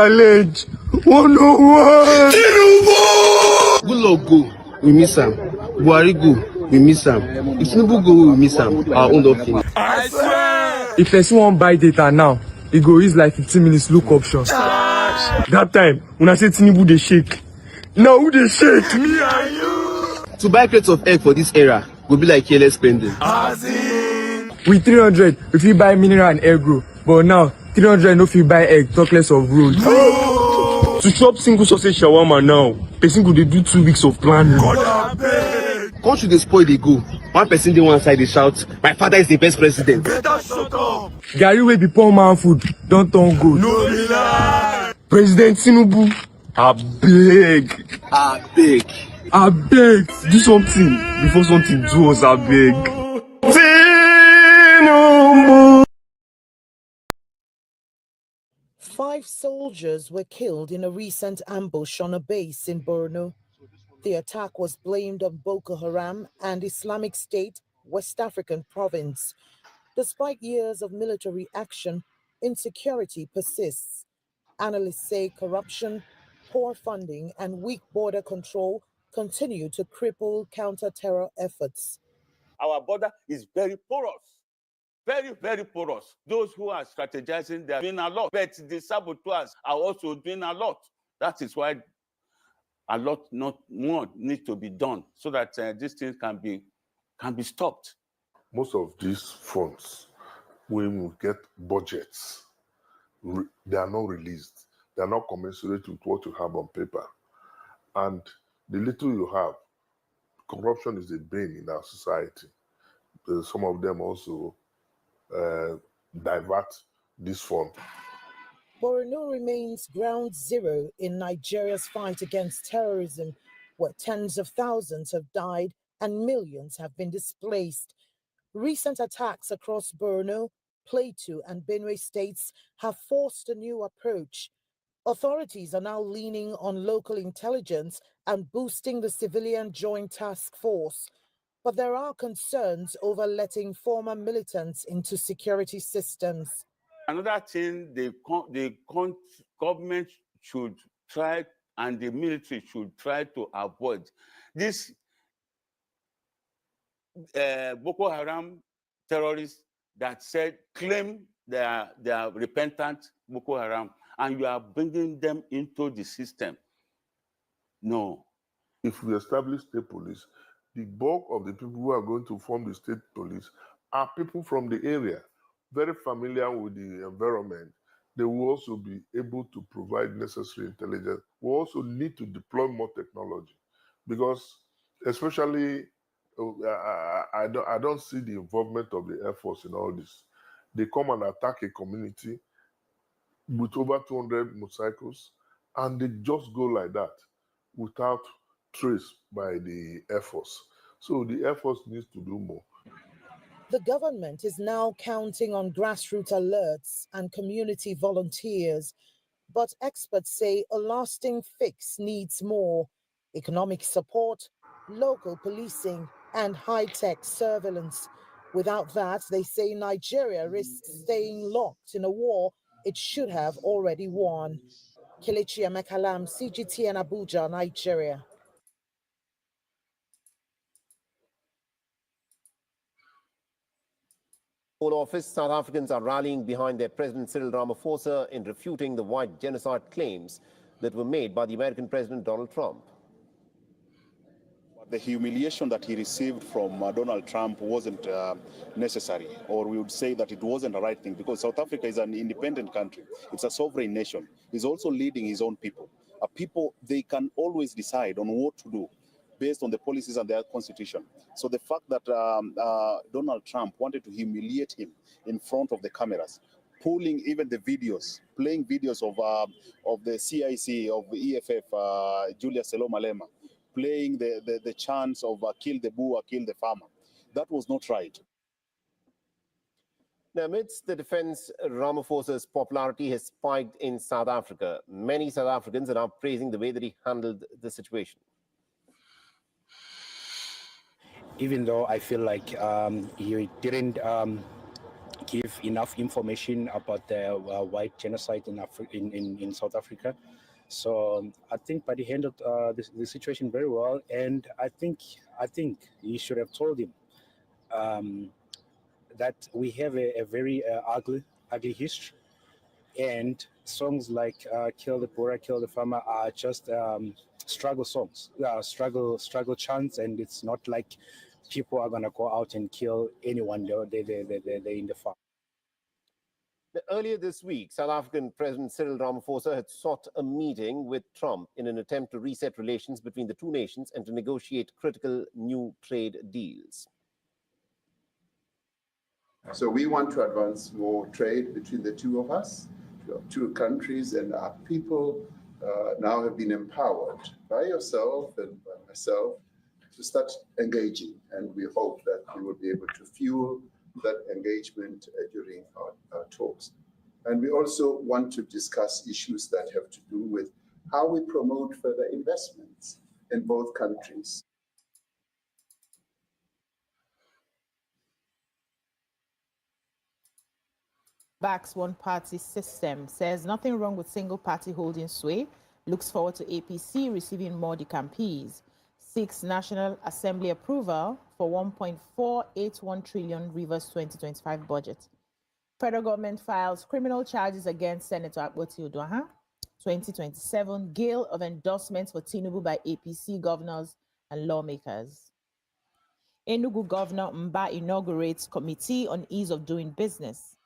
challenge. 101. Tinubu! Good luck go, we miss him. Buhari go, we miss him. If Tinubu go, we miss him. Our own don't finish. I swear. If person wan buy data now, e go use like 15 minutes look option. That time, when I say Tinubu dey shake, now who dey shake? Me and you. To buy crates of egg for this era go be like careless spending. With 300, we fit buy mineral and egg roll. But now, 300 no fit buy egg, talk less of road. To chop single sausage shawarma now, person go dey do 2 weeks of planning. Country dey spoil dey go. One person dey one side dey shout, my father is the best president. Garri wey be poor man food don turn gold. No be lie. President Tinubu, abeg, do something before something do us, abeg. Tinubu. 5 soldiers were killed in a recent ambush on a base in Borno. The attack was blamed on Boko Haram and Islamic State, West African province. Despite years of military action, insecurity persists. Analysts say corruption, poor funding, and weak border control continue to cripple counter-terror efforts. Our border is very porous, very, very porous. Those who are strategizing, they are doing a lot, but the saboteurs are also doing a lot. That is why a lot not more needs to be done so that these things can be stopped. Most of these funds, when we get budgets, they are not released. They are not commensurate with what you have on paper. And the little you have, corruption is a bane in our society. Some of them also divert this fund. Borno remains ground zero in Nigeria's fight against terrorism, where tens of thousands have died and millions have been displaced. Recent attacks across Borno, Plateau, and Benue states have forced a new approach. Authorities are now leaning on local intelligence and boosting the civilian joint task force. But there are concerns over letting former militants into security systems. Another thing the government should try and the military should try to avoid this Boko Haram terrorists that claim they are repentant Boko Haram, and you are bringing them into the system. No. If we establish state police, the bulk of the people who are going to form the state police are people from the area, very familiar with the environment. They will also be able to provide necessary intelligence. We also need to deploy more technology because, especially, I don't see the involvement of the Air Force in all this. They come and attack a community with over 200 motorcycles, and they just go like that without trace by the Air Force. So the Air Force needs to do more. The government is now counting on grassroots alerts and community volunteers, but experts say a lasting fix needs more economic support, local policing, and high-tech surveillance. Without that, they say Nigeria risks staying locked in a war it should have already won. Kelechi Emekalam, CGT and Abuja, Nigeria. Office, South Africans are rallying behind their President Cyril Ramaphosa in refuting the white genocide claims that were made by the American President Donald Trump. The humiliation that he received from Donald Trump wasn't necessary, or we would say that it wasn't the right thing, because South Africa is an independent country. It's a sovereign nation. He's also leading his own people. People, they can always decide on what to do based on the policies and their constitution. So the fact that Donald Trump wanted to humiliate him in front of the cameras, pulling even the videos, playing videos of the CIC, of the EFF, Julius Selo Malema, playing the chants of kill the Boer, kill the farmer. That was not right. Now, amidst the defense, Ramaphosa's popularity has spiked in South Africa. Many South Africans are now praising the way that he handled the situation. Even though I feel like he didn't give enough information about the white genocide in South Africa. So I think by the hand of the situation very well, and I think he should have told him that we have a very ugly history, and songs like "Kill the Poor, Kill the Farmer" are just struggle songs, struggle chants, and it's not like people are gonna go out and kill anyone. They're in the farm. Earlier this week, South African President Cyril Ramaphosa had sought a meeting with Trump in an attempt to reset relations between the two nations and to negotiate critical new trade deals. So we want to advance more trade between the two of us, two countries, and our people now have been empowered by yourself and by myself to start engaging. And we hope that we will be able to fuel that engagement during our talks. And we also want to discuss issues that have to do with how we promote further investments in both countries. Backs one-party system, says nothing wrong with single party holding sway, looks forward to APC receiving more decampees, seeks National Assembly approval for 1.481 trillion Rivers 2025 budget. Federal government files criminal charges against Senator Akpoti Uduaghan. 2027 gale of endorsements for Tinubu by APC governors and lawmakers. Enugu Governor Mba inaugurates Committee on Ease of Doing Business.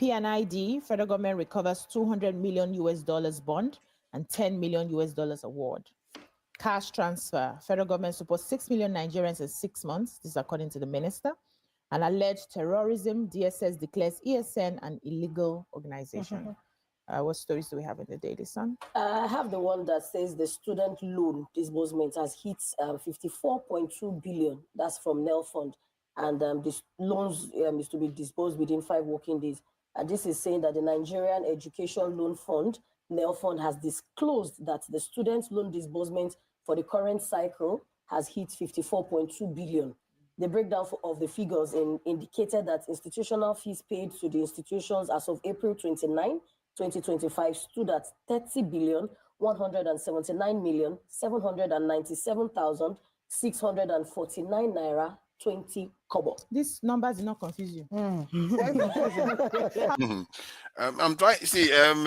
PNID, federal government recovers $200 million bond and $10 million award. Cash transfer, federal government supports 6 million Nigerians in 6 months. This is according to the minister. And alleged terrorism, DSS declares ESN an illegal organization. What stories do we have in the Daily Sun? I have the one that says the student loan disbursement has hit 54.2 billion. That's from NEL Fund. And this loans is to be disbursed within 5 working days. And this is saying that the Nigerian Education Loan Fund, NEL Fund, has disclosed that the student loan disbursement for the current cycle has hit 54.2 billion. The breakdown of the figures indicated that institutional fees paid to the institutions as of April 29, 2025 stood at 30,179,797,649 naira 20 kobo. These numbers do not confuse you. I'm trying. See, I'm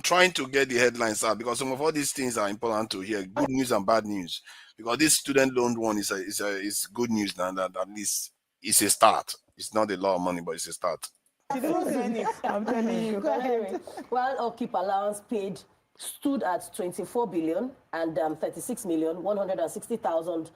trying to get the headlines out because some of all these things are important to hear. Good news and bad news. Because this student loan one is good news now. That at least it's a start. It's not a lot of money, but it's a start. I'm telling you. While upkeep allowance paid stood at 24 billion and 36,160,000,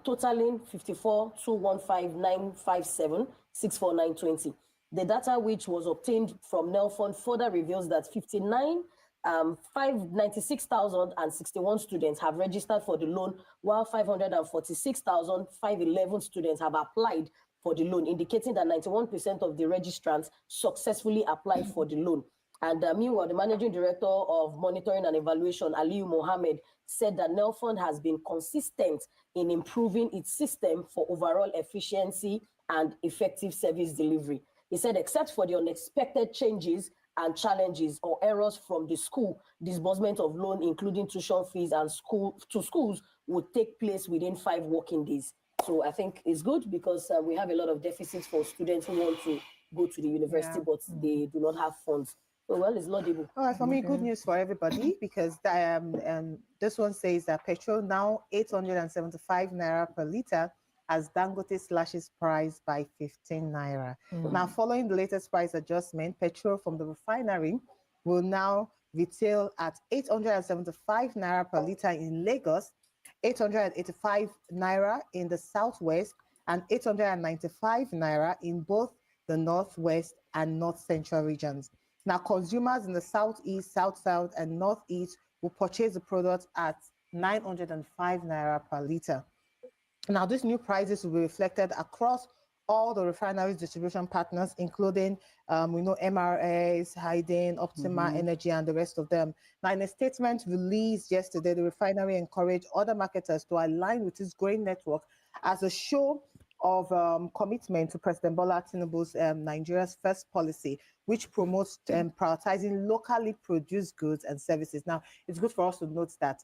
totaling 54,215,957,64920. The data which was obtained from NEL Fund further reveals that 596,061 students have registered for the loan, while 546,511 students have applied for the loan, indicating that 91% of the registrants successfully applied for the loan. And meanwhile, the Managing Director of Monitoring and Evaluation, Aliyu Mohammed, said that NEL Fund has been consistent in improving its system for overall efficiency and effective service delivery. He said, except for the unexpected changes and challenges or errors from the school, disbursement of loan, including tuition fees and schools, would take place within 5 working days. So I think it's good because we have a lot of deficits for students who want to go to the university, but they do not have funds. So, well, it's laudable. All right, for me, good news for everybody because this one says that petrol now 875 naira per litre as Dangote slashes price by 15 naira. Now, following the latest price adjustment, petrol from the refinery will now retail at 875 naira per litre in Lagos, 885 naira in the southwest, and 895 naira in both the northwest and north central regions. Now, consumers in the southeast, south, and northeast will purchase the product at 905 naira per litre. Now, these new prices will be reflected across all the refineries distribution partners, including, MRS, Hayden, Optima Energy, and the rest of them. Now, in a statement released yesterday, the refinery encouraged other marketers to align with its growing network as a show of commitment to President Bola Tinubu's Nigeria's first policy, which promotes prioritizing locally produced goods and services. Now, it's good for us to note that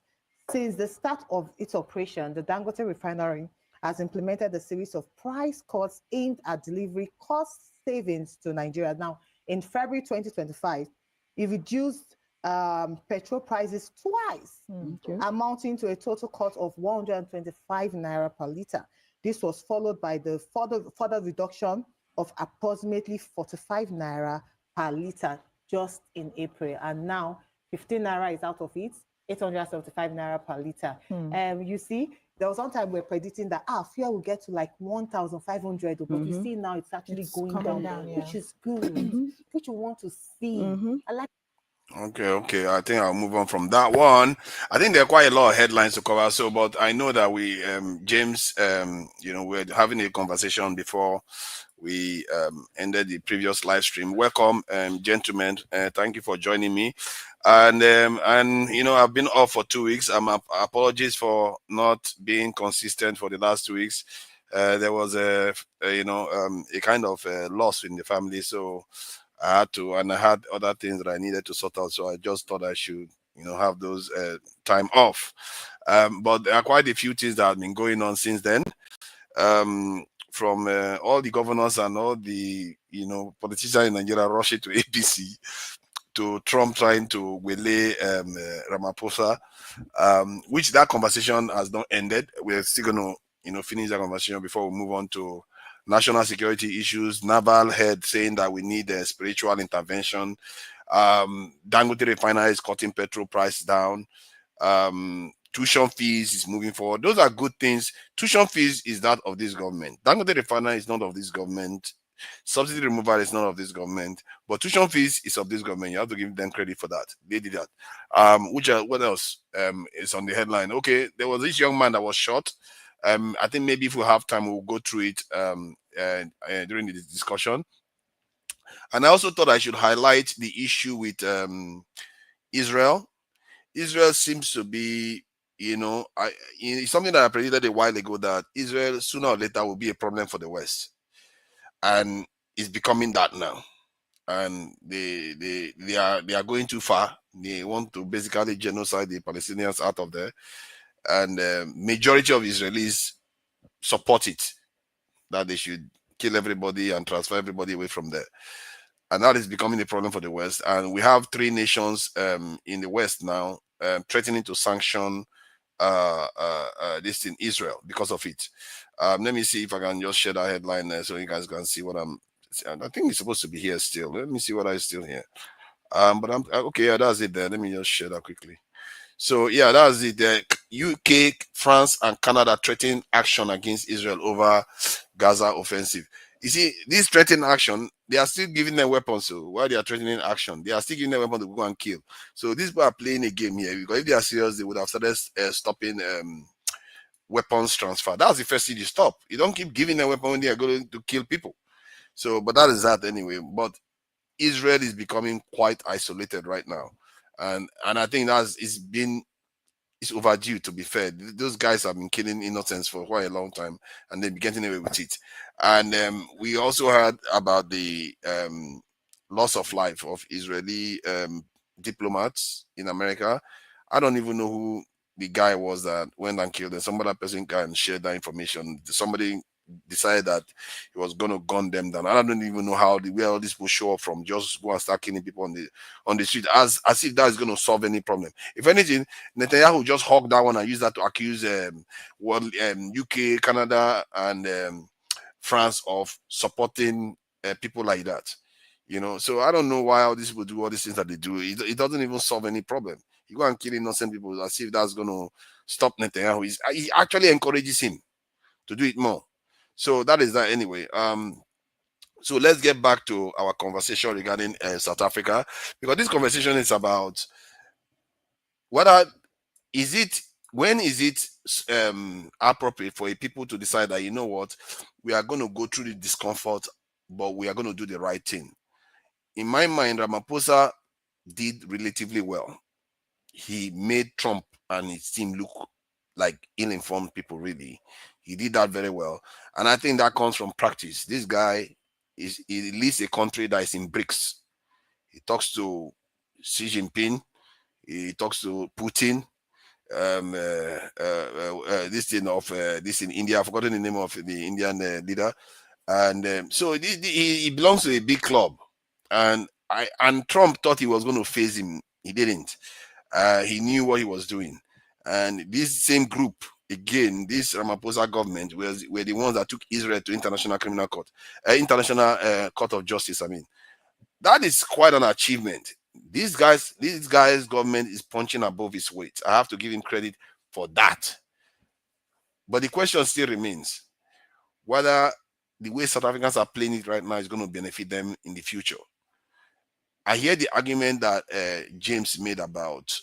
since the start of its operation, the Dangote refinery has implemented a series of price cuts aimed at delivering cost savings to Nigeria. Now, in February 2025, it reduced petrol prices twice, amounting to a total cut of 125 naira per liter. This was followed by the further reduction of approximately 45 naira per liter just in April. And now 15 naira is out of it, 875 naira per liter. You see, there was one time we were predicting that fuel will get to like 1,500, but you see now it's actually going down, which is good, which you want to see. I like. Okay. I think I'll move on from that one. I think there are quite a lot of headlines to cover. So, but I know that we, James, we're having a conversation before we ended the previous live stream. Welcome, gentlemen. Thank you for joining me. And I've been off for 2 weeks. Apologies for not being consistent for the last 2 weeks. There was a kind of loss in the family, so I had to, and I had other things that I needed to sort out. So I just thought I should, have those time off. But there are quite a few things that have been going on since then. From all the governors and all the, politicians in Nigeria rushing to APC, to Trump trying to waylay Ramaphosa, which that conversation has not ended. We're still going to, finish that conversation before we move on to national security issues. Naval head saying that we need a spiritual intervention. Dangote refinery is cutting petrol price down. Tuition fees is moving forward. Those are good things. Tuition fees is that of this government. Dangote refinery is not of this government. Subsidy removal is not of this government. But tuition fees is of this government. You have to give them credit for that. They did that. What else is on the headline? Okay, there was this young man that was shot. I think maybe if we have time, we'll go through it during the discussion. And I also thought I should highlight the issue with Israel. Israel seems to be, it's something that I predicted a while ago, that Israel sooner or later will be a problem for the West, and it's becoming that now. And they are going too far. They want to basically genocide the Palestinians out of there, and majority of Israelis support it, that they should kill everybody and transfer everybody away from there. And that is becoming a problem for the West. And we have 3 nations in the West now threatening to sanction this in Israel because of it. Let me see if I can just share that headline there so you guys can see what I'm. I think it's supposed to be here still. Let me see what I still here. But I'm okay. Yeah, that's it there. Let me just share that quickly. So yeah, that's it. UK, France, and Canada threatening action against Israel over Gaza offensive. You see, this threatening action, they are still giving them weapons. So while they are threatening action, they are still giving them weapons to go and kill. So these people are playing a game here, because if they are serious, they would have started stopping weapons transfer. That's the first thing you stop. You don't keep giving them weapons when they are going to kill people. So, but that is that anyway. But Israel is becoming quite isolated right now, and I think it's overdue, to be fair. Those guys have been killing innocents for quite a long time, and they've been getting away with it. And we also heard about the loss of life of Israeli diplomats in America. I don't even know who the guy was that went and killed them. Some other person can share that information. Somebody decided that he was going to gun them down. I don't even know where all these people show up from. Just go and start killing people on the street, as if that is going to solve any problem. If anything, Netanyahu just hog that one and use that to accuse UK, Canada, and France of supporting people like that. So I don't know why all these people do all these things that they do. It doesn't even solve any problem. You go and kill innocent people as if that's going to stop Netanyahu. He actually encourages him to do it more. So that is that anyway. So let's get back to our conversation regarding South Africa, because this conversation is about when is it appropriate for a people to decide that, you know what, we are going to go through the discomfort, but we are going to do the right thing. In my mind, Ramaphosa did relatively well. He made Trump and his team look like ill-informed people, really. He did that very well. And I think that comes from practice. This guy he leads a country that is in BRICS. He talks to Xi Jinping, he talks to Putin, this thing of this in India. I've forgotten the name of the Indian leader. And so he belongs to a big club. And Trump thought he was going to face him. He didn't. He knew what he was doing. And this same group, again, this Ramaphosa government were the ones that took Israel to International Criminal Court, International Court of Justice. I mean, that is quite an achievement. This guy's government is punching above his weight. I have to give him credit for that. But the question still remains whether the way South Africans are playing it right now is going to benefit them in the future. I hear the argument that James made about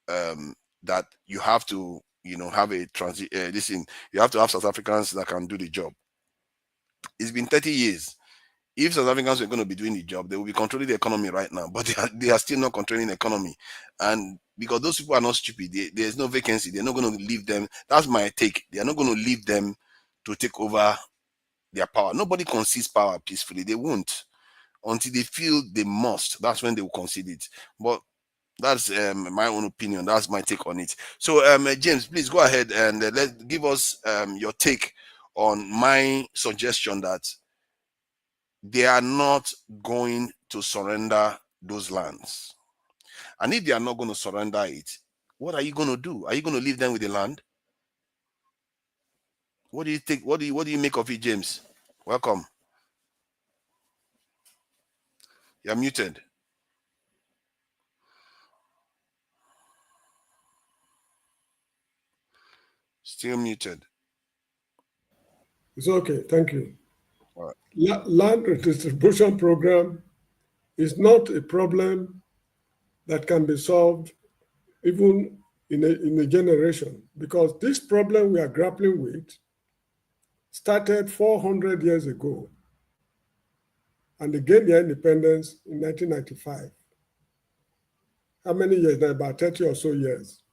that you have to, have a you have to have South Africans that can do the job. It's been 30 years. If South Africans were going to be doing the job, they will be controlling the economy right now, but they are still not controlling the economy. And because those people are not stupid, there's no vacancy. They're not going to leave them. That's my take. They are not going to leave them to take over their power. Nobody concedes power peacefully. They won't until they feel they must. That's when they will concede it. But that's my own opinion. That's my take on it. So, James, please go ahead and give us your take on my suggestion that they are not going to surrender those lands. And if they are not going to surrender it, what are you going to do? Are you going to leave them with the land? What do you think? What do you make of it, James? Welcome. You're muted. Still muted. It's okay. Thank you. All right. Land redistribution program is not a problem that can be solved even in a generation, because this problem we are grappling with started 400 years ago, and they gained their independence in 1995. How many years now? About 30 or so years.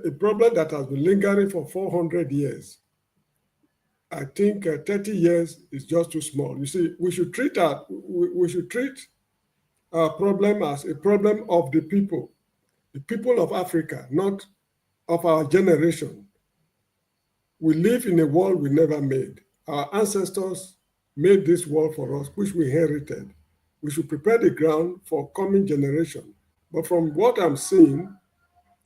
A problem that has been lingering for 400 years. I think 30 years is just too small. You see, we should treat our problem as a problem of the people of Africa, not of our generation. We live in a world we never made. Our ancestors made this world for us, which we inherited. We should prepare the ground for coming generation. But from what I'm seeing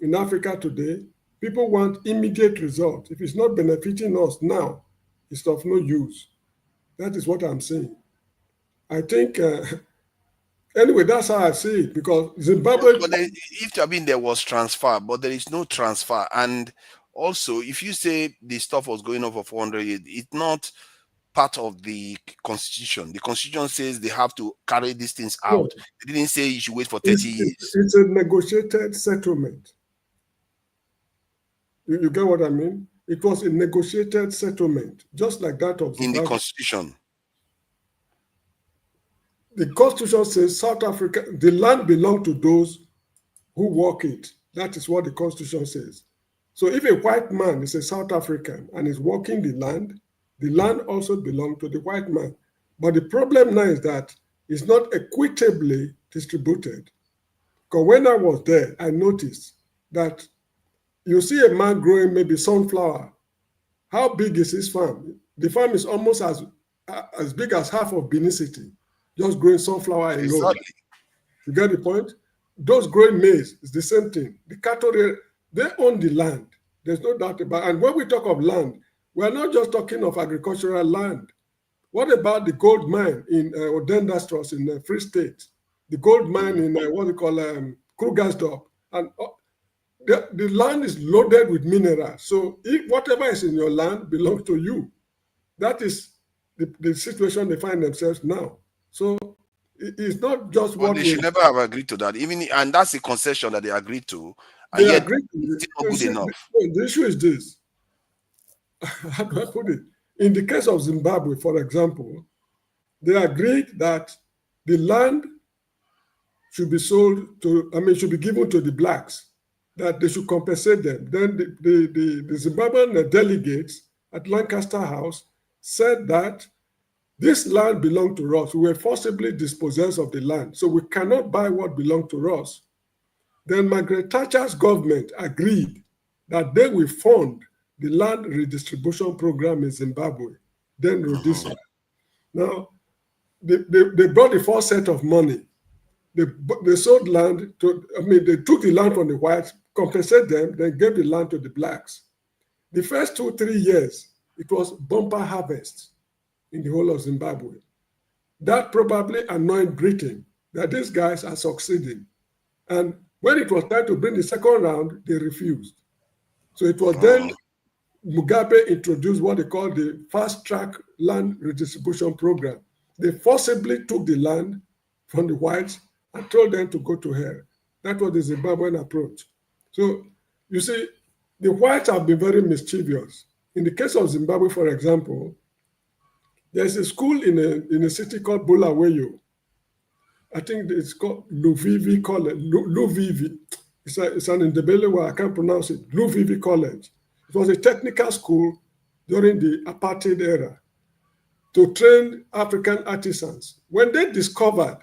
in Africa today, people want immediate results. If it's not benefiting us now, it's of no use. That is what I'm saying. I think, anyway, that's how I see it, because Zimbabwe... But there was transfer, but there is no transfer. And also, if you say the stuff was going on for 400 years, it's not part of the constitution. The constitution says they have to carry these things out. No. They didn't say you should wait for 30 years. It's a negotiated settlement. You get what I mean? It was a negotiated settlement, just like that of Zimbabwe. In the constitution. The constitution says South Africa, the land belongs to those who work it. That is what the constitution says. So if a white man is a South African and is working the land also belongs to the white man. But the problem now is that it's not equitably distributed. Because when I was there, I noticed that you see a man growing maybe sunflower. How big is his farm? The farm is almost as big as half of Benin City, just growing sunflower alone. Exactly. You get the point? Those growing maize is the same thing. The cattle, they own the land. There's no doubt about it. And when we talk of land, we're not just talking of agricultural land. What about the gold mine in Odendastros in the Free State? The gold mine in what they call Krugersdorp. And the land is loaded with minerals. So if whatever is in your land belongs to you. That is the situation they find themselves now. So it's not just what they should never have agreed to that. And that's a concession that they agreed to. And they agreed to it's not good enough. The issue is this. How do I put it? In the case of Zimbabwe, for example, they agreed that the land should be sold to, should be given to the blacks. that they should compensate them. Then the Zimbabwean delegates at Lancaster House said that this land belonged to us. We were forcibly dispossessed of the land, so we cannot buy what belonged to us. Then Margaret Thatcher's government agreed that they will fund the land redistribution program in Zimbabwe, then Rhodesia. Now, they brought the first set of money. They sold land to, they took the land from the whites, compensated them, then gave the land to the blacks. The first 2-3 years, it was bumper harvest in the whole of Zimbabwe. That probably annoyed Britain that these guys are succeeding. And when it was time to bring the second round, they refused. So it was then Mugabe introduced what they call the fast-track land redistribution program. They forcibly took the land from the whites and told them to go to hell. That was the Zimbabwean approach. So you see, the whites have been very mischievous. In the case of Zimbabwe, for example, there's a school in a city called Bulawayo. I think it's called Luvivi College. Luvivi. It's an Ndebele word, I can't pronounce it. Luvivi College. It was a technical school during the apartheid era to train African artisans. When they discovered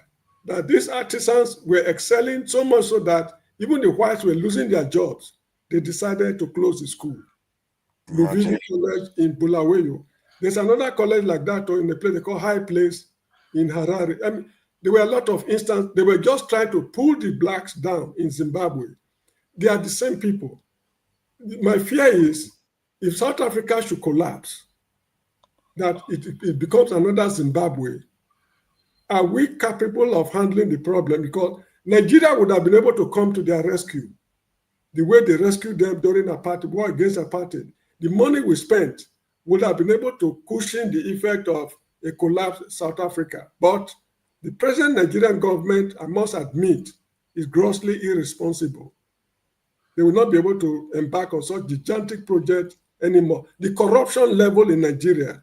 that these artisans were excelling so much so that even the whites were losing their jobs, they decided to close the school. Luvivi College in Bulawayo. There's another college like that in a place they call High Place in Harare. I mean, there were a lot of instances. They were just trying to pull the blacks down in Zimbabwe. They are the same people. My fear is if South Africa should collapse, that it becomes another Zimbabwe, are we capable of handling the problem? Because Nigeria would have been able to come to their rescue the way they rescued them during apartheid, war against apartheid. The money we spent would have been able to cushion the effect of a collapsed South Africa. But the present Nigerian government, I must admit, is grossly irresponsible. They will not be able to embark on such gigantic project anymore. The corruption level in Nigeria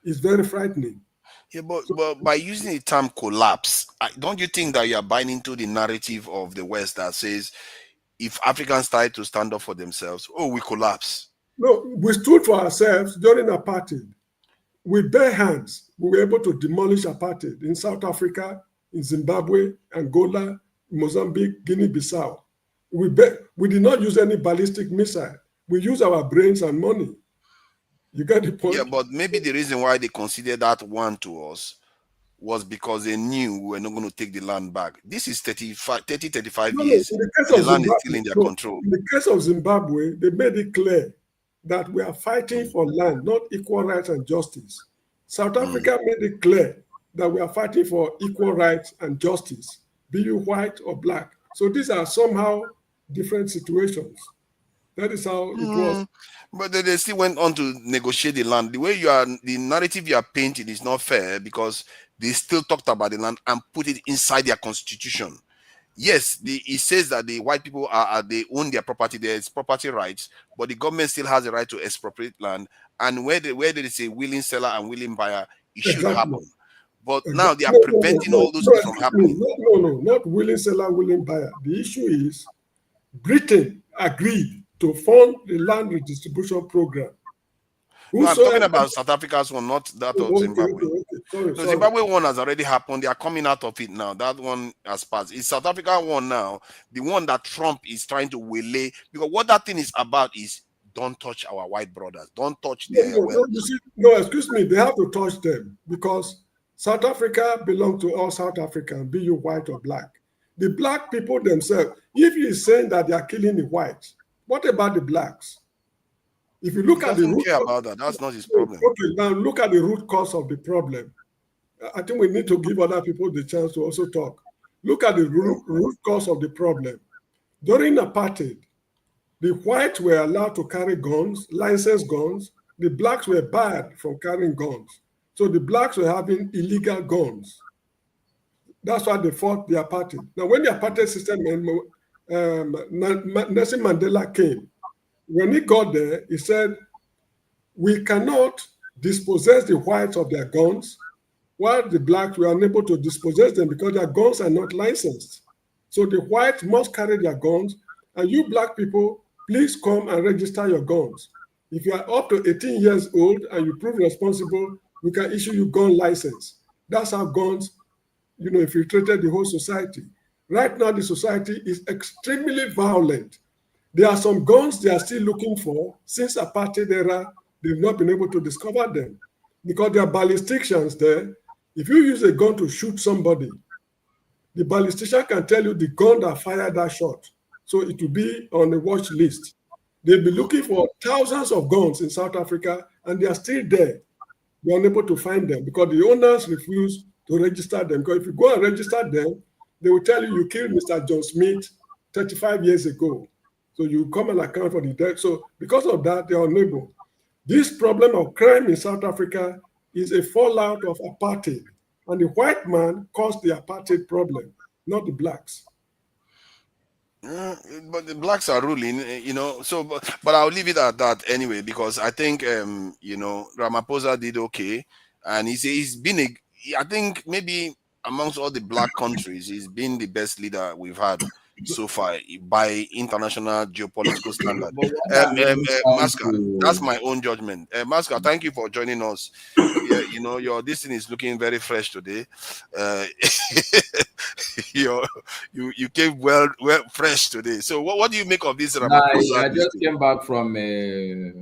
is very frightening. Yeah, but by using the term collapse, don't you think that you are buying into the narrative of the West that says if Africans try to stand up for themselves, oh, we collapse? No, we stood for ourselves during apartheid. With bare hands, we were able to demolish apartheid in South Africa, in Zimbabwe, Angola, Mozambique, Guinea-Bissau. We did not use any ballistic missile. We used our brains and money. You get the point? Yeah, but maybe the reason why they considered that one to us was because they knew we were not going to take the land back. This is 35 years. The land is still in their control. In the case of Zimbabwe, they made it clear that we are fighting for land, not equal rights and justice. South Africa made it clear that we are fighting for equal rights and justice, be you white or black. So these are somehow different situations. That is how it was. But they still went on to negotiate the land. The way the narrative you are painting is not fair because they still talked about the land and put it inside their constitution. Yes, it says that the white people they own their property, there's property rights, but the government still has the right to expropriate land. And where there is a willing seller and willing buyer, it should happen. But now they are preventing all those things from happening. No, not willing seller, willing buyer. The issue is Britain agreed to fund the land redistribution program. No, I'm talking about South Africa's one, not that of Zimbabwe. Sorry. Zimbabwe one has already happened. They are coming out of it now. That one has passed. It's South Africa one now, the one that Trump is trying to waylay. Because what that thing is about is don't touch our white brothers. Don't touch their wealth. No, excuse me. They have to touch them because South Africa belongs to all South Africans, be you white or black. The black people themselves, if he is saying that they are killing the whites, what about the blacks? If you look at the root care about that, that's not his problem. Okay, now look at the root cause of the problem. I think we need to give other people the chance to also talk. Look at the root cause of the problem. During apartheid, the whites were allowed to carry guns, licensed guns. The blacks were barred from carrying guns. So the blacks were having illegal guns. That's why they fought the apartheid. Now, when the apartheid system, Nelson Mandela came, when he got there, he said, we cannot dispossess the whites of their guns, while the blacks were unable to dispossess them because their guns are not licensed. So the whites must carry their guns, And you black people, please come and register your guns. If you are up to 18 years old and you prove responsible, we can issue you gun license. That's how guns, infiltrated the whole society. Right now, the society is extremely violent. There are some guns they are still looking for. Since apartheid era, they've not been able to discover them because there are ballisticians there. If you use a gun to shoot somebody, the ballistician can tell you the gun that fired that shot. So it will be on the watch list. They'll be looking for thousands of guns in South Africa, and they are still there. They're unable to find them because the owners refuse to register them. Because if you go and register them, they will tell you killed Mr. John Smith 35 years ago. So you come and account for the death. So because of that, they are unable. This problem of crime in South Africa is a fallout of apartheid. And the white man caused the apartheid problem, not the blacks. But the blacks are ruling, so but I'll leave it at that anyway, because I think Ramaphosa did okay, and he's been I think maybe amongst all the black countries, he's been the best leader we've had so far by international geopolitical standard. Masca, that's my own judgment. Masca, thank you for joining us. Yeah, your this thing is looking very fresh today. You came well fresh today. So what do you make of this? I just came back from a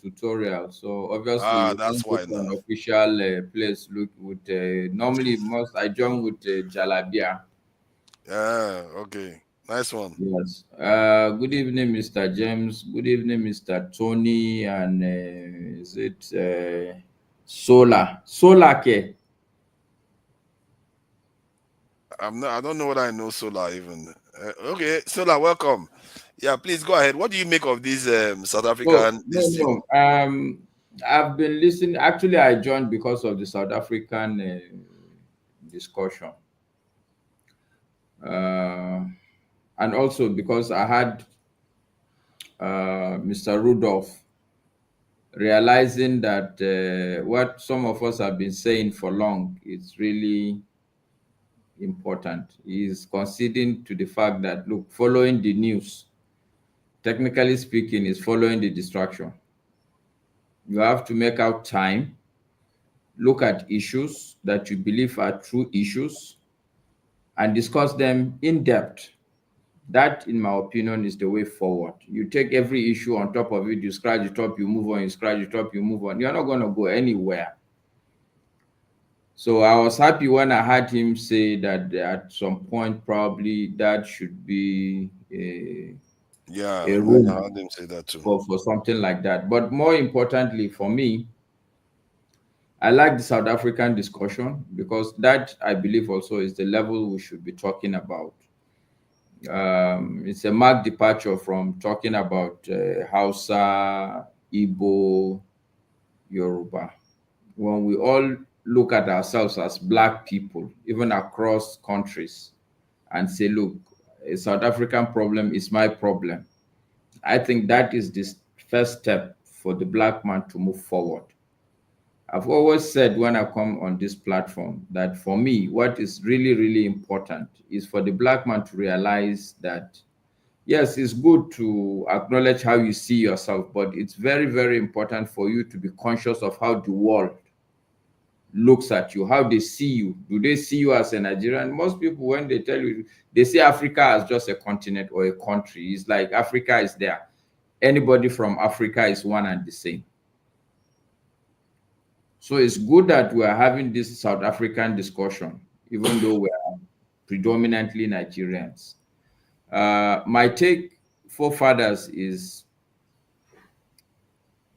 tutorial, so obviously that's why an official place. Look with normally I join with Jalabia. Okay. Nice one. Yes. Good evening, Mr. James. Good evening, Mr. Tony. And is it Solar Ke? I don't know what I know Solar even. Okay, Solar, welcome. Yeah, please go ahead. What do you make of this South African? I've been listening. Actually, I joined because of the South African discussion. And also because I had Mr. Rudolph realizing that what some of us have been saying for long is really important. He's conceding to the fact that, look, following the news, technically speaking, is following the distraction. You have to make out time, look at issues that you believe are true issues, and discuss them in depth. That, in my opinion, is the way forward. You take every issue on top of it, you scratch it up, you move on, you scratch it up, you move on. You're not going to go anywhere. So I was happy when I heard him say that at some point, probably that should be a room I heard him say that too. For something like that. But more importantly for me, I like the South African discussion because that, I believe, also is the level we should be talking about. It's a marked departure from talking about Hausa, Igbo, Yoruba. When we all look at ourselves as black people, even across countries, and say, look, a South African problem is my problem, I think that is the first step for the black man to move forward. I've always said when I come on this platform that for me, what is really, really important is for the black man to realize that, yes, it's good to acknowledge how you see yourself, but it's very, very important for you to be conscious of how the world looks at you, how they see you. Do they see you as a Nigerian? Most people, when they tell you, they see Africa as just a continent or a country. It's like Africa is there. Anybody from Africa is one and the same. So it's good that we are having this South African discussion, even though we are predominantly Nigerians. My take, forefathers, is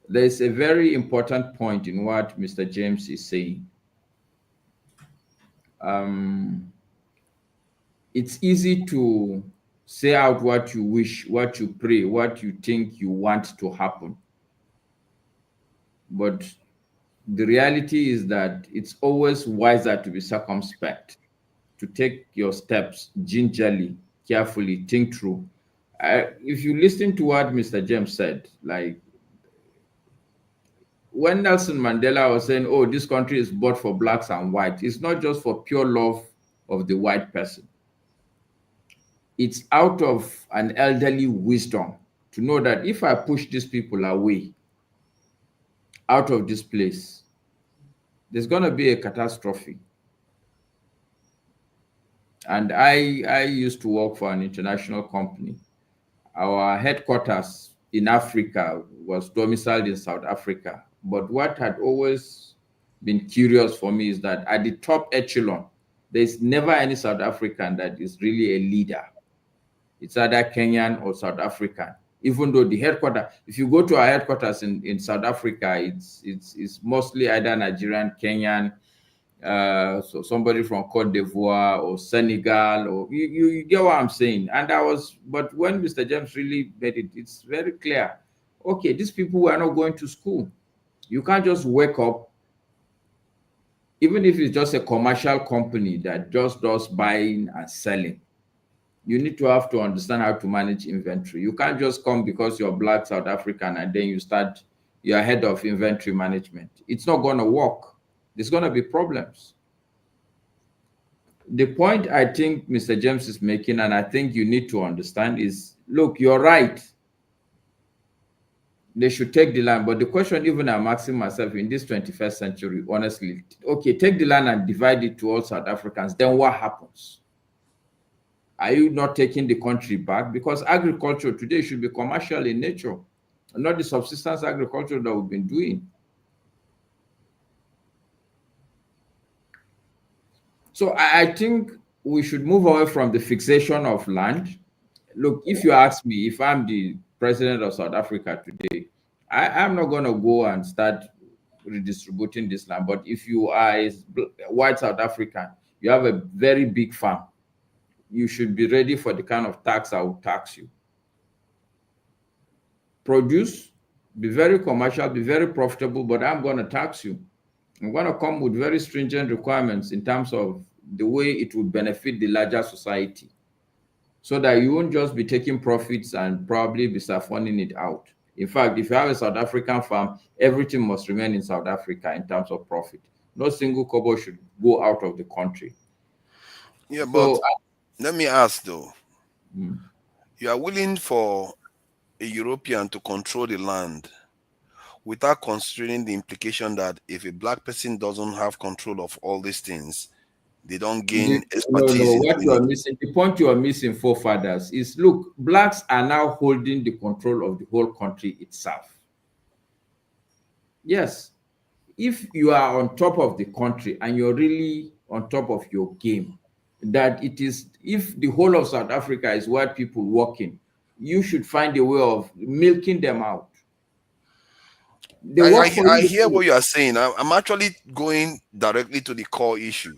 there's a very important point in what Mr. James is saying. It's easy to say out what you wish, what you pray, what you think you want to happen. But the reality is that it's always wiser to be circumspect, to take your steps gingerly, carefully, think through. If you listen to what Mr. James said, like when Nelson Mandela was saying, oh, this country is bought for blacks and whites, it's not just for pure love of the white person. it's out of an elderly wisdom to know that if I push these people away out of this place, there's going to be a catastrophe. And I used to work for an international company. Our headquarters in Africa was domiciled in South Africa. But what had always been curious for me is that at the top echelon, there's never any South African that is really a leader. It's either Kenyan or South African. Even though the headquarters, if you go to our headquarters in South Africa, it's mostly either Nigerian, Kenyan, so somebody from Cote d'Ivoire or Senegal, or you get what I'm saying. And but when Mr. James really made it, it's very clear. Okay, these people were not going to school. You can't just wake up, even if it's just a commercial company that just does buying and selling. You need to have to understand how to manage inventory. You can't just come because you're Black South African and then you're head of inventory management. It's not going to work. There's going to be problems. The point I think Mr. James is making, and I think you need to understand, is, look, you're right. They should take the land. But the question even I'm asking myself in this 21st century, honestly, okay, take the land and divide it to all South Africans. Then what happens? Are you not taking the country back? Because agriculture today should be commercial in nature, not the subsistence agriculture that we've been doing. So I think we should move away from the fixation of land. Look, if you ask me, if I'm the president of South Africa today, I'm not going to go and start redistributing this land. But if you are a white South African, you have a very big farm, you should be ready for the kind of tax I will tax you. Produce, be very commercial, be very profitable, but I'm going to tax you. I'm going to come with very stringent requirements in terms of the way it would benefit the larger society, so that you won't just be taking profits and probably be siphoning it out. In fact, if you have a South African farm, everything must remain in South Africa in terms of profit. No single kobo should go out of the country. Yeah, but let me ask though, you are willing for a European to control the land without considering the implication that if a Black person doesn't have control of all these things, they don't gain expertise. No, what you are missing, the point you are missing, forefathers, is, look, Blacks are now holding the control of the whole country itself. Yes, if you are on top of the country and you're really on top of your game, that it is, if the whole of South Africa is white people working, you should find a way of milking them out. I hear what you are saying. I'm actually going directly to the core issue,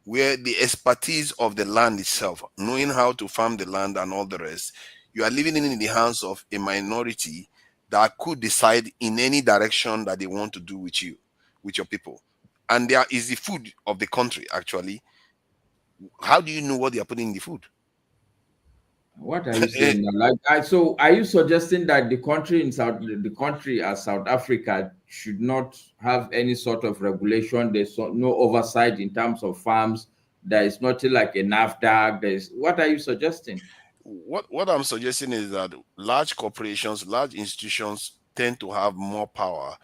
where the expertise of the land itself, knowing how to farm the land and all the rest, you are leaving it in the hands of a minority that could decide in any direction that they want to do with you, with your people. And there is the food of the country, actually. How do you know what they are putting in the food? What are you saying? So are you suggesting that the country as South Africa should not have any sort of regulation? There's no oversight in terms of farms. There is nothing like a NAFDAC. What are you suggesting? What I'm suggesting is that large corporations, large institutions tend to have more power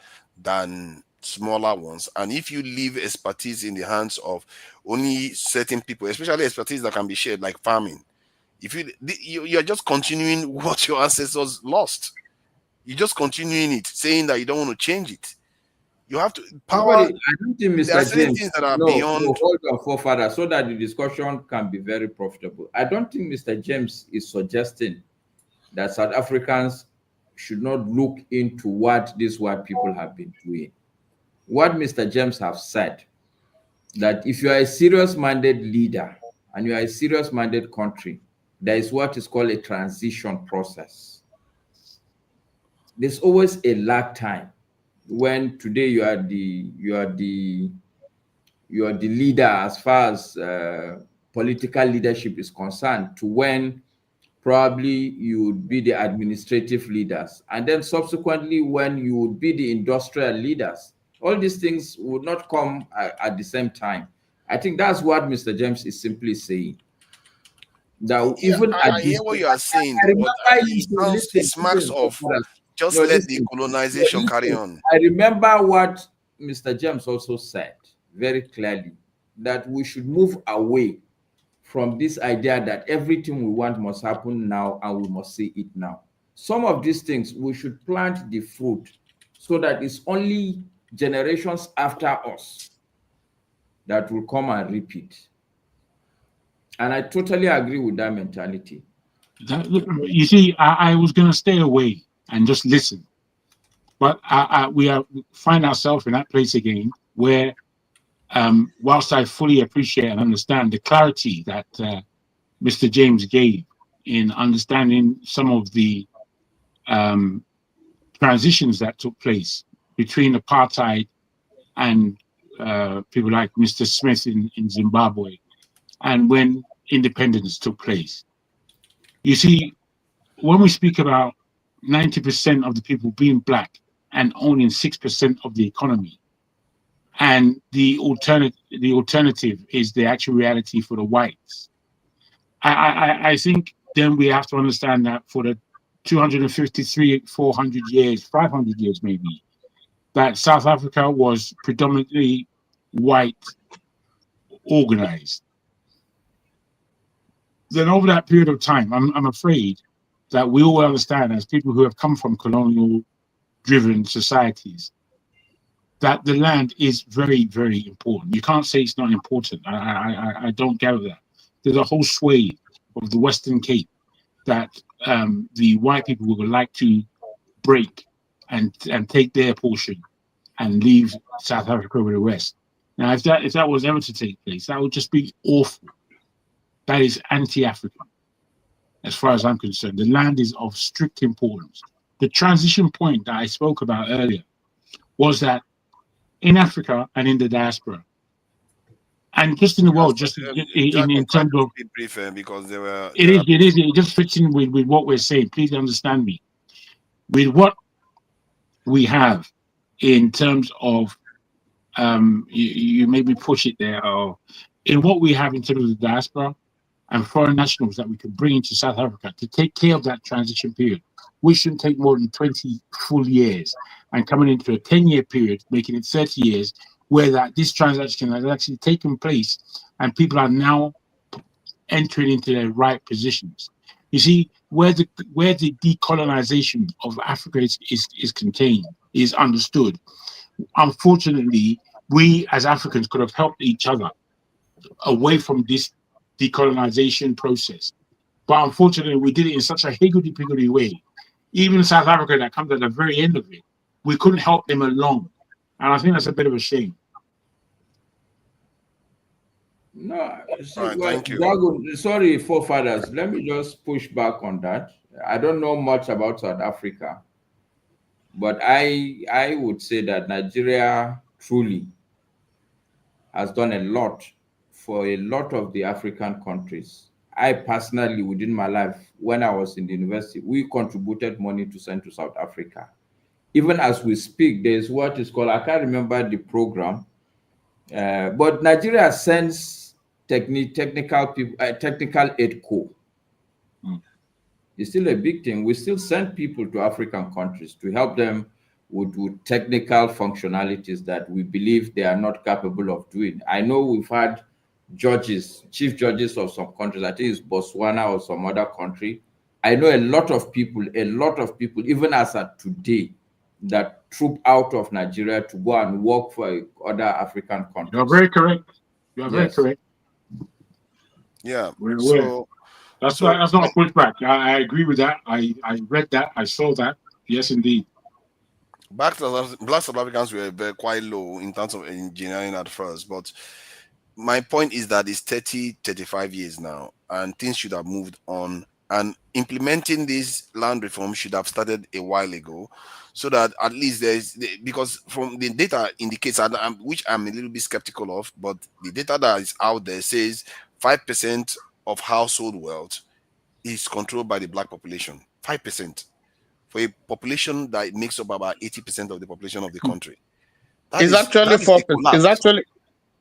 than smaller ones. And if you leave expertise in the hands of only certain people, especially expertise that can be shared, like farming, if you're just continuing what your ancestors lost. You're just continuing it, saying that you don't want to change it. You have to power. I don't think Mr. There are certain James, things that are beyond. No, hold on, forefather, so that the discussion can be very profitable. I don't think Mr. James is suggesting that South Africans should not look into what these white people have been doing. What Mr. James have said, that if you are a serious-minded leader and you are a serious-minded country, there is what is called a transition process. There's always a lag time. When today you are the leader as far as political leadership is concerned, to when probably you would be the administrative leaders, and then subsequently when you would be the industrial leaders. All these things would not come at the same time. I think that's what Mr. James is simply saying. That Yeah, even I at hear this, what you are saying, I but remember you it say, sounds, it listen, smacks of just no, let the listen, colonization carry listen. on. I remember what Mr. James also said very clearly, that we should move away from this idea that everything we want must happen now and we must see it now. Some of these things we should plant the fruit so that it's only generations after us that will come and repeat. And I totally agree with that mentality. You see, I was going to stay away and just listen, but we find ourselves in that place again where, whilst I fully appreciate and understand the clarity that Mr. James gave in understanding some of the transitions that took place between apartheid and people like Mr. Smith in Zimbabwe, and when independence took place. You see, when we speak about 90% of the people being black and owning 6% of the economy, and the alternative is the actual reality for the whites, I think then we have to understand that for the 253, 400 years, 500 years maybe, that South Africa was predominantly white organized. Then over that period of time, I'm afraid that we all understand, as people who have come from colonial driven societies, that the land is very, very important. You can't say it's not important. I don't gather that. There's a whole swathe of the Western Cape that the white people would like to break and take their portion and leave South Africa with the rest. Now, if that was ever to take place, that would just be awful. That is anti-African, as far as I'm concerned. The land is of strict importance. The transition point that I spoke about earlier was that in Africa and in the diaspora, and just in the world, just in terms of brief, because there were it just fits in with what we're saying. Please understand me. With what we have in terms of you maybe push it there, or in what we have in terms of the diaspora and foreign nationals that we can bring into South Africa to take care of that transition period, we shouldn't take more than 20 full years, and coming into a 10-year period, making it 30 years, where this transaction has actually taken place and people are now entering into their right positions. You see, where the decolonization of Africa is contained, is understood. Unfortunately, we as Africans could have helped each other away from this decolonization process. But unfortunately, we did it in such a higgledy-piggledy way. Even South Africa, that comes at the very end of it, we couldn't help them along. And I think that's a bit of a shame. No, see, right, well, thank you. Drago, sorry, forefathers. Let me just push back on that. I don't know much about South Africa, but I would say that Nigeria truly has done a lot for a lot of the African countries. I personally, within my life, when I was in the university, we contributed money to send to South Africa. Even as we speak, there's what is called, I can't remember the program, but Nigeria sends technical aid corps. It's still a big thing. We still send people to African countries to help them with technical functionalities that we believe they are not capable of doing. I know we've had judges, chief judges of some countries, I think it's Botswana or some other country. I know a lot of people, even as at today, that troop out of Nigeria to go and work for other African countries. You're very correct. You're very correct. Yeah. So that's not a pushback. I agree with that. I read that. I saw that. Yes, indeed. Black South Africans were quite low in terms of engineering at first, but my point is that it's 35 years now, and things should have moved on. And implementing this land reform should have started a while ago, so that at least because from the data indicates, which I'm a little bit skeptical of, but the data that is out there says 5% of household wealth is controlled by the black population. 5%. For a population that makes up about 80% of the population of the country. It's actually 4%.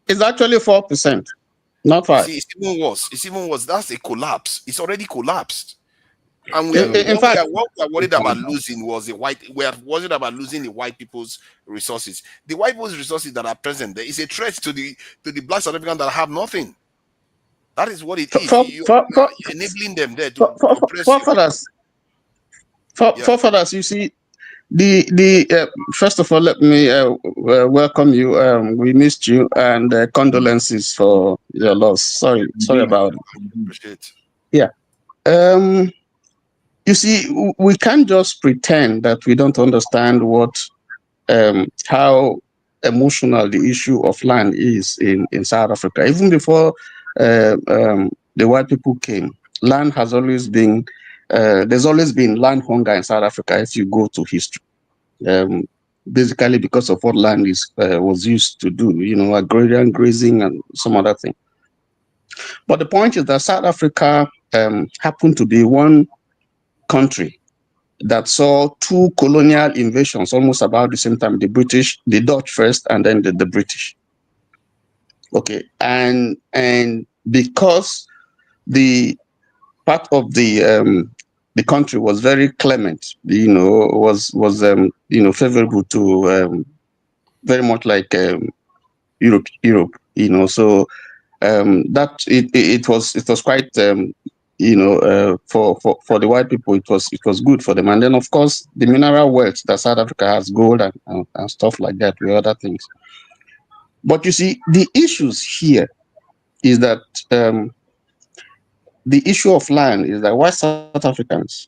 It's actually 4%. Not You five. see, it's even worse. It's even worse. That's a collapse. It's already collapsed. And we are, In fact, what we are worried about losing was the white. We are worried about losing the white people's resources. The white people's resources that are present there is a threat to the Black South Africans that have nothing. That is what it is. You are enabling them there to oppress you. Forefathers, you see, first of all, let me welcome you. We missed you, and condolences for your loss. Sorry about it. Appreciate. Yeah. You see, we can't just pretend that we don't understand how emotional the issue of land is in South Africa. Even before the white people came, land has always been, there's always been land hunger in South Africa if you go to history. Basically because of what land was used to do, agrarian grazing and some other thing. But the point is that South Africa happened to be one country that saw two colonial invasions almost about the same time, the Dutch first, and then the British. Okay, and because the part of the country was very clement, was favorable to very much like Europe, so that it was quite for the white people, it was good for them. And then of course the mineral wealth that South Africa has, gold and stuff like that, with other things. But you see, the issues here is that the issue of land is that white South Africans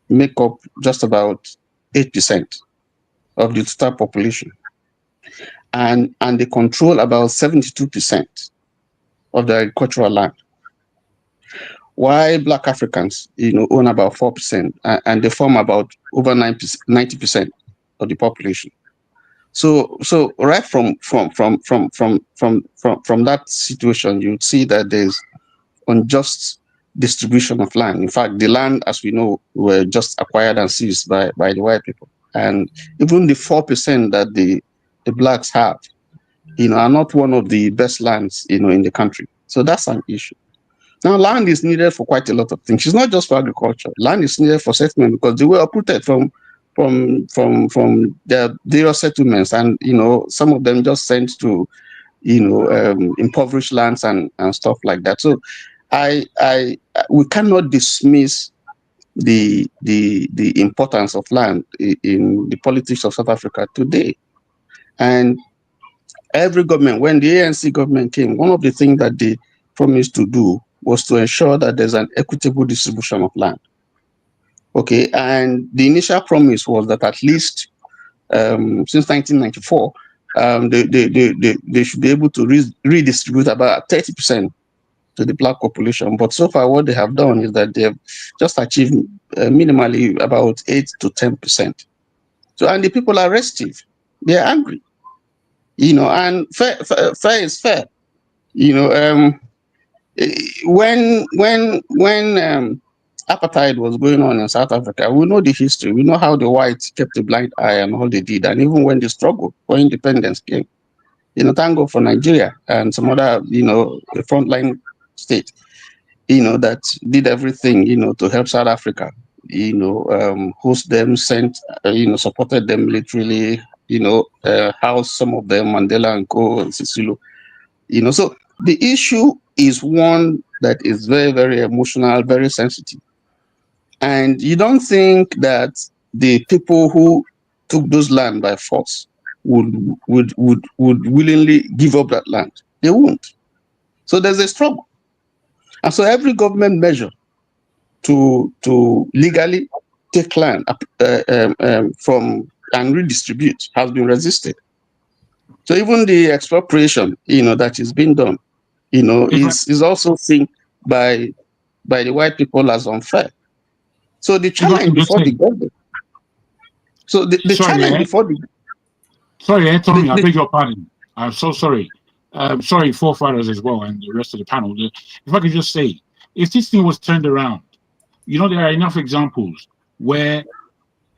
make up just about 8% of the total population, and they control about 72% of the agricultural land. Why Black Africans, own about 4%, and they form about over 90% of the population. So right from that situation, you see that there's unjust distribution of land. In fact, the land, as we know, were just acquired and seized by the white people, and even the 4% that the blacks have, are not one of the best lands, in the country. So that's an issue. Now, land is needed for quite a lot of things. It's not just for agriculture. Land is needed for settlement because they were uprooted from their various settlements, and some of them just sent to impoverished lands and stuff like that. So, we cannot dismiss the importance of land in the politics of South Africa today. And every government, when the ANC government came, one of the things that they promised to do was to ensure that there's an equitable distribution of land. Okay, and the initial promise was that at least since 1994, they should be able to redistribute about 30% to the Black population. But so far, what they have done is that they have just achieved minimally about 8 to 10%. So, and the people are restive, they are angry, and fair is fair, when apartheid was going on in South Africa, we know the history. We know how the whites kept a blind eye and all they did. And even when the struggle for independence came, thank God for Nigeria and some other, frontline state, that did everything, to help South Africa, host them, sent, supported them militarily, housed some of them, Mandela and Co. and Sisulu, So the issue is one that is very, very emotional, very sensitive. And you don't think that the people who took those land by force would willingly give up that land. They won't. So there's a struggle. And so every government measure to legally take land from and redistribute has been resisted. So even the expropriation, that is being done, is also seen by the white people as unfair. So the challenge before the government. So the challenge before the. Sorry, Tommy, I beg your pardon. I'm so sorry. Sorry, forefathers as well, and the rest of the panel. If I could just say, if this thing was turned around, there are enough examples where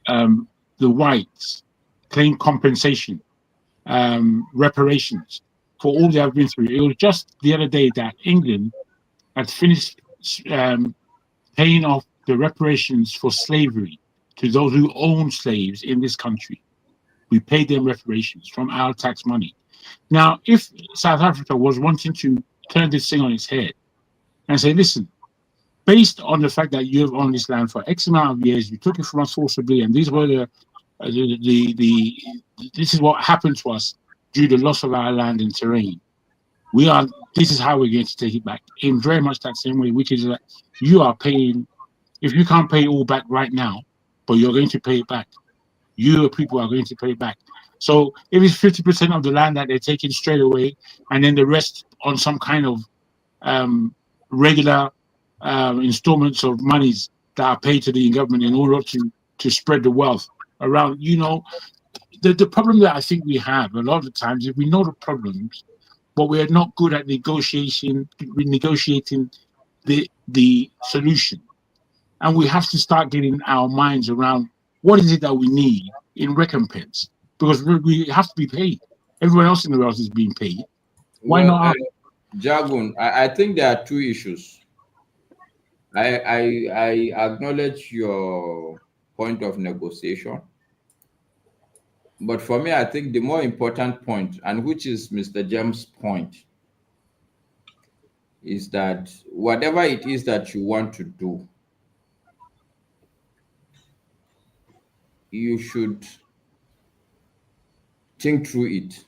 the whites claim compensation, reparations for all they have been through. It was just the other day that England had finished paying off the reparations for slavery to those who own slaves in this country. We paid them reparations from our tax money. Now, if South Africa was wanting to turn this thing on its head and say, listen, based on the fact that you have owned this land for X amount of years, you took it from us forcibly, and these were this is what happened to us due to loss of our land and terrain. This is how we're going to take it back in very much that same way, which is that you are paying. If you can't pay it all back right now, but you're going to pay it back, you people are going to pay it back. So if it's 50% of the land that they're taking straight away, and then the rest on some kind of regular installments of monies that are paid to the government in order to spread the wealth around, the problem that I think we have a lot of the times is we know the problems, but we are not good at negotiating the solution. And we have to start getting our minds around what is it that we need in recompense, because we have to be paid. Everyone else in the world is being paid. Why not? Jagun, I think there are two issues. I acknowledge your point of negotiation. But for me, I think the more important point, and which is Mr. James' point, is that whatever it is that you want to do, you should think through it.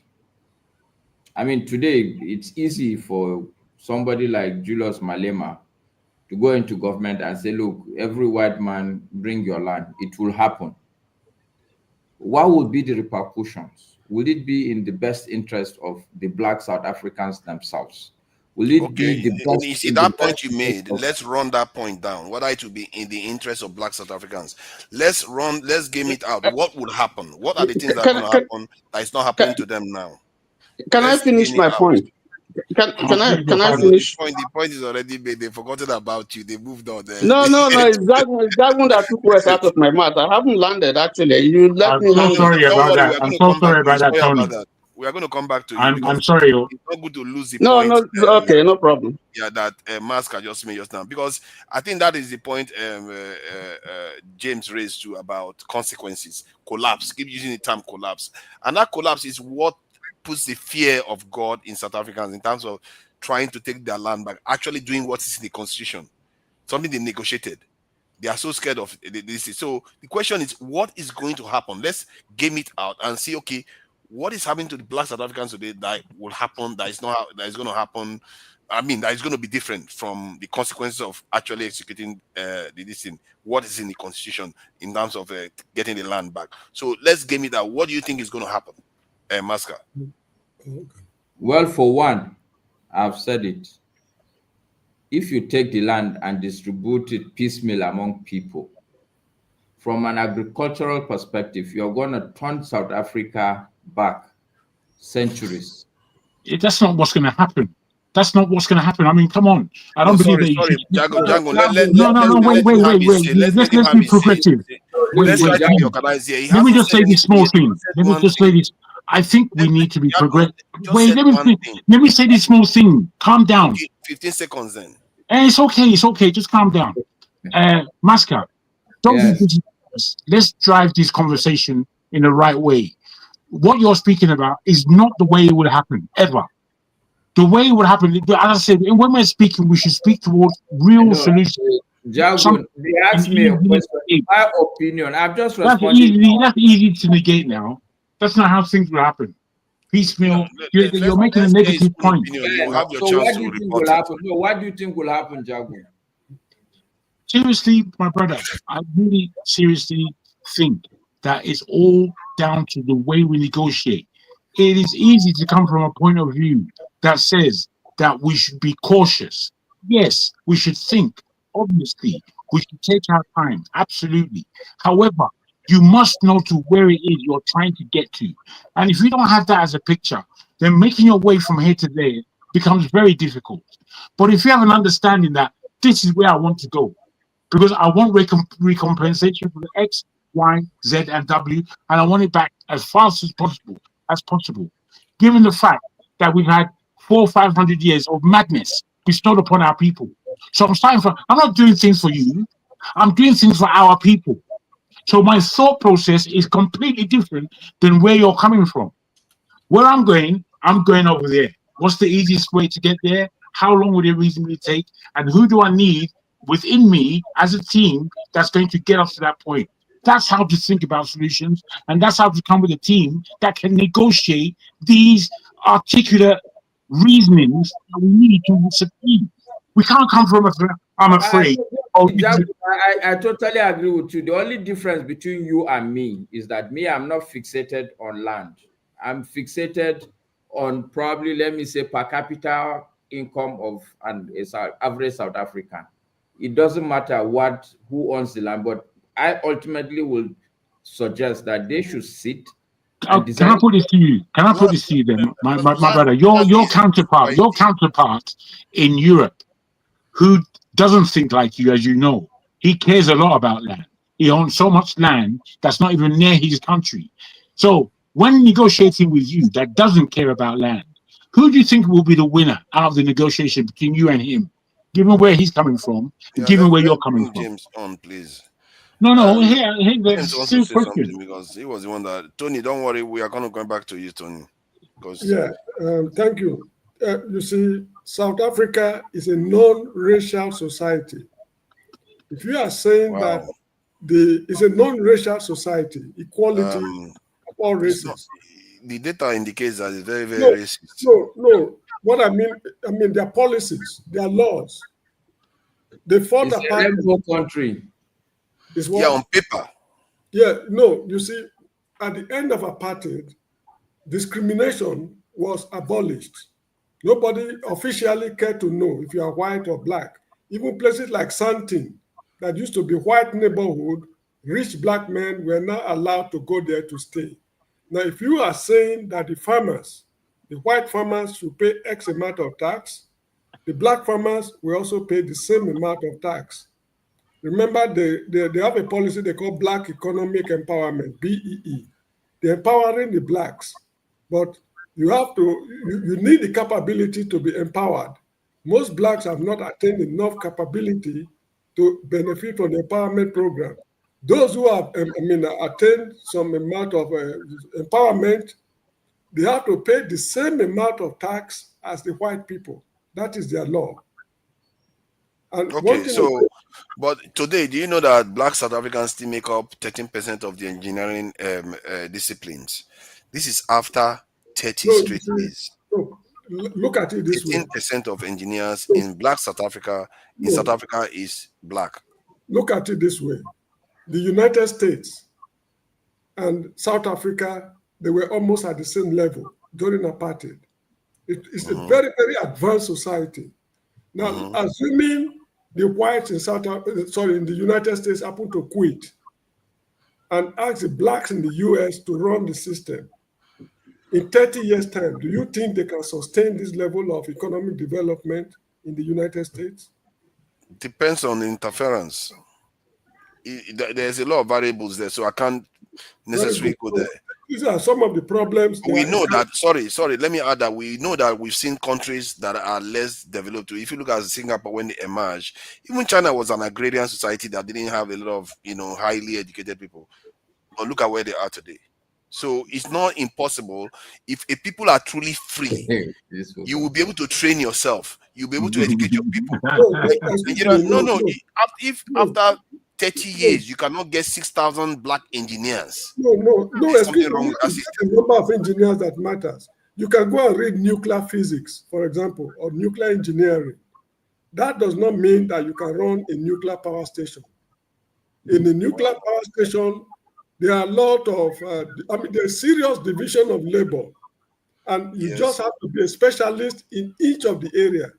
I mean, today, it's easy for somebody like Julius Malema to go into government and say, look, every white man, bring your land. It will happen. What would be the repercussions? Will it be in the best interest of the Black South Africans themselves? Will it be the best? You see that point you made. Let's run that point down. Whether it will be in the interest of Black South Africans. Let's game it out. What would happen? What are the things that are going to happen that is not happening to them now? Can I finish my point? Can I finish? The point is already made. They've forgotten about you. They moved on. No. It's that one that took words out of my mouth. I haven't landed, actually. You let me land. Sorry about that. I'm so sorry about that, Tony. We are going to come back to you. I'm sorry. It's not good to lose the point. No, okay, no problem. Yeah, that Masker just made just now, because I think that is the point James raised too about consequences, collapse. Keep using the term collapse, and that collapse is what puts the fear of God in South Africans in terms of trying to take their land back, actually doing what is in the constitution, something they negotiated. They are so scared of this. So the question is, what is going to happen? Let's game it out and see, okay, what is happening to the Black South Africans today that will happen, that is going to happen. I mean, that is going to be different from the consequences of actually executing this thing. What is in the constitution in terms of getting the land back? So let's game it out. What do you think is going to happen, Masker? Well, for one, I've said it. If you take the land and distribute it piecemeal among people, from an agricultural perspective, you're going to turn South Africa back centuries. That's not what's going to happen. That's not what's going to happen. I mean, come on. I don't believe that. Sorry, Django. Wait. Let's be progressive. Let me just say this small thing. Let me just say this. I think we need to be progressive. Wait, let me say this small thing. Calm down. 15 seconds then. It's okay. Just calm down. Masker, don't be busy. Let's drive this conversation in the right way. What you're speaking about is not the way it would happen, ever. The way it would happen, as I said, when we're speaking, we should speak towards real solutions. Jagun, they asked me a question. My opinion, I've just responded. That's easy to negate now. That's not how things will happen. Piecemeal. You're making a negative point. So what do you think will happen? No, what do you think will happen, Jagun? Seriously, my brother, I really seriously think that it's all down to the way we negotiate. It is easy to come from a point of view that says that we should be cautious. Yes, we should think. Obviously, we should take our time. Absolutely. However, you must know to where it is you're trying to get to. And if you don't have that as a picture, then making your way from here to there becomes very difficult. But if you have an understanding that this is where I want to go, because I want recompensation for the X, Y, Z, and W, and I want it back as fast as possible. Given the fact that we've had 400 or 500 years of madness bestowed upon our people. So I'm not doing things for you. I'm doing things for our people. So my thought process is completely different than where you're coming from. Where I'm going over there. What's the easiest way to get there? How long would it reasonably take? And who do I need within me as a team that's going to get us to that point? That's how to think about solutions, and that's how to come with a team that can negotiate these articulate reasonings that we need to succeed. We can't come from I'm afraid. I totally agree with you. The only difference between you and me is that I'm not fixated on land. I'm fixated on probably, let me say, per capita income of an average South African. It doesn't matter who owns the land, but I ultimately will suggest that they should sit. Can I put this to you? Can I put this to you then, my brother? Your counterpart in Europe, who doesn't think like you, as you know, he cares a lot about land. He owns so much land that's not even near his country. So when negotiating with you that doesn't care about land, who do you think will be the winner out of the negotiation between you and him, given where he's coming from, given where you're coming from? James on, please. No, here, James wants to say something because he was the one that Tony. Don't worry, we are going to come back to you, Tony. Thank you. You see, South Africa is a non-racial society. If you are saying that it's a non-racial society, equality of all races. The data indicates that it's very, very racist. No. What I mean their policies, their laws. They fought apart. It's a country. On paper. You see, at the end of apartheid, discrimination was abolished. Nobody officially cared to know if you are white or black. Even places like Sandton, that used to be white neighborhood, rich black men were not allowed to go there to stay. Now, if you are saying that the white farmers should pay X amount of tax, the black farmers will also pay the same amount of tax. Remember, they have a policy they call Black Economic Empowerment, BEE. They're empowering the blacks, but you need the capability to be empowered. Most blacks have not attained enough capability to benefit from the empowerment program. Those who have attained some amount of empowerment, they have to pay the same amount of tax as the white people. That is their law. And but today, do you know that black South Africans still make up 13% of the engineering disciplines? This is after 30 straight years. Look at it this way. 13% of engineers in black South Africa, South Africa is black. Look at it this way. The United States and South Africa, they were almost at the same level during apartheid. It's a very, very advanced society. Now, assuming the whites in in the United States happen to quit and ask the blacks in the US to run the system, in 30 years' time, do you think they can sustain this level of economic development in the United States? Depends on interference. There's a lot of variables there, so I can't necessarily go there. These are some of the problems. We know that, sorry, let me add that we know that we've seen countries that are less developed. If you look at Singapore when they emerged, even China was an agrarian society that didn't have a lot of, highly educated people. But look at where they are today. So it's not impossible. If people are truly free, you will be able to train yourself. You'll be able to educate your people. If after 30 years you cannot get 6,000 black engineers. No, something wrong with that system. The number of engineers that matters. You can go and read nuclear physics, for example, or nuclear engineering. That does not mean that you can run a nuclear power station. In the nuclear power station, there are a lot of, there's serious division of labor, and you just have to be a specialist in each of the area.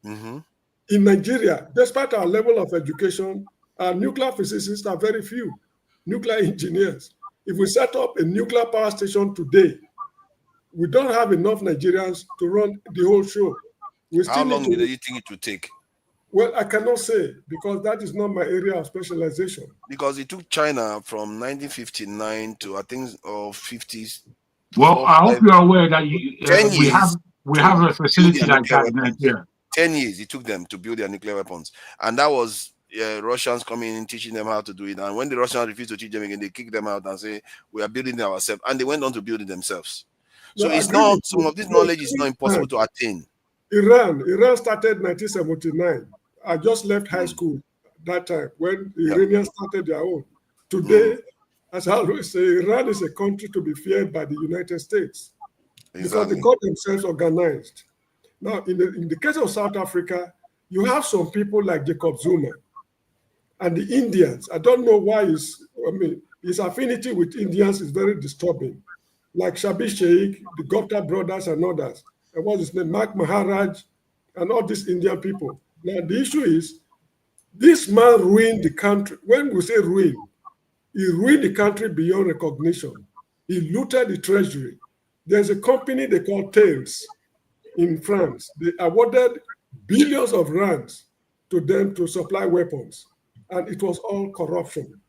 In Nigeria, despite our level of education, our nuclear physicists are very few, nuclear engineers. If we set up a nuclear power station today, we don't have enough Nigerians to run the whole show. How long do you think it will take? Well, I cannot say because that is not my area of specialization. Because it took China from 1959 to I think 50s. Well, I hope you're aware that We have a facility like that in weapons. Nigeria. 10 years it took them to build their nuclear weapons. And that was Russians coming in, teaching them how to do it. And when the Russians refused to teach them again, they kicked them out and say, we are building it ourselves. And they went on to build it themselves. So No, I it's agree not, with some you. of this knowledge is not impossible to attain. Iran started 1979. I just left high school that time when the Iranians started their own. Today, as I always say, Iran is a country to be feared by the United States because they got themselves organized. Now, in the case of South Africa, you have some people like Jacob Zuma and the Indians. I don't know why his affinity with Indians is very disturbing. Like Shabi Sheikh, the Gupta brothers and others. And what's his name? Mark Maharaj and all these Indian people. Now, the issue is, this man ruined the country. When we say ruin, he ruined the country beyond recognition. He looted the treasury. There's a company they call Tails in France. They awarded billions of rands to them to supply weapons, and it was all corruption.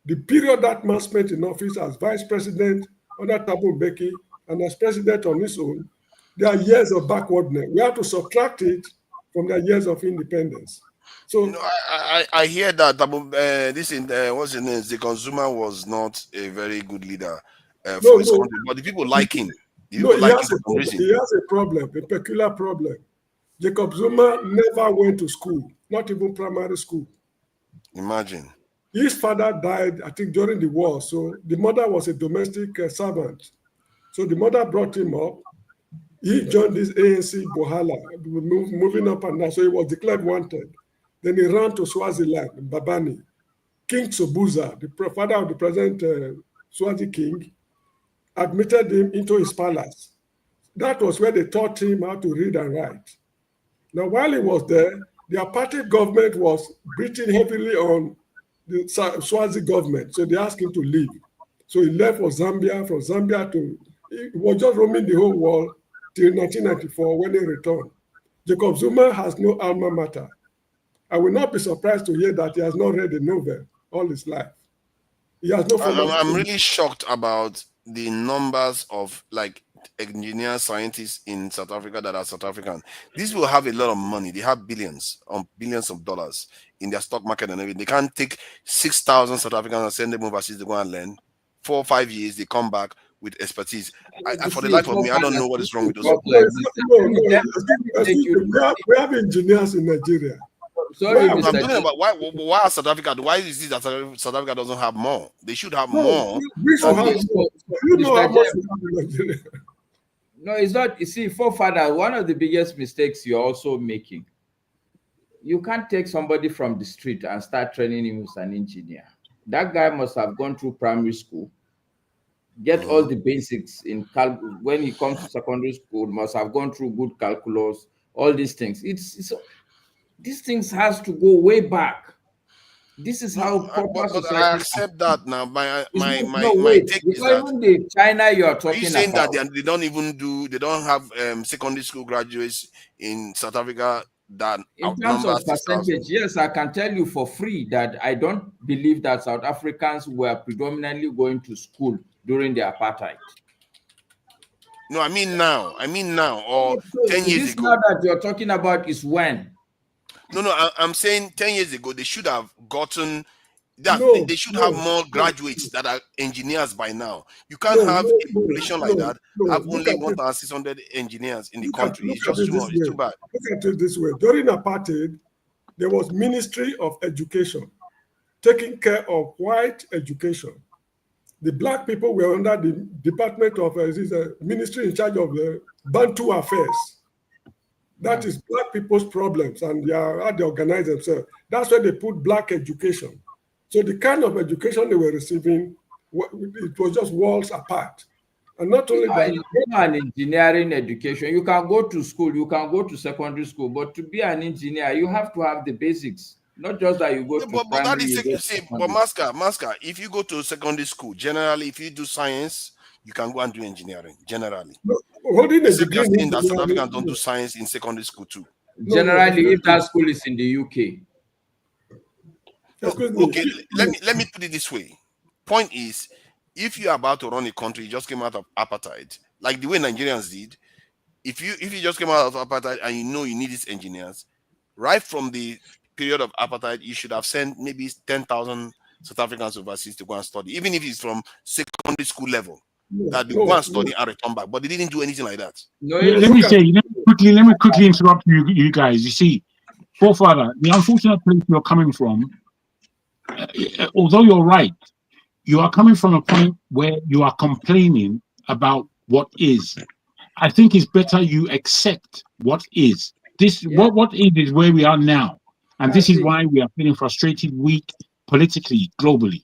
The period that man spent in office as vice president under Thabo Mbeki and as president on his own, there are years of backwardness. We have to subtract it from the years of independence. So I hear that what's his name? The consumer was not a very good leader for his country, but the people like him. He has a problem, a peculiar problem. Jacob Zuma never went to school, not even primary school. Imagine. His father died, I think, during the war. So the mother was a domestic servant. So the mother brought him up. He joined this ANC Bohala, moving up and down. So he was declared wanted. Then he ran to Swaziland, Babani. King Sobuza, the father of the present Swazi king, admitted him into his palace. That was where they taught him how to read and write. Now, while he was there, the apartheid government was breathing heavily on the Swazi government. So they asked him to leave. So he left for Zambia. From Zambia he was just roaming the whole world till 1994 when he returned. Jacob Zuma has no alma mater. I will not be surprised to hear that he has not read a novel all his life. He has no. I'm really shocked about the numbers of engineers, scientists in South Africa that are South African. These will have a lot of money. They have billions of dollars in their stock market and everything. They can't take 6,000 South Africans and send them overseas to go and learn. 4 or 5 years, they come back with expertise. For the life of me, I don't know what is wrong with those people. We have engineers in Nigeria. Sorry, I'm talking about why South Africa? Why is it that South Africa doesn't have more? They should have more. We should have more. You know how much we have in Nigeria. No, it's not. You see, forefather, one of the biggest mistakes you're also making. You can't take somebody from the street and start training him as an engineer. That guy must have gone through primary school, get all the basics in when he comes to secondary school, must have gone through good calculus, all these things. These things has to go way back. This is how proper society. I accept that now. My take is that even the China you are talking saying about, that they don't have secondary school graduates in South Africa that in terms of percentage, yes, I can tell you for free that I don't believe that South Africans were predominantly going to school during the apartheid. No, I mean now, or 10 years ago. Now that you're talking about is when. No, I'm saying 10 years ago, they should have gotten that. They should have more graduates that are engineers by now. You can't have a population like that, have only 1,600 engineers in the country. It's just too much. It's too bad. Look at it this way. During apartheid, there was Ministry of Education taking care of white education. The black people were under the Department of Ministry in charge of the Bantu affairs. That is black people's problems, and how they organize themselves. That's why they put black education. So the kind of education they were receiving, it was just worlds apart. And not only that, an engineering education, you can go to school, you can go to secondary school, but to be an engineer, you have to have the basics. Not just that you go to primary. But Maska, if you go to secondary school, generally, if you do science, you can go and do engineering. Generally, holding a degree in that South Africans don't do science in secondary school too. Generally, if that school is in the UK. Okay, let me put it this way. Point is, if you're about to run a country, you just came out of apartheid, like the way Nigerians did, If you just came out of apartheid and you know you need these engineers, right from the period of apartheid, you should have sent maybe 10,000 South Africans overseas to go and study, even if it's from secondary school level. That they go and study and return back, but they didn't do anything like that. Let me quickly interrupt you guys. You see, forefather, the unfortunate place you're coming from, although you're right, you are coming from a point where you are complaining about what is. I think it's better you accept what is. What is where we are now, and this is why we are feeling frustrated, weak politically, globally.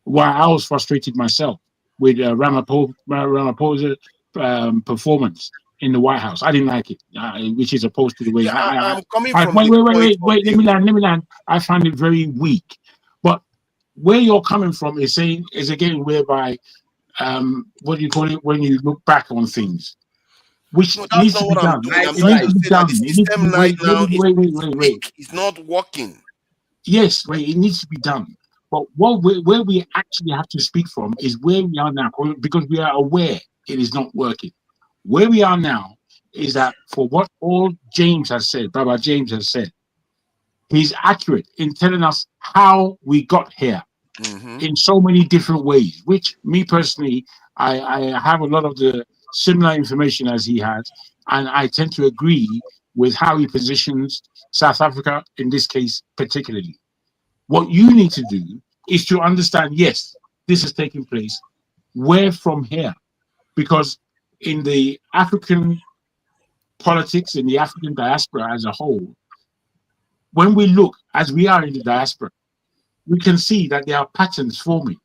Why I was frustrated myself with Ramaphosa performance in the White House. I didn't like it, which is opposed to the way I'm coming from the wait. Let me land. I find it very weak. But where you're coming from is again whereby what do you call it when you look back on things, which needs to be done. I'm trying to say that the system right now is weak. It's not working. Yes, it needs to be done. But where we actually have to speak from is where we are now, because we are aware it is not working. Where we are now is that for what all James has said, Baba James has said, he's accurate in telling us how we got here in so many different ways, which me personally, I have a lot of the similar information as he has, and I tend to agree with how he positions South Africa in this case particularly. What you need to do is to understand, yes, this is taking place. Where from here? Because in the African politics, in the African diaspora as a whole, when we look, as we are in the diaspora, we can see that there are patterns forming.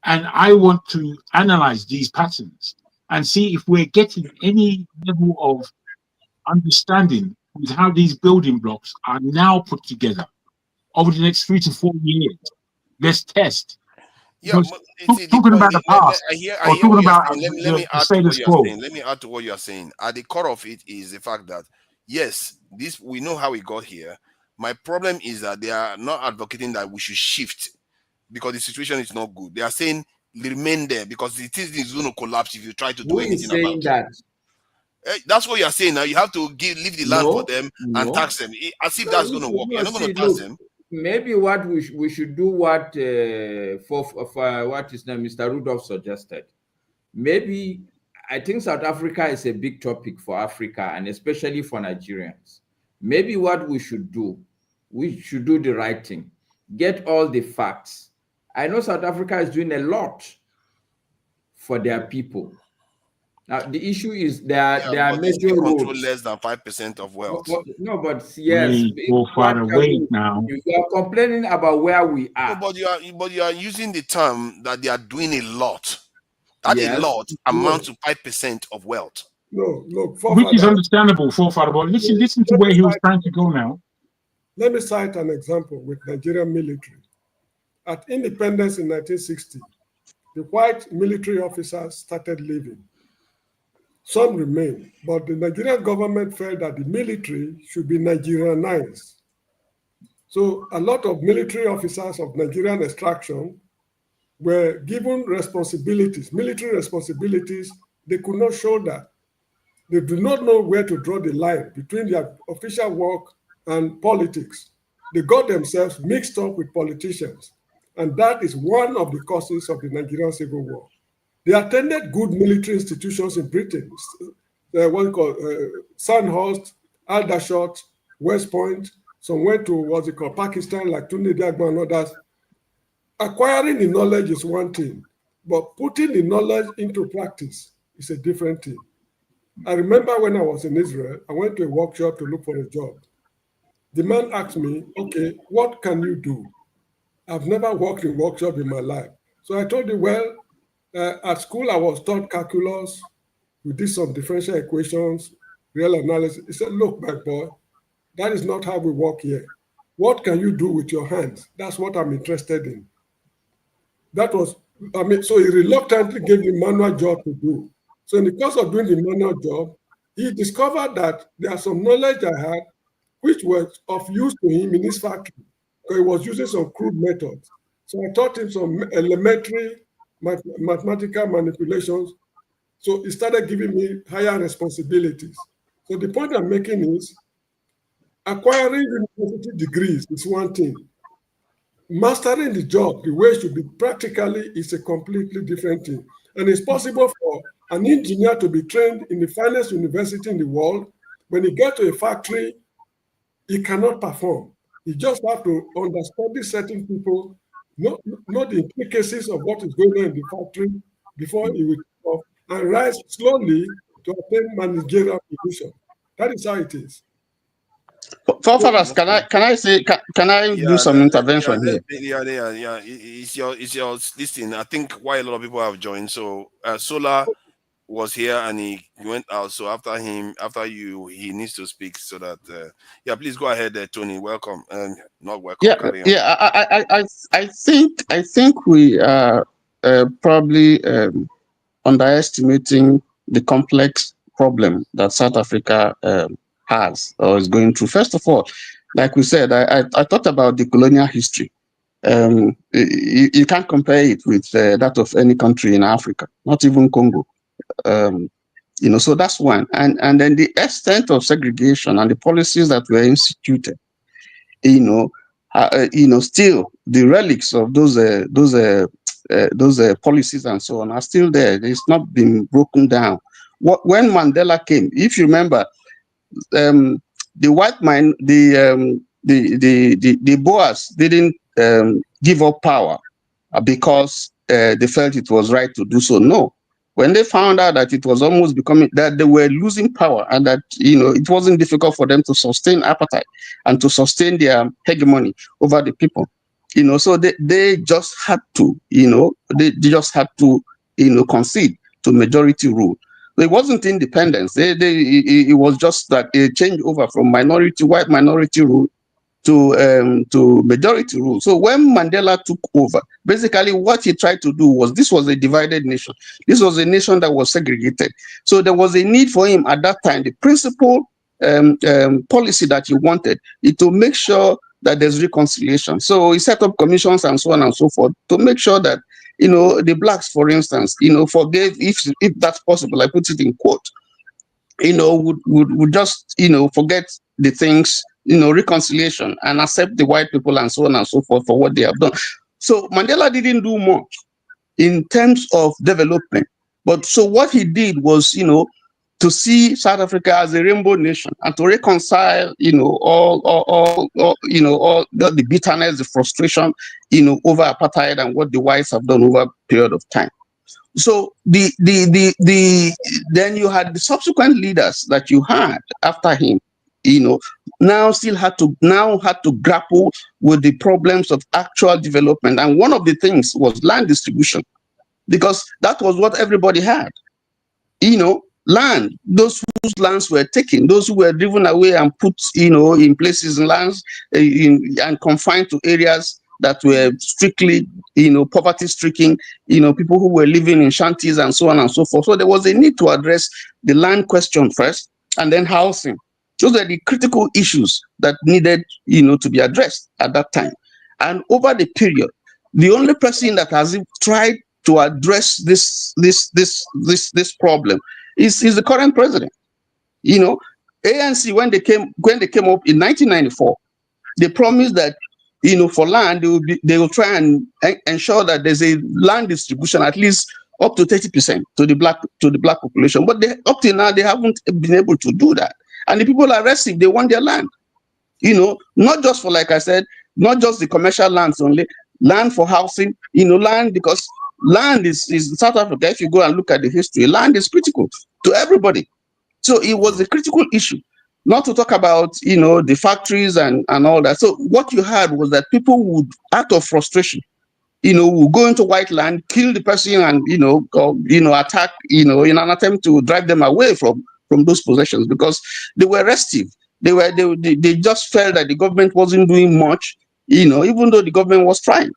And I want to analyze these patterns and see if we're getting any level of understanding with how these building blocks are now put together over the next 3 to 4 years. Let's test. Yeah, talking about the past, I hear or talking about let me add to what you are saying. Let me add to what you are saying. At the core of it is the fact that yes, we know how we got here. My problem is that they are not advocating that we should shift because the situation is not good. They are saying remain there because the thing is going to collapse if you try to do anything about it. That's what you are saying now. You have to leave the land for them and tax them as if that's going to work. You're not going to tax them. Maybe what we should do what for what is name Mr. Rudolph suggested. Maybe I think South Africa is a big topic for Africa and especially for Nigerians. Maybe what we should do the right thing. Get all the facts. I know South Africa is doing a lot for their people. Now the issue is there are major roads. Control less than 5% of wealth. No, but yes, go far away now. You are complaining about where we are. No, but you are using the term that they are doing a lot. That a lot amounts to 5% of wealth. No, which is understandable, forefather. But listen to where he was trying to go now. Let me cite an example with Nigerian military. At independence in 1960, the white military officers started leaving. Some remained, but the Nigerian government felt that the military should be Nigerianized. So a lot of military officers of Nigerian extraction were given responsibilities, military responsibilities they could not shoulder. They do not know where to draw the line between their official work and politics. They got themselves mixed up with politicians, and that is one of the causes of the Nigerian Civil War. They attended good military institutions in Britain, one called Sandhurst, Aldershot, West Point. Some went to Pakistan, like Tunde Diagba and others. Acquiring the knowledge is one thing, but putting the knowledge into practice is a different thing. I remember when I was in Israel, I went to a workshop to look for a job. The man asked me, okay, what can you do? I've never worked in a workshop in my life. So I told him, well, at school I was taught calculus. We did some differential equations, real analysis. He said, look, my boy, that is not how we work here. What can you do with your hands? That's what I'm interested in. That was, so he reluctantly gave me manual job to do. So in the course of doing the manual job, he discovered that there are some knowledge I had which was of use to him in his factory, because he was using some crude methods. So I taught him some elementary mathematical manipulations So it started giving me higher responsibilities. So the point I'm making is acquiring university degrees is one thing. Mastering the job, the way it should be practically, is a completely different thing. And it's possible for an engineer to be trained in the finest university in the world. When he gets to a factory, he cannot perform. He just have to understand certain people, know the intricacies of what is going on in the factory before he will take off and rise slowly to attain managerial position. That is how it is. Forefathers, can I do some intervention here? It's your listening. I think why a lot of people have joined. So Sola was here and he went out. So after you, he needs to speak. So that please go ahead, Tony. Welcome and not welcome. I think we are probably underestimating the complex problem that South Africa has or is going through. First of all, like we said, I thought about the colonial history. You can't compare it with that of any country in Africa, not even Congo. So that's one. And then the extent of segregation and the policies that were instituted, still the relics of those policies and so on are still there. It's not been broken down. When Mandela came, if you remember, the white man, the Boers didn't give up power because they felt it was right to do so. No, when they found out that it was almost becoming that they were losing power and that it wasn't difficult for them to sustain apartheid and to sustain their hegemony over the people, so they just had to, concede to majority rule. It wasn't independence. It was just that a change over from white minority rule to majority rule. So when Mandela took over, basically what he tried to do was, this was a divided nation. This was a nation that was segregated. So there was a need for him at that time. The principal policy that he wanted is to make sure that there's reconciliation. So he set up commissions and so on and so forth to make sure that the blacks, for instance, forgave, if that's possible, I put it in quote, would just, forget the things, reconciliation and accept the white people and so on and so forth for what they have done. So Mandela didn't do much in terms of development. But so what he did was, to see South Africa as a rainbow nation and to reconcile, all the bitterness, the frustration, over apartheid and what the whites have done over a period of time. So then you had the subsequent leaders that you had after him, now had to grapple with the problems of actual development. And one of the things was land distribution, because that was what everybody had. Land, those whose lands were taken, those who were driven away and put, in places in lands and confined to areas that were strictly, poverty-stricken, people who were living in shanties and so on and so forth. So there was a need to address the land question first, and then housing. Those are the critical issues that needed, to be addressed at that time. And over the period, the only person that has tried to address this problem is the current president. ANC, when they came up in 1994, they promised that for land they will try and ensure that there's a land distribution at least up to 30% to the black population. But up till now they haven't been able to do that, and the people are restive. They want their land. Not just for, like I said, not just the commercial lands only, land for housing. Land, because land is South Africa. If you go and look at the history, land is critical to everybody. So it was a critical issue, not to talk about, the factories and all that. So what you had was that people would, out of frustration, would go into white land, kill the person and, attack, in an attempt to drive them away from those possessions, because they were restive. They just felt that the government wasn't doing much, even though the government was trying.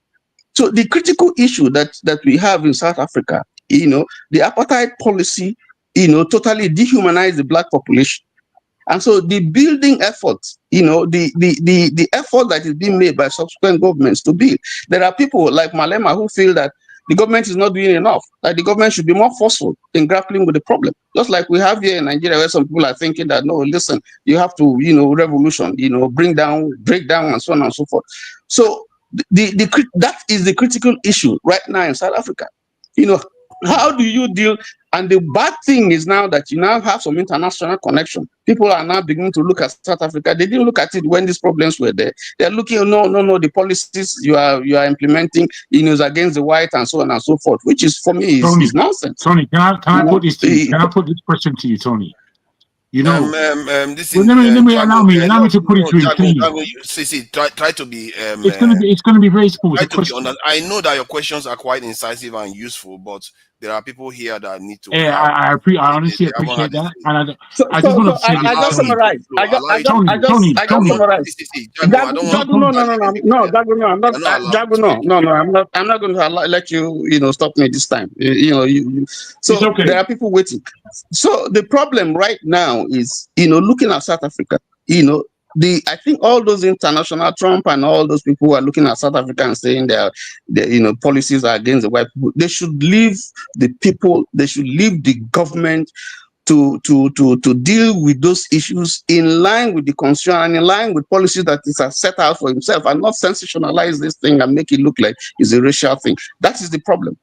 So the critical issue that we have in South Africa, the apartheid policy, totally dehumanized the black population. And so the building efforts, the effort that is being made by subsequent governments to build. There are people like Malema who feel that the government is not doing enough. Like the government should be more forceful in grappling with the problem. Just like we have here in Nigeria, where some people are thinking that, no, listen, you have to, revolution, break down, and so on and so forth. So that is the critical issue right now in South Africa. How do you deal? And the bad thing is now that you now have some international connection. People are now beginning to look at South Africa. They didn't look at it when these problems were there. They're looking, no, the policies you are implementing, is against the white and so on and so forth, which is for me is nonsense. Tony, can I put this to you? Can I put this question to you, Tony? This let me allow me to put it to you, please. Try to be. It's gonna be very small. I know that your questions are quite incisive and useful, but there are people here that need to. Yeah, I honestly appreciate that, and I just want to say this. I just summarize. I just summarize. I'm not going to let you stop me this time. So okay. There are people waiting. So the problem right now is, looking at South Africa, I think all those international Trump and all those people who are looking at South Africa and saying their policies are against the white people, they should leave the people, they should leave the government to deal with those issues in line with the constitution and in line with policies that is set out for himself, and not sensationalize this thing and make it look like it's a racial thing. That is the problem.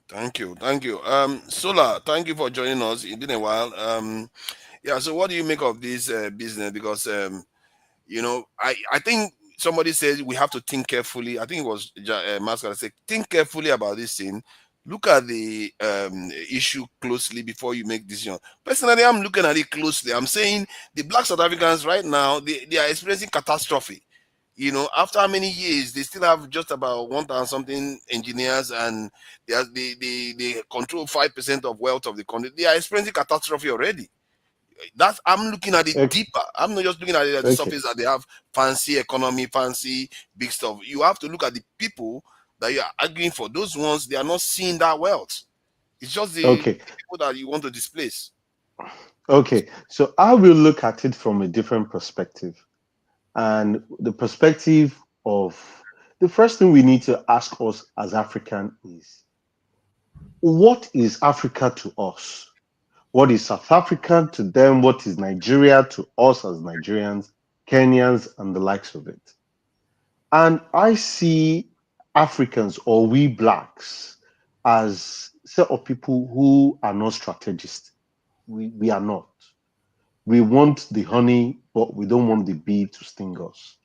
Thank you. Sola, thank you for joining us. It's been a while. Yeah, so what do you make of this business? Because I think somebody said we have to think carefully. I think it was Mascara said, think carefully about this thing. Look at the issue closely before you make decision. Personally, I'm looking at it closely. I'm saying the Black South Africans right now, they are experiencing catastrophe. After how many years, they still have just about 1,000 something engineers, and they control 5% of wealth of the country. They are experiencing catastrophe already. I'm looking at it deeper. I'm not just looking at it at the surface that they have fancy economy, fancy big stuff. You have to look at the people that you are arguing for. Those ones, they are not seeing that wealth. It's just the people that you want to displace. Okay, so I will look at it from a different perspective. And the perspective of the first thing we need to ask us as African is, what is Africa to us? What is South Africa to them? What is Nigeria to us as Nigerians, Kenyans, and the likes of it? And I see Africans, or we Blacks, as a set of people who are not strategists. We are not. We want the honey, but we don't want the bee to sting us.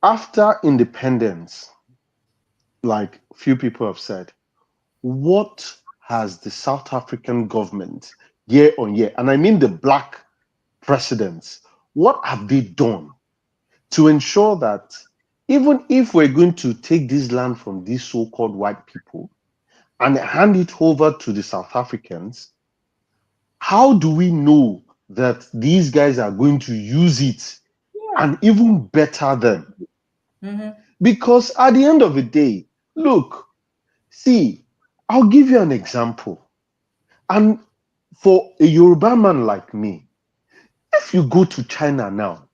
After independence, like few people have said, what has the South African government year on year, and I mean the Black presidents, what have they done to ensure that even if we're going to take this land from these so-called white people and hand it over to the South Africans, how do we know that these guys are going to use it and even better them? Because at the end of the day, look, see, I'll give you an example. And for a Yoruba man like me, if you go to China now,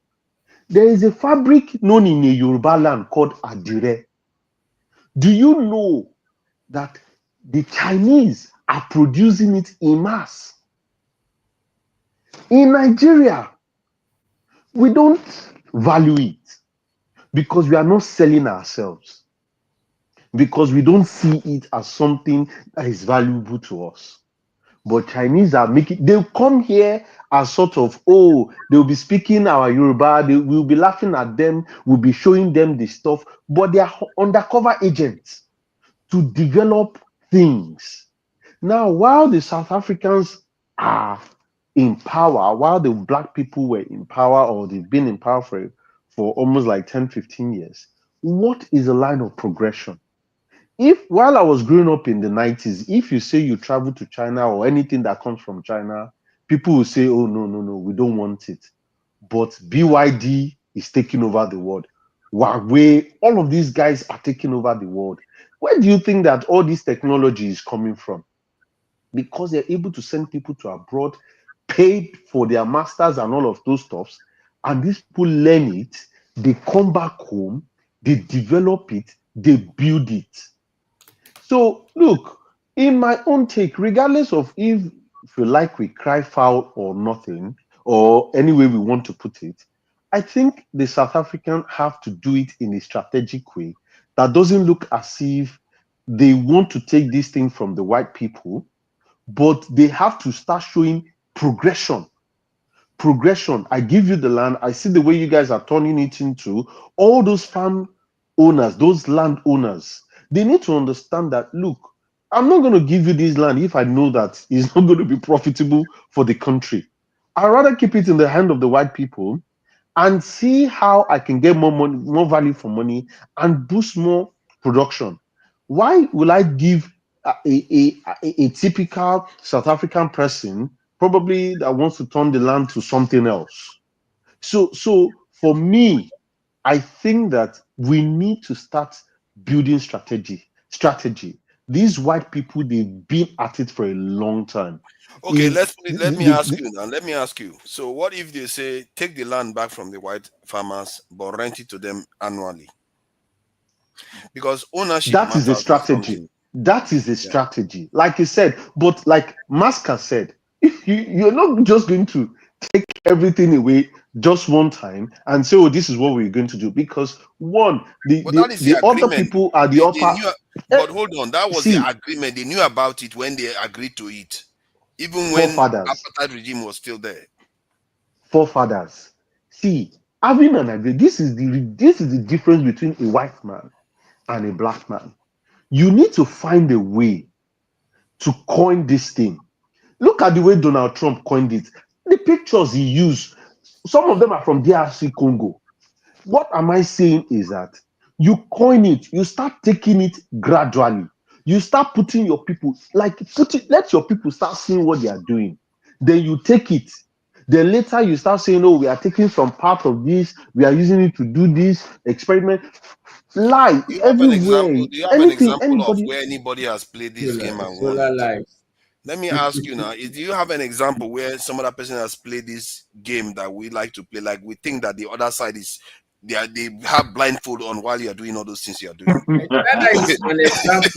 there is a fabric known in a Yoruba land called Adire. Do you know that the Chinese are producing it in mass? In Nigeria, we don't value it because we are not selling ourselves, because we don't see it as something that is valuable to us. But Chinese are making, they'll come here as sort of, they'll be speaking our Yoruba, we'll be laughing at them, we'll be showing them the stuff, but they are undercover agents to develop things. Now, while the South Africans are in power, while the Black people were in power, or they've been in power for almost like 10, 15 years, what is the line of progression? While I was growing up in the 90s, if you say you travel to China or anything that comes from China, people will say, oh, no, we don't want it. But BYD is taking over the world. Huawei, all of these guys are taking over the world. Where do you think that all this technology is coming from? Because they're able to send people to abroad, paid for their masters and all of those stuffs, and these people learn it, they come back home, they develop it, they build it. So look, in my own take, regardless of if you like we cry foul or nothing, or any way we want to put it, I think the South African have to do it in a strategic way that doesn't look as if they want to take this thing from the white people, but they have to start showing progression. Progression. I give you the land. I see the way you guys are turning it into all those farm owners, those land owners. They need to understand that, look, I'm not going to give you this land if I know that it's not going to be profitable for the country. I'd rather keep it in the hand of the white people and see how I can get more money, more value for money, and boost more production. Why will I give a typical South African person, probably that wants to turn the land to something else? So for me, I think that we need to start building strategy. These white people, they've been at it for a long time. Okay, If let me ask you now. Let me ask you. So, what if they say take the land back from the white farmers, but rent it to them annually? Because ownership that is a matters. strategy. That is a strategy. Like you said, but like Maska said, you're not just going to take everything away just one time and say, oh, this is what we're going to do. Because one, But that is the other agreement. people are the They upper. knew, but hold on, that was See, the agreement. They knew about it when they agreed to it, even when forefathers. apartheid regime was still there. Forefathers. See, having an agreement. This is the difference between a white man and a black man. You need to find a way to coin this thing. Look at the way Donald Trump coined it. The pictures he used, some of them are from DRC Congo. What am I saying is that you coin it, you start taking it gradually. You start putting your people, let your people start seeing what they are doing. Then you take it. Then later you start saying, oh, we are taking some part of this, we are using it to do this experiment. Lie Do you have an everywhere. example? Do you have an example of where anybody has played this game and won it? Let me ask you now: do you have an example where some other person has played this game that we like to play? Like we think that the other side is they have blindfold on while you are doing all those things you are doing. That is an example.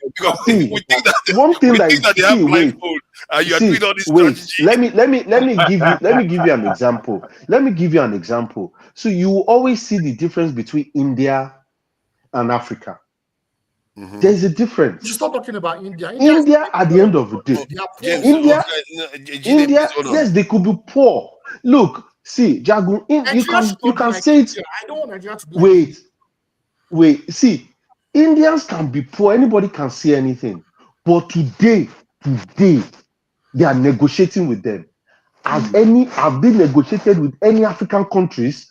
Because we think that one thing that they have blindfold and you are doing all this strategy. let me give you an example. Let me give you an example. So you will always see the difference between India and Africa. There's a difference. You stop talking about India. India at the end of the day, India, yes, they could be poor. Look, see, Jagun, you can say it. I don't want Nigeria to be Wait. See, Indians can be poor. Anybody can say anything. But today, they are negotiating with them. Have they negotiated with any African countries?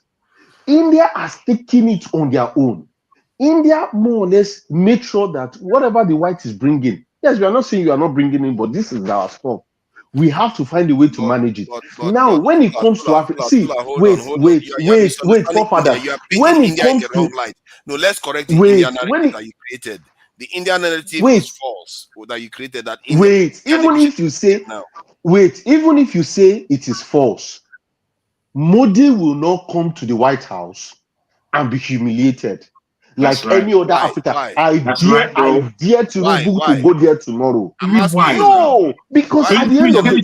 India has taken it on their own. India more or less make sure that whatever the white is bringing, yes, we are not saying you are not bringing in, but this is our stuff. We have to find a way to manage it. Now, when it comes to Africa, see, wait, forefathers. When it comes to no, let's correct the Indian narrative that you created. The Indian narrative is false that you created. That even if you say it is false, Modi will not come to the White House and be humiliated. Like any other African. I dare Tinubu to go there tomorrow. No, because at the end of the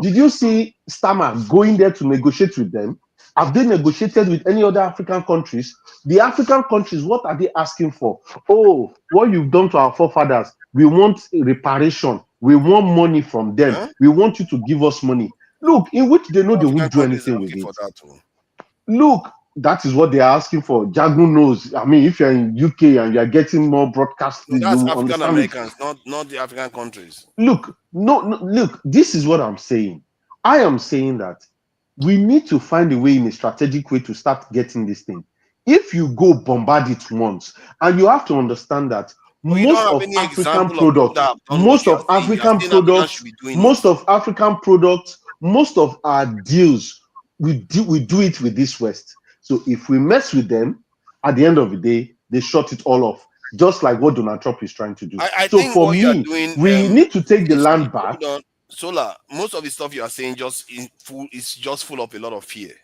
did you see Starmer going there to negotiate with them? Have they negotiated with any other African countries? The African countries, what are they asking for? Oh, what you've done to our forefathers. We want reparation. We want money from them. We want you to give us money. Look, in which they know they won't do anything with it. Look, that is what they are asking for. Jagun knows. I mean, if you're in UK and you're getting more broadcast, no, that's African Americans, not the African countries. Look, look, this is what I'm saying. I am saying that we need to find a way in a strategic way to start getting this thing. If you go bombard it once, and you have to understand that most of African products, most of our deals, we do it with this West. So if we mess with them, at the end of the day, they shut it all off, just like what Donald Trump is trying to do. I so think for me, we need to take the land back. Sola, most of the stuff you are saying is just full of a lot of fear.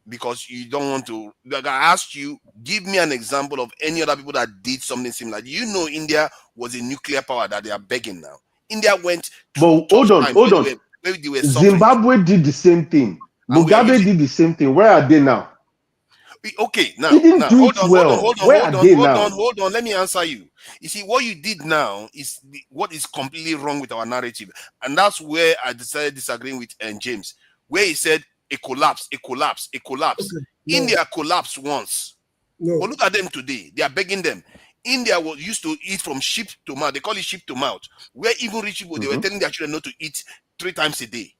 because you don't want to. Like I asked you, give me an example of any other people that did something similar. You know, India was a nuclear power that they are begging now. India went through But hold on, times hold on. where they were suffering. Zimbabwe did the same thing. And where Mugabe is it? did the same thing. Where are they now? Okay, now, He didn't do hold it on, well. Where are they now? hold on. Let me answer you. You see, what you did now is what is completely wrong with our narrative, and that's where I decided disagreeing with James, where he said a collapse. Okay, no. India collapsed once, No. but look at them today. They are begging them. India was used to eat from sheep to mouth. They call it sheep to mouth, where even rich people they were telling their children not to eat 3 times a day.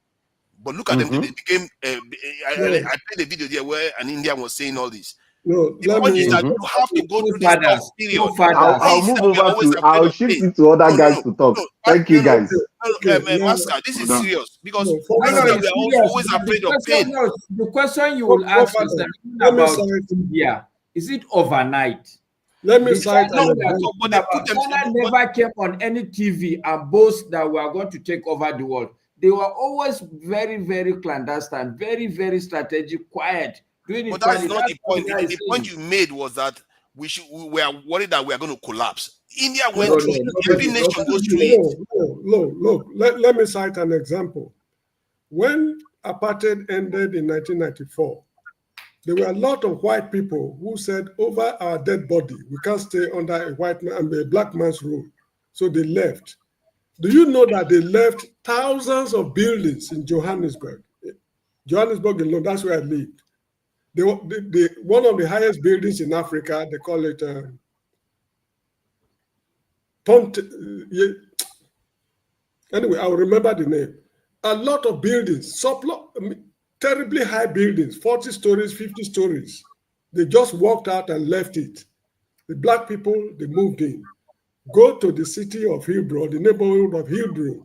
But look at them today. They became. I played a video there where an Indian was saying all this. No, The point is that you have to go through this tough period. I'll move over to. I'll shift it to other guys to talk. Thank you, guys. Masker, this is serious because No, we are it's serious, always but afraid of pain. the question you will ask is that about India, is it overnight? Let me The cite China an we are example. talking about, China never came on any TV and boast that we are going to take over the world. They were always very, very clandestine, very, very strategic, quiet. But that's not the point. The point you made was that we are worried that we are going to collapse. India went through it. Every nation goes through it. Look. Let me cite an example. When apartheid ended in 1994, there were a lot of white people who said, over our dead body, we can't stay under a black man's rule. So they left. Do you know that they left thousands of buildings in Johannesburg? Johannesburg alone, that's where I lived. One of the highest buildings in Africa, they call it anyway, I'll remember the name. A lot of buildings, terribly high buildings, 40 stories, 50 stories. They just walked out and left it. The black people, they moved in. Go to the city of Hillbrow, the neighborhood of Hillbrow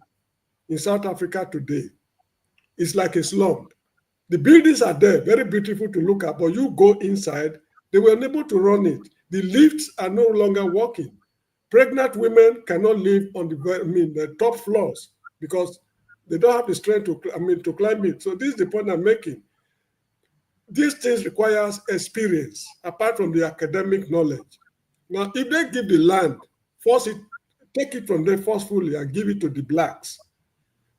in South Africa today. It's like a slum. The buildings are there, very beautiful to look at, but you go inside, they were unable to run it. The lifts are no longer working. Pregnant women cannot live on the top floors because they don't have the strength to climb it. So this is the point I'm making. These things requires experience apart from the academic knowledge. Now, if they give the land, take it from them forcefully and give it to the blacks.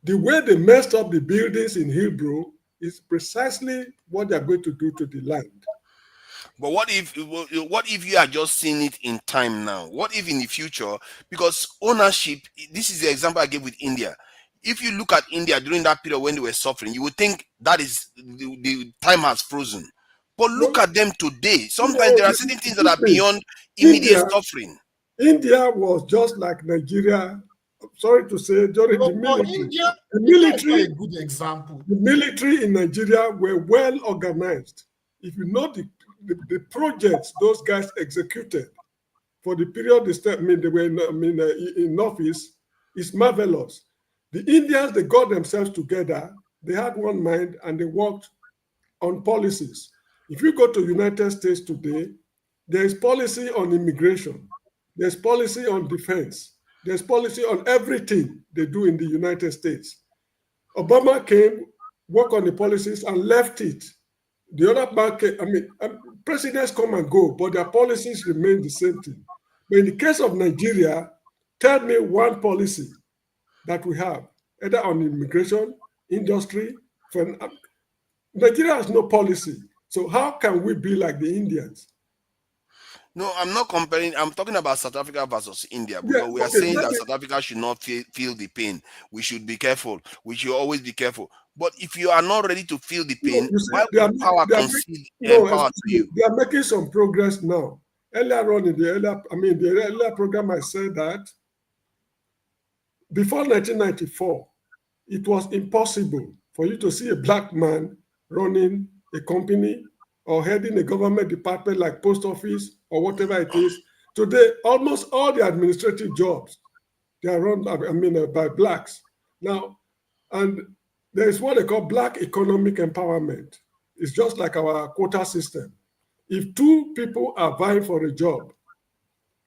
The way they messed up the buildings in Hillbrow is precisely what they're going to do to the land. But what if you are just seeing it in time now? What if in the future, because ownership, this is the example I gave with India. If you look at India during that period when they were suffering, you would think that is the time has frozen. But look at them today. Sometimes there are certain things that are beyond immediate suffering. India was just like Nigeria. Sorry to say, during the military, a good example. The military in Nigeria were well organized. If you know the projects those guys executed for the period they were in office, is marvelous. The Indians, they got themselves together. They had one mind and they worked on policies. If you go to United States today, there is policy on immigration. There's policy on defense. There's policy on everything they do in the United States. Obama came, worked on the policies and left it. The other market, presidents come and go, but their policies remain the same thing. But in the case of Nigeria, tell me one policy that we have, either on immigration, industry. Nigeria has no policy. So how can we be like the Indians? No, I'm not comparing. I'm talking about South Africa versus India, because we are saying that South Africa should not feel the pain. We should be careful. We should always be careful. But if you are not ready to feel the pain, why would power concede power to you? They are making some progress now. Earlier on in the earlier program, I said that before 1994, it was impossible for you to see a black man running a company or heading a government department like post office or whatever it is. Today, almost all the administrative jobs, they are run by blacks. Now, and there is what they call black economic empowerment. It's just like our quota system. If two people are vying for a job,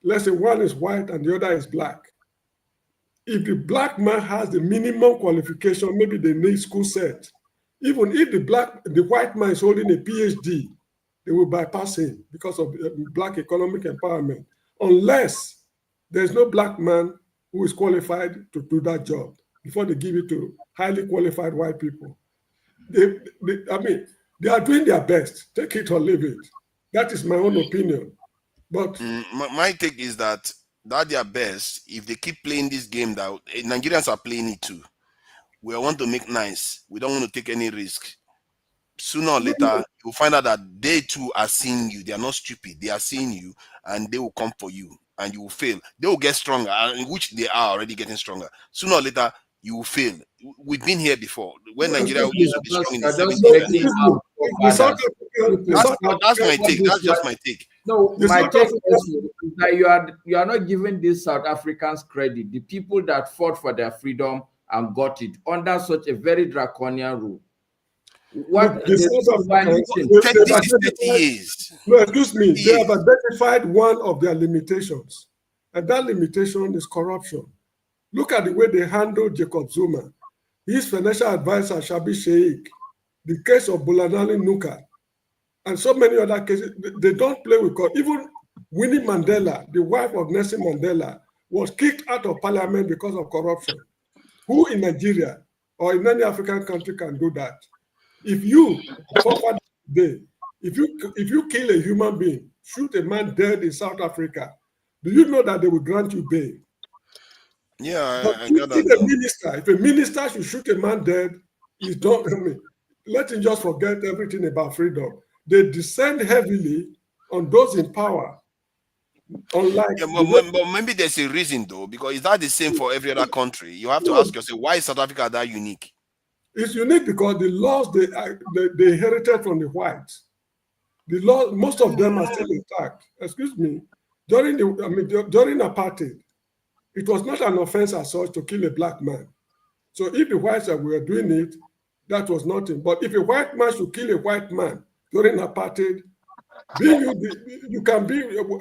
let's say one is white and the other is black, if the black man has the minimum qualification, maybe they need school set, Even if the white man is holding a PhD, they will bypass him because of black economic empowerment, unless there's no black man who is qualified to do that job before they give it to highly qualified white people. They are doing their best. Take it or leave it. That is my own opinion. But my take is that their best, if they keep playing this game that Nigerians are playing it too. We want to make nice. We don't want to take any risk. Sooner or later, you'll find out that they too are seeing you. They are not stupid. They are seeing you, and they will come for you, and you will fail. They will get stronger, which they are already getting stronger. Sooner or later, you will fail. We've been here before. When Nigeria used to be strong in the 70s. That's my take. That's just my take. No, my take is that you are not giving these South Africans credit. The people that fought for their freedom and got it under such a very draconian rule. What this is 30 years. No, excuse me. They have identified one of their limitations, and that limitation is corruption. Look at the way they handled Jacob Zuma, his financial advisor Shabi Sheikh, the case of Bulanali Nuka, and so many other cases. They don't play with God. Even Winnie Mandela, the wife of Nelson Mandela, was kicked out of parliament because of corruption. Who in Nigeria or in any African country can do that? If you, if you kill a human being, shoot a man dead in South Africa, do you know that they will grant you bail? Yeah, I got that. If a minister should shoot a man dead, he's done. Let him just forget everything about freedom. They descend heavily on those in power. Unlike but maybe there's a reason though, because it's not the same for every other country. You have to ask yourself, why is South Africa that unique? It's unique because the laws they inherited from the whites, the law, most of them are still intact. Excuse me. During apartheid, it was not an offense as such to kill a black man. So if the whites were doing it, that was nothing. But if a white man should kill a white man during apartheid, you can be, you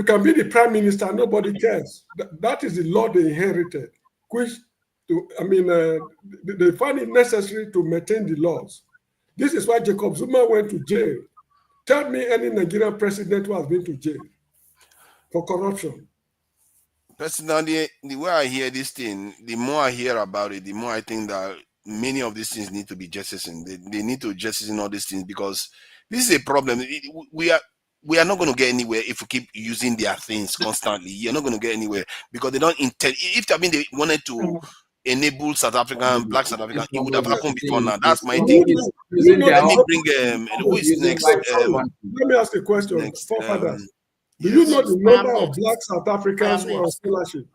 can be the prime minister. Nobody cares. That is the law they inherited, which they find it necessary to maintain the laws. This is why Jacob Zuma went to jail. Tell me any Nigerian president who has been to jail for corruption. Personally, the way I hear this thing, the more I hear about it, the more I think that many of these things need to be jettisoned. They need to jettison all these things, because this is a problem. We are not going to get anywhere if we keep using their things constantly. You're not going to get anywhere because they don't intend. If they wanted to enable South African, black South African, it would have happened before now. That's my take. Let me bring who is next? Let me ask a question. Do you know the number of black South Africans who are on scholarship?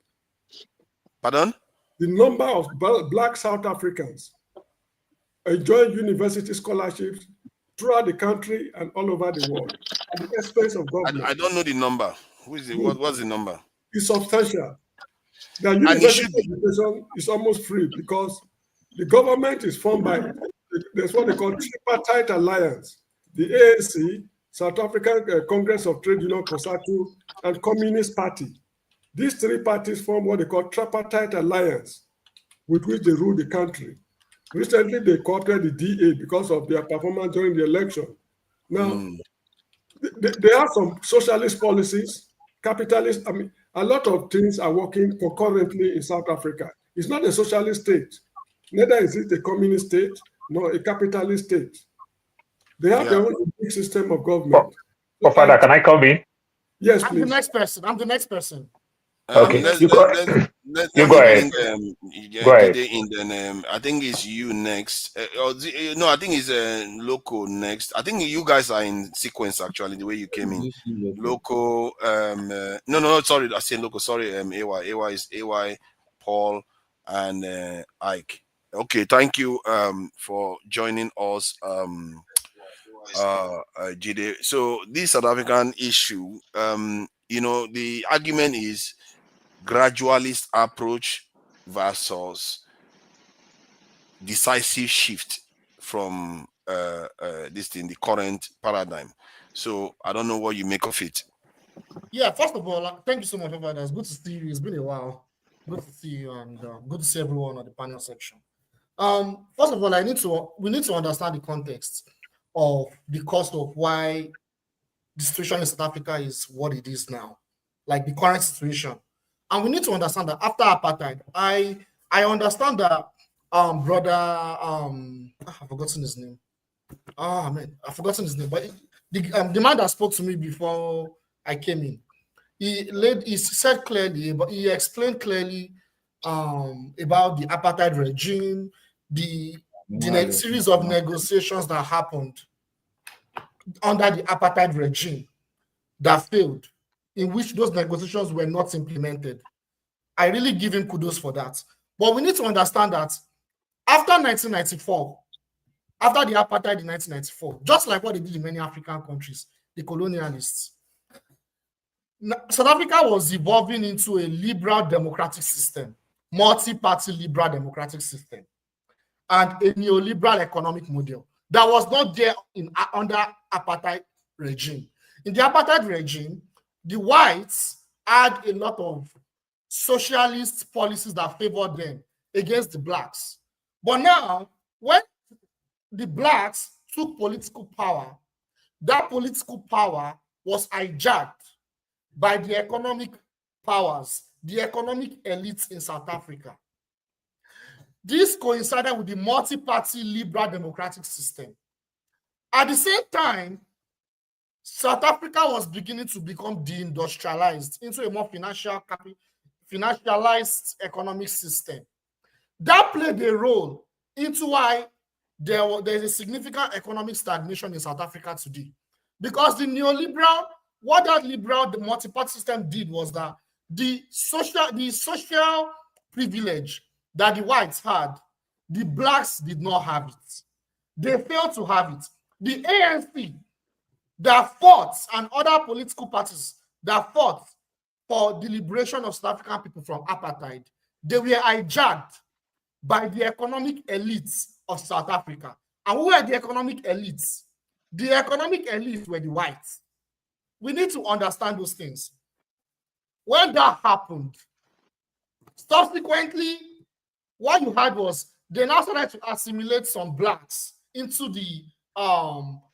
Pardon? The number of black South Africans enjoying university scholarships throughout the country and all over the world at the expense of government. I don't know the number. Who is it? What's the number? It's substantial. The university education is almost free because the government is formed by, there's what they call tripartite alliance, the ANC, South African Congress of Trade Union, COSATU, and Communist Party. These three parties form what they call tripartite alliance, with which they rule the country. Recently, they co-opted the DA because of their performance during the election. Now, they have some socialist policies, capitalist. A lot of things are working concurrently in South Africa. It's not a socialist state. Neither is it a communist state, nor a capitalist state. They have their own big system of government. Father, can I come in? Yes, please. I'm the next person. Okay, you go ahead. Go ahead. I think it's you next. No, I think it's Loco next. I think you guys are in sequence actually. The way you came in, Loco. No. Sorry, I said Loco. Sorry, AY. AY is AY, Paul, and Ike. Okay, thank you for joining us. Jide. So this South African issue, the argument is gradualist approach versus decisive shift from the current paradigm. So I don't know what you make of it. Yeah, first of all, thank you so much, Father. It's good to see you. It's been a while. Good to see you, and good to see everyone on the panel section. First of all, we need to understand the context of the cost of why the situation in South Africa is what it is now, like the current situation. And we need to understand that after apartheid, I understand that brother I've forgotten his name. Oh man, I've forgotten his name. But the man that spoke to me before I came in, he said clearly, but he explained clearly about the apartheid regime, the series of negotiations that happened under the apartheid regime that failed, in which those negotiations were not implemented. I really give him kudos for that. But we need to understand that after 1994, after the apartheid in 1994, just like what they did in many African countries, the colonialists, South Africa was evolving into a liberal democratic system, multi-party liberal democratic system, and a neoliberal economic model that was not there under apartheid regime. In the apartheid regime, the whites had a lot of socialist policies that favored them against the blacks. But now, when the blacks took political power, that political power was hijacked by the economic powers, the economic elites in South Africa. This coincided with the multi-party liberal democratic system. At the same time, South Africa was beginning to become deindustrialized into a more financialized economic system. That played a role into why there's a significant economic stagnation in South Africa today. Because the neoliberal, what that liberal, the multi-party system did was that the social privilege that the whites had, the blacks did not have it. They failed to have it. The ANC that fought, and other political parties that fought for the liberation of South African people from apartheid, they were hijacked by the economic elites of South Africa. And who were the economic elites? The economic elites were the whites. We need to understand those things. When that happened, subsequently, what you had was they now started to assimilate some blacks into the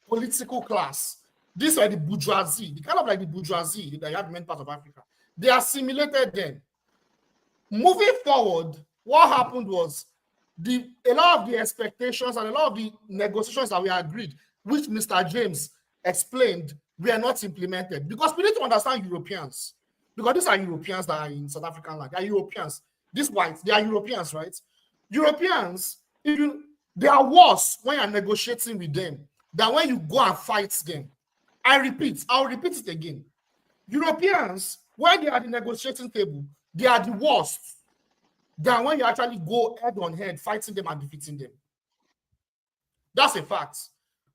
political class. These are the bourgeoisie, the kind of like the bourgeoisie that you have in many parts of Africa. They assimilated them. Moving forward, what happened was a lot of the expectations and a lot of the negotiations that we agreed, which Mr. James explained, were not implemented. Because we need to understand Europeans. Because these are Europeans that are in South African land. They are Europeans. These whites, they are Europeans, right? Europeans, they are worse when you're negotiating with them than when you go and fight them. I'll repeat it again. Europeans, when they are at the negotiating table, they are the worst than when you actually go head on head fighting them and defeating them. That's a fact.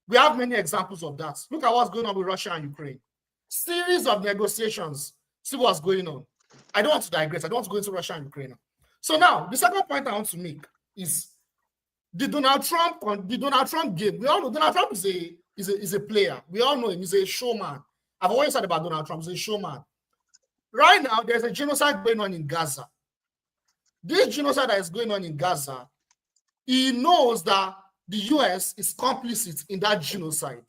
We have many examples of that. Look at what's going on with Russia and Ukraine. Series of negotiations. See what's going on. I don't want to digress. I don't want to go into Russia and Ukraine. So now, the second point I want to make is the Donald Trump game. We all know Donald Trump is a player. We all know him. He's a showman. I've always said about Donald Trump. He's a showman. Right now, there's a genocide going on in Gaza. This genocide that is going on in Gaza, he knows that the US is complicit in that genocide.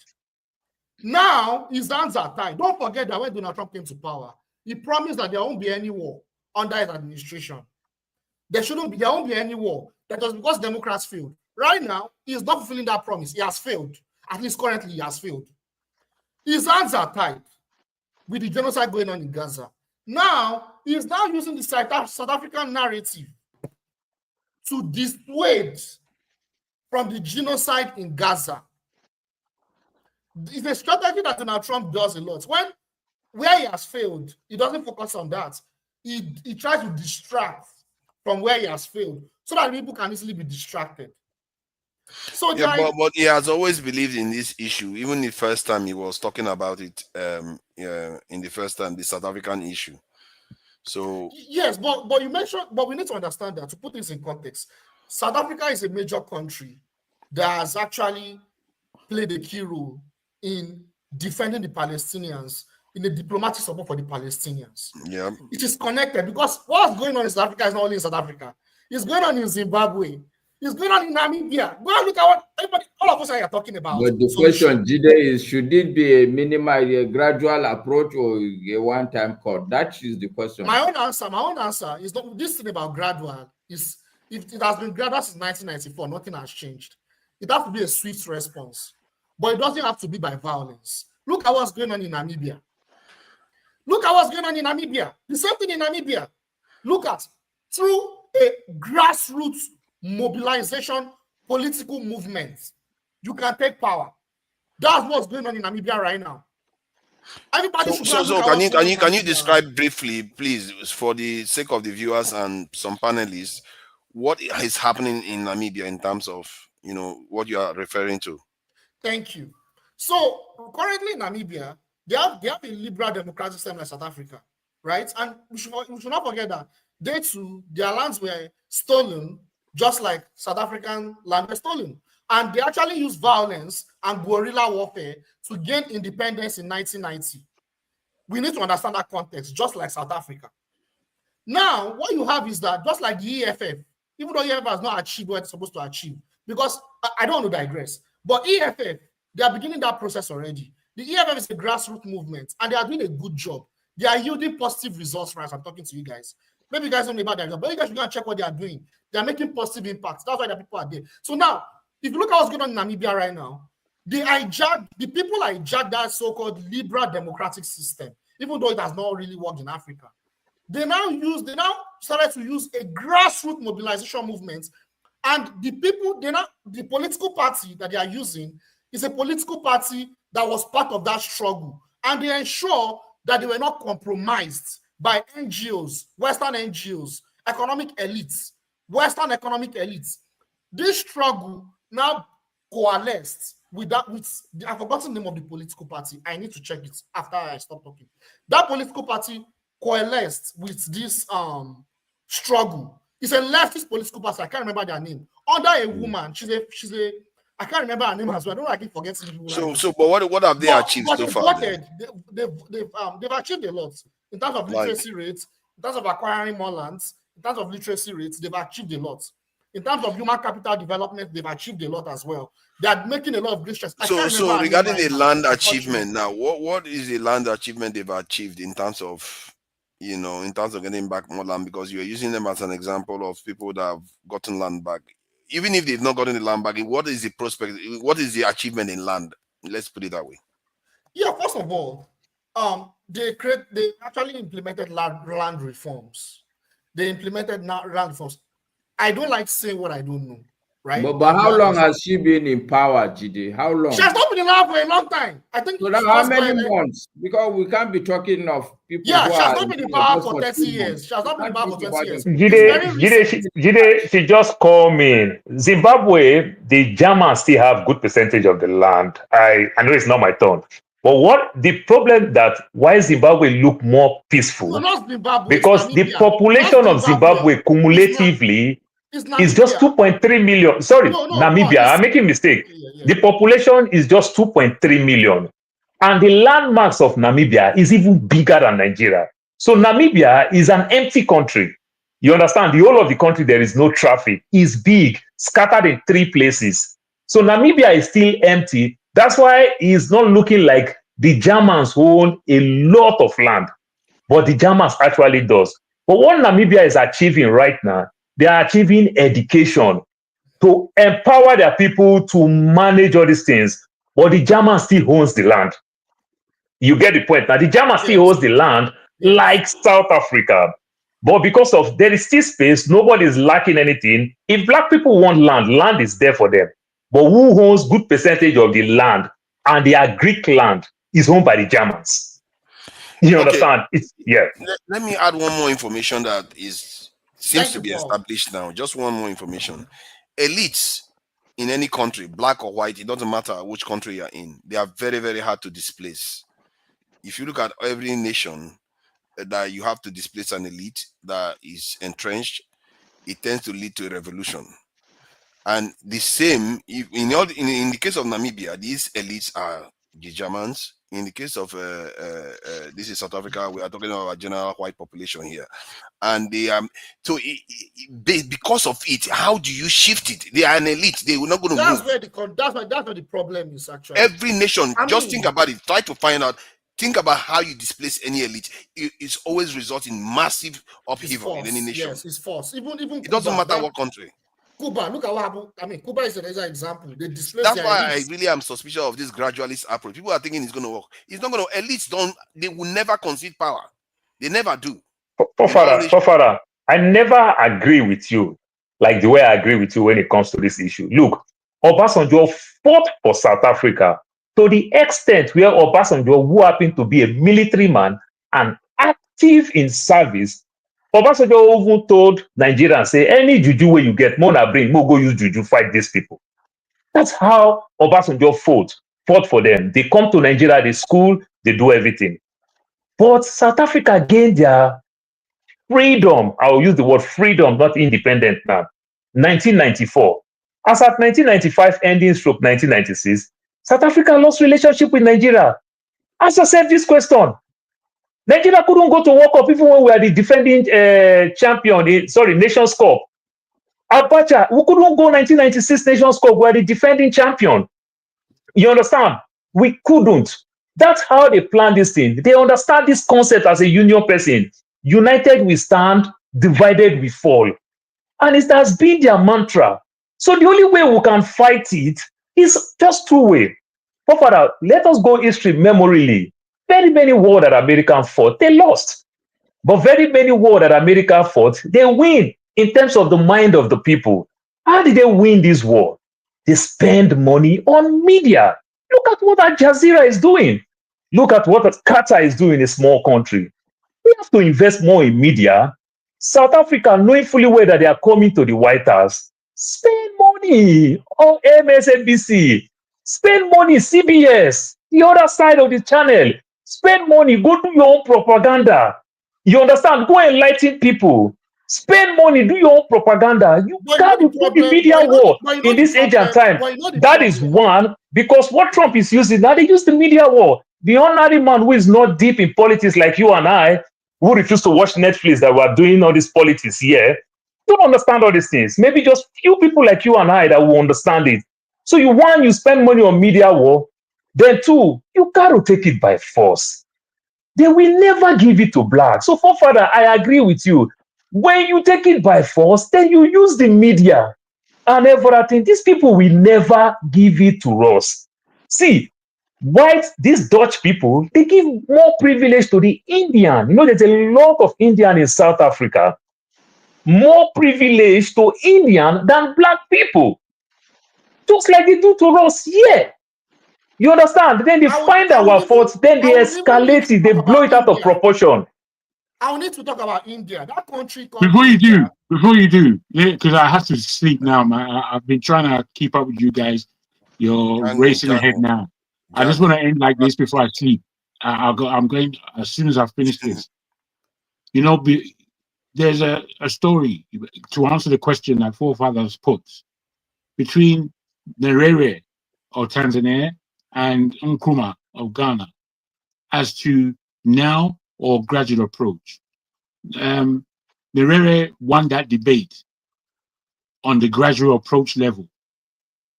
Now, his hands are tied. Don't forget that when Donald Trump came to power, he promised that there won't be any war under his administration. There won't be any war. That was because Democrats failed. Right now, he is not fulfilling that promise. He has failed. At least currently, he has failed. His hands are tied with the genocide going on in Gaza. Now, he is now using the South African narrative to dissuade from the genocide in Gaza. It's a strategy that Donald Trump does a lot. Where he has failed, he doesn't focus on that. He tries to distract from where he has failed so that people can easily be distracted. So yeah, but he has always believed in this issue. Even the first time he was talking about it, in the first time, the South African issue. So yes, but you mentioned, but we need to understand that to put this in context. South Africa is a major country that has actually played a key role in defending the Palestinians, in the diplomatic support for the Palestinians. Yeah, it is connected because what's going on in South Africa is not only in South Africa. It's going on in Zimbabwe. It's going on in Namibia. Go and look at what everybody, all of us are talking about. But the Solution. question, Jide, is should it be a minimal, a gradual approach or a one-time cut? That is the question. My own answer is not this thing about gradual. Is if it has been gradual since 1994, nothing has changed. It has to be a swift response, but it doesn't have to be by violence. Look at what's going on in Namibia. Look at what's going on in Namibia. The same thing in Namibia. Look at through a grassroots mobilization political movement, you can take power. That's what's going on in Namibia right now. Everybody so can you describe briefly, please, for the sake of the viewers and some panelists, what is happening in Namibia in terms of what you are referring to? Thank you. So currently in Namibia, they have a liberal democratic system like South Africa, right? And we should not forget that they too, their lands were stolen, just like South African land was stolen. And they actually used violence and guerrilla warfare to gain independence in 1990. We need to understand that context, just like South Africa. Now, what you have is that just like the EFF, even though EFF has not achieved what it's supposed to achieve, because I don't want to digress, but EFF, they are beginning that process already. The EFF is a grassroots movement, and they are doing a good job. They are yielding positive results, right? I'm talking to you guys. Maybe you guys don't know about their job, but you guys should go and check what they are doing. They are making positive impacts. That's why the people are there. So now, if you look at what's going on in Namibia right now, the people hijacked that so-called liberal democratic system, even though it has not really worked in Africa. They now started to use a grassroots mobilization movement, and the political party that they are using is a political party that was part of that struggle, and they ensure that they were not compromised by NGOs, Western NGOs, economic elites, Western economic elites. This struggle now coalesced with I've forgotten the name of the political party. I need to check it after I stop talking. That political party coalesced with this struggle. It's a leftist political party. I can't remember their name. Under a woman, she's a I can't remember her name as well. I don't like it forgetting people. But what have they achieved so far? They've achieved a lot in terms of literacy rates, in terms of acquiring more lands, in terms of literacy rates, they've achieved a lot. In terms of human capital development, they've achieved a lot as well. They are making a lot of great strides. So regarding the land achievement now, what is the land achievement they've achieved in terms of getting back more land? Because you're using them as an example of people that have gotten land back. Even if they've not gotten the land back, what is the prospect? What is the achievement in land? Let's put it that way. Yeah, first of all, they actually implemented land reforms. They implemented land reforms. I don't like saying what I don't know, right? But how long has she been in power, Jide? How long? She has not been in power for a long time. I think. So how many months? Because we can't be talking of people. Yeah, she has not been in power for 30 years. She has not been in power for 20 years. Jide, she just called me. Zimbabwe, the Germans still have good percentage of the land. I know it's not my turn. But what the problem that why Zimbabwe look more peaceful? No, not Zimbabwe, because the population of Zimbabwe cumulatively is just 2.3 million. Sorry, Namibia. I'm making a mistake. The population is just 2.3 million. And the landmass of Namibia is even bigger than Nigeria. So Namibia is an empty country. You understand? The whole of the country, there is no traffic. It's big, scattered in 3 places. So Namibia is still empty. That's why it's not looking like the Germans own a lot of land. But the Germans actually does. But what Namibia is achieving right now, they are achieving education to empower their people to manage all these things. But the German still owns the land. You get the point. Now, the German still owns the land like South Africa. But because of there is still space, nobody is lacking anything. If black people want land, land is there for them. But who owns good percentage of the land? And the Greek land is owned by the Germans. You understand? Let me add one more information that seems to be established now. Just one more information. Elites in any country, black or white, it doesn't matter which country you're in, they are very, very hard to displace. If you look at every nation that you have to displace an elite that is entrenched, it tends to lead to a revolution. And the same, in the case of Namibia, these elites are the Germans, in the case of this is South Africa, we are talking about a general white population here, and they because of it, how do you shift it? They are an elite; they will not going to move. That's where the problem is actually. Every nation, think about it. Try to find out. Think about how you displace any elite. It's always result in massive upheaval in any nation. Yes, it's false. Even it doesn't matter what country. Cuba, look at what happened. I mean, Cuba is another example. They displaced. That's why I really am suspicious of this gradualist approach. People are thinking it's going to work. It's not going to. Elites they will never concede power. They never do. Fofara, I never agree with you like the way I agree with you when it comes to this issue. Look, Obasanjo fought for South Africa to the extent where Obasanjo, who happened to be a military man and active in service, Obasanjo even told Nigerians, say, any juju where you get, Mona bring, mo go use juju, fight these people. That's how Obasanjo fought for them. They come to Nigeria, they school, they do everything. But South Africa gained their freedom. I will use the word freedom, not independent now. 1994. As at 1995 ending stroke 1996, South Africa lost relationship with Nigeria. Ask yourself this question. Nigeria couldn't go to World Cup even when we are the defending champion, Nations Cup. Abacha, we couldn't go 1996 Nations Cup, we are the defending champion. You understand? We couldn't. That's how they plan this thing. They understand this concept as a union person. United we stand, divided we fall. And it has been their mantra. So the only way we can fight it is just two ways. But Father, let us go history memorially. Very many wars that America fought, they lost. But very many wars that America fought, they win in terms of the mind of the people. How did they win this war? They spend money on media. Look at what Al Jazeera is doing. Look at what Qatar is doing in a small country. We have to invest more in media. South Africa, knowing fully well that they are coming to the White House, spend money on MSNBC, spend money CBS, the other side of the channel. Spend money, go do your own propaganda. You understand? Go enlighten people. Spend money, do your own propaganda. You can't do the media war in this age and time. That is one, because what Trump is using, now they use the media war. The ordinary man who is not deep in politics like you and I, who refuse to watch Netflix that we're doing all this politics here, don't understand all these things. Maybe just few people like you and I that will understand it. So you spend money on media war. Then two, you got to take it by force. They will never give it to blacks. So for father, I agree with you. When you take it by force, then you use the media and everything. These people will never give it to us. See, these Dutch people, they give more privilege to the Indian. You know, there's a lot of Indian in South Africa. More privilege to Indian than black people. Just like they do to us here. You understand? Then they find our faults, then they escalate it, they blow it out of proportion. I'll need to talk about India. That country. Before you do, because I have to sleep now, man. I've been trying to keep up with you guys. You're racing ahead now. I just want to end like this before I sleep. I'm going as soon as I finish this. You know, there's a story to answer the question that forefathers put between Nyerere of Tanzania and Nkrumah of Ghana as to now or gradual approach. Nyerere won that debate on the gradual approach level,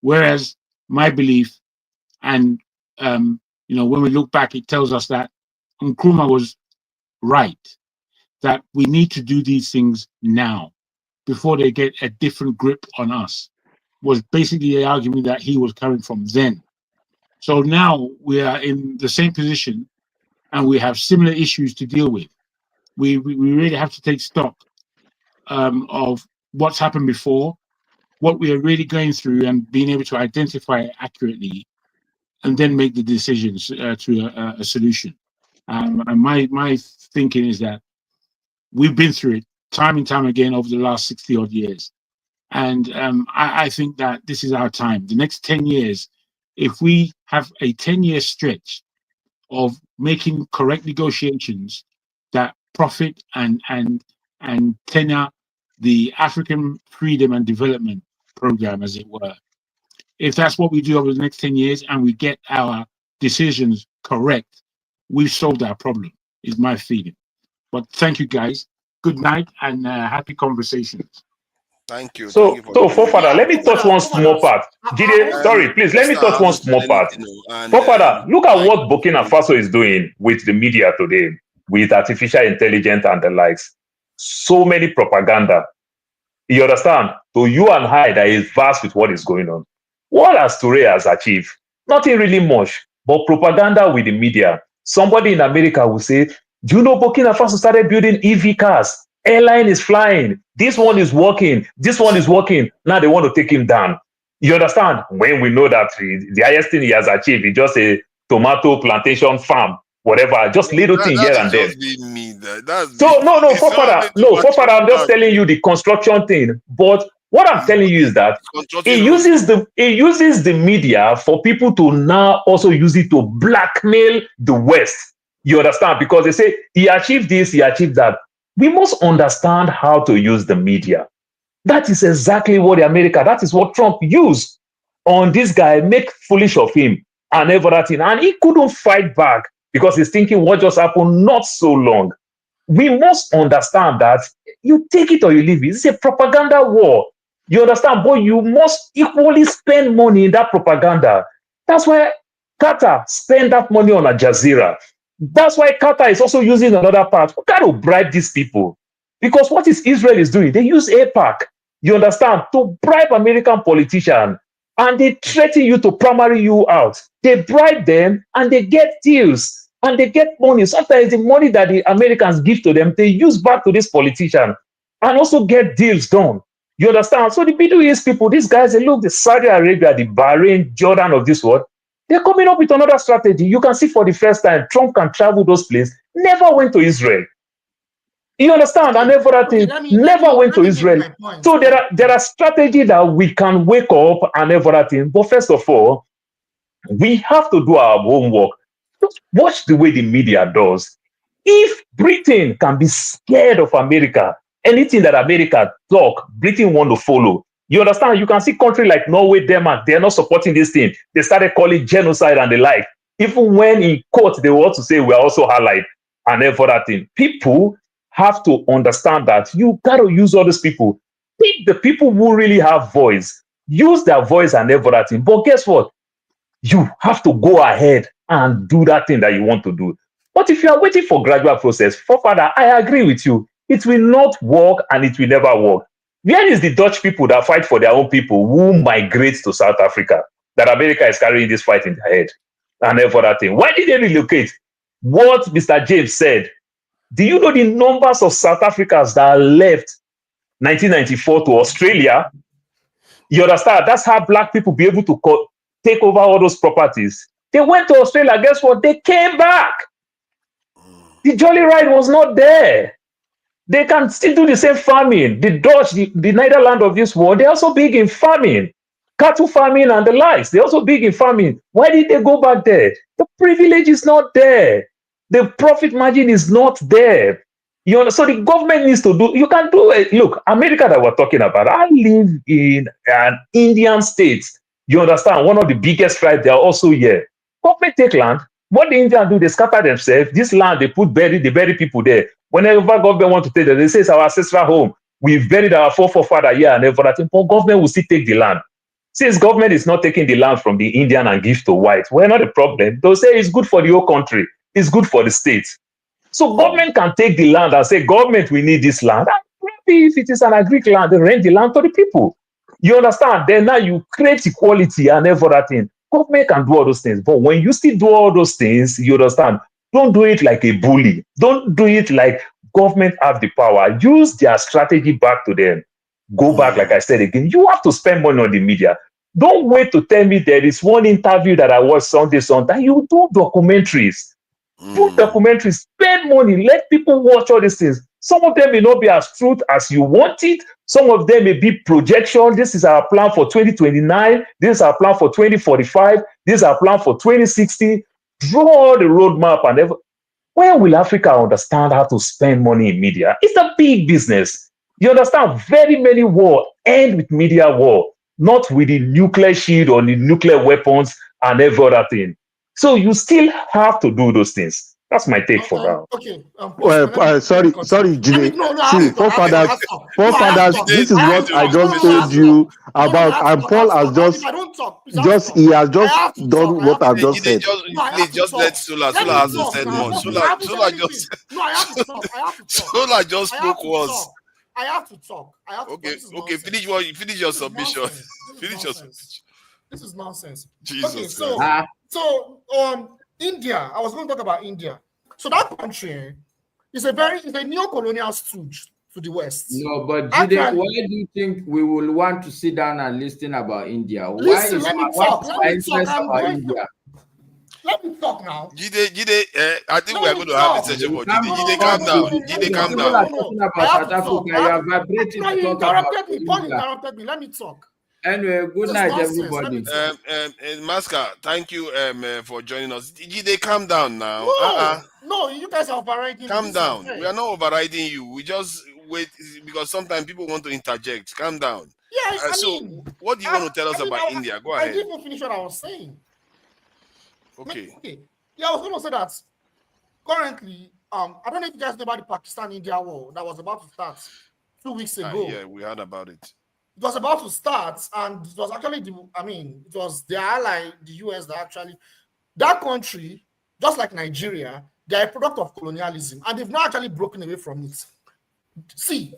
whereas my belief, and you know, when we look back, it tells us that Nkrumah was right, that we need to do these things now before they get a different grip on us, was basically the argument that he was coming from then. So now we are in the same position and we have similar issues to deal with. We really have to take stock of what's happened before, what we are really going through, and being able to identify it accurately, and then make the decisions to a solution. And my thinking is that we've been through it time and time again over the last 60 odd years. And I think that this is our time. The next 10 years, if we have a 10-year stretch of making correct negotiations that profit and tenure the African freedom and development program, as it were, if that's what we do over the next 10 years and we get our decisions correct, we've solved our problem, is my feeling. But thank you, guys. Good night and happy conversations. Thank you. So, Thank you so Fofada, let me touch one small part. Jide, sorry, please, let me Costa touch one hasn't said small part. anything, and Fofada, look at Mike, what Burkina Faso is doing with the media today, with artificial intelligence and the likes. So many propaganda. You understand? So you and I that is vast with what is going on. What has Toure has achieved? Nothing really much, but propaganda with the media. Somebody in America will say, do you know Burkina Faso started building EV cars? Airline is flying. This one is working. This one is working. Now they want to take him down. You understand? When we know that the highest thing he has achieved is just a tomato plantation farm, whatever, just little thing here that and is there. just being me. That's So no, it's not Fofada, I'm just telling you the construction thing. But what I'm telling you is that he uses the media for people to now also use it to blackmail the West. You understand? Because they say he achieved this, he achieved that. We must understand how to use the media. That is exactly what that is what Trump used on this guy, make foolish of him and everything. And he couldn't fight back because he's thinking what just happened not so long. We must understand that you take it or you leave it. It's a propaganda war. You understand? But you must equally spend money in that propaganda. That's why Qatar spend that money on Al Jazeera. That's why Qatar is also using another part. We got to bribe these people. Because what is Israel is doing? They use APAC, you understand, to bribe American politicians. And they threaten you to primary you out. They bribe them and they get deals. And they get money. Sometimes the money that the Americans give to them, they use back to this politician and also get deals done. You understand? So the Middle East people, these guys, they look, the Saudi Arabia, the Bahrain, Jordan of this world, they're coming up with another strategy. You can see for the first time, Trump can travel those places, never went to Israel. You understand? And everything, never went to Israel. So there are strategies that we can wake up and everything. But first of all, we have to do our homework. Just watch the way the media does. If Britain can be scared of America, anything that America talk, Britain want to follow. You understand? You can see countries like Norway, Denmark, they're not supporting this thing. They started calling genocide and the like. Even when in court, they want to say we're also allied and everything. People have to understand that you got to use all these people. Pick the people who really have voice. Use their voice and everything. But guess what? You have to go ahead and do that thing that you want to do. But if you are waiting for gradual process, Father, I agree with you. It will not work and it will never work. Where is the Dutch people that fight for their own people who migrate to South Africa? That America is carrying this fight in their head and everything. Why did they relocate? What Mr. James said. Do you know the numbers of South Africans that left 1994 to Australia? You understand? That's how black people be able to take over all those properties. They went to Australia. Guess what? They came back. The Jolly Ride was not there. They can still do the same farming. The Dutch, the Netherlands of this world, they're also big in farming. Cattle farming and the likes. They're also big in farming. Why did they go back there? The privilege is not there. The profit margin is not there. You know, so the government needs to do, you can do it. Look, America that we're talking about, I live in an Indian state. You understand? One of the biggest tribes, they are also here. Government take land. What the Indians do, they scatter themselves. This land, they bury people there. Whenever government want to take it, they say it's our ancestral home. We've buried our forefather here and everything. But government will still take the land. Since government is not taking the land from the Indian and give to white, we're not a problem. They'll say it's good for the whole country. It's good for the state. So government can take the land and say, government, we need this land. And maybe if it is an agric land, they rent the land to the people. You understand? Then now you create equality and everything. Government can do all those things. But when you still do all those things, you understand, don't do it like a bully. Don't do it like government have the power. Use their strategy back to them. Go back, like I said again. You have to spend money on the media. Don't wait to tell me there is one interview that I watched Sunday. You do documentaries. Do documentaries, spend money, let people watch all these things. Some of them may not be as true as you want it. Some of them may be projection. This is our plan for 2029. This is our plan for 2045. This is our plan for 2060. Draw the roadmap and when will Africa understand how to spend money in media? It's a big business. You understand? Very many wars end with media war, not with the nuclear shield or the nuclear weapons and every other thing. So you still have to do those things. That's my take for now. Okay. Sorry, Jide. See, forefathers, this is what I just told you about, and Paul has he has just done what I've just said. Please just let Sula. Sula hasn't said much. Sula just. Sula just spoke once. I have to talk. Okay. Finish your submission. Finish your submission. This is nonsense. Jesus. Okay, India. I was going to talk about India. So that country is a neo-colonial stooge to the West. No, but Jide, why do you think we will want to sit down and listen about India? Let me talk. Jide, I think we are going to have a session for Jide. Calm down. Jide, calm down. Paul interrupted me. Let me talk. Anyway, good night, everybody. Maska, thank you for joining us. Jide, calm down now. No, you guys are overriding. Calm down. We are not overriding you. We just wait because sometimes people want to interject. Calm down. Yes, what do you want to tell us about India? Go ahead. I didn't finish what I was saying. Okay. Yeah, I was going to say that currently, I don't know if you guys know about the Pakistan-India war that was about to start 2 weeks ago. Yeah, we heard about it. It was about to start, and it was actually it was their ally, the US, that country, just like Nigeria, they're a product of colonialism, and they've not actually broken away from it. See,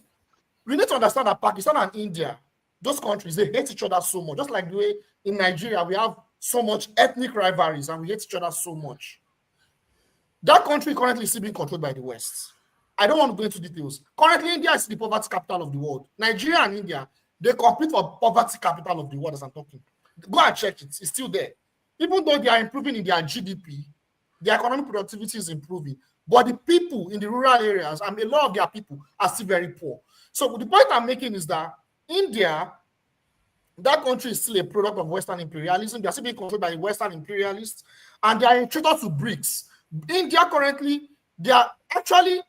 we need to understand that Pakistan and India, those countries, they hate each other so much. Just like the way in Nigeria, we have so much ethnic rivalries, and we hate each other so much. That country currently is still being controlled by the West. I don't want to go into details. Currently, India is the poverty capital of the world. Nigeria and India, they compete for poverty capital of the world as I'm talking. Go and check it. It's still there. Even though they are improving in their GDP, their economic productivity is improving. But the people in the rural areas, and a lot of their people are still very poor. So the point I'm making is that India, that country is still a product of Western imperialism. They are still being controlled by the Western imperialists, and they are treated to BRICS. India currently, they are actually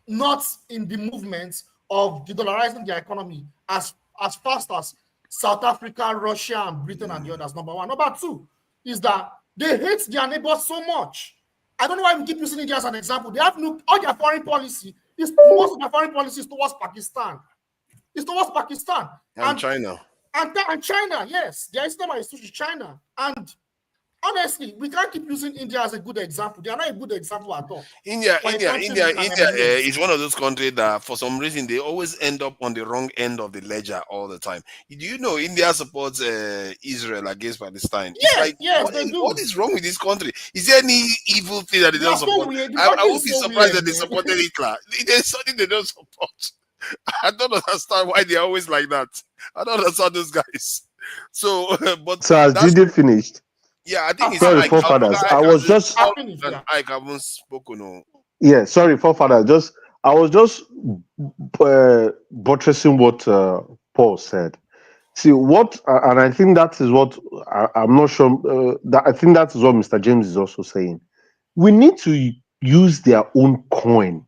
not in the movement of de-dollarizing their economy as fast as South Africa, Russia, and Britain and the others. Number one. Number two is that they hate their neighbors so much. I don't know why we keep using India as an example. They have all their foreign policy most of their foreign policy is towards Pakistan. It's towards Pakistan and China. And China, yes, their system is to China. And honestly, we can't keep using India as a good example. They are not a good example at all. India is one of those countries that, for some reason, they always end up on the wrong end of the ledger all the time. Do you know India supports Israel against Palestine? Yes, they do. What is wrong with this country? Is there any evil thing that they don't support? I would be surprised that they supported Hitler. There's something they don't support. I don't understand why they're always like that. I don't understand those guys. So, but so has Jide finished? Yeah, I think it's sorry, forefathers. I was just I haven't spoken. Yeah, sorry, forefathers. I was just buttressing what Paul said. See what, and I think that is what I'm not sure. I think that is what Mr. James is also saying. We need to use their own coin.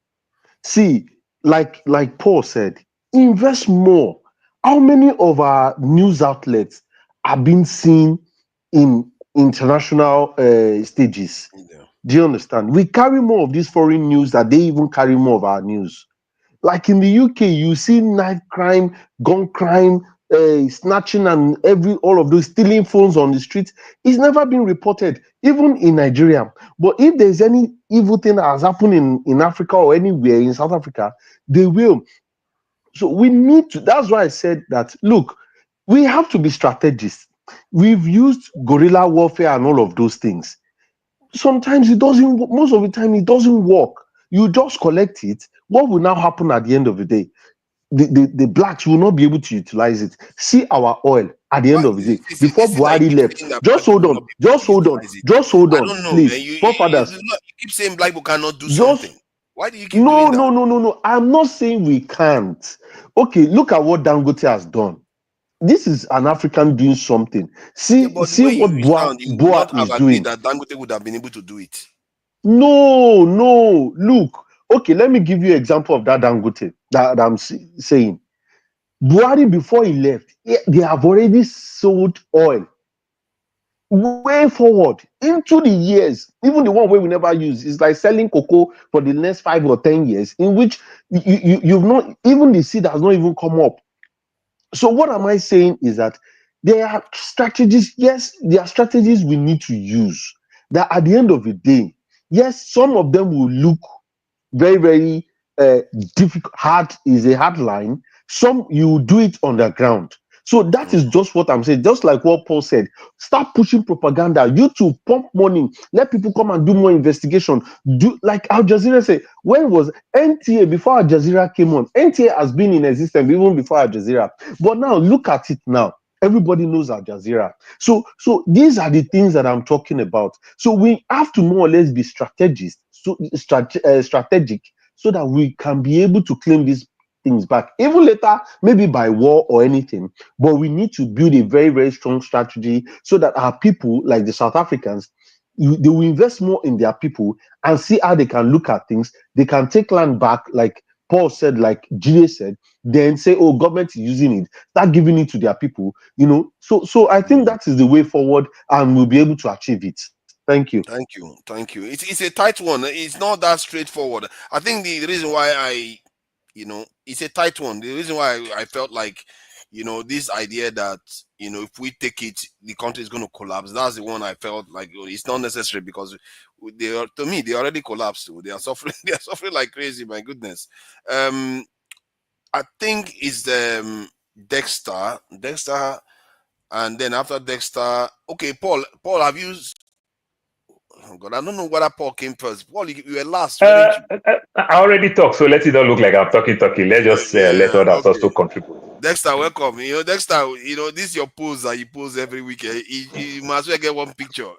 See, like Paul said, invest more. How many of our news outlets are being seen in international stages? Do you understand? We carry more of this foreign news that they even carry more of our news. Like in the UK, you see knife crime, gun crime, snatching, and all of those stealing phones on the streets. It's never been reported, even in Nigeria. But if there's any evil thing that has happened in Africa or anywhere in South Africa, they will. So we need to. That's why I said that. Look, we have to be strategists. We've used guerrilla warfare and all of those things. Sometimes it doesn't, most of the time it doesn't work. You just collect it. What will now happen at the end of the day? The blacks will not be able to utilize it. See our oil at the end of the day. Before Buhari left. Just hold on. Please. Forefathers. You keep saying black people cannot do something. Why do you keep doing that? No. I'm not saying we can't. Okay, look at what Dangote has done. This is an African doing something. See what Boa is doing. That Dangote would have been able to do it. No. Look, okay, let me give you an example of that Dangote that I'm saying. Buhari, before he left, they have already sold oil way forward into the years, even the one where we never use, is like selling cocoa for the next 5 or 10 years, in which you've not even the seed has not even come up. So what am I saying is that there are strategies. Yes, there are strategies we need to use. That at the end of the day, yes, some of them will look very, very difficult. Hard is a hard line. Some you do it on the ground. So that is just what I'm saying. Just like what Paul said, start pushing propaganda. YouTube pump money. Let people come and do more investigation. Do like Al Jazeera say. When was NTA before Al Jazeera came on? NTA has been in existence even before Al Jazeera. But now look at it now. Everybody knows Al Jazeera. So these are the things that I'm talking about. So we have to more or less be strategic, strategic, so that we can be able to claim these things back, even later, maybe by war or anything. But we need to build a very, very strong strategy so that our people, like the South Africans, they will invest more in their people and see how they can look at things. They can take land back, like Paul said, like GA said, then say, oh, government is using it, start giving it to their people, you know. So I think that is the way forward, and we'll be able to achieve it. Thank you. Thank you. It's a tight one. It's not that straightforward. I think the reason why it's a tight one. The reason why I felt like, this idea that, if we take it, the country is going to collapse. That's the one I felt like it's not necessary, because to me, they already collapsed. They are suffering. They are suffering like crazy. My goodness. I think it's Dexter, and then after Dexter, okay, Paul, have you? Oh God, I don't know whether Paul came first. Paul, you were last. I already talked, so let it not look like I'm talking. Let's just let others also contribute. Dexter, welcome. Dexter, this is your pose that you pose every week. You must well get one picture.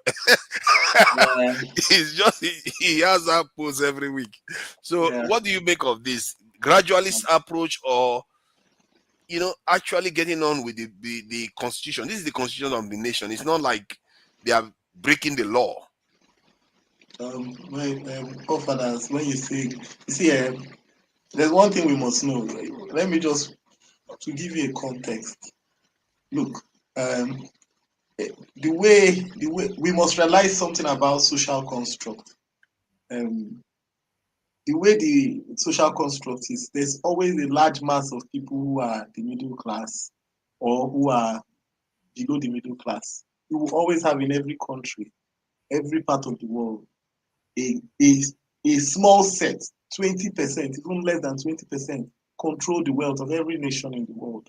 It's just he has that pose every week. So, what do you make of this gradualist approach, or actually getting on with the constitution? This is the constitution of the nation. It's not like they are breaking the law. Forefathers, when you see, there's one thing we must know. Let me just, to give you a context. Look, the way we must realize something about social construct. The way the social construct is, there's always a large mass of people who are the middle class or who are below the middle class. You will always have in every country, every part of the world, a small set, 20%, even less than 20%, control the wealth of every nation in the world.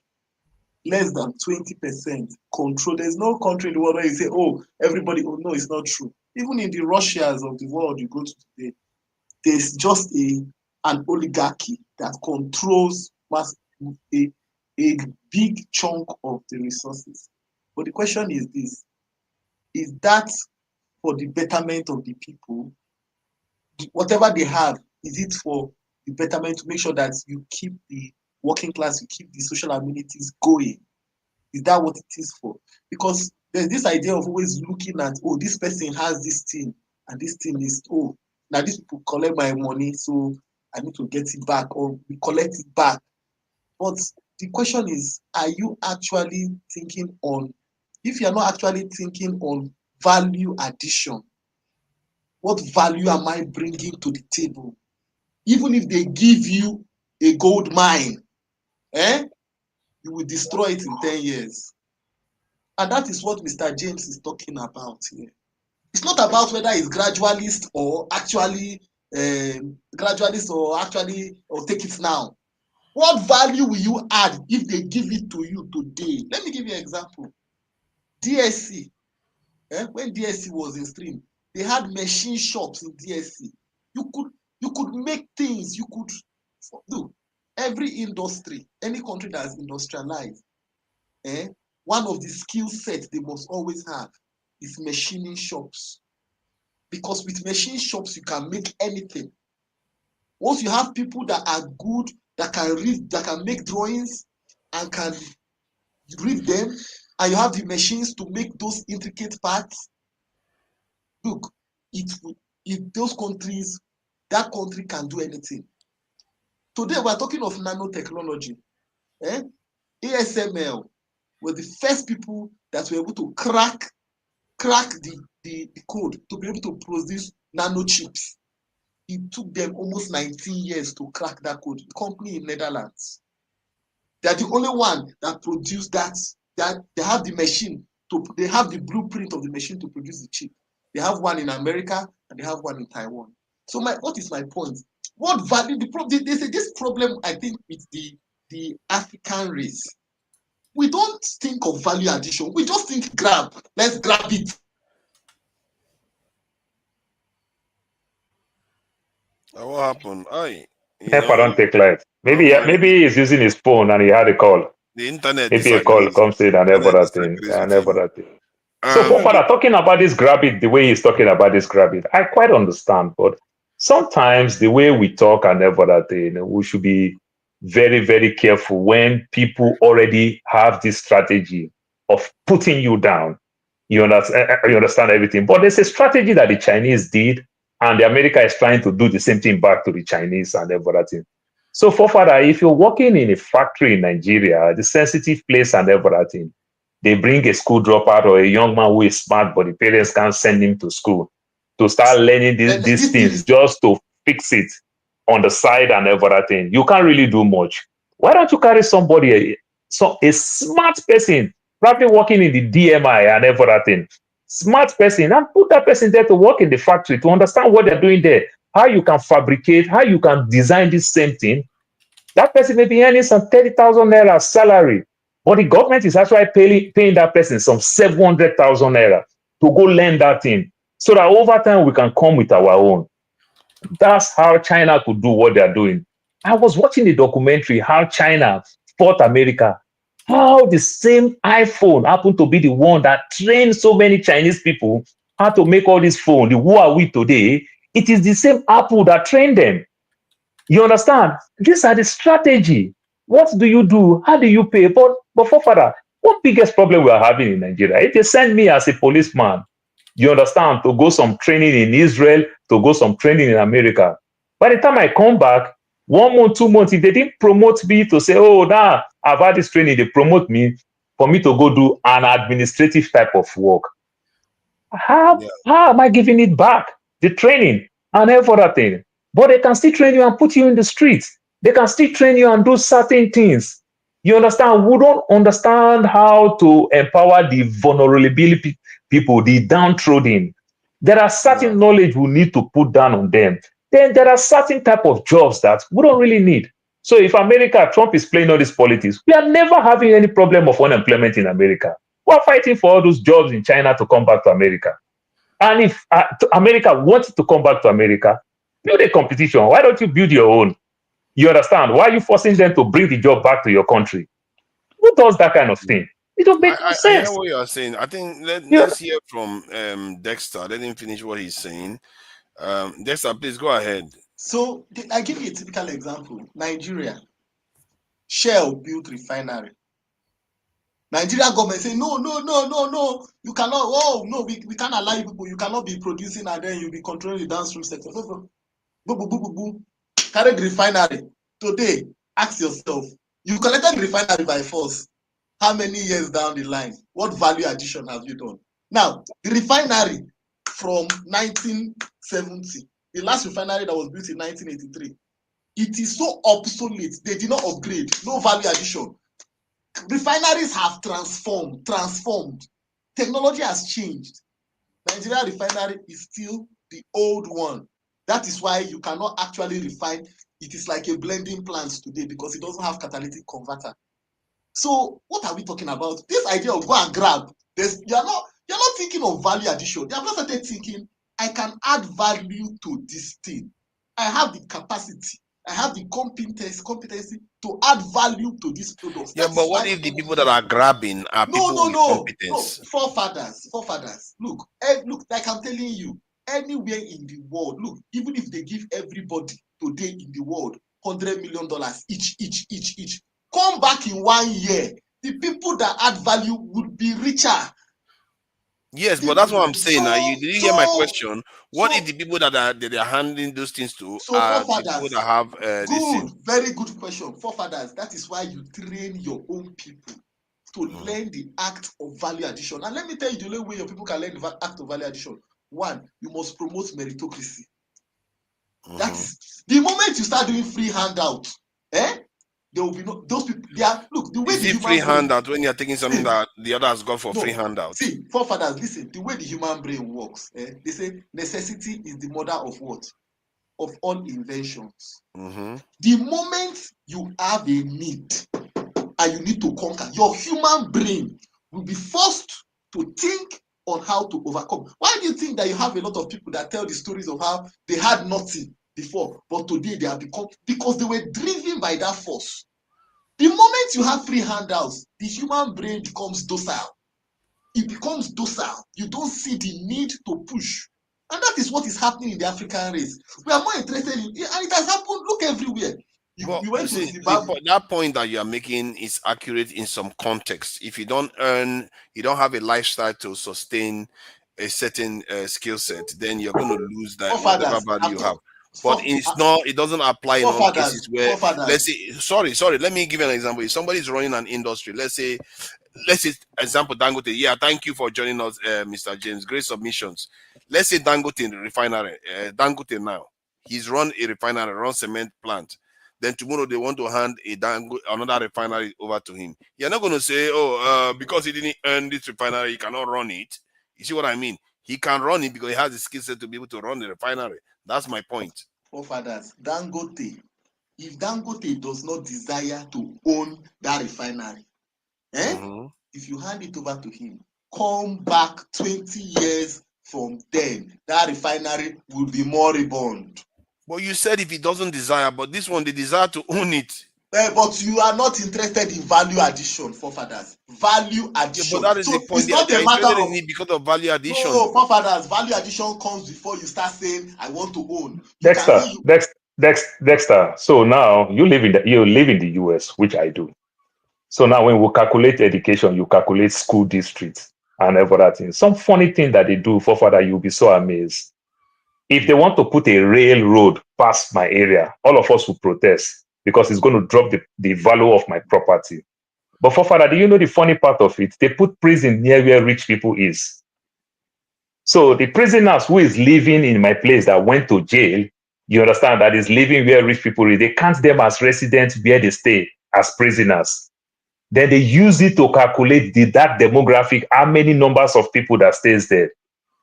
Less than 20% control. There's no country in the world where you say, oh, everybody, oh, no, it's not true. Even in the Russias of the world you go to today, there's just an oligarchy that controls a big chunk of the resources. But the question is this: is that for the betterment of the people? Whatever they have, is it for the betterment to make sure that you keep the working class, you keep the social amenities going? Is that what it is for? Because there's this idea of always looking at, oh, this person has this thing, and this thing is, oh, now these people collect my money, so I need to get it back, or we collect it back. But the question is, are you actually thinking on, if you're not actually thinking on value addition, what value am I bringing to the table? Even if they give you a gold mine, you will destroy it in 10 years. And that is what Mr. James is talking about here. It's not about whether it's gradualist or actually or take it now. What value will you add if they give it to you today? Let me give you an example. DSC, when DSC was in stream, they had machine shops in DSC. You could make things. You could do every industry, any country that is industrialized. One of the skill sets they must always have is machining shops. Because with machine shops, you can make anything. Once you have people that are good, that can read, that can make drawings and can read them, and you have the machines to make those intricate parts, look, if those countries, that country can do anything. Today, we're talking of nanotechnology. ASML were the first people that were able to crack crack the code to be able to produce nano chips. It took them almost 19 years to crack that code. The company in Netherlands. They are the only one that produced that. That they have the machine they have the blueprint of the machine to produce the chip. They have one in America and they have one in Taiwan. So what is my point? What value they say this problem, I think, with the African race. We don't think of value addition. We just think grab. Let's grab it. What happened? Never don't take light. Maybe he's using his phone and he had a call. The internet Maybe a call comes in and every thing. So, Fofana, talking about this grab it, the way he's talking about this grab it, I quite understand. But sometimes the way we talk and every thing, we should be very, very careful when people already have this strategy of putting you down. You understand everything. But there's a strategy that the Chinese did, and the America is trying to do the same thing back to the Chinese and everything. So, Fofana, if you're working in a factory in Nigeria, the sensitive place and everything, they bring a school dropout or a young man who is smart, but the parents can't send him to school to start learning these things just to fix it on the side and everything. You can't really do much. Why don't you carry somebody, a smart person, probably working in the DMI and everything, smart person, and put that person there to work in the factory to understand what they're doing there, how you can fabricate, how you can design this same thing. That person may be earning some 30,000 naira salary, but the government is actually paying that person some 700,000 naira to go learn that thing, so that over time we can come with our own. That's how China could do what they're doing. I was watching the documentary how China fought America, how the same iPhone happened to be the one that trained so many Chinese people how to make all these phones, the Huawei today. It is the same Apple that trained them. You understand? These are the strategy. What do you do? How do you pay? But for further, what biggest problem we are having in Nigeria? If they send me as a policeman, you understand, to go some training in Israel, to go some training in America. By the time I come back, 1 month, 2 months, if they didn't promote me to say, oh, now I've had this training, they promote me for me to go do an administrative type of work. How am I giving it back? The training and everything. But they can still train you and put you in the streets. They can still train you and do certain things. You understand? We don't understand how to empower the vulnerability people, the downtrodden. There are certain knowledge we need to put down on them. Then there are certain type of jobs that we don't really need. So if America, Trump is playing all these politics, we are never having any problem of unemployment in America. We're fighting for all those jobs in China to come back to America. And if America wants to come back to America, build a competition. Why don't you build your own? You understand? Why are you forcing them to bring the job back to your country? Who does that kind of thing? It don't make sense. I hear what you are saying. I think let's hear from Dexter. Let him finish what he's saying. Dexter, please go ahead. So I give you a typical example. Nigeria. Shell built refinery. Nigerian government say, no, you cannot, oh, no, we can't allow you people, you cannot be producing and then you'll be controlling the downstream sector. Carry the refinery. Today, ask yourself, you collected the refinery by force. How many years down the line? What value addition have you done? Now, the refinery from 1970, the last refinery that was built in 1983, it is so obsolete, they did not upgrade, no value addition. Refineries have transformed. Technology has changed. Nigeria refinery is still the old one. That is why you cannot actually refine. It is like a blending plant today because it doesn't have catalytic converter. So what are we talking about? This idea of go and grab. You're not thinking of value addition. You have not started thinking, I can add value to this thing. I have the capacity. I have the competency to add value to this product. Yeah, but what if the people that are grabbing are people with competence? No, forefathers. Look, like I'm telling you, anywhere in the world, look, even if they give everybody today in the world $100 million each, come back in 1 year, the people that add value would be richer. Yes, but that's what I'm saying. You didn't hear my question. What if the people that are handling those things to are the people that have this thing? Very good question. Forefathers, that is why you train your own people. to learn the act of value addition. And let me tell you the only way your people can learn the act of value addition. One, you must promote meritocracy. That's the moment you start doing free handout, there will be no those people. They are look the way Is the it human free brain, handout when you're taking something that the other has got for free handout? See, forefathers, listen, the way the human brain works, they say necessity is the mother of what? Of all inventions. The moment you have a need and you need to conquer, your human brain will be forced to think on how to overcome. Why do you think that you have a lot of people that tell the stories of how they had nothing before, but today they have become, because they were driven by that force. The moment you have free handouts, the human brain becomes docile. It becomes docile. You don't see the need to push. And that is what is happening in the African race. We are more interested in, and it has happened, look everywhere. You went to Zimbabwe. That point that you are making is accurate in some context. If you don't earn, you don't have a lifestyle to sustain a certain skill set, then you're going to lose that whatever value you have. But it's not, it doesn't apply in all cases where, let's say, sorry, let me give you an example. If somebody is running an industry, let's say, example, Dangote. Yeah, thank you for joining us, Mr. James. Great submissions. Let's say Dangote refinery. Dangote now, he's run a refinery, run cement plant. Then tomorrow they want to hand another refinery over to him. You're not going to say, because he didn't earn this refinery, he cannot run it. You see what I mean? He can run it because he has the skill set to be able to run the refinery. That's my point. Forefathers, Dangote, if Dangote does not desire to own that refinery, if you hand it over to him, come back 20 years from then, that refinery will be moribund. But you said if he doesn't desire, but this one, they desire to own it. But you are not interested in value addition, forefathers. Value addition. Yeah, but that is the point. It's not a matter of it because of value addition. No, forefathers, value addition comes before you start saying, I want to own. Dexter. So now you live in the US, which I do. So now when we calculate education, you calculate school districts and everything. Some funny thing that they do, forefather, you'll be so amazed. If they want to put a railroad past my area, all of us will protest because it's going to drop the value of my property. But forefather, do you know the funny part of it? They put prison near where rich people is. So the prisoners who is living in my place that went to jail, you understand, that is living where rich people is, they count them as residents where they stay as prisoners. Then they use it to calculate that demographic, how many numbers of people that stays there.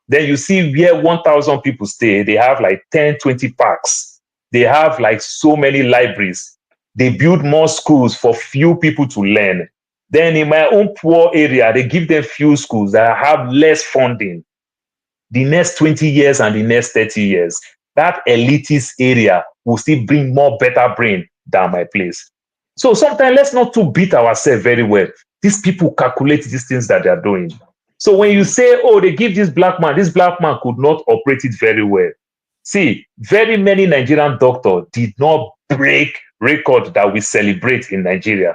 Then you see where 1,000 people stay, they have like 10, 20 parks. They have like so many libraries. They build more schools for few people to learn. Then in my own poor area, they give them few schools that have less funding. The next 20 years and the next 30 years, that elitist area will still bring more better brain than my place. So sometimes let's not to beat ourselves very well. These people calculate these things that they are doing. So when you say, they give this black man could not operate it very well. See, very many Nigerian doctors did not break record that we celebrate in Nigeria.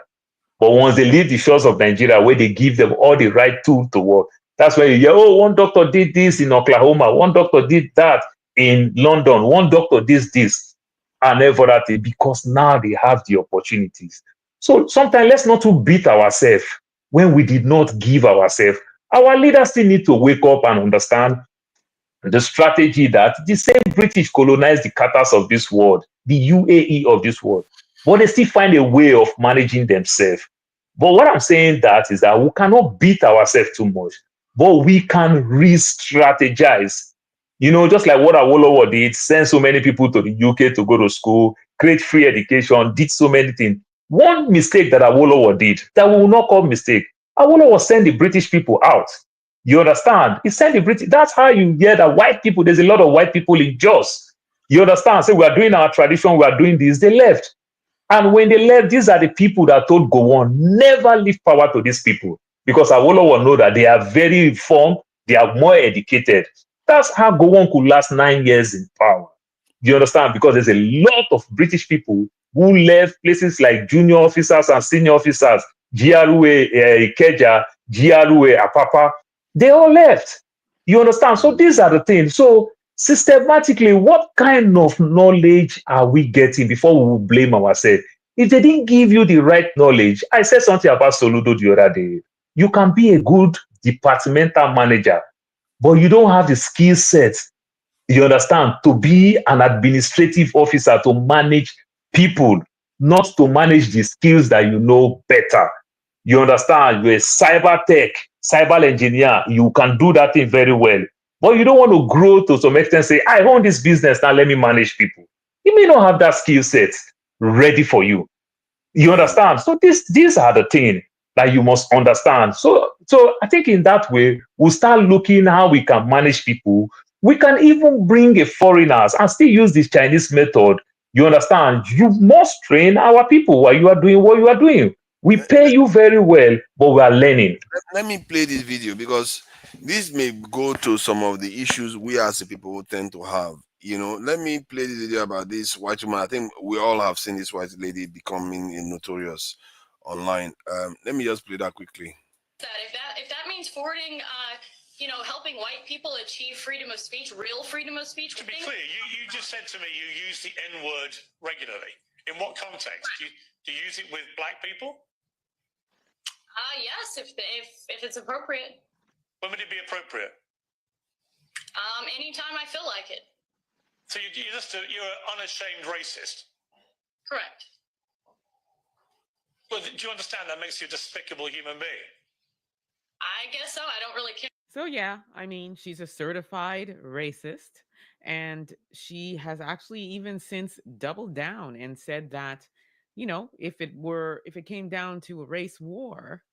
But once they leave the shores of Nigeria, where they give them all the right tools to work, that's when you hear, one doctor did this in Oklahoma, one doctor did that in London, one doctor did this, and everything, because now they have the opportunities. So sometimes let's not to beat ourselves when we did not give ourselves. Our leaders still need to wake up and understand the strategy that the same British colonized the Qatars of this world, the UAE of this world, but they still find a way of managing themselves. But what I'm saying that is that we cannot beat ourselves too much, but we can re-strategize. You know, just like what Awolowo did, send so many people to the UK to go to school, create free education, did so many things. One mistake that Awolowo did, that we will not call mistake, Awolowo sent the British people out. You understand? He sent the British. That's how you hear that white people, there's a lot of white people in Jos. You understand? Say, we are doing our tradition, we are doing this. They left. And when they left, these are the people that told Gowon, never leave power to these people. Because Awolowo know that they are very informed, they are more educated. That's how Gowon could last 9 years in power. You understand? Because there's a lot of British people who left places like junior officers and senior officers, GRUA, Ikeja, GRUA, Apapa. They all left. You understand? So these are the things. So systematically, what kind of knowledge are we getting before we will blame ourselves? If they didn't give you the right knowledge, I said something about Soludo the other day. You can be a good departmental manager, but you don't have the skill set, you understand, to be an administrative officer, to manage people, not to manage the skills that you know better. You understand? You're a cyber tech, cyber engineer. You can do that thing very well. But you don't want to grow to some extent, say, I own this business, now let me manage people. You may not have that skill set ready for you. You understand? So these are the things that you must understand. So I think in that way, we'll start looking how we can manage people. We can even bring a foreigners and still use this Chinese method. You understand? You must train our people while you are doing what you are doing. We pay you very well, but we are learning. Let me play this video because this may go to some of the issues we as the people tend to have. You know, let me play this video about this white woman. I think we all have seen this white lady becoming notorious online. Let me just play that quickly. If that means forwarding, helping white people achieve freedom of speech, real freedom of speech. To be clear, you just said to me you use the N-word regularly. In what context? Do you use it with black people? Yes, if it's appropriate. When would it be appropriate? Anytime I feel like it. So you're an unashamed racist? Correct. Well, do you understand that makes you a despicable human being? I guess so. I don't really care. So yeah, I mean, she's a certified racist, and she has actually even since doubled down and said that, if it came down to a race war,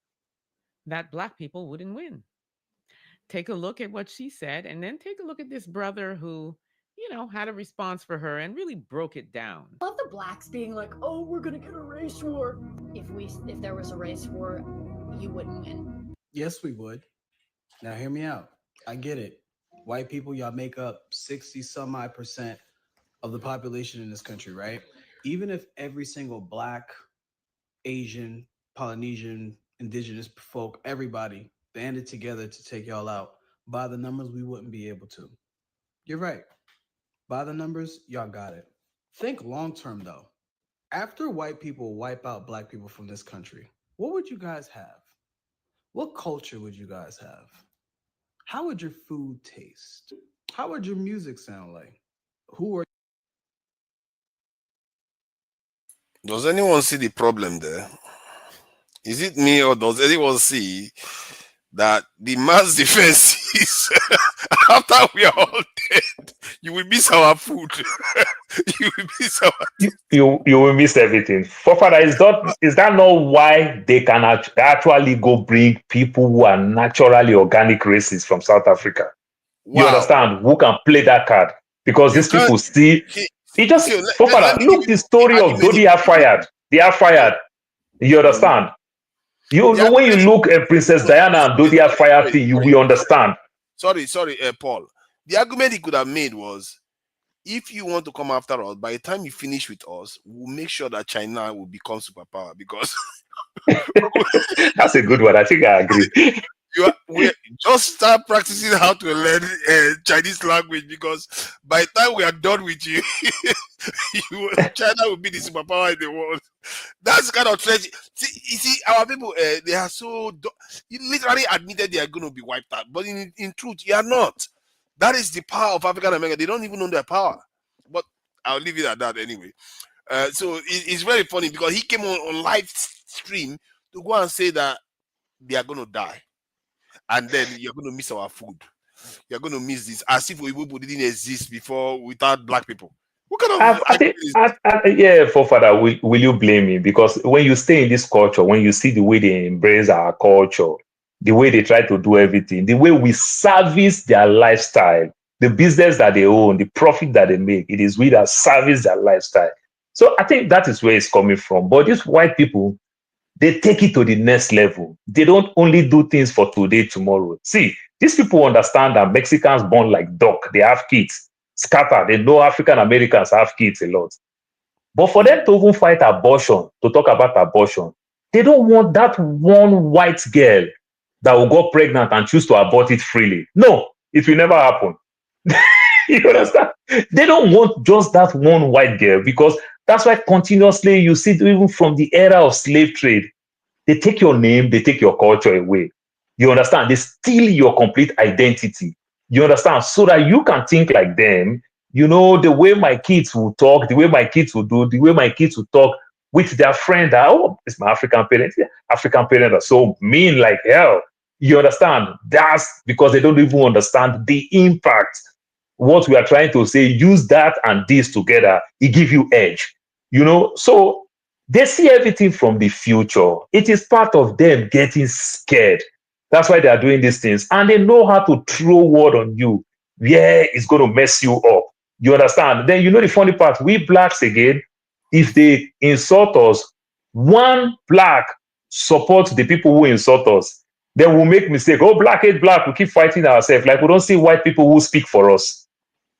that black people wouldn't win. Take a look at what she said, and then take a look at this brother who, had a response for her and really broke it down. I love the blacks being like, oh, we're gonna get a race war. If there was a race war, you wouldn't win. Yes, we would. Now hear me out. I get it. White people, y'all make up 60% of the population in this country, right? Even if every single black, Asian, Polynesian, indigenous folk, everybody banded together to take y'all out, by the numbers, we wouldn't be able to. You're right. By the numbers, y'all got it. Think long term, though. After white people wipe out black people from this country, what would you guys have? What culture would you guys have? How would your food taste? How would your music sound like? Who are Does anyone see the problem there? Is it me, or does anyone see that the mass defense is after we are all dead, you will miss our food. You will miss our you will miss everything. For father, is that not why they can actually go bring people who are naturally organic races from South Africa? You understand? Who can play that card? Because these people see it just for father. Look, the story of though they are fired. They are fired. You understand? When you look at Princess Diana and Dodi fire thing, you will understand. Sorry, Paul. The argument he could have made was, if you want to come after us, by the time you finish with us, we'll make sure that China will become superpower. Because that's a good one. I think I agree. We just start practicing how to learn Chinese language, because by the time we are done with you, China will be the superpower in the world. That's kind of treasure. You see, our people, they are so literally admitted they are going to be wiped out, but in truth, you are not. That is the power of African America. They don't even know their power. But I'll leave it at that anyway. So it's very funny because he came on live stream to go and say that they are going to die. And then you're going to miss our food. You're going to miss this, as if we didn't exist before without black people. What kind of yeah, forefather, will you blame me? Because when you stay in this culture, when you see the way they embrace our culture, the way they try to do everything, the way we service their lifestyle, the business that they own, the profit that they make, it is we that service their lifestyle. So I think that is where it's coming from. But these white people, they take it to the next level. They don't only do things for today, tomorrow. See, these people understand that Mexicans born like duck. They have kids. Scatter. They know African Americans have kids a lot. But for them to even fight abortion, to talk about abortion, they don't want that one white girl that will go pregnant and choose to abort it freely. No, it will never happen. You understand? They don't want just that one white girl, because that's why continuously you see, even from the era of slave trade, they take your name, they take your culture away. You understand? They steal your complete identity. You understand? So that you can think like them. You know, the way my kids will talk, the way my kids will do, the way my kids will talk with their friend. Oh, it's my African parents. Yeah, African parents are so mean like hell. You understand? That's because they don't even understand the impact. What we are trying to say, use that and this together, it give you edge. You know, so they see everything from the future. It is part of them getting scared. That's why they are doing these things. And they know how to throw word on you. Yeah, it's going to mess you up. You understand? Then you know the funny part, we blacks again, if they insult us, one black supports the people who insult us. Then we'll make mistake. Oh, black hate black. We keep fighting ourselves. Like we don't see white people who speak for us.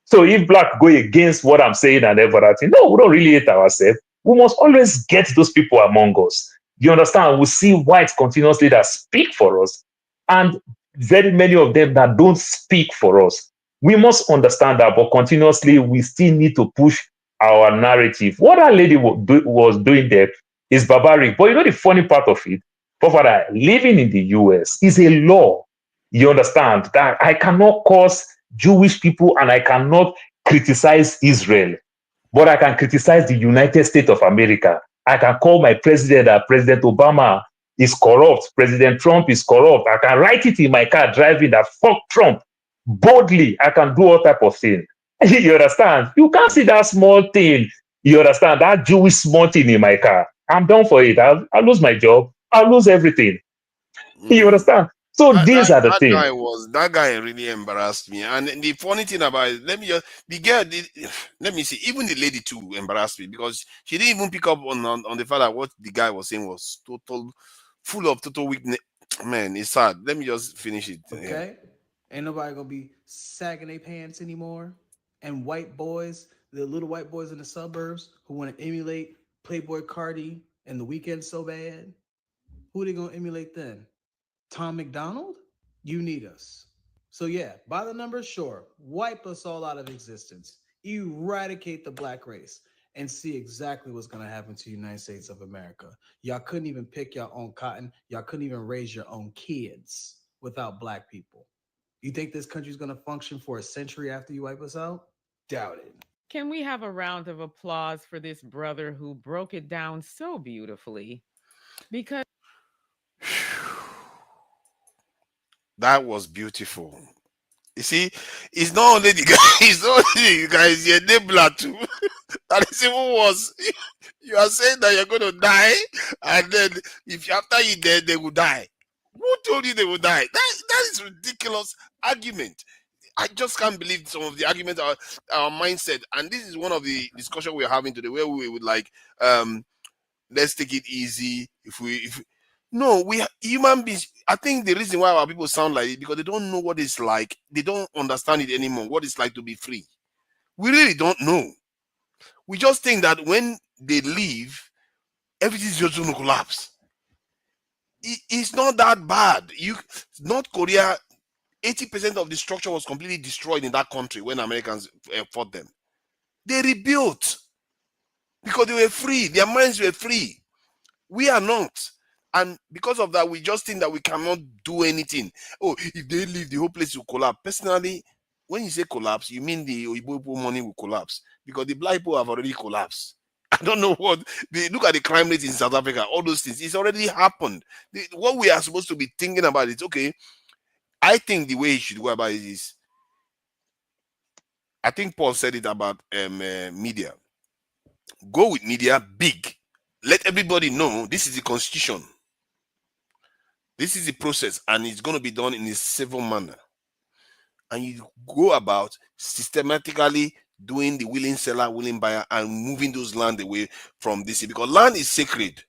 So if black go against what I'm saying and everything, no, we don't really hate ourselves. We must always get those people among us. You understand? We see whites continuously that speak for us, and very many of them that don't speak for us. We must understand that, but continuously we still need to push our narrative. What that lady was doing there is barbaric. But you know the funny part of it, Papa, living in the US is a law. You understand that I cannot cause Jewish people and I cannot criticize Israel, but I can criticize the United States of America. I can call my president that President Obama is corrupt, President Trump is corrupt. I can write it in my car driving that fuck Trump boldly. I can do all type of thing. You understand? You can't see that small thing. You understand? That Jewish small thing in my car. I'm done for it. I'll lose my job. I'll lose everything. You understand? So these are the things. That guy really embarrassed me. And the funny thing about it, let me see, even the lady too embarrassed me, because she didn't even pick up on the fact that what the guy was saying was full of total weakness. Man, it's sad. Let me just finish it. Okay. Ain't nobody gonna be sagging their pants anymore. And white boys, the little white boys in the suburbs who want to emulate Playboy Cardi and The Weeknd so bad, who are they gonna emulate then? Tom McDonald? You need us. So yeah, by the numbers, sure, wipe us all out of existence, eradicate the black race, and see exactly what's gonna happen to the United States of America. Y'all couldn't even pick your own cotton. Y'all couldn't even raise your own kids without black people. You think this country's gonna function for a century after you wipe us out? Doubt it. Can we have a round of applause for this brother who broke it down so beautifully? Because that was beautiful. You see, it's not only the guy, it's not only you guys, you're enabler too. That is even worse. You are saying that you're going to die, and then if after you dead, they will die. Who told you they will die? That is ridiculous argument. I just can't believe some of the arguments, our mindset. And this is one of the discussion we're having today, where we would like, let's take it easy. No, we are human beings. I think the reason why our people sound like it, because they don't know what it's like. They don't understand it anymore, what it's like to be free. We really don't know. We just think that when they leave, everything's just going to collapse. It's not that bad. North Korea, 80% of the structure was completely destroyed in that country when Americans fought them. They rebuilt because they were free. Their minds were free. We are not. And because of that, we just think that we cannot do anything. Oh, if they leave, the whole place will collapse. Personally, when you say collapse, you mean the Oyibo money will collapse, because the black people have already collapsed. I don't know what. Look at the crime rate in South Africa, all those things. It's already happened. What we are supposed to be thinking about is, okay, I think the way you should go about it is, I think Paul said it about media. Go with media big. Let everybody know this is the constitution. This is the process, and it's going to be done in a civil manner. And you go about systematically doing the willing seller, willing buyer, and moving those land away from this, because land is sacred.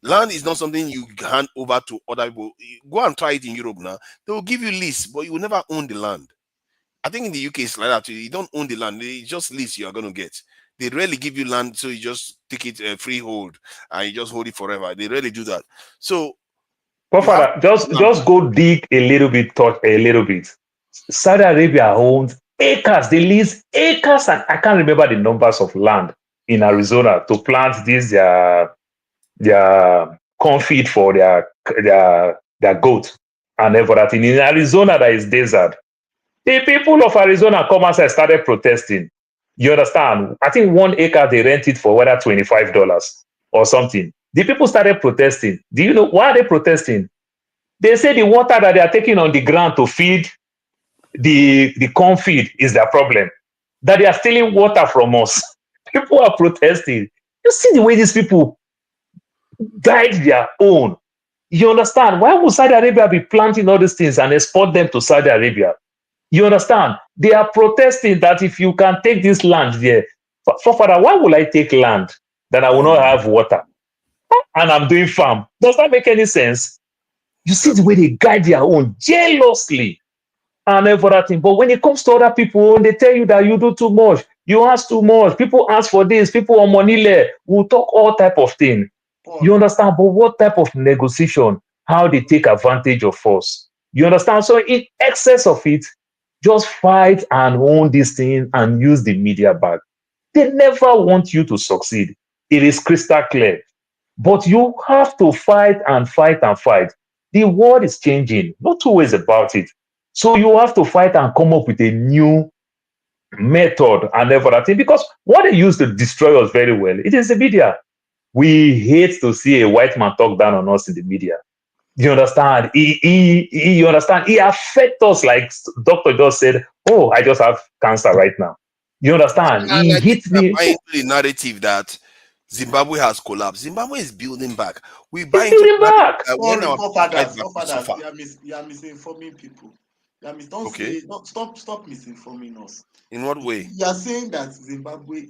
Land is not something you hand over to other people. Go and try it in Europe now. They will give you lease, but you will never own the land. I think in the UK it's like that too. You don't own the land. It's just lease you are going to get. They rarely give you land, so you just take it freehold and you just hold it forever. They rarely do that. So, Father, just go dig a little bit, touch a little bit. Saudi Arabia owns acres. They lease acres, and I can't remember the numbers of land in Arizona to plant these their corn feed for their goat and everything. In Arizona, there is desert. The people of Arizona come outside and started protesting. You understand? I think 1 acre they rent it for whether $25 or something. The people started protesting. Do you know why are they protesting? They say the water that they are taking on the ground to feed the corn feed is their problem. That they are stealing water from us. People are protesting. You see the way these people guide their own. You understand? Why would Saudi Arabia be planting all these things and export them to Saudi Arabia? You understand? They are protesting that if you can take this land there, Father, why will I take land that I will not have water? And I'm doing farm. Does that make any sense? You see the way they guide their own jealously and everything. But when it comes to other people, they tell you that you do too much, you ask too much, people ask for this, people on money will talk all type of things. You understand? But what type of negotiation? How they take advantage of us? You understand? So in excess of it, just fight and own this thing and use the media back. They never want you to succeed. It is crystal clear. But you have to fight and fight and fight. The world is changing. No two ways about it. So you have to fight and come up with a new method and everything. Because what they use to destroy us very well, it is the media. We hate to see a white man talk down on us in the media. You understand? You understand? He affects us like Dr. just said, oh, I just have cancer right now. You understand? And He I hits me. buy into the narrative that Zimbabwe has collapsed. Zimbabwe is building back. We It's buy into building the back. narrative that when our people fight back, we Forefathers, suffer. you are misinforming people. Don't Okay. say, stop misinforming us. In what way? You are saying that Zimbabwe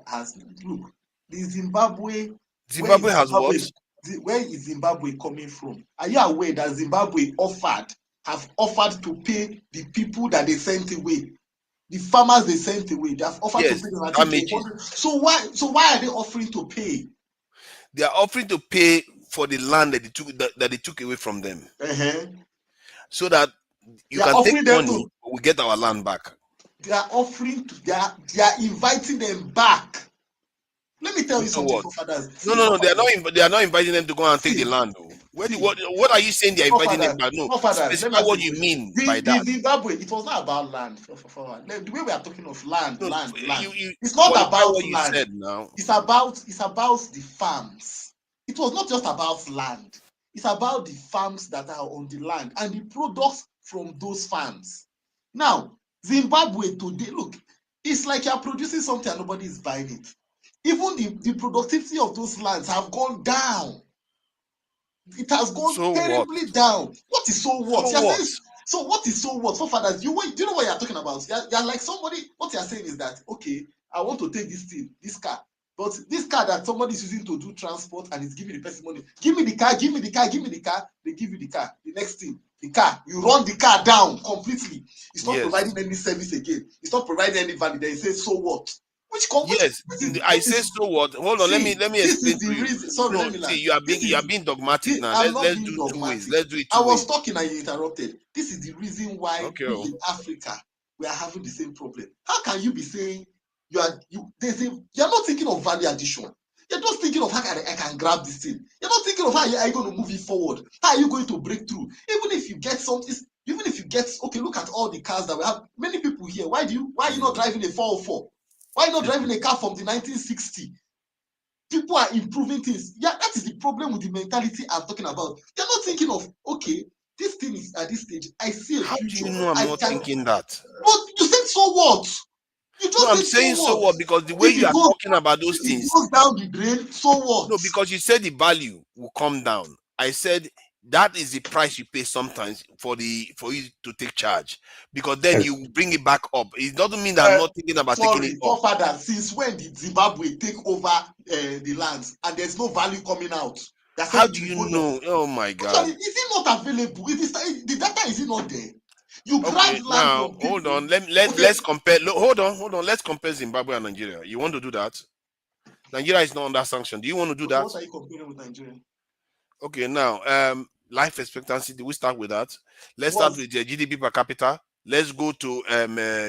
has look. The Zimbabwe has what? Where is Zimbabwe coming from? Are you aware that Zimbabwe have offered to pay the people that they sent away? The farmers they sent away, they have offered to pay them. I think 200. So why are they offering to pay? They are offering to pay for the land that they took away from them, so that you can take money. We get our land back. They are offering to. They are inviting them back. Let me tell you something, fathers. No. They are not inviting them to go and take the land. What are you saying? They are inviting them back? No, specify what you mean by that. Zimbabwe, it was not about land. The way we are talking of land, land. It's not about what you land. said now. It's about the farms. It was not just about land. It's about the farms that are on the land and the products from those farms. Now, Zimbabwe today, look, it's like you're producing something and nobody is buying it. Even the productivity of those lands have gone down. It has gone terribly down. What is so what? So what is so what? So fathers, do you know what you're talking about? You're like somebody, what you're saying is that, okay, I want to take this car. But this car that somebody is using to do transport and is giving the person money, give me the car, they give you the car. The next thing, the car, you run the car down completely. It's not providing any service again. It's not providing any value. Then you say, so what? I say so what? Hold on, let me explain to you. See, you are being dogmatic now. Let's do dogmatic. 2 ways. Let's do it 2 ways. I was talking and you interrupted. This is the reason why we in Africa we are having the same problem. How can you be saying you're not thinking of value addition? You're just thinking of how I can grab this thing. You're not thinking of how are you going to move it forward. How are you going to break through? Even if you get something, okay, look at all the cars that we have. Many people here. Why are you not driving a 404? Why not driving a car from the 1960s? People are improving things. Yeah, that is the problem with the mentality I'm talking about. They're not thinking of, okay, this thing is at this stage. I see a future. How do you know I'm not thinking that? But you said so what? I'm saying so what because the way you are talking about those things. It goes down the drain, so what? No, because you said the value will come down. I said that is the price you pay sometimes for you to take charge, because then you bring it back up. It doesn't mean that I'm not thinking about taking it up. Father, since when did Zimbabwe take over the lands and there's no value coming out? How do you know? Oh my God! Is it not available? The data is not there. You grab land now. Hold on. Let's compare. Hold on. Let's compare Zimbabwe and Nigeria. You want to do that? Nigeria is not under sanction. Do you want to do that? What are you comparing with Nigeria? Okay, now life expectancy. Do we start with that? Let's start with the GDP per capita. let's go to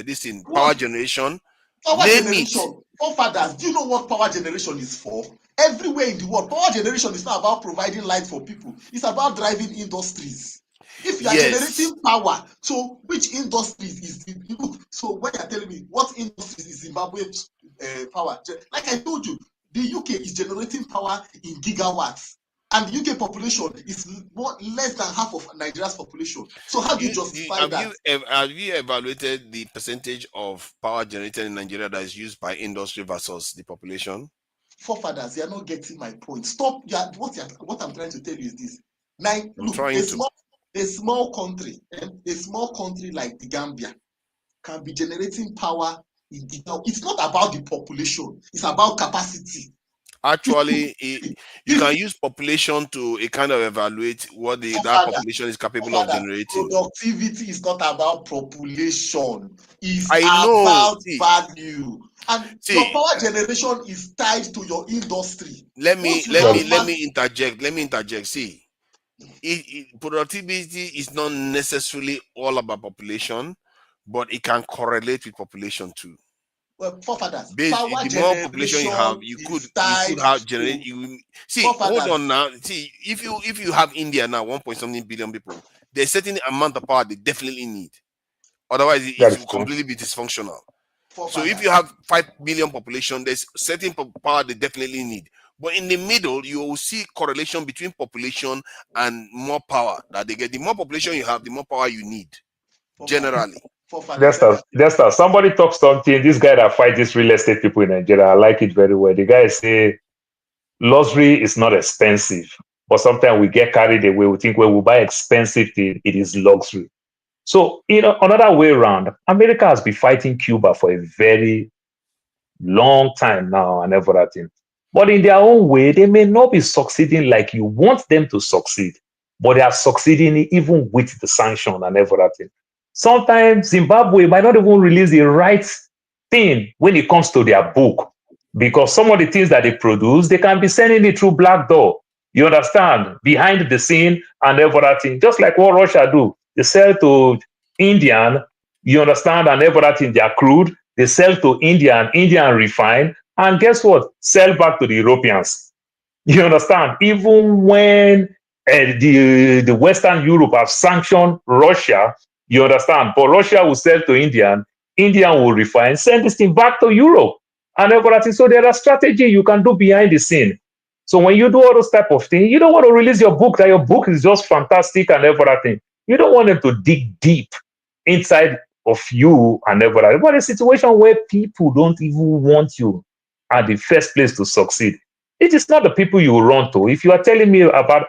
this in power generation. Power Name generation. Forefathers, do you know what power generation is for? Everywhere in the world, power generation is not about providing light for people. It's about driving industries. If you are generating power, so which industries is the so when you're telling me what industries is Zimbabwe's power, like I told you, the UK is generating power in gigawatts, and the UK population is less than half of Nigeria's population. So how do you justify that? Have you evaluated the percentage of power generated in Nigeria that is used by industry versus the population? Forefathers, you are not getting my point. Stop. What I'm trying to tell you is this. A small country like the Gambia can be generating power. It's not about the population. It's about capacity. Actually, you can use population to kind of evaluate what that population is capable of generating. Productivity is not about population. It's about value. And your power generation is tied to your industry. Let me interject. See, productivity is not necessarily all about population, but it can correlate with population too. Well, forefathers, the more population you have, you could have generate. Hold on now. See, if you have India now, 1.something billion people, there's a certain amount of power they definitely need. Otherwise, it will completely be dysfunctional. So if you have 5 billion population, there's certain power they definitely need. But in the middle, you will see correlation between population and more power that they get. The more population you have, the more power you need, generally. Desta, somebody talk something. This guy that fight these real estate people in Nigeria, I like it very well. The guy say luxury is not expensive, but sometimes we get carried away. We think when we buy expensive thing, it is luxury. So, another way around, America has been fighting Cuba for a very long time now and everything. But in their own way, they may not be succeeding like you want them to succeed, but they are succeeding even with the sanction and everything. Sometimes Zimbabwe might not even release the right thing when it comes to their book, because some of the things that they produce, they can be sending it through black door. You understand? Behind the scene and everything, just like what Russia do. They sell to Indian, you understand, and everything, their crude. They sell to Indian refine, and guess what? Sell back to the Europeans. You understand? Even when the Western Europe have sanctioned Russia, you understand? But Russia will sell to Indian will refine, send this thing back to Europe and everything. So there are strategies you can do behind the scene. So when you do all those type of things, you don't want to release your book, that your book is just fantastic and everything. You don't want them to dig deep inside of you and everything. But a situation where people don't even want you at the first place to succeed, it is not the people you run to. If you are telling me about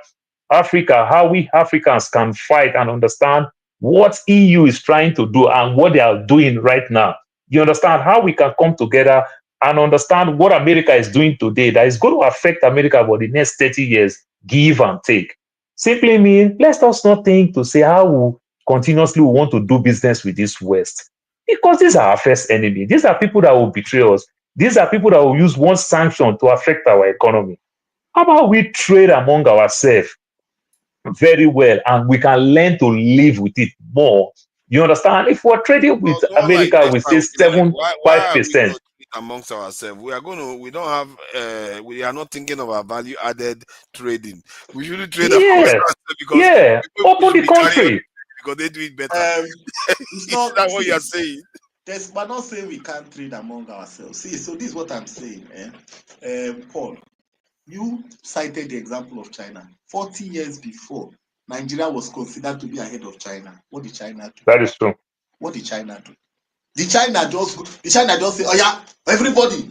Africa, how we Africans can fight and understand what EU is trying to do and what they are doing right now, you understand how we can come together and understand what America is doing today that is going to affect America for the next 30 years, give and take. Simply mean, let us not think to say how we continuously want to do business with this West, because these are our first enemy. These are people that will betray us. These are people that will use one sanction to affect our economy. How about we trade among ourselves very well, and we can learn to live with it more? You understand? If we're trading with America, we say 5%. Amongst ourselves, we are not thinking of our value added trading. We should trade amongst ourselves because open the country because they do it better. It's not that what you are saying. We're not saying we can't trade among ourselves. See, so this is what I'm saying. Paul, you cited the example of China. 40 years before, Nigeria was considered to be ahead of China. What did China do? That is true. What did China do? The China just say, oh yeah, everybody,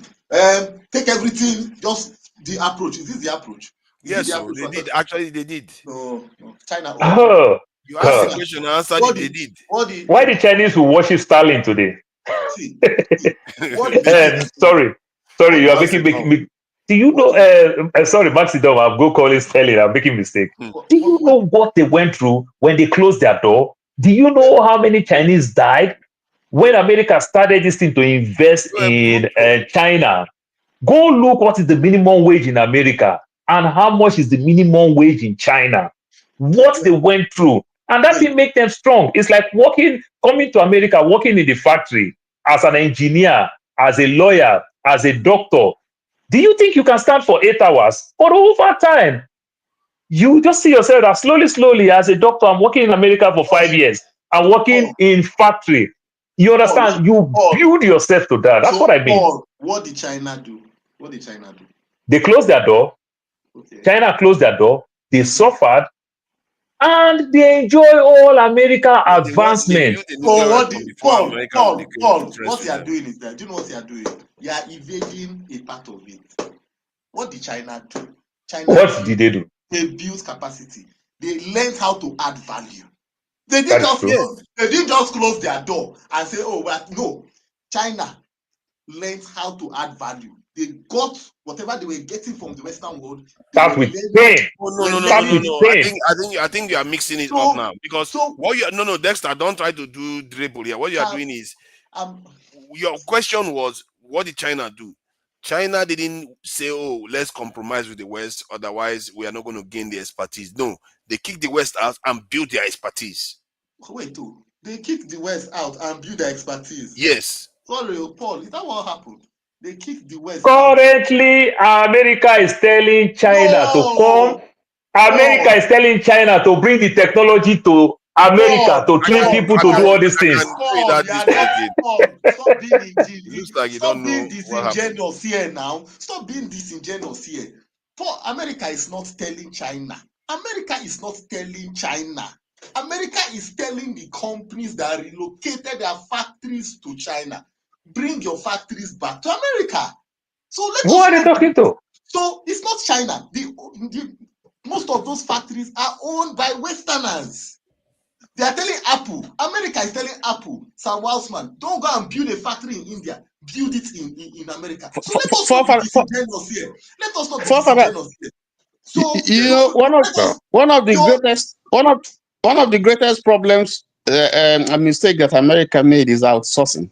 take everything, just the approach. Is this the approach? Yes, so they did. Actually, they did. No. China. You asked the question, I answered it, they did. Why the Chinese will worship Stalin today? Sorry, you are making me. Do you know? Sorry, Maxidom, I'll go calling Stalin. I'm making a mistake. Do you know what they went through when they closed their door? Do you know how many Chinese died when America started this thing to invest in China? Go look what is the minimum wage in America and how much is the minimum wage in China. What they went through. And that thing make them strong. It's like coming to America, working in the factory as an engineer, as a lawyer, as a doctor. Do you think you can stand for 8 hours? But over time, you just see yourself that slowly, as a doctor, I'm working in America for 5 years. I'm working in factory. You understand? You build yourself to that. That's what I mean. What did China do? What did China do? They closed their door. Okay. China closed their door. They suffered. And they enjoy all America advancement. Paul, what they are doing is that, do you know what they are doing? They are evading a part of it. What did China do? What did they do? They built capacity. They learned how to add value. They didn't just close their door and say, oh, well, no. China learned how to add value. They got whatever they were getting from the Western world. Start with pain. No. I think you are mixing it up now. Because Dexter, don't try to do dribble here. What you are doing is your question was, what did China do? China didn't say, oh, let's compromise with the West, otherwise we are not going to gain the expertise. No, they kicked the West out and built their expertise. Wait, they kicked the West out and built their expertise? Yes. Sorry, Paul, is that what happened? They kicked the West Currently, America is telling China to come. America is telling China to bring the technology to America to train people to do all these things. Stop being disingenuous here now. Stop being disingenuous here. America is not telling China. America is not telling China. America is telling the companies that relocated their factories to China, bring your factories back to America. So who are they talking to? So it's not China. Most of those factories are owned by Westerners. They are telling Apple, America is telling Apple, Sam Walsman, don't go and build a factory in India, build it in America. So let us not be disingenuous here. Let us not be disingenuous here. So one of the greatest problems, a mistake that America made is outsourcing,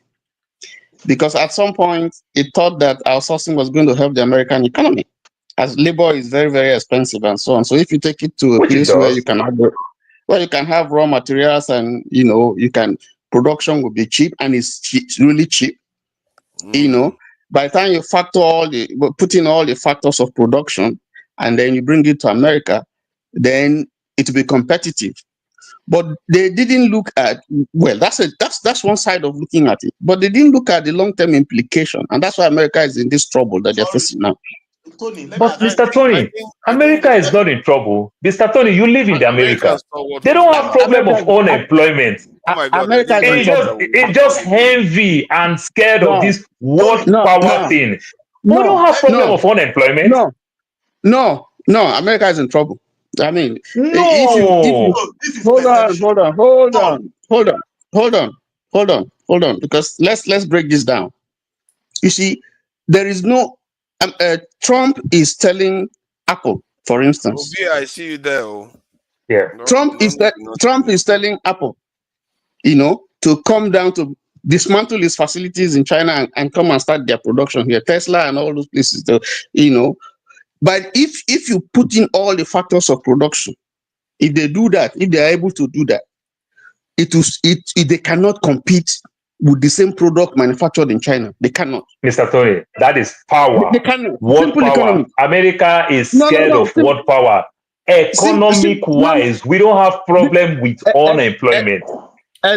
because at some point it thought that outsourcing was going to help the American economy, as labor is very, very expensive and so on. So if you take it to a place where you can have raw materials and production will be cheap, and it's really cheap. By the time you put in all the factors of production and then you bring it to America, then it will be competitive. But they didn't look at, that's one side of looking at it, but they didn't look at the long-term implication, and that's why America is in this trouble that they're facing now. But Mr. Tony, America is not in trouble. Mr. Tony, you live in the America. They don't have problem of unemployment. It's just envy and scared of this world power thing. We don't have problem of unemployment. No, America is in trouble. I mean, hold on, because let's break this down. You see, there is no. Trump is telling Apple, for instance. Yeah, I see you there. Yeah. Trump is telling Apple, to come down, to dismantle his facilities in China and come and start their production here. Tesla and all those places, But if you put in all the factors of production, if they do that, if they are able to do that, they cannot compete with the same product manufactured in China. They cannot. Mr. Tony, that is power. They cannot. World power. Economy. America is scared of world power. Economic-wise, we don't have problem with unemployment.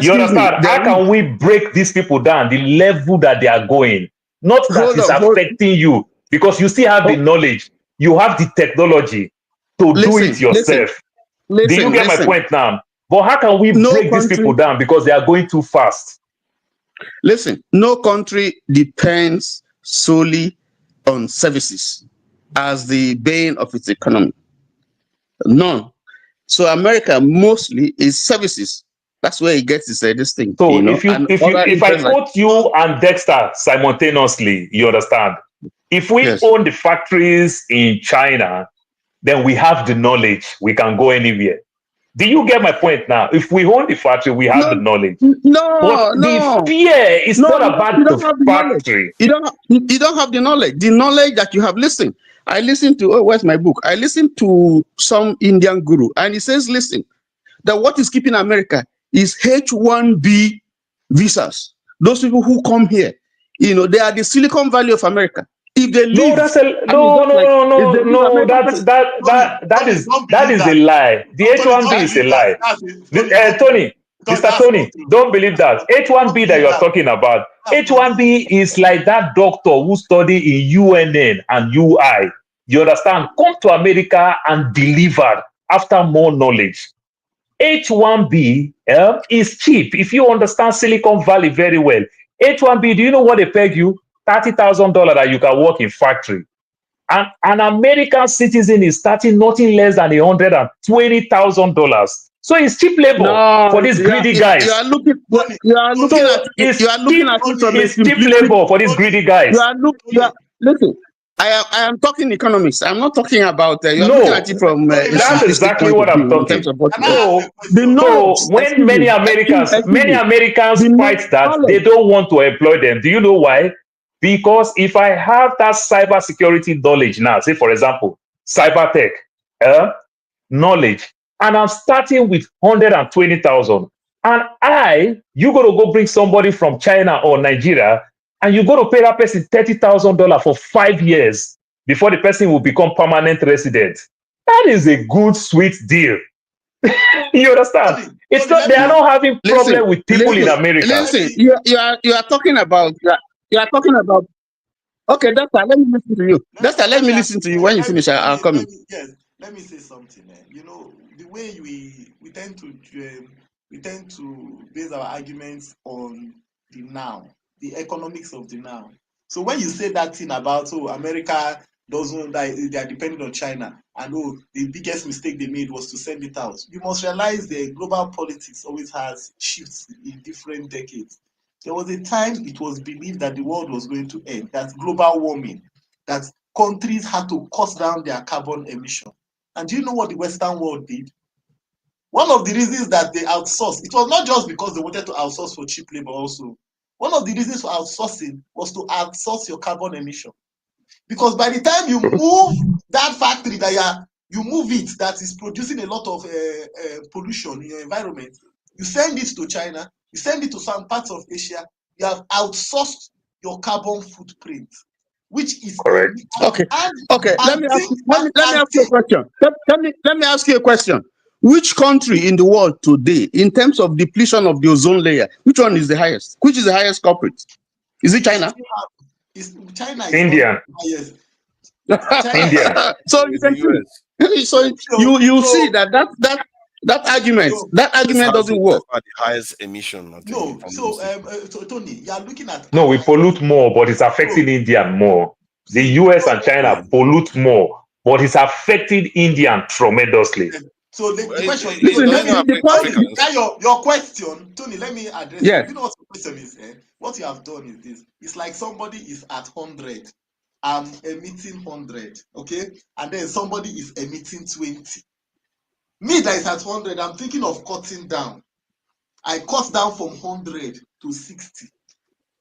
You understand? How can we break these people down, the level that they are going? Not that it's affecting you, because you still have the knowledge. You have the technology to do it yourself. Do you get my point now? But how can we break these people down because they are going too fast? Listen, no country depends solely on services as the bane of its economy. None. So America mostly is services. That's where it gets this thing. So if I quote you and Dexter simultaneously, you understand? If we own the factories in China, then we have the knowledge. We can go anywhere. Do you get my point now? If we own the factory, we have the knowledge. The fear is not about the factory. You don't have the knowledge. The knowledge that you have. Listen, I listened to, where's my book? I listened to some Indian guru, and he says, listen, that what is keeping America is H-1B visas. Those people who come here, you know, they are the Silicon Valley of America. If they leave, No, that's a I mean, just like if they leave America, that is a lie. The H1B is a lie. Tony, Mr. Tony, don't believe that. H1B that you're talking about, H1B is like that doctor who study in UNN and UI. You understand? Come to America and deliver after more knowledge. H1B is cheap. If you understand Silicon Valley very well, H1B, do you know what they peg you? $30,000 that you can work in factory. And an American citizen is starting nothing less than $120,000. So it's cheap labor for these greedy guys. You are looking at it from a cheap labor for these greedy guys. Listen. I am talking economics. I'm not talking about you're looking at it from that's exactly what I'm talking. So when many Americans fight that, they don't want to employ them. Do you know why? Because if I have that cyber security knowledge now, say for example, cyber tech knowledge, and I'm starting with 120,000, and you got to go bring somebody from China or Nigeria, and you got to pay that person $30,000 for 5 years before the person will become permanent resident. That is a good, sweet deal. You understand? It's not. They are not having problem with people in America. Listen, you are talking about. Okay, Doctor, let me listen to you. Doctor, let me listen to you. When you finish, I'll come in. Yes, let me say something. You know, the way we tend to base our arguments on the now, the economics of the now. So when you say that thing about America doesn't, they are dependent on China, and the biggest mistake they made was to send it out, you must realize the global politics always has shifts in different decades. There was a time it was believed that the world was going to end, that global warming, that countries had to cut down their carbon emission. And do you know what the Western world did? One of the reasons that they outsourced, it was not just because they wanted to outsource for cheap labor also. One of the reasons for outsourcing was to outsource your carbon emission. Because by the time you move that factory that you move it, that is producing a lot of pollution in your environment, you send it to China, you send it to some parts of Asia, you have outsourced your carbon footprint, which is correct. Okay. Let me ask you a question. Let me ask you a question. Which country in the world today, in terms of depletion of the ozone layer, which one is the highest? Which is the highest culprit? Is it China? China is India. India. So you can you see that argument doesn't work. The highest emission. So Tony, you are looking at. No, we pollute more, but it's affecting India more. The US and China pollute more, but it's affecting India tremendously. So the question, your question, Tony, let me address it. You know what the question is? What you have done is this. It's like somebody is at 100. I'm emitting 100, okay? And then somebody is emitting 20. Me that is at 100, I'm thinking of cutting down. I cut down from 100 to 60.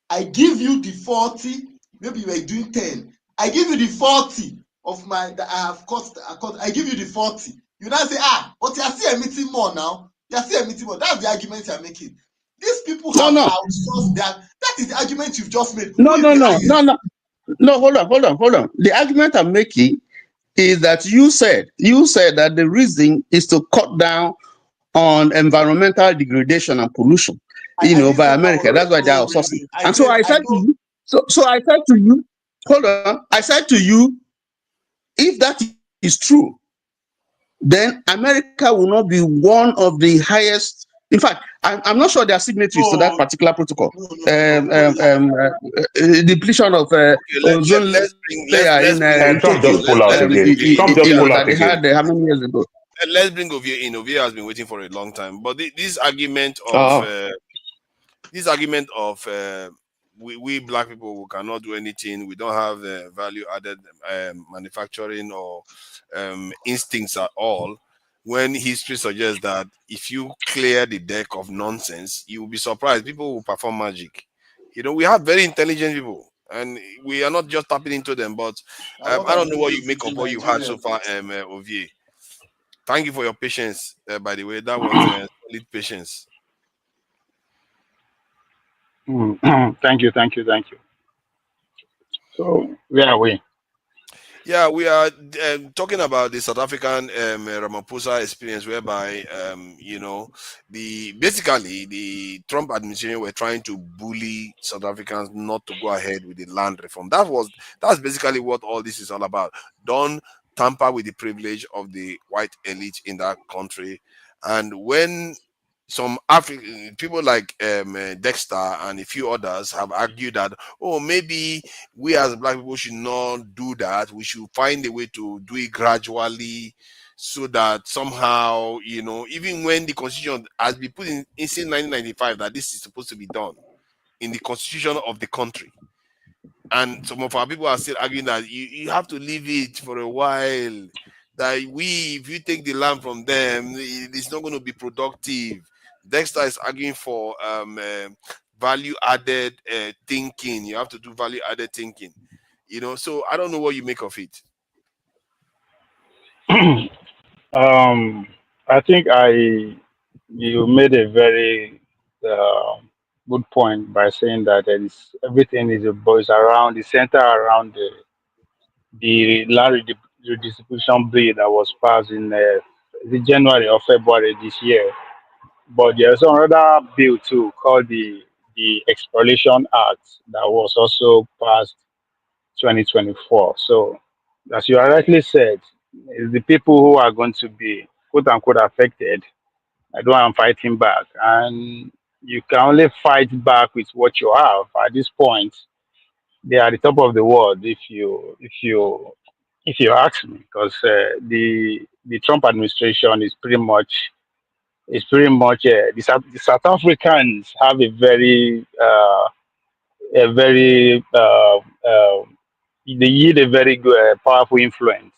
I give you the 40, maybe you were doing 10. I give you the 40 of my, that I have cut, I give you the 40. You now say, but you are still emitting more now. You are still emitting more. That's the argument you are making. These people have outsourced that. That is the argument you've just made. No, hold on. The argument I'm making is that you said that the reason is to cut down on environmental degradation and pollution, by America. That's why they are outsourcing. And so I said to you, hold on. I said to you, if that is true, then America will not be one of the highest. In fact, I'm not sure they are signatories to that particular protocol. Depletion of ozone layer Trump just pull out again. Trump just pull out again. How many years ago? Let's bring Ovie in. Ovie has been waiting for a long time. But this argument of we black people who cannot do anything, we don't have value added manufacturing or instincts at all. When history suggests that if you clear the deck of nonsense, you will be surprised. People will perform magic. We have very intelligent people, and we are not just tapping into them. But I don't know what you make of what you had so far, Ovie. Thank you for your patience, by the way. That was solid patience. Thank you. So where are we? Yeah, we are talking about the South African Ramaphosa experience, whereby basically the Trump administration were trying to bully South Africans not to go ahead with the land reform. That's basically what all this is all about. Don't tamper with the privilege of the white elite in that country. And when some African people like Dexter and a few others have argued that, oh, maybe we as black people should not do that. We should find a way to do it gradually, so that somehow, even when the constitution has been put in since 1995, that this is supposed to be done in the constitution of the country. And some of our people are still arguing that you have to leave it for a while. That if you take the land from them, it's not going to be productive. Dexter is arguing for value added thinking. You have to do value added thinking. So I don't know what you make of it. I think you made a very good point by saying that everything is around the center around the land redistribution bill that was passed in the January or February this year. But there's another bill too called the Exploration Act that was also passed 2024. So, as you rightly said, it's the people who are going to be quote unquote affected. I don't am fighting back, and you can only fight back with what you have. At this point, they are the top of the world. If you ask me, because the Trump administration is pretty much the South Africans have a very they yield a very good powerful influence.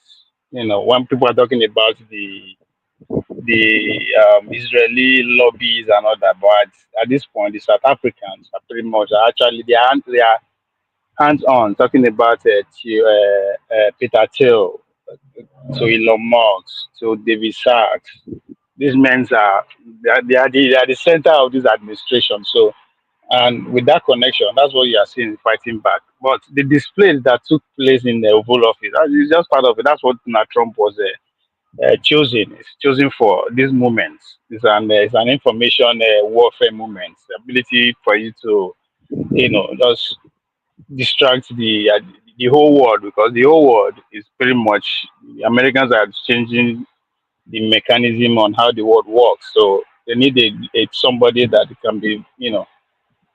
When people are talking about the Israeli lobbies and all that, but at this point, the South Africans are pretty much actually they are hands on talking about Peter Thiel, to Elon Musk, to David Sachs. These men they are the center of this administration. So, and with that connection, that's what you are seeing fighting back. But the displays that took place in the Oval Office, that is just part of it. That's what Donald Trump was choosing. It's choosing for these moments. It's an information warfare moment. The ability for you to, just distract the whole world, because the whole world is pretty much the Americans are changing the mechanism on how the world works. So they need somebody that can be,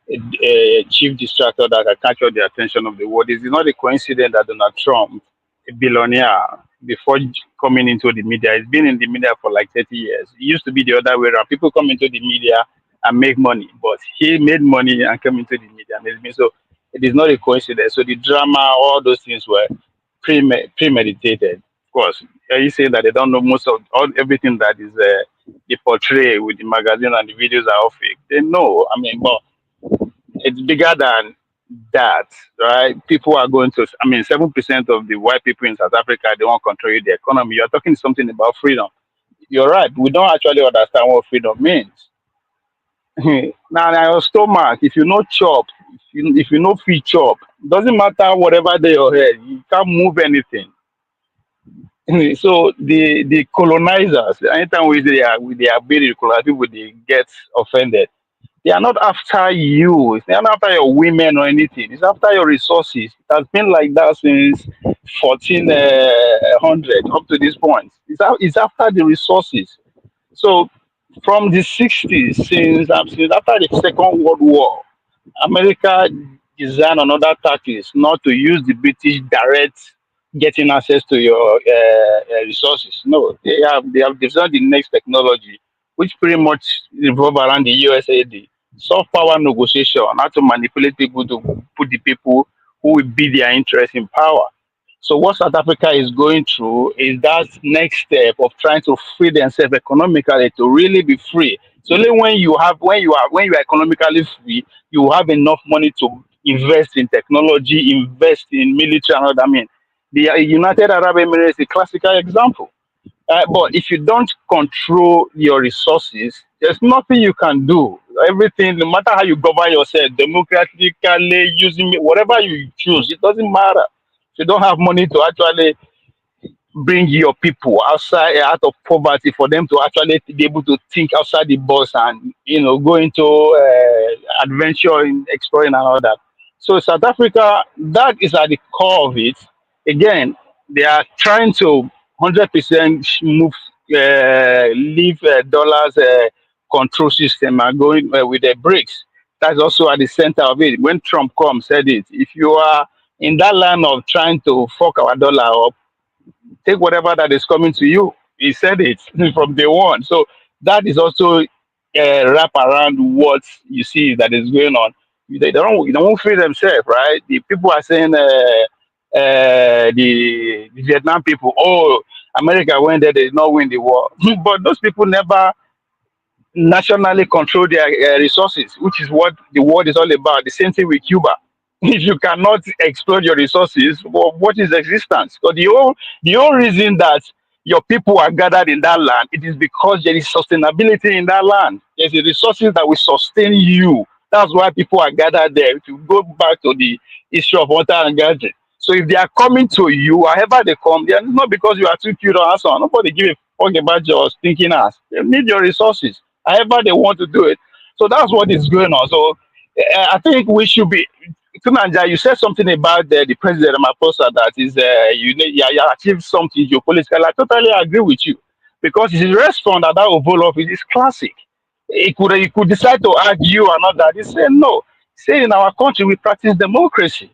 a chief distractor that can capture the attention of the world. It's not a coincidence that Donald Trump, a billionaire, before coming into the media, he's been in the media for like 30 years. It used to be the other way around. People come into the media and make money, but he made money and came into the media. So it is not a coincidence. So the drama, all those things were premeditated. Of course, are you saying that they don't know most of everything that is they portray with the magazine and the videos are all fake? They know. But it's bigger than that, right? People are going to, 7% of the white people in South Africa, they want to control the economy. You're talking something about freedom. You're right. We don't actually understand what freedom means. Now, your stomach, if you no chop, if you no free chop, doesn't matter whatever day your head, you can't move anything. So the colonizers, anytime they are ability to colonize people, they get offended. They are not after you. They are not after your women or anything. It's after your resources. It has been like that since 1400 up to this point. It's after the resources. So from the 60s, since after the Second World War, America designed another tactics not to use the British direct getting access to your resources. No, they have designed the next technology, which pretty much revolve around the USAID, soft power negotiation, how to manipulate people to put the people who will be their interest in power. So what South Africa is going through is that next step of trying to free themselves economically to really be free. So only when you are economically free, you have enough money to invest in technology, invest in military and all that. The United Arab Emirates is a classical example. But if you don't control your resources, there's nothing you can do. Everything, no matter how you govern yourself, democratically, using whatever you choose, it doesn't matter. If you don't have money to actually bring your people outside out of poverty for them to actually be able to think outside the box and go into adventure in exploring and all that. So South Africa, that is at the core of it. Again, they are trying to 100% move leave dollars control system and going with the BRICS. That's also at the center of it. When Trump said it, if you are in that line of trying to fuck our dollar up, take whatever that is coming to you. He said it from day one. So that is also wrap around what you see that is going on. They don't free themselves, right? The people are saying the Vietnam people, oh, America went there, they did not win the war. But those people never nationally control their resources, which is what the world is all about. The same thing with Cuba. If you cannot exploit your resources, well, what is existence? Because the whole reason that your people are gathered in that land, it is because there is sustainability in that land. There's the resources that will sustain you. That's why people are gathered there. To go back to the issue of water and gathering. So if they are coming to you, however they come, they are not because you are too cute or handsome. Nobody give a fuck about your stinking ass. They need your resources, however they want to do it. So that's what is going on. So I think we should be. Kunanja, you said something about the president Ramaphosa that is you achieved something geopolitical. I totally agree with you because his response at that Oval Office is classic. He could decide to argue or not that. He said no. He said in our country we practice democracy,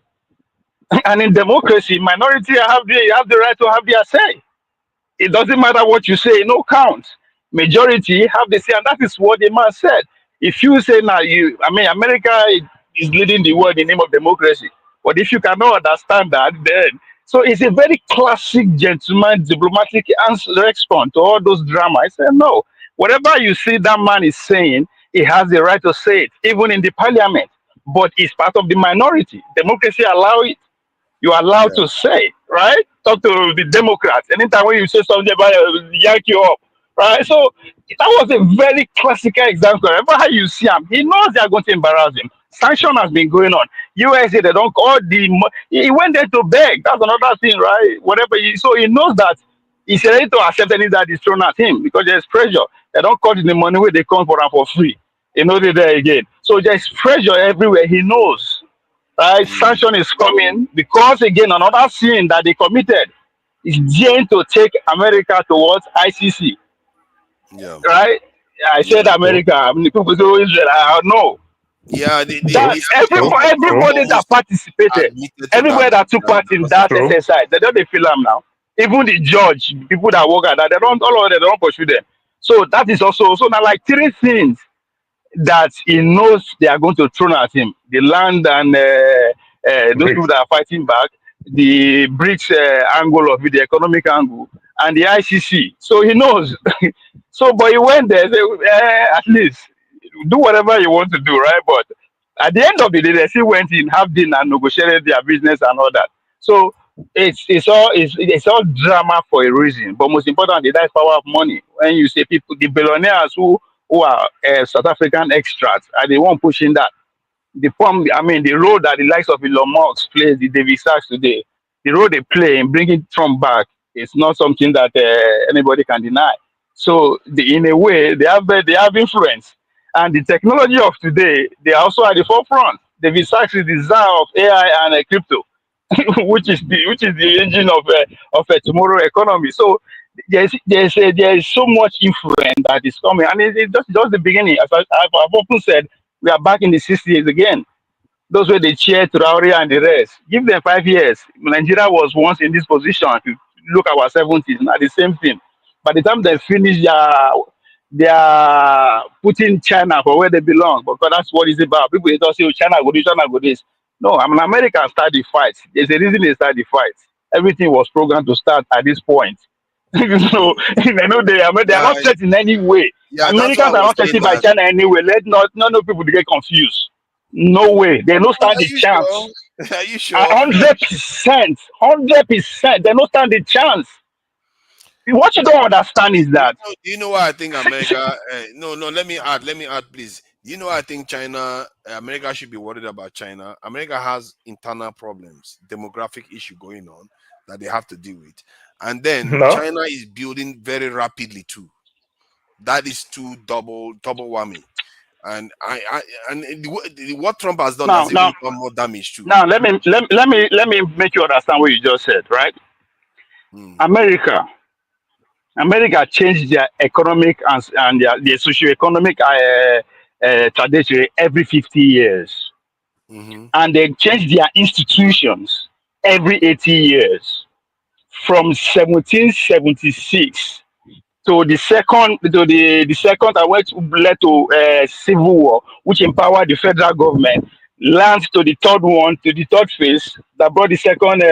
and in democracy, minority have the right to have their say. It doesn't matter what you say, no count. Majority have the say, and that is what the man said. If you say now, America is leading the world in the name of democracy, but if you cannot understand that, then so it's a very classic gentleman diplomatic answer response to all those drama. I say no. Whatever you see that man is saying, he has the right to say it, even in the parliament. But it's part of the minority. Democracy allow it. You are allowed to say, right? Talk to the Democrats. Anytime when you say something about yank you up, right? So that was a very classical example. Whenever how you see him, he knows they are going to embarrass him. Sanction has been going on. USA, they don't call he went there to beg. That's another thing, right? So he knows that he's ready to accept anything that is thrown at him because there's pressure. They don't cut the money where they come for free. They're there again. So there's pressure everywhere. He knows. Right, sanction is coming because again another sin that they committed is daring to take America towards ICC. Yeah. Right? I said America. I mean, people say Israel. I know. Yeah, everybody that participated, everybody that took part in that exercise, they don't feel them now. Even the judge, people that work at that, they don't pursue them. So that is also now like three things that he knows they are going to throw at him: the land and those people that are fighting back, the BRICS angle of it, the economic angle, and the ICC. So he knows. So, but he went there. At least do whatever you want to do, right? But at the end of the day, they still went in, have dinner, and negotiated their business and all that. So it's all drama for a reason. But most importantly, that's power of money. When you say people, the billionaires who are South African extracts are the one pushing that. The role that the likes of Elon Musk plays, the David Sachs today, the role they play in bringing Trump back is not something that anybody can deny. So in a way, they have influence, and the technology of today, they are also at the forefront. David Sachs is the czar of AI and crypto, which is the engine of a tomorrow economy. So there is so much influence that is coming, and it's just the beginning. As I've often said, we are back in the 60s again. Those were the chair, Traore and the rest. Give them 5 years. Nigeria was once in this position. If you look at our 70s, now the same thing. By the time they finish, they are putting China for where they belong, because that's what it's about. People they don't say, oh, China go this, China go this. No, America start the fight. There's a reason they start the fight. Everything was programmed to start at this point. So they know they are not set in any way. Yeah, Americans are not threatened by China anyway. Let not people to get confused. No way. They don't stand the chance. Sure? Are you sure? 100%. 100%. They don't stand the chance. What you don't understand is that You know why I think America? No, let me add, please. You know, I think America should be worried about China. America has internal problems, demographic issue going on that they have to deal with, and then No. China is building very rapidly too. That is two double whammy. And what Trump has done has even done more damage too. Now let me make you understand what you just said, right? America changed their economic and their socio-economic trajectory every 50 years. And they changed their institutions every 80 years. From 1776 to the second that led to civil war, which empowered the federal government, lands to the third phase that brought the second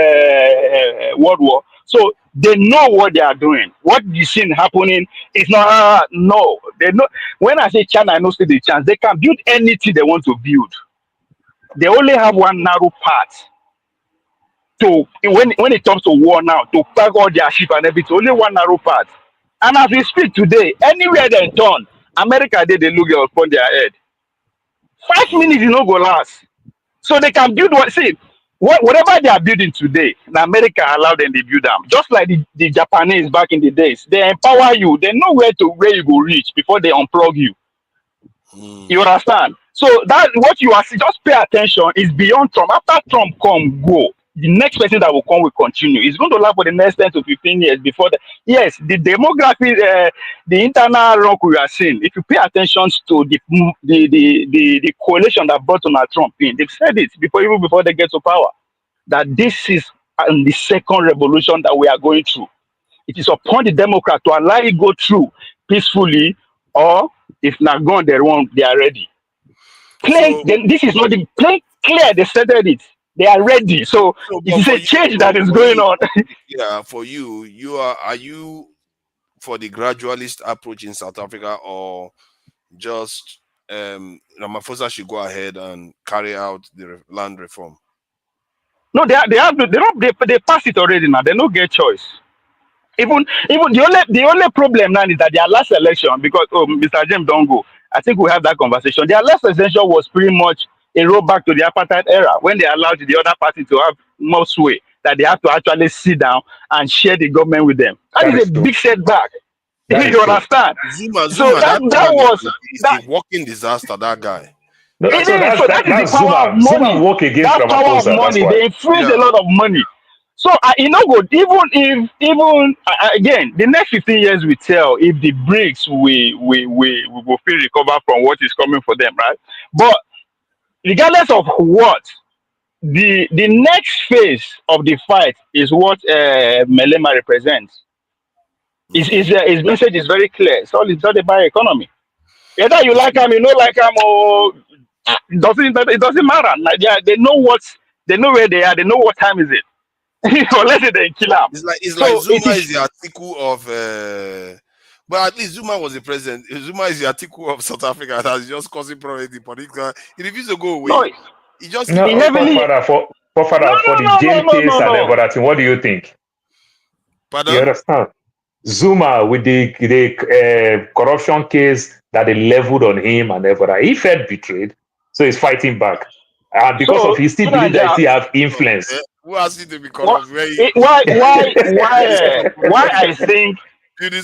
world war. So they know what they are doing. What you see happening is not no. They know. When I say China, I know still the chance. They can build anything they want to build. They only have one narrow path to when it comes to war now, to pack all their ship and everything. Only one narrow path. And as we speak today, anywhere they turn, America they look upon their head. 5 minutes is not go last. So they can build whatever they are building today, America allow them to build them. Just like the Japanese back in the days. They empower you, they know where you go reach before they unplug you. You understand? So that what you are just pay attention is beyond Trump. After Trump go. The next person that will come will continue. It's going to last for the next 10 to 15 years before the demography, the internal rock we are seeing. If you pay attention to the coalition that brought Donald Trump in, they've said it even before they get to power, that this is the second revolution that we are going through. It is upon the Democrat to allow it go through peacefully, or if not gone, they are ready. This is not the plain clear. They started it. They are ready. So it is a change that is going on. Yeah, for you are you for the gradualist approach in South Africa, or just Ramaphosa should go ahead and carry out the land reform? No, they passed it already now. They don't get choice. Even the only problem now is that their last election, because Mr. James don't go. I think we have that conversation. Their last election was pretty much a rollback to the apartheid era, when they allowed the other party to have more sway, that they have to actually sit down and share the government with them. That is a big setback. You understand? Zuma, that was a walking disaster, that guy. That is the power of money. Zuma work against that power of money. They infuse a lot of money. So good. Even again, the next 15 years will tell if the BRICS will feel recover from what is coming for them, right? But regardless of what, the next phase of the fight is what Malema represents. His message is very clear. It's all about economy. Either you like him, you don't like him, or it doesn't matter. Like they know where they are. They know what time is it. Unless they kill him. It's like Zuma is the article of. But at least Zuma was the president. Zuma is the article of South Africa that is just causing problems in political. He refused to go away. No, he just for the jail case and everything. What do you think? Pardon? You understand? Zuma with the corruption case that they leveled on him and everything. He felt betrayed, so he's fighting back. And because of he still believes that he have influence. Who asked you to be corrupt?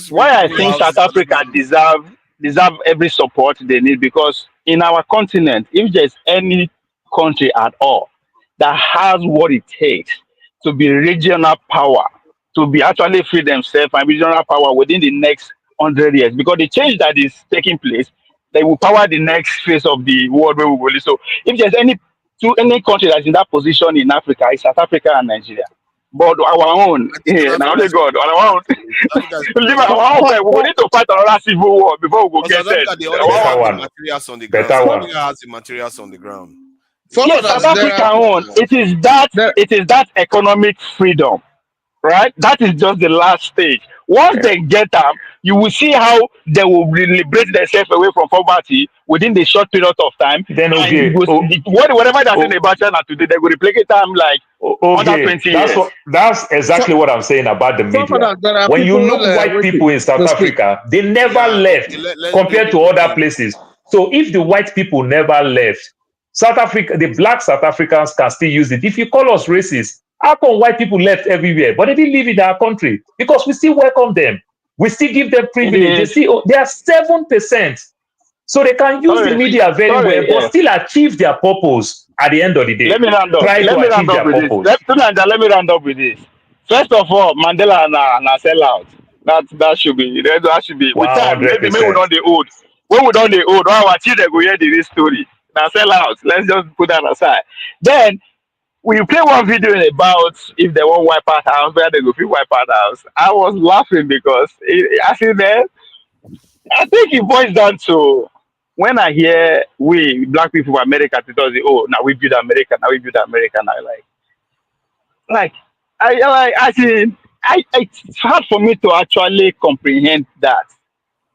Why I think South Africa deserve every support they need, because in our continent, if there's any country at all that has what it takes to be regional power, to be actually free themselves and regional power within the next 100 years, because the change that is taking place, they will power the next phase of the world where we will live. So if there's any country that's in that position in Africa, it's South Africa and Nigeria. But our own, now they God, our own. Leave our own. We need to fight another civil war before we go get there. Materials on the ground. South Africa has the materials on the ground. Yes, South Africa own. It is that economic freedom right? That is just the last stage. Once they get them, you will see how they will liberate themselves away from poverty within the short period of time. Then And okay, whatever they're saying about China today, they will replicate them like under okay, 20 years. that's exactly what I'm saying about the media. When you look white people in South Africa, they never left compared to other places. So if the white people never left, South Africa, the black South Africans can still use it. If you call us racist, how come white people left everywhere, but they didn't live in our country? Because we still welcome them. We still give them privilege. They are 7%. So they can use the media very well, but still achieve their purpose at the end of the day. Let me round up. Try to achieve their purpose. Let me round up with this. First of all, Mandela and sellout. That should be. That should be. With time, maybe we don't the old. When we don't the old, our children go hear the story. Now sellout. Let's just put that aside. Then we play one video about if they won't wipe out house, where they go wipe out house. I was laughing because I think it boils down to when I hear we black people in America to say, oh, now we build America, now it's hard for me to actually comprehend that.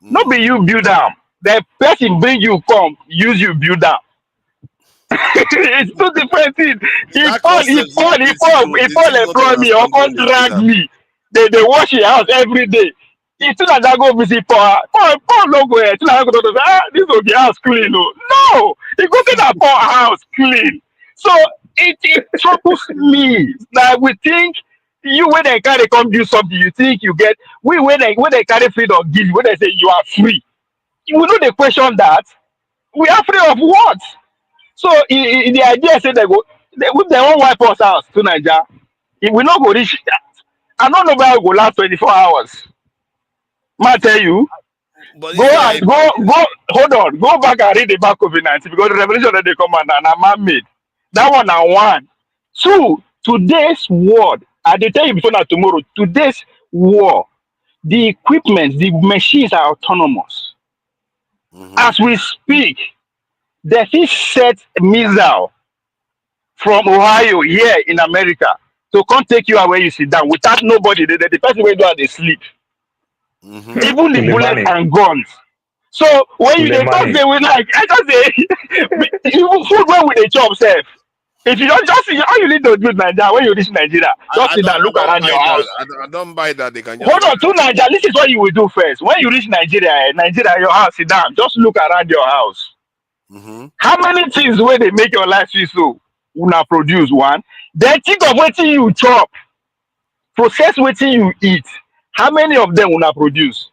Not be you build them. The person bring you come, use you build them. It's two different things. He fall employ me or come drag me. They wash your house every day. It's not that go visit Paul no go here. This will be house clean. No, he go to that poor house clean. So it troubles me that we think you when they carry come do something, you think you get when they carry freedom give you, when they say you are free. You will know the question that we are free of what? So the idea say they won't wipe us out to Nigeria. If we not go reach, I don't know where we go last 24 hours. I tell you, hold on, go back and read about COVID-19 because the revolution that they come and man-made. That one and one. Two, today's world, I dey tell you before now tomorrow, today's war, the equipment, the machines are autonomous. As we speak, they fit set a missile from Ohio here in America to come take you away you sit down without nobody. The person wey do they sleep. Even the bullets and guns. So when you they talk, they will like I just say even food when we they chop self. If you don't just all you need to do is Nigeria when you reach Nigeria, just sit down, look around your house. I don't buy that. They can just hold on to Nigeria. This is what you will do first. When you reach Nigeria, your house, sit down, just look around your house. How many things where they make your life feel so? Una produce one. Then think of what you chop, process what you eat. How many of them una produce?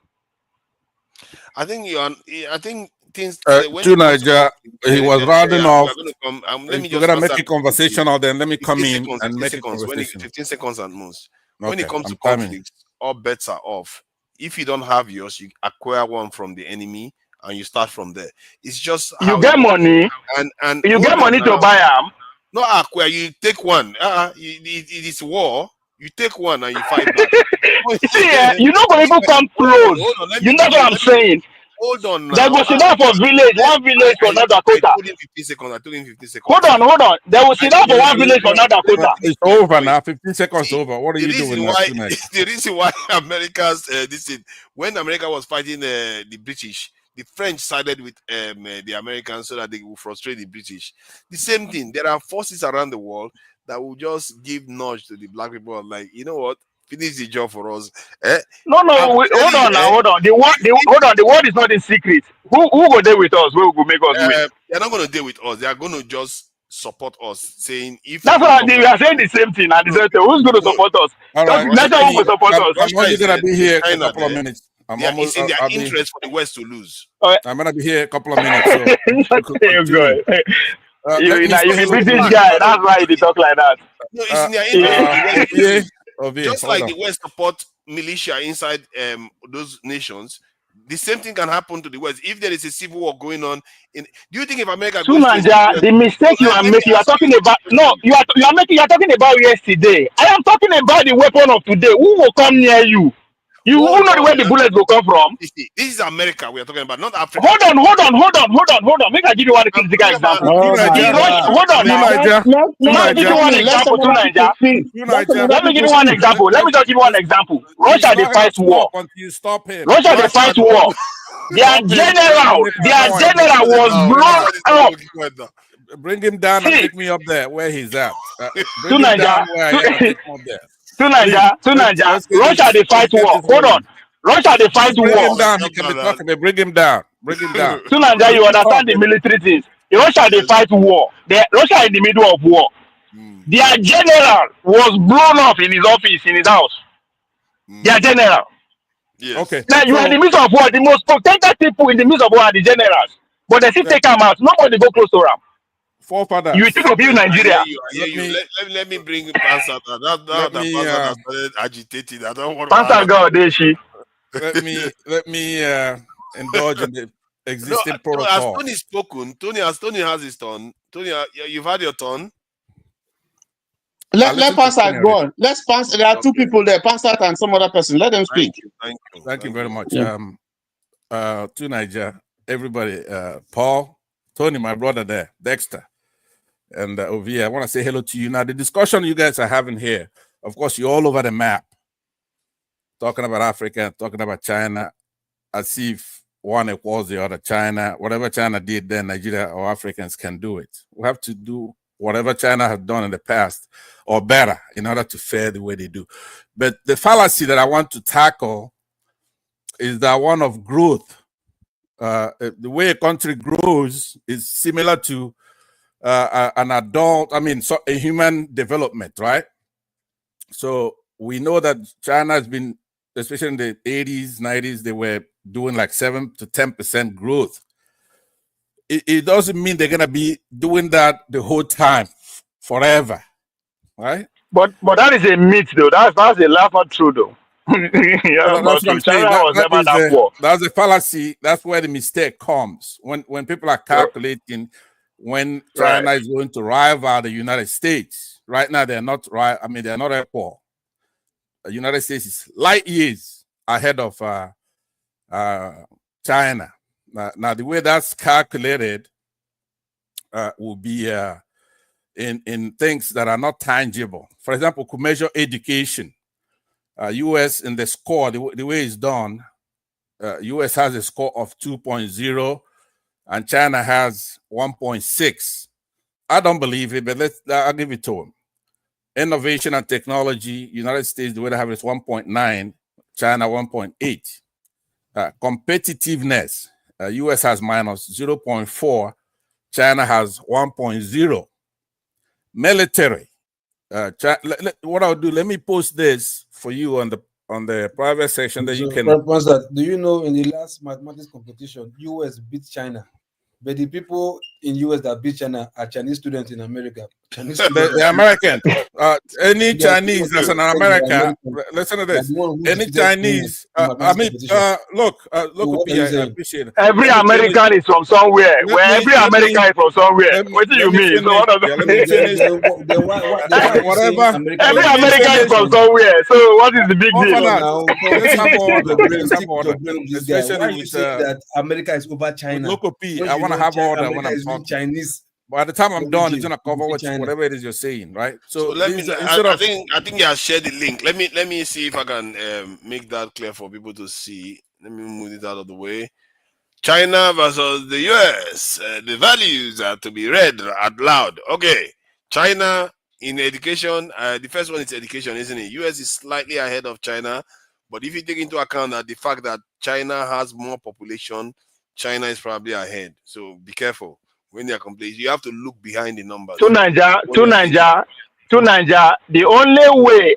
I think things to Nigeria, he was rounding off. We're gonna make a conversational, then let me come in and make a conversation. 15 seconds at most. Okay, When it comes to conflicts, all bets are off. If you don't have yours, you acquire one from the enemy and you start from there. It's just you get money and you get money to buy them. No acquire, you take one. It is war. You take one and you fight back. See, you know when people come close. You know what I'm saying? Hold on now. There was enough for village, one village for North Dakota. I told him 15 seconds. Hold on. There was enough for one village for North Dakota. It's over now. 15 seconds over. What are you doing now? The reason why America's when America was fighting the British, the French sided with the Americans so that they will frustrate the British. The same thing. There are forces around the world that will just give nudge to the black people, like, you know what? Finish the job for us. No, hold on. The word is not in secret. Who go there with us? Who will make us win? They're not going to deal with us. They are going to just support us, saying if that's what we are saying the same thing. And who's going to support us? All right. That's who will support us. I'm only going to be here a couple of minutes. It's in their interest for the West to lose. I'm going to be here a couple of minutes. So you're a British guy. That's why they talk like that. No, it's in their interest. Just like the the West support militia inside those nations, the same thing can happen to the West. If there is a civil war going on, do you think if America goes to the mistake you are making, you are talking about you are talking about yesterday. I am talking about the weapon of today. Who will come near you? You who know where the bullets will come from? This is America we are talking about, not Africa. Hold on. Make I give you one critical example. Oh my God. Hold on now. Let me give you one example to Nigeria. Let me give you one example. Let me just give you one example. Russia they fight war. Until you stop him. Russia they fight war. Their general was blown up. Bring him down and take me up there where he's at. Bring To him down where I am and take him up there. To Nigeria. Russia they fight war. Hold on. Russia they fight war. Bring him down. He can be talking. Bring him down. Bring him down. To Nigeria, you understand the military things. Russia they fight war. Russia in the middle of war. Their general was blown up in his office, in his house. Their general. Yes. Okay. Now you are in the midst of war. The most protected people in the midst of war are the generals. But they still take them out. Nobody go close to them. Forefathers. You think of you Nigeria. Let me bring Pansat. That Pansat has started agitated. I don't want to. Pansat God, there she. Let me indulge in the existing protocol. Has Tony spoken? Tony has his turn. Tony, you've had your turn. Let Pansat go on. Let's Pansat. There are two people there, Pansat and some other person. Let them speak. Thank you very much. To Niger, everybody, Paul, Tony, my brother there, Dexter, and Ovia, I want to say hello to you. Now, the discussion you guys are having here, of course, you're all over the map, talking about Africa, talking about China, as if one equals the other. China, whatever China did, then Nigeria or Africans can do it. We have to do whatever China has done in the past or better in order to fare the way they do. But the fallacy that I want to tackle is that one of growth. The way a country grows is similar to an adult, a human development, right? So we know that China has been, especially in the 80s, 90s, they were doing like 7 to 10% growth. It doesn't mean they're going to be doing that the whole time, forever, right? But that is a myth, though. That's a laugh not true, though. That's what I'm saying. That's a fallacy. That's where the mistake comes. When people are calculating when China is going to rival the United States. Right now, they're not right. They're not equal. The United States is light years ahead of China. Now, the way that's calculated will be in things that are not tangible. For example, could measure education. U.S. in the score, the way it's done, U.S. has a score of 2.0 and China has 1.6. I don't believe it, but I'll give it to them. Innovation and technology, United States, the way they have it is 1.9, China 1.8. Competitiveness, U.S. has minus 0.4, China has 1.0. Military. What I'll do, let me post this for you on the private section that you can. Do you know in the last mathematics competition, US beat China, but the people in US that beat China are Chinese students in America. They're American. Any Chinese that's in America, listen to this. Any Chinese, look, I appreciate it. Every American is from somewhere. Every American is from somewhere. What do you mean? Whatever. Every American is from somewhere. So what is the big deal? Especially with that America is over China. Local P. I want to have order when I'm talking. Chinese. By the time I'm done, it's gonna cover whatever it is you're saying, right? So let me. I think you have shared the link. Let me see if I can make that clear for people to see. Let me move it out of the way. China versus the US. The values are to be read out loud. Okay, China in education. The first one is education, isn't it? US is slightly ahead of China, but if you take into account that the fact that China has more population, China is probably ahead. So be careful. When they are complete, you have to look behind the numbers. To Nigeria, the only way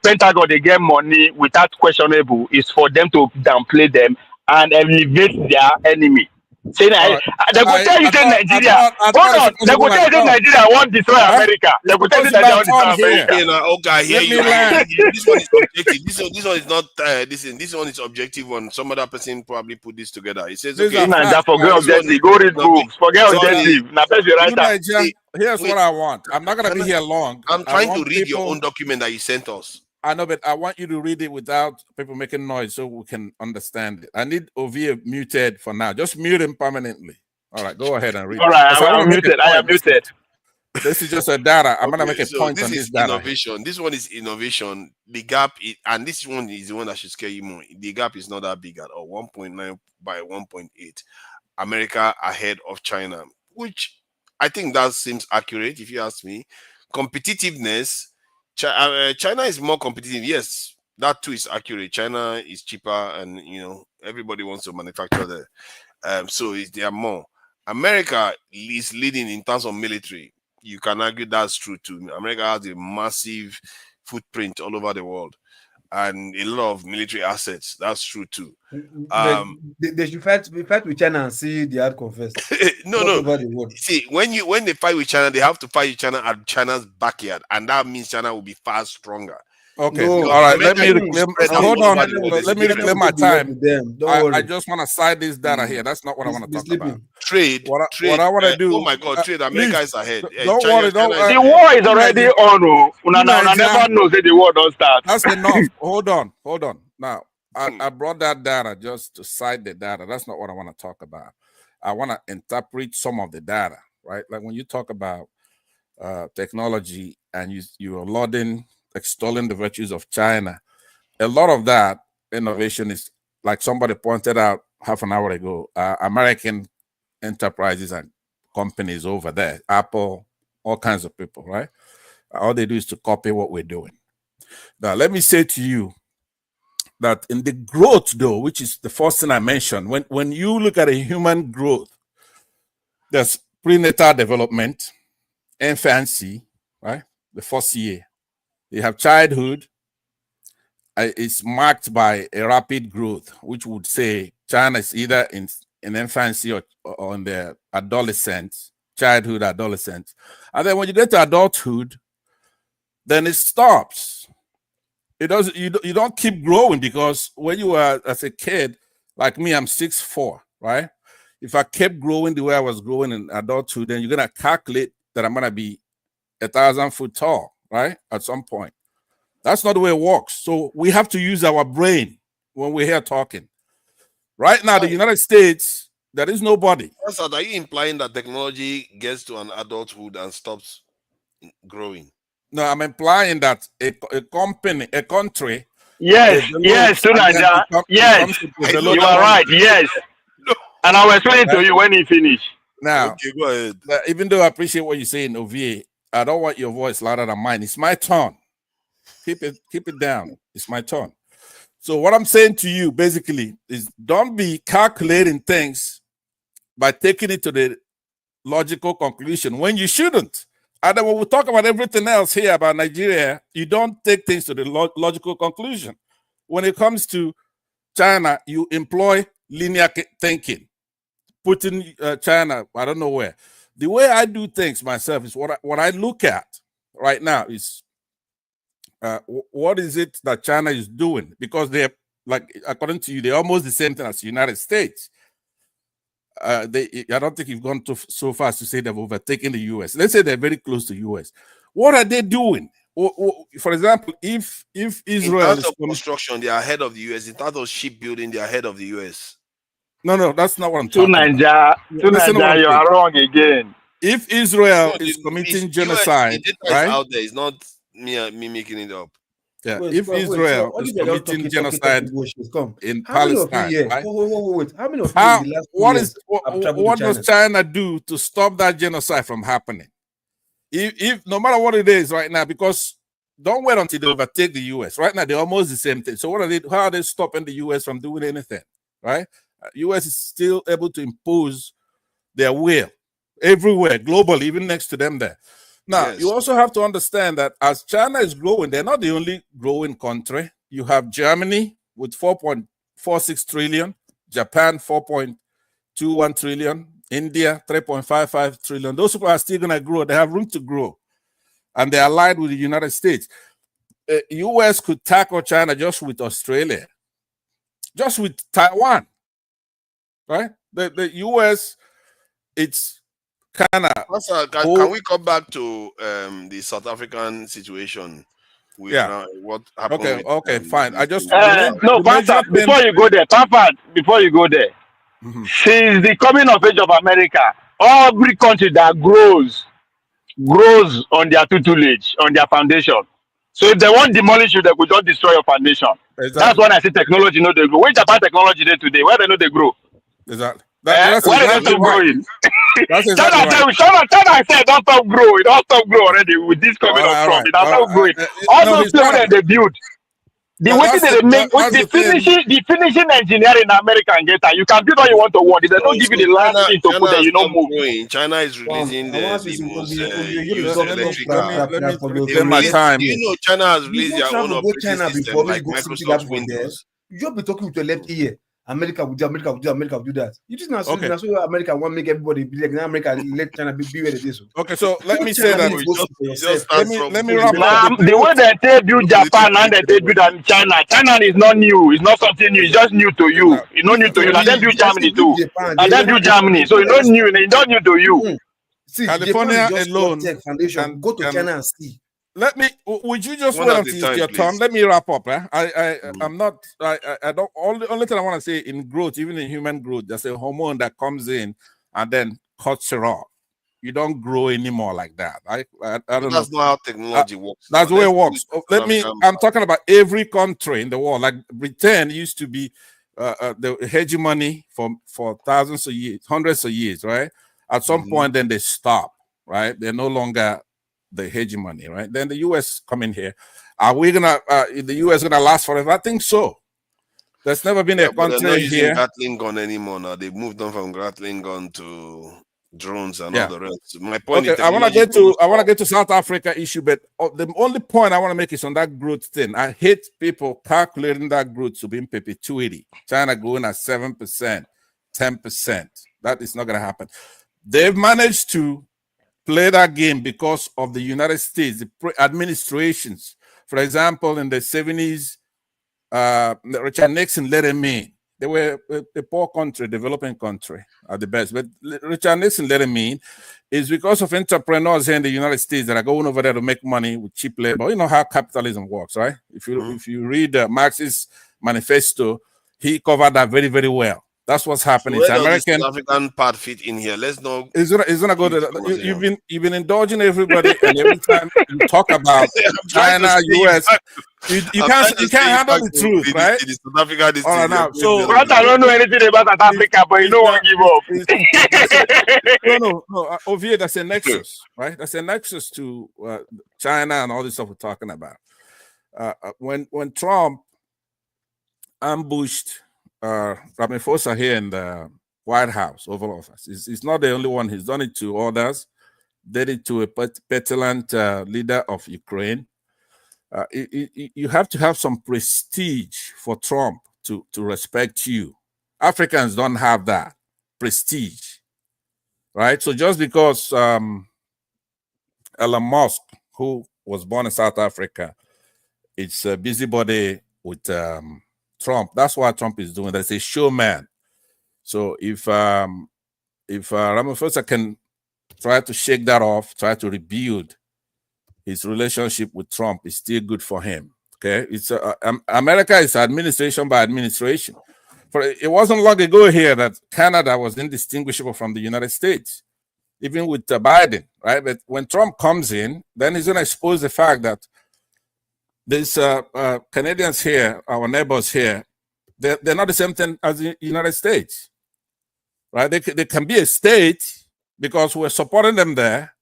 Pentagon they get money without questionable is for them to downplay them and elevate their enemy. Say they go tell you say Nigeria. Hold on, they go tell you say Nigeria won't destroy America. They go tell you Nigeria won't destroy America. Okay, I hear you. This one is objective. This one is not. This one is objective. One some other person probably put this together. He says, okay, forget objective. Go read books. Forget objective. Now, here's what I want. I'm not gonna be here long. I'm trying to read your own document that you sent us. I know, but I want you to read it without people making noise so we can understand it. I need Ovie muted for now. Just mute him permanently. All right, go ahead and read. All right, I want I'm to make a muted. I am point. muted. This is just a data. I'm gonna make a So point this on is this data. innovation. This one is innovation. The gap, and this one is the one that should scare you more. The gap is not that big at all. 1.9 by 1.8. America ahead of China, which I think that seems accurate if you ask me. Competitiveness, China is more competitive. Yes, that too is accurate. China is cheaper, and everybody wants to manufacture there. So they are more. America is leading in terms of military. You can argue that's true too. America has a massive footprint all over the world and a lot of military assets. That's true too. They should fight with China and see the outcome first. No. See, when they fight with China, they have to fight with China at China's backyard, and that means China will be far stronger. Okay, all right. Let me reclaim. Hold on. Let me reclaim my time. I just want to cite this data here. That's not what I want to talk about. Trade. What I want to do. Oh my God, trade. America is ahead. Don't worry. The war is already on. I never know that the war don't start. That's enough. Hold on. Now, I brought that data just to cite the data. That's not what I want to talk about. I want to interpret some of the data, right? Like when you talk about technology and you are lauding, extolling the virtues of China, a lot of that innovation is, like somebody pointed out half an hour ago, American enterprises and companies over there, Apple, all kinds of people, right? All they do is to copy what we're doing. Now, let me say to you that in the growth, though, which is the first thing I mentioned, when you look at a human growth, there's prenatal development, infancy, right? The first year. You have childhood. It's marked by a rapid growth, which would say China is either in infancy or in the adolescence, childhood, adolescence. And then when you get to adulthood, then it stops. It doesn't. You don't keep growing, because when you were as a kid, like me, I'm 6'4", right? If I kept growing the way I was growing in adulthood, then you're gonna calculate that I'm gonna be 1,000 foot tall, right? At some point. That's not the way it works. So we have to use our brain when we're here talking. Right now, the United States, there is nobody. Are you implying that technology gets to an adulthood and stops growing? No, I'm implying that a country. Yes, Tunaja. Yes, you are right. Yes. And I will explain it to you when you finish. Now, okay, go ahead. Even though I appreciate what you're saying, OVA, I don't want your voice louder than mine. It's my turn. Keep it down. It's my turn. So what I'm saying to you basically is, don't be calculating things by taking it to the logical conclusion when you shouldn't. And then when we talk about everything else here about Nigeria, you don't take things to the logical conclusion. When it comes to China, you employ linear thinking. Putting China, I don't know where. The way I do things myself is what I look at right now is what is it that China is doing? Because they're, like, according to you, they're almost the same thing as the United States. I don't think you've gone so far as to say they've overtaken the US. Let's say they're very close to the US. What are they doing? For example, if Israel in terms of construction, they are ahead of the US. In terms of shipbuilding, they are ahead of the US. No, that's not what I'm talking about. Nigeria, you are wrong again. If Israel is committing genocide, the data right? is out there. It's not me making it up. Yeah, if Israel is committing genocide in Palestine, right? How many of you in the last what does China do to stop that genocide from happening? If no matter what it is right now, because don't wait until they overtake the US. Right now, they're almost the same thing. So how are they stopping the US from doing anything? Right? US is still able to impose their will everywhere, globally, even next to them there. Now, you also have to understand that as China is growing, they're not the only growing country. You have Germany with 4.46 trillion, Japan 4.21 trillion, India 3.55 trillion. Those people are still going to grow. They have room to grow. And they're allied with the United States. US could tackle China just with Australia, just with Taiwan, right? The US, it's kind of... Can we come back to the South African situation? with what happened. Okay, fine. I just no, the major Papa, thing. before you go there, Papa, before you go there, since the coming of age of America, every country that grows on their tutelage, on their foundation. So if they want demolish you, they could just destroy your foundation. Exactly. That's when I say technology no they grow. Which about technology they today? Where they know they grow? Exactly. That's where they exactly stop right. growing? That's exactly right. China said don't stop grow. It don't stop grow already with this coming of Trump. It has stop growing. All those things that they build. The way they make with the finishing engineering in America and get that you can build all you want to want. If they don't give you the last thing to put there, you don't move. China is releasing the most used electric car. Take my time. You know, China has released their own operating system like Microsoft Windows. You'll be talking with your left ear. America will do that. You just not saying that's why America want to make everybody be like now America let China be where it is. Okay, so let me say that let me wrap up. The way they debut Japan and they debut China is not new. It's not something new. It's just new to you. It's not new to you. And then debut Germany too. And then debut Germany. So it's not new. It's not new to you. See, California alone. Foundation. Go to China and see. Let me. Would you just wait until your turn? Let me wrap up. I'm not. I don't. Only thing I want to say in growth, even in human growth, there's a hormone that comes in and then cuts it off. You don't grow anymore like that. I don't know. That's not how technology works. That's the way it works. I'm talking about every country in the world. Like Britain used to be the hegemony for thousands of years, hundreds of years, right? At some point, then they stop, right? They're no longer the hegemony, right? Then the US come in here. Are we gonna the US gonna last forever? I think so. There's never been a country they're not using here. Gatling gun anymore now. They've moved on from Gatling gun to drones and all the rest. My point is I want to get to South Africa issue, but the only point I want to make is on that growth thing. I hate people calculating that growth to be in perpetuity. China going at 7%, 10%. That is not gonna happen. They've managed to play that game because of the United States, the administrations. For example, in the 70s, Richard Nixon let him in. They were a poor country, developing country at the best. But Richard Nixon let him in is because of entrepreneurs here in the United States that are going over there to make money with cheap labor. You know how capitalism works, right? If you read Marx's manifesto, he covered that very, very well. That's what's happening. So it's American. African part fit in here. Let's know. It's gonna go to you've been indulging everybody, and every time you talk about China, US, you can't handle the truth, right? So I don't know anything about South Africa, but you don't want to give up. No. Over here, that's a nexus, right? That's a nexus to China and all this stuff we're talking about. When Trump ambushed Ramaphosa here in the White House, Oval Office. He's not the only one. He's done it to others. Did it to a petulant leader of Ukraine. You have to have some prestige for Trump to respect you. Africans don't have that prestige, right? So just because Elon Musk, who was born in South Africa, it's a busybody with Trump. That's what Trump is doing. That's a showman. So if Ramaphosa can try to shake that off, try to rebuild his relationship with Trump, it's still good for him. Okay, it's America is administration by administration. For it wasn't long ago here that Canada was indistinguishable from the United States, even with Biden, right? But when Trump comes in, then he's going to expose the fact that these Canadians here, our neighbors here, they're not the same thing as the United States, right? They can be a state because we're supporting them there.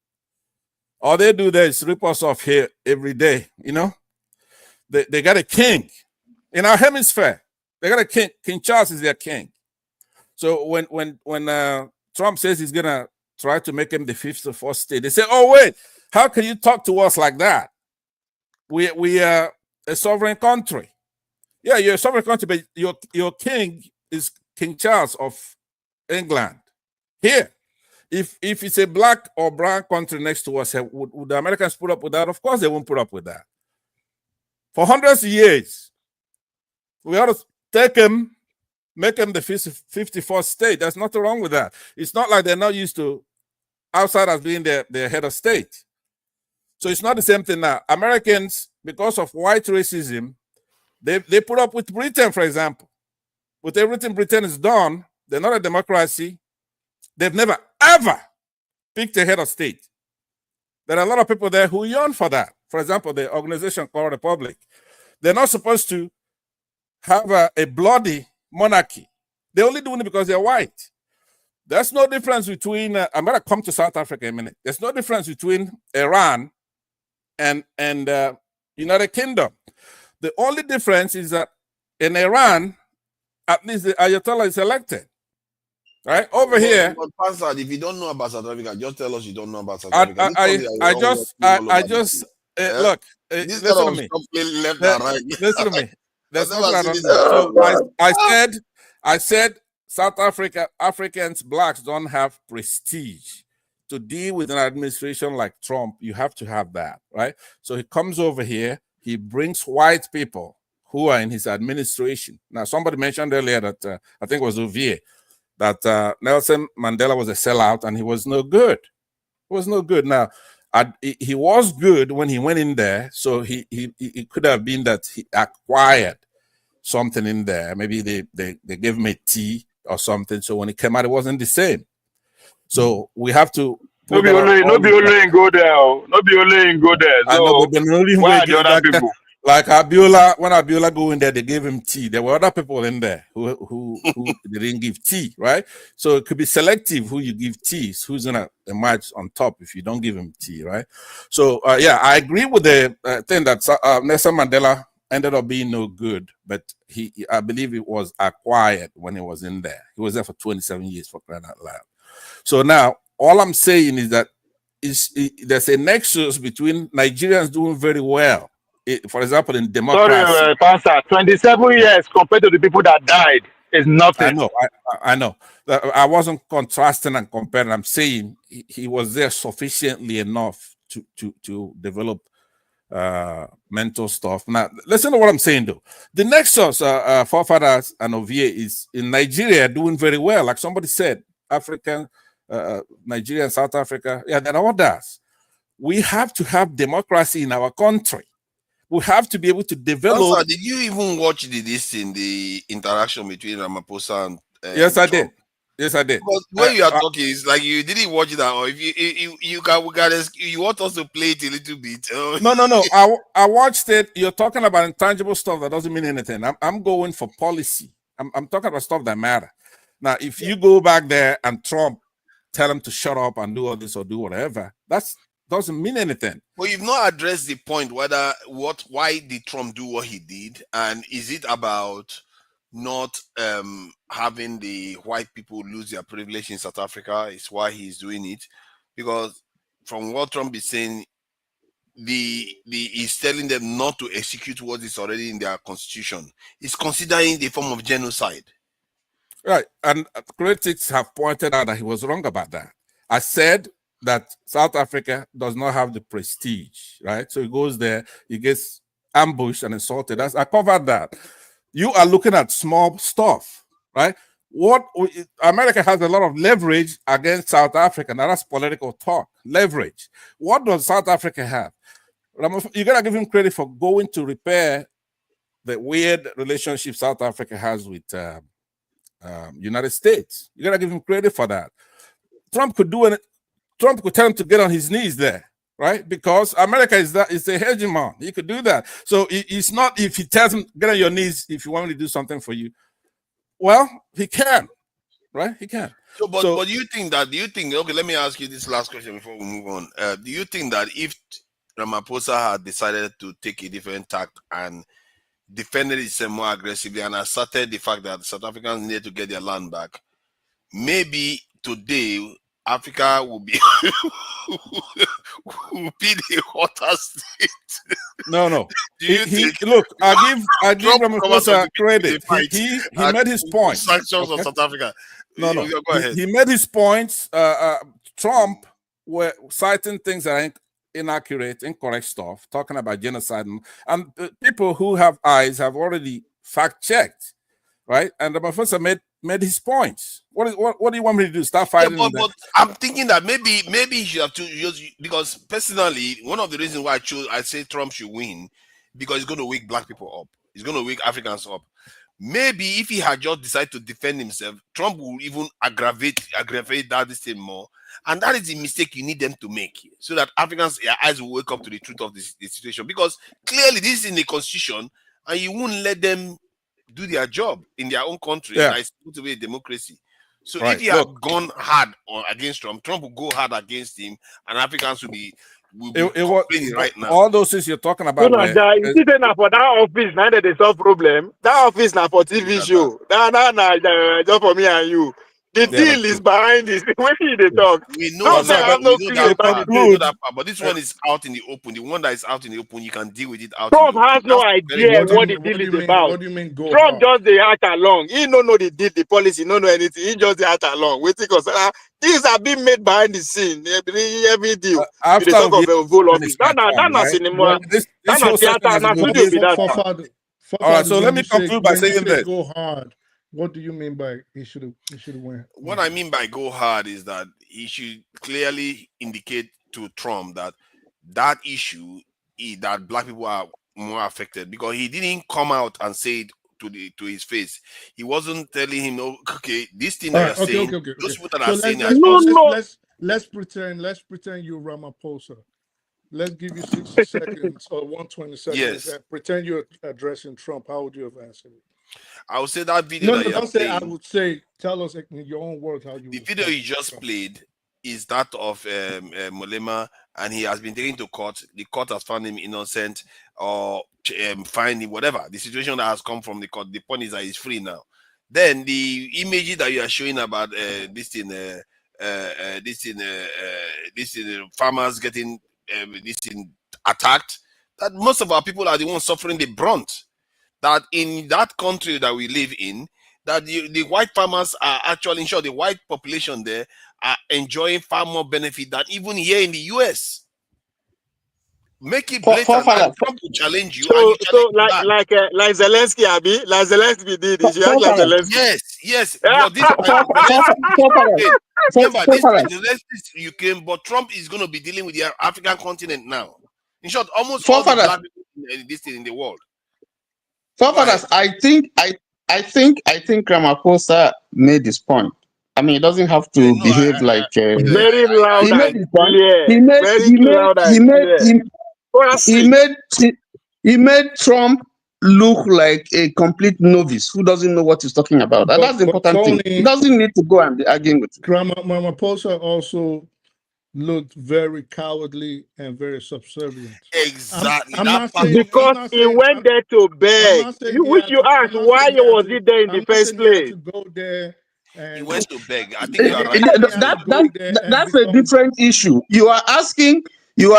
All they do there is rip us off here every day, you know? They got a king. In our hemisphere, they got a king. King Charles is their king. So when Trump says he's going to try to make him the fifth or fourth state, they say, oh, wait, how can you talk to us like that? We are a sovereign country. Yeah, you're a sovereign country, but your king is King Charles of England. Here, if it's a black or brown country next to us, would the Americans put up with that? Of course they won't put up with that. For hundreds of years, we ought to take him, make him the 54th state. There's nothing wrong with that. It's not like they're not used to outsiders being their head of state. So it's not the same thing now. Americans, because of white racism, they put up with Britain, for example. With everything Britain has done, they're not a democracy. They've never, ever picked a head of state. There are a lot of people there who yearn for that. For example, the organization called Republic. They're not supposed to have a bloody monarchy. They're only doing it because they're white. There's no difference between, I'm going to come to South Africa in a minute. There's no difference between Iran and United Kingdom. The only difference is that in Iran, at least the Ayatollah is elected. Right? Over here. But Pastor, if you don't know about South Africa, just tell us you don't know about South Africa. Look, listen to me. Left and right. Listen to me. There's nothing I don't know. So I said South Africa, Africans, blacks don't have prestige. To deal with an administration like Trump, you have to have that, right? So he comes over here, he brings white people who are in his administration. Now, somebody mentioned earlier that, I think it was Ovie, that Nelson Mandela was a sellout and he was no good. He was no good. Now, he was good when he went in there, so it could have been that he acquired something in there. Maybe they gave him a tea or something, so when he came out, it wasn't the same. So we have to. No be only go there. No be only go there. So I know, but why are the other people? Like Abiola, when Abiola go in there, they gave him tea. There were other people in there who they didn't give tea, right? So it could be selective who you give tea, who's gonna emerge on top if you don't give him tea, right? So yeah, I agree with the thing that Nelson Mandela ended up being no good, but I believe it was acquired when he was in there. He was there for 27 years, for crying out loud. So now, all I'm saying is that there's a nexus between Nigerians doing very well. For example, in democracy. Sorry, Pastor, 27 years compared to the people that died is nothing. I know. I wasn't contrasting and comparing. I'm saying he was there sufficiently enough to develop mental stuff. Now, listen to what I'm saying, though. The nexus, forefathers and Ovie, is in Nigeria doing very well. Like somebody said, African, Nigeria, and South Africa. Yeah, there are others. We have to have democracy in our country. We have to be able to develop. Also, did you even watch the interaction between Ramaphosa and yes, I Trump? did. Yes, I did. Because when you are talking, it's like you didn't watch that, or if you want us to play it a little bit. No. I watched it. You're talking about intangible stuff that doesn't mean anything. I'm going for policy. I'm talking about stuff that matter. Now, if you go back there and Trump tell him to shut up and do all this or do whatever, that doesn't mean anything. Well, you've not addressed the point why did Trump do what he did, and is it about not having the white people lose their privilege in South Africa? Is why he's doing it? Because from what Trump is saying, he's telling them not to execute what is already in their constitution. He's considering the form of genocide. Right, and critics have pointed out that he was wrong about that. I said that South Africa does not have the prestige, right? So he goes there, he gets ambushed and assaulted. I covered that. You are looking at small stuff, right? America has a lot of leverage against South Africa. Now that's political talk, leverage. What does South Africa have? You gotta give him credit for going to repair the weird relationship South Africa has with United States. You gotta give him credit for that. Trump could do it. Trump could tell him to get on his knees there, right? Because America is a hegemon. He could do that. So it's not if he tells him get on your knees if you want me to do something for you. Well, he can, right? He can. So, but do you think? Okay, let me ask you this last question before we move on. Do you think that if Ramaphosa had decided to take a different tack and defended itself more aggressively and asserted the fact that South Africans needed to get their land back, maybe today Africa will be the hotter state? No. Do you think? Look, I give Ramaphosa credit. He made his point. Sanctions on South Africa. No. Go ahead. He made his points. Trump were citing things that are inaccurate, incorrect stuff, talking about genocide, and people who have eyes have already fact-checked. right? And Ramaphosa made his points. What do you want me to do? Start fighting? Yeah, but I'm thinking that maybe he should have to use, because personally, one of the reasons why I say Trump should win, because it's going to wake black people up. It's going to wake Africans up. Maybe if he had just decided to defend himself, Trump will even aggravate that this thing more. And that is the mistake you need them to make, so that Africans' eyes will wake up to the truth of this situation. Because clearly this is in the constitution, and you won't let them do their job in their own country. Yeah. That is supposed to be a democracy. So Right. if he had gone hard against Trump will go hard against him, and Africans will be complaining right now. All those things you're talking about. You see, now for that office, now that they solve problem. That office now for TV show. Nah, just for me and you. The deal is behind this. Where they talk? We know that part, but this Yeah. one is out in the open. The one that is out in the open, you can deal with it out. Trump has no idea what the deal is about. What do you mean go Trump hard? just they act along. He don't know the deal, the policy, no know anything. He just they act along. Waiting because things are being made behind the scene. Every deal. After the talk of a full office. right? That's cinema. This That's whole theater. session That's has been studio. Be that. All right, so let me conclude by saying this. Go hard. What do you mean by he should have won? What I mean by go hard is that he should clearly indicate to Trump that issue that black people are more affected, because he didn't come out and say it to his face. He wasn't telling him, "Oh, okay, this thing that you're saying, those people that are saying that." Let's pretend you're Ramaphosa. Let's give you 60 seconds or 120 seconds. Yes. Pretend you're addressing Trump. How would you have answered it? I would say that video. No, don't say. I would say. Tell us in your own words how you. The video you just played is that of Molema, and he has been taken to court. The court has found him innocent or fined him, whatever. The situation that has come from the court. The point is that he's free now. Then the images that you are showing about farmers getting attacked. That most of our people are the ones suffering the brunt. That in that country that we live in, that the white farmers are actually, in short, the white population there are enjoying far more benefit than even here in the US. Make it blatant that Trump will challenge you. So like Zelensky, Abi, like Zelensky did. Like Zelensky. Yes. But this Zelensky is Ukraine, but Trump is going to be dealing with the African continent now. In short, almost all the black people in the world. Forefathers, I think Ramaphosa made this point. I mean, he doesn't have to behave like very loud. He made his point. He made Trump look like a complete novice who doesn't know what he's talking about. And that's the important thing. He doesn't need to go and be arguing with him. Ramaphosa also looked very cowardly and very subservient. Exactly. Because he went there to beg. Which you asked, why was he there in the first place? To go there he went to beg. I think you are right. That's a different issue. You are asking. There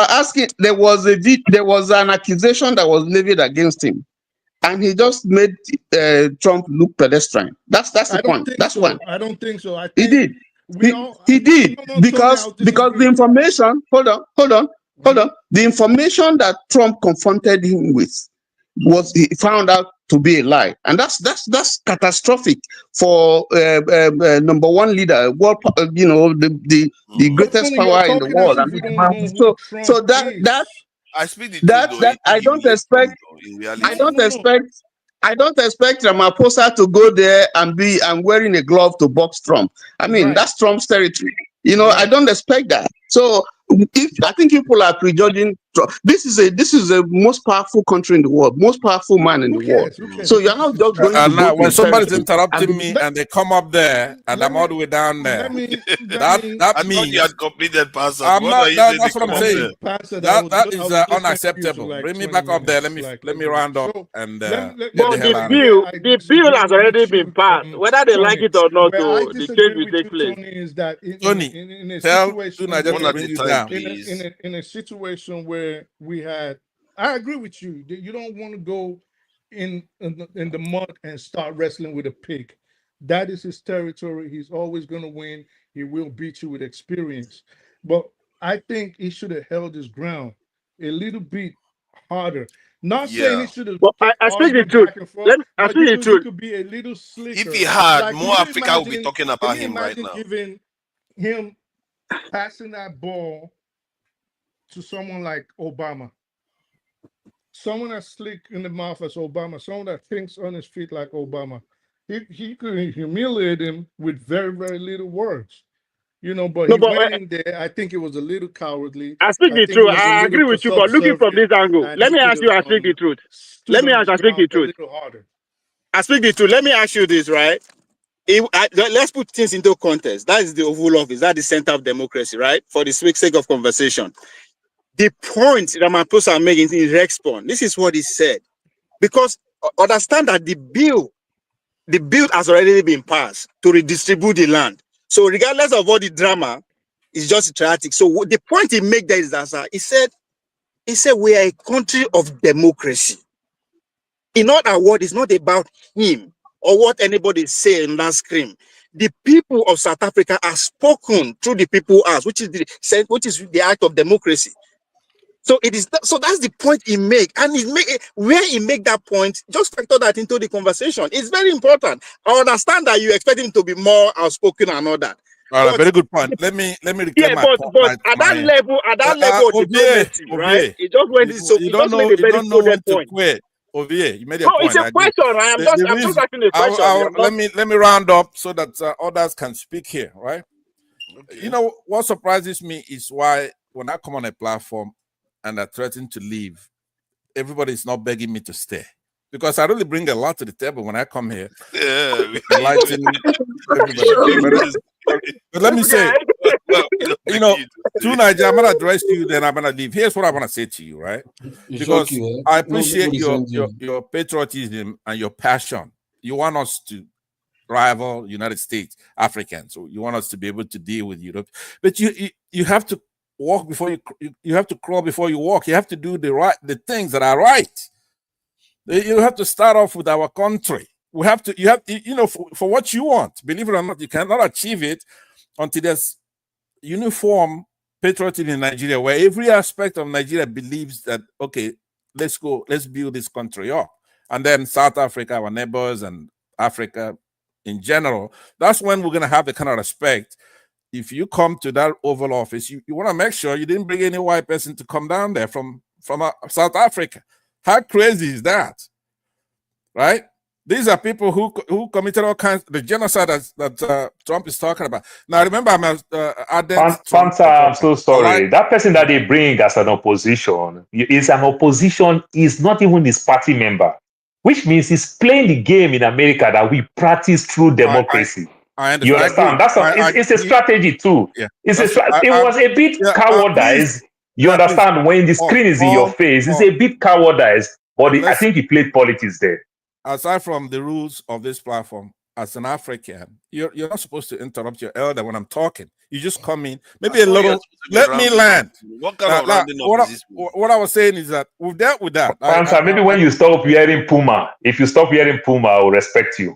was an accusation that was levied against him, and he just made Trump look pedestrian. That's the point. That's one. I don't think so. I think he did. He did because the information. Hold on. The information that Trump confronted him with was he found out to be a lie, and that's catastrophic for number one leader, world, the greatest power in the world. I don't expect Ramaphosa to go there and be wearing a glove to box Trump. I mean, that's Trump's territory. I don't expect that. So I think people are prejudging Trump. This is the most powerful country in the world, most powerful man in the world. So you're not just going to now when somebody's interrupting me and they come up there and I'm all the way down there. That means you had completed pastor. That's what I'm saying. That is unacceptable. Bring me back up there. Let me round up and the bill has already been passed. Whether they like it or not, the case will take place. Is that Tony, tell Nigerian to bring you down. In a situation where I agree with you. You don't want to go in the mud and start wrestling with a pig. That is his territory. He's always going to win. He will beat you with experience. But I think he should have held his ground a little bit harder. Not saying it should have But kept I speak the arguing truth. back and forth, I but speak the you truth. could be a little slicker. If he had, Like, more Africa will be talking about him right now. Giving him passing that ball to someone like Obama, someone that's slick in the mouth as Obama, someone that thinks on his feet like Obama. He could humiliate him with very, very little words. You know, but he went in there. I think it was a little cowardly. I speak the truth. I agree with you, but looking from this angle, let me ask you, I speak the truth. Let me ask you, I speak the truth. I speak the truth. Let me ask you this, right? Let's put things into context. That is the Oval Office. That is the center of democracy, right? For the sake of conversation. The point Ramaphosa making in response, this is what he said. Because understand that the bill has already been passed to redistribute the land. So regardless of all the drama, it's just tragic. So the point he made there is that he said we are a country of democracy. In other words, it's not about him or what anybody say in that screen. The people of South Africa are spoken through the people house, which is the act of democracy. So that's the point he make, and where he make that point, just factor that into the conversation. It's very important. I understand that you expect him to be more outspoken and all that. All right, very good point. Let me reclaim my point. But at that level of diplomacy, right? It just went so you don't know when to quit. Ovie, you made a point. It's a question. I'm just asking a question. Let me round up so that others can speak here, right? Okay. You know what surprises me is why when I come on a platform and I threaten to leave, everybody is not begging me to stay, because I really bring a lot to the table when I come here. Yeah, enlightening everybody. But let me say, you know, to Nigeria, I'm gonna address you, then I'm gonna leave. Here's what I want to say to you, right? Because I appreciate your patriotism and your passion. You want us to rival United States, Africans, so you want us to be able to deal with Europe, but you have to walk before you have to crawl before you walk. You have to do the things that are right. You have to start off with our country. You know, for what you want, believe it or not, you cannot achieve it until there's uniform patriotism in Nigeria, where every aspect of Nigeria believes that, okay, let's build this country up. And then South Africa, our neighbors, and Africa in general, that's when we're going to have the kind of respect. If you come to that Oval Office, you want to make sure you didn't bring any white person to come down there from South Africa. How crazy is that, right? These are people who committed all kinds the genocide that Trump is talking about. Now, remember, I'm I'm so sorry. That person that they bring as an opposition is an opposition, is not even his party member, which means he's playing the game in America that we practice through democracy. You understand? It's a strategy too. Yeah. It was a bit cowardice. You understand? When the screen is in your face, it's a bit cowardice. But I think he played politics there. Aside from the rules of this platform, as an African, you're not supposed to interrupt your elder when I'm talking. You just come in, maybe a little. Let me land. What kind of rounding up is this? What I was saying is that we've dealt with that. Maybe when you stop wearing Puma, if you stop wearing Puma, I will respect you.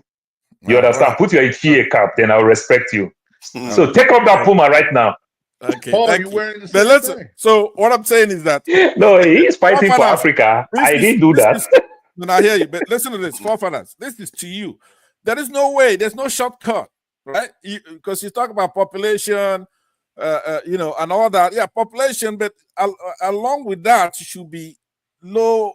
You understand? Right. Put your Ichie cap, then I'll respect you. So take off that Puma right now. Okay. You're wearing the same thing. So what I'm saying is that no, he is fighting for Africa. I didn't do that. No, I hear you, but listen to this, forefathers. This is to you. There is no way. There's no shortcut, right? Because you talk about population, you know, and all that. Yeah, population, but along with that, it should be low.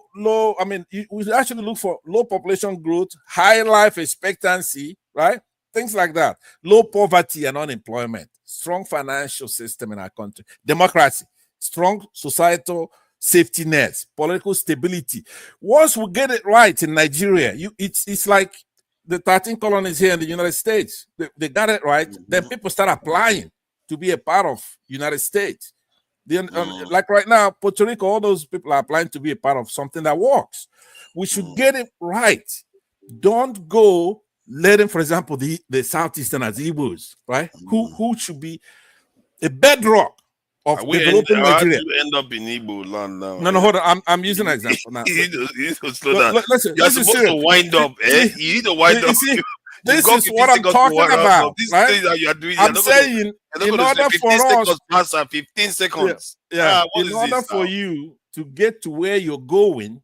I mean, we actually look for low population growth, high life expectancy, right? Things like that. Low poverty and unemployment, strong financial system in our country, democracy, strong societal safety nets, political stability. Once we get it right in Nigeria, it's like the 13 colonies here in the United States. They got it right. Then people start applying to be a part of United States. Then, like right now, Puerto Rico, all those people are applying to be a part of something that works. We should get it right. Don't go letting, for example, the Southeasterners, Igbos, right? Who should be a bedrock of developing Nigeria. You end up in Igbo land now. No, hold on. I'm using an example now. You need to slow down. Listen, you're supposed to wind up. You need to wind up. This is what I'm talking about. Right? Things that you are doing. I'm saying, in order for us, 15 seconds. Yeah. In order for you to get to where you're going,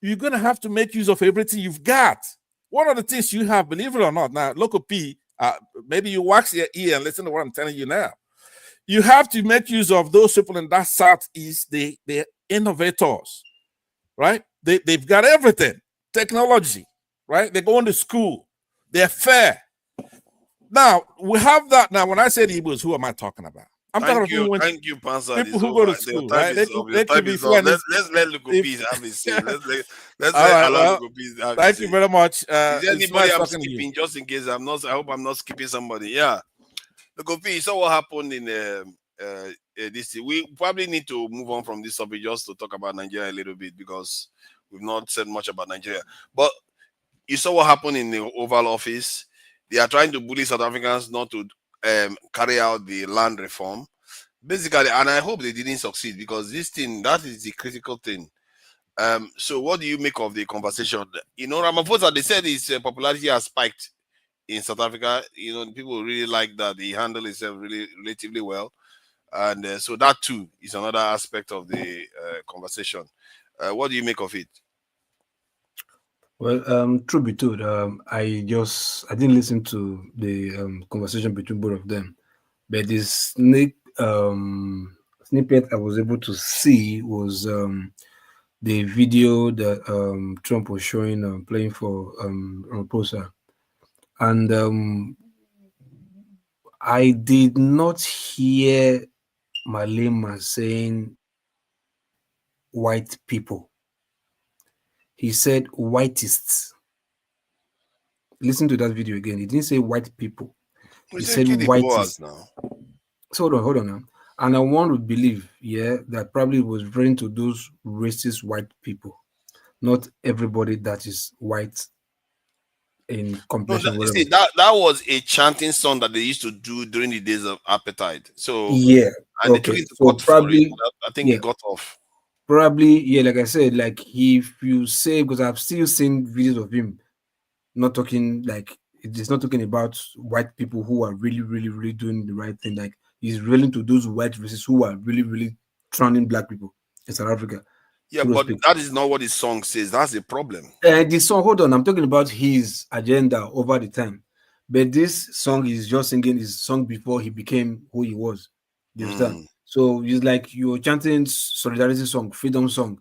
you're going to have to make use of everything you've got. One of the things you have, believe it or not, now, Local P, maybe you wax your ear and listen to what I'm telling you now. You have to make use of those people in that Southeast, they're innovators, right? They've got everything, technology, right? They're going to school, they're fair. Now, we have that. Now, when I say the Igbos, who am I talking about? I'm talking about Thank you, Pansa. people who go to school, right? They can be fair. Let's let Lukopis have his say. Let's let allow Lukopis have his say. Thank you very much. Is there anybody nice I'm skipping, just in case I hope I'm not skipping somebody. Yeah. Lukopi, you saw what happened in this. We probably need to move on from this topic just to talk about Nigeria a little bit, because we've not said much about Nigeria. But you saw what happened in the Oval Office. They are trying to bully South Africans not to carry out the land reform, basically, and I hope they didn't succeed, because that is the critical thing. So what do you make of the conversation? Ramaphosa, they said his popularity has spiked in South Africa. People really like that he handled himself relatively well, and so that too is another aspect of the conversation. What do you make of it? Well, truth be told, I didn't listen to the conversation between both of them, but this snippet I was able to see was the video that Trump was showing playing for Ramaphosa, and I did not hear Malema saying white people. He said whiteists. Listen to that video again. He didn't say white people. He said whiteists. So hold on now. And I want to believe, that probably was referring to those racist white people, not everybody that is white in complexion. No, that was a chanting song that they used to do during the days of apartheid. So yeah, and okay. They took it to so court probably, for it. I think it got off. Probably, like I said, like if you say, because I've still seen videos of him not talking, like it's not talking about white people who are really, really, really doing the right thing. Like he's relating to those white racists who are really, really drowning black people in South Africa. Yeah, but that is not what his song says. That's the problem. The song, hold on, I'm talking about his agenda over the time. But this song is just singing his song before he became who he was. You understand? So it's like you're chanting solidarity song, freedom song.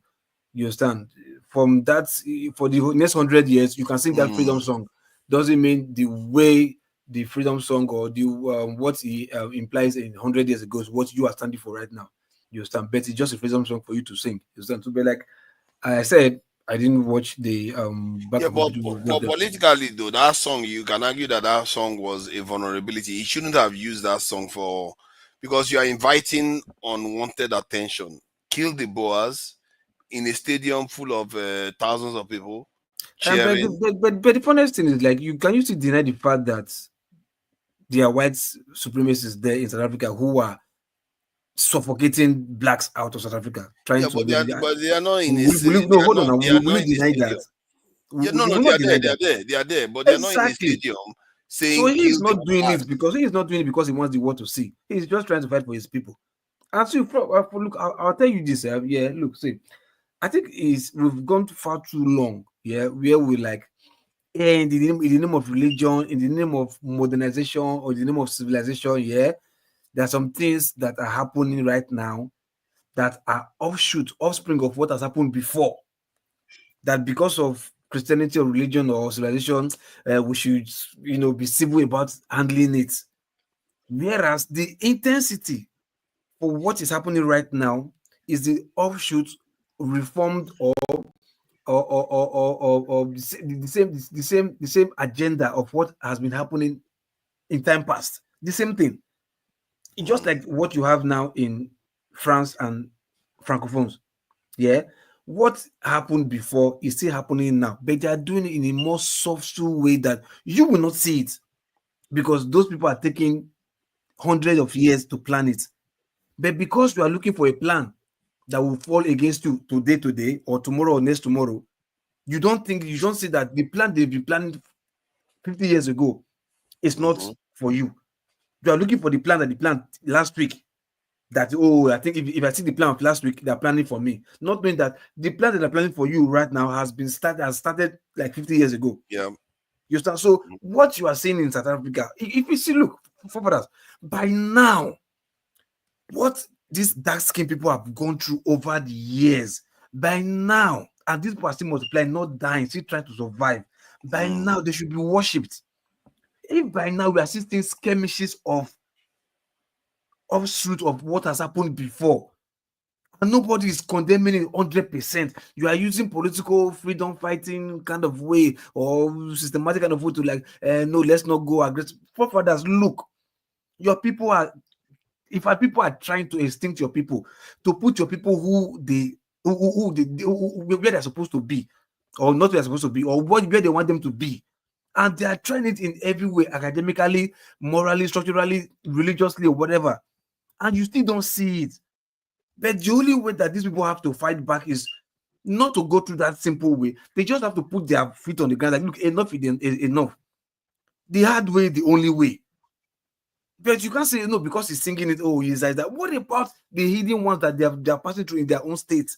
You understand? From that, for the next 100 years, you can sing that freedom song. Doesn't mean the way the freedom song or the what he implies in 100 years ago is what you are standing for right now. You understand? But it's just a freedom song for you to sing. You understand? To be like I said, I didn't watch the but politically though, that song, you can argue that song was a vulnerability. He shouldn't have used that song because you are inviting unwanted attention. Kill the Boers in a stadium full of thousands of people cheering. But the funniest thing is, like, you can still deny the fact that there are white supremacists there in South Africa who are suffocating blacks out of South Africa. But they are not in a stadium. No, hold on. Will we deny that? They are there, but they're not in a stadium. So he's not doing it because he wants the world to see. He's just trying to fight for his people. And so, look, I'll tell you this. Look, see, I think we've gone far too long. Where we like, in the name of religion, in the name of modernization, or in the name of civilization, there are some things that are happening right now that are offspring of what has happened before. That because of Christianity or religion or civilization, we should, be civil about handling it. Whereas the intensity for what is happening right now is the offshoot, reformed or the same agenda of what has been happening in time past. The same thing. It's just like what you have now in France and Francophones. What happened before is still happening now, but they are doing it in a more subtle way that you will not see it, because those people are taking hundreds of years to plan it. But because you are looking for a plan that will fall against you today or tomorrow or next tomorrow, you don't see that the plan they've been planning 50 years ago is not for you. You are looking for the plan that they planned last week. that, oh, I think if I see the plan of last week, they're planning for me. Not knowing that the plan that they're planning for you right now has started like 50 years ago. Yeah. You start. So what you are seeing in South Africa, if you see, look, for us, by now, what these dark-skinned people have gone through over the years, by now, and these people are still multiplying, not dying, still trying to survive. By now, they should be worshipped. If by now we are seeing skirmishes of offshoot of what has happened before, and nobody is condemning it 100%, you are using political freedom fighting kind of way or systematic kind of way to like, no, let's not go aggressive. Forefathers, look, your people are, if our people are trying to extinct your people, to put your people where they're supposed to be, or not where they're supposed to be, or where they want them to be, and they are trying it in every way, academically, morally, structurally, religiously, or whatever, and you still don't see it. But the only way that these people have to fight back is not to go through that simple way. They just have to put their feet on the ground, like, look, enough is enough. The hard way, the only way. But you can't say no because he's singing it. Oh, he's like that. What about the hidden ones that they are passing through in their own state?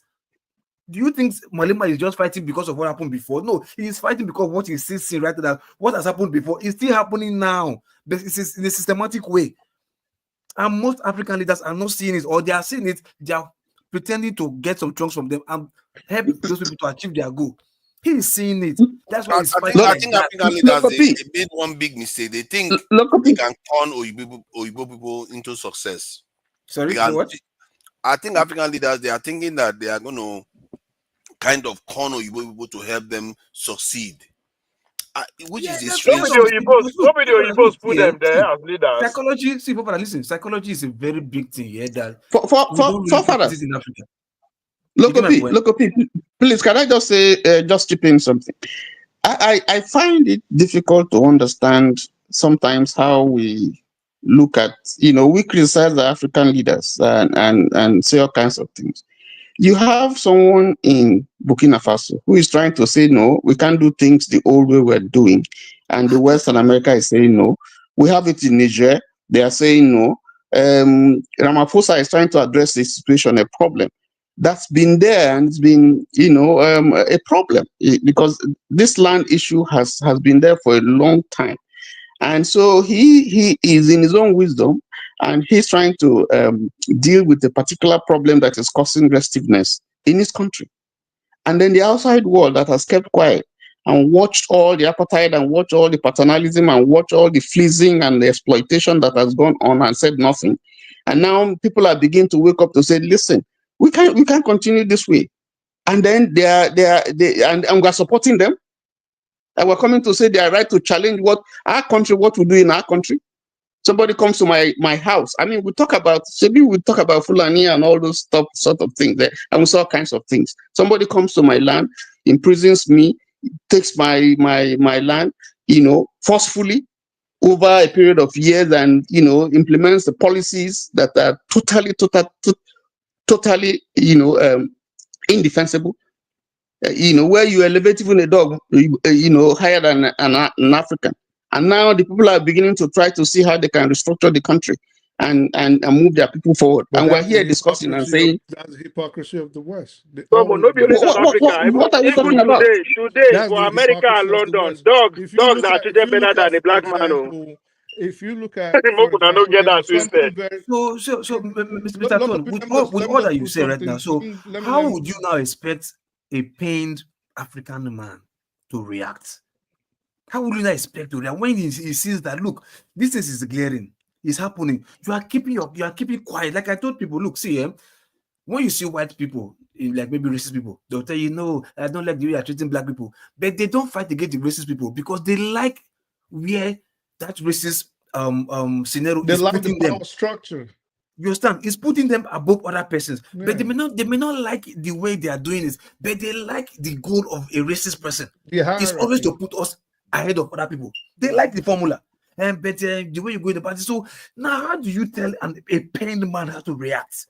Do you think Malema is just fighting because of what happened before? No, he is fighting because what he sees right now, what has happened before, is still happening now. But it's in a systematic way. And most African leaders are not seeing it, or they are seeing it, they are pretending to get some chunks from them and help those people to achieve their goal. He is seeing it. That's why he's fighting. I think African leaders, they made one big mistake. They think they can turn Oyibo people into success. Sorry, what? I think African leaders, they are thinking that they are going to kind of turn Oyibo people to help them succeed. Which is the strange. Nobody Oyibos put them there as leaders. Psychology, see, listen, psychology is a very big thing here that for in Africa. Look, please, can I just say, just chip in something? I find it difficult to understand sometimes how we look at, we criticize the African leaders and say all kinds of things. You have someone in Burkina Faso who is trying to say, no, we can't do things the old way we're doing. And the Western America is saying no. We have it in Niger. They are saying no. Ramaphosa is trying to address the situation, a problem that's been there, and it's been, a problem because this land issue has been there for a long time. And so he is in his own wisdom, and he's trying to deal with the particular problem that is causing restiveness in his country. And then the outside world that has kept quiet and watched all the apartheid and watched all the paternalism and watched all the fleecing and the exploitation that has gone on and said nothing. And now people are beginning to wake up to say, listen, we can't continue this way. And then and we're supporting them. And we're coming to say they are right to challenge what we do in our country. Somebody comes to my house. I mean, we talk about Fulani and all those sort of things there, and we saw all kinds of things. Somebody comes to my land, imprisons me, takes my land, forcefully over a period of years, and implements the policies that are totally indefensible. Where you elevate even a dog, higher than an African. And now the people are beginning to try to see how they can restructure the country and move their people forward. But and we're here discussing and saying that's the hypocrisy of the West. What are you talking about? Today for America and London, dogs are treated better than a black man. If you look at Mr. Tone, with all that you say right now, so how would you now expect a pained African man to react? How would you not expect to react when he sees that, look, this is glaring, it's happening? You are keeping quiet. Like I told people, look, see, when you see white people, like maybe racist people, they'll tell you, no, I don't like the way you're treating black people. But they don't fight against the racist people because they like where that racist scenario they is like putting the them. Structure. You understand? It's putting them above other persons. Yeah. But they may not like the way they are doing it, but they like the goal of a racist person. It's always to put us ahead of other people. But the formula. But the way you go in the party. So now how do you tell a pained man how to react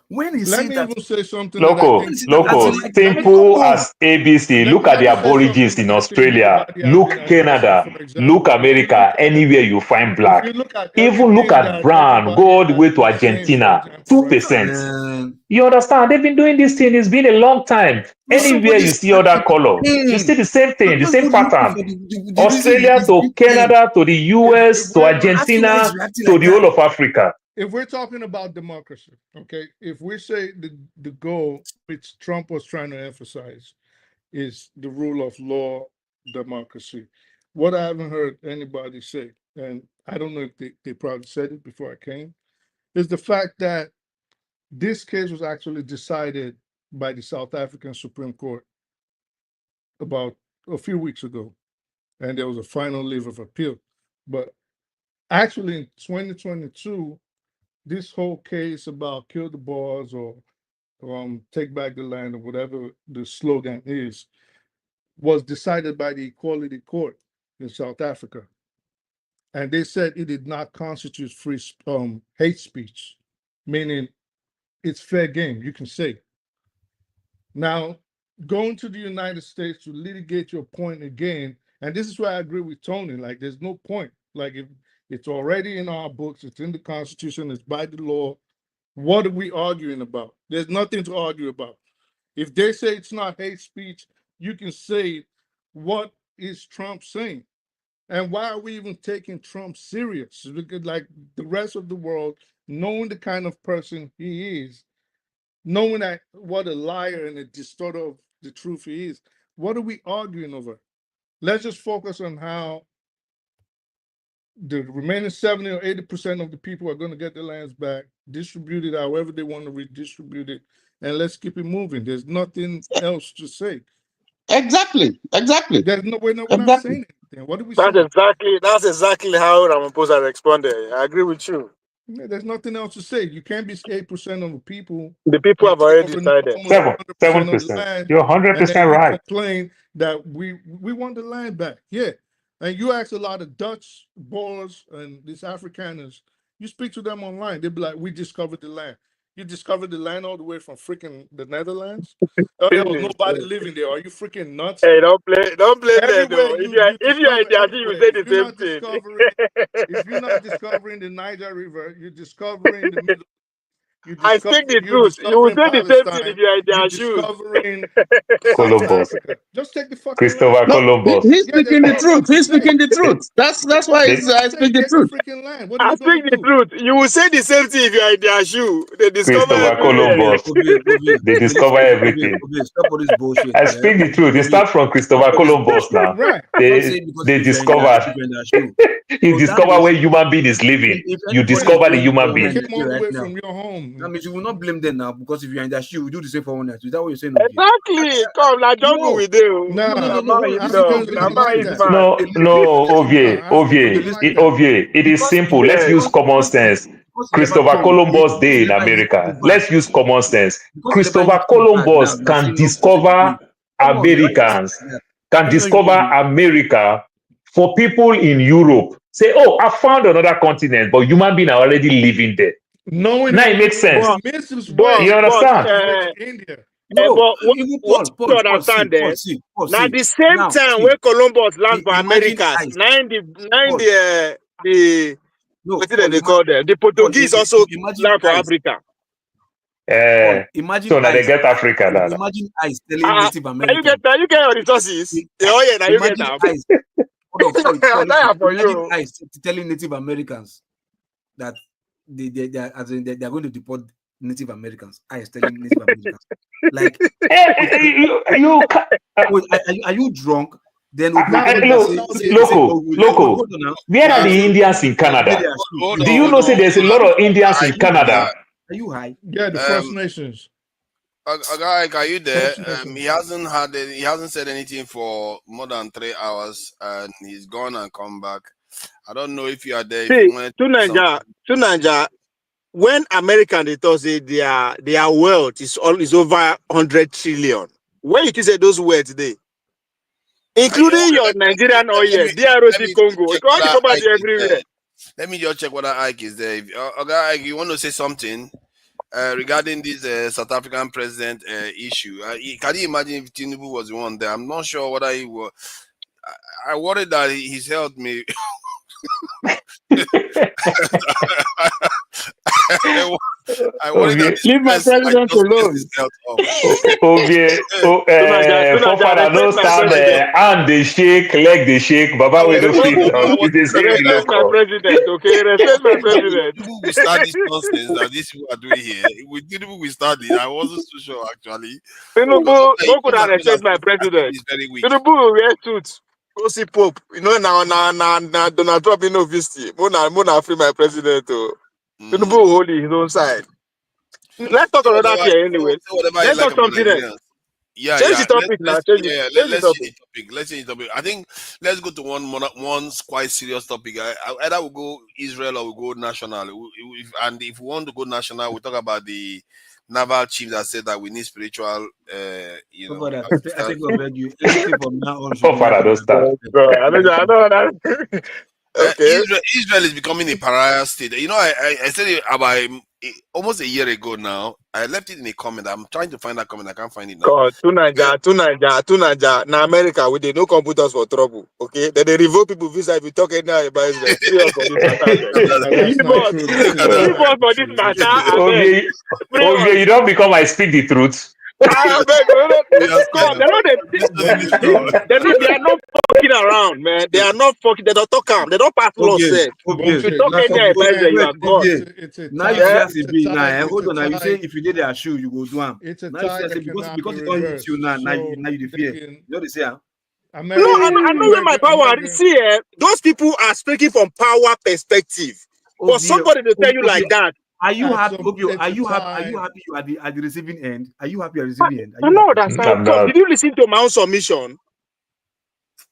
When he let me even say something Loco, simple as ABC. Look at the Aborigines in Australia. Look Canada. Look America. Anywhere you find black. Even look at brown. Go all the way to Argentina. 2%. You understand? They've been doing this thing. It's been a long time. Anywhere you see other color, you see the same thing, the same pattern. Australia to Canada to the US to Argentina to the whole of Africa. If we're talking about democracy, okay, if we say the goal which Trump was trying to emphasize is the rule of law, democracy, what I haven't heard anybody say, and I don't know if they probably said it before I came, is the fact that this case was actually decided by the South African Supreme Court about a few weeks ago, and there was a final leave of appeal. But actually in 2022, this whole case about kill the Boers or take back the land or whatever the slogan is, was decided by the Equality Court in South Africa. And they said it did not constitute free hate speech, meaning it's fair game, you can say. Now, going to the United States to litigate your point again, and this is why I agree with Tony, like there's no point. Like if it's already in our books, it's in the Constitution, it's by the law. What are we arguing about? There's nothing to argue about. If they say it's not hate speech, you can say, what is Trump saying? And why are we even taking Trump serious? Because like the rest of the world, knowing the kind of person he is, knowing that what a liar and a distorter of the truth he is, what are we arguing over? Let's just focus on how the remaining 70 or 80% of the people are going to get their lands back, distribute it however they want to redistribute it, and let's keep it moving. There's nothing else to say. Exactly. There's no, we're not saying anything. What do we say? That's exactly how Ramaphosa responded. I agree with you. Yeah, there's nothing else to say. You can't be 8% of the people. The people have already decided. 7%. You're 100% right. Complain that we want the land back. Yeah. And you ask a lot of Dutch, Boers, and these Afrikaners, you speak to them online, they'll be like, we discovered the land. You discovered the land all the way from freaking the Netherlands? Oh, there was nobody living there. Are you freaking nuts? Hey, don't blame them though. If you're in the you say the same thing. If you're not discovering the Niger River, you're discovering the Middle. I speak the truth. You will say the same thing if you're in their shoes. Discovering Columbus. Just take the fucking Christopher Columbus. He's speaking the truth. He's speaking the truth. That's why I speak the truth. I speak the truth. You will say the same thing if you are in their shoe. They discover Christopher Columbus. They discover everything. Stop all this bullshit. I speak the truth. It starts from Christopher Columbus now. They discovered. You discover where human being is living. You discover the human being. From your home. That means you will not blame them now because if you're in their shoe, you do the same for one night. Is that what you're saying? Exactly. Come, like jungle with you. No, Ovie. It is simple. Let's use common sense. Christopher Columbus Day in America. Let's use common sense. Christopher Columbus can discover Americans, can discover America for people in Europe. Say, oh, I found another continent, but human beings are already living there. Now it makes sense. You understand? India. What you understand there? Now the same time when Columbus land for Americas, what did they call them? The Portuguese also land for Africa. So now they get Africa now. Imagine ICE telling Native Americans. You get your resources. Oh yeah, now you get them. Imagine ICE telling Native Americans that they're going to deport Native Americans. ICE telling Native Americans. Like, are you drunk? Then local. Where are the Indians in Canada? Do you know? Say there's a lot of Indians in Canada. Are you high? Yeah, the First Nations. Are you there? He hasn't said anything for more than 3 hours, and he's gone and come back. I don't know if you are there. See, to Nigeria, when American they thought say their wealth is over 100 trillion. Where you say those words today? Including your Nigerian oil, DRC Congo. Everywhere. Let me just check whether Ike is there. Ike, you want to say something? regarding this South African president issue. Can you imagine if Tinubu was the one there? I'm not sure whether he was. I worry that his health may. I worry that leave my president alone. Forefather, no stand hand they shake, leg they shake, Baba will no fit. Respect my president, okay? Respect my president. Tinubu will start this nonsense that these people are doing here. With Tinubu we started. I wasn't so sure actually. Tinubu, no could have respect my president. Tinubu will wear suits. Go see Pope. You know now Donald Trump in no visit. Mona free my president. Tinubu will hold his own side. Let's talk another thing anyway. Let's talk something else. Change the topic now. Change the topic. Let's change the topic. I think let's go to one quite serious topic. Either we go Israel or we go national. If we want to go national, we talk about the naval chief that said that we need spiritual. I think we'll beg you. From now on, okay. Israel is becoming a pariah state. You know, I said it about almost a year ago now. I left it in a comment. I'm trying to find that comment. I can't find it now. God, to Nigeria. Now America, we did no come put us for trouble. Okay, then they revoke people visa if you talk anyhow about Israel. Leave us for this matter. Okay, you don't become I speak the truth. They are not fucking around, man. They are not fucking. They don't talk calm. They don't pass law. If you talk anyhow about Israel, you are gone. Now you have to be now. Hold on. Now you say if you did their shoe, you go do them. It's a because it don't hit you now. Now you fear. You know they say, huh? No, I know where my power is. See, those people are speaking from power perspective. For somebody to tell you like that. Are you happy? Are you happy? You are at the receiving end? Are you happy at the receiving end? I know that's right. Did you listen to my own submission?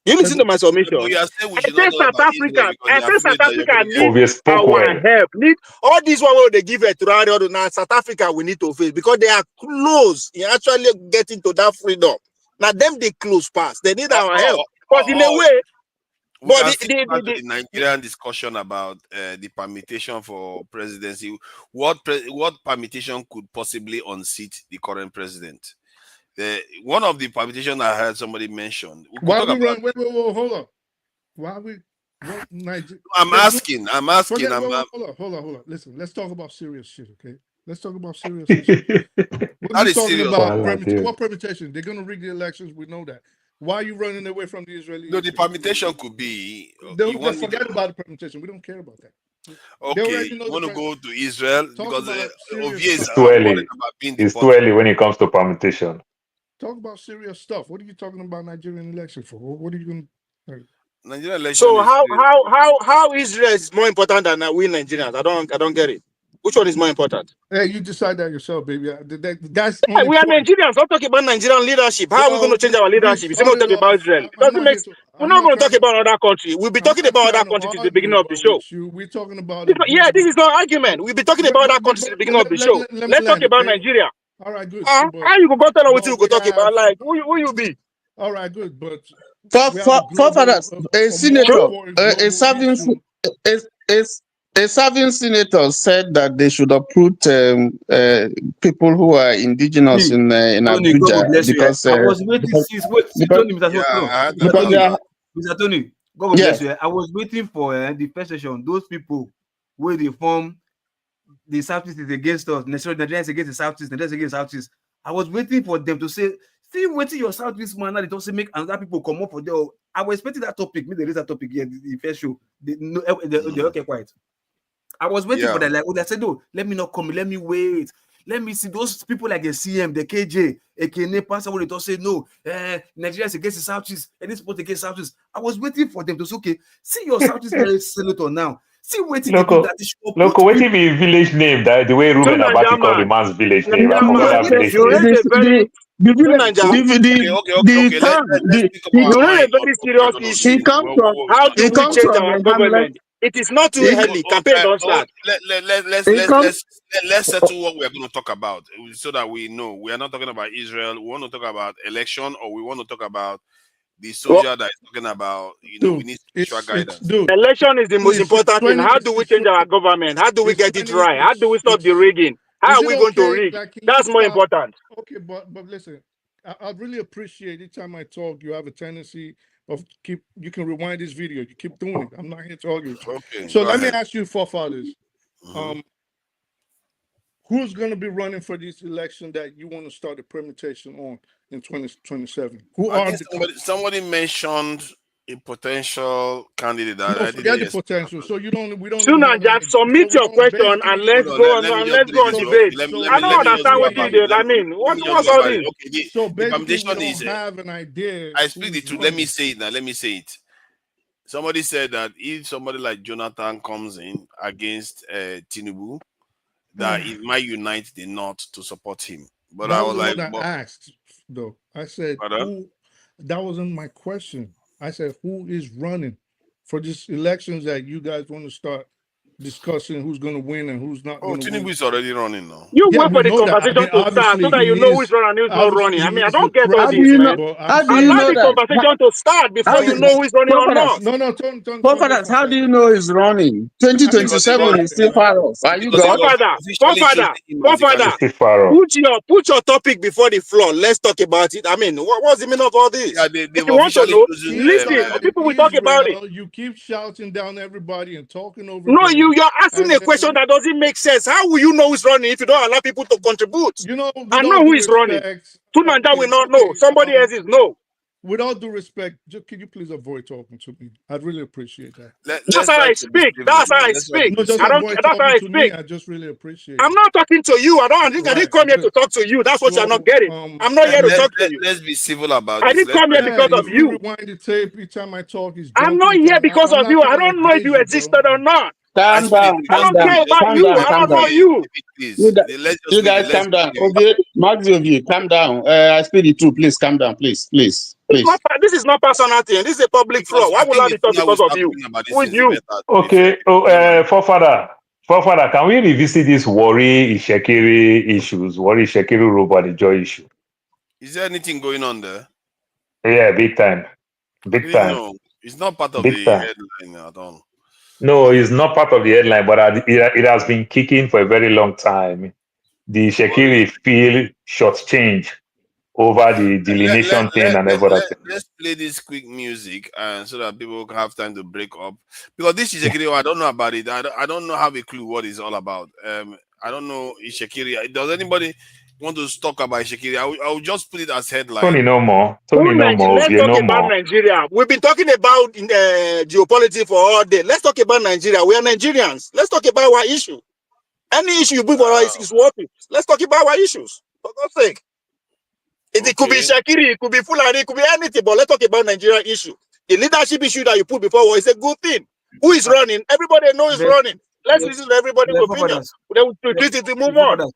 You listen to my submission. I say South Africa. South Africa needs our help. Need all these one where they give it to now. South Africa we need to face because they are close in actually getting to that freedom. Now them they close past. They need our help. But in a way. But the Nigerian discussion about the permutation for presidency, what permutation could possibly unseat the current president? One of the permutations I heard somebody mention. Wait, hold on. Why we? I'm asking. Hold on. Listen, let's talk about serious shit, okay? Let's talk about serious shit. That is serious. What permutation? They're going to rig the elections. We know that. Why are you running away from the Israelis? No, the permutation could be. Don't forget about the permutation. We don't care about that. Okay, you want to go to Israel because it's too early. It's too early when it comes to permutation. Talk about serious stuff. What are you talking about Nigerian election for? What are you going to? Nigerian election. So how Israel is more important than we Nigerians? I don't get it. Which one is more important? Hey, you decide that yourself, baby. That's we are Nigerians. Don't talk about Nigerian leadership. How are we going to change our leadership? If we don't talk about Israel, we're not going to talk about another country. We'll be talking about other countries at the beginning of the show. We're talking about this is no argument. We'll be talking about other countries at the beginning of the show. Let's talk about Nigeria. All right, good. How you go tell us what you go talk about? Like who you be? All right, good. But a senator, a serving senator said that they should uproot people who are indigenous in Abuja because I was waiting Mr. Tony, God bless you. I was waiting for the first session. Those people where they form the Southeast is against us, Nigeria is against the Southeast, Nigeria is against the Southeast. I was waiting for them to say, still waiting your Southeast man. They don't say make other people come up for them. I was expecting that topic. Maybe there is a topic here. The first show, they okay, quiet. I was waiting for that. Like, I said, no, let me not come. Let me wait. Let me see those people like the CM, the KJ, Ekene, Pastor, when they don't say no. Nigeria is against the Southeast, and this sport against Southeast. I was waiting for them to say, okay, see your Southeast senator now. See, waiting Loco, waiting be village name that the way Ruben Abati called the man's village name. I forgot that village name. He comes from how do we change our government? It is not too early. Campaign don't start. Let's settle what we are going to talk about so that we know we are not talking about Israel. We want to talk about election, or we want to talk about the soldier that is talking about. We need spiritual guidance. Election is the most important thing. How do we change our government? How do we get it right? How do we stop the rigging? How Is are it we going to okay rig? that can you That's more stop? important. Okay, but listen, I really appreciate each time I talk, you have a tendency of you can rewind this video. You keep doing it. I'm not here to argue with you. Okay, So go let me ahead. ask you, forefathers, who's going to be running for this election that you want to start a permutation on in 2027? Who I are think the somebody mentioned a potential candidate. no, I didn't forget the hear. potential. So we don't even Sunan, have just submit so we your don't question and basically let's Hold on, go on let me and just let's put go it on this way. debate. Okay, I let don't me just understand go what about you it. did. I mean, Let me just what's go all about it. this? Okay, so the basically we foundation don't is. have an idea. I speak the who's truth. Let me running. say it now. Let me say it. Somebody said that if somebody like Jonathan comes in against Tinubu, that it might unite the North to support him. But That I was was the like, one I but, asked, though. I said, who? That wasn't my question. I said, who is running for this elections that you guys want to start discussing who's going to win and who's not oh, going to Tinubu win? is already running now. You Yeah, wait we for the know that. I conversation mean, to start so obviously that you know who's running and who's not running. I mean, I don't get all How do this, you man. know? How do you Allow know the that? conversation to start How before do, you know who's running or forefathers, not. No, forefathers, how do you know he's running? Because they've 2027 is still far off. Are you God? officially chosen him as the Forefather, candidate. put your topic before the floor. Let's talk about it. I mean, what's the meaning of all this? Yeah, If they've you want to officially know, chosen. listen. People will talk about it. Israel, you keep shouting down everybody and talking over No, them. you're asking a question that doesn't make sense. How will you know who's running if you don't allow people to contribute? You know, with I know all who due is running. respect, Tunanja will not know. Somebody else is no. With all due respect, can you please avoid talking to me? I'd really appreciate that. That's how I speak. That's how I speak. No, just I don't. avoid That's how I talking to me. speak. I just really appreciate I'm it. not talking to you. I didn't come here to talk to you. That's what you're not getting. I'm not here to talk to you. Let's be civil about I this. didn't come here because of If you. we rewind the tape, each time I talk, he's I'm jumping. not here because I'm of not you. I trying to don't know if engage you you, existed or not. Calm down, I don't care about calm you. down, I calm don't know down. you. You guys calm down. Okay, Max of you, calm down. I speak the truth. Please calm down, please. This is not personal thing. This is a public floor. Why would I be talking because of you? Who is you? Okay, forefather, can we revisit this Worry Ishekiri issues, Worry Ishekiri robot joy issue? Is there anything going on there? Yeah, big time. I Big didn't time. know. It's not part of Big the time. headline at all. No, it's not part of the headline, but it has been kicking for a very long time. The Shekiri feel shortchanged over the delineation thing and everything. Let's play this quick music and so that people can have time to break up. Because this Ishekiri, I don't know about it. I don't know, have a clue what it's all about. I don't know Ishekiri. Does anybody want to talk about Ishekiri? I will just put it as headline. Tony no more. Tony no more. Let's You talk no about more. Nigeria. We've been talking about geopolitics for all day. Let's talk about Nigeria. We are Nigerians. Let's talk about our issue. Any issue you bring for us is working. Let's talk about our issues. For God's sake. It could be Shakiri, it could be Fulani, it could be anything, but let's talk about Nigeria issue. The leadership issue that you put before is a good thing. Who is running? Everybody knows is running. Let's listen to everybody's opinion. Then we treat it to move on.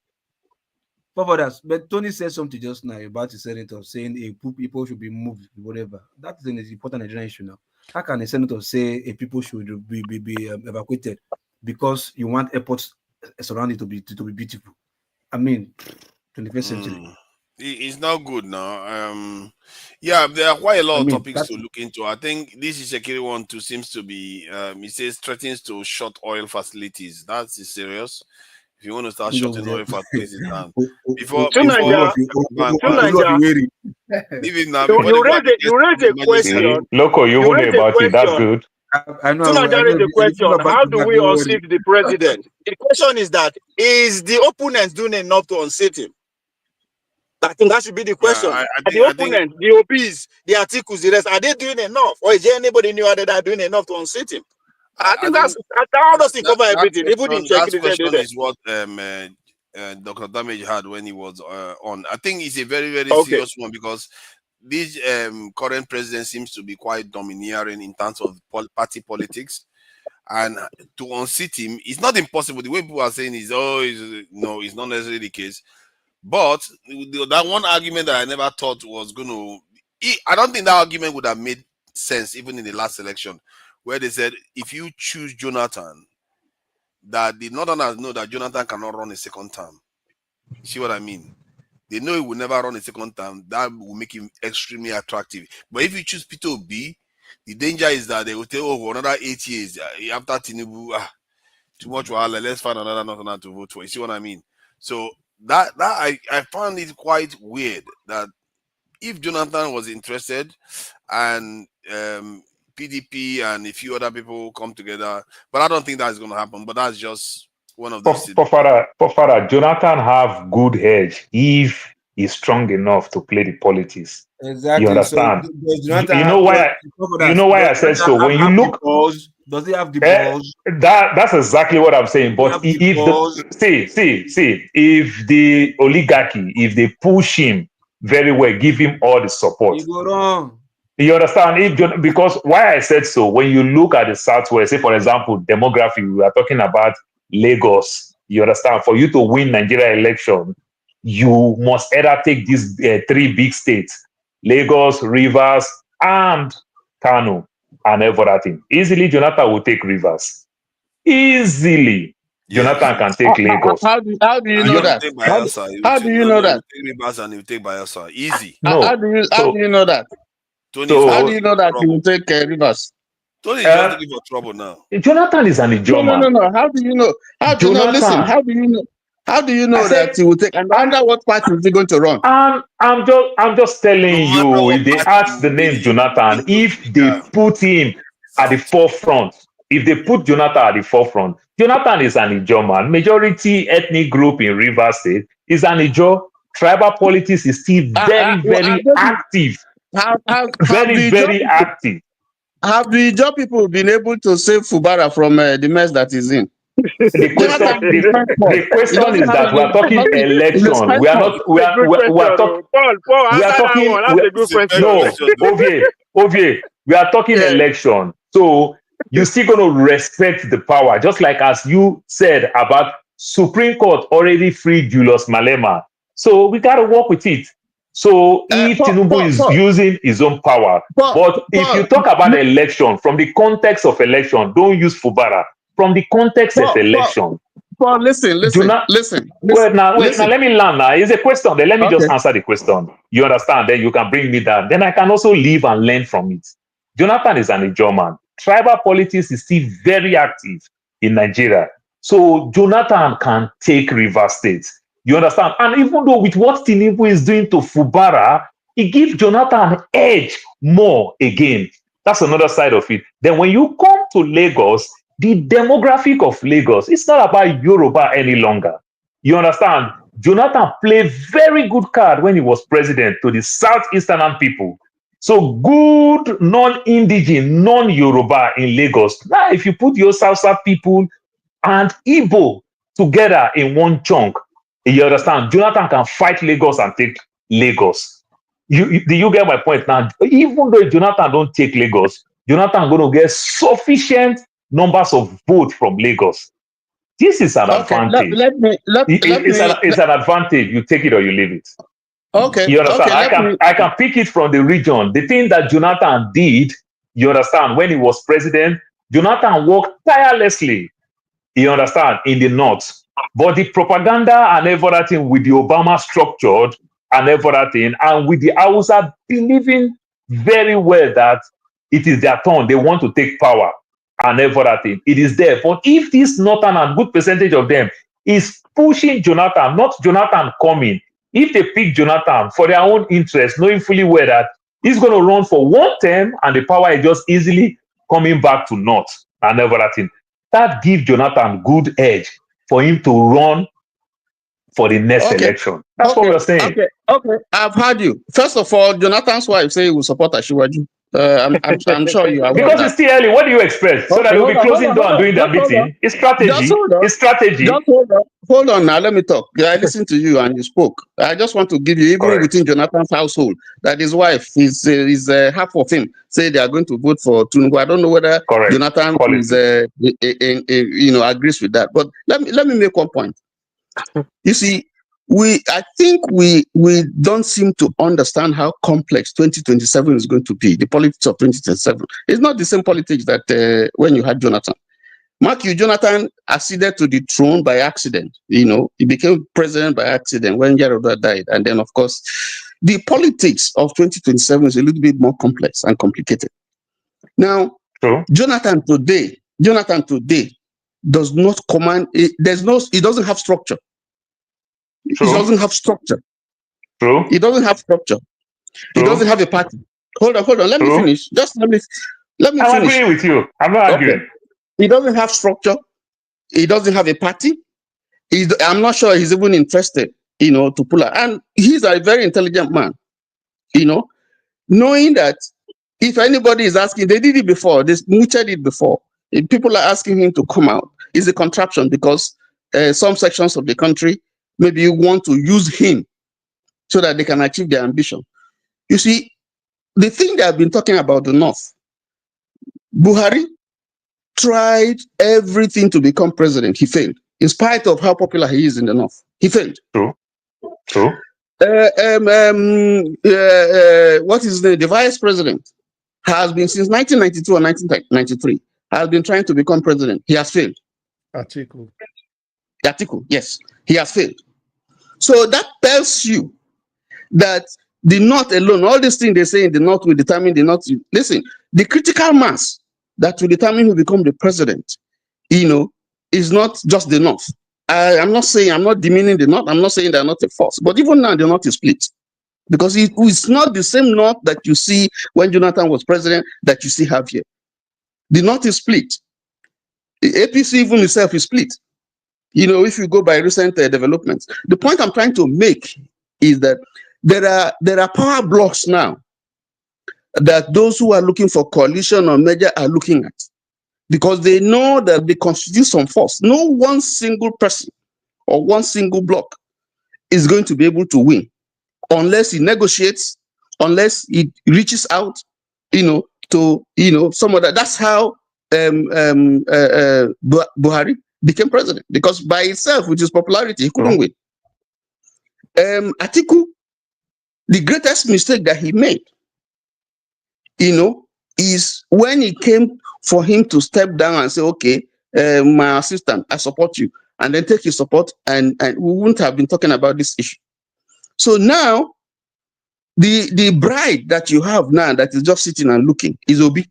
But Tony said something just now about the senator saying people should be moved, whatever. That is an important Nigerian issue now. How can a senator say a people should be evacuated because you want airports surrounded to be beautiful? I mean, 21st century. It's not good now. Yeah, there are quite a lot of topics to look into. I think this is Shekiri one too seems to be. It says threatens to shut oil facilities. That's serious. If you want to start shutting oil facilities down, before you raise a question. Loco, you know about it. That's good. I raised a question. How do we unseat the president? The question is that is the opponent doing enough to unseat him? I think that should be the question. The opponent, the OPs, the articles, the rest, are they doing enough? Or is there anybody new that are doing enough to unseat him? I think that's how does he cover everything? Even in that question is what Dr. Damage had when he was on. I think it's a very, very serious one because this current president seems to be quite domineering in terms of party politics. And to unseat him, it's not impossible. The way people are saying is, no, it's not necessarily the case. But that one argument that I never thought was going to, I don't think that argument would have made sense even in the last election, where they said if you choose Jonathan, that the Northerners know that Jonathan cannot run a second term. See what I mean? They know he will never run a second term. That will make him extremely attractive. But if you choose Peter Obi, the danger is that they will tell for another 8 years after Tinubu, too much wahala, let's find another Northerner to vote for. You see what I mean? So that I found it quite weird that if Jonathan was interested and PDP and a few other people come together, but I don't think that's going to happen. But that's just one of those. Fofara, Jonathan have good edge if he's strong enough to play the politics. Exactly. You understand? So you know why? I said so. When you look, does he have the balls? That's exactly what I'm saying. But if if the oligarchy, if they push him very well, give him all the support. You go wrong. You understand? Because why I said so, when you look at the Southwest, say for example, demography, we are talking about Lagos. You understand? For you to win Nigeria election, you must either take these 3 big states, Lagos, Rivers, and Kano, and everything. Easily, Jonathan will take Rivers. Easily, Jonathan can take Lagos. How do you know that? How do you know that? Take Rivers and he'll take Bayelsa. Easy. No. How do you know that? So, how do you know that he will take Rivers? Tony is just looking for trouble now. Jonathan is an Ijoma. No. How do you know? How do you know? Listen, how do you know? How do you know that he will take? And under what party is he going to run? I'm just telling you, if they ask the name Jonathan, if they put him at the forefront, if they put Jonathan at the forefront, Jonathan is an Ijoma. Majority ethnic group in Rivers State is an Ijo. Tribal politics is still very active. Very active. Have the Ijo people been able to save Fubara from the mess that he's in? The question is that we are talking election. We are not. We are talking. We are talking. No, Ovie. We are talking election. So you're still going to respect the power, just like as you said about Supreme Court already freed Julius Malema. So we got to work with it. So if Tinubu is using his own power, but if you talk about election from the context of election, don't use Fubara. From the context of election. But listen. Wait, now, let me learn now. It's a question. Then let me just answer the question. You understand? Then you can bring me down. Then I can also live and learn from it. Jonathan is an Ijoman. Tribal politics is still very active in Nigeria. So Jonathan can take Rivers State. You understand? And even though with what Tinubu is doing to Fubara, it gives Jonathan an edge more again. That's another side of it. Then when you come to Lagos, the demographic of Lagos, it's not about Yoruba any longer. You understand? Jonathan played very good card when he was president to the Southeastern people. So good non-indigenous, non-Yoruba in Lagos. Now, if you put your South people and Igbo together in one chunk, you understand? Jonathan can fight Lagos and take Lagos. Do you get my point now? Even though Jonathan don't take Lagos, Jonathan going to get sufficient numbers of votes from Lagos. This is an advantage. It's an advantage. You take it or you leave it. Okay. You understand? I can pick it from the region. The thing that Jonathan did, you understand, when he was president, Jonathan worked tirelessly, you understand, in the north. But the propaganda and everything with the Obama structured and everything, and with the Hausa believing very well that it is their turn, they want to take power and everything. It is there. But if this northern and good percentage of them is pushing Jonathan, not Jonathan coming, if they pick Jonathan for their own interest, knowing fully well that he's going to run for one term and the power is just easily coming back to north and everything, that gives Jonathan good edge for him to run for the next election. That's what we're saying. Okay, I've heard you. First of all, Jonathan's wife say he will support Ashiwaju. I'm sure you are. Because it's still early. What do you expect? So that they'll be closing door and doing their meeting. It's strategy. It's strategy. Just hold on now. Let me talk. I listened to you and you spoke. I just want to give you, even within Jonathan's household, that his wife is half of him say they are going to vote for Tinubu. I don't know whether Jonathan is agrees with that. But let me make one point. You see, I think we don't seem to understand how complex 2027 is going to be. The politics of 2027. It's not the same politics that when you had Jonathan. Mark you, Jonathan acceded to the throne by accident. You know, he became president by accident when Yaroda died. And then, of course, the politics of 2027 is a little bit more complex and complicated. Now, Jonathan today does not command. He doesn't have structure. It doesn't have structure. True. It doesn't have structure. It doesn't have a party. Hold on. Let me finish. Just let me I'm finish. agreeing with you. I'm not arguing. It doesn't have structure. It doesn't have a party. I'm not sure he's even interested, to pull out. And he's a very intelligent man, knowing that if anybody is asking, they did it before, they mooted it before. If people are asking him to come out, it's a contraption because some sections of the country maybe you want to use him so that they can achieve their ambition. You see, the thing they have been talking about the North, Buhari tried everything to become president. He failed. In spite of how popular he is in the North, he failed. True. What is the vice president? Has been since 1992 or 1993. Has been trying to become president. He has failed. Atiku, yes, he has failed. So that tells you that the North alone, all these things they say in the North will determine the North. Listen, the critical mass that will determine who become the president, is not just the North. I'm not demeaning the North. I'm not saying they're not a force. But even now, the North is split. Because it's not the same North that you see when Jonathan was president that you see have here. The North is split. The APC even itself is split. If you go by recent developments. The point I'm trying to make is that there are power blocks now that those who are looking for coalition or merger are looking at. Because they know that they constitute some force. No one single person or one single block is going to be able to win unless he negotiates, unless he reaches out, to some other. That's how Buhari became president, because by itself, with his popularity, he couldn't win. Atiku, the greatest mistake that he made, is when it came for him to step down and say, okay, my assistant, I support you, and then take his support, and we wouldn't have been talking about this issue. So now, the bride that you have now that is just sitting and looking is Obi.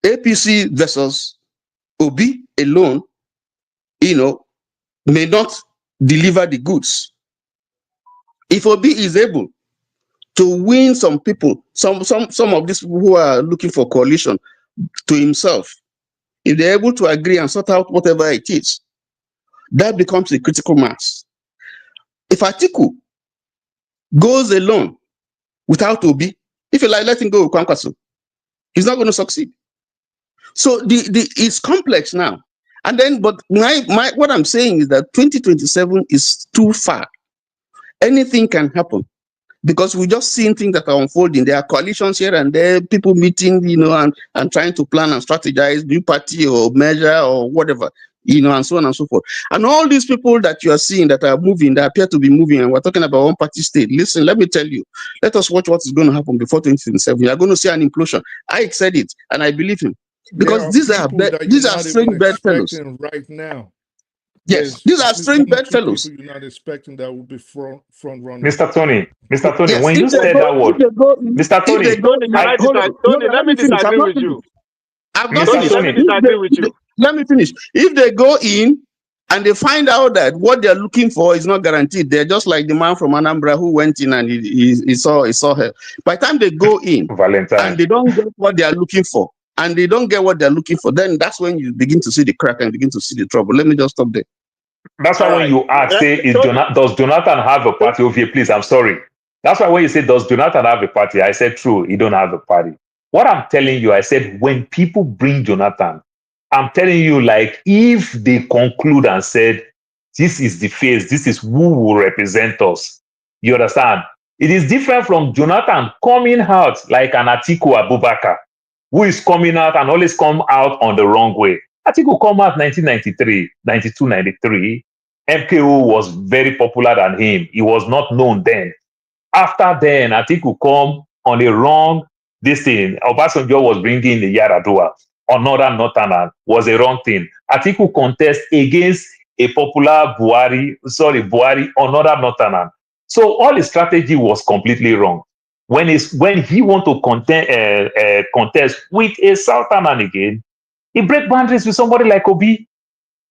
APC versus Obi alone, may not deliver the goods. If Obi is able to win some people, some of these people who are looking for coalition to himself, if they're able to agree and sort out whatever it is, that becomes a critical mass. If Atiku goes alone without Obi, if you like, let him go with Kwankwaso, he's not going to succeed. So it's complex now. And then, but what I'm saying is that 2027 is too far. Anything can happen. Because we just seen things that are unfolding. There are coalitions here and there, people meeting, and trying to plan and strategize, new party or measure or whatever, and so on and so forth. And all these people that you are seeing that are moving, that appear to be moving, and we're talking about one party state. Listen, let me tell you, let us watch what is going to happen before 2027. You're going to see an implosion. I said it, and I believe him. Because these are strange bedfellows right now. Yes, these are strange bedfellows. You're not expecting that will be front runners. Mr. Tony, yes, when you said that word, Mr. Tony, Tony, let me disagree with you. I've not finished. Let me disagree with you. Let me finish. If they go in and they find out that what they're looking for is not guaranteed, they're just like the man from Anambra who went in and he saw her. By the time they go in and they don't get what they are looking for, then that's when you begin to see the crack and begin to see the trouble. Let me just stop there. That's why when you ask, say, does Jonathan have a party? Okay, please, I'm sorry. That's why when you say, does Jonathan have a party? I said, true, he don't have a party. What I'm telling you, I said, when people bring Jonathan, I'm telling you, like, if they conclude and said, this is the face, this is who will represent us, you understand? It is different from Jonathan coming out like an Atiku Abubakar, who is coming out and always come out on the wrong way. Atiku come out 1993, 92, 93. MKO was very popular than him. He was not known then. After then, Atiku come on the wrong, this thing. Obasanjo was bringing the Yaradua. Northern was a wrong thing. Atiku contest against a popular Buhari on Northern. So all his strategy was completely wrong. When he want to contest with a Southerner again, he break boundaries with somebody like Obi.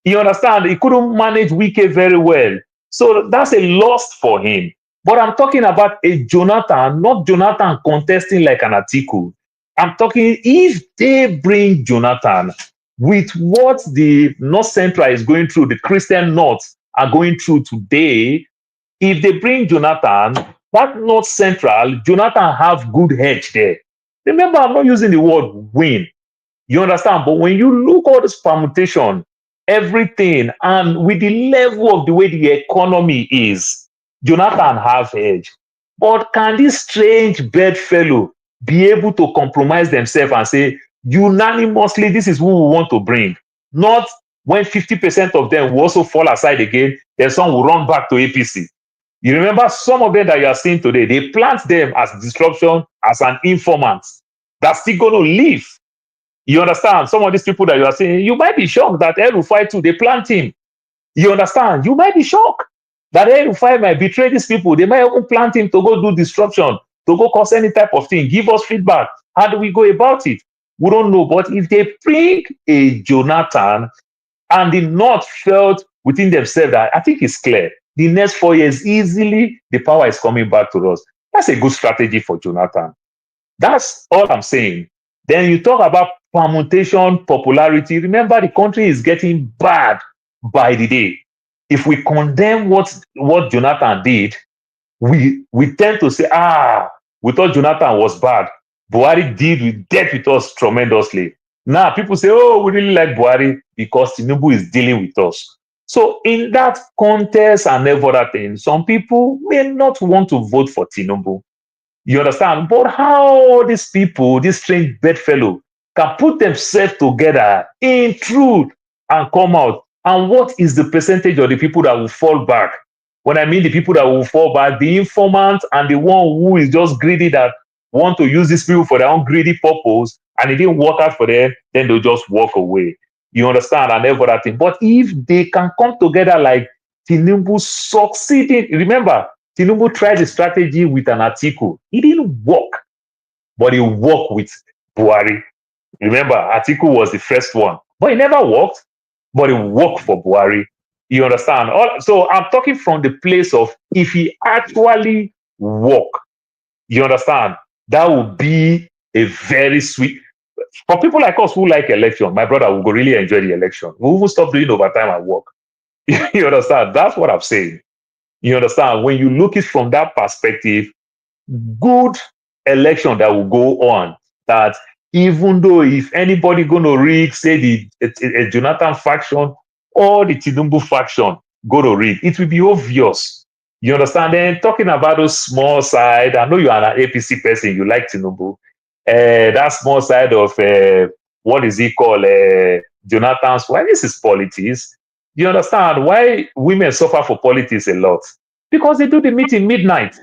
You understand? He couldn't manage Wike very well. So that's a loss for him. But I'm talking about a Jonathan, not Jonathan contesting like an Atiku. I'm talking if they bring Jonathan with what the North Central is going through, the Christian North are going through today, if they bring Jonathan, that North Central, Jonathan have good hedge there. Remember, I'm not using the word win. You understand? But when you look at this permutation, everything, and with the level of the way the economy is, Jonathan have edge. But can this strange bedfellow be able to compromise themselves and say, unanimously, this is who we want to bring? Not when 50% of them will also fall aside again, then some will run back to APC. You remember some of them that you are seeing today, they plant them as disruption, as an informant. That's still going to leave. You understand? Some of these people that you are seeing, you might be shocked that El-Rufai too, they plant him. You understand? You might be shocked that El-Rufai might betray these people. They might even plant him to go do disruption, to go cause any type of thing. Give us feedback. How do we go about it? We don't know. But if they bring a Jonathan and the North felt within themselves that I think it's clear, the next 4 years, easily, the power is coming back to us. That's a good strategy for Jonathan. That's all I'm saying. Then you talk about permutation, popularity. Remember, the country is getting bad by the day. If we condemn what Jonathan did, we tend to say, we thought Jonathan was bad. Buhari dealt with us tremendously. Now people say, we really like Buhari because Tinubu is dealing with us. So in that context and every other thing, some people may not want to vote for Tinubu. You understand? But how these people, this strange bedfellow, can put themselves together in truth and come out? And what is the percentage of the people that will fall back? When I mean the people that will fall back, the informant and the one who is just greedy that want to use these people for their own greedy purpose, and it didn't work out for them, then they'll just walk away. You understand? And every other thing. But if they can come together like Tinubu succeeding, remember, Tinubu tried the strategy with an Atiku. It didn't work, but it worked with Buhari. Remember, Atiku was the first one, but it never worked, but it worked for Buhari. You understand? So I'm talking from the place of if he actually work, you understand? That would be a very sweet. For people like us who like election, my brother will go really enjoy the election. We will stop doing overtime at work. You understand? That's what I'm saying. You understand? When you look it from that perspective, good election that will go on, that even though if anybody going to rig, say the Jonathan faction or the Tinubu faction go to rig, it will be obvious. You understand? Then talking about those small side, I know you are an APC person, you like Tinubu. That small side of, what is it called? Jonathan's, why this is politics. You understand why women suffer for politics a lot? Because they do the meeting midnight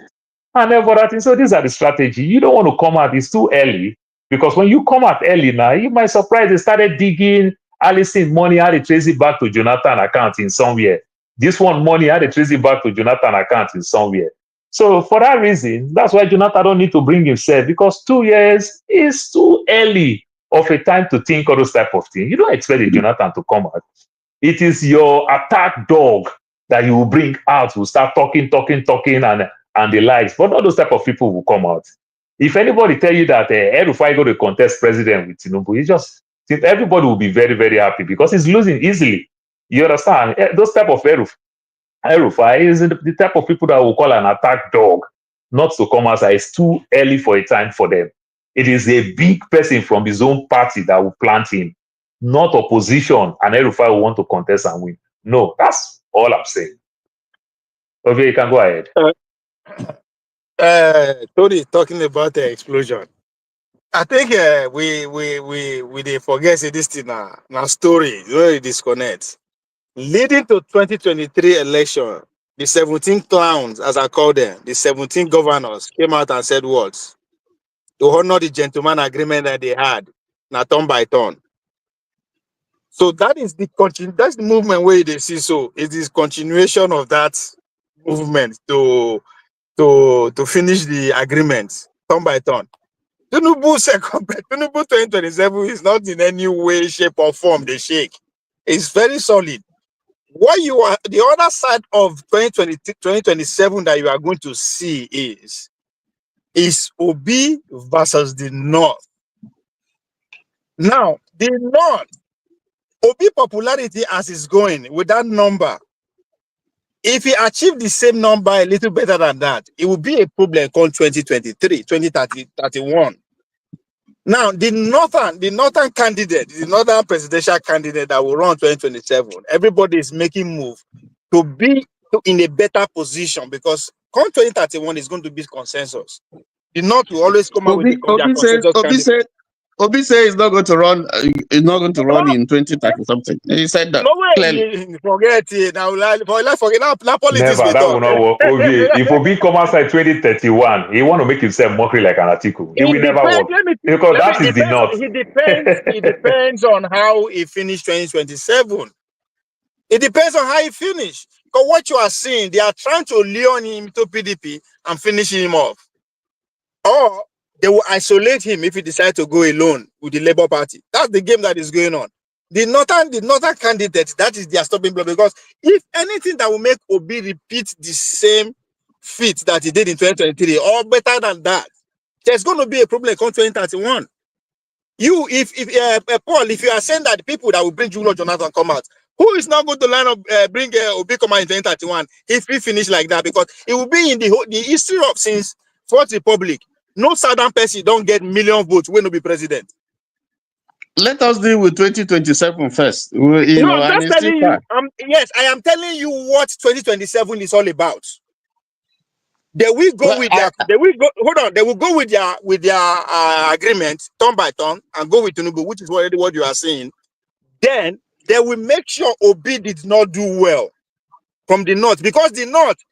and everything. So these are the strategy. You don't want to come out, it's too early. Because when you come out early now, you might surprise they started digging Allison money, how they trace it back to Jonathan account in somewhere. This one money, how they trace it back to Jonathan account in somewhere. So for that reason, that's why Jonathan don't need to bring himself, because 2 years is too early of a time to think all those type of things. You don't expect a Jonathan to come out. It is your attack dog that you will bring out, will start talking, and the likes. But all those type of people will come out. If anybody tell you that El-Rufai go to contest president with Tinubu, everybody will be very, very happy because he's losing easily. You understand? Those type of El-Rufai is the type of people that will call an attack dog, not to come outside. It's too early for a time for them. It is a big person from his own party that will plant him, not opposition, and El-Rufai will want to contest and win. No, that's all I'm saying. Okay, you can go ahead. Tony talking about the explosion. I think we they forget this thing now story, really disconnect. Leading to 2023 election, the 17 clowns, as I call them, the 17 governors came out and said words to honor the gentleman agreement that they had, now turn by turn. So that is that's the movement where they see. So it is continuation of that movement to finish the agreement turn by turn. Tinubu 2027 is not in any way, shape, or form they shake. It's very solid. what you are, the other side of 2027 that you are going to see is Obi versus the North. Now, the North, Obi popularity as it's going with that number, if he achieved the same number a little better than that, it will be a problem come 2023, 2031. Now, the northern candidate, the northern presidential candidate that will run 2027, everybody is making move to be in a better position because come 2031 is going to be consensus. The North will always come out with their consensus candidate. Obi said he's not going to run. He's not going to run in 2030 something. He said that No way. clearly. Forget it now. Forget now. Politics. Never. That will not work. If Obi come outside 2031, he want to make himself mockery like an article. It will never work because that is the North. It depends on how he finished 2027. It depends on how he finished. Because what you are seeing, they are trying to lure him to PDP and finish him off, or they will isolate him if he decides to go alone with the Labour Party. That's the game that is going on. The northern candidate, that is their stopping block. Because if anything that will make Obi repeat the same feat that he did in 2023, or better than that, there's going to be a problem come 2031. Paul, if you are saying that the people that will bring Julo Jonathan come out, who is not going to line up bring Obi come out in 2031 if we finish like that? Because it will be in the history of since Fourth Republic. No Southern person don't get million votes when will be president. Let us deal with 2027 first. I'm just telling you. Yes, I am telling you what 2027 is all about. They will go with their. They will go. Hold on. They will go with their agreement turn by turn and go with Tinubu, which is already what you are saying. Then they will make sure Obi did not do well from the North, because the North,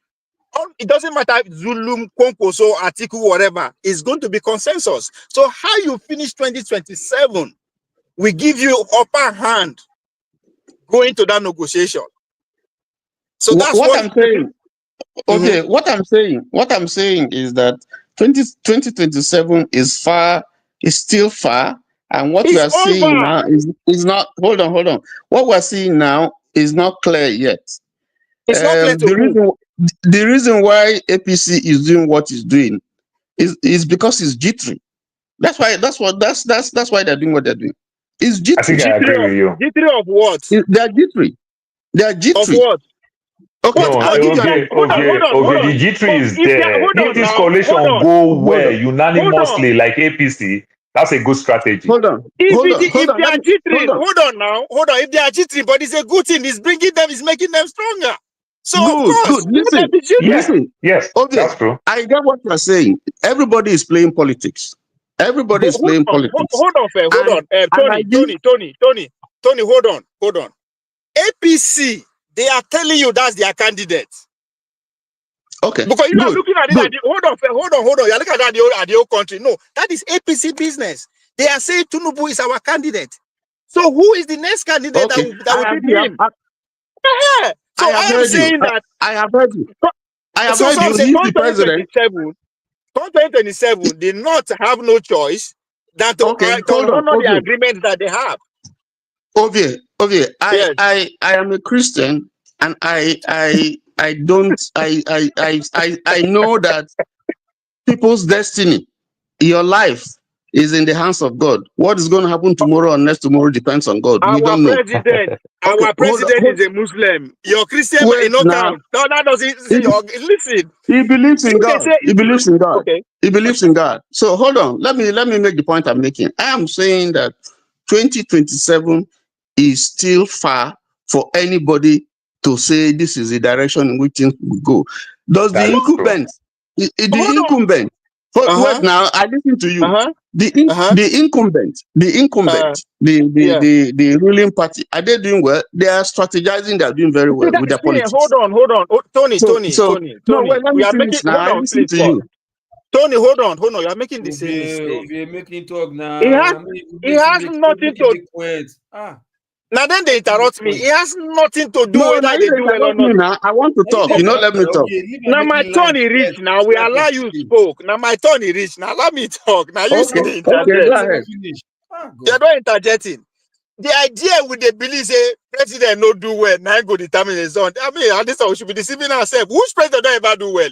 it doesn't matter if Zulum, Konkoso, Atiku, whatever, is going to be consensus. So how you finish 2027 will give you upper hand going to that negotiation. So that's what I'm saying. Okay, what I'm saying is that 2027 is still far, and what we are seeing now is not. Hold on. What we're seeing now is not clear yet. It's not clear the reason why APC is doing what it's doing is because it's jittery. That's why they're doing what they're doing. It's jittery. I think I agree with you. Jittery of what? They're jittery. Of what? Okay, no, the G3 is there. If this coalition go well unanimously like APC, that's a good strategy. Hold on. If they are G3, hold on. If they are G3, but it's a good thing. It's bringing them. It's making them stronger. So good. Listen. Yes. Okay. That's true. I get what you're saying. Everybody is playing politics. Everybody is playing politics. Hold on. Tony, hold on. APC, they are telling you that's their candidate. Okay. Because you're looking at it. Hold on. You're looking at that at the whole country. No, that is APC business. They are saying Tinubu is our candidate. So who is the next candidate that will beat him? So I am saying that I have heard you. I have heard you. He's the president. 2027, they not have no choice than to honor the agreement that they have. Okay. I am a Christian, and I know that people's destiny, your life, is in the hands of God. What is going to happen tomorrow or next tomorrow depends on God. We don't know. Our president is a Muslim. Your Christian no count. No, that doesn't. Listen. He believes in God. He believes in God. Okay. He believes in God. So hold on. Let me make the point I'm making. I am saying that 2027 is still far for anybody to say this is the direction in which things will go. Does the incumbent, wait now, I listen to you. The incumbent, the ruling party, are they doing well? They are strategizing. They are doing very well with their politics. Hold on, Tony. No, wait, let me finish now. I listen to you. Tony, hold on. You are making the same mistake. We're making talk now. He has nothing to. Now then they interrupt me. It has nothing to do with whether they do well or not. Now, I want to talk. Let me talk. Now my turn is rich. Now we allow you to spoke. Now my turn is rich. Now let me talk. Now you see the interject. You're not interjecting. the idea with the belief say president no do well, now go determine his own. I mean, at this time we should be deceiving ourselves. Which president don't ever do well?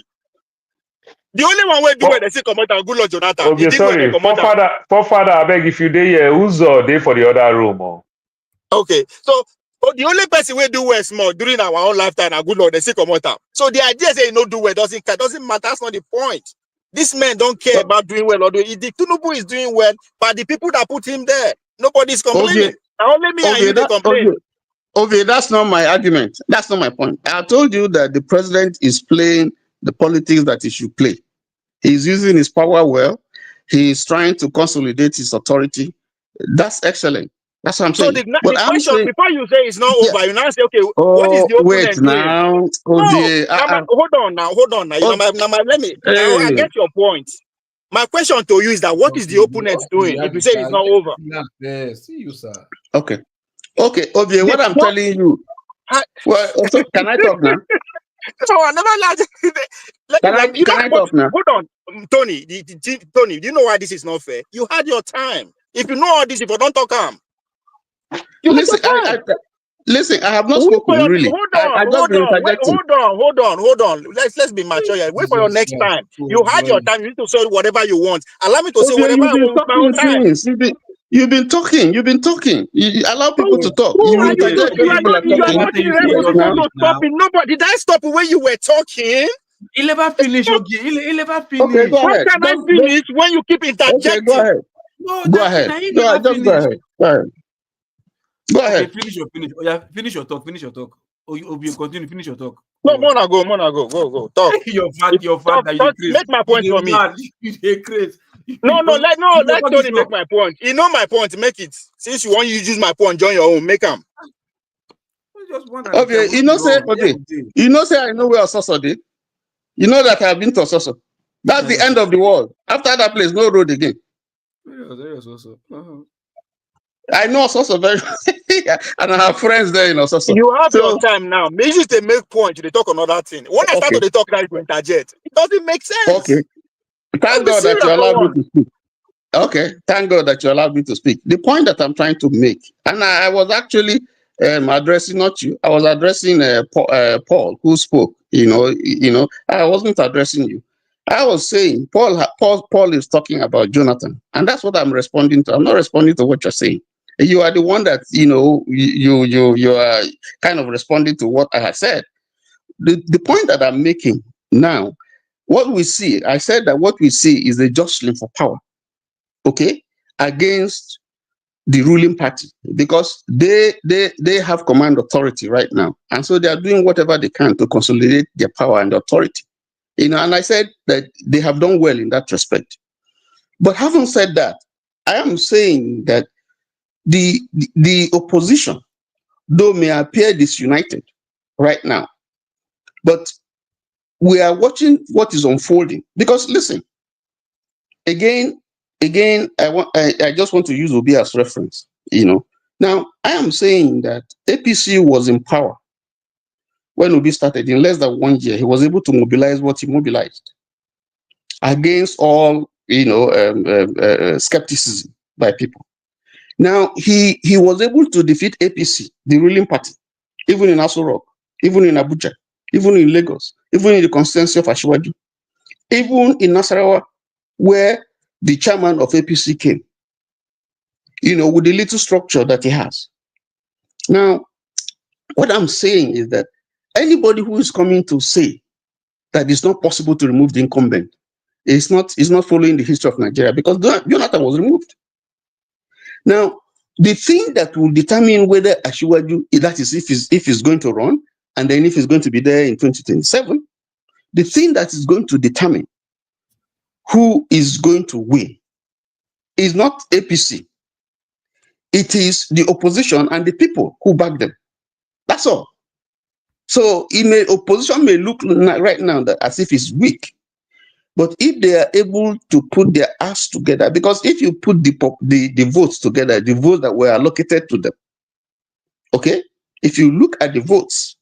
The only one way do well, they say come out and good Lord Jonathan. Okay, sorry. Forefather, I beg if you dey here, who's there for the other room? Oh? Okay, so the only person we do well small during our own lifetime and good Lord, they say come out. So the idea say no do well doesn't matter. That's not the point. This man don't care about doing well or doing. The Tinubu is doing well, but the people that put him there, nobody's complaining. Only me and you they complain. Okay, that's not my argument. That's not my point. I told you that the president is playing the politics that he should play. He's using his power well. He's trying to consolidate his authority. That's excellent. That's what I'm saying. So the question, before you say it's not over, you now say, okay, what is the opponent doing? Hold on now. I get your point. My question to you is that what is the opponent doing if you say it's not over? See you, sir. Okay, Obie, what I'm telling you. Well, also, can I talk now? No, I never Can I talk now? Hold on, Tony. Tony, do you know why this is not fair? You had your time. If you know all this, if you don't talk, listen, I have not spoken really. Hold on. Let's be mature here. Wait for your next time. You had your time. You need to say whatever you want. Allow me to say whatever I want with my own time. You've been talking. You allow people to talk. Nobody. Did I stop when you were talking? He'll never finish. He'll never finish. Okay, go ahead. How can I finish when you keep interjecting? Okay, go ahead. Go ahead. Okay, finish your talk. Oh, you continue. Finish your talk. No, Mona, go. Talk. Your father. Make my point for me. No, let Tony make my point. You know my point. Make it. Since you want you use my point, join your own. Make them. Okay, I know say I know where Ososo did. You know that I have been to Ososo. That's the end of the world. After that place, no road again. I know Ososo very and I have friends there in Ososo. You have your time now. Maybe they make point, they talk another thing. When I start to talk now, you interject. It doesn't make sense. Okay. Thank God that you allowed me to speak. Okay. Thank God that you allowed me to speak. The point that I'm trying to make, and I was actually addressing not you, I was addressing Paul, who spoke. I wasn't addressing you. I was saying Paul is talking about Jonathan, and that's what I'm responding to. I'm not responding to what you're saying. You are the one that you are kind of responding to what I had said. The point that I'm making now, what we see, I said that what we see is a jostling for power, okay, against the ruling party, because they have command authority right now, and so they are doing whatever they can to consolidate their power and authority. And I said that they have done well in that respect. But having said that, I am saying that the opposition, though may appear disunited right now, but we are watching what is unfolding. Because listen, again, I just want to use Obi as reference. Now I am saying that APC was in power when Obi started. In less than 1 year, he was able to mobilize what he mobilized against all skepticism by people. Now he was able to defeat APC, the ruling party, even in Aso Rock, even in Abuja, even in Lagos, even in the constituency of Ashwaju, even in Nasarawa, where the chairman of APC came, with the little structure that he has. Now, what I'm saying is that anybody who is coming to say that it's not possible to remove the incumbent is not following the history of Nigeria, because Jonathan was removed. Now, the thing that will determine whether Ashwaju, that is if he's going to run, and then if he's going to be there in 2027, the thing that is going to determine who is going to win is not APC. It is the opposition and the people who back them. That's all. So opposition may look right now as if it's weak, but if they are able to put their ass together, because if you put the votes together, the votes that were allocated to them, okay, if you look at the votes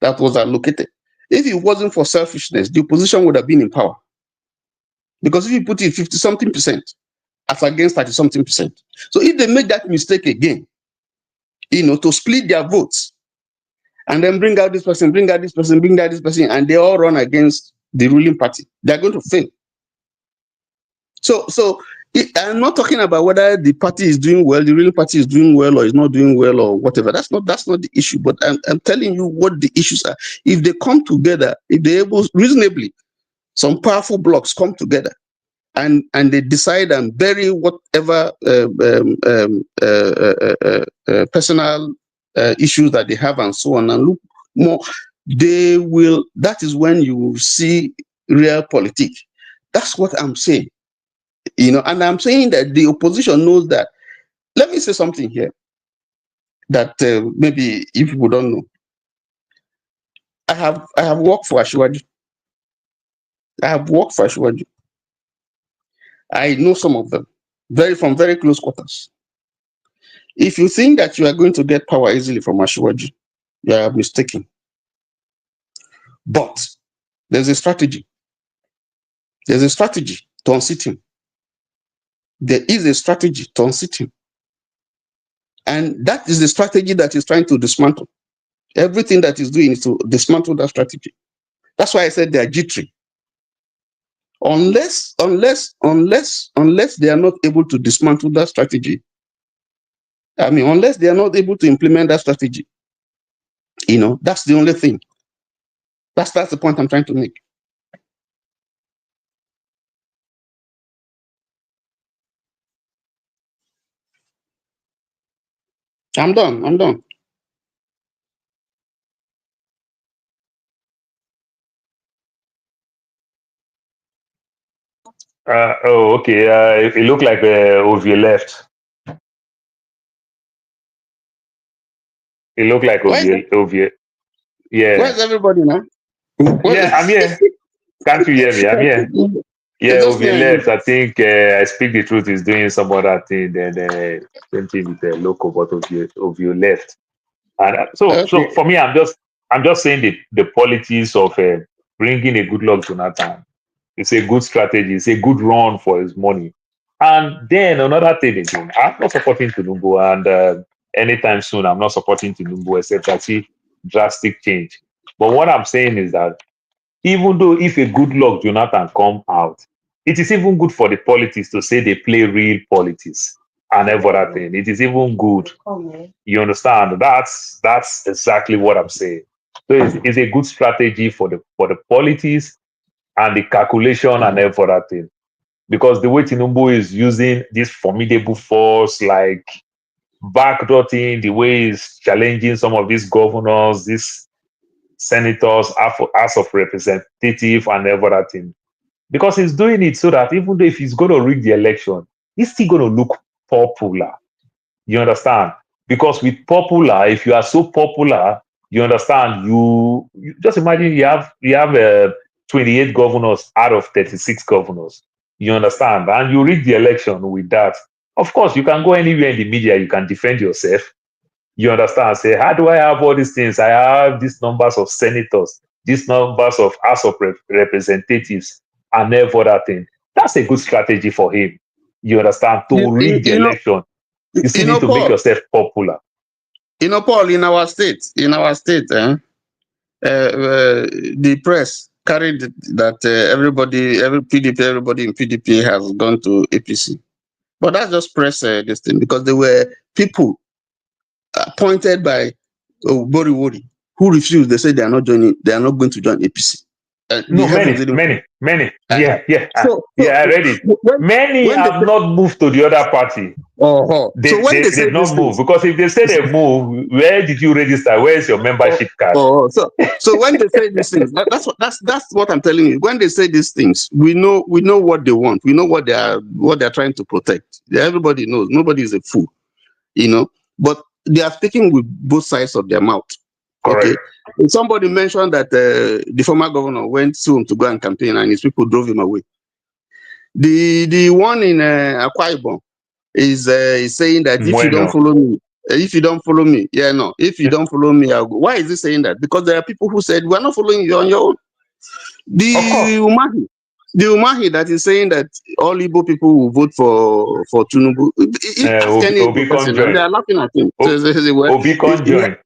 that was allocated, if it wasn't for selfishness, the opposition would have been in power. Because if you put it 50-something% as against 30-something%, so if they make that mistake again, to split their votes, and then bring out this person, bring out this person, bring out this person, and they all run against the ruling party. They're going to fail. So I'm not talking about whether the party is doing well, the ruling party is doing well or is not doing well or whatever. That's not the issue. But I'm telling you what the issues are. If they come together, if they're able reasonably, some powerful blocks come together, and they decide and bury whatever personal issues that they have and so on, and look more, they will. That is when you will see real politics. That's what I'm saying. And I'm saying that the opposition knows that. Let me say something here that maybe if people don't know. I have worked for Ashwaju. I know some of them from very close quarters. If you think that you are going to get power easily from Ashwaju, you are mistaken. But there's a strategy. There's a strategy to unseat him. There is a strategy to unseat him. And that is the strategy that he's trying to dismantle. Everything that he's doing is to dismantle that strategy. That's why I said they are jittery. Unless they are not able to dismantle that strategy, unless they are not able to implement that strategy, that's the only thing. That's the point I'm trying to make. I'm done. Okay. It looked like Ovie left. It looked like Ovie. Yeah. Where's everybody now? Yeah, I'm here. Can't you hear me? I'm here. Yeah, Ovie left. I think I Speak the Truth is doing some other thing. Then same thing with the local, but Ovie left. And so for me, I'm just saying the politics of bringing a good luck Jonathan. It's a good strategy. It's a good run for his money. And then another thing again, I'm not supporting Tinubu, and anytime soon, I'm not supporting Tinubu, except I see drastic change. But what I'm saying is that even though if a good luck Jonathan come out, it is even good for the politics to say they play real politics and every other thing. It is even good. You understand? That's exactly what I'm saying. So it's a good strategy for the politics and the calculation and every other thing. Because the way Tinubu is using this formidable force, like backdotting, the way he's challenging some of these governors, these senators, House of Representatives, and every other thing. Because he's doing it so that even though if he's going to rig the election, he's still going to look popular. You understand? Because with popular, if you are so popular, you understand, you just imagine you have 28 governors out of 36 governors. You understand? And you rig the election with that. Of course, you can go anywhere in the media, you can defend yourself. You understand? Say, how do I have all these things? I have these numbers of senators, these numbers of House of Representatives, and every other thing. That's a good strategy for him. You understand? To rig the election. You still need to make yourself popular. Paul, in our state, the press carried that every PDP, everybody in PDP has gone to APC. But that's just press this thing, because there were people appointed by Boriwori who refused. They said they are not going to join APC. No, many. Yeah, I read it. Many have not moved to the other party. They've not moved, because if they say they move, where did you register? Where is your membership card? So when they say these things, that's what I'm telling you. When they say these things, we know what they want. We know what they're trying to protect. Everybody knows. Nobody is a fool, But they are speaking with both sides of their mouth. Correct. Okay. And somebody mentioned that the former governor went soon to go and campaign, and his people drove him away. The one in Akwa Ibom is saying that if you don't follow me, if you don't follow me, I'll go. Why is he saying that? Because there are people who said, we're not following you on your own. The Umahi, The Umahi that is saying that all Igbo people will vote for Tinubu. Ask any Obi Igbo person, and they conjoin. are laughing at him. So they say, well, Obi conjoin.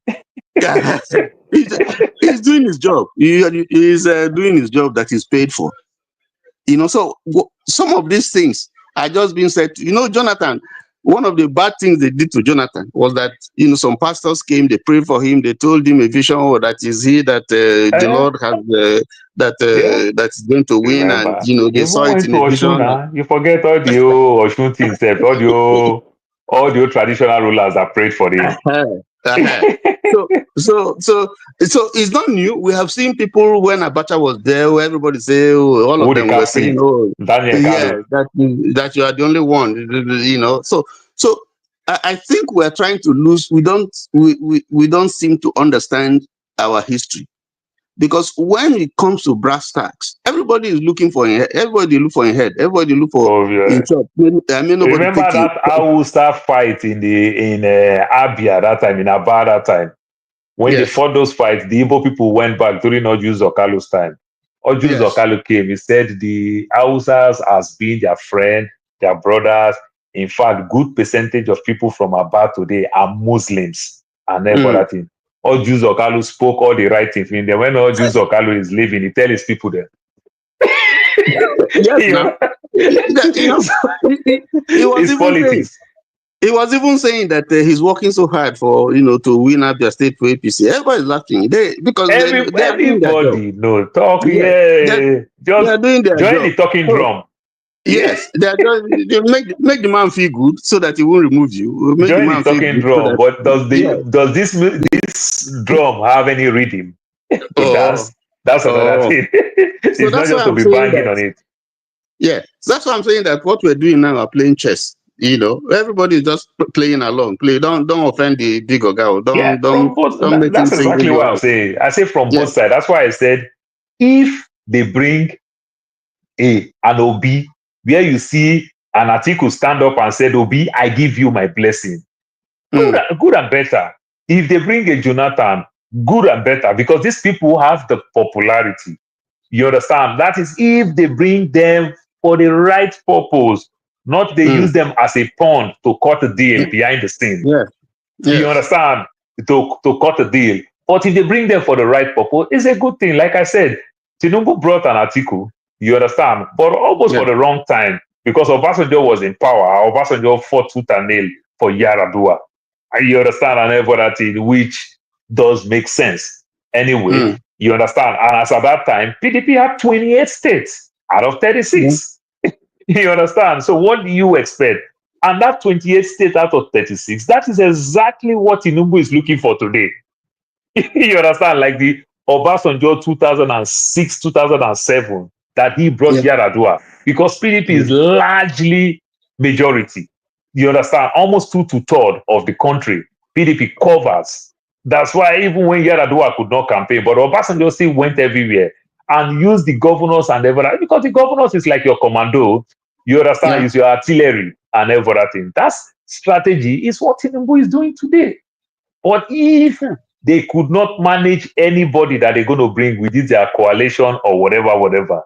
he's doing his job. He's doing his job that he's paid for. You know, so some of these things are just being said. You know, Jonathan, one of the bad things they did to Jonathan was that, you know, some pastors came, they prayed for him, they told him a vision, oh, that is he that the Lord has that is going to win, Remember, and you know they even saw it went in to a vision. Oshun, you forget all the old Oshun things, all the old traditional rulers that prayed for him. So it's not new. We have seen people when Abacha was there, where everybody say, oh, all of them were saying, oh, yeah, that you are the only one, you know. So I think we're trying to lose. We don't seem to understand our history, because when it comes to brass tacks, everybody is looking for everybody look for a head, everybody look for in shop. I mean, nobody remember that Hausa fight in Abia that time, in Aba that time, when they fought those fights, the Igbo people went back during Oju Zokalu's time. Oju Zokalu came, he said the Hausas as being their friend, their brothers. In fact, good percentage of people from Aba today are Muslims and everything. Oju Zokalu spoke all the right things. When Oju Zokalu is leaving, he tell his people there. He was even saying that he's working so hard for, you know, to win up their state for APC. Everybody's laughing because they are doing their job. No talk, They are doing their join job. the talking drum. Yes, they make the man feel good so that he won't remove you. Make Join the man the talking feel good. drum, but does this drum have any rhythm? That's another thing. It's So not just to be banging on it. Yeah, that's why I'm saying that what we're doing now are playing chess. You know, everybody is just playing along. Don't offend the big guy. Don't make that's him think exactly what I'm saying. I say from both sides. That's why I said if they bring an OB where you see an article stand up and said, Obi, I give you my blessing. Good and better. If they bring a Jonathan, good and better, because these people have the popularity. You understand? That is if they bring them for the right purpose, not they use them as a pawn to cut a deal behind the scene. You understand? To cut a deal. But if they bring them for the right purpose, it's a good thing. Like I said, Tinubu brought an article, you understand, but almost for the wrong time, because Obasanjo was in power. Obasanjo fought tooth and nail for Yaradua. You understand? And everything, which does make sense. Anyway, you understand? And as at that time, PDP had 28 states out of 36. You understand? So what do you expect? And that 28 states out of 36, that is exactly what Tinubu is looking for today. You understand? Like the Obasanjo 2006, 2007, that he brought Yaradua. Because PDP is largely majority. You understand? Almost 2/3 of the country, PDP covers. That's why even when Yaradua could not campaign, but Obasanjo still went everywhere and used the governors and everything. Because the governors is like your commando. You understand? It's your artillery and everything. That strategy is what Tinubu is doing today. But if they could not manage anybody that they're going to bring within their coalition or whatever,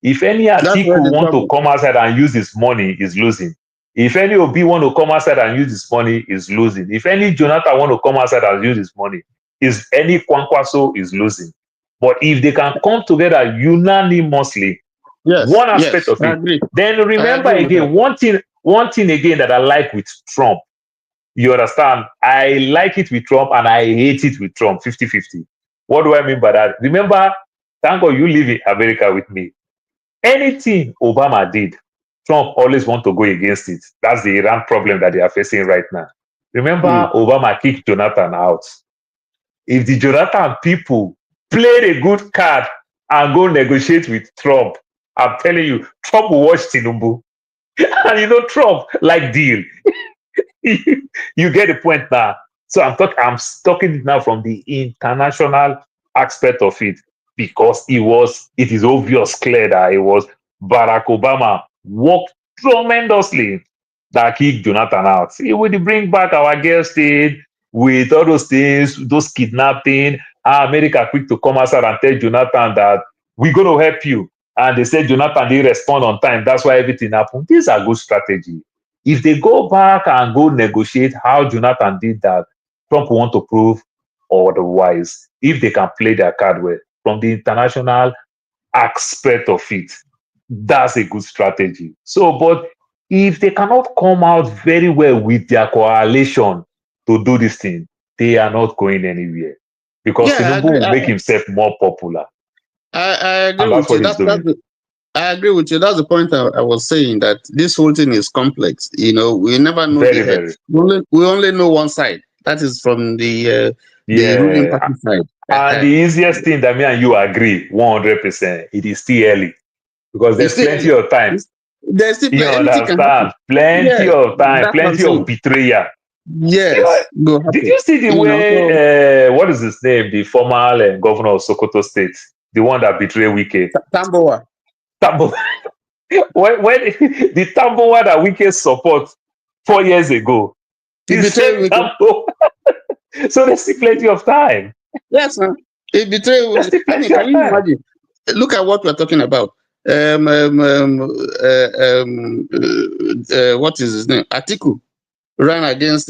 if any Atiku want to come outside and use his money, is losing. If any Obi want to come outside and use his money, is losing. If any Jonathan want to come outside and use his money, is any Kwankwaso is losing. But if they can come together unanimously, one aspect of it, then remember again, one thing again that I like with Trump, you understand? I like it with Trump and I hate it with Trump, 50-50. What do I mean by that? Remember, thank God you live in America with me. Anything Obama did, Trump always want to go against it. That's the Iran problem that they are facing right now. Remember, Obama kicked Jonathan out. If the Jonathan people played a good card and go negotiate with Trump, I'm telling you, Trump will watch Tinubu. And you know, Trump like deal. You get the point now. So I'm talking now from the international aspect of it, because it is obvious, clear that it was Barack Obama worked tremendously that kicked Jonathan out. He would bring back our girl state with all those things, those kidnapping. America quick to come outside and tell Jonathan that we're going to help you. and they said Jonathan didn't respond on time. That's why everything happened. These are good strategy. If they go back and go negotiate how Jonathan did that, Trump want to prove otherwise. If they can play their card well from the international aspect of it, that's a good strategy. So, but if they cannot come out very well with their coalition to do this thing, they are not going anywhere because Yeah, I Tinubu agree. will make himself more popular. I agree And that's with you. what he's doing. I agree with you. That's the point I was saying, that this whole thing is complex. You know, we never know Very, the head. very. We only know one side. That is from the ruling Yeah. party side. And the easiest thing that me and you agree 100%, it is still early because It's there's still plenty early. of time. There's still You anything can happen. understand? Plenty Yeah, of time, that's what I'm plenty of saying. betrayal. Yes, go Did happen. you see the You know, way, what is his name, the former governor of Sokoto State, the one that betrayed Wike? Tambowa. Tambowa. when the Tambowa that Wike support 4 years ago, He the same betrayed Wike. Tambowa. So there's still plenty of time. Yes, sir. He betrayed There's Wike. still I mean, plenty can of you time. imagine? Look at what we're talking about. What is his name? Atiku ran against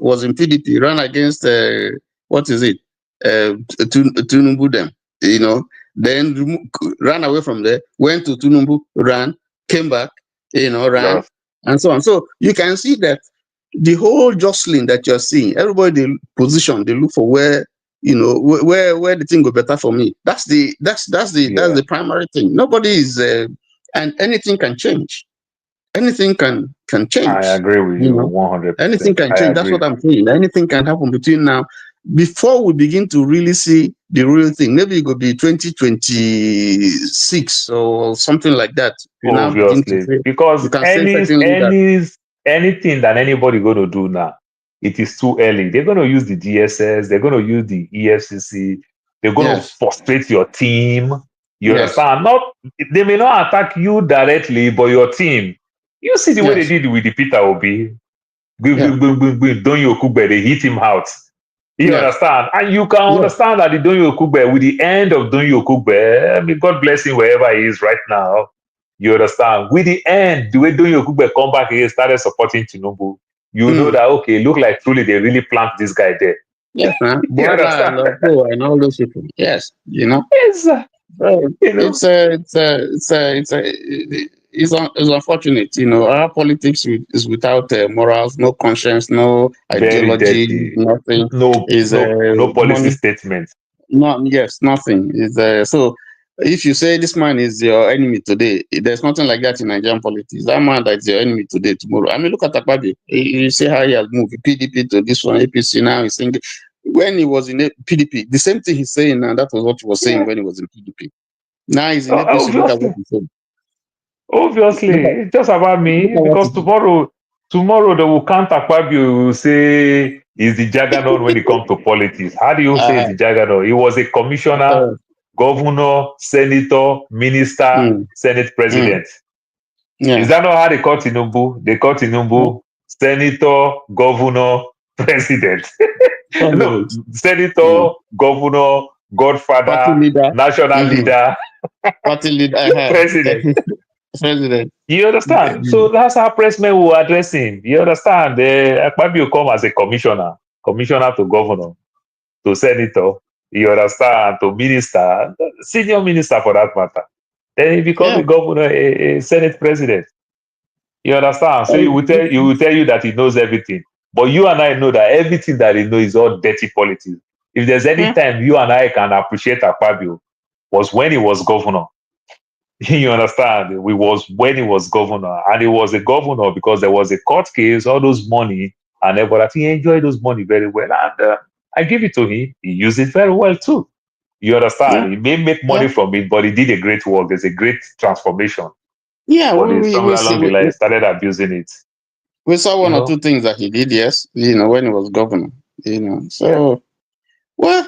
was in PDP, ran against what is it? Tinubu them, you know, then ran away from there, went to Tinubu, ran, came back, you know, ran, and so on. So you can see that the whole jostling that you're seeing, everybody they position, they look for where, you know, where the thing go better for me. That's the primary thing. Nobody is and anything can change. Anything can change. I agree with you 100%. Anything can I change. That's agree. what I'm saying. Anything can happen between now, before we begin to really see the real thing. Maybe it could be 2026 or something like that. You now begin to Obviously, say, because you can say certainly that. anything that anybody going to do now, it is too early. They're going to use the DSS, they're going to use the EFCC, they're going to frustrate your team. You understand? They may not attack you directly, but your team. You see the way they did with the Peter Obi. Donyo Okugbe, they hit him out. You understand? And you can understand that the Donyo Okugbe, with the end of Donyo Okugbe, I mean, God bless him wherever he is right now. You understand? With the end, the way Donyo Okugbe come back here, started supporting Tinubu, you know that, okay, look like truly they really plant this guy there. Yes, man. You understand? And all those people. Yes, you know. Yes, It's unfortunate, you know. Our politics is without morals, no conscience, no very ideology, dirty. nothing. No policy Money. statement. Nothing. Is so. If you say this man is your enemy today, there's nothing like that in Nigerian politics. That man that's your enemy today, tomorrow. I mean, look at Akpabio. You see how he has moved PDP to this one, APC now. He's saying when he was in PDP, the same thing he's saying now. That was what he was saying when he was in PDP. Now he's in APC. Look at what he's saying. Obviously, it's just about me because tomorrow they will counter Akpabio, will say he's the juggernaut when it comes to politics. How do you say he's the juggernaut? He was a commissioner, governor, senator, minister, senate president. Is that not how they call Tinubu? They call Tinubu senator, governor, president. No, senator, governor, godfather, national leader, party leader, president. President. You understand? So that's how pressmen will address him. You understand? Akpabio come as a commissioner to governor, to senator. You understand? To minister, senior minister for that matter. Then he becomes a governor, a senate president. You understand? So he will tell you that he knows everything. But you and I know that everything that he knows is all dirty politics. If there's any time you and I can appreciate Akpabio, was when he was governor. You understand? It was when he was governor, and he was a governor because there was a court case, all those money, and everything. He enjoyed those money very well, and I give it to him. He used it very well too. You understand? He may make money from it, but he did a great work. There's a great transformation. Yeah, but somewhere along the line, started abusing it. We saw one or two things that he did, yes, you know, when he was governor, you know. So, well,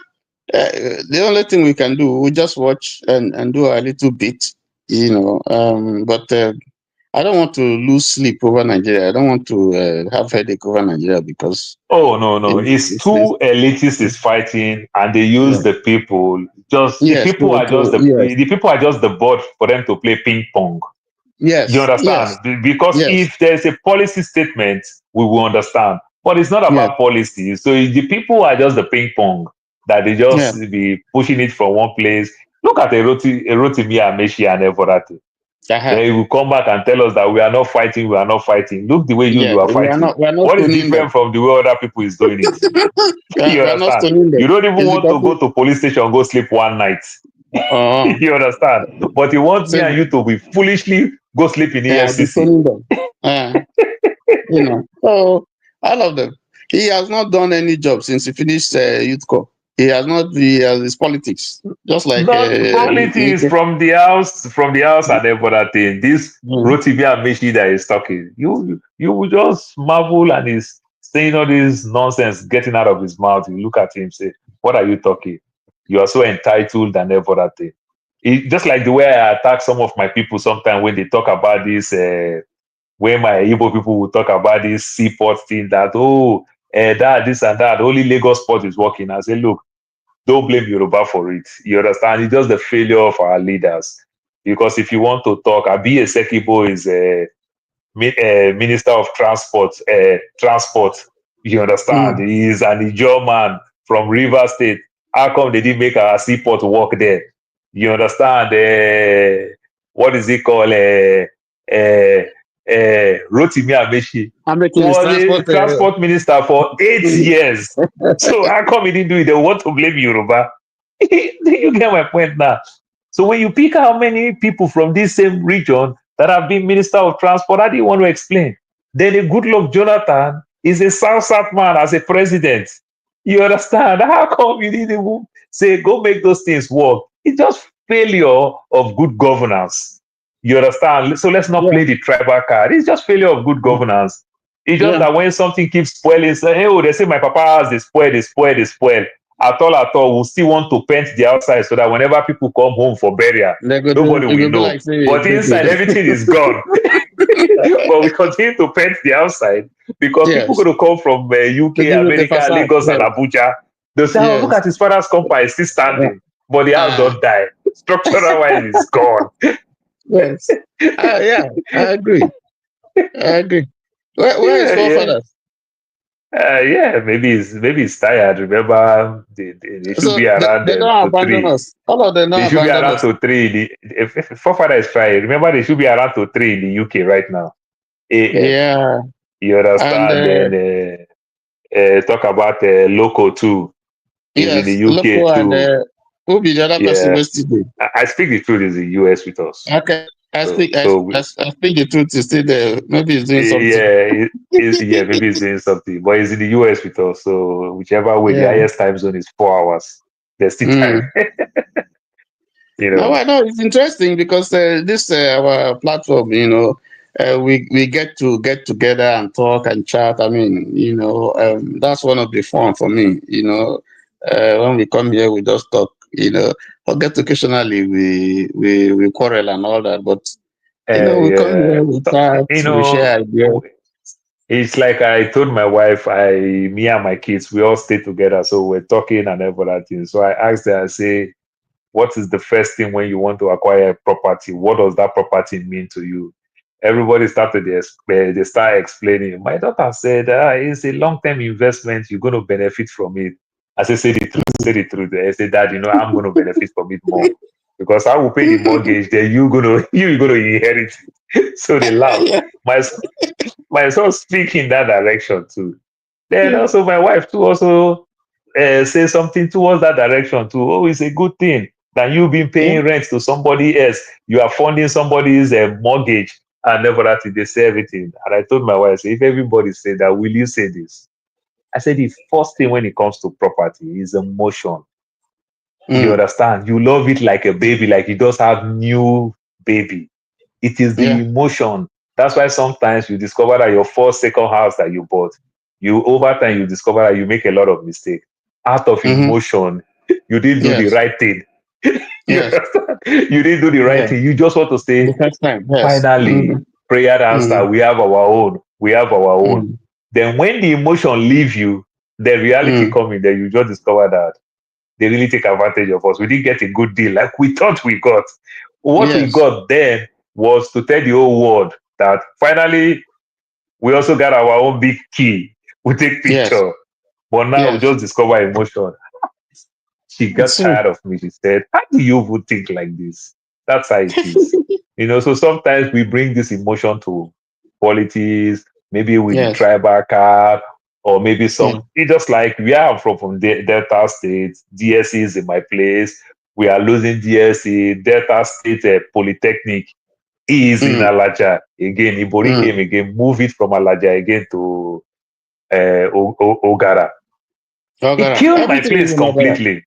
the only thing we can do, we just watch and do a little bit, you know. But I don't want to lose sleep over Nigeria. I don't want to have headache over Nigeria because. Oh no! It's two elitists is fighting, and they use the people just the Yes, people are just the people are just the board for them to play ping pong. You yes, understand? Because yes, if there's a policy statement, we will understand. But it's not yes, about policy. So the people are just the ping pong that they yeah. just be pushing it from one place. Look at Rotimi Amechi and Evorati. They will come back and tell us that we are not fighting, we are not fighting. Look the way you are fighting. We are not What is stoning them. different from the way other people is doing it? You We are not understand? stoning them. You don't even It's want because to go to police station, go sleep one night. You understand? But you want me and you to be foolishly go sleep in EFCC. stoning them. You know, so all of them. He has not done any job since he finished youth corps. He has not. He has his politics, just like Not politics from the house and every other thing. This Rotimi Amechi that is talking, you will just marvel and he's saying all this nonsense getting out of his mouth. You look at him, say, "What are you talking? You are so entitled and every other thing." Just like the way I attack some of my people sometimes when they talk about this. When my Igbo people will talk about this seaport thing, that that this and that, only Lagos port is working. I say, look. Don't blame Yoruba for it. You understand? It's just the failure of our leaders. Because if you want to talk, Abiy Sekibo is a Minister of Transport. You understand? He is an Ijaw man from River State. How come they didn't make our seaport work there? You understand? What is it called? Rotimi Amechi was a transport minister for 8 years. So how come he didn't do it? They want to blame Yoruba. You get my point now. So when you pick how many people from this same region that have been Minister of Transport, how do you want to explain? Then a Goodluck Jonathan is a South man as a president. You understand? How come you didn't even say, go make those things work? It's just failure of good governance. You understand? So let's not play the tribal card. It's just failure of good governance. It's just that when something keeps spoiling, say, hey, they say my papa has the spoil. At all, we'll still want to paint the outside so that whenever people come home for burial, nobody will know. Like, but inside, everything is gone. But we continue to paint the outside because people going to come from UK, America, Lagos, and Abuja. They'll say, oh, look at his father's compound, it's still standing. But the house don't die. Structural wise, it's gone. Yes. I agree. Where is forefathers? Maybe he's tired. Remember, they should be around. They don't abandon 3. us. All of them They should be around us. to 3. If forefather is trying, remember they should be around to 3 in the UK right now. Yeah. You understand? Then talk about Loco too. Is in the UK Loco too. And, who be the other person yesterday? I speak the truth. Is in the US with us. Okay. I speak the truth. Is still there. Maybe he's doing something. Maybe he's doing something. But he's in the US with us. So whichever way, the highest time zone is 4 hours. There's still time. You know. No, I know it's interesting because this our platform, we get together and talk and chat. I mean, that's one of the fun for me. When we come here, we just talk. Forget occasionally we quarrel and all that, but we come here, we chat, we share ideas. It's like I told my wife, me and my kids, we all stay together, so we're talking and everything. So I asked her, I say, what is the first thing when you want to acquire a property? What does that property mean to you? Everybody started, they start explaining. My daughter said, it's a long-term investment. You're going to benefit from it. I said, say the truth. I said, Dad, I'm going to benefit from it more. Because I will pay the mortgage, then you're going to inherit it. So they laugh. My son speak in that direction too. Then also my wife too also say something towards that direction too. Oh, it's a good thing that you've been paying rent to somebody else. You are funding somebody's mortgage and never that they say everything. And I told my wife, if everybody say that, will you say this? I said the first thing when it comes to property is emotion. You understand? You love it like a baby, like you just have new baby. It is the emotion. That's why sometimes you discover that your first, second house that you bought, over time you discover that you make a lot of mistakes. Out of emotion, you didn't do the right thing. You didn't do the right thing. You just want to say, finally, prayer answer, we have our own. Then when the emotion leave you, the reality coming, then you just discover that they really take advantage of us. We didn't get a good deal like we thought we got. What we Yes. got then was to tell the whole world that finally we also got our own big key. We take Yes. picture. But now we Yes. just discover emotion. She got It's true. tired of me. She said, how do you even think like this? That's how it is. So sometimes we bring this emotion to politics, maybe with the Yes. tribal card, or maybe Yeah. it's just like where I'm from Delta State, DSC is in my place. We are losing DSC, Delta State Polytechnic is in Alaja. Again, Ibori came again, move it from Alaja again to Ogara. It killed my Everything is place in Ogara. completely.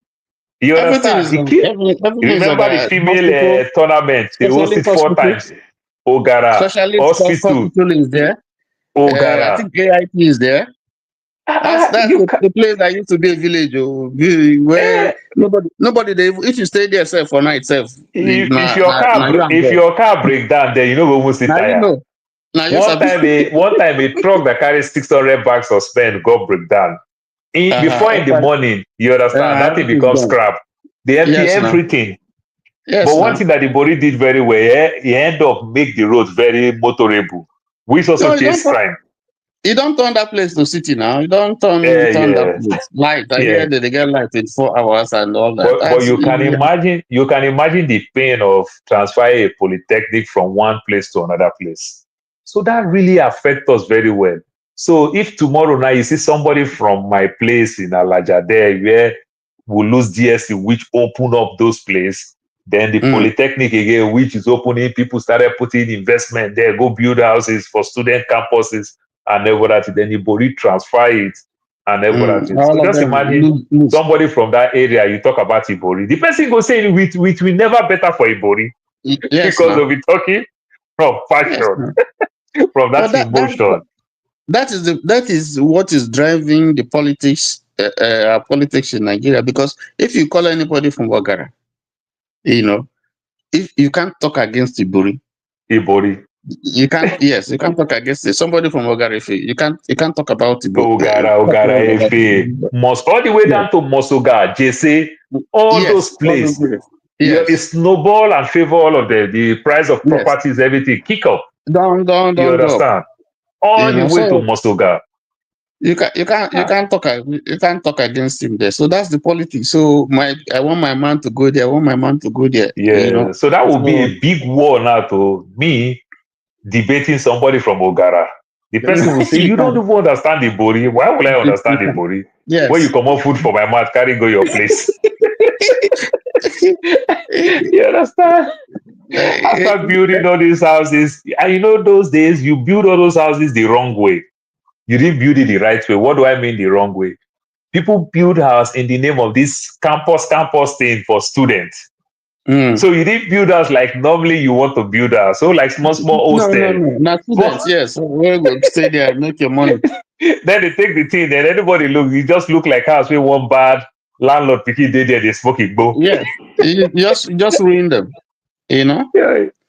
You Everything understand? is It killed. everything is Remember the Ogara. female tournament? They Specialist hosted 4 hospital. times. Ogara Hospital. Hospital is there. I Ogara. think AIP is there. That's the place that used to be a village where nobody they, if you stay there self for night self. If your car break down there, you know go almost now tire. you know. Now you One time a truck that carries 600 bags of spent got break down. Before in the morning, you understand, that thing becomes scrap. They empty everything. Yes, but one thing that the body did very well, he ended up make the road very motorable, which also chase crime. You don't turn that place to city now. You don't turn that place. Light. I hear that they get light in 4 hours and all that. But you can imagine the pain of transferring a polytechnic from one place to another place. So that really affects us very well. So if tomorrow now you see somebody from my place in Alaja there where we lose DSC, which open up those places, then the polytechnic again, which is opening, people started putting investment there, go build houses for student campuses and everything. Then the body transfer it and everything. So just imagine somebody from that area, you talk about Ibori. The person go say it will never better for Ibori because they'll be talking from passion, from that emotion. That is what is driving the politics in Nigeria. Because if you call anybody from Wagara, if you can't talk against Ibori, you can't. Yes, you can't talk against it. Somebody from Wagara, you can't talk about Ibori. Ogara, Efe, all the way down to Mosoga, Jesse, all those places. It's snowball and favor all of them. The price of properties, everything kick up. Don't you understand? All the way to Mosoga. You can't talk against him there. So that's the politics. So I want my man to go there. I want my man to go there. Yeah. So that would be a big war now to me debating somebody from Ogara. The person will say, you don't even understand the Bori. Why would I understand the Bori? Yes. When you come up food for my mouth, carry go your place. You understand? After building all these houses, and those days, you build all those houses the wrong way. You didn't build it the right way. What do I mean the wrong way? People build house in the name of this campus thing for students. So you didn't build house like normally you want to build house. So like small hostel. No. Not students, yes. We're going to stay there and make your money. Then they take the thing, then anybody you just look like house with one bad landlord picking there, they smoke it go. Yes. You just ruin them. Yeah,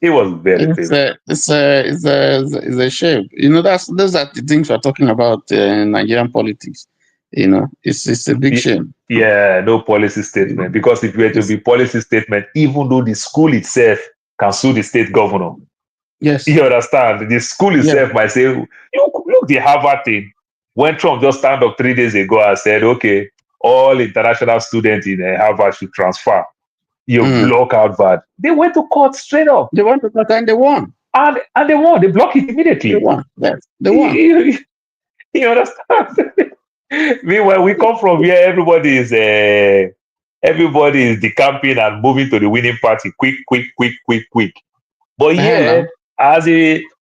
it was very painful. It's a shame. Those are the things we're talking about in Nigerian politics. It's a big shame. Yeah, no policy statement. Because if you were to be policy statement, even though the school itself can sue the state governor. Yes. You understand? The school itself might say, look, the Harvard thing. When Trump just stand up 3 days ago and said, okay, all international students in Harvard should transfer. You block Harvard. They went to court straight up. They went to court and they won. And they won. They blocked it immediately. They won. Yes, they won. You understand? Meanwhile, we come from where everybody is decamping and moving to the winning party quick. But as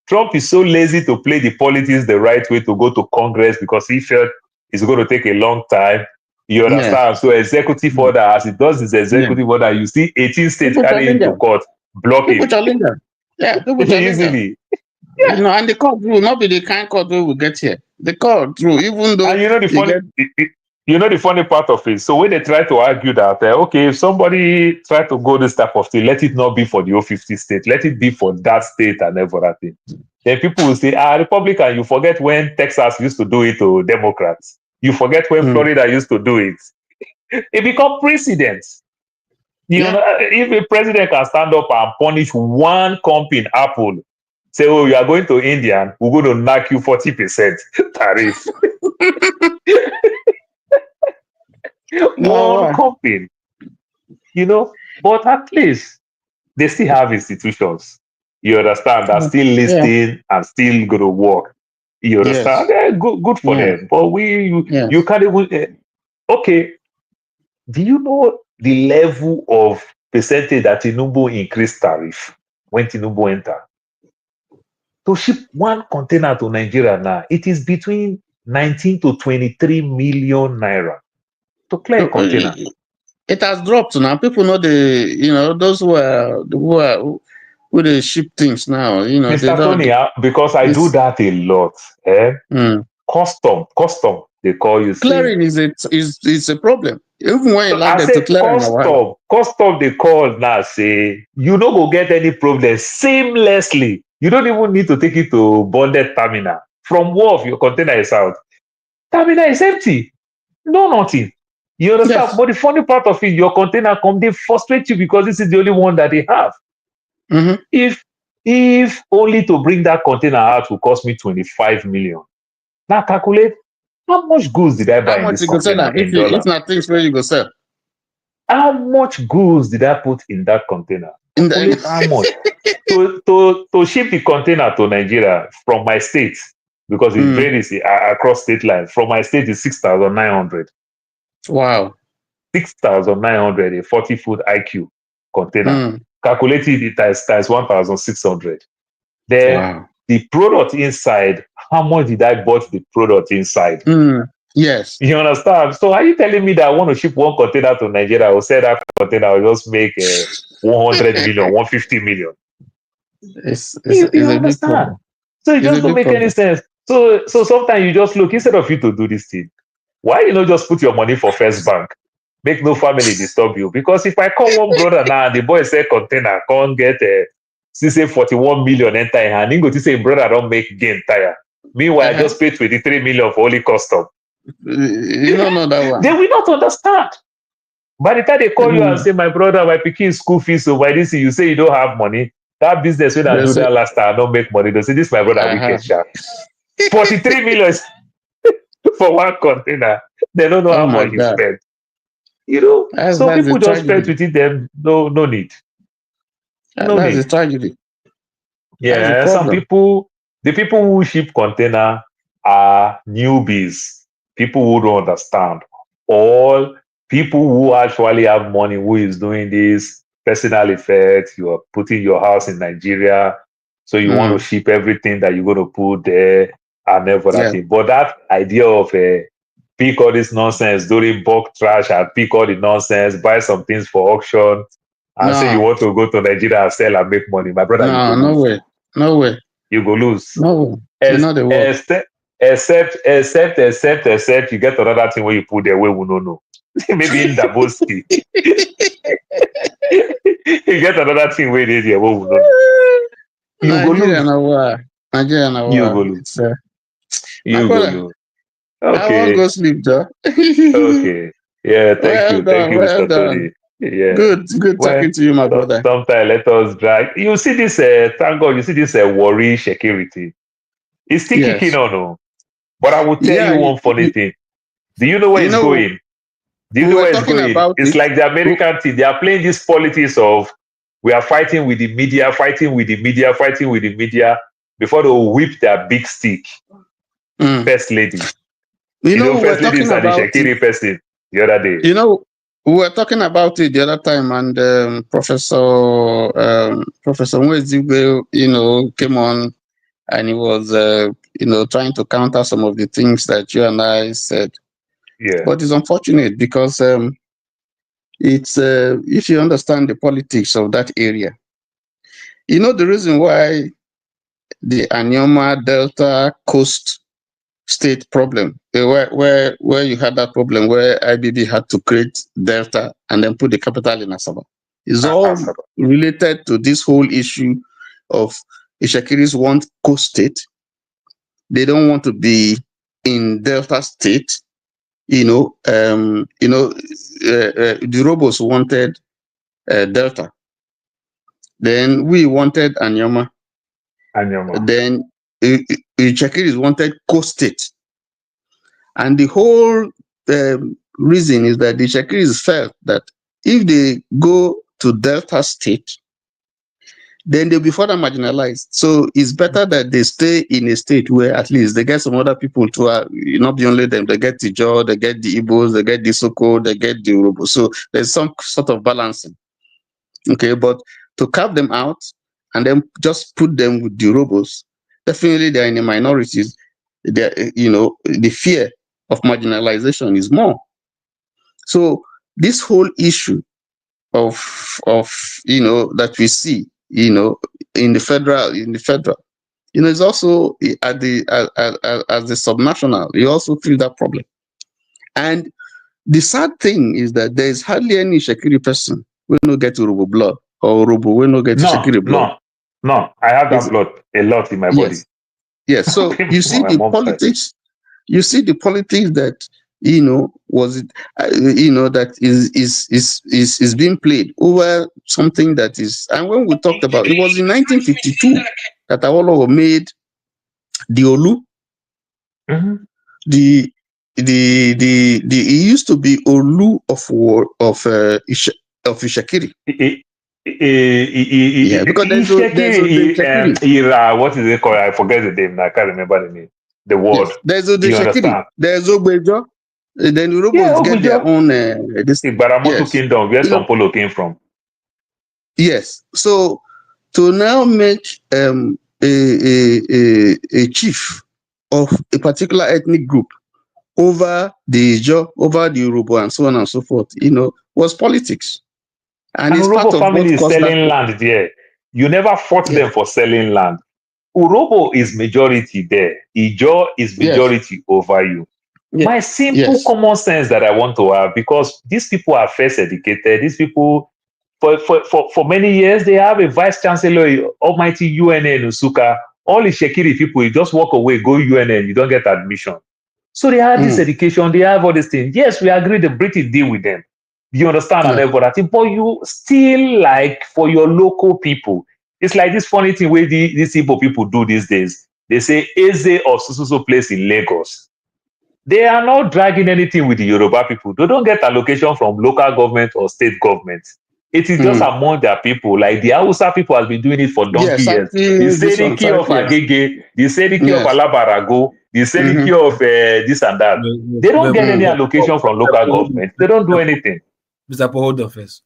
Trump is so lazy to play the politics the right way, to go to Congress because he felt it's going to take a long time. You understand? Yes. So executive order, as it does this executive order, you see 18 states carrying to court, blocking. Easily. Yeah. And the court rule, not be the kind court we will get here. The court rule, even though... And the funny part of it, so when they try to argue that, okay, if somebody try to go this type of thing, let it not be for the 50 state, let it be for that state and everything. Then people will say, Republican, you forget when Texas used to do it to Democrats. You forget when Florida used to do it. He become president. You Yeah. know, if a president can stand up and punish one company, Apple, say, oh, you are going to India, we're going to knock you 40% tariff. No, One company, you know, but at least they still have institutions. You understand? That still yeah. listening and still going to work. You understand? Yes. Yeah, good for Yeah. them. But Yes. you can't even. Okay, do you know the level of percentage that Tinubu increased tariff when Tinubu entered? To ship one container to Nigeria now, it is between 19 to 23 million naira to clear a container. It has dropped now. People know those who they ship things now. You know, they Mr. don't. Tony, because I do that a lot. Custom, they call you. Clearing is a problem. Even when you So allow I them to say clear in a while. custom they call now, say you no go get any problem seamlessly. You don't even need to take it to bonded terminal. From wharf, your container is out. Terminal is empty. No nothing. You understand? Yes. But the funny part of it, your container come, they frustrate you because this is the only one that they have. If only to bring that container out will cost me 25 million. Now calculate how much goods did I buy How in much this you go sell container in dollar? if not things where you go sell? How much goods did I put in that container? Calculate how much. To ship the container to Nigeria from my state, because it varies across state lines. From my state is 6,900. Wow. 6,900, a 40-foot IQ container. Calculated it times 1,600. Then the product inside, how much did I bought the product inside? Yes. You understand? So are you telling me that I want to ship one container to Nigeria, I will sell that container, I will just make 100 million, 150 million? You a big problem. understand? So it just don't make any sense. So sometimes you just look, instead of you to do this thing, why you not just put your money for First Bank? Make no family disturb you. Because if I call one brother now and the boy say container, can't get say 41 million enter in hand, he go to say brother don't make gain tire. Meanwhile, I just pay 23 million for only custom. You don't know that one. They will not understand. By the time they call you and say, my brother, my pikin school fees, so by this you say you don't have money. That business when I do that last time, I don't make money. They say, this my brother, wicked sharp. 43 million for one container. They don't know how much you spend. You know, so people just spend within them. No need. That's a tragedy. Yeah, some people, the people who ship container are newbies, people who don't understand, or people who actually have money who is doing this personal effect. You are putting your house in Nigeria, so you want to ship everything that you're going to put there and everything. But that idea of pick all this nonsense during bulk trash and pick all the nonsense, buy some things for auction, and say you want to go to Nigeria and sell and make money, my brother, you go lose. No way. No way. You go lose. No. Except you get another thing where you put there where we don't know. Maybe in Daboski. You get another thing where it is here where we don't know. You go lose. Nigeria, you go lose. You go lose. Okay. I won't go sleep, though. Okay. Yeah, thank you, Well Mr. done. Tony. Yeah. Good talking to you, my brother. Sometimes let us drag. You see this, thank God, you see this worry security. It's still kicking on, no? But I will tell you one funny thing. Do you know where it's going? Do you know where it's going? It's like the American team. They are playing this politics of we are fighting with the media, fighting with the media before they will whip their big stick. First lady. You know first lady is the Shekiri person the other day. You know, we were talking about it the other time, and Professor Nwezigwe, came on, and he was, trying to counter some of the things that you and I said. Yeah. But it's unfortunate because it's if you understand the politics of that area, the reason why the Anyama Delta Coast state problem, where you had that problem where IBB had to create Delta and then put the capital in Asaba, is all related to this whole issue of Ishakiris want coast state. They don't want to be in Delta state. the Robos wanted Delta. Then we wanted Anyama. Then Chakiris wanted Coast State. And the whole reason is that the Chakiris felt that if they go to Delta State, then they'll be further marginalized. So it's better that they stay in a state where at least they get some other people to not be only them, they get the Jaw, they get the Igbos, they get the Soko, they get the Urobo. So there's some sort of balancing. Okay, but to carve them out and then just put them with the Urobos, definitely they're in the minorities. The fear of marginalization is more. So this whole issue of that we see, in the federal, is also at the as the subnational. You also feel that problem. And the sad thing is that there is hardly any Shekiri person who no get Urobo blood or Urobo will not get Shekiri blood. No, I have that blood a lot in my body. Yes. So you see the politics. You see the politics that that is being played over something that is. And when we talked about it, was in 1952 that Awolowo made the Olu. Mm-hmm. The it used to be Olu of Ishakiri. Yeah, because there's what is it called? I forget the name. I can't remember the name. The word. Yes. There's Ishakiri. There's Ogbejo. Then Urobos get their own. This Baramoto Kingdom, where Sompolo came from. Yes. So to now make a chief of a particular ethnic group over the Ijo, over the Urobo, and so on and so forth, was politics. And it's Urobo part of family is selling that land there. You never fought them for selling land. Urobo is majority there. Ijo is majority over you. My simple common sense that I want to have, because these people are first educated, these people, for many years, they have a vice chancellor, almighty UNN, Usuka. All the Shekiri people, you just walk away, go UNN, you don't get admission. So they have this education, they have all these things. Yes, we agree the British deal with them. You understand and everything, but you still, like, for your local people, it's like this funny thing where these Igbo people do these days. They say Eze or Sususo place in Lagos. They are not dragging anything with the Yoruba people. They don't get allocation from local government or state government. It is just among their people. Like the Hausa people has been doing it for donkey years. The Seriki of Agege, the Seriki of Alabarago, the Seriki of this and that. They don't get any allocation from local government. They don't do anything. Mr. Paul, hold on first.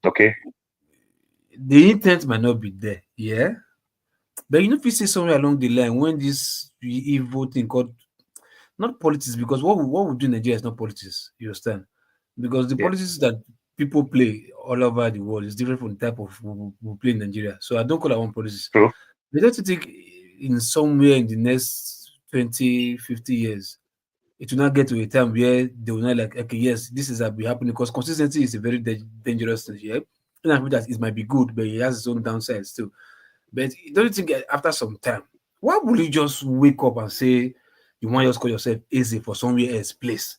Okay. The intent might not be there, yeah? But if you see somewhere along the line when this evil thing called, not politics, because what we do in Nigeria is not politics, you understand? Because the politics that people play all over the world is different from the type of we play in Nigeria. So I don't call that one politics. True. But don't you think in somewhere in the next 20, 50 years, it will not get to a time where they will not like, okay, yes, this is happening, because consistency is a very dangerous thing. Yeah, and that it might be good, but it has its own downsides too. But don't you think after some time, why would you just wake up and say you want to just call yourself easy for somewhere else place?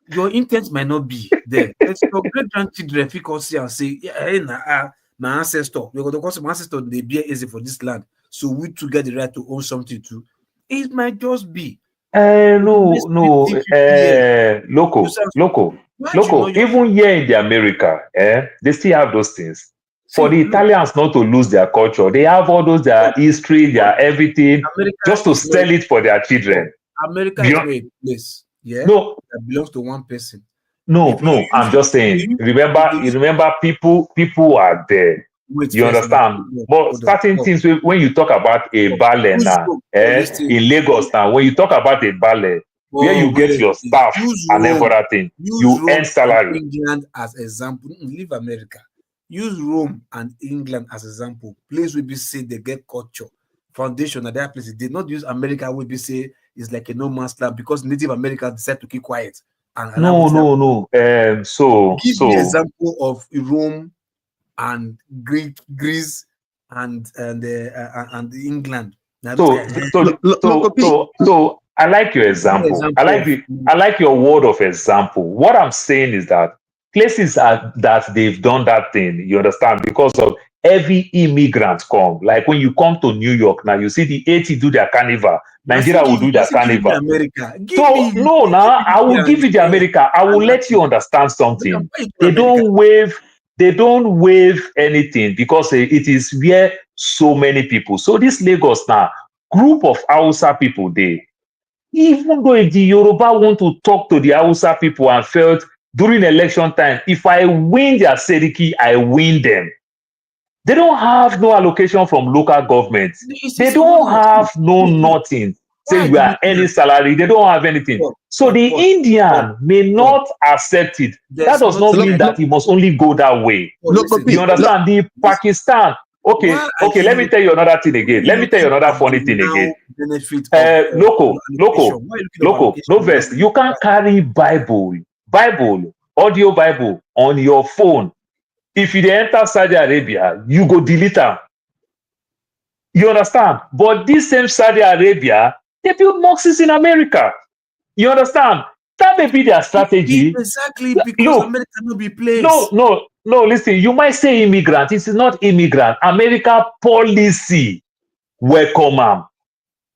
Your intent might not be there. It's your great grandchildren frequency and say, yeah, my ancestor, because my ancestor they be easy for this land, so we to get the right to own something too. It might just be. Local. Even here in the America, they still have those things. For the Italians not to lose their culture, they have all those, their history, their everything, just to sell it for their children. America is not a place, that belongs to one person. No, I'm just saying. Remember, people are there. You understand? But certain things, when you talk about a ballet now, in Lagos now, when you talk about a ballet, where you get your staff and everything, you earn salary. England as example, leave America. Use Rome and England as example. Place will be say they get culture, foundation at that place. They not use America will be say it's like a no man's land because Native Americans decide to keep quiet. And No. Give me an example of Rome and Greece and England. I like your example. I like your word of example. What I'm saying is that places that they've done that thing, you understand, because of heavy immigrants come. Like when you come to New York now, you see the 80 do their carnival. Nigeria will do their carnival. So no, now I will give you the America. I will let you understand something. They don't waive anything because it is where so many people. So this Lagos now, group of Hausa people, even though if the Yoruba want to talk to the Hausa people and felt during election time, if I win their Seriki, I win them. They don't have no allocation from local government. They don't have nothing. Say we are any salary. They don't have anything. So the Indian may not accept it. That does not mean that it must only go that way. You understand? The Pakistan. Okay, let me tell you another thing again. Let me tell you another funny thing again. Loco, no verse. You can't carry Bible, audio Bible on your phone. If you enter Saudi Arabia, you go delete them. You understand? But this same Saudi Arabia, they build mosques in America. You understand? That may be their strategy. Exactly, because America will be placed. No, listen, you might say immigrant. It is not immigrant. America policy welcome them.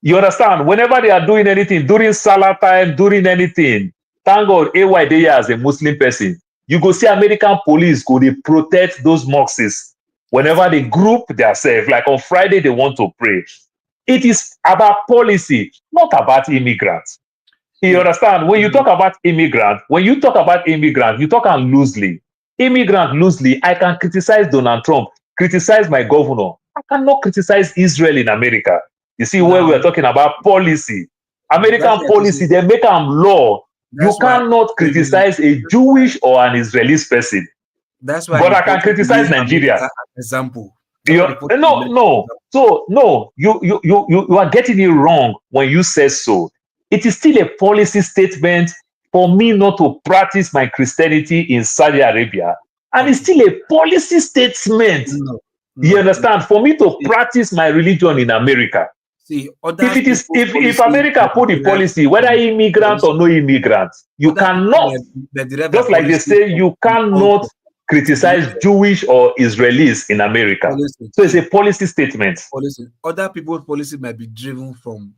You understand? Whenever they are doing anything, during Salah time, during anything, thank God, AY they as a Muslim person, you go see American police go, they protect those mosques whenever they group themselves. Like on Friday, they want to pray. It is about policy, not about immigrants. You understand? When you talk about immigrant, you talk on loosely. Immigrant loosely, I can criticize Donald Trump, criticize my governor. I cannot criticize Israel in America. You see, where we are talking about policy, American policy, they make them law. You cannot criticize a Jewish or an Israeli person. That's why. But I can criticize Nigeria. Example. You are getting it wrong when you say so. It is still a policy statement for me not to practice my Christianity in Saudi Arabia. And it's still a policy statement. You understand? For me to practice my religion in America. See, if America put the policy, whether immigrant or no immigrant, you cannot, just like they say, you cannot criticize Jewish or Israelis in America. So it's a policy statement. Other people's policy might be driven from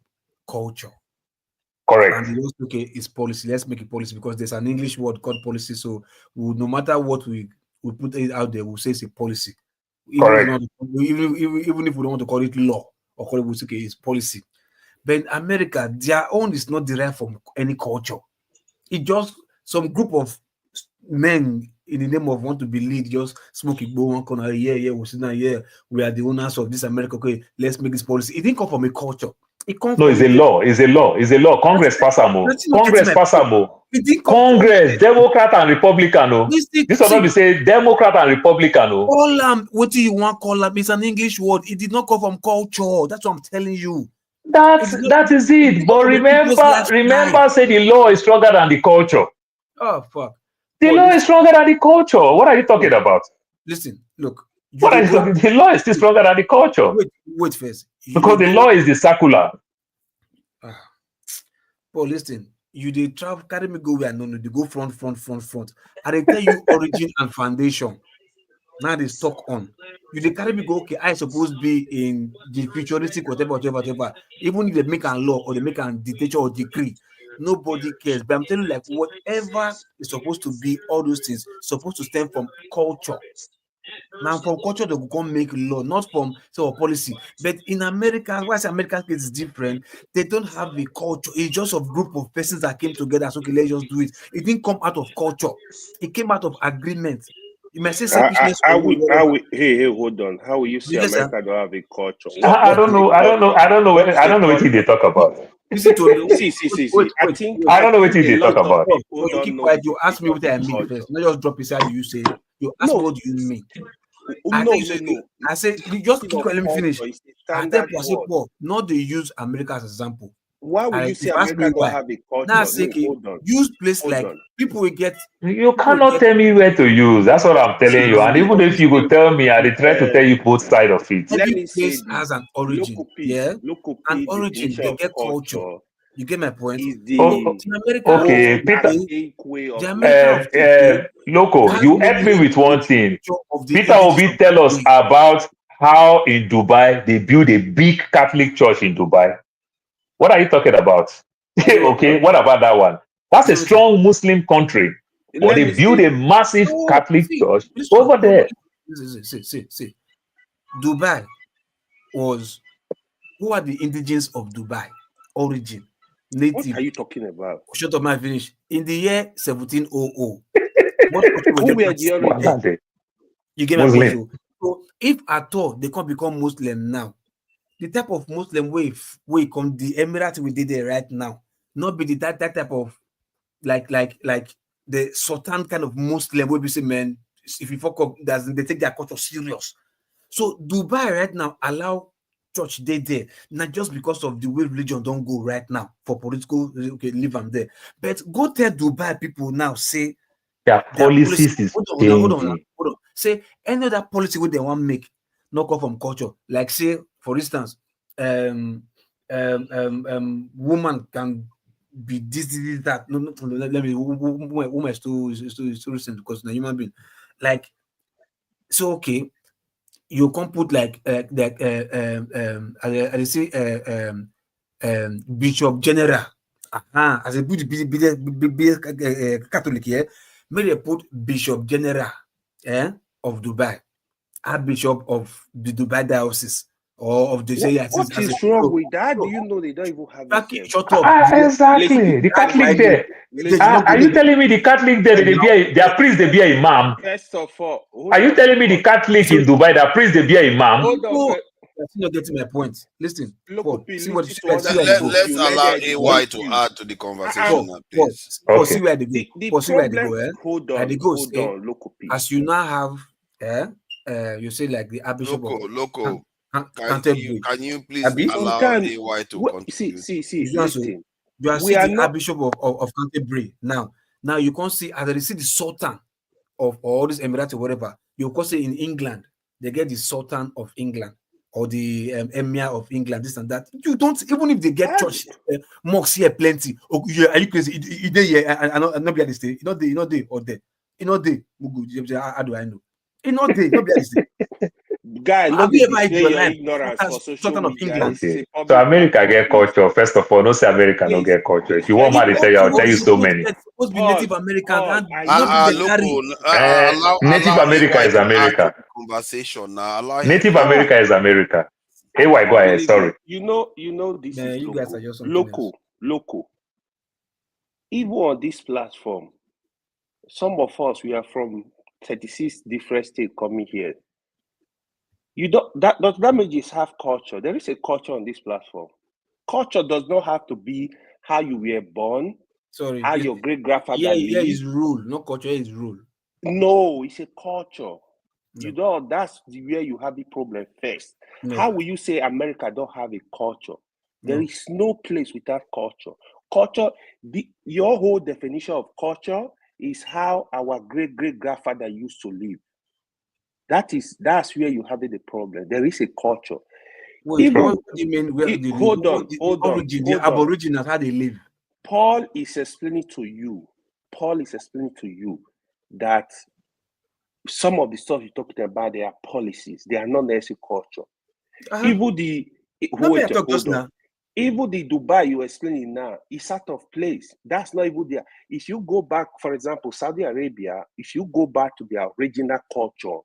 culture. Correct. And okay, it's policy. Let's make it policy because there's an English word called policy. So no matter what we put it out there, we'll say it's a policy. Even if we don't want to call it law or call it, okay, it's policy. But in America, their own is not derived from any culture. It's just some group of men in the name of want to be lead, just smoking one corner. We're sitting here. We are the owners of this America. Okay, let's make this policy. It didn't come from a culture. It comes it's a law. It's a law. Congress pass them. Congress, Democrat and Republican. This will not be say Democrat and Republican. Call them. What do you want? Call them. It's an English word. It did not come from culture. That's what I'm telling you. That is it. But remember, say the law is stronger than the culture. Oh fuck. The law is stronger than the culture. What are you talking about? Listen, look. What are you talking? The law is still stronger than the culture. Wait first. Because the law is the circular. But listen, you they travel, carry me go where no, they go front. And they tell you origin and foundation. Now they stuck on. You they carry me go, okay, I supposed to be in the futuristic, whatever. Even if they make a law or they make a dictator or decree, nobody cares. But I'm telling you, like, whatever is supposed to be, all those things supposed to stem from culture. Now, from culture, they will come make law, not from policy. But in America, why American case is different? They don't have a culture. It's just a group of persons that came together. So, okay, let's just do it. It didn't come out of culture. It came out of agreement. You may say selfishness. Hey, hold on. How will you say America don't have a culture? I don't know what they talk about. See. I think I don't know what they talk about. You ask me what I mean first. Not just drop inside you say. You ask me what do you mean? I say you just keep let me finish. I tell Paul, not they use America as an example. Why would you say America don't have a culture? Now say use place like people will get. You cannot tell me where to use. That's what I'm telling you. And even if you could tell me, I try to tell you both sides of it. Every place has an origin. An origin. They get culture. You get my point? Is Oh, So in America okay, of Peter. today, the America of today Loco, has you help many me with one thing. of the Peter indigenous Obi of tell us today. about how in Dubai they build a big Catholic church in Dubai. What are you talking about? Okay, what about that one? That's a strong Muslim country, but Let they me build say, a massive No, Catholic see, church listen, over no, no, there. see. Dubai was, who are the indigenous of Dubai? Origin, what native. are you talking about? Shut up, my finish. In the year 1700, what country were Who they were the practicing there? origin? You get my point. Muslim. So if at all they can't become Muslim now, the type of Muslim way come the Emirate we did there right now, not be that type of like the Sultan kind of Muslim where we say, man, if you fuck up, they take their culture serious. So Dubai right now allow church there, not just because of the way religion don't go right now for political, okay, leave them there. But go tell Dubai people now, say Their their policy. policies is Hold on. changing. Say any other policy where they want to make not come from culture. Like say, for instance, woman can be this, that. No, let me. Woman is too recent because na human being. Like, so okay, you can't put like I say Bishop General. As a big Catholic here, may they put Bishop General of Dubai, Archbishop of the Dubai Diocese, or of the What is wrong with that? Do you know they don't even have it? Shut up. Exactly. The Catholic there. Are you telling me the Catholic there, their priest, they be a imam? First of all, Are you telling me the Catholic in Dubai, their priest, they be a imam? hold on, You're still not getting my point. Listen, Paul, see where they go. Let's allow AY to add to the conversation now, please. Paul, see where they go. The Paul, see where they go. problem, hold And on, they go hold say, on, Locopi. as you now have, you say like the Archbishop Loco, of can Canterbury. you please Abi? allow Sometimes, AY to see, contribute? listen. You are We see are the not. Archbishop of Canterbury now. Now you can't see as they see the Sultan of all these Emirates or whatever. You can say in England they get the Sultan of England or the Emir of England, this and that. You don't, even if they get church mosques here plenty. Oh, yeah, are you crazy? I not be at this day. You know they or there. You know they. How do I know? You know they not be at this day. Guy, Have not you be ever display your your life? ignorance for social Sultan of media. England. This is a Okay. So public America platform, get please. culture. First of all, no say America no get culture. If you want Yes, me to tell you, I'll tell you so many. Supposed to be Native American and not be the carry. Native allow America AY is to add to America. the conversation now. Allow him Native to America is America. AY, go ahead. Sorry. You know this Man, is you guys are just something else. local. Even on this platform, some of us, we are from 36 different states coming here. You don't that damages have culture. There is a culture on this platform. Culture does not have to be how you were born, Sorry, how your great grandfather lived. Yeah, is rule. No culture is rule. No, it's a culture. You don't. That's where you have the problem first. No. How will you say America don't have a culture? There No. is no place without culture. Culture. Your whole definition of culture is how our great grandfather used to live. That's where you have the problem. There is a culture. Wait, what do you mean? Hold on. The Aboriginals, how they live. Paul is explaining to you that some of the stuff you're talking about, they are policies. They are not necessarily culture. Even even the Dubai you're explaining now is out of place. That's not even there. If you go back, for example, Saudi Arabia, if you go back to their original culture,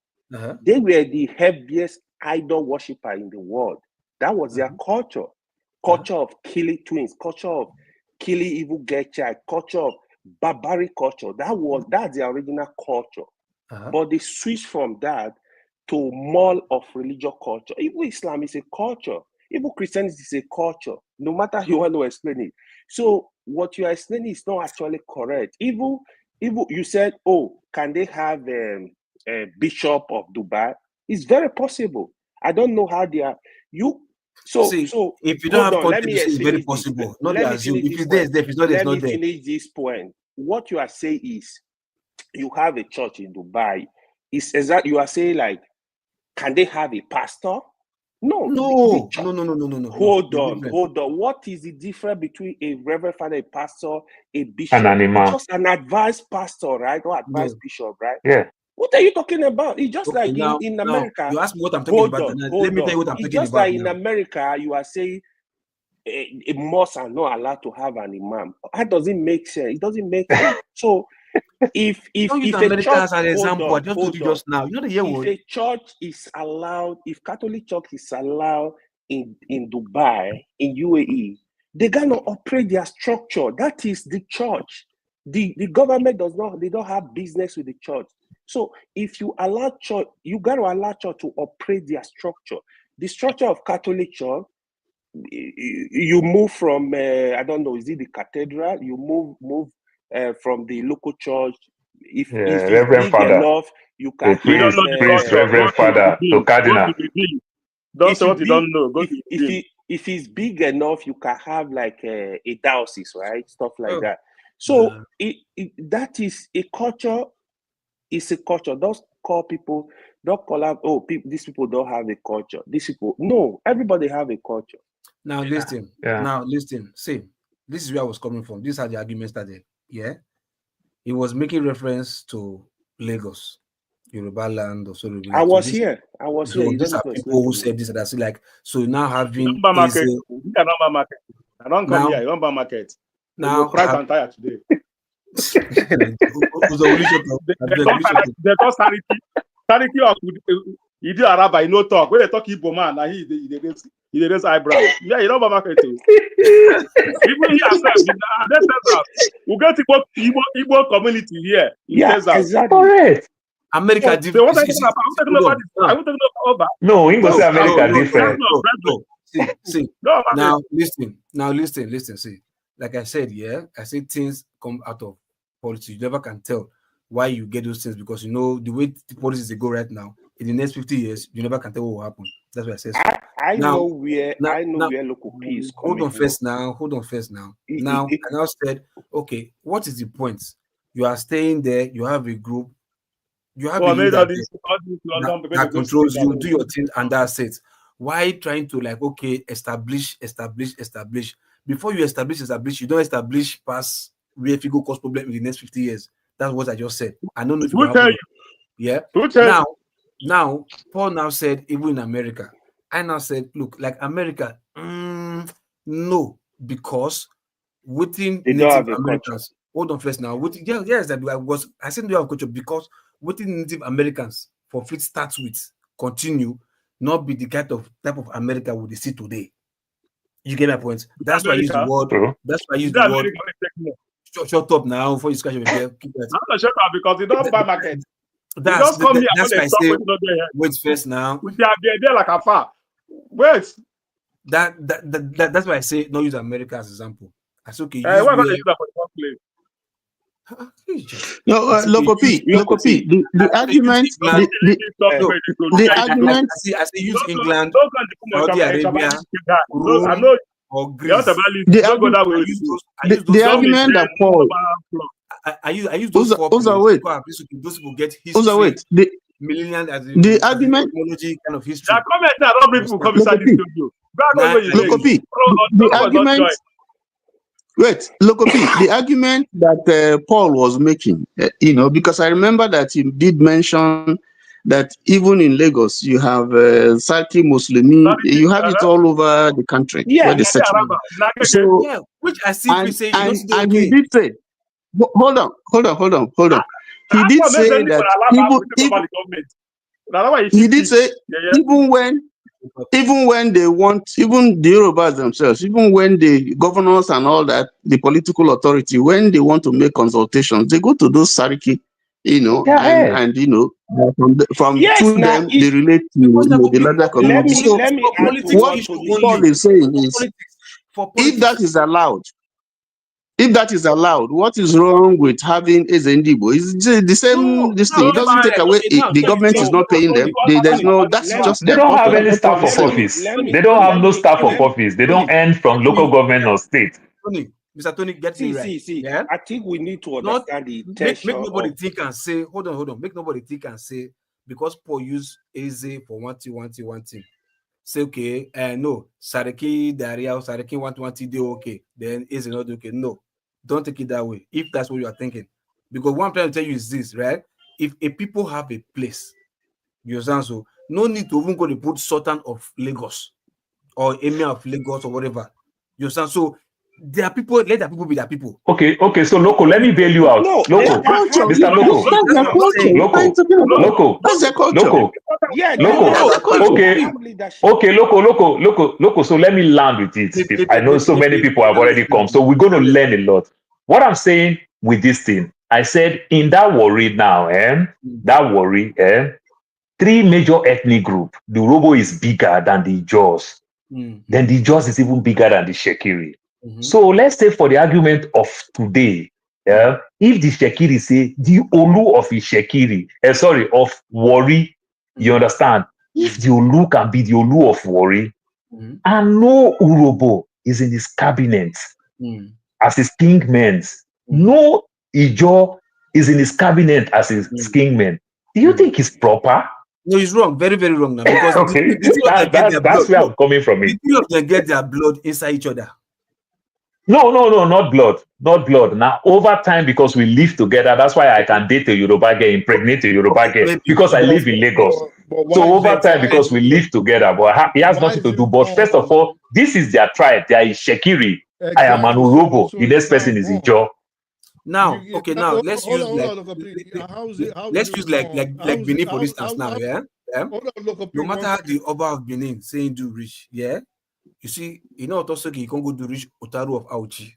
they were the heaviest idol worshiper in the world. That was their culture. Culture of killing twins, culture of killing evil girl child, culture of barbaric culture. That's their original culture. But they switched from that to more of religious culture. Even Islam is a culture. Even Christianity is a culture. No matter how you want to explain it. So what you are explaining is not actually correct. Even you said, oh, can they have a bishop of Dubai? It's very possible. I don't know how they are. So if you don't have context, it's very this. possible. Let me finish If it's there, it's there. If it's not, it's not there. Let me finish this point. What you are saying is, you have a church in Dubai. It's exactly you are saying like, can they have a pastor? No. No. Hold on. What is the difference between a reverend father, a pastor, a bishop? And an imam. It's just an advised pastor, right? Or advised bishop, right? Yeah. What are you talking about? It's just Okay, like in America. You ask me what I'm talking about. Let me tell you what I'm It's talking just about. like in America, you are saying a mosque are not allowed to have an imam. That doesn't make sense. It doesn't make sense. So if America a church, as an example, I just told you just now. You know the year if a church is allowed, if Catholic church is allowed in Dubai, in UAE, they're gonna operate their structure. That is the church. The government they don't have business with the church. So if you allow church, you gotta allow church to operate their structure. The structure of Catholic church, you move from I don't know, is it the cathedral? You move from the local church. If it's Reverend big Father, enough, you can the priest, Reverend Father to Cardinal. Don't say what you don't know. If it's big enough, you can have like a diocese, right? Stuff like that. So that is a culture. It's a culture. Don't call people. Don't call out. Oh, these people don't have a culture. These people, no. Everybody have a culture. Now listen. Now listen. See, this is where I was coming from. This is how the argument started. Yeah, he was making reference to Lagos, Yoruba land, or so. I was here. These are people who said this and that. So like, so now having number market. Number market. I don't come here. Number market. Now price and tire today. The Sanity of you do Araba, you no talk. When they talk Igbo man, now he raise eyebrow. Yeah, you know about market too. Even he ourselves, we got Igbo community here. Exactly. Correct. America different. No, English say America different. See. Now listen. See, like I said, I say things come out of policy. You never can tell why you get those things because you know the way the policies they go right now. In the next 50 years, you never can tell what will happen. That's what I said. I know where local peace. Hold on first now. Now I now said, okay, what is the point? You are staying there. You have a group. You have a leader that controls you. Do your thing, and that's it. Why trying to establish? Before you establish, you don't establish past where if you go cause problem in the next 50 years. That's what I just said. I don't know if you tell you. Yeah. Now, Paul now said, even in America, I now said, look, like America, no, because within Native Americans, hold on first now. That I said they have culture because within Native Americans, for free starts with continue, not be the type of America we see today. You get my point? That's why I use the word. That's why I use the word. Shut up now before you scratch your beard. I'm not shut up because you don't buy market. That's why I say wait first now. We are there like a far. Wait. That's why I say don't use America as example. That's okay. No, Lokopi. The argument. The argument. I say use England, Saudi Arabia, or Greece. The argument that Paul. I use those four wait. Those people get history. Wait. The argument kind of history. Lokopi. The argument. Wait, Lokopi. The argument that Paul was making, because I remember that he did mention that even in Lagos you have Saki Muslimi, you have it all over the country where they settle. So, which I simply say, and he did say. Hold on. He did say that even when they want, even the Yorubas themselves, even when the governors and all that, the political authority, when they want to make consultations, they go to those Sariki, and from them they relate to the larger community. What Paul is saying is, if that is allowed, what is wrong with having Ezendibo? It's the same. This thing, it doesn't take away. The government is not paying them. There's no. That's just. They don't have any staff of office. They don't have no staff of office. They don't earn from local government or state. Mr. Tony, get me right. Yeah? I think we need to understand the intention. Make nobody think and say. Hold on. Make nobody think and say because Paul use Eze for one thing. say, okay, no, Saraki diarrhea or Saraki 120 day okay, then is it not okay? No, don't take it that way. If that's what you are thinking, because what I'm trying to tell you is this, right? If a people have a place, you understand, so no need to even go to put Sultan of Lagos or Emir of Lagos or whatever. You understand? So there are people, let the people be their people. Okay, so Loco, let me bail you out. No, Loco, Mr. Loco. That's their culture. What are you talking about? Loco. That's their culture. Loco. Yeah, Loco. Okay, Loco. So let me land with it. I know so many people have already come, so we're going to learn a lot. What I'm saying with this thing, I said in that worry now, three major ethnic groups. The Urobo is bigger than the Jaws. Then the Jaws is even bigger than the Shekiri. So let's say for the argument of today, if the Shekiri say the Olu of the Shekiri, of Wari, you understand? If the Olu can be the Olu of Wari, and no Urobo is in his cabinet as his kingman, no Ijo is in his cabinet as his kingman, do you think it's proper? No, it's wrong. Very, very wrong now. Because okay, that's where I'm coming from. The two of them get their blood inside each other. No, not blood. Now, over time, because we live together, that's why I can date a Yoruba girl, impregnate a Yoruba girl, because I live in Lagos. So over time, because we live together, but he has nothing to do. But first of all, this is their tribe. They are Shekiri. I am an Urobo. The next person is Ijo. Now, okay, now let's use like Benin for instance now, yeah? No matter how the Oba of Benin saying do rich, yeah? You see, you know, also you can go do rich Otaru of Auchi.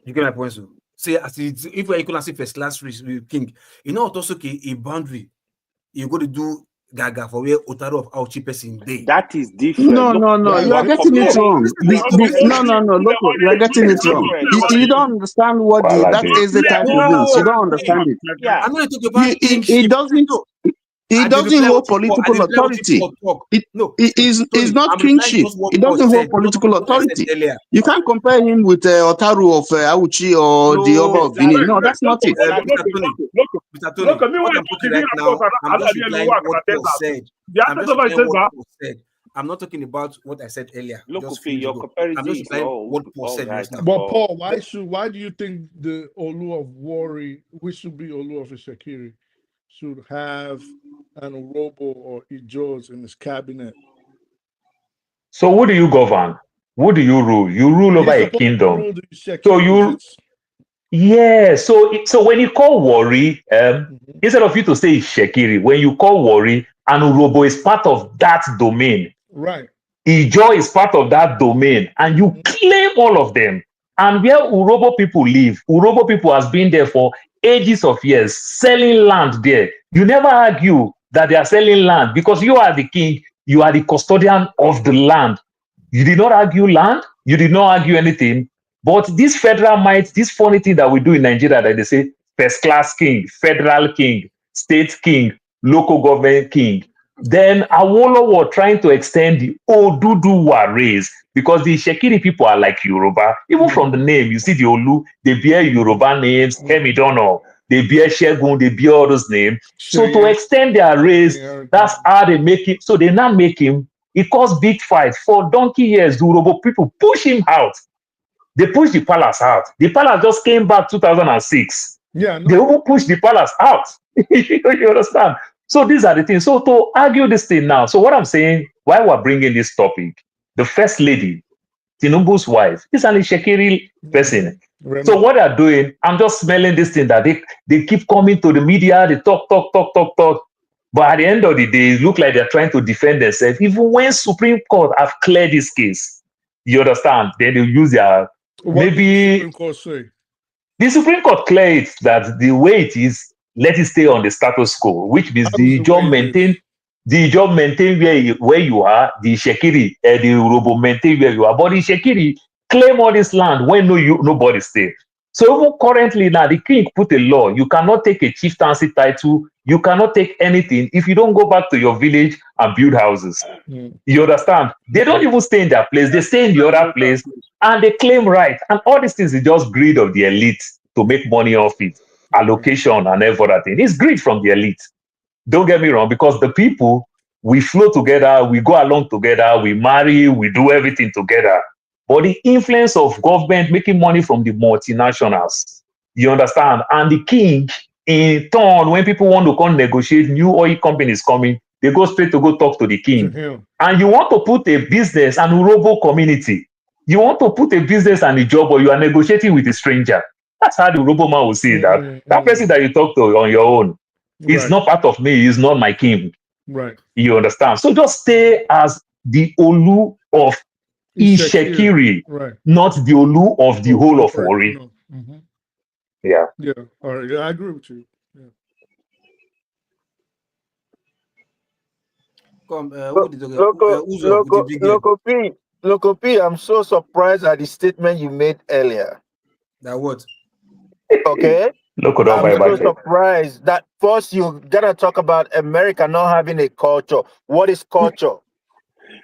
You get my point, so? Say, if you can see first class rich king, you know, also a boundary, you go to do Gaga for where Otaru of Auchi person day. That is different. No, you are getting it wrong. No, look, you are getting it wrong. You don't understand what that is the title means. You don't understand it. Yeah. I'm going to talk about It doesn't hold political authority. It is not kingship. It doesn't hold political authority. You can't compare him with Otaru of Auchi or the Oba of Benin. No, that's not it. Mr. Tony, what I'm talking right now, I'm just replying what Paul said. I'm not talking about what I said earlier. Look, your comparison is what Paul said. But Paul, why do you think the Olu of Wari, which should be Olu of Shekiri, should have an Urobo or Ijos in his cabinet? So who do you govern? Who do you rule? You rule over a kingdom. So you, yeah. So when you call Wari, instead of you to say Shekiri, when you call Wari, an Urobo is part of that domain. Right. Ijo is part of that domain, and you claim all of them. And where Urobo people live, Urobo people has been there for ages of years, selling land there. You never argue that they are selling land because you are the king, you are the custodian of the land. You did not argue land, you did not argue anything. But this federal might, this funny thing that we do in Nigeria, that they say first class king, federal king, state king, local government king. Then Awolowo were trying to extend the Oduduwa race because the Shekiri people are like Yoruba. Even from the name, you see the Olu, they bear Yoruba names, Hemidono, they bear Shegun, they bear all those names. So to extend their race, that's how they make it. So they now make him, it caused big fight. For donkey years, the Urobo people push him out. They pushed the palace out. The palace just came back 2006. Yeah, no. They even pushed the palace out. You understand? So these are the things. So to argue this thing now, so what I'm saying, why we're bringing this topic, the first lady, Tinubu's wife, is an Shekiri person. So what they're doing, I'm just smelling this thing that they keep coming to the media, they talk. But at the end of the day, it looks like they're trying to defend themselves. Even when Supreme Court have cleared this case, you understand, then they'll use their, what did the Supreme Court say? The Supreme Court cleared it that the way it is, let it stay on the status quo, which means the job maintain where you are, the Shekiri, the Urobo maintain where you are. But the Shekiri claim all this land when nobody stay. So even currently now, the king put a law, you cannot take a chieftaincy title, you cannot take anything if you don't go back to your village and build houses. You understand? They don't even stay in their place, they stay in the other place and they claim right. And all these things is just greed of the elite to make money off it. Allocation and every other thing. It's greed from the elite. Don't get me wrong, because the people, We flow together, we go along together, we marry, we do everything together. But the influence of government making money from the multinationals, you understand? And the king, in turn, when people want to come negotiate, new oil companies coming, they go straight to go talk to the king. And you want to put a business and Urobo community. You want to put a business and a job, or you are negotiating with a stranger. That's how the Urobo man will see that. That person that you talk to on your own is not part of me, is not my king. Right. You understand? So just stay as the Olu of Ishekiri, right, not the Olu of the whole of Ori. No. Mm-hmm. Yeah. Yeah. All right. Yeah, I agree with you. Yeah. Come, Loco P, I'm so surprised at the statement you made earlier. That what? Okay. Loco, don't I'm buy so surprised that first you gotta talk about America not having a culture. What is culture?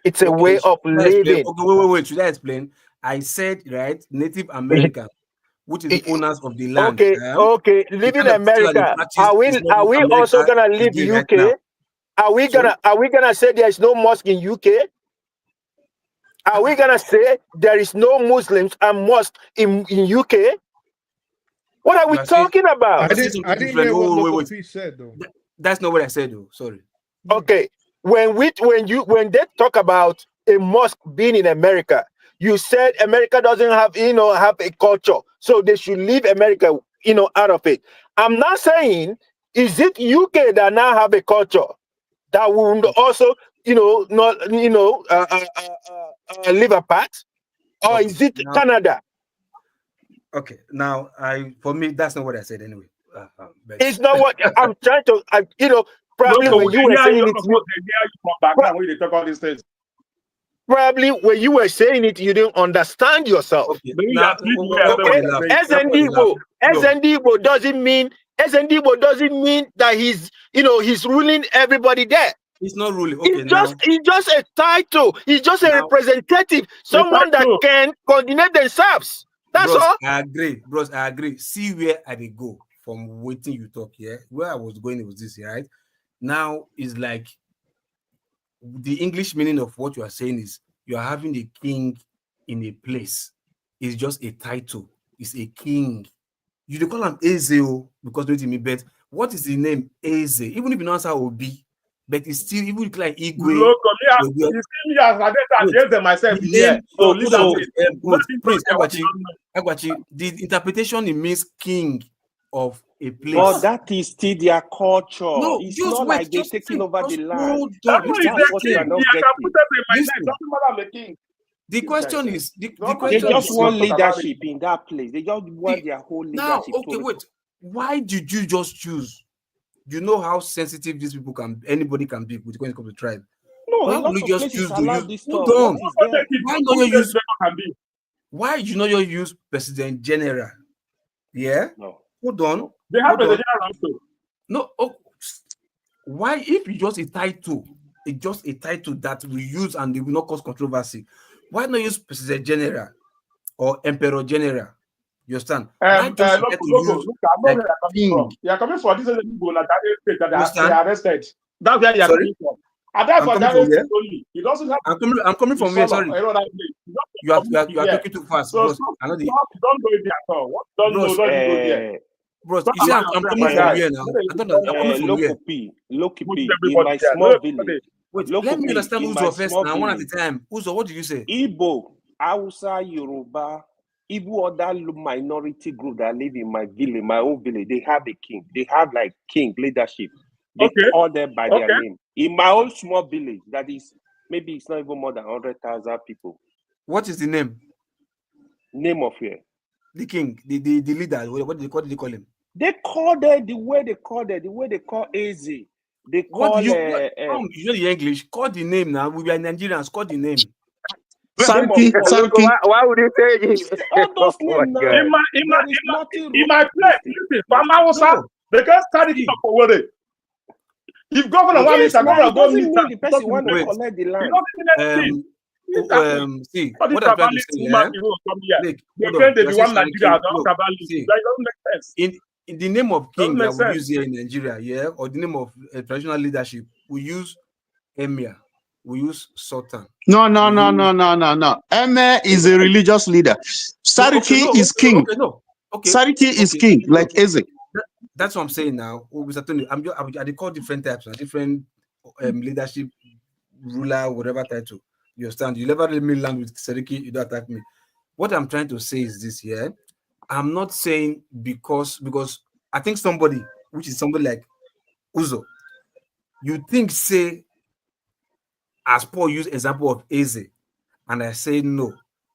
It's a way of living. Okay, wait. Should I explain? I said, right, Native American, which is the owners of the land. Okay. Living in America. Are we also gonna leave the UK? Right, are we gonna say there is no mosque in UK? Are we gonna say there is no Muslims and mosque in UK? What are we talking about? I didn't hear what Loco P said though. That's not what I said though. Sorry. Okay. When they talk about a mosque being in America, you said America doesn't have a culture, so they should leave America out of it. I'm not saying is it UK that now have a culture that will also live apart, or is it Canada? Okay, now for me that's not what I said anyway. It's not what I'm trying to. Probably when you were saying it, talk all these things. Probably when you were saying it, you didn't understand yourself. Okay. Ezendibo doesn't mean that he's ruling everybody there. He's not ruling. Okay, he's just a title. He's just a representative, someone that can coordinate themselves. That's all. I agree. See where I did go from waiting you talk here. Where I was going was this, right? Now is like the English meaning of what you are saying is you are having a king in a place. It's just a title. It's a king. You do call him Ezeo because don't me bet. What is the name Eze? Even if you don't answer Obi, but it's still even like Igwe. Look, you see me as I myself here. So the interpretation it means king of a place. But that is still their culture. No, it's not like they're taking over the land. That's what you are not getting. The question is, they just want leadership in that place. They just want their whole leadership. Now, okay, wait. Why did you just choose? You know how sensitive these people anybody can be when it comes to tribe. No, why would you just choose to use? Hold on. Why you not use President General? Yeah. No. Hold on. They have President General also. No. Oh, why if it's just a title? It's just a title that we use and it will not cause controversy. Why not use President General or Emperor General? You understand? Look, I'm not where they are coming from. This is people like that they are arrested. That's where they are coming from. And that's what that is only. He doesn't have. I'm coming from here. Sorry. You are talking too fast. So don't go there at all. Don't go there. Bro, you see, I'm coming from here now. I'm coming from here. Loki P. In my small village. Wait, let me understand Uzo first now, one at a time. Uzo, what did you say? Igbo, Hausa, Yoruba, Igbo other minority group that live in my village, my own village, they have a king. They have like king leadership. They call them by their name. In my own small village, that is, maybe it's not even more than 100,000 people. What is the name? Name of here? The king, the leader. What did they call him? They call them the way they call AZ. They call you know the English. Call the name now. We are Nigerians. Call the name. Sanki. Why would you say this? In my place, listen, Famausa, they can't start it up for what. If governor wants to go meet the person want to collect the land. See, what I'm trying to say, in the name of king that we use here in Nigeria, yeah, or the name of traditional leadership, we use emir. We use sultan. No. Emir is a religious leader. Sariki is king. Sariki is king, like Eze. That's what I'm saying now. Mr. Tony, I call different types, different leadership, ruler, whatever title. You understand? You never let me land with Sariki, you don't attack me. What I'm trying to say is this here. I'm not saying because I think somebody, which is somebody like Uzo, you think say, as Paul used example of Eze, and I say no.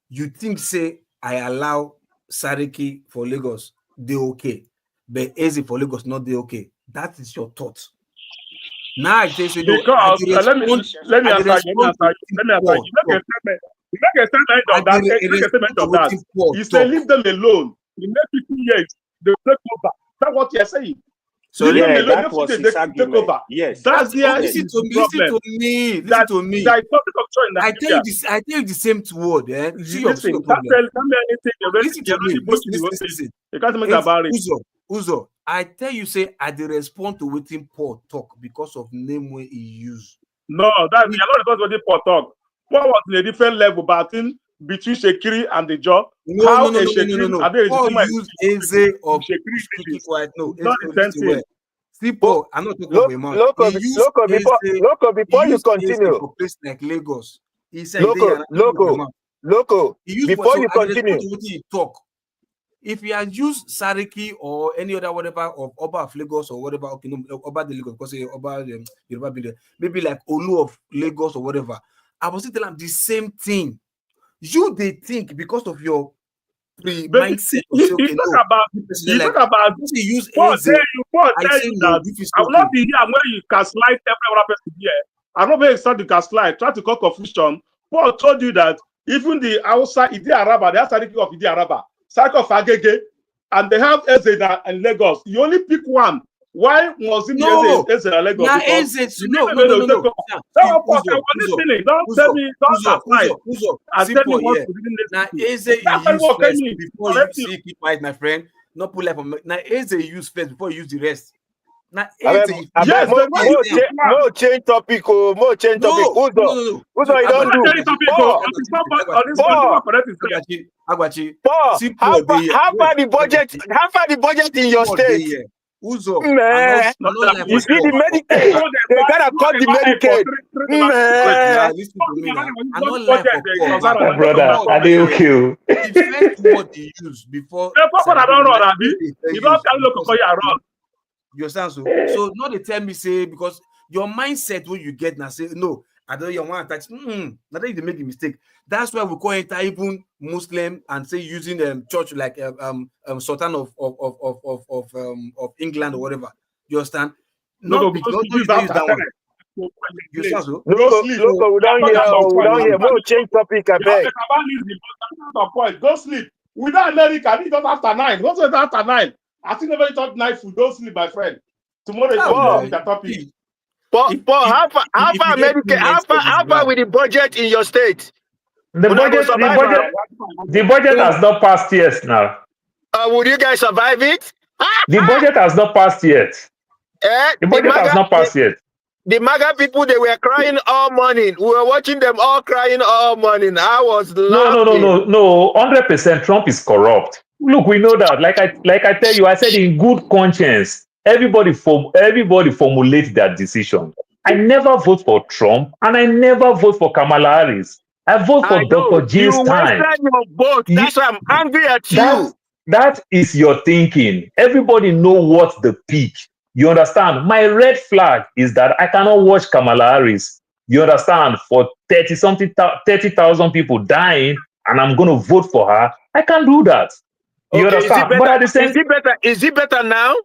You think say I allow Sariki for Lagos, they okay, but Eze for Lagos not they okay. That is your thought. Now I tell you, because let me answer you. You make a statement of that. You say leave them alone. In the next 50 years, they take over. That's what you're saying. So yeah, that was his argument. Yes. That's the listen to me. I tell you the same word. Listen to me. You can't make about it. Uzo, I tell you, say I did respond to what Paul talk because of name where he used. No, that's not because what Paul talk. Paul was in a different level, but between Shekiri and the job. No. Paul used Eze or Shekiri quiet. No, not the same thing. See, Paul, I'm not talking about a man. Loco, before you continue. For place like Lagos. He said, Loco, before you continue. Talk. If he had used Sariki or any other whatever of Oba of Lagos or whatever, okay, no, Oba de Lagos, because Oba maybe like Olu of Lagos or whatever, I was still telling him the same thing. You they think because of your mindset. You talk about use Paul tell you that I will not be here when you gaslight every person here. I'm not very excited to gaslight, try to cause confusion. Paul told you that even the outside Idi Araba, they have Sariki of Idi Araba, Sariki of Agege, and they have Eze and Lagos. You only pick one. Why was it Eze and Lagos? No. Don't tell me, don't gaslight. Now Eze use first before you see people, my friend. Not pull up on now Eze use first before you use the rest. Now more change topic. More change topic. Uzo, you don't do. Paul, how far the budget in your state? Uzo, man, you see the Medicaid, they gotta cut the Medicaid. Man, listen to me now. I'm not like my brother, are they okay? The first word he used before. You don't look for your wrong. You understand? So not they tell me say because your mindset when you get now say no, I don't you want to touch. Now they make a mistake. That's why we call it even Muslim and say using church like Sultan of England or whatever. You understand? No, because you use that one. You understand? So look, we don't hear. More change topic. I beg. Go sleep. Without America, it's not after 9. What's it after 9? I think never thought night food. Don't sleep, my friend. Tomorrow is the topic. Paul, how far America? How far with the budget in your state? The budget has not passed yet now. Would you guys survive it? The budget has not passed yet. The budget has not passed yet. The MAGA people, they were crying all morning. We were watching them all crying all morning. I was laughing. No. 100% Trump is corrupt. Look, we know that. Like I tell you, I said in good conscience, everybody formulate that decision. I never vote for Trump and I never vote for Kamala Harris. I vote for Dr. Jill's time. You wasted your vote. That's why I'm angry at you. That is your thinking. Everybody know what's the peak. You understand? My red flag is that I cannot watch Kamala Harris. You understand? For 30,000 people dying, and I'm going to vote for her. I can't do that. You understand? But at the same, is it better now?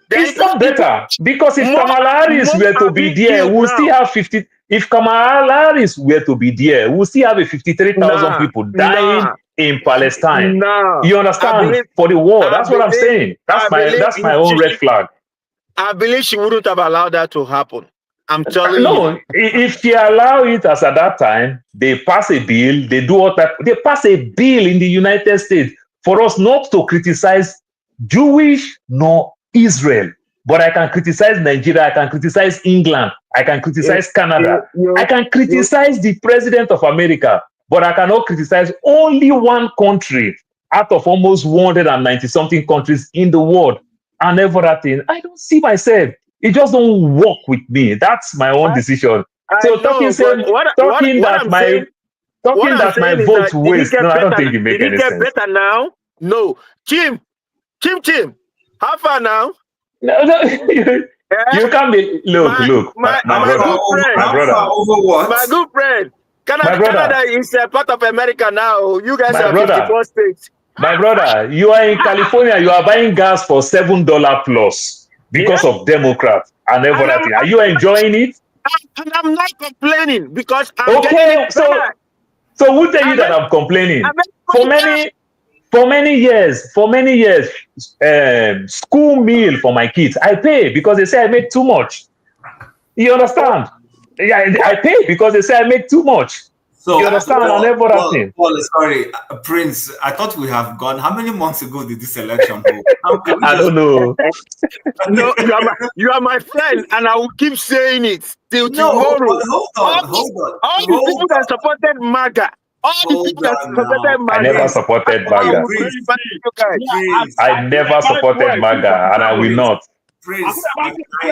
It's not better because if Kamala Harris were to be there, we'll still have 50. If Kamala Harris were to be there, we'll still have 53,000 people dying in Palestine. You understand? For the war. That's what I'm saying. That's my own red flag. I believe she wouldn't have allowed that to happen. I'm telling you. No, if she allowed it as at that time, they pass a bill, they do all that. They pass a bill in the United States for us not to criticize Jewish nor Israel. but I can criticize Nigeria, I can criticize England, I can criticize Canada, I can criticize the president of America, but I cannot criticize only one country out of almost 190 something countries in the world and everything. I don't see myself. It just don't work with me. That's my own decision. So talking that my vote waste. No, I don't think it makes any sense. Did it get better now? No. Chim, how far now? No, you can't be. Look, my brother. My good friend. Canada is a part of America now. You guys are 54 states. My brother, you are in California. You are buying gas for $7 plus because of Democrats and everything. Are you enjoying it? And I'm not complaining because so who tell you that I'm complaining? For many years, school meal for my kids, I pay because they say I make too much. You understand? Yeah, I pay because they say I make too much. So, you understand? Paul, sorry, Prince, I thought we have gone. How many months ago did this election go? I don't know. No, you are my friend, and I will keep saying it till tomorrow. Hold on. All the people that supported MAGA. I never supported MAGA. I never supported MAGA, and I will not. Prince, whether I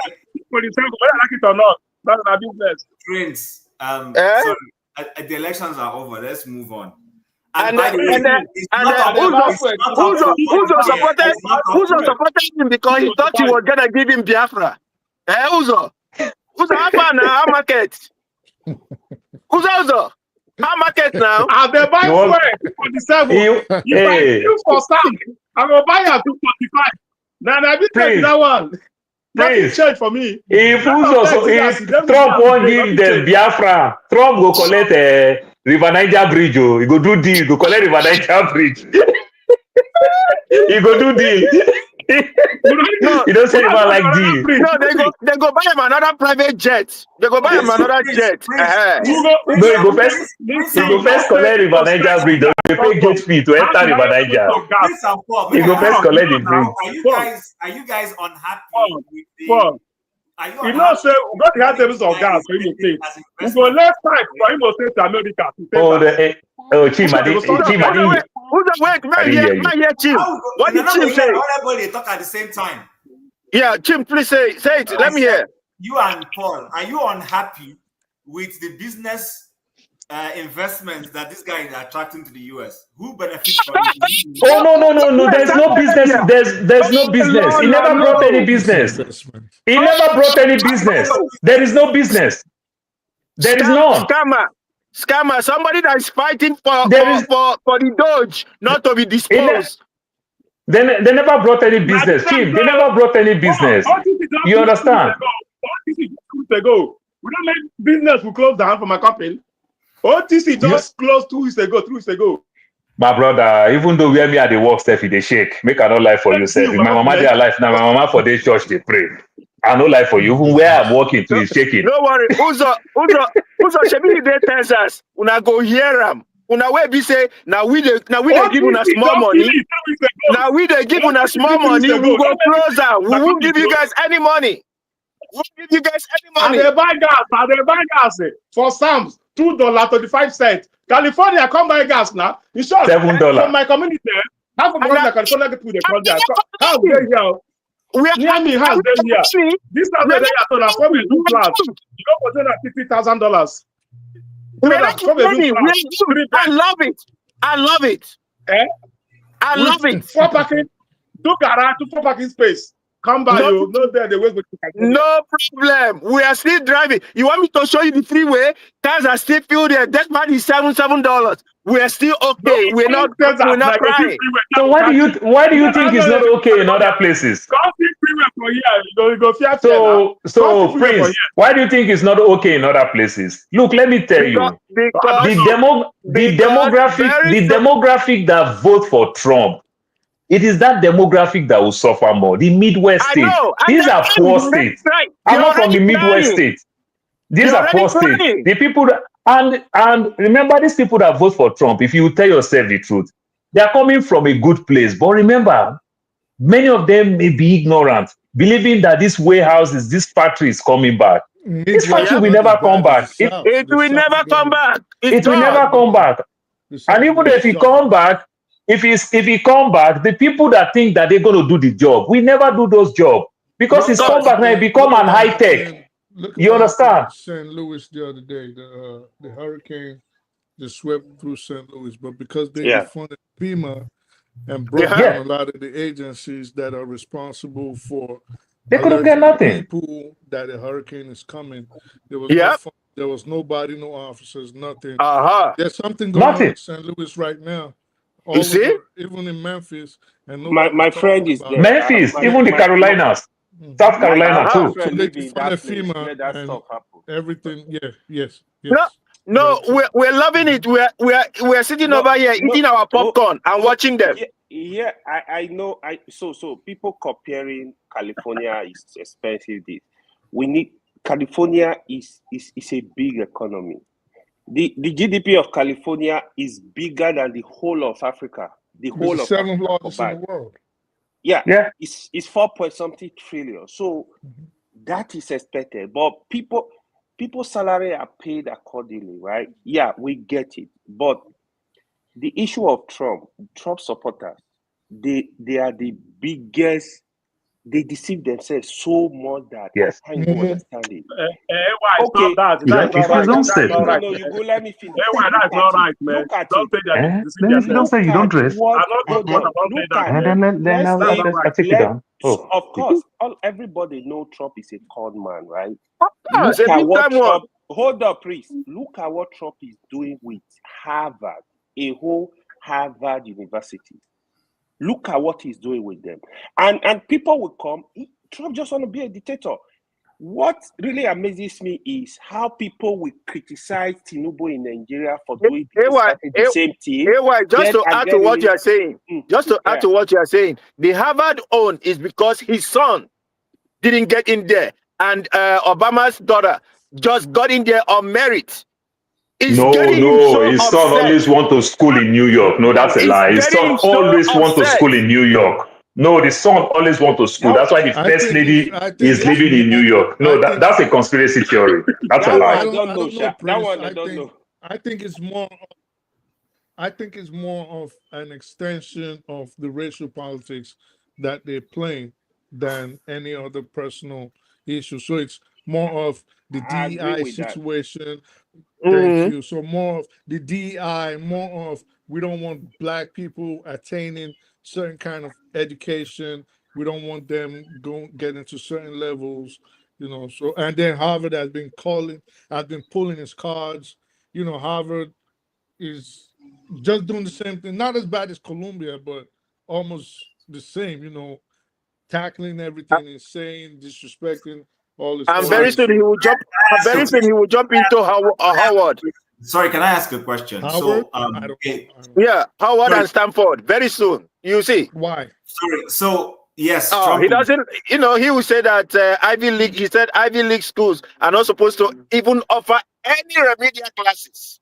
like it or not, that's my business. Prince, sorry. The elections are over. Let's move on. And Uzo supported him because he thought he was gonna give him Biafra. Uzo, how far now? How market? Uzo, how market now? I've been buying for 47. If I do for some, I'm gonna buy at 245. Now I be taking that one. Nothing change for me. If Trump won't give them Biafra, Trump go collect River Niger Bridge. He go do deal. Go collect River Niger Bridge. He go do deal. You don't say about like deal. No, they go buy him another private jet. They go buy him another jet. No, he go first collect River Niger Bridge. They pay gate fee to enter River Niger. He go first collect the bridge. Are you guys unhappy with the? You know, say God has levels of gas for him to take. We go left side for him to stay to America. Chimadi. Wait, Chim. What did Chim say? Everybody talk at the same time. Yeah, Chim, please say it. Let me hear. You and Paul, are you unhappy with the business investments that this guy is attracting to the US? Who benefits from it? Oh no! There's no business. There's no business. He never brought any business. He never brought any business. There is no business. There is none. Scammer. Somebody that is fighting for the Doge not to be disposed. They never brought any business. Kim, they never brought any business. You understand? We don't make business. We close down for my company. OTC just closed 2 weeks ago. My brother, even though we are me at the work stuff, they shake. Make I no lie for yourself. If my mama they alive now, my mama for the church they pray. I no lie for you. Even where I'm working to is shaking. Don't worry. Uzo, Shebi they Texas. Una go hear them. Una where be say now we they give una small money. Now we they give una small money. We go closer. We won't give you guys any money. And they buy gas. For Sam's $2.35. California come buy gas now. In short, $7 from my community, half of the California get to the country. How they here? Near me house they here. This house they here. So that's probably 2 flats. You go for $50,000. I love it. I love it. 4 parking, 2 garage, 2 parking space. Come by you. No there the way. No problem. We are still driving. You want me to show you the freeway? Cars are still filled there. That man is $7. We are still okay. We're not crying. So why do you think it's not okay in other places? So Prince, why do you think it's not okay in other places? Look, let me tell you. The demographic that vote for Trump, it is that demographic that will suffer more. The Midwest states. These are poor states. I'm not from the Midwest states. These are poor states. The people that, and remember, these people that vote for Trump, if you tell yourself the truth, they are coming from a good place. But remember, many of them may be ignorant. believing that this warehouses, this factory is coming back. This factory will never come back. It will never come back. It will never come back. And even if it come back, if he come back, the people that think that they're going to do the job, we never do those jobs because it's come back now. It become an high tech. You understand? St. Louis the other day, the hurricane just swept through St. Louis, but because they defunded FEMA and brought down a lot of the agencies that are responsible for, they couldn't get nothing. People that a hurricane is coming, there was no fund, there was nobody, no officers, nothing. There's something going on in St. Louis right now. All over, even in Memphis, and my friend is there. Memphis, even the Carolinas, South Carolina too. So they defunded FEMA and everything. Yes. No, we're loving it. We're sitting over here eating our popcorn and watching them. Yeah, I know. So people comparing California is expensive. We need California is a big economy. The GDP of California is bigger than the whole of Africa. The whole of seventh Africa largest in the world. Yeah. It's 4-something trillion. So that is expected. But people's salary are paid accordingly, right? Yeah, we get it. But the issue of Trump supporters, they are the biggest. They deceive themselves so much that I can't even understand it. You don't say. No, you go let me finish. That's not right, man. Look at Don't it. don't say you don't dress. Let's take it down. Of course, everybody know Trump is a con man, right? Look at what Trump. Hold up, please. Look at what Trump is doing with Harvard, a whole Harvard University. Look at what he's doing with them. And people will come. Trump just want to be a dictator. What really amazes me is how people will criticize Tinubu in Nigeria for doing the same thing. Just to add to what you're saying, the Harvard own is because his son didn't get in there, and Obama's daughter just got in there on merit. His son always want to school in New York. No, that's a lie. His son always want to school in New York. No, the son always want to school. That's why the first lady is living in New York. No, that's a conspiracy theory. That's a lie. I don't know. That one I don't know. I think it's more of an extension of the racial politics that they're playing than any other personal issue. So it's more of the DEI situation. Thank you. So more of the DEI, more of we don't want Black people attaining certain kind of education. We don't want them get into certain levels, So and then Harvard has been pulling its cards. Harvard is just doing the same thing, not as bad as Columbia, but almost the same. Tackling everything, insane, disrespecting. And very soon he will jump. Into Howard. Sorry, can I ask a question? Howard? Howard and Stanford. Very soon, you see. Why? Sorry. So yes, he doesn't. He will say that Ivy League. He said Ivy League schools are not supposed to even offer any remedial classes.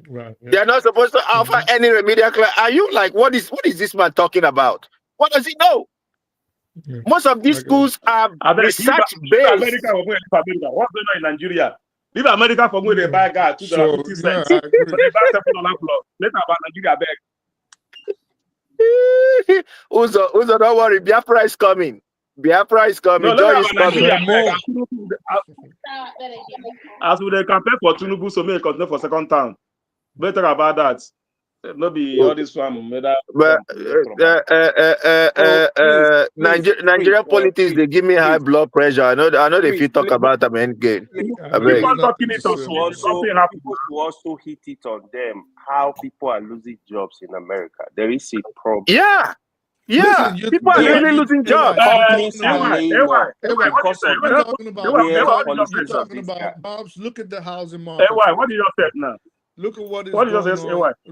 Right. Yeah. They are not supposed to offer any remedial class. Are you like, what is this man talking about? What does he know? Yeah. Most of these schools are research based. America, what's going on in Nigeria? Leave America for going to buy gas $2.50. So they buy $7 plus. Later about Nigeria back. Uzo, don't worry. Biafra is coming. Biafra is coming. No, Joy is coming. As we campaign for Tinubu, so may continue for second term. Better about that. Not be all this from Nigerian politics, they give me high blood pressure. I know if you talk about them again. People also hit it on them how people are losing jobs in America. There is a problem. Yeah. Listen, people are really losing jobs. You're talking about Bobs. Look at the housing market. What did you say now? Look at what is going on.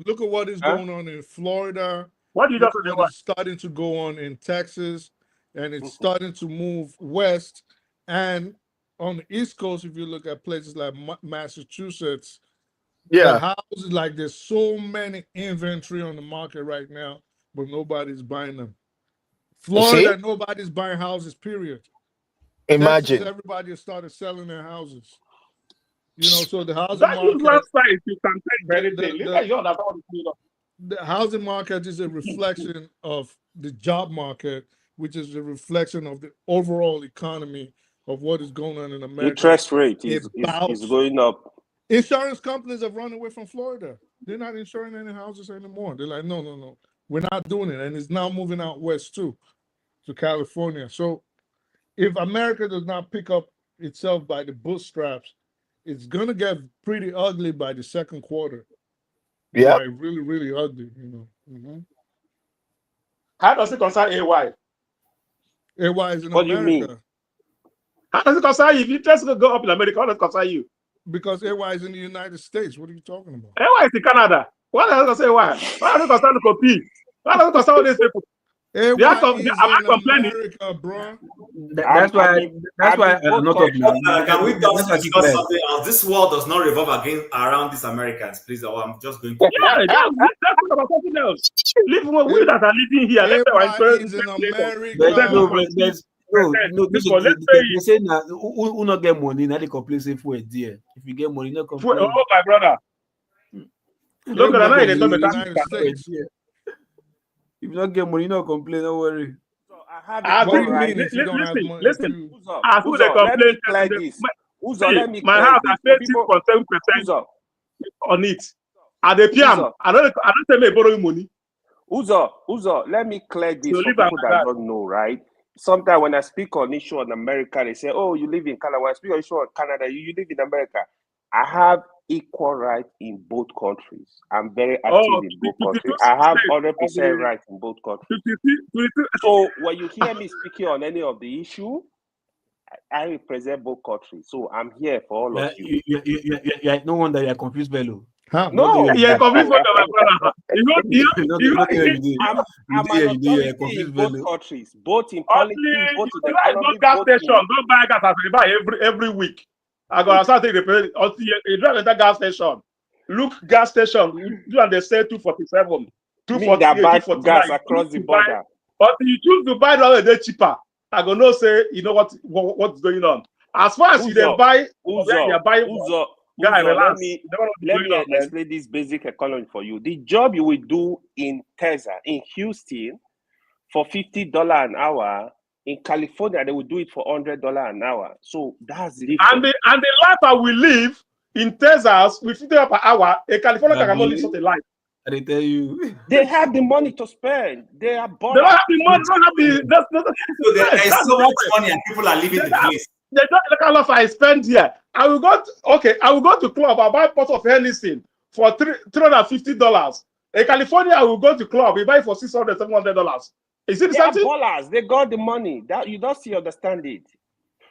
Look at what is going on in Florida. What did you say? What's starting to go on in Texas, and it's starting to move west. And on the East Coast, if you look at places like Massachusetts, the houses, like there's so many inventory on the market right now, but nobody's buying them. Florida, nobody's buying houses, period. Imagine. Texas, everybody has started selling their houses. You know, so the housing That market. website, you can take anything. The housing market is a reflection of the job market, which is a reflection of the overall economy of what is going on in America. Interest rate is going up. Insurance companies have run away from Florida. They're not insuring any houses anymore. They're like, no, we're not doing it. And it's now moving out west too, to California. So if America does not pick up itself by the bootstraps, it's going to get pretty ugly by the second quarter. Yeah. Like really, really ugly, you know. Mm-hmm. How does it concern AY? AY is in what America. Do you mean? How does it concern you? If interest will go up in America, how does it concern you? Because AY is in the United States. What are you talking about? AY is in Canada. What does it concern AY? Why does it concern the copy? Why does it concern all these people? AY is in America, bro. That's why I'm not talking about. Can we just discuss something else? This world does not revolve around these Americans, please. I'm just going to. Yeah, that's about something else. Leave we that are living here. AY is in America. No, they say now who not get money, now they complain say for a dear. If you get money, no complain. Oh, my brother. Look at that, they talk about if you don't get money, no complain, don't worry. Listen. As who they complain like this. My house, I pay 6.7% on it. At the PM, I don't tell me borrowing money. Uzo, let me clear this for people that don't know, right? Sometimes when I speak on issue in America, they say, oh, you live in Canada. When I speak on issue in Canada, you live in America. I have equal right in both countries. I'm very active in both countries. I have 100% right in both countries. So when you hear me speaking on any of the issue, I represent both countries. So I'm here for all of you. No wonder you're confused, Bello. Huh? No, you're confused, my brother. I'm confused both countries, both in politics, both in the economy. Gas station, don't buy gas as we buy every week. I got to take the you drive at that gas station. Look, gas station, you and they say 247, 248, gas across the border. But you choose to buy the day cheaper. I go no say, you know what's going on. As far as you then buy, you're buying. Guy, let me explain this basic economy for you. The job you will do in Texas, in Houston, for $50 an hour, in California they will do it for $100 an hour. So that's the difference. And the life I will live in Texas with $50 per hour, a California can only live such a life. I tell you, they have the money to spend. They are born. They don't have the money. So there is so much money, and people are leaving the place. They don't look how much I spend here. I will go to club. I'll buy a pot of anything for $350. In California, I will go to club. We buy it for $600, $700. Is it something? Ballers. They got the money. That you don't see, understand it.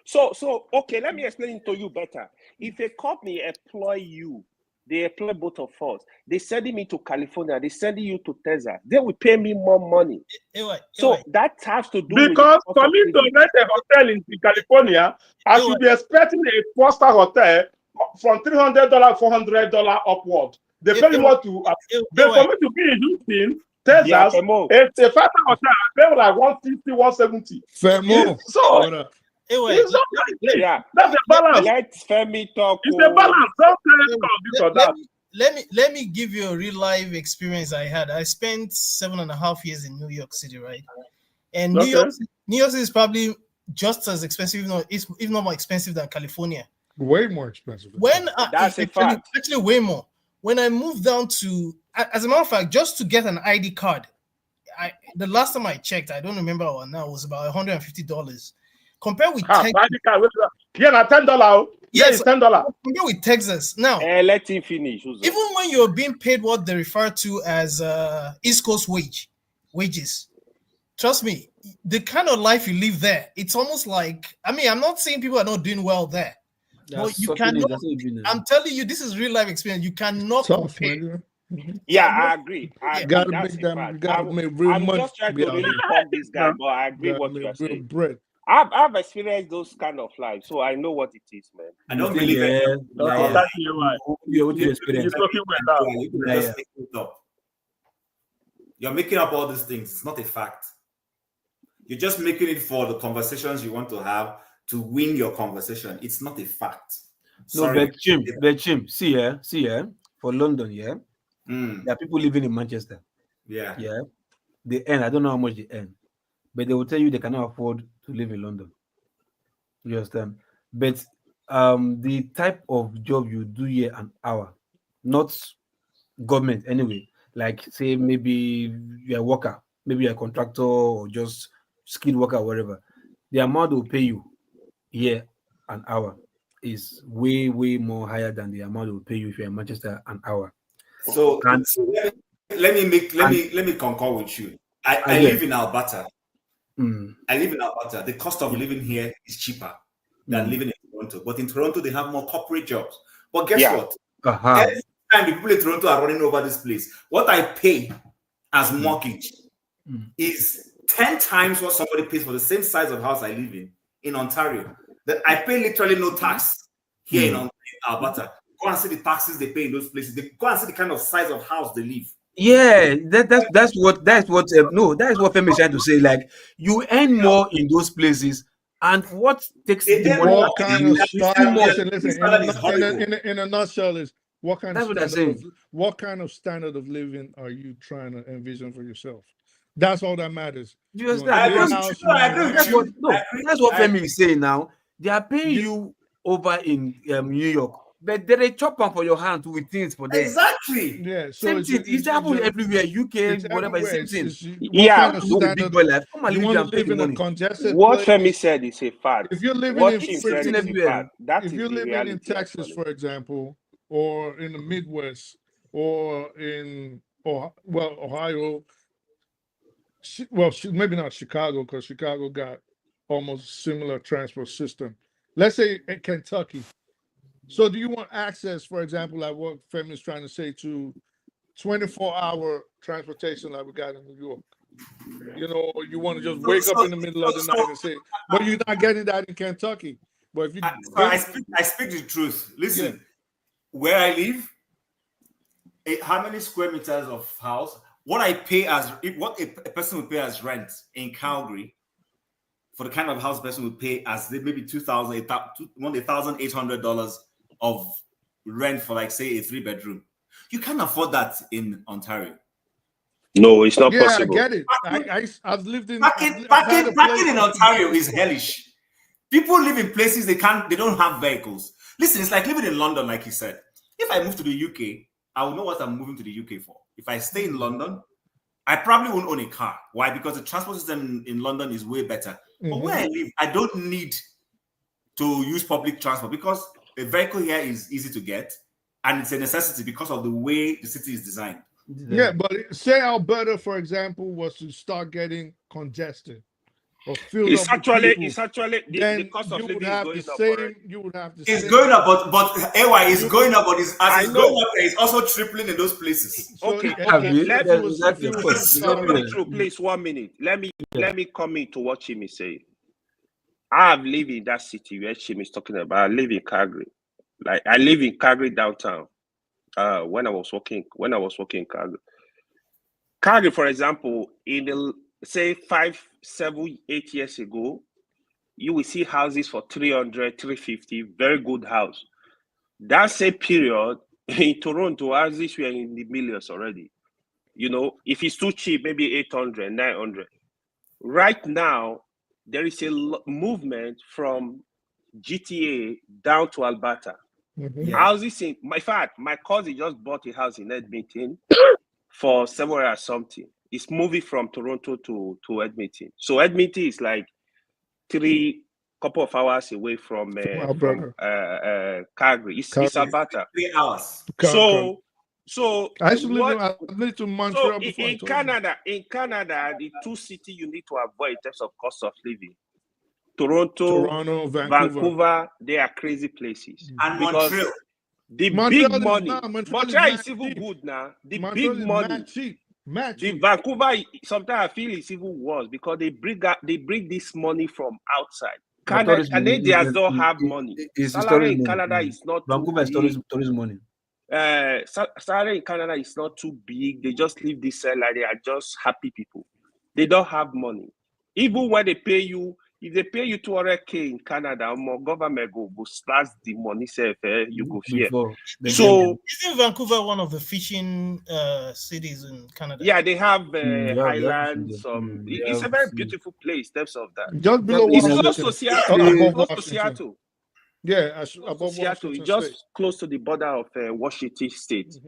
So okay, let me explain it to you better. If a company employ you, they employ both of us. They sending me to California. They sending you to Texas. They will pay me more money. That has to do because for me to rent a hotel in California, I should be expecting a 4-star hotel from $300, $400 upward. They pay more to. For me to be in Houston, Texas, it's a 5-star hotel. I pay like $150, $170. So. That's a balance. Let's Femi talk. It's a balance. Let me give you a real life experience I had. I spent 7.5 years in New York City, right? And New York City is probably just as expensive, if not more expensive than California. Way more expensive. That's a fact. Actually, way more. When I moved down to, as a matter of fact, just to get an ID card, the last time I checked, I don't remember what now, it was about $150. Compared with Texas, $10. Yes, $10. Compared with Texas, now let him finish. Even when you're being paid what they refer to as East Coast wages, trust me, the kind of life you live there, it's almost like, I'm not saying people are not doing well there, but you cannot. I'm telling you, this is real life experience. You cannot compare. Yeah, I agree. You gotta make real money. I'm just trying to really pump this guy, but I agree what you are saying. I've experienced those kind of life, so I know what it is, man. I don't believe it. You're making up all these things. It's not a fact. You're just making it for the conversations you want to have to win your conversation. It's not a fact. No, Sorry. but Jim, see for London, there are people living in Manchester. Yeah. They earn, I don't know how much they earn, but they will tell you they cannot afford to live in London. You understand? But the type of job you do here an hour, not government anyway, like say maybe you're a worker, maybe you're a contractor or just skilled worker or whatever, the amount they'll pay you here an hour is way more higher than the amount they'll pay you if you're in Manchester an hour. So let me concur with you. I live in Alberta. I live in Alberta. The cost of living here is cheaper than living in Toronto. But in Toronto, they have more corporate jobs. But guess what? Every time the people in Toronto are running over this place, what I pay as mortgage is 10 times what somebody pays for the same size of house I live in Ontario. That I pay literally no tax here in Alberta. Go and see the taxes they pay in those places. They go and see the kind of size of house they live. Yeah, that's what Femi is trying to say. Like, you earn more in those places, and what takes the money? What kind of style? Listen, in a nutshell, is what kind of standard of living are you trying to envision for yourself? That's all that matters. That's what Femi is saying now. They are paying you over in New York, but they chop on for your hand with things for them. Exactly. Yeah. So it's happening everywhere. UK, whatever. It's same thing. Kind of big boy life. Come on, you want to live in a congested What place. Femi said is a fact. If you're living what in Jim said is a fact. That if is you're the living reality, in Texas, actually. for example, or in the Midwest, or in Ohio, maybe not Chicago, because Chicago got almost similar transport system. Let's say in Kentucky. So do you want access, for example, like what Femi is trying to say, to 24-hour transportation like we got in New York? You know, you want to just wake up in the middle of the night and say, but you're not getting that in Kentucky. But if you I speak the truth. Listen, where I live, how many square meters of house? What I pay what a person would pay as rent in Calgary, for the kind of house a person would pay as maybe $1,800 of rent for, like, say, a 3-bedroom. You can't afford that in Ontario. No, it's not possible. I get it. I've lived in parking in Ontario is hellish. People live in places they don't have vehicles. Listen, it's like living in London, like you said. If I move to the UK, I will know what I'm moving to the UK for. If I stay in London, I probably won't own a car. Why? Because the transport system in London is way better. But where I live, I don't need to use public transport because a vehicle here is easy to get, and it's a necessity because of the way the city is designed. Yeah, but say Alberta, for example, was to start getting congested or filled It's up. actually Then the cost of you living would is have going the up same. already. You would have the It's same. going up, but AY is going up, but it's going up, it's also tripling in those places. Okay. Let's put it through, please. 1 minute. Let me come into what Chim is saying. I have lived in that city where Chim is talking about. I live in Calgary. Like, I live in Calgary downtown. When I was working in Calgary. Calgary, for example, in the say 5, 7, 8 years ago, you will see houses for 300, 350, very good house. That same period in Toronto, houses were in the millions already. You know, if it's too cheap, maybe 800, 900. Right now, there is a movement from GTA down to Alberta. Houses in fact, my cousin just bought a house in Edmonton for $700 something. It's moving from Toronto to Edmonton. So Edmonton is like couple of hours away from Calgary. It's Alberta. 3 hours. So I used to live in Montreal before. In Canada, the two cities you need to avoid in terms of cost of living: Toronto, Vancouver. They are crazy places. And Montreal. The big money. Montreal is even good now. The big money. The Vancouver, sometimes I feel it's even worse because they bring this money from outside. Canadians don't have money. Salary in Canada is not Vancouver is tourism money. Salary in Canada is not too big. They just live this like they are just happy people. They don't have money. Even when they pay you, if they pay you 200K in Canada, more government go start the money self, you go fear. So isn't Vancouver one of the fishing cities in Canada? yeah, they have islands. It's a very beautiful place. Terms of that, just below it's Washington. close to Seattle. Above Close to Seattle. Yeah, above Seattle. Washington It's just State. close to the border of Washington State.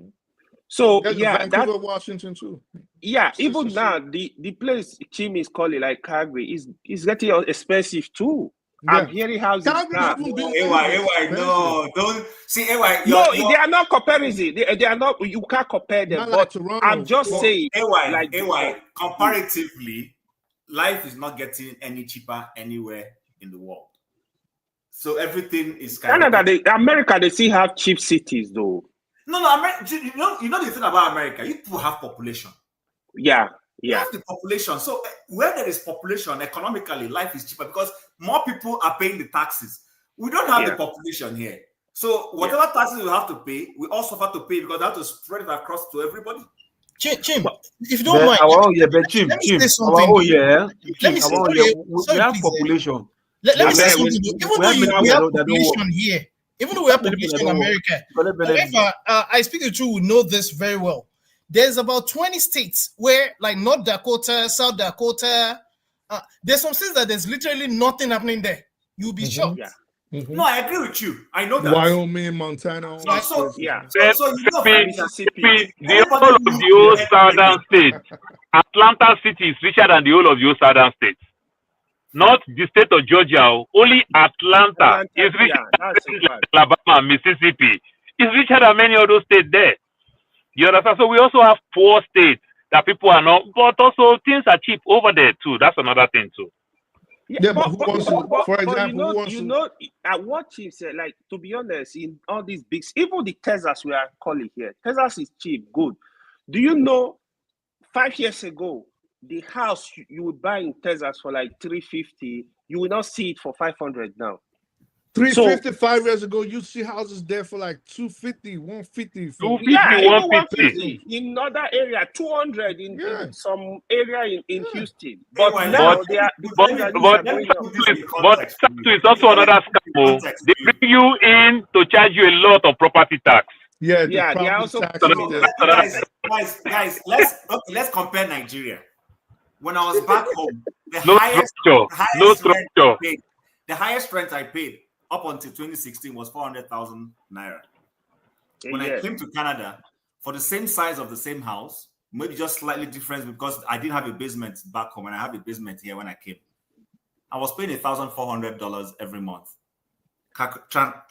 So There's yeah, Vancouver, Washington too. Yeah, even now the place Jim is calling like Calgary is getting expensive too. Yeah. I'm hearing houses Calgary now. haven't been no, don't see AY. No, they are not comparison. They are not. You can't compare them. Not But like Toronto. I'm just saying, AY, comparatively, life is not getting any cheaper anywhere in the world. So everything is Canada, America, they still have cheap cities though. No, you know the thing about America, you people have population. Yeah. You have the population. So where there is population, economically, life is cheaper because more people are paying the taxes. We don't have the population here. So whatever taxes we have to pay, we also have to pay because they have to spread it across to everybody. Chim, if you don't mind. Let me say something. We have population. Let me say something. Even though we have population here, even though we have population in America, however, I speak the truth, we know this very well. There's about 20 states where, like North Dakota, South Dakota, there's some states that there's literally nothing happening there. You'll be shocked. No, I agree with you. I know that. Wyoming, Montana. So you know, Mississippi, the whole of the old southern states. Atlanta City is richer than the whole of the old southern states. Not the state of Georgia. Only Atlanta is richer than Alabama, Mississippi. It's richer than many of those states there. You understand? So we also have poor states that people are not, but also things are cheap over there too. That's another thing too. Yeah, but who wants to, for example, what Chief said, like, to be honest, in all these big, even the Texas we are calling here, Texas is cheap, good. Do you know, 5 years ago, the house you would buy in Texas for like $350, you will not see it for $500 now. 350 5 years ago, you see houses there for like 250, 150. 150 in other area, 200 in some area in Houston. But now they are. But it's also another scam. They bring you in to charge you a lot of property tax. Yeah, they are also. Guys, let's compare Nigeria. When I was back home, the highest rent I paid up until 2016 was 400,000 naira. When I came to Canada, for the same size of the same house, maybe just slightly different because I didn't have a basement back home and I have a basement here when I came. I was paying $1,400 every month.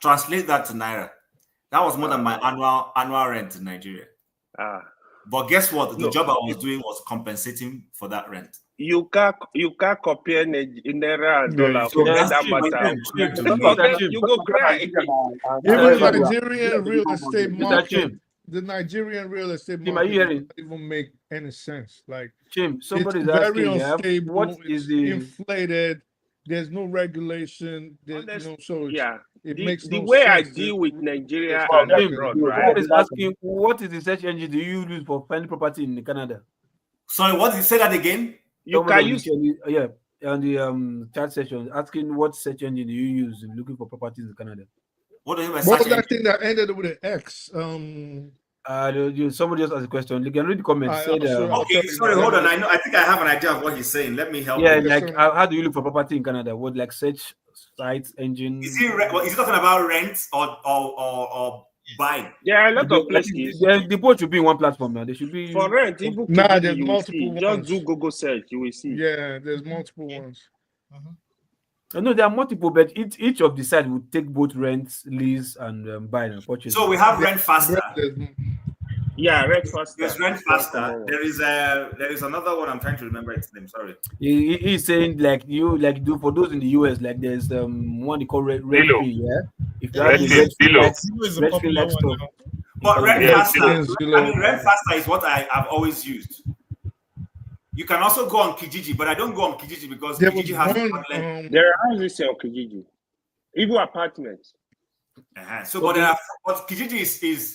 Translate that to naira. That was more than my annual rent in Nigeria. But guess what? The job I was doing was compensating for that rent. You can't compare naira and dollar. Forget that matter. You go cry. Even Nigerian real estate market. The Nigerian real estate market doesn't even make any sense. Like, somebody's it's very asking, unstable. what is the inflated? There's no regulation. So it makes the no way sense. I deal with Nigeria and abroad, right? Somebody's asking, what is the search engine do you use for finding property in Canada? Sorry, what did you say that again? You can use on the chat session asking what search engine do you use looking for properties in Canada? What do you mean by What was search that thing that ended with an X? Somebody just asked a question. You can read the comments. Sorry, hold on. I think I have an idea of what he's saying. Let me help. Yeah, like how do you look for property in Canada? What like search sites, engine? Is he talking about rent or buying? Yeah, a lot of places. The both should be in one platform now. They should be for rent. Even there's multiple ones. Just do Google search, you will see. Yeah, there's multiple ones. No, there are multiple, but each of the sites would take both rent, lease, and buy and purchase. So we have Rent Faster. Rent Faster. There's Rent Faster. There is another one. I'm trying to remember its name. Sorry. He's saying do for those in the US, like there's one they call Redfin, yeah. If you have Redfin, but Rent Faster is what I've always used. You can also go on Kijiji, but I don't go on Kijiji because Kijiji has there are houses on Kijiji, even apartments. So, but Kijiji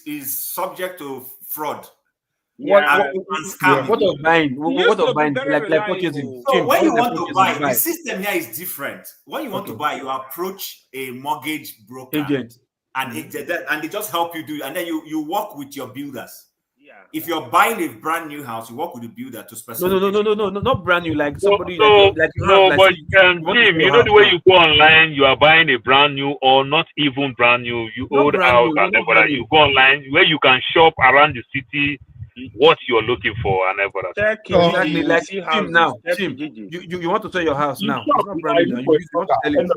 is subject to fraud. What of buying? What of buying? Like purchasing. So when you want to buy, the system here is different. When you want to buy, you approach a mortgage broker agent, and they just help you do it, and then you work with your builders. If you're buying a brand new house, you work with the builder to specify. No, not brand new. Like somebody But Tim, you know the way you go online, you are buying a brand new or not even brand new, you old house and everything. You go online where you can shop around the city, what you're looking for and everything. Exactly, like Tim now. Tim, you want to sell your house now? It's not brand new. You want to sell it.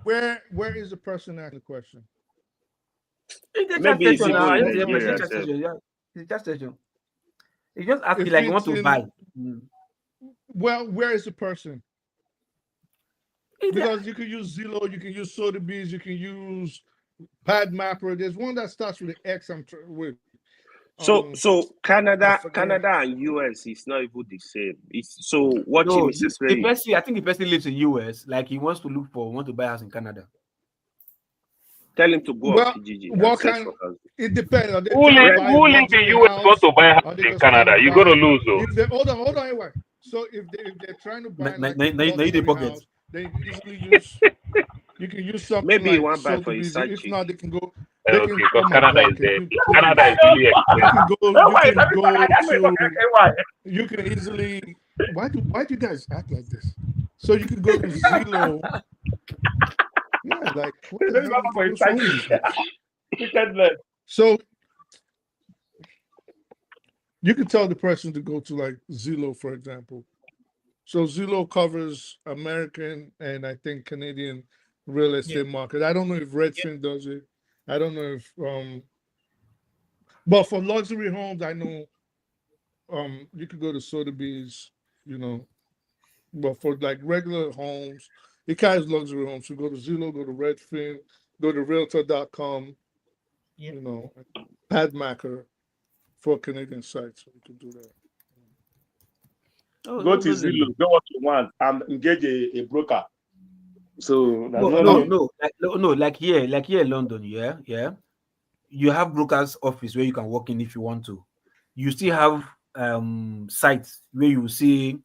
Wait. Where is the person asking the question? Maybe it's just asking like you want to buy. Well, where is the person? Because you can use Zillow, you can use Sotheby's, you can use Padmapper. There's one that starts with the X. I'm with. So Canada and US is not even the same. It's I think the person lives in US. Like he wants to buy a house in Canada. Tell him to go well, on Kijiji. It depends. Who lives in US want to buy a house in Canada? You're gonna lose though. Hold on, anyway. So if they're trying to buy house, they you can use something. Maybe like one buy for your side chick. If not, they can go. Okay, because Canada is there. Canada is really expensive. You can easily. Why do you guys act like this? So you can go to Zillow. Yeah, like so you can tell the person to go to like Zillow, for example. So Zillow covers American and I think Canadian real estate market. I don't know if Redfin does it. I don't know if but for luxury homes, I know you could go to Sotheby's, but for like regular homes, it carries luxury homes. So go to Zillow, go to Redfin, go to Realtor.com, Padmacker for Canadian sites. So you can do that. Go to Zillow, do what you want, and engage a broker. So like here in London, yeah. You have brokers' office where you can walk in if you want to. You still have sites where you see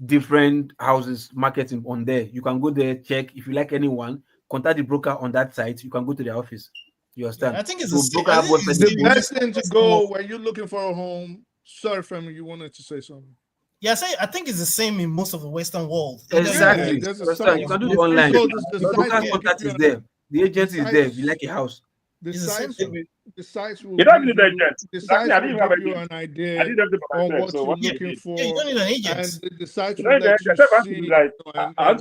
different houses marketing on there. You can go there, check if you like anyone, contact the broker on that site. You can go to their office. You understand? I think it's the best thing to go when you're looking for a home. Sorry, family, you wanted to say something. Yeah, I think it's the same in most of the Western world. Exactly. You can do it online. The broker contact is there. The agency is there. If you like a house. The sites will you don't need an agent. The sites will give you an idea of what you're looking for. Yeah, you don't need an agent. And the sites will let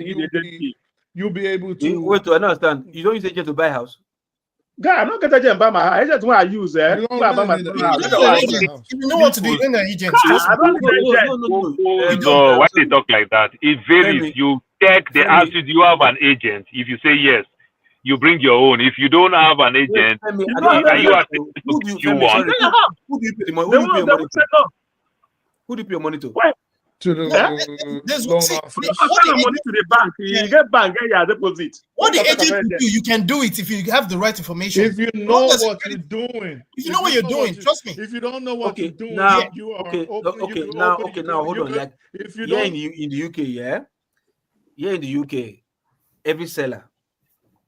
you see. You'll be able to. Wait, to understand. You don't use agent to buy a house. God, I'm not going to buy my house. Agent when I use it. You know what to do. You don't need an agent. No, why they talk like that? It varies. You check the answer. Do you have an agent? If you say yes, you bring your own. If you don't have an agent, are you asking you want? Who do you pay the money? Who do you pay your money to? To the loan office. Money to the bank. You get bank, get your deposit. What the agent will do, you can do it if you have the right information. If you know what you're doing. If you know what you're doing, trust me. If you don't know what you're doing, you are open. Now hold on. Like if you don't in the UK, here in the UK, every seller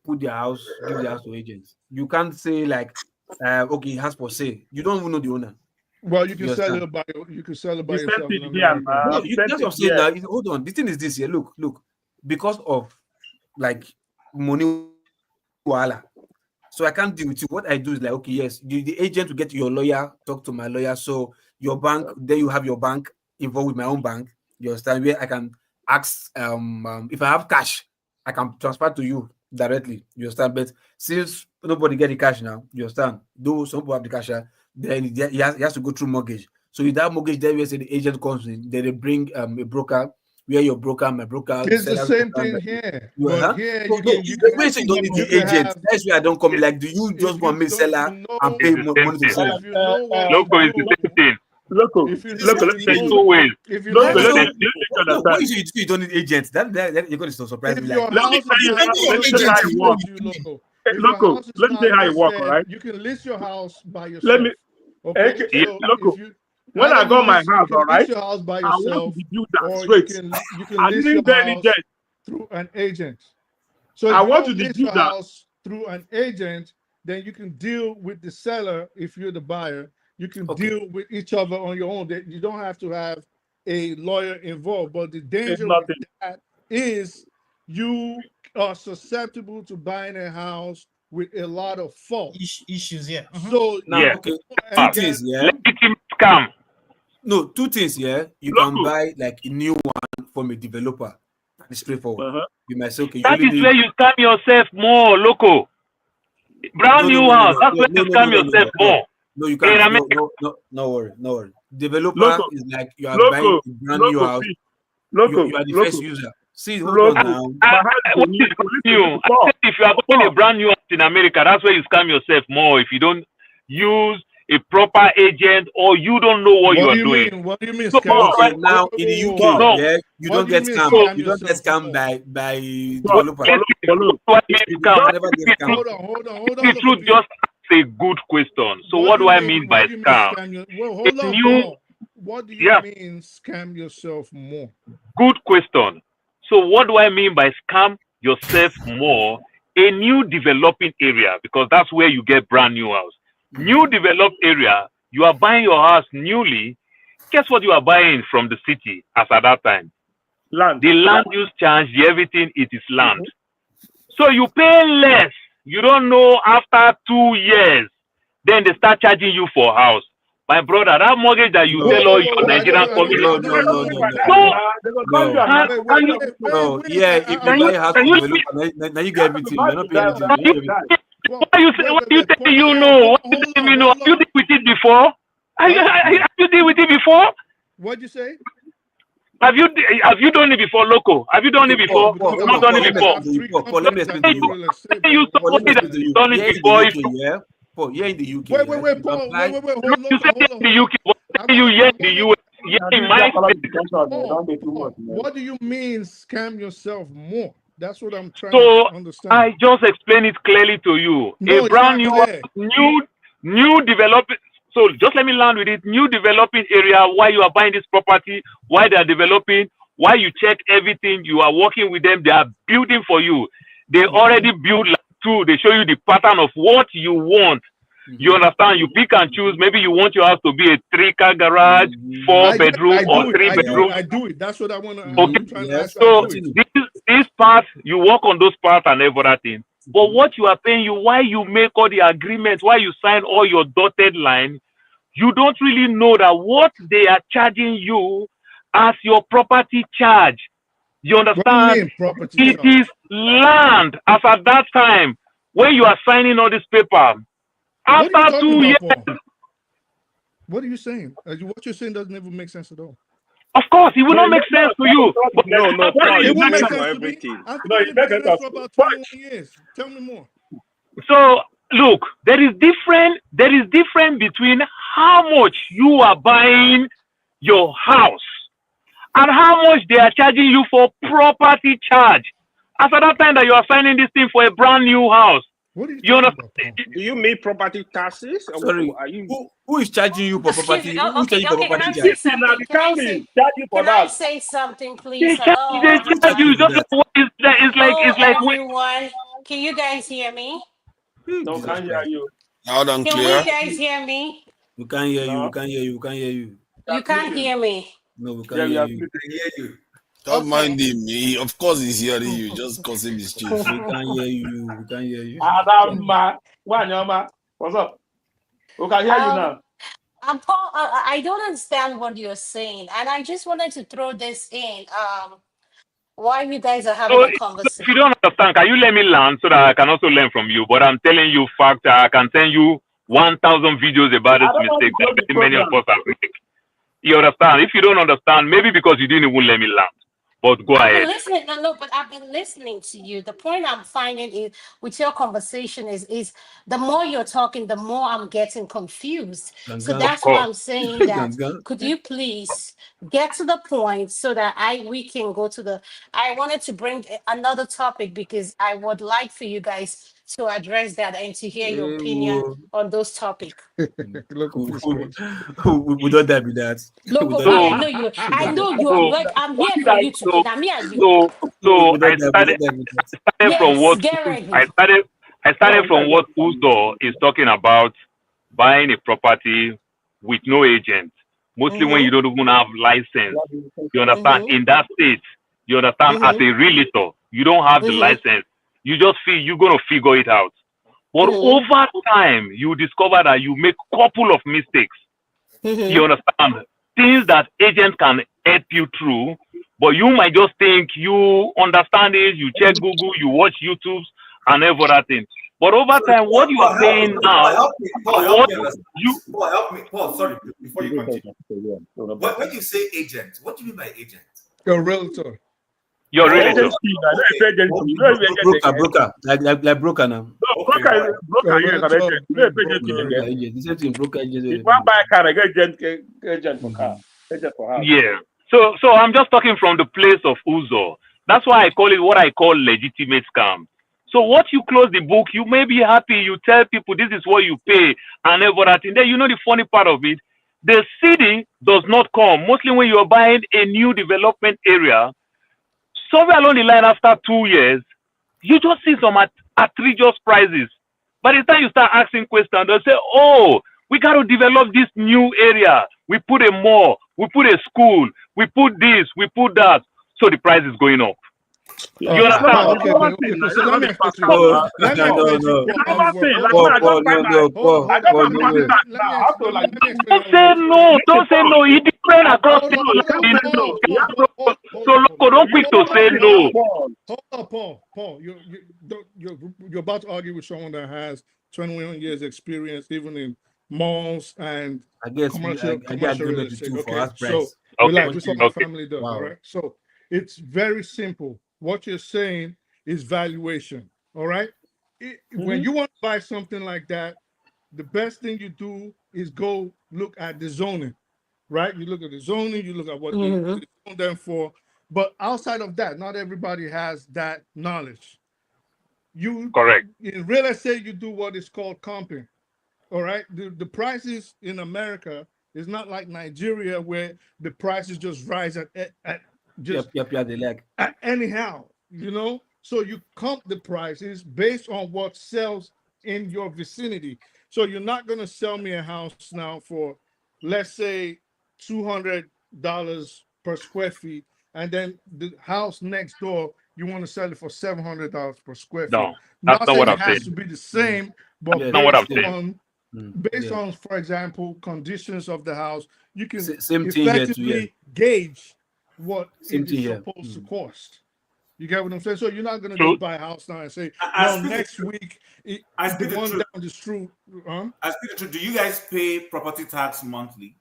put their house, give their house to agents. You can't say like, okay, it has for sale. You don't even know the owner. Well, you can sell it by yourself. That's what I'm saying now. Hold on. The thing is this here. Look. Because of like money, so I can't deal with you. What I do is like, okay, yes, the agent will get your lawyer, talk to my lawyer. So your bank, then you have your bank involved with my own bank. You understand? Where I can ask, if I have cash, I can transfer to you directly. You understand? But since nobody get the cash now, you understand? Though some people have the cash, then he has to go through mortgage. So with that mortgage, then we say the agent comes in, then they bring a broker, where your broker, my broker. It's the same thing here. But here you don't need the agent. That's where I don't come. Like, do you just want me seller and pay money to seller? Local is the same thing. Local. There's two ways. If you don't need agents, then you're going to surprise me. If your house is Loco, let me tell you how it works, all right? You can list your house by yourself. Let me, okay, so Loco, when I got my house, all right, list your house by I want yourself, to do that or straight. you can I list didn't your get any house debt. through an agent. So I if you want don't to list do your that. house through an agent, then you can deal with the seller if you're the buyer. You can deal with each other on your own. That you don't have to have a lawyer involved. But the danger with that is you are susceptible to buying a house with a lot of fault issues. Yeah. So Now, okay, two things. Yeah. Scam. No, two things. Yeah, you can buy like a new one from a developer. It's straightforward. You might say, okay, That is where you scam yourself more, Loco. Brand new house. That's where you scam yourself more. No, you can't. No worry. Developer is like you are buying a brand new house. You are the first user. See, hold on now. What is new? I said if you are buying a brand new house in America, that's where you scam yourself more. If you don't use a proper agent or you don't know what you are doing. What do you mean? So, okay, now in the UK, yeah, you don't get scammed. You don't get scammed by developer. Hold on. The truth just a good question. So what do I mean by scam? Well, hold on, Paul. What do you mean scam yourself more? Good question. So what do I mean by scam yourself more? A new developing area, because that's where you get brand new house. New developed area, you are buying your house newly. Guess what you are buying from the city as at that time? Land. The land use charge, everything, it is land. So you pay less. You don't know after 2 years, then they start charging you for house. My brother, that mortgage that you tell all your Nigerian community. No. Yeah, if you buy a house from developer, now you get everything. You're not paying anything. What are you saying? You know? What you tell me no? Have you dealt with it before? Have you dealt with it before? What'd you say? Have you done it before, Loco? Have you done it before? Not done it before. Let me explain to you. Done it before. Yeah. Paul, here in the UK. Wait, Paul. Wait, hold on. The UK, what you here in the US? Yeah, in my what do you mean scam yourself more? That's what I'm trying to understand. I just explained it clearly to you. No, a brand new developing. So just let me land with it. New developing area. Why you are buying this property? Why they are developing? Why you check everything? You are working with them. They are building for you. They already build like two. They show you the pattern of what you want. You understand? You pick and choose. Maybe you want your house to be a 3-car garage, 4-bedroom, or 3-bedroom. I do it. That's what I want to. Okay. So this part, you work on those parts and everything. But what you are paying, why you make all the agreements, why you sign all your dotted line, you don't really know that what they are charging you as your property charge. You understand? It is land as at that time when you are signing all this paper. After 2 years. What are you saying? What you're saying doesn't even make sense at all. Of course, it will not make sense to you. No, it will make sense for everything. I've been in business for about 21 years. Tell me more. So look, there is difference between how much you are buying your house and how much they are charging you for property charge. As at that time that you are signing this thing for a brand new house. What are you understand? Do you mean property taxes? Sorry, who is charging you for property? Who is charging you for property tax? Can I say something, please? Hello, it's like everyone. Can you guys hear me? No, can't hear you. Loud and clear. Can you guys hear me? We can't hear you. We can't hear you. We can't hear you. You can't hear me. No, we can't hear you. We can hear you. Don't mind him. Of course he's hearing you. Just cause him his chief. We can't hear you. We can't hear you. What's up? We can hear you now. Paul, I don't understand what you're saying, and I just wanted to throw this in. Why you guys are having a conversation? If you don't understand, can you let me learn so that I can also learn from you? But I'm telling you facts. I can send you 1,000 videos about this mistake that many of us have made. You understand? If you don't understand, maybe because you didn't even let me learn. But go ahead. But I've been listening to you. The point I'm finding is with your conversation is the more you're talking, the more I'm getting confused. So that's why I'm saying that. Could you please get to the point so that we can go to the. I wanted to bring another topic because I would like for you guys to address that and to hear your opinion on those topics. We don't have that. No, but I know you. I know you are right. I'm here for you today. Now, me and you. So I started from what get ready. I started from what Uzo is talking about, buying a property with no agent. Mostly when you don't even have license. You understand? In that state, you understand, as a realtor, you don't have the license. You just feel you're gonna figure it out. But over time, you discover that you make couple of mistakes. You understand? Things that agents can help you through, but you might just think you understand it, you check Google, you watch YouTube and every other thing. But over time, what you are saying now, Paul, sorry, before you continue. When you say agent, what do you mean by agent? Your realtor. Your realtor. Broker, like broker now. No, broker, yes, an agent. The same thing, broker agent. If one buy a car, I get agent for car, agent for house. Yeah. So I'm just talking from the place of Uzo. That's why I call it what I call legitimate scam. So what you close the book, you may be happy, you tell people this is what you pay and everything. Then you know the funny part of it, the city does not come. Mostly when you're buying a new development area, somewhere along the line after 2 years, you just see some outrageous prices. By the time you start asking questions, they'll say, oh, we got to develop this new area. We put a mall, we put a school, we put this, we put that. So the price is going up. You understand? So let me explain. Don't say no. Don't say no. It depends across the So local, don't quick to say no. Hold on, Paul. You're about to argue with someone that has 21 years experience, even in malls and I guess commercial real estate. Okay, so Okay. relax. This is what my family does. All right. So it's very simple. What you're saying is valuation. All right. When you want to buy something like that, the best thing you do is go look at the zoning, right? You look at the zoning, you look at what they own them for. But outside of that, not everybody has that knowledge. Correct. In real estate, you do what is called comping. All right. The prices in America is not like Nigeria where the prices just rise anyhow, you know. So you comp the prices based on what sells in your vicinity. So you're not going to sell me a house now for, let's say, $200 per square feet, and then the house next door you want to sell it for $700 per square feet. No, that's not what I'm saying. It has to be the same, but not what I'm saying. Based on, for example, conditions of the house, you can same effectively gauge what same it is supposed to cost. You get what I'm saying? So you're not going to just buy a house now and say, no, next week, the one down the street. Do you guys pay property tax monthly?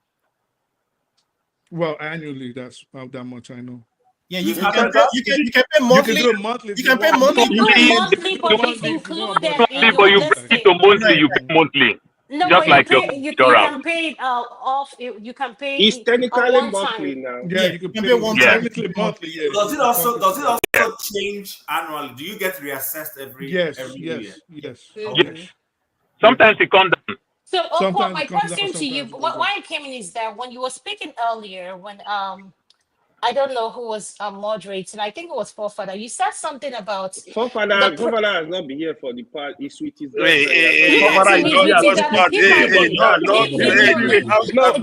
Well, annually, that's that much I know. Yeah, you can pay monthly. You can do it monthly. You can pay monthly. You can do monthly, but it's included in But your you pay to monthly, you pay monthly. No, just but like you can pay it off. You can pay. It's technically one monthly time. now. Yeah, you can pay one time. Technically monthly. Yeah. Does it also change annually? Do you get reassessed every year? Yes. Sometimes it comes down. So, Paul, my question to you, why I came in is that when you were speaking earlier, when I don't know who was moderating. I think it was Forefather. You said something about Forefather has not been here for the part. He's with his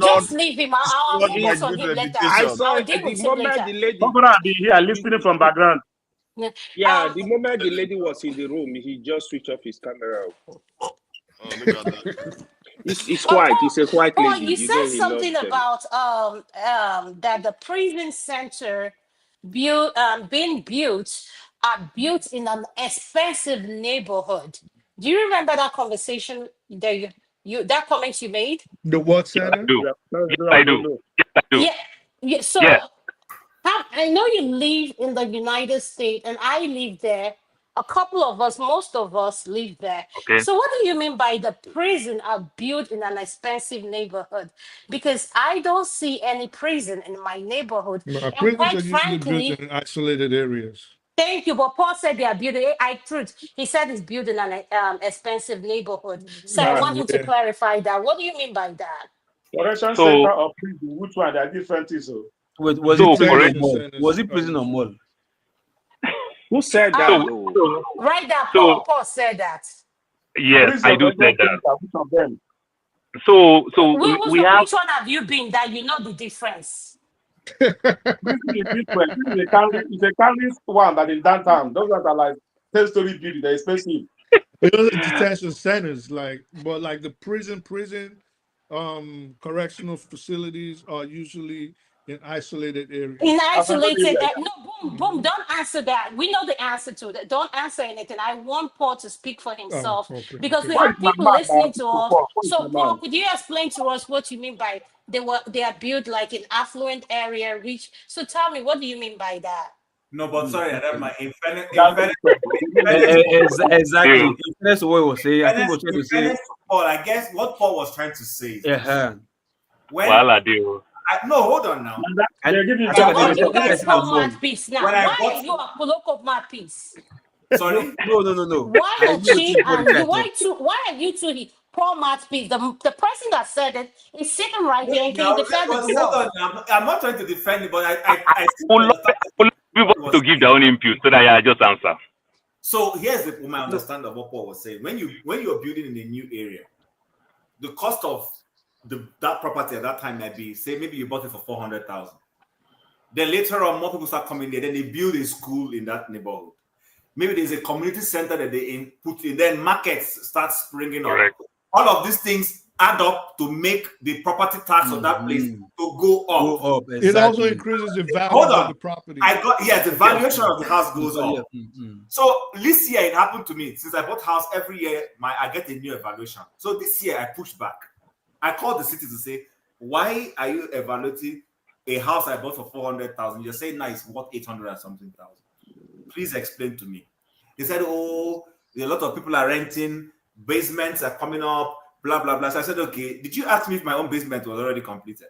just leave him. I'll focus on him later. I saw deal with the him moment later. the lady. Forefather be here listening from background. Yeah, the moment the lady was in the room, he just switched off his camera. Oh, look at that. It's quiet. It's a quiet lady. Oh, you said something about that the prison center being built are built in an expensive neighborhood. Do you remember that conversation that that comment you made? The what center? I do. Yeah. So I know you live in the United States, and I live there. A couple of us, most of us live there. Okay. So what do you mean by the prison are built in an expensive neighborhood? Because I don't see any prison in my neighborhood. No, prisons are usually built in isolated areas. Thank you. But Paul said they are building. He said he's building an expensive neighborhood. So I want you to clarify that. What do you mean by that? Correction center or prison? Which one? There are different things. Wait, was it prison or mall? Was it prison or mall? Who said that? Right now, Paul said that. Yes, I do say that. Which of them? So we have. Which one have you been that you know the difference? This is different. It's a county one that in downtown. Those that are like 10-story building, they're expensive. Those are detention centers, but the prison, correctional facilities are usually in isolated areas. In isolated, boom. Don't answer that. We know the answer to that. Don't answer anything. I want Paul to speak for himself because we have people listening to us. So, Paul, could you explain to us what you mean by they are built like in affluent area, rich? So, tell me, what do you mean by that? No, but sorry, exactly. That's what we were saying. I think we're trying to say. Paul, I guess what Paul was trying to say. When no, hold on now. What do you guys call mouthpiece now? Why are you a local mouthpiece? Sorry? No. Why are you two poor mouthpiece? The person that said it is sitting right here and can defend himself. I'm not trying to defend it, but I people to give their own input so that I just answer. So here's my understanding of what Paul was saying. When you're building in a new area, the cost of that property at that time might be, say, maybe you bought it for 400,000. Then later on, more people start coming there. Then they build a school in that neighborhood. Maybe there's a community center that they put in. Then markets start springing up. All of these things add up to make the property tax of that place to go up. Exactly. It also increases the value of the property. The valuation of the house goes up. So this year it happened to me. Since I bought house every year, I get a new evaluation. So this year I pushed back. I called the city to say, why are you evaluating a house I bought for 400,000? You're saying now it's worth 800 or something thousand. Please explain to me. They said, a lot of people are renting, basements are coming up, blah, blah, blah. So I said, okay, did you ask me if my own basement was already completed?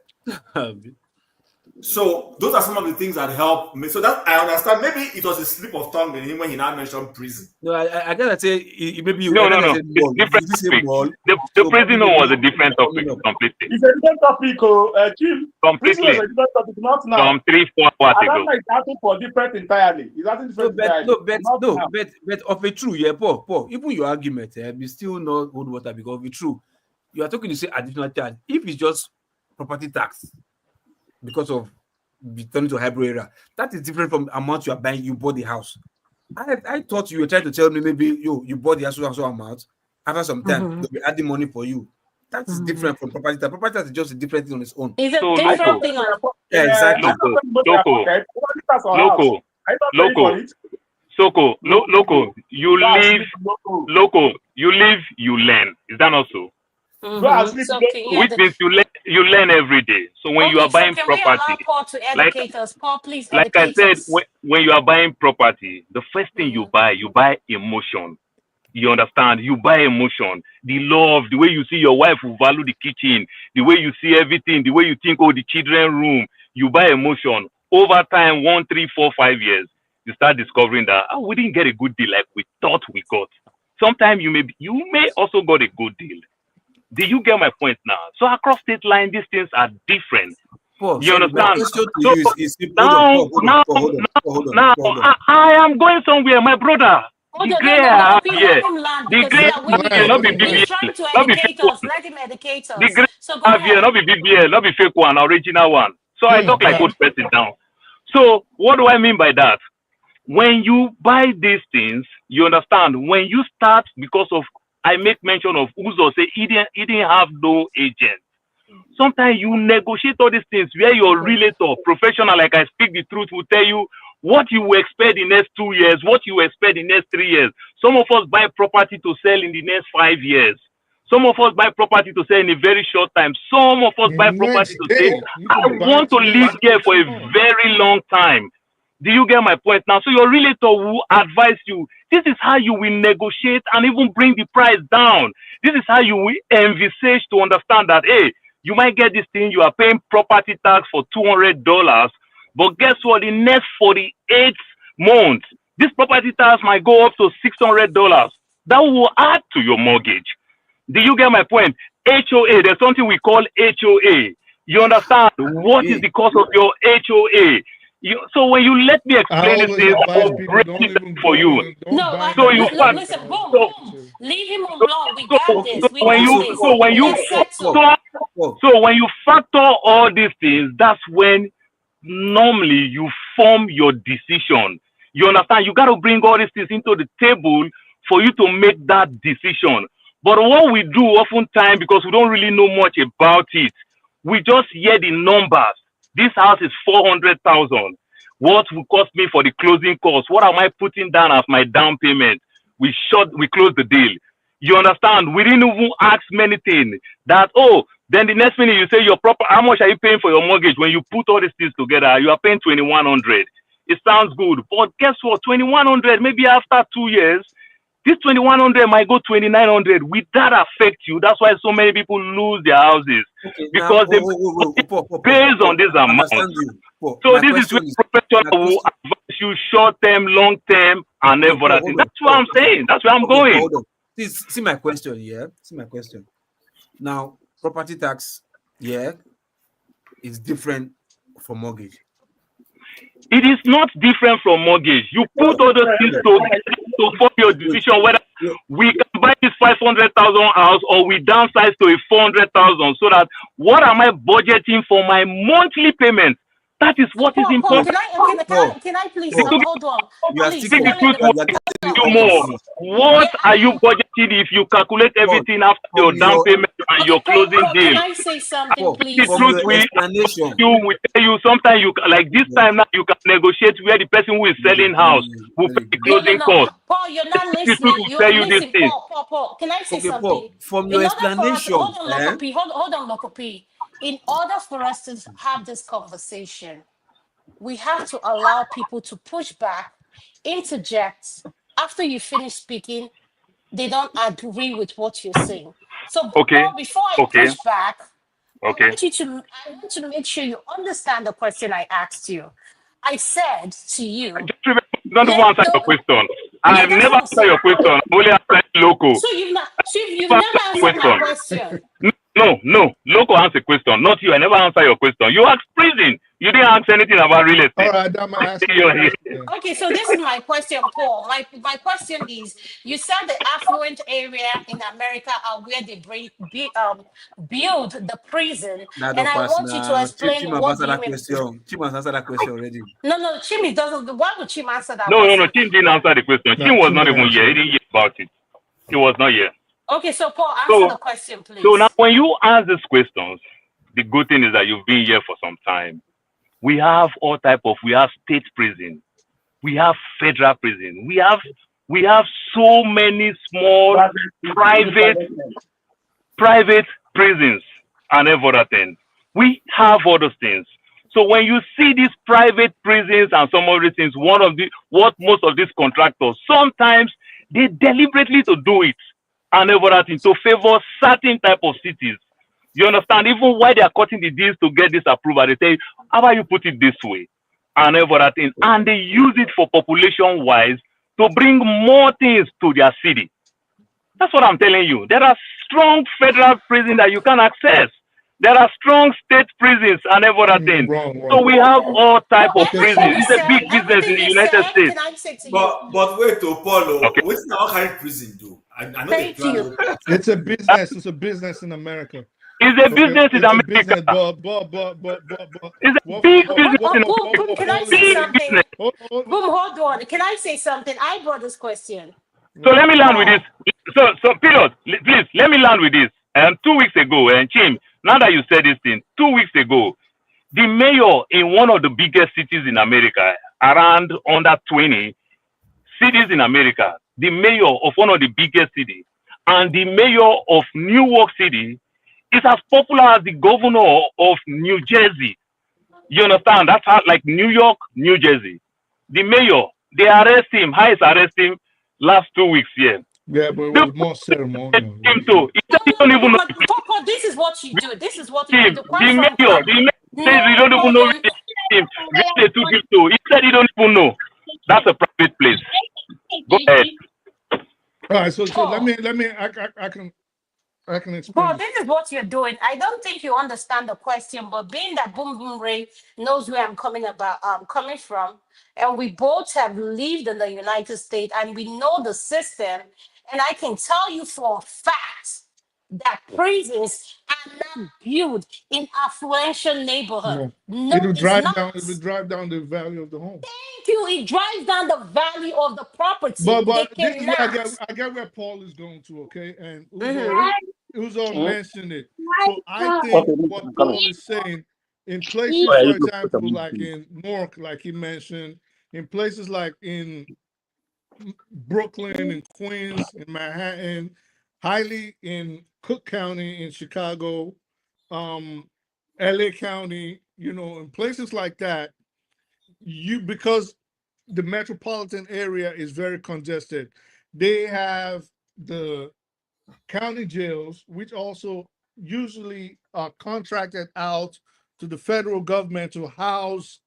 So those are some of the things that help me. So that I understand. Maybe it was a slip of tongue when he now mentioned prison. No, I gotta say maybe no. It's different topic. The prison was a different topic completely. It's a different topic, Chief. Completely. Prison was a different topic, not now. From 3-4 hours ago. It's asking for different entirely. It's asking different entirely. But of a true, Paul. Even your argument, we still not hold water because of it true. You are talking to say additional charge. If it's just property tax, because of returning to hybrid area, that is different from the amount you are buying. You bought the house. I thought you were trying to tell me maybe you bought the house so amount. After some time, they'll be adding money for you. That is different from property tax. Property tax is just a different thing on its own. It's a different thing on exactly. Local. You live, you learn. Is that not so? Which means you learn every day. So when you are buying property, Paul, please like I said, when you are buying property, the first thing you buy emotion. You understand? You buy emotion, the love, the way you see your wife will value the kitchen, the way you see everything, the way you think, the children room. You buy emotion. Over time, 1, 3, 4, 5 years, you start discovering that we didn't get a good deal like we thought we got. Sometimes you may also got a good deal. Do you get my point now? So across state line, these things are different. You understand? Now, I am going somewhere, my brother. The gray hair here, not be BBL, not be fake one. The gray hair not be BBL, not be fake one, original one. So I talk like good person now. So what do I mean by that? When you buy these things, you understand. When you start, because of I make mention of Uzo say he didn't have no agent. Sometimes you negotiate all these things where your relator, professional, like I speak the truth, will tell you what you will expect in the next 2 years, what you will expect in the next 3 years. Some of us buy property to sell in the next 5 years. Some of us buy property to sell in a very short time. Some of us buy property to say, I want to live here for a very long time. Do you get my point now? So your relator will advise you. This is how you will negotiate and even bring the price down. This is how you will envisage to understand that, hey, you might get this thing, you are paying property tax for $200, but guess what? The next 48 months, This property tax might go up to $600. That will add to your mortgage. Do you get my point? HOA, there's something we call HOA. You understand? What is the cost of your HOA? So when you let me explain this thing, I'll break it for you. No, so you listen, boom, leave him alone. We got this. We got this. So when you factor all these things, that's when normally you form your decision. You understand? You got to bring all these things into the table for you to make that decision. But what we do oftentimes, because we don't really know much about it, we just hear the numbers. This house is 400,000. What will cost me for the closing costs? What am I putting down as my down payment? We close the deal. You understand? We didn't even ask many things. That, then the next minute you say how much are you paying for your mortgage? When you put all these things together, you are paying 2,100. It sounds good, but guess what? 2,100, maybe after 2 years, this 2,100 might go 2,900. Will that affect you? That's why so many people lose their houses, because they based on this amount. So this is where professional will advise you short term, long term, and everything. That's what I'm saying. That's where I'm going. See my question, yeah. See my question. Now, property tax, yeah, is different from mortgage. It is not different from mortgage. You put all those things to form your decision whether we can buy this 500,000 house or we downsize to a 400,000. So that what am I budgeting for my monthly payment? That is what is important. Can I please hold on? What are you budgeting if you calculate everything after your down payment and your closing deal? Can I say something, please? You will tell you sometimes like this time now you can negotiate where the person who is selling house will pay the closing cost. Paul, you're not listening. You're listening. Paul, can I say something? From your explanation, hold on, Local P. In order for us to have this conversation, we have to allow people to push back, interject. After you finish speaking, they don't agree with what you're saying. So before I push back, I want you to make sure you understand the question I asked you. I said to you, don't answer your question. I have never answered your question. I only answered local. So you've never answered my question. No. Local answer question, not you. I never answer your question. You asked prison. You didn't ask anything about real estate. All right, that might ask Okay, so this is my question, Paul. My question is: you said the affluent area in America are where they build the prison, and I want you to explain what you mean. Chim has answered that question already. No, Chim doesn't. Why would Chim answer that? No. Chim didn't answer the question. Chim was not even here. He didn't hear about it. He was not here. Okay, so Paul, answer the question, please. So now, when you ask these questions, the good thing is that you've been here for some time. We have all type of. We have state prison, we have federal prison, we have so many small private prisons and everything. We have all those things. So when you see these private prisons and some of these things, what most of these contractors sometimes they deliberately to do it and everything to favor certain type of cities. You understand? Even why they are cutting the deals to get this approval, they say, how about you put it this way? And everything. And they use it for population-wise to bring more things to their city. That's what I'm telling you. There are strong federal prisons that you can access. There are strong state prisons and everything. So we have all type of prisons. It's a big business in the United States. But wait, Paulo, what's the kind of prison do? I know Thank you. It's a business. It's a business in America. It's a business in America. It's a big business in America. Can I say something? Hold on. Can I say something? I brought this question. So let me land with this. So Pilot, please, let me land with this. 2 weeks ago, and Chim, now that you said this thing, 2 weeks ago, the mayor in one of the biggest cities in America, around under 20 cities in America, the mayor of one of the biggest cities, and the mayor of New York City is as popular as the governor of New Jersey. You understand? That's how, like New York, New Jersey. The mayor, they arrest him. ICE arrest him last 2 weeks here. Yeah, but it was more ceremonial. Him too. He said he don't even know. This is what you do. This is what you do. The mayor says he don't even know him. He said he don't even know. That's a private place. Go ahead. All right, so let me I can explain. But this is what you're doing. I don't think you understand the question, but being that Boom Boom Ray knows where I'm coming from, and we both have lived in the United States and we know the system, and I can tell you for a fact that prisons are not built in affluential neighborhood. No, No, it's not. it would drive down the value of the home. Thank you. It drives down the value of the property. But They this is where cannot. I get where Paul is going to, okay? And Mhm. Uzo mentioned it. So I think Okay, what I'm coming. Paul is saying in Oh, places, yeah, for you go put example, them like in Newark, like he mentioned, in places like in Brooklyn and Queens and Manhattan, highly in Cook County in Chicago, LA County, in places like that, because the metropolitan area is very congested. They have the county jails, which also usually are contracted out to the federal government to house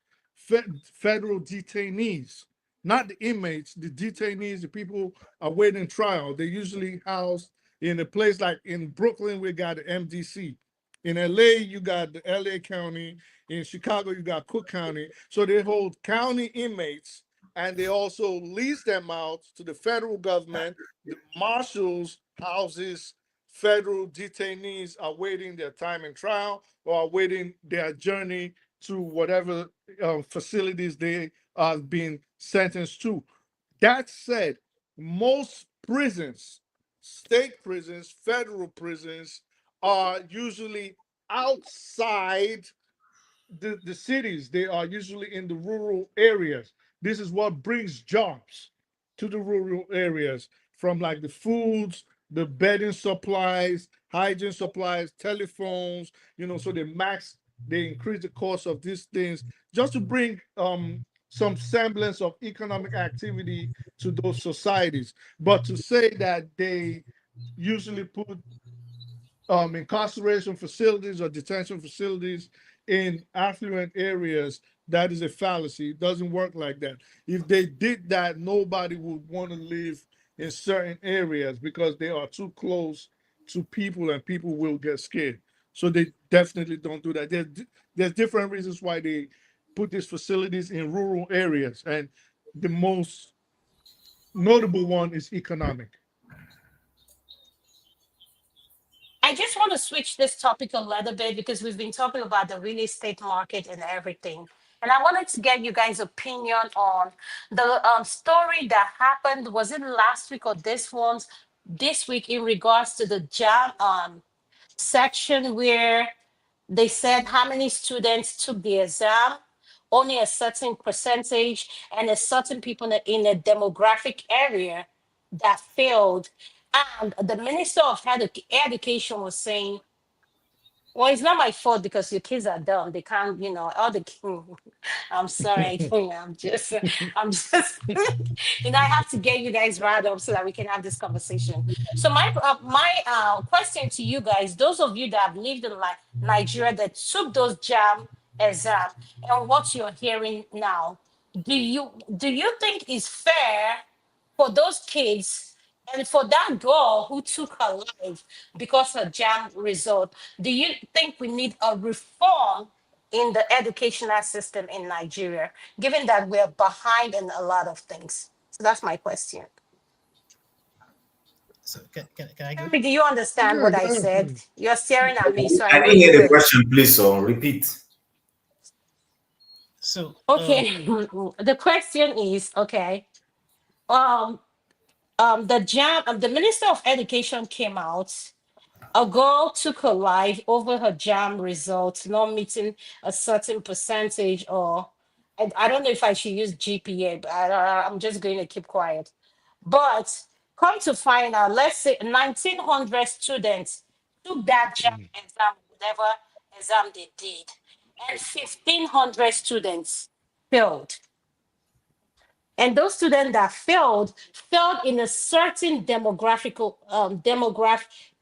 federal detainees, not the inmates, the detainees, the people awaiting trial. They usually housed in a place like in Brooklyn, we got the MDC. In LA, you got the LA County. In Chicago, you got Cook County. So they hold county inmates and they also lease them out to the federal government. The marshals houses federal detainees awaiting their time in trial or awaiting their journey to whatever facilities they are being sentenced to. That said, most prisons, state prisons, federal prisons, are usually outside the cities. They are usually in the rural areas. This is what brings jobs to the rural areas, from like the foods, the bedding supplies, hygiene supplies, telephones, so they increase the cost of these things just to bring some semblance of economic activity to those societies. But to say that they usually put incarceration facilities or detention facilities in affluent areas, that is a fallacy. It doesn't work like that. If they did that, nobody would want to live in certain areas because they are too close to people and people will get scared. So they definitely don't do that. There's different reasons why they put these facilities in rural areas. And the most notable one is economic. I just want to switch this topic a little bit because we've been talking about the real estate market and everything. And I wanted to get you guys' opinion on the story that happened. Was it last week or this week in regards to the jam section where they said how many students took the exam, only a certain percentage, and a certain people in a demographic area that failed. And the Minister of Education was saying, well, it's not my fault because your kids are dumb. They can't, all the I'm sorry. I'm just, I have to get you guys riled up so that we can have this conversation. So my question to you guys, those of you that have lived in Nigeria that took those jam exam and what you're hearing now, do you think it's fair for those kids and for that girl who took her life because of jam result? Do you think we need a reform in the educational system in Nigeria, given that we're behind in a lot of things? So that's my question. So can I go? Do you understand what I said? You're staring at me, so I I know didn't you hear the will. question, please, so repeat. So okay, the question is okay. Um, the Minister of Education came out. A girl took her life over her jam results not meeting a certain percentage, or I don't know if I should use GPA, but I'm just going to keep quiet. But come to find out, let's say 1,900 students took that jam exam, whatever exam they did, and 1,500 students failed. And those students that failed in a certain demographic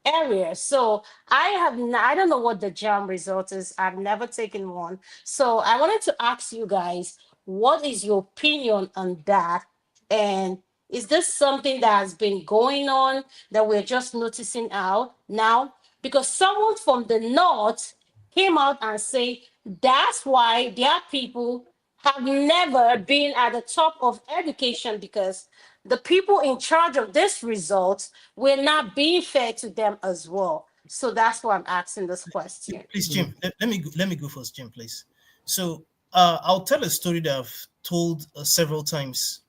area. So I don't know what the jam result is. I've never taken one. So I wanted to ask you guys, What is your opinion on that? And is this something that has been going on that we're just noticing out now? Because someone from the north came out and say that's why their people have never been at the top of education, because the people in charge of this result were not being fair to them as well. So that's why I'm asking this question. Please, Jim, let me go first, Jim, please. So I'll tell a story that I've told several times.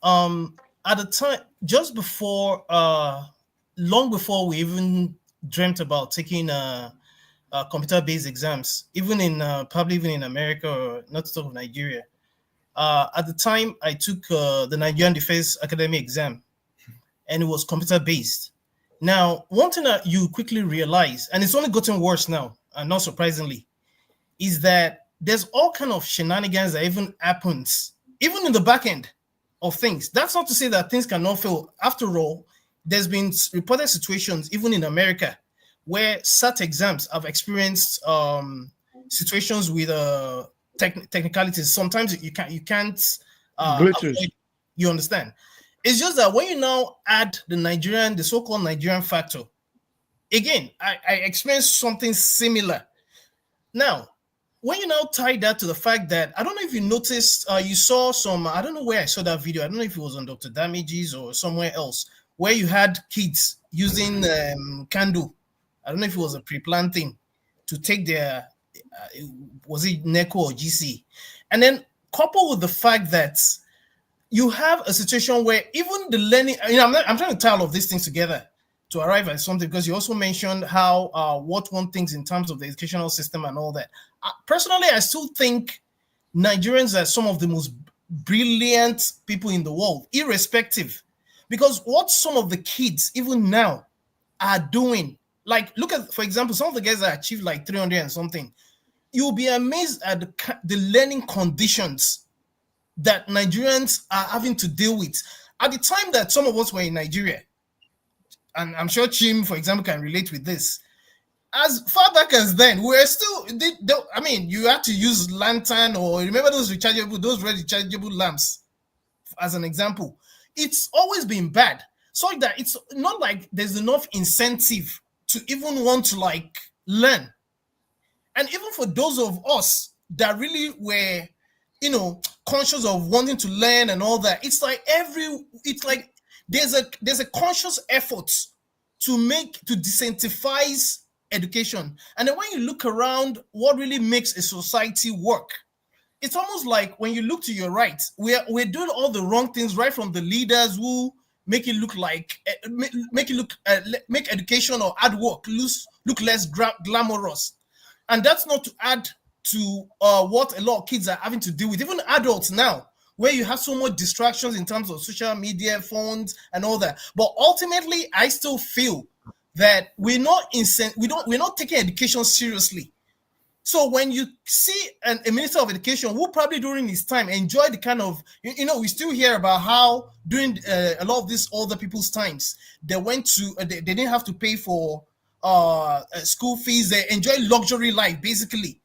At the time, just before, long before we even dreamt about taking computer-based exams, even in probably even in America, or not to talk of Nigeria. At the time, I took the Nigerian Defense Academy exam, and it was computer-based. Now, one thing that you quickly realize, and it's only gotten worse now, and not surprisingly, is that there's all kind of shenanigans that even happens, even in the back end of things. That's not to say that things cannot fail. After all, there's been reported situations, even in America, where SAT exams have experienced situations with technicalities. Sometimes you can't glitches. Avoid, you understand? It's just that when you now add the so-called Nigerian factor, again, I experienced something similar. Now, when you now tie that to the fact that, I don't know if you noticed, you saw some, I don't know where I saw that video. I don't know if it was on Dr. Damages or somewhere else, where you had kids using candle. I don't know if it was a pre-planting to take their, was it NECO or GC? And then coupled with the fact that you have a situation where even the learning, I'm trying to tie all of these things together to arrive at something, because you also mentioned how what one thinks in terms of the educational system and all that. Personally, I still think Nigerians are some of the most brilliant people in the world, irrespective, because what some of the kids even now are doing, like look at, for example, some of the guys that achieved like 300 and something, you'll be amazed at the learning conditions that Nigerians are having to deal with. At the time that some of us were in Nigeria, and I'm sure Chim, for example, can relate with this, as far back as then, we're still, you had to use lantern, or remember those red rechargeable lamps, as an example. It's always been bad, so that it's not like there's enough incentive to even want to like learn. And even for those of us that really were, conscious of wanting to learn and all that, it's like there's a conscious effort to disincentivize education. And then when you look around, what really makes a society work, it's almost like when you look to your right, we're doing all the wrong things, right from the leaders who make it look like make education or hard work look less glamorous. And that's not to add to what a lot of kids are having to deal with, even adults now, where you have so much distractions in terms of social media, phones, and all that. But ultimately, I still feel that we're not taking education seriously. So when you see a minister of education who probably during his time enjoyed the kind of, we still hear about how during a lot of these older people's times, they went to, they didn't have to pay for school fees. They enjoy luxury life, basically.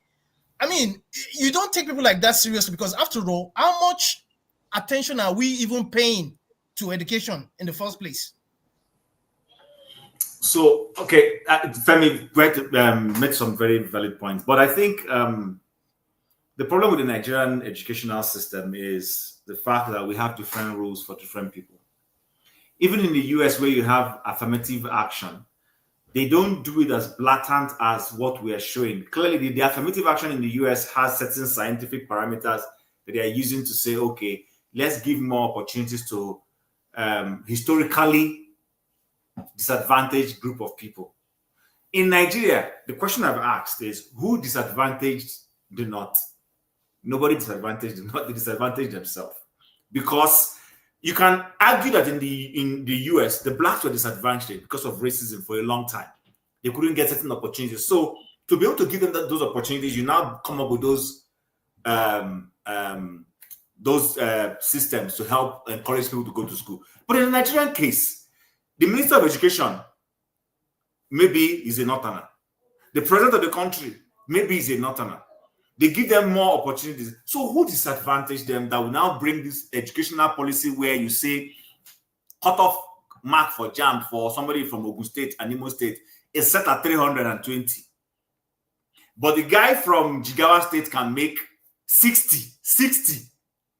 I mean, you don't take people like that seriously, because after all, how much attention are we even paying to education in the first place? So, okay, Femi made some very valid points, but I think the problem with the Nigerian educational system is the fact that we have different rules for different people. Even in the US, where you have affirmative action, they don't do it as blatant as what we are showing. Clearly, the affirmative action in the US has certain scientific parameters that they are using to say, okay, let's give more opportunities to historically disadvantaged group of people. In Nigeria, the question I've asked is, who disadvantaged the North? Nobody disadvantaged the North, they disadvantaged themselves. Because you can argue that in the US, the blacks were disadvantaged because of racism for a long time. They couldn't get certain opportunities. So to be able to give them those opportunities, you now come up with those systems to help encourage people to go to school. But in the Nigerian case, the Minister of Education maybe is a Northerner. The President of the country maybe is a Northerner. They give them more opportunities. So who disadvantaged them that will now bring this educational policy where you say cutoff mark for JAMB for somebody from Ogun State and Imo State is set at 320. But the guy from Jigawa State can make 60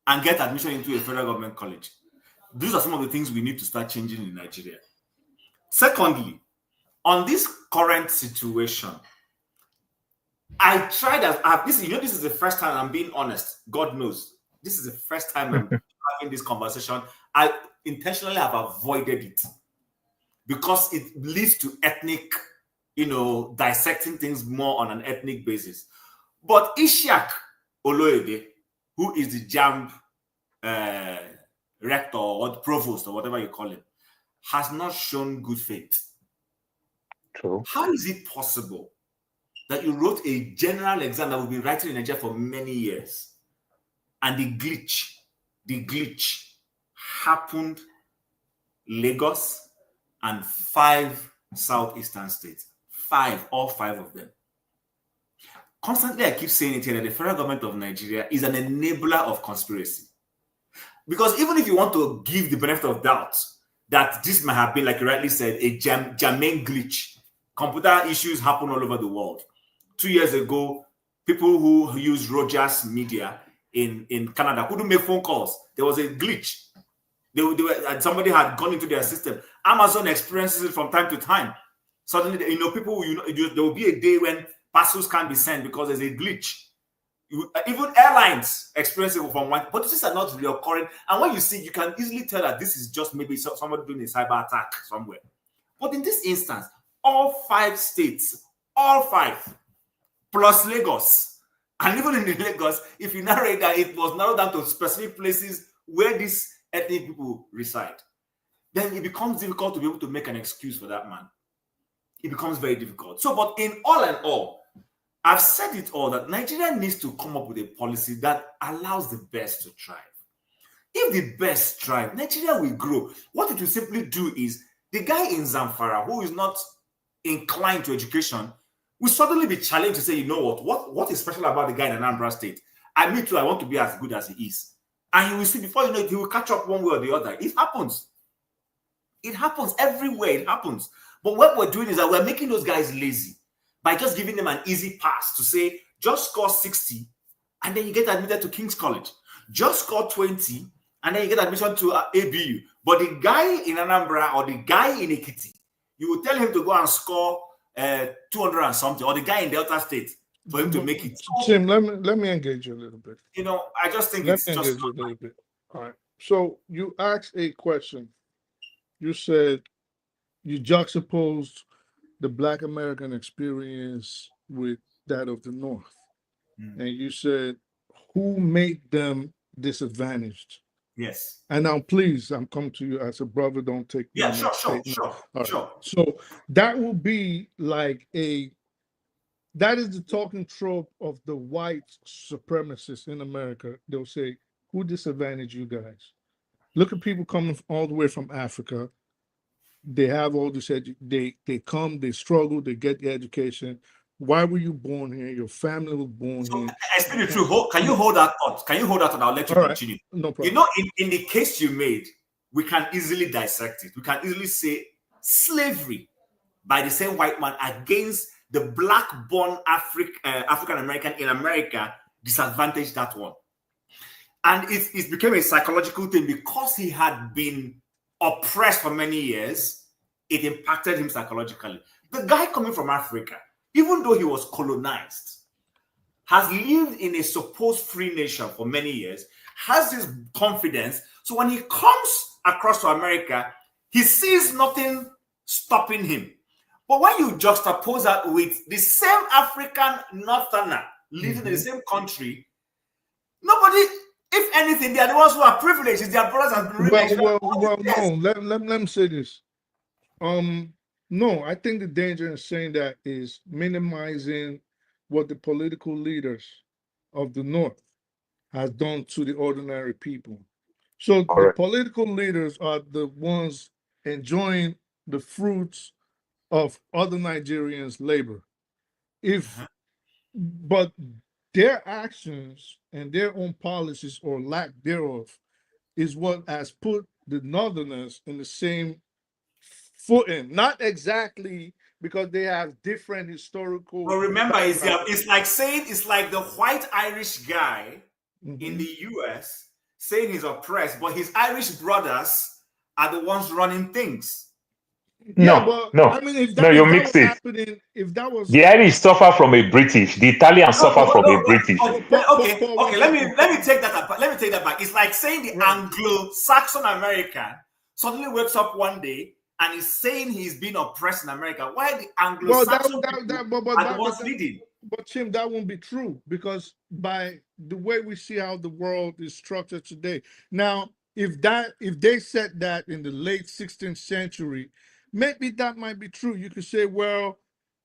and get admission into a federal government college. These are some of the things we need to start changing in Nigeria. Secondly, on this current situation, I tried this is the first time I'm being honest. God knows. This is the first time I'm having this conversation. I intentionally have avoided it because it leads to ethnic, dissecting things more on an ethnic basis. But Ishak Oloyede, who is the JAMB rector or provost or whatever you call him, has not shown good faith. True. How is it possible that you wrote a general exam that will be writing in Nigeria for many years, and the glitch happened Lagos and 5 southeastern states, all five of them? Constantly, I keep saying it here that the federal government of Nigeria is an enabler of conspiracy. Because even if you want to give the benefit of doubt that this might have been, like you rightly said, a germane glitch, computer issues happen all over the world. 2 years ago, people who use Rogers Media in Canada couldn't make phone calls. There was a glitch. Somebody had gone into their system. Amazon experiences it from time to time. Suddenly, people, there will be a day when parcels can't be sent because there's a glitch. Even airlines experience it from one, but these are not reoccurring. And when you see, you can easily tell that this is just maybe somebody doing a cyber attack somewhere. But in this instance, all 5 states, all 5, plus Lagos, and even in the Lagos, if you narrate that it was narrowed down to specific places where these ethnic people reside, then it becomes difficult to be able to make an excuse for that man. It becomes very difficult. So, but in all and all, I've said it all that Nigeria needs to come up with a policy that allows the best to thrive. If the best thrive, Nigeria will grow. What it will simply do is the guy in Zamfara who is not inclined to education will suddenly be challenged to say, you know what is special about the guy in Anambra State? I want to be as good as he is. And you will see, before you know it, he will catch up one way or the other. It happens. It happens everywhere. It happens. But what we're doing is that we're making those guys lazy by just giving them an easy pass to say, just score 60 and then you get admitted to King's College. Just score 20 and then you get admission to ABU. But the guy in Anambra or the guy in Ekiti, you will tell him to go and score 200 and something, or the guy in Delta State for him to make it. Tim, let me engage you a little bit. I just think Let me engage you a little bit. All right. So you asked a question. You said you juxtaposed the Black American experience with that of the North. And you said, who made them disadvantaged? Yes. And now, please, I'm coming to you as a brother. Don't take me. Yeah, sure. So that will be like that is the talking trope of the white supremacists in America. They'll say, who disadvantaged you guys? Look at people coming all the way from Africa. They have all this, they come, they struggle, they get the education. Why were you born here? Your family was born here. I speak the truth. Can you hold that thought? I'll let you continue. No problem. In the case you made, we can easily dissect it. We can easily say slavery by the same white man against the black-born African American in America disadvantaged that one. And it became a psychological thing because he had been oppressed for many years. It impacted him psychologically. The guy coming from Africa, even though he was colonized, has lived in a supposed free nation for many years, has this confidence. So when he comes across to America, he sees nothing stopping him. But when you juxtapose that with the same African northerner living in the same country, nobody, if anything, they are the ones who are privileged. It's their brothers and privileged. No. Let me say this. No, I think the danger in saying that is minimizing what the political leaders of the North has done to the ordinary people. So the political leaders are the ones enjoying the fruits of other Nigerians' labor. But their actions and their own policies or lack thereof is what has put the Northerners in the same footing. Not exactly because they have different historical. But remember, it's like the white Irish guy in the US saying he's oppressed, but his Irish brothers are the ones running things. No, I mean, if that you was mix it. happening, if that was The Irish suffer from a British, the Italians suffer from a British. Okay. Let me take that back. Let me take that back. It's like saying the Anglo-Saxon American suddenly wakes up one day and is saying he's being oppressed in America. Why the Anglo-Saxon are the ones leading? But Tim, that won't be true, because by the way we see how the world is structured today. Now, if they said that in the late 16th century, maybe that might be true. You could say, well,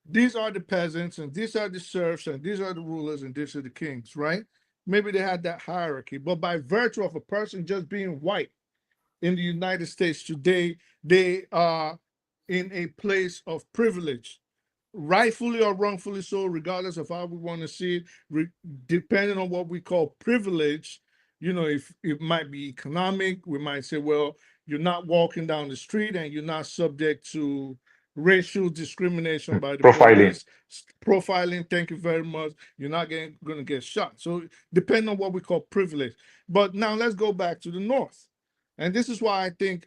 these are the peasants and these are the serfs and these are the rulers and these are the kings, right? Maybe they had that hierarchy, but by virtue of a person just being white in the United States today, they are in a place of privilege, rightfully or wrongfully so, regardless of how we want to see it, depending on what we call privilege. You know, if it might be economic, we might say, well, you're not walking down the street and you're not subject to racial discrimination by the police. Profiling, thank you very much. You're not going to get shot. So depending on what we call privilege. But now let's go back to the North. And this is why I think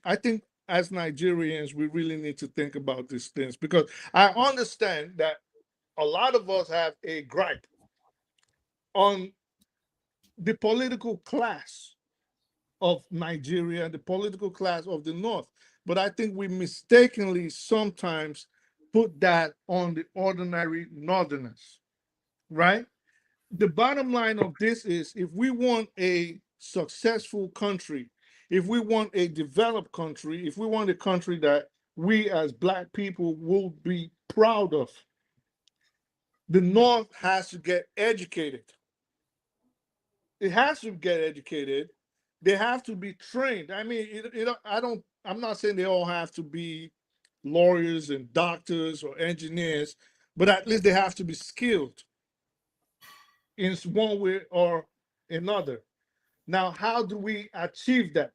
as Nigerians, we really need to think about these things, because I understand that a lot of us have a gripe on the political class of Nigeria, the political class of the North. But I think we mistakenly sometimes put that on the ordinary Northerners, right? The bottom line of this is, if we want a successful country, if we want a developed country, if we want a country that we as Black people will be proud of, the North has to get educated. It has to get educated. They have to be trained. I mean, I'm not saying they all have to be lawyers and doctors or engineers, but at least they have to be skilled in one way or another. Now, how do we achieve that?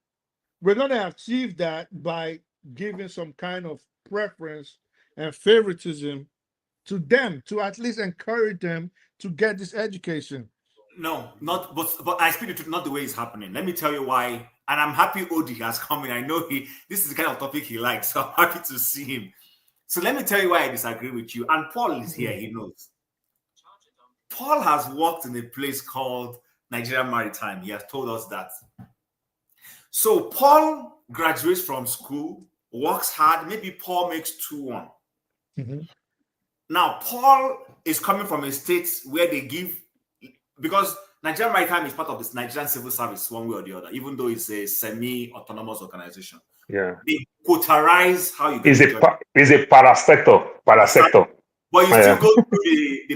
We're going to achieve that by giving some kind of preference and favoritism to them, to at least encourage them to get this education. No, but I speak the truth, not the way it's happening. Let me tell you why. And I'm happy Odi has come in. I know this is the kind of topic he likes, so I'm happy to see him. So let me tell you why I disagree with you. And Paul is here, he knows. Paul has worked in a place called Nigerian Maritime. He has told us that. So Paul graduates from school, works hard. Maybe Paul makes 2-1. Now, Paul is coming from a state where they give, because Nigerian Maritime is part of this Nigerian civil service one way or the other, even though it's a semi-autonomous organization. Yeah. They quoterize how you get It's a parasector. But you still go through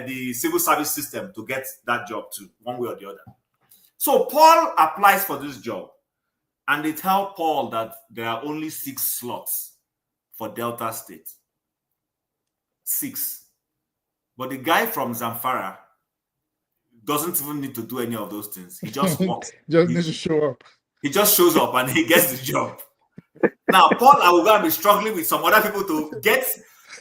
the civil service system to get that job too, one way or the other. So Paul applies for this job, and they tell Paul that there are only 6 slots for Delta State. 6. But the guy from Zamfara doesn't even need to do any of those things. He just walks. Just needs to show up. He just shows up and he gets the job. Now, Paul, I will go and be struggling with some other people to get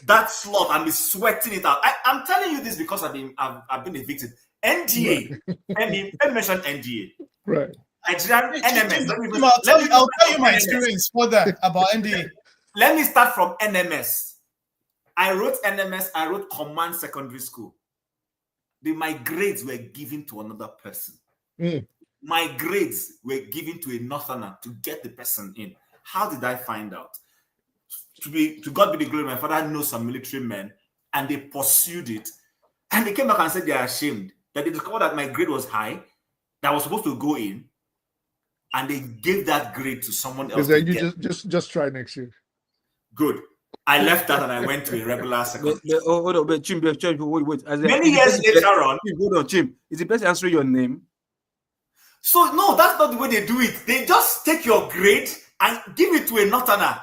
that slot and be sweating it out. I'm telling you this because I've been evicted. NDA. Let me mention NDA. Right. Nigerian NMS. I'll tell you my experience for that about NDA. Let me start from NMS. I wrote NMS. I wrote Command Secondary School. My grades were given to another person. My grades were given to a Northerner to get the person in. How did I find out? To God be the glory, my father knows some military men, and they pursued it. And they came back and said they are ashamed that they discovered that my grade was high, that I was supposed to go in, and they gave that grade to someone else. You just try next year. Good. I left that and I went to a regular secondary. Hold on, but Chim, wait. Many years later on. Hold on, Chim. Is the person answering your name? So, no, that's not the way they do it. They just take your grade and give it to a Northerner.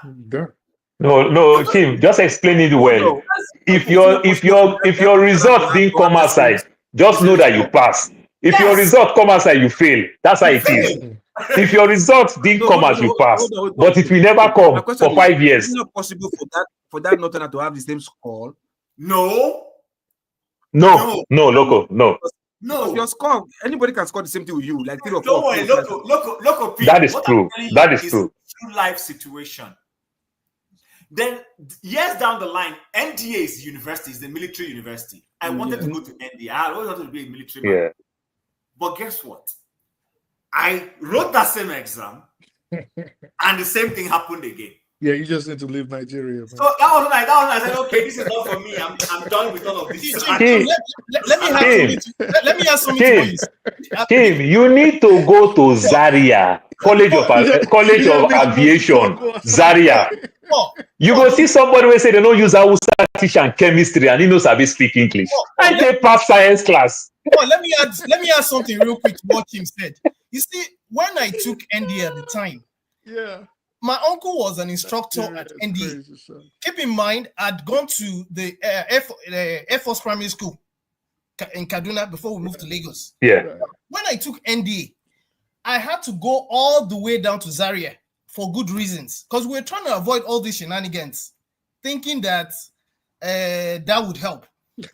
No, Chim, just explain it well. If your result didn't come outside, just know that you pass. If your result come as you fail, that's how it is. If your results didn't come as you pass, but it will never come for 5 years. It's not possible for that northerner to have the same score. No, Loco, no. No, if your score, anybody can score the same thing with you. Like 3 or 4. Don't worry, Loco. That is true. That is true. True life situation. Then years down the line, NDA is university, is the military university. I wanted to go to NDA. I always wanted to be a military man. Yeah. But guess what? I wrote that same exam, and the same thing happened again. Yeah, you just need to leave Nigeria. Man. So that was I said, okay, this is not for me. I'm done with all of this. Let me ask something. Kim, you need to go to Zaria, College of Aviation, Zaria. You go see somebody who say they don't use Hausa teach and chemistry, and he knows how to speak English. And they pass science class. Let me add something real quick to what Kim said. You see, when I took ND at the time, my uncle was an instructor at ND. Keep in mind, I'd gone to the Air Force Primary School in Kaduna before we moved to Lagos. Yeah. When I took ND, I had to go all the way down to Zaria for good reasons, because we were trying to avoid all these shenanigans, thinking that that would help.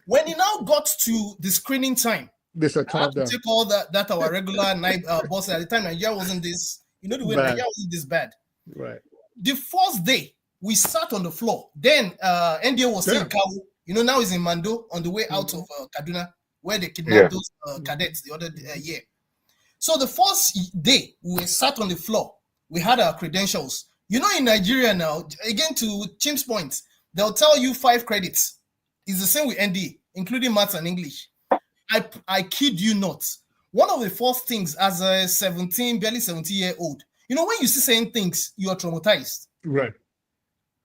When it now got to the screening time, I had to take all that our regular night boss at the time. Nigeria wasn't this, the way Nigeria wasn't this bad. Right. The first day we sat on the floor. Then NDA was still in Kawu. Now he's in Mando on the way out of Kaduna, where they kidnapped those cadets the other year. So the first day we sat on the floor. We had our credentials. In Nigeria now, again to Chim's point, they'll tell you 5 credits. It's the same with ND, including maths and English. I kid you not. One of the first things as a barely 17-year-old, when you see certain things, you are traumatized. Right.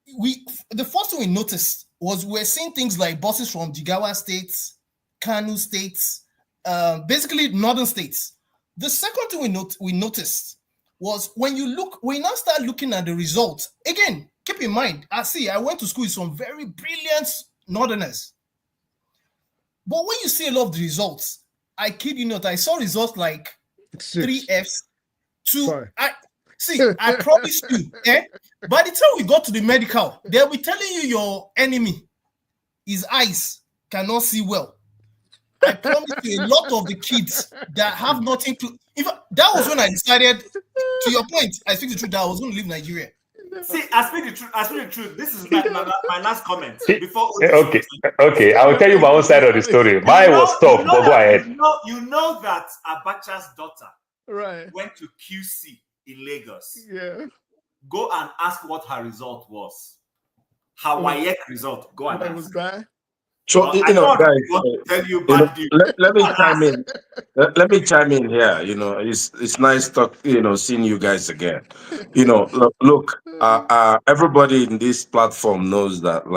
The first thing we noticed was we're seeing things like buses from Jigawa states, Kano states, basically northern states. The second thing we noticed was when we now start looking at the results. Again, keep in mind, I went to school with some very brilliant northerners. But when you see a lot of the results, I kid you not, I saw results like 3 Fs, 2. I promise you, by the time we got to the medical, they'll be telling you your enemy, his eyes cannot see well. I promise you, a lot of the kids that have nothing to. That was when I decided, to your point, I speak the truth, that I was going to leave Nigeria. See, I speak the truth. This is my last comment. Before okay. I will tell you my own side of the story. Mine was tough, but go ahead. You know that Abacha's daughter went to QC in Lagos. Yeah. Go and ask what her result was. Her WAEC result. Go and ask. Was bad. So guys, let me chime in. Let me chime in here. It's nice seeing you guys again. Look, everybody in this platform knows that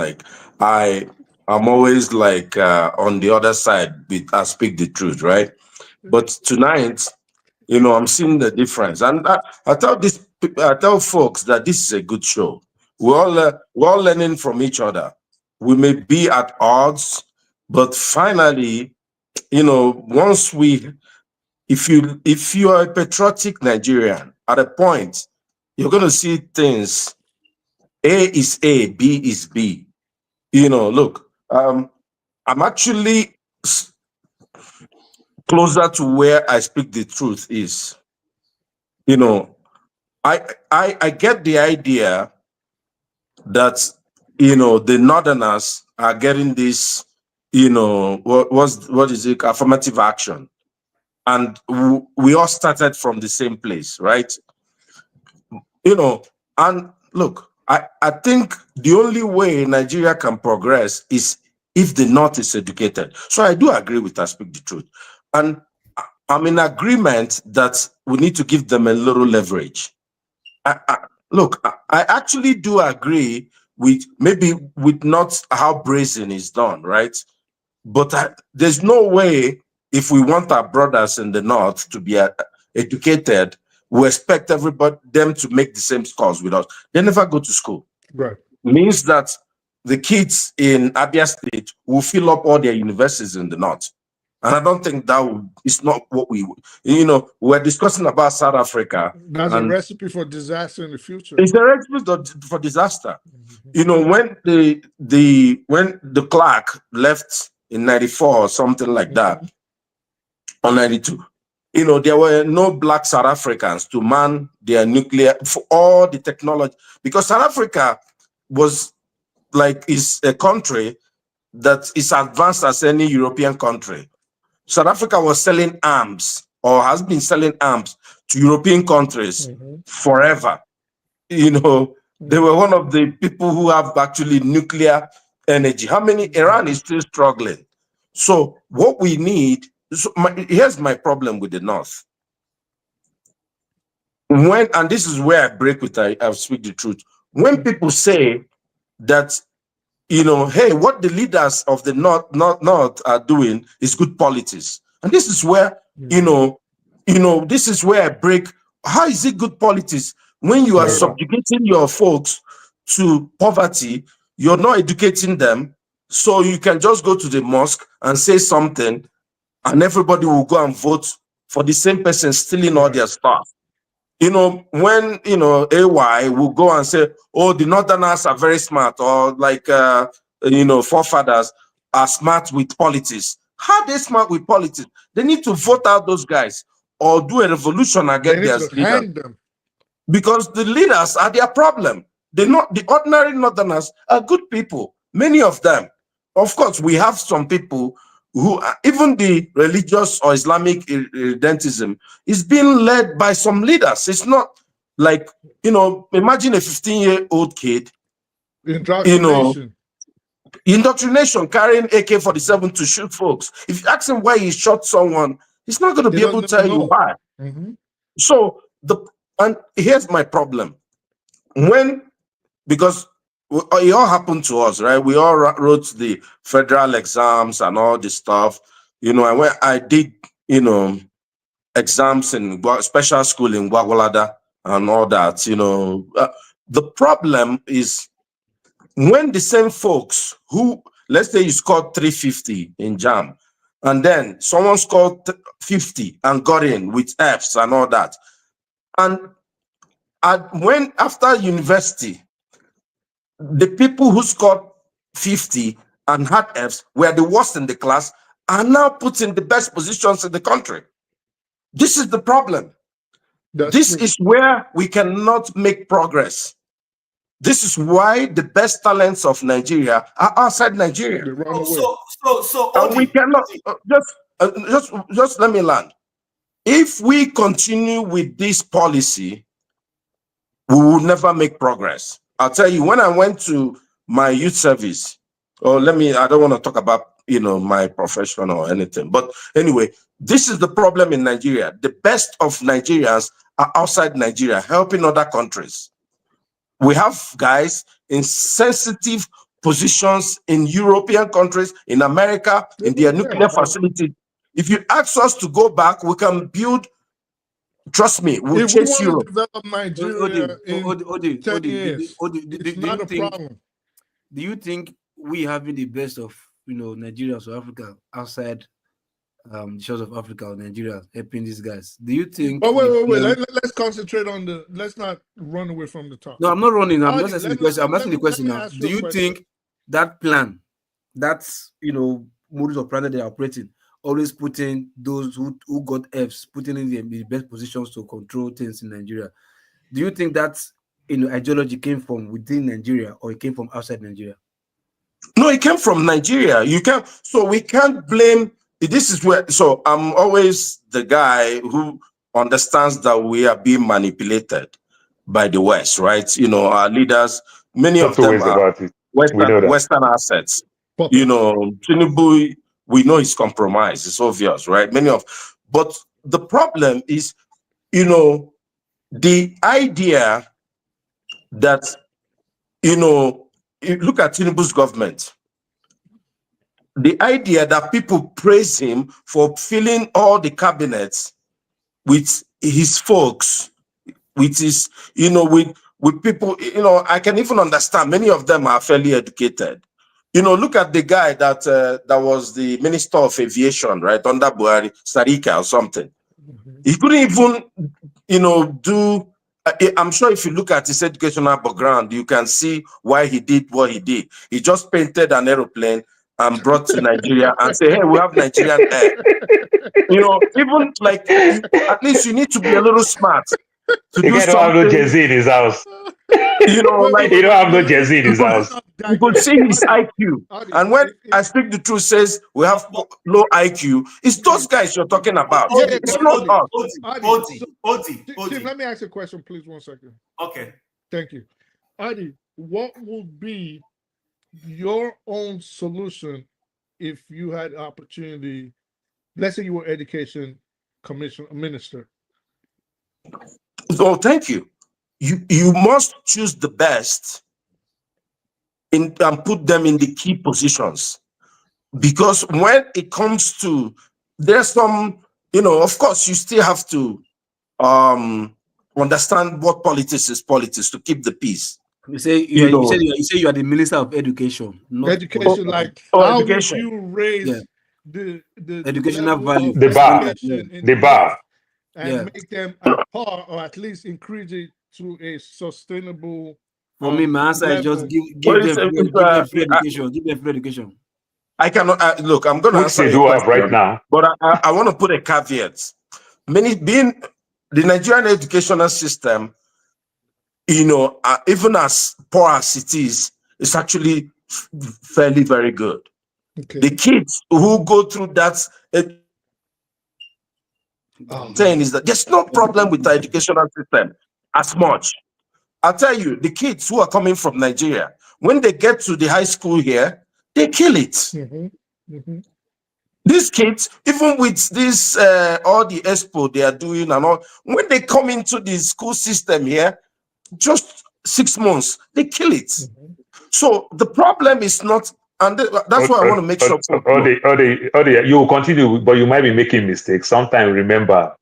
I'm always on the other side. I speak the truth, right? But tonight, I'm seeing the difference, and I tell folks that this is a good show. We're all learning from each other. We may be at odds, but finally, if you are a patriotic Nigerian, at a point, you're going to see things. A is A, B is B. Look, I'm actually closer to where I speak the truth is. I get the idea that the northerners are getting this, what is it, affirmative action. And we all started from the same place, right? And look, I think the only way Nigeria can progress is if the North is educated. So I do agree with I speak the truth. And I'm in agreement that we need to give them a little leverage. Look, I actually do agree with not how brazen is done, right? But there's no way, if we want our brothers in the North to be educated, we expect them to make the same scores with us. They never go to school. Right. Means that the kids in Abia State will fill up all their universities in the North. And I don't think it's not what we're discussing about South Africa. That's a recipe for disaster in the future. It's a recipe for disaster. When the Clark left in 94 or something like that, or 92, there were no black South Africans to man their nuclear for all the technology, because South Africa is a country that is advanced as any European country. South Africa was selling arms, or has been selling arms, to European countries forever. They were one of the people who have actually nuclear energy. Iran is still struggling. So what we need, here's my problem with the North. And this is where I break with, I speak the truth. When people say that, hey, what the leaders of the North are doing is good politics. And this is where, this is where I break. How is it good politics when you are subjugating your folks to poverty? You're not educating them, so you can just go to the mosque and say something, and everybody will go and vote for the same person stealing all their stuff. When AY will go and say, oh, the Northerners are very smart, or forefathers are smart with politics. How are they smart with politics? They need to vote out those guys or do a revolution against their leaders. Because the leaders are their problem. The ordinary Northerners are good people, many of them. Of course, we have some people who are, even the religious or Islamic irredentism is being led by some leaders. It's not like, imagine a 15-year-old kid, indoctrination, carrying AK-47 to shoot folks. If you ask him why he shot someone, he's not going to be able to tell you why. So and here's my problem. Because it all happened to us, right? We all wrote the federal exams and all this stuff, and when I did, exams in special school in Gwagwalada and all that, the problem is when the same folks who, let's say you scored 350 in JAM, and then someone scored 50 and got in with Fs and all that. And when after university, the people who scored 50 and had Fs were the worst in the class, are now put in the best positions in the country. This is the problem. This is where we cannot make progress. This is why the best talents of Nigeria are outside Nigeria. And we cannot just let me land. If we continue with this policy, we will never make progress. I'll tell you, when I went to my youth service, I don't want to talk about, my profession or anything. But anyway, this is the problem in Nigeria. The best of Nigerians are outside Nigeria, helping other countries. We have guys in sensitive positions in European countries, in America, in their nuclear facility. If you ask us to go back, we can build. Trust me, we'll chase Europe. Develop Nigeria in 10 years. It's not a problem. Do you think we having the best of Nigeria or Africa outside the shores of Africa or Nigeria helping these guys? Do you think? Oh wait. Let's concentrate on let's not run away from the top. No, I'm not running. I'm just asking the question. I'm asking the question now. Do you think that plan, that's modus operandi they're operating, always putting those who got Fs, putting in the best positions to control things in Nigeria? Do you think that ideology came from within Nigeria or it came from outside Nigeria? No, it came from Nigeria. So we can't blame. This is where. So I'm always the guy who understands that we are being manipulated by the West, right? Our leaders, many of them are Western assets. Tinubu, we know he's compromised. It's obvious, right? But the problem is, the idea that, you look at Tinubu's government, the idea that people praise him for filling all the cabinets with his folks, with his, with people, I can even understand many of them are fairly educated. You know, look at the guy that that was the Minister of Aviation, right, under Buhari, Sarika or something. He couldn't even, you know, do. I'm sure if you look at his educational background, you can see why he did what he did. He just painted an aeroplane and brought to Nigeria and say, "Hey, we have Nigerian air." You know, even like at least you need to be a little smart to do You don't have no Jay-Z in his house. You know, like you don't have no Jay-Z in his house. You could see his IQ. And when I speak the truth says we have low IQ, it's those guys you're talking about. It's not us. Tim, let me ask you a question, please. 1 second. Okay. Thank you. Adi, what would be your own solution if you had opportunity? Let's say you were education minister. Oh, thank you. You must choose the best and put them in the key positions. Because when it comes to, there's some, you know, of course, you still have to understand what politics is politics to keep the peace. You say you say you are the Minister of Education. Not education, like how education. Would you raise the educational value, the bar, and make them at par, or at least increase it to a sustainable. For me, my answer is just give them free education. Give them free education. I cannot look. I'm going to answer your question right now, but I want to put a caveat. Being the Nigerian educational system, you know, even as poor as it is, it's actually fairly very good. Okay. The kids who go through that saying is that there's no problem with the educational system as much. I'll tell you, the kids who are coming from Nigeria, when they get to the high school here, they kill it. These kids, even with this all the expo they are doing and all, when they come into the school system here, just 6 months, they kill it. So the problem is not, and that's why I want to make sure. You will continue, but you might be making mistakes. Sometimes remember,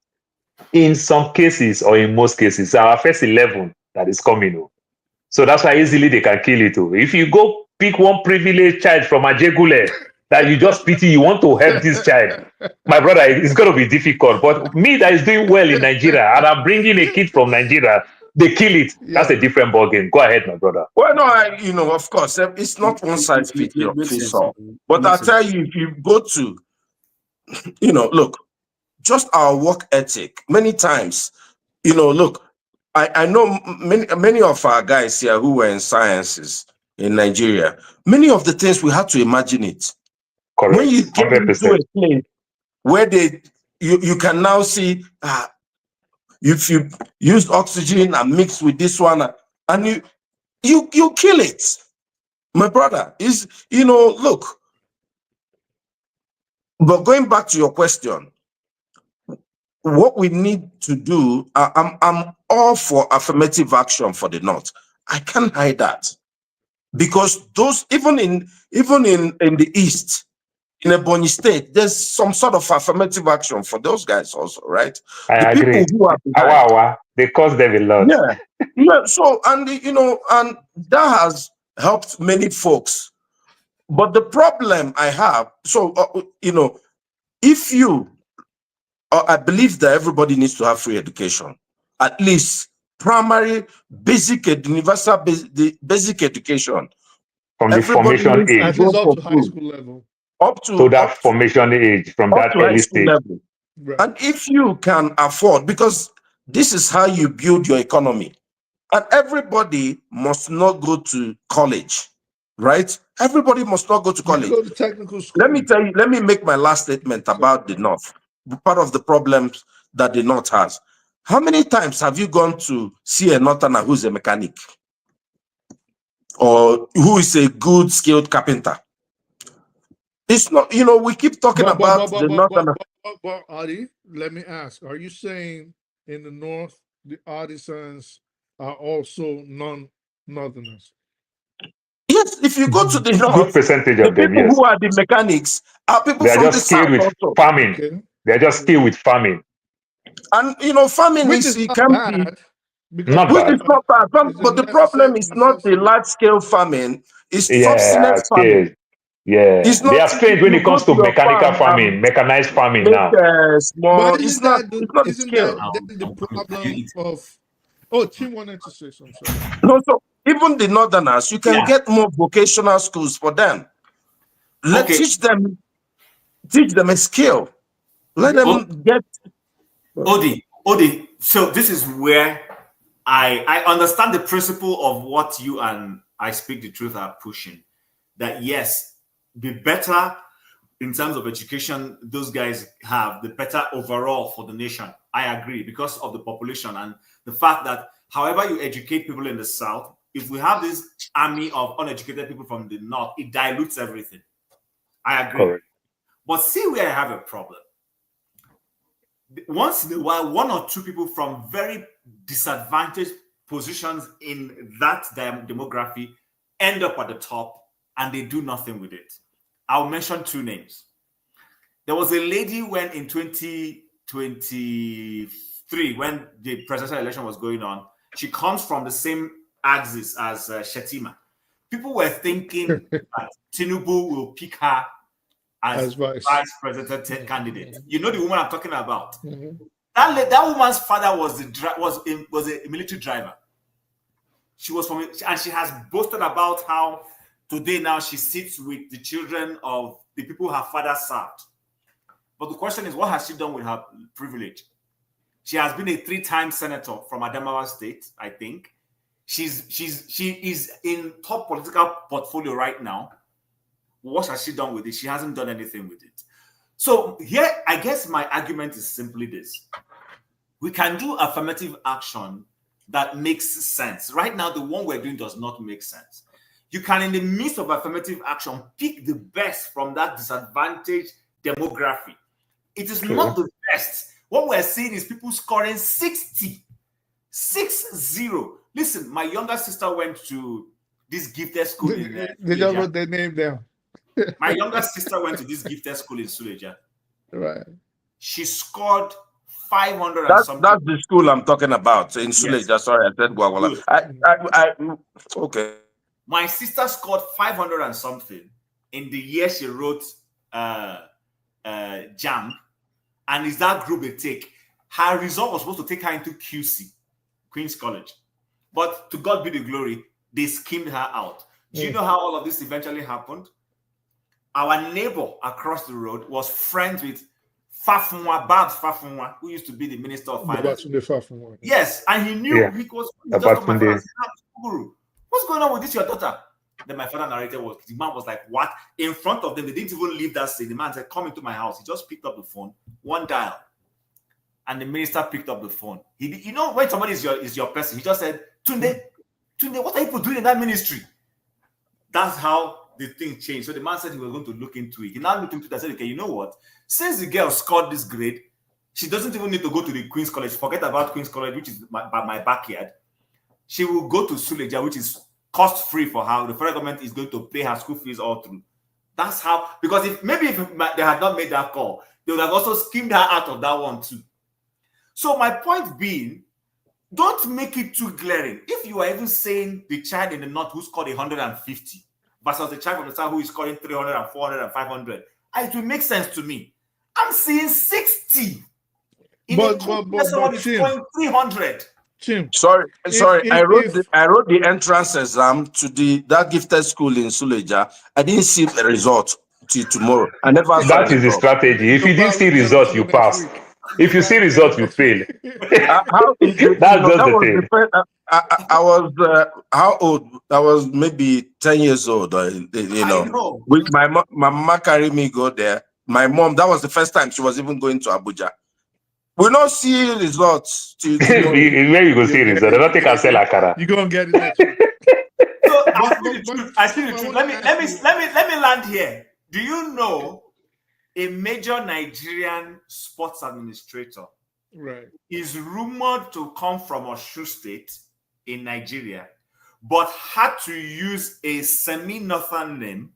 in some cases or in most cases, our first 11 that is coming. So that's why easily they can kill it. If you go pick one privileged child from Ajegule that you just pity, you want to help this child, my brother, it's going to be difficult. But me that is doing well in Nigeria and I'm bringing a kid from Nigeria, they kill it. That's a different ballgame. Go ahead, my brother. Well, no, you know, of course, it's not one size fits all. But I'll tell you, if you go to, you know, look, just our work ethic, many times, you know, look, I know many of our guys here who were in sciences in Nigeria, many of the things we had to imagine it. Correct. When you get into a place where you can now see, if you use oxygen and mix with this one, and you kill it. My brother is, you know, look. But going back to your question, what we need to do, I'm all for affirmative action for the North. I can't hide that, because those even in the East, in Ebonyi State, there's some sort of affirmative action for those guys also, right? I agree. People who are behind, they cost them a lot. Yeah. So, and you know, and that has helped many folks. But the problem I have, so you know, if you, I believe that everybody needs to have free education, at least primary, basic, universal, basic education. From the formation age, at least up to high school level. Up to that formation age, from that early stage. Level. Right. And if you can afford, because this is how you build your economy, and everybody must not go to college, right? Everybody must not go to college. You go to technical school. Let me tell you, let me make my last statement about the North. Part of the problems that the North has. How many times have you gone to see a Northerner who's a mechanic or who is a good skilled carpenter? It's not, you know, we keep talking about the Northerner. But Adi, let me ask, are you saying in the North, the artisans are also non-Northerners? Yes, if you go to the North, good percentage of them, people who are the mechanics are people from the South. They're just skilled with farming. Okay. They're just skilled with farming. And, you know, farming which is it not can bad. Which is not bad. But the problem is not the large-scale farming. It's subsistence farming. Yeah, It's not they are strange when you it go comes to to your mechanical farm farming, mechanized farming make now. small. But It's not the isn't that skill. then the problem of? Oh, Tim wanted to say something. Sorry. No, so even the northerners, you can get more vocational schools for them. Teach them a skill. Let them get. Odi. So this is where I understand the principle of what you and I Speak the Truth are pushing. That yes, the better in terms of education those guys have, the better overall for the nation. I agree, because of the population and the fact that however you educate people in the South, if we have this army of uneducated people from the North, it dilutes everything. I agree. Correct. But see where I have a problem. Once in a while, one or two people from very disadvantaged positions in that demography end up at the top and they do nothing with it. I'll mention two names. There was a lady when in 2023, when the presidential election was going on, she comes from the same axis as Shetima. People were thinking that Tinubu will pick her as vice president candidate. You know the woman I'm talking about. That woman's father was a military driver. She was from, and she has boasted about how today now she sits with the children of the people her father served. But the question is, what has she done with her privilege? She has been a 3-time senator from Adamawa State, I think. She is in top political portfolio right now. What has she done with it? She hasn't done anything with it. So here, I guess my argument is simply this. We can do affirmative action that makes sense. Right now, the one we're doing does not make sense. You can, in the midst of affirmative action, pick the best from that disadvantaged demography. It is not the best. What we're seeing is people scoring 60. Listen, my younger sister went to this gifted school in They just wrote their name down. My younger sister went to this gifted school in Suleja. Right. She scored 500 That's something. that's the school I'm talking about in Suleja. Yes. Sorry, I said Gwagwala. Okay. My sister scored 500 and something in the year she wrote JAMB, and is that group they take? Her result was supposed to take her into QC, Queen's College, but to God be the glory, they schemed her out. Do you know how all of this eventually happened? Our neighbor across the road was friends with Babs Fafunwa, who used to be the Minister of Finance. Yes, and he knew he was just on my father. Guru, what's going on with this, your daughter? Then my father narrated was the man was like, what? In front of them, they didn't even leave that scene. The man said, come into my house. He just picked up the phone, one dial, and the minister picked up the phone. You know, when somebody is your person, he just said, Tunde, what are you doing in that ministry? That's how the thing changed. So the man said he was going to look into it. He now looked into it and said, okay, you know what? Since the girl scored this grade, she doesn't even need to go to the Queen's College. Forget about Queen's College, which is my backyard. She will go to Suleja, which is cost-free for her. The federal government is going to pay her school fees all through. That's how, because if they had not made that call, they would have also schemed her out of that one too. So my point being, don't make it too glaring. If you are even saying the child in the north who scored 150 versus the child from the south who is scoring 300 and 400 and 500, it will make sense to me. I'm seeing 60. But someone is scoring 300. Sorry. I wrote the entrance exam to that gifted school in Suleja. I didn't see the result till tomorrow. I never saw That is the strategy. If you didn't see results, you pass. If you see results, you fail. That's just the thing. I was how old? I was maybe 10 years old. You know, with my mama carried me go there. My mom, that was the first time she was even going to Abuja. We don't see results. Where you go see results? They don't take a sell akara. You go and get it. So I see the truth. Let me land here. Do you know a major Nigerian sports administrator is rumored to come from Osun State in Nigeria, but had to use a semi-northern name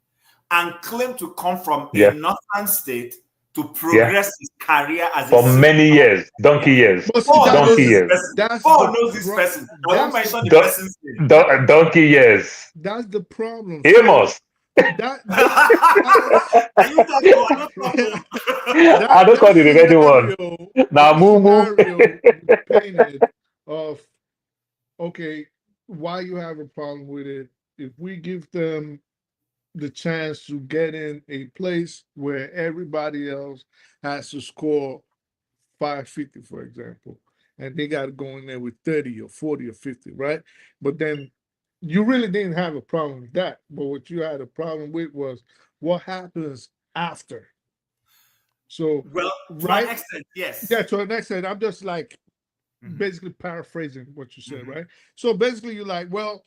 and claim to come from a northern state to progress his career as for many years, donkey years. Donkey years. Paul knows this person. I won't mention the person's name. Donkey years. That's the problem. Amos. I don't call it the ready one. Now, scenario painted of okay, why you have a problem with it? If we give them the chance to get in a place where everybody else has to score 550, for example, and they got to go in there with 30 or 40 or 50, right? But then you really didn't have a problem with that. But what you had a problem with was what happens after. So, well, right? to an extent, yes. Yeah, to an extent, I'm just like basically paraphrasing what you said, right? So basically, you're like, well,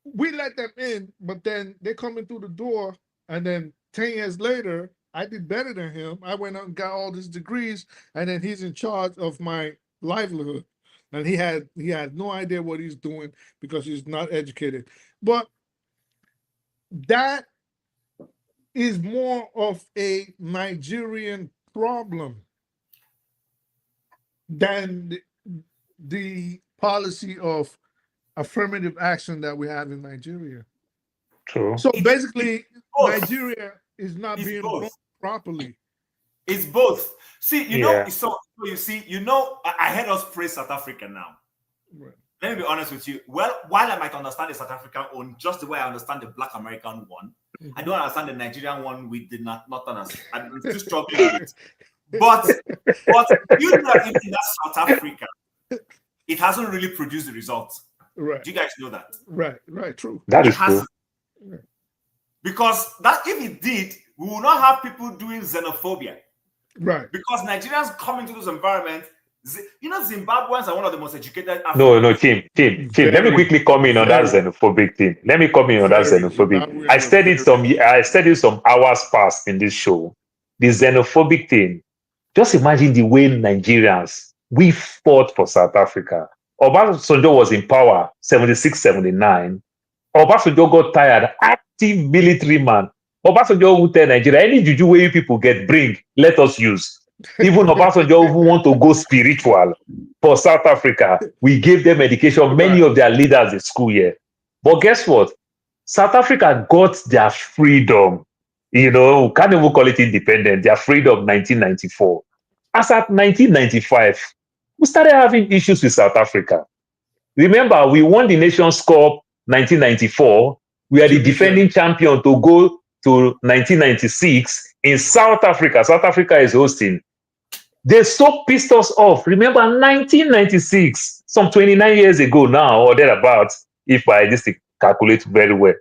we let them in, but then they come in through the door, and then 10 years later, I did better than him. I went out and got all these degrees, and then he's in charge of my livelihood. And he had no idea what he's doing because he's not educated. But that is more of a Nigerian problem than the policy of affirmative action that we have in Nigeria. True. So basically, Nigeria is not being run properly. It's both. See, you know, so you see, I heard us praise South Africa now. Right. Let me be honest with you. Well, while I might understand the South African one, just the way I understand the Black American one, I don't understand the Nigerian one. We did not understand. I'm still struggling with it. But you know that even that South Africa, it hasn't really produced the results. Right. Do you guys know that? Right, true. That is true. Because that if it did, we will not have people doing xenophobia. Right. Because Nigerians come into those environments, Zimbabweans are one of the most educated Africans. No, Tim. Let me quickly come in on that xenophobic thing. I studied some hours past in this show. The xenophobic thing. Just imagine the way Nigerians, we fought for South Africa. Obasanjo was in power, 76, 79. Obasanjo got tired, active military man. Obasanjo would tell Nigeria, any juju way you people get, bring, let us use. Even Obasanjo who want to go spiritual for South Africa, we gave them education, many of their leaders in school here. But guess what? South Africa got their freedom. You know, we can't even call it independent, their freedom 1994. As at 1995, we started having issues with South Africa. Remember, we won the Nations Cup 1994. We are the defending champion to go to 1996 in South Africa. South Africa is hosting. They so pissed us off. Remember, 1996, some 29 years ago now, or thereabouts, if I just calculate very well.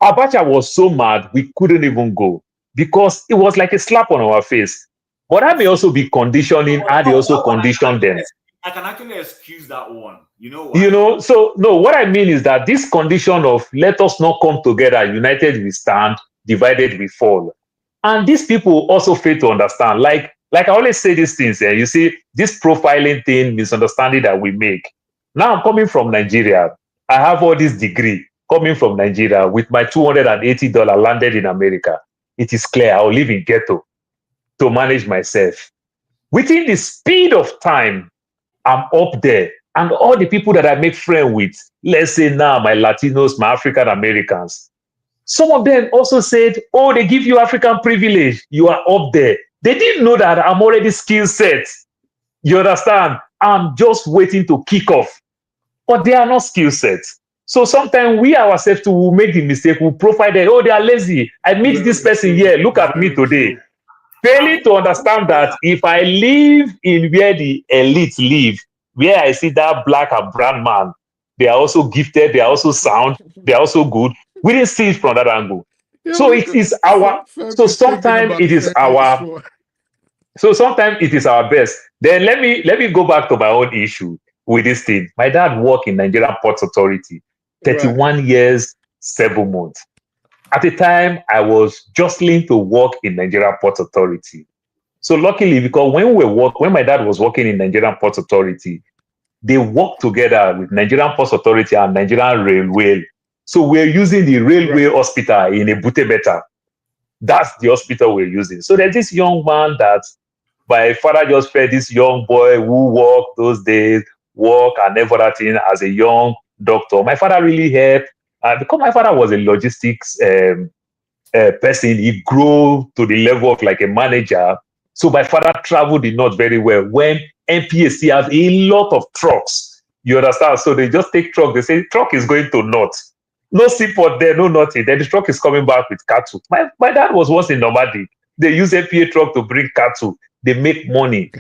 Abacha was so mad, we couldn't even go because it was like a slap on our face. But that may also be conditioning, how they also condition them. I can actually excuse that one. You know why? So no, what I mean is that this condition of let us not come together, united we stand, divided we fall. And these people also fail to understand. Like I always say these things, you see, this profiling thing, misunderstanding that we make. Now I'm coming from Nigeria. I have all this degree coming from Nigeria with my $280 landed in America. It is clear I'll live in ghetto to manage myself. Within the speed of time, I'm up there. And all the people that I make friends with, let's say now my Latinos, my African Americans, some of them also said, oh, they give you African privilege. You are up there. They didn't know that I'm already skill set. You understand? I'm just waiting to kick off. But they are not skill sets. So sometimes we ourselves too will make the mistake, we'll profile them, oh, they are lazy. I meet this person here, look at me today. Failing to understand that if I live in where the elite live, where I see that black and brown man, they are also gifted, they are also sound, they are also good. We didn't see it from that angle. So it is our, so sometimes it is our, so sometimes it is our best. Then let me go back to my own issue with this thing. My dad worked in Nigerian Ports Authority, 31 years, 7 months. At the time, I was jostling to work in Nigerian Ports Authority. So luckily, because when my dad was working in Nigerian Ports Authority, they worked together with Nigerian Ports Authority and Nigerian Railway. So we're using the railway hospital in Ebutebeta. That's the hospital we're using. So there's this young man that my father just fed this young boy who worked those days, work and everything as a young doctor. My father really helped because my father was a logistics person, he grew to the level of like a manager. So my father traveled the north very well. When NPAC have a lot of trucks, you understand? So they just take truck. They say truck is going to north. No seaport there, no nothing. Then the truck is coming back with cattle. My dad was once in Normandy. They use NPA truck to bring cattle. They make money.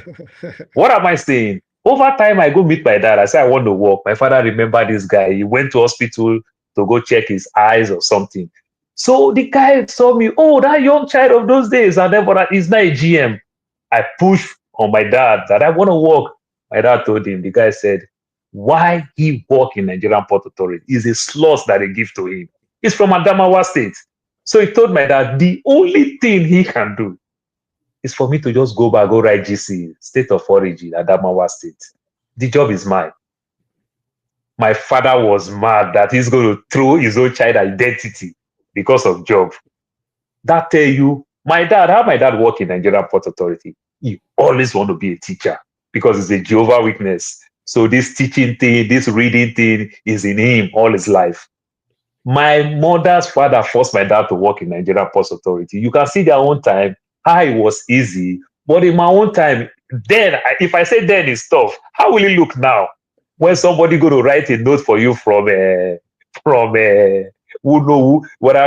What am I saying? Over time, I go meet my dad. I say, I want to work. My father remembered this guy. He went to hospital to go check his eyes or something. So the guy saw me, oh, that young child of those days, and then he's not a GM. I pushed on my dad that I want to work. My dad told him, the guy said, why he work in Nigerian Port Authority is a slot that they give to him. He's from Adamawa State. So he told my dad, the only thing he can do is for me to just go back, go write GC, State of Origin, Adamawa State. The job is mine. My father was mad that he's going to throw his own child identity because of job. That tell you, how my dad work in Nigerian Port Authority, he always want to be a teacher because it's a Jehovah Witness. So this teaching thing, this reading thing is in him all his life. My mother's father forced my dad to work in Nigerian Port Authority. You can see their own time, how it was easy. But in my own time, then, if I say then it's tough, how will it look now? When somebody go to write a note for you from whether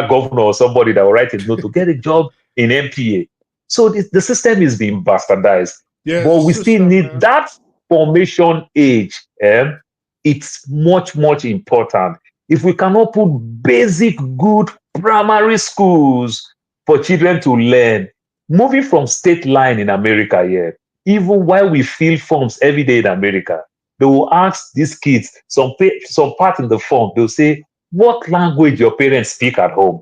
governor or somebody that will write a note to get a job in MPA. So the system is being bastardized. Yeah, but we still need that formation age. It's much, much important. If we cannot put basic good primary schools for children to learn, moving from state line in America here, even while we fill forms every day in America, they will ask these kids, some part in the form, they'll say, what language your parents speak at home?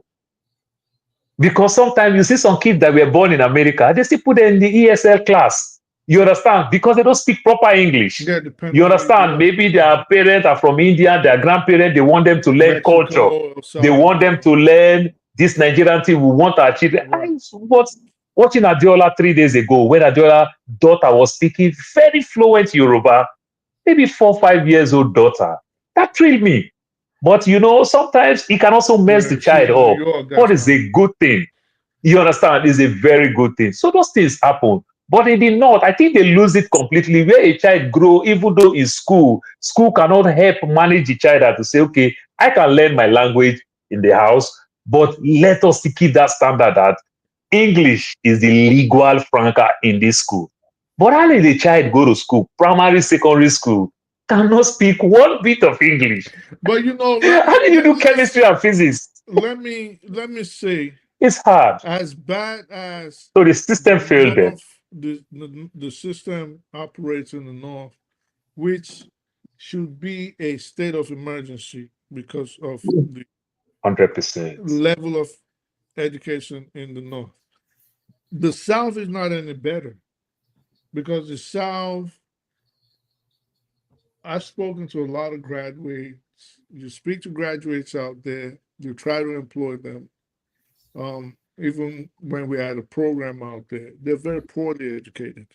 Because sometimes you see some kids that were born in America, they still put them in the ESL class. You understand? Because they don't speak proper English. Yeah, you understand? Maybe their parents are from India, their grandparents, they want them to learn Mexico, culture. They want them to learn this Nigerian thing. We want our children. Right. I was watching Adiola 3 days ago when Adiola's daughter was speaking very fluent Yoruba, maybe 4 or 5 years old daughter. That thrilled me. But sometimes it can also mess the child up. But it's a good thing. You understand? It's a very good thing. So those things happen. But in the north, I think they lose it completely. Where a child grow, even though in school cannot help manage the child to say, okay, I can learn my language in the house, but let us keep that standard that English is the legal franca in this school. But how did the child go to school, primary, secondary school, cannot speak one bit of English? But how did you do chemistry and physics? Let me say, it's hard. As bad as so the system failed them. The system operates in the north, which should be a state of emergency because of the 100% level of education in the north. The south is not any better because the south, I've spoken to a lot of graduates. You speak to graduates out there, you try to employ them. Even when we had a program out there, they're very poorly educated.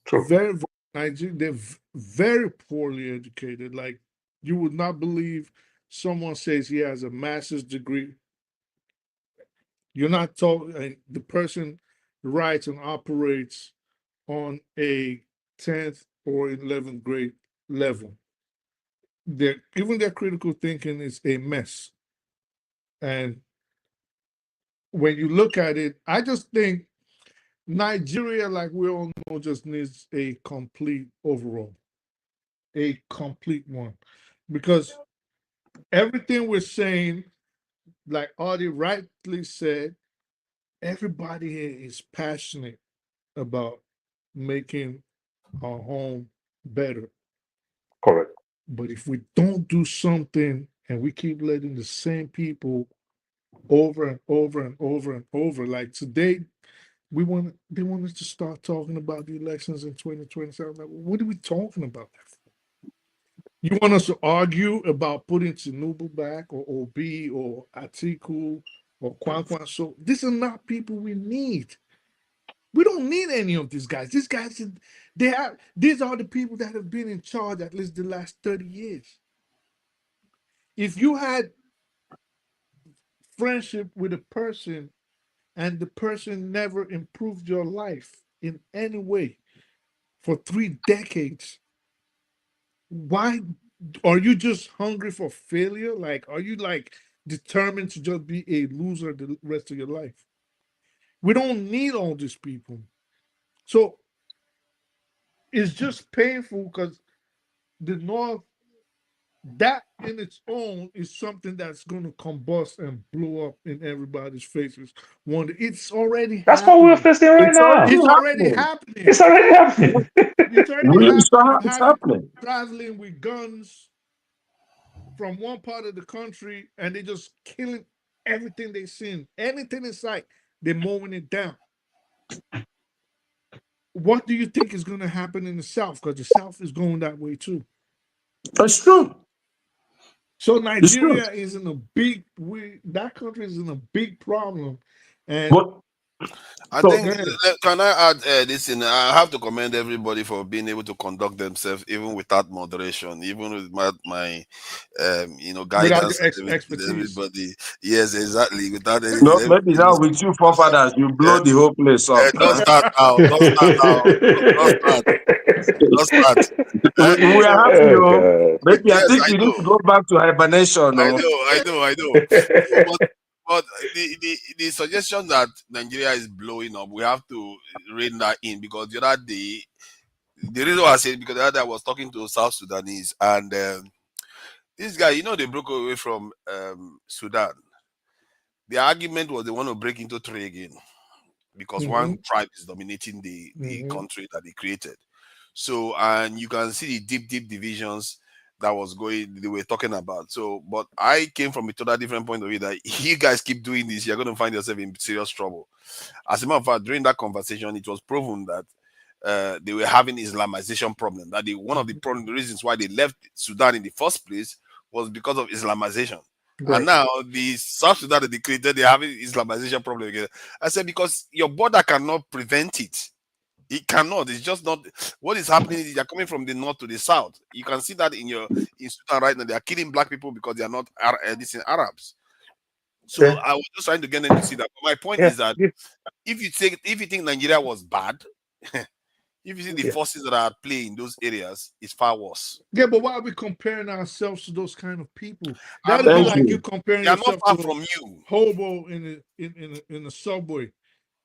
True. They're very poorly educated. Like, you would not believe someone says he has a master's degree. You're not talking, the person writes and operates on a 10th or 11th grade level. Even their critical thinking is a mess. And when you look at it, I just think Nigeria, like we all know, just needs a complete overhaul, a complete one. Because everything we're saying, like Audie rightly said, everybody here is passionate about making our home better. Correct. But if we don't do something and we keep letting the same people over and over and over and over, like today, they want us to start talking about the elections in 2027. Like, what are we talking about? You want us to argue about putting Tinubu back or Obi or Atiku or Kwankwan? So these are not people we need. We don't need any of these guys. These guys, these are the people that have been in charge at least the last 30 years. if you had friendship with a person and the person never improved your life in any way for 3 decades, why are you just hungry for failure? Like, are you like determined to just be a loser the rest of your life? We don't need all these people. So it's just painful because the North, that in its own is something that's going to combust and blow up in everybody's faces. It's already That's happening. what we're facing right now. It's already happening. It's already happening. It's already happening. It's happening. Traveling with guns from one part of the country and they just killing everything they see, anything in sight, they're mowing it down. What do you think is going to happen in the South? Because the South is going that way too. That's true. So Nigeria is in a big, that country is in a big problem. And I think, can I add this in? I have to commend everybody for being able to conduct themselves even without moderation, even with my guidance. Everybody, yes, exactly. Without anything. No, maybe now with you forefathers, you blow the whole place up. Don't start now. Don't start. We are happy. Maybe I think you need to go back to hibernation. I know. But the suggestion that Nigeria is blowing up, we have to rein that in, because the other day, the reason why I said, because the other day I was talking to South Sudanese, and this guy, they broke away from Sudan. The argument was they want to break into three again, because one tribe is dominating the country that they created. So, and you can see the deep divisions that they were talking about. So, but I came from a totally different point of view, that you guys keep doing this, you're going to find yourself in serious trouble. As a matter of fact, during that conversation, it was proven that they were having Islamization problem. That one of the reasons why they left Sudan in the first place was because of Islamization. Right. And now the South Sudan that they created, they're having Islamization problem again. I said, because your border cannot prevent it. It cannot. It's just not. What is happening is they're coming from the north to the south. You can see that in Sudan right now. They are killing black people because they are not Arabs. So I was just trying to get them to see that. But my point is that if you think Nigeria was bad, if you see the forces that are at play in those areas, it's far worse. Yeah, but why are we comparing ourselves to those kind of people? That'd be like you comparing yourself to from you hobo in the subway.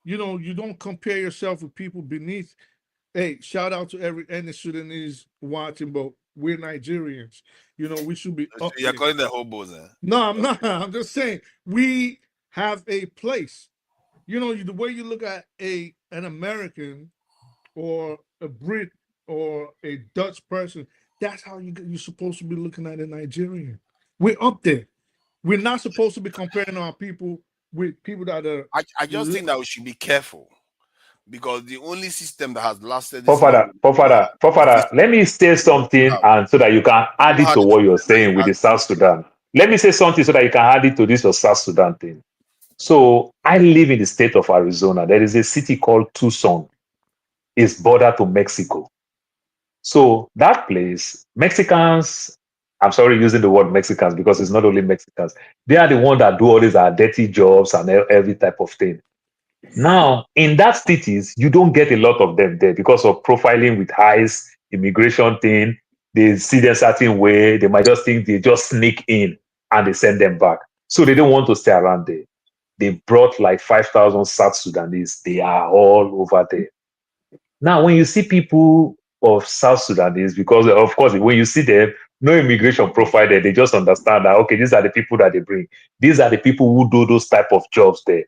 You don't compare yourself with people beneath. Hey, shout out to any Sudanese watching, but we're Nigerians. We should be up. You're calling them hobos, eh? No, I'm not. I'm just saying we have a place. The way you look at an American or a Brit or a Dutch person, that's how you're supposed to be looking at a Nigerian. We're up there. We're not supposed to be comparing our people with people that are. I just think that we should be careful, because the only system that has lasted. Father, let me say something, and so that you can add it to what you're saying with the South Sudan. Let me say something so that you can add it to this South Sudan thing. So I live in the state of Arizona. There is a city called Tucson. It's border to Mexico. So that place, Mexicans. I'm sorry using the word Mexicans, because it's not only Mexicans. They are the ones that do all these dirty jobs and every type of thing. Now, in that cities, you don't get a lot of them there because of profiling with ICE, immigration thing. They see them a certain way. They might just think they just sneak in and they send them back. So they don't want to stay around there. They brought like 5,000 South Sudanese. They are all over there. Now, when you see people of South Sudanese, because of course, when you see them, no immigration profile there, they just understand that, okay, these are the people that they bring. These are the people who do those type of jobs there.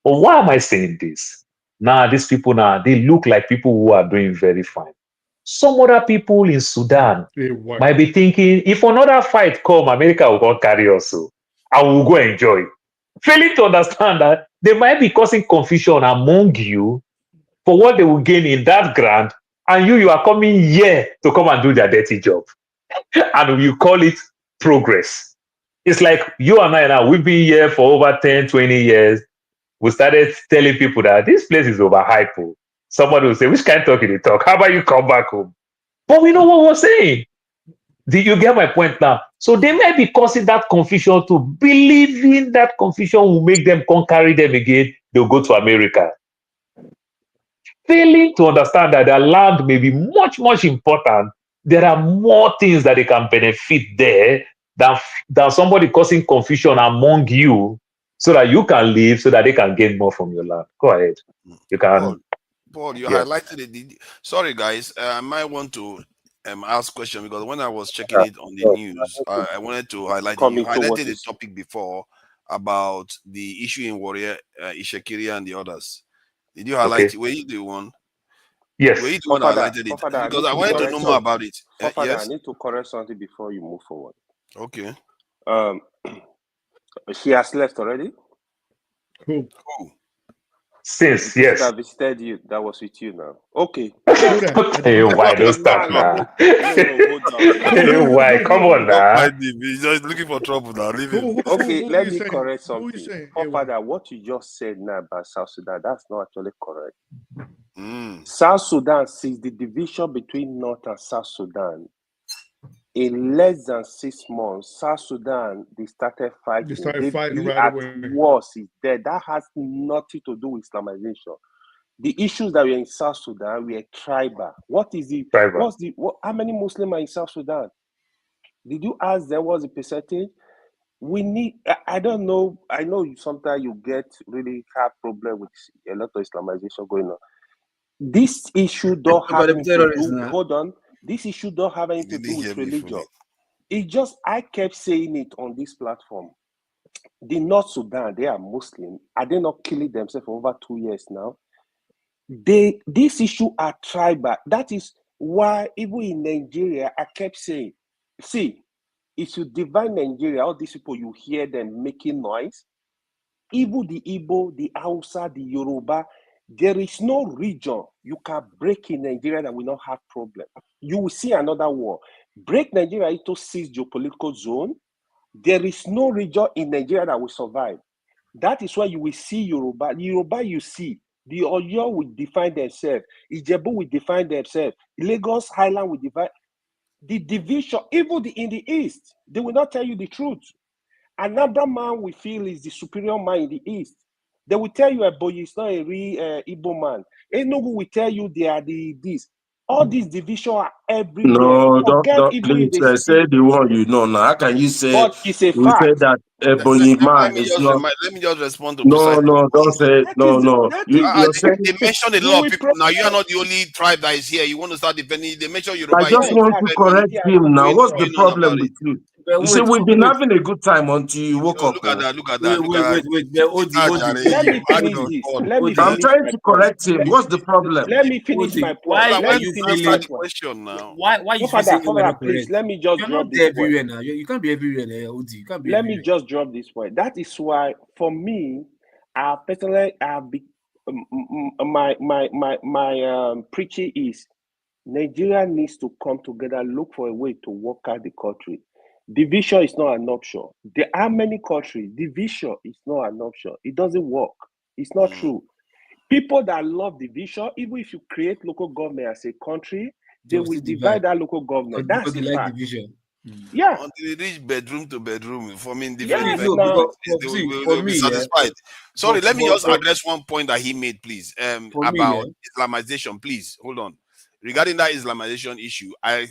But why am I saying this? Now, these people now, they look like people who are doing very fine. Some other people in Sudan might be thinking, if another fight come, America will go carry us, so I will go enjoy. Failing to understand that they might be causing confusion among you for what they will gain in that grant, and you are coming here to come and do their dirty job. And you call it progress. It's like you and I now, we've been here for over 10, 20 years. We started telling people that this place is overhyped. Somebody will say, which kind of talk did they talk? How about you come back home? But we know what we're saying. You get my point now? So they may be causing that confusion to believing that confusion will make them come carry them again. They'll go to America. Failing to understand that their land may be much, much important. There are more things that they can benefit there than somebody causing confusion among you so that you can live, so that they can gain more from your land. Go ahead. You can. Paul, you Yeah. highlighted it. Sorry, guys. I might want to ask question because when I was checking it on the news, I wanted to highlight it. You highlighted the topic before about the issue in Warrior, Ishakiri and the others. Did you highlight it? Were you the one? Yes. Were you the one that highlighted it? Because I wanted to know more about it. Yes. I need to correct something before you move forward. Okay. She has left already. Cool. Since yes, that visited you, that was with you now. Okay. Hey, why don't start now? Hey, why? Come on now. He's just looking for trouble now. Leave him. Okay, let me correct something. Father, what you just said now about South Sudan, that's not actually correct. South Sudan, since the division between North and South Sudan, in less than 6 months, South Sudan, they started fighting. Right away. Wars is there. That has nothing to do with Islamization. The issues that were in South Sudan were tribal. What is the tribal? How many Muslims are in South Sudan? Did you ask them what's the percentage? We need, I don't know. I know sometimes you get really hard problem with a lot of Islamization going on. This issue don't have anything to do. Hold on. This issue don't have anything to do with religion. It just, I kept saying it on this platform. The North Sudan, they are Muslim. Are they not killing themselves for over 2 years now? This issue are tribal. That is why even in Nigeria, I kept saying, see, if you divide Nigeria, all these people, you hear them making noise. Even the Igbo, the Hausa, the Yoruba, there is no region you can break in Nigeria that will not have problem. You will see another war. Break Nigeria into 6 geopolitical zones. There is no region in Nigeria that will survive. That is why you will see Yoruba. The Yoruba you see, the Oyo will define themselves. Ijebu will define themselves. Lagos Highland will define. The division, even in the East, they will not tell you the truth. Another man we feel is the superior man in the East. They will tell you, boy, it's not a real Igbo man. Enugu will tell you they are this. All these divisions are everywhere. No, don't please say the one you know now. How can you say? But it's a fact. Say that Ebony man is not. Let me just respond to No, don't say no. They mentioned a lot of people. Now you are not the only tribe that is here. You want to start defending? They mention Yoruba. I just want to correct him now. What's the problem with you? You see, we've been having a good time until you woke up. Look at that. Let me finish this. I'm trying to correct him. What's the problem? Let me finish my point. Why are you answering the question now? Why you saying you not please, let me just drop this point. Now. You can't be everywhere now, OD. You can't be Let me just drop this point. That is why, for me, I personally, my preaching is Nigeria needs to come together, look for a way to work out the country. Division is not an option. There are many countries. Division is not an option. It doesn't work. It's not true. People that love division, even if you create local government as a country, they will divide that local government. That's the fact. Division. Yeah. Until they reach bedroom to bedroom, forming different they will be satisfied. Sorry, let me just address one point that he made, please. About Islamization, please. Hold on. Regarding that Islamization issue, I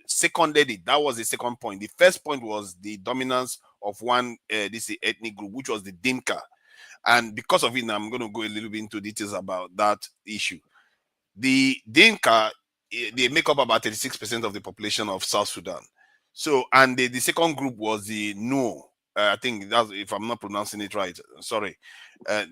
seconded it. That was the second point. The first point was the dominance of one this ethnic group, which was the Dinka. And because of it, now I'm going to go a little bit into details about that issue. The Dinka, they make up about 36% of the population of South Sudan. So, and the second group was the Nuo. I think that's, if I'm not pronouncing it right, sorry.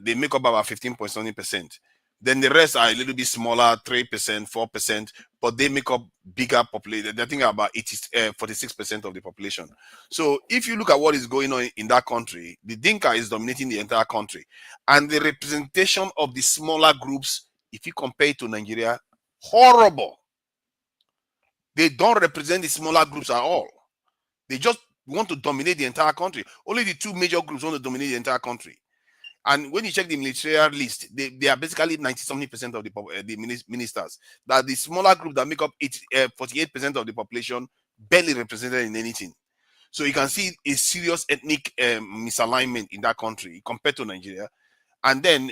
They make up about 15.something%. Then the rest are a little bit smaller, 3%, 4%, but they make up bigger population. I think about 46% of the population. So if you look at what is going on in that country, the Dinka is dominating the entire country. And the representation of the smaller groups, if you compare it to Nigeria, horrible. They don't represent the smaller groups at all. They just want to dominate the entire country. Only the 2 major groups want to dominate the entire country. And when you check the military list, they are basically 90-something% of the ministers. That the smaller group that make up 48% of the population, barely represented in anything. So you can see a serious ethnic misalignment in that country compared to Nigeria. And then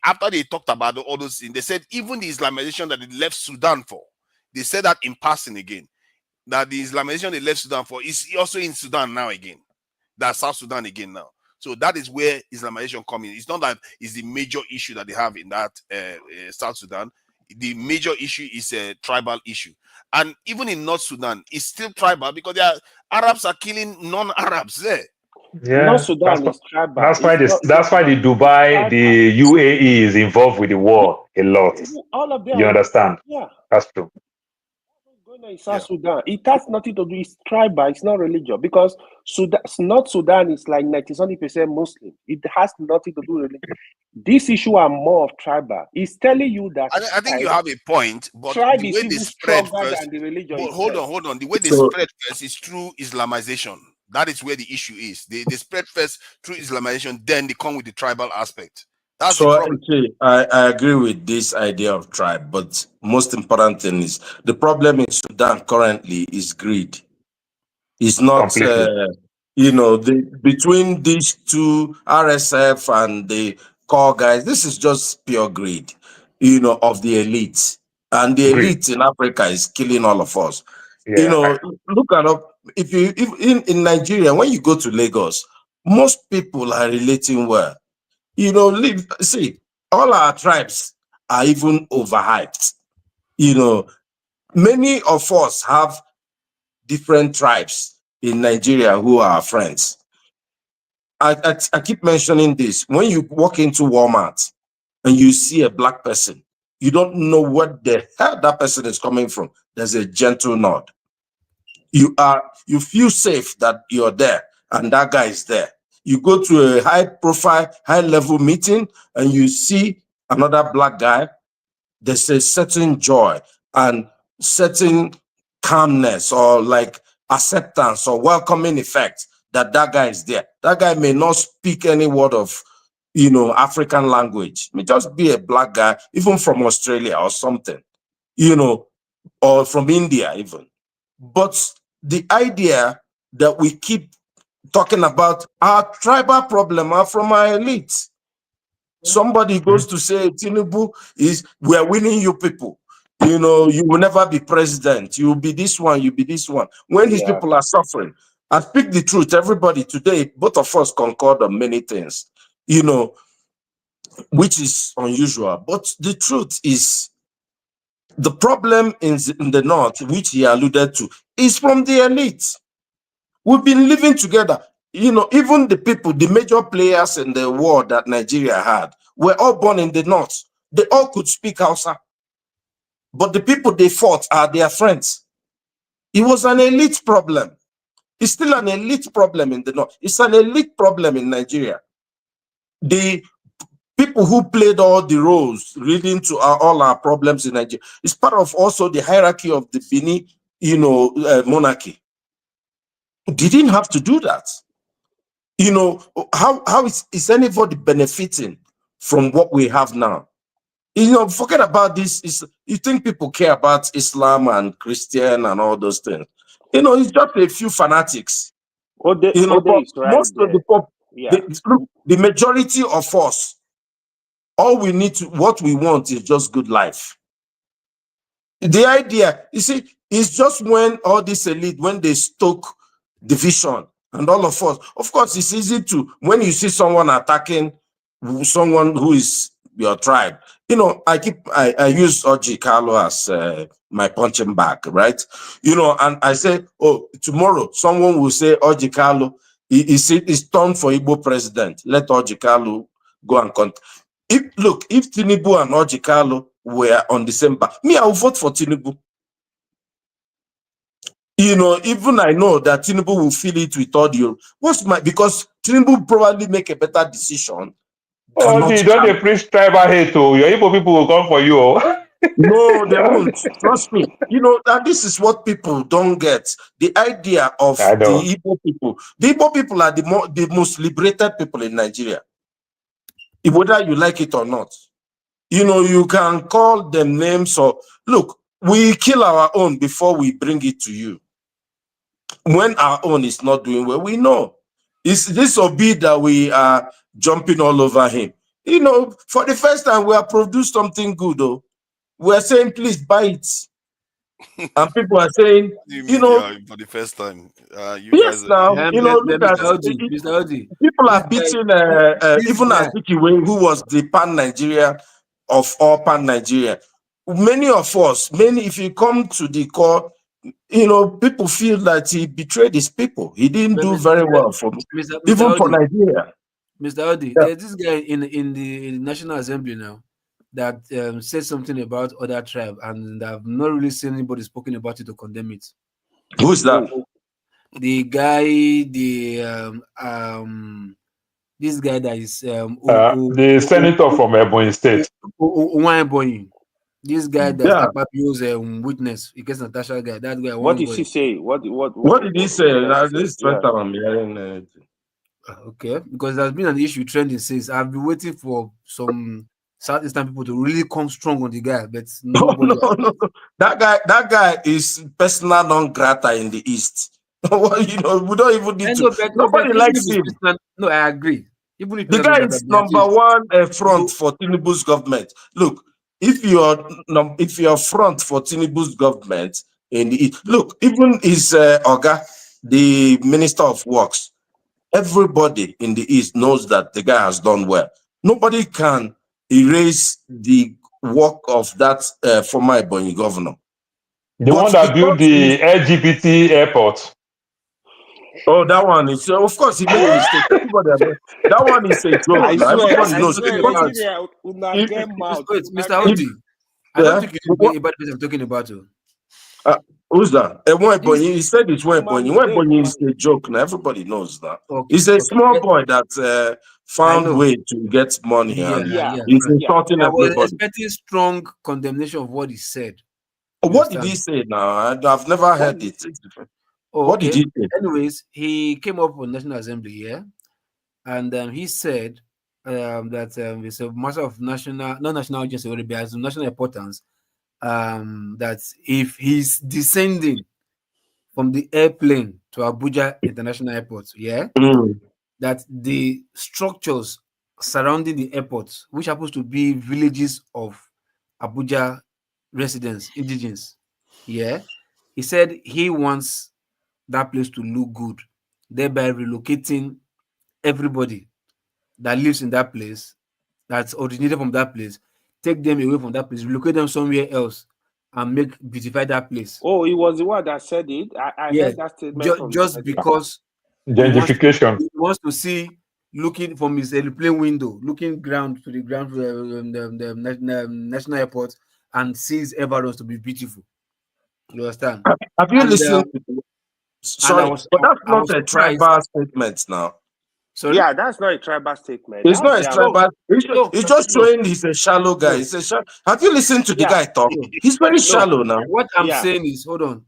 after they talked about all those things, they said even the Islamization that they left Sudan for, they said that in passing again, that the Islamization they left Sudan for is also in Sudan now again. That's South Sudan again now. So that is where Islamization comes in. It's not that it's the major issue that they have in that South Sudan. The major issue is a tribal issue. And even in North Sudan, it's still tribal because Arabs are killing non-Arabs there. Yeah, North Sudan is tribal. That's why the Dubai, the UAE is involved with the war a lot. All of them. You understand? Yeah. That's true. Going on in South Sudan, it has nothing to do. It's tribal. It's not religious because North Sudan is like 90% Muslim. It has nothing to do with religion. This issue are more of tribal. It's telling you that I think you have a point, but tribe the is way even they spread stronger first. than the religion But itself. hold on. The way they spread first is through Islamization. That is where the issue is. They spread first through Islamization, then they come with the tribal aspect. That's the problem. I agree with this idea of tribe, but most important thing is the problem in Sudan currently is greed. It's not, between these two, RSF and the core guys, this is just pure greed, of the elite. And the elite in Africa is killing all of us. Yeah. Look at if in Nigeria, when you go to Lagos, most people are relating well. See, all our tribes are even overhyped. Many of us have different tribes in Nigeria who are our friends. I keep mentioning this. When you walk into Walmart and you see a black person, you don't know what the hell that person is coming from. There's a gentle nod. You feel safe that you're there and that guy is there. You go to a high-profile, high-level meeting and you see another black guy, there's a certain joy and certain calmness or like acceptance or welcoming effect that guy is there. That guy may not speak any word of, African language. He may just be a black guy, even from Australia or something, or from India even. But the idea that we keep talking about our tribal problem are from our elites. Somebody goes to say, Tinubu we're winning you people. You will never be president. You will be this one, you be this one. When these people are suffering, I speak the truth. Everybody today, both of us concord on many things, which is unusual. But the truth is, the problem in the North, which he alluded to, is from the elite. We've been living together. Even the people, the major players in the war that Nigeria had, were all born in the North. They all could speak Hausa. But the people they fought are their friends. It was an elite problem. It's still an elite problem in the North. It's an elite problem in Nigeria. The people who played all the roles leading to all our problems in Nigeria, it's part of also the hierarchy of the Bini, monarchy. They didn't have to do that. How is anybody benefiting from what we have now? Forget about this. You think people care about Islam and Christian and all those things? It's just a few fanatics. But most of the majority of us, what we want is just good life. The idea, you see, is just when all this elite, when they stoke division and all of us, of course, it's easy to, when you see someone attacking someone who is your tribe, I use Oji Carlo as my punching bag, right? And I say, oh, tomorrow someone will say Oji Carlo is turned for Igbo president. Let Oji Carlo go and contest. If Tinubu and Oji Carlo were on the same path, I will vote for Tinubu. Even I know that Tinubu will feel it with audio. Because Tinubu probably make a better decision. Oh, don't they preach tribal hate? Your Igbo people will come for you. No, they won't. Trust me. And this is what people don't get. The idea of the Igbo people. The Igbo people are the most liberated people in Nigeria. Whether you like it or not. You can call them names or look, we kill our own before we bring it to you. when our own is not doing well, we know. It's this Obi that we are jumping all over him. You know, for the first time, we have produced something good, though. We're saying, please buy it. And people are saying, you know, for the first time, you yes, guys. now, you know, look at Mr. Odi, people are beating even Azikiwe, who was the pan-Nigeria of all pan-Nigeria. Many of us, if you come to the core, you know, people feel that he betrayed his people. He didn't do very well for even for Nigeria. Mr. Odi, there's this guy in the National Assembly now that said something about other tribe, and I've not really seen anybody speaking about it to condemn it. Who's that? The guy, this guy that is the senator from Ebonyi State. This guy that's Akpabio's witness against Natasha guy. That guy. What did he say? What did he say? This is first time I'm hearing. Okay, because there's been an issue trending since. I've been waiting for some Southeastern people to really come strong on the guy, but nobody. No. That guy is persona non grata in the East. You know, we don't even need to. Nobody likes him. No, I agree. Even if the guy is number one front for Tinubu's government. Look, if you're front for Tinubu's government in the East, look, even his Oga, the Minister of Works, everybody in the East knows that the guy has done well. Nobody can erase the work of that former Ebonyi governor. The one that built the LGBT airport. Oh, that one is, of course, he made a mistake. That one is a joke. Everybody knows. Mr. Odi, I don't think you know about what I'm talking about. Who's that? He said it's Ebonyi is a joke. Now everybody knows that. He's a small boy that found way to get money. He's insulting everybody. I was expecting strong condemnation of what he said. What did he say now? I've never heard it. What did he say? Anyways, he came up with National Assembly, and he said that it's a matter of national urgency, but it has national importance. That if he's descending from the airplane to Abuja International Airport, that the structures surrounding the airport, which happens to be villages of Abuja residents, indigenous, he said he wants that place to look good, thereby relocating everybody that lives in that place, that's originated from that place, take them away from that place, relocate them somewhere else, and beautify that place. Oh, he was the one that said it. I heard that statement just because gentrification. He wants to see, looking from his airplane window, looking ground to the ground to the national airport, and sees everyone to be beautiful. You understand? Have you listened? Sorry, but that's not a tribal statement now. Sorry? Yeah, that's not a tribal statement. It's not a tribal. He's just showing he's a shallow guy. Have you listened to the guy talk? He's very shallow now. What I'm saying is, hold on.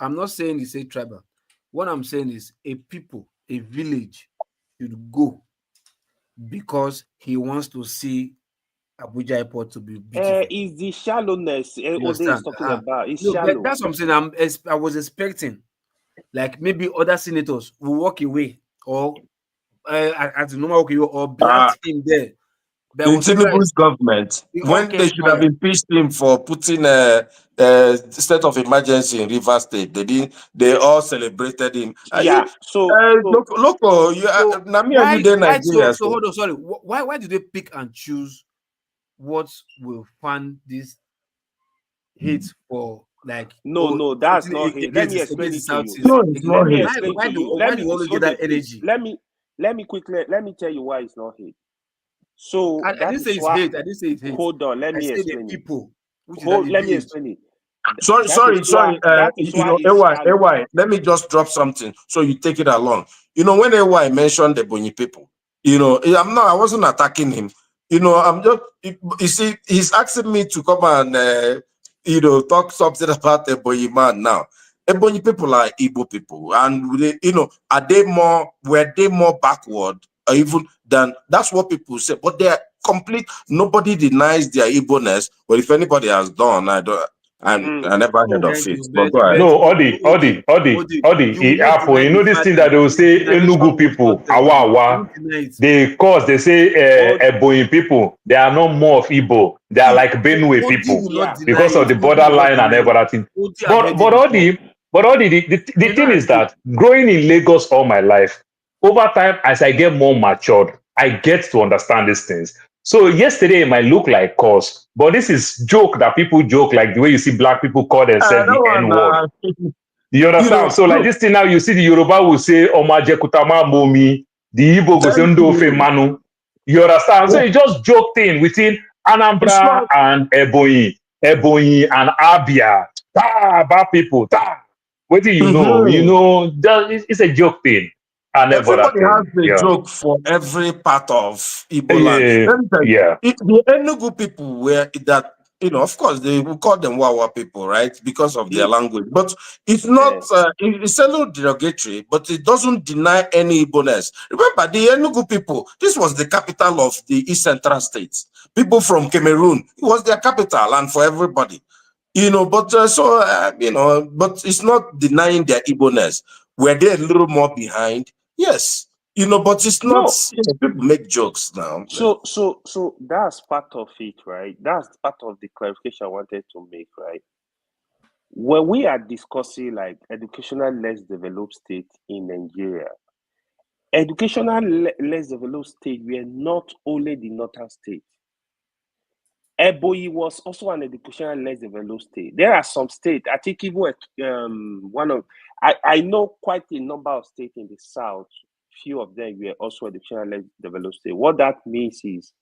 I'm not saying he's a tribal. What I'm saying is a people, a village should go because he wants to see Abuja Airport to be beautiful. Is the shallowness Ode is talking about? It's shallow. That's what I'm saying. I was expecting, like maybe other senators will walk away, or at the normal walk away, or blast him there. In Tinubu's government, when they should have impeached him for putting a state of emergency in Rivers State, they all celebrated him. Nigeria. So hold on, sorry. Why do they pick and choose what will fund this hate for? Like no, that's not hate. Let me explain it to you. No, it's not hate. Why do you always get that energy? Let me tell you why it's not hate. So I didn't say it's hate. I didn't say it's hate. Hold on, let me explain people. Let me explain it. Sorry. AY, let me just drop something so you take it along. You know, when AY mentioned the Ebonyi people, you know, I wasn't attacking him. You know, I'm just, you see, he's asking me to come and, talk something about the Ebonyi man now. Ebonyi people are Igbo people, and were they more backward, or even than that's what people say, but they are complete. Nobody denies their Igbo-ness. But if anybody has done, And I never heard of it. But go ahead. No, Odi, you know this thing that they will say Enugu people, awa. They say Ebonyi people, they are not more of Igbo. They are like Benue people because of the borderline and everything. But Odi, the thing is that growing in Lagos all my life, over time, as I get more matured, I get to understand these things. So yesterday it might look like cause, but this is joke that people joke, like the way you see black people call themselves the N-word. You understand? So like this thing now, you see the Yoruba will say Omaje Kutama Momi, the Igbo will say Ndofe Manu. You understand? So it's just joke thing within Anambra and Ebonyi and Abia. Bad people. What do you know? You know, it's a joke thing. And everybody has a joke for every part of Igbo land. The Enugu people were that, you know, of course, they will call them Wawa people, right? Because of their language. But it's not, it's a little derogatory, but it doesn't deny any Igbo-ness. Remember, the Enugu people, this was the capital of the East Central states. People from Cameroon, it was their capital, and for everybody. You know, but you know, but it's not denying their Igbo-ness. Were they a little more behind? Yes, you know, but it's not. You know, people make jokes now. So that's part of it, right? That's part of the clarification I wanted to make, right? When we are discussing like educational less developed state in Nigeria, educational less developed state were not only the northern state. Ebonyi was also an educational less developed state. There are some states, I think even I know quite a number of states in the south. Few of them were also educational less developed states. What that means is,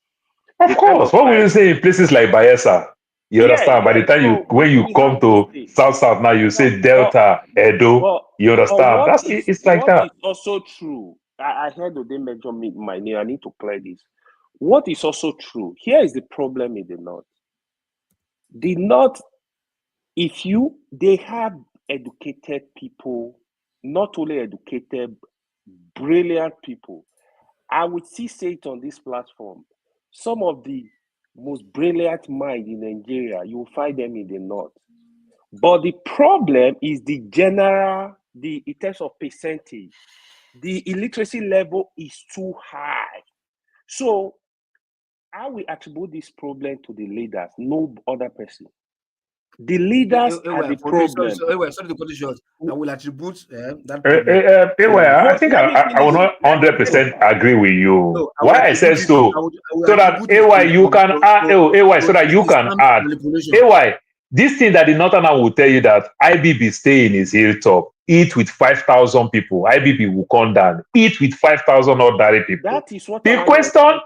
of course, what will you say in places like Bayelsa? You understand? By the time when you come to South now, you say Delta, Edo. You understand? It's like that. What is also true, I heard they mention my name. I need to clear this. What is also true, here is the problem in the North. The North, they have educated people, not only educated, brilliant people. I would say it on this platform. Some of the most brilliant minds in Nigeria, you will find them in the North. But the problem is in terms of percentage, the illiteracy level is too high. So I will attribute this problem to the leaders, no other person. The leaders are the problem. Sorry to cut you short. I will attribute that problem. I think I will not 100% agree with you. No, why I said so? So that you can add. So that you can add. This thing that the Northern will tell you that IBB stay in his hilltop, eat with 5,000 people. IBB will come down, eat with 5,000 ordinary people. That is what the question.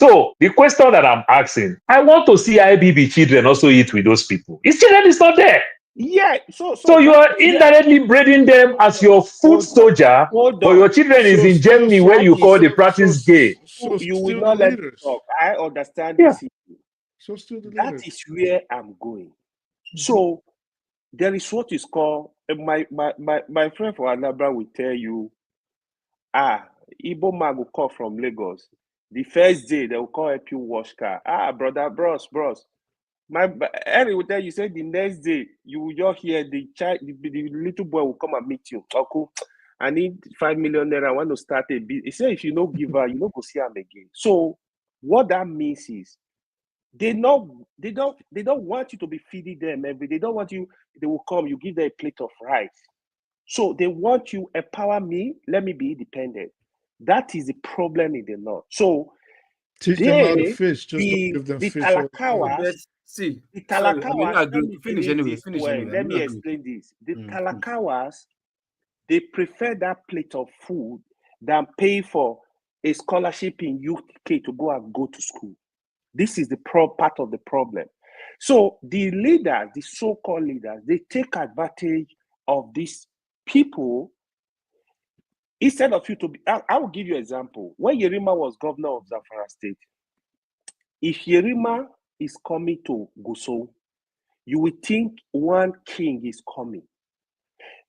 So the question that I'm asking, I want to see IBB children also eat with those people. His children is not there. Yeah. So you are indirectly breeding them as your food soldier, but your children is in Germany where you call the practice gay. You will not let me talk. I understand this. That is where I'm going. So there is what is called my friend from Anambra will tell you, Igbo man will call from Lagos. The first day they will call help you wash car. Brother, bros. Henry will tell you, say the next day you will just hear the little boy will come and meet you. Uncle, I need 5 million naira. I want to start a business. He said if you don't give her, you don't go see him again. So what that means is they don't want you to be feeding them every day. They don't want you, they will come, you give them a plate of rice. So they want you empower me, let me be independent. That is the problem in the North. So teach them how to fish, just don't give them the fish. Let me explain this. The Talakawas, they prefer that plate of food than pay for a scholarship in UK to go to school. This is the part of the problem. So the leaders, the so-called leaders, they take advantage of these people. Instead of you to be, I will give you an example. When Yerima was governor of Zamfara State, if Yerima is coming to Gusau, you will think one king is coming.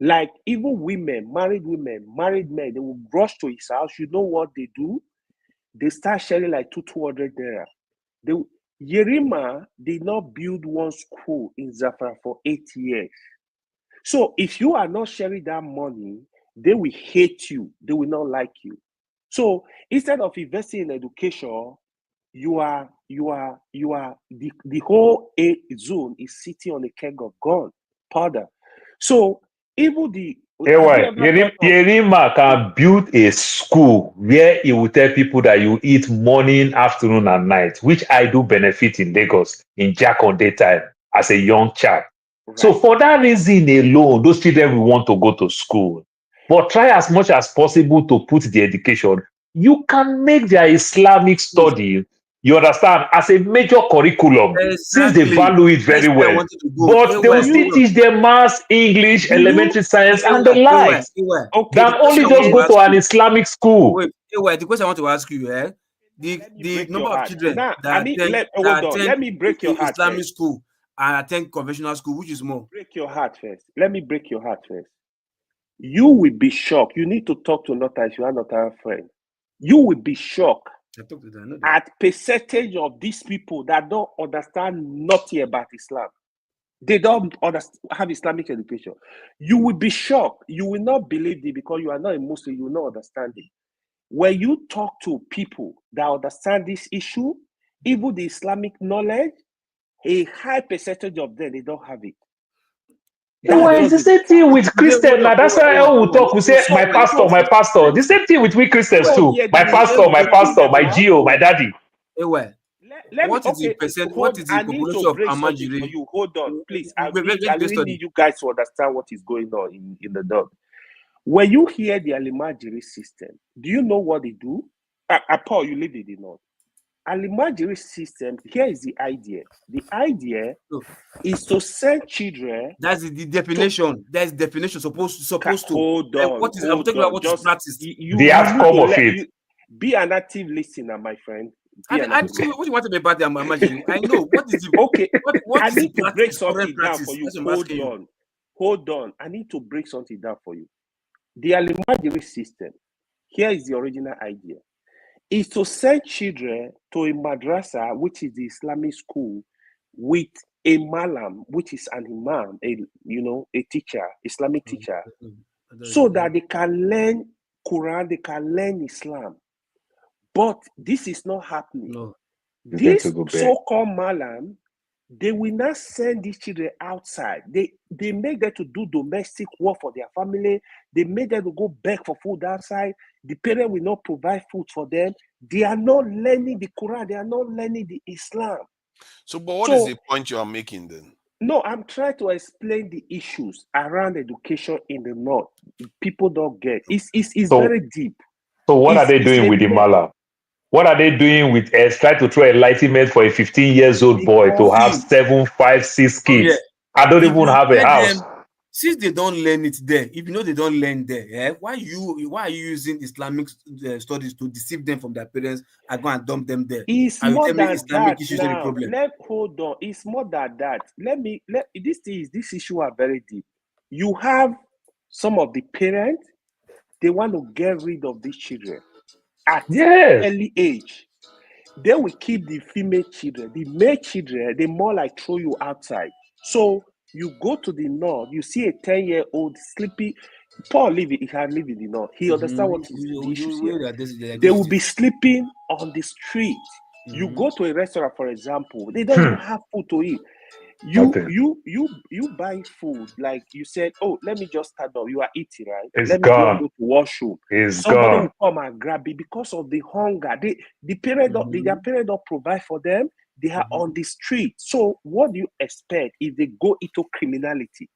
Like even married men, they will rush to his house. You know what they do? They start sharing like 200 naira. Yerima did not build one school in Zafra for 8 years. So if you are not sharing that money, they will hate you. They will not like you. So instead of investing in education, the whole A zone is sitting on a keg of powder. So even the Yerima can build a school where he will tell people that you eat morning, afternoon, and night, which I do benefit in Lagos in Jakonde time as a young child. Right. So for that reason alone, those children will want to go to school. But try as much as possible to put the education. You can make their Islamic study, you understand, as a major curriculum, since they value it very well. But they will still teach them maths, English, elementary science, and the likes. Than only just go to an Islamic school. Wait, the question I want to ask you, the number of children let me break your heart. Islamic school and attend conventional school, which is more? Break your heart first. Let me break your heart first. You will be shocked. You need to talk to Nota if you are not a friend. You will be shocked at percentage of these people that don't understand nothing about Islam. They don't have Islamic education. You will be shocked. You will not believe it because you are not a Muslim. You will not understand it. When you talk to people that understand this issue, even the Islamic knowledge, a high percentage of them, they don't have it. It's the same thing with Christians. Now that's why I will talk. We say, my pastor, my pastor. The same thing with we Christians too. My pastor, my Geo, my daddy. What is the population of Amajiri? You hold on, please. I really need you guys to understand what is going on in the north. When you hear the Alimajiri system, do you know what they do? Paul, you live in the north. Alimajiri system, here is the idea. The idea is to send children. That's the definition. That's definition supposed to. Hold on. What is I'm talking about? What is practice? The outcome of it. Be an active listener, my friend. What do you want to be about the Amajiri? I know. What is the okay? What I is need the to break something down practice? for you. Hold on. I need to break something down for you. The Alimajiri system. Here is the original idea. Is to send children to a madrasa, which is the Islamic school, with a malam, which is an imam, a teacher, Islamic teacher, so that they can learn Quran, they can learn Islam. But this is not happening. No. This so-called malam, they will not send these children outside. They make them to do domestic work for their family. They make them to go beg for food outside. The parent will not provide food for them. They are not learning the Quran. They are not learning the Islam. So, but what is the point you are making then? No, I'm trying to explain the issues around education in the north. People don't get. It's very deep. So what are they doing with the malam? What are they doing with try to throw enlightenment for a 15-year-old boy to have 7, 5, 6 kids? I don't even have a house. Since they don't learn it there, if you know they don't learn there, why are you using Islamic studies to deceive them from their parents and go and dump them there? It's more than that. Hold on. It's more than that. This issue are very deep. You have some of the parents, they want to get rid of these children at early age. They will keep the female children. The male children, they more like throw you outside. So you go to the north, you see a 10-year-old sleepy. Paul he can live in the north. He understands what the issues here. They will be sleeping on the street. You go to a restaurant, for example, they don't even have food to eat. You buy food, like you said, oh, let me just stand up. You are eating, right? Let me just go to washroom. Somebody will come and grab it because of the hunger. Their parents don't provide for them. They are on the street. So what do you expect if they go into criminality?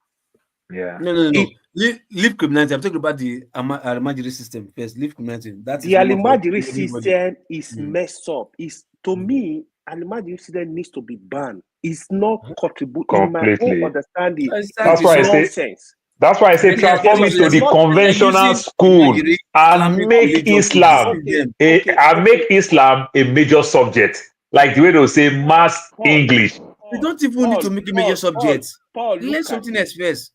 Yeah. No. Leave criminality. I'm talking about the Alimajiri system first. Leave criminality. The Alimajiri system is messed up. To me, Alimajiri system needs to be banned. It's not contributing. In my own understanding, that's why I say transform it to the conventional school and make Islam a major subject. Like the way they'll say mass English. We don't even need to make a major subject. Learn something else first.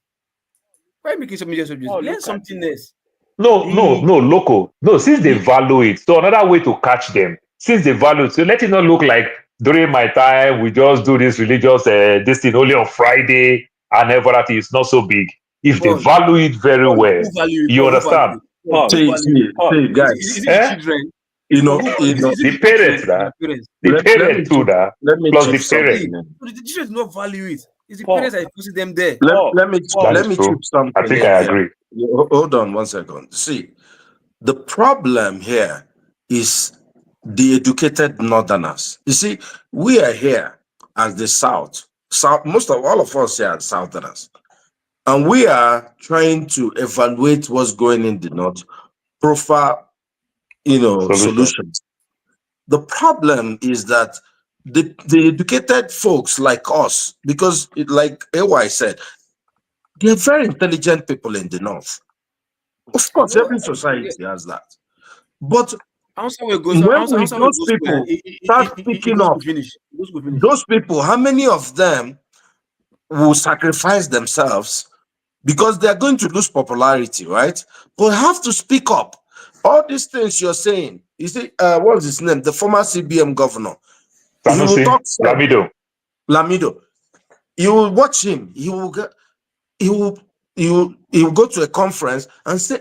Why make it a major subject? Learn something else. No, local. No, since they value it. So another way to catch them, since they value it, so let it not look like during my time, we just do this religious this thing only on Friday, and everything is not so big. If they value it very well, you understand? See, guys. Is it the children? The parents, the parents too, let me plus the chip something parents. in. So the children do not value it. It's the parents that are forcing them there. Let me chip something. I think I agree. Hold on 1 second. See, the problem here is the educated northerners. You see, we are here as the South. Most of all of us here are Southerners. And we are trying to evaluate what's going in the North, profile, solutions. The problem is that the educated folks like us, because like AY said, they're very intelligent people in the North. Of course, every society has that. But when those people start picking up, those people, how many of them will sacrifice themselves because they're going to lose popularity, right? But have to speak up. All these things you're saying, you see, what's his name? The former CBM governor. He will talk Lamido. You will watch him. He will go to a conference and say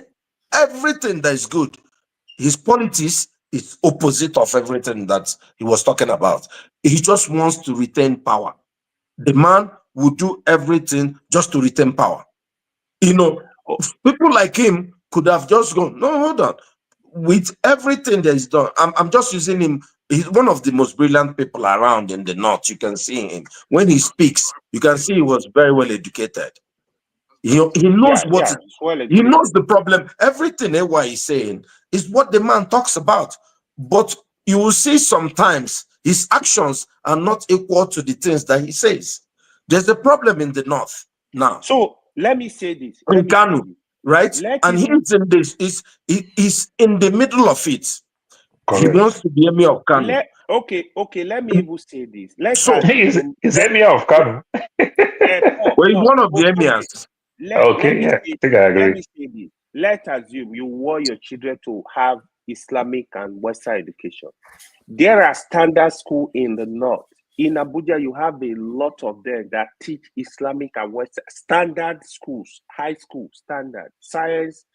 everything that is good. His politics is opposite of everything that he was talking about. He just wants to retain power. The man will do everything just to retain power. People like him could have just gone, no, hold on. With everything that is done, I'm just using him. He's one of the most brilliant people around in the North. You can see him. When he speaks, you can see he was very well educated. He knows he knows the problem. Everything AY is saying is what the man talks about. But you will see sometimes his actions are not equal to the things that he says. There's a problem in the North now. So let me say this. In Kanu, right? And he's in this, he's in the middle of it. Correct. He wants to be Emir of Kanu. Okay, let me even say this. He's Emir of Kanu. Well, he's one of the Emirs. I think I agree. Let me say this. Let's assume you want your children to have Islamic and Western education. There are standard schools in the North. In Abuja, you have a lot of them that teach Islamic and Western standard schools, high school standard, science.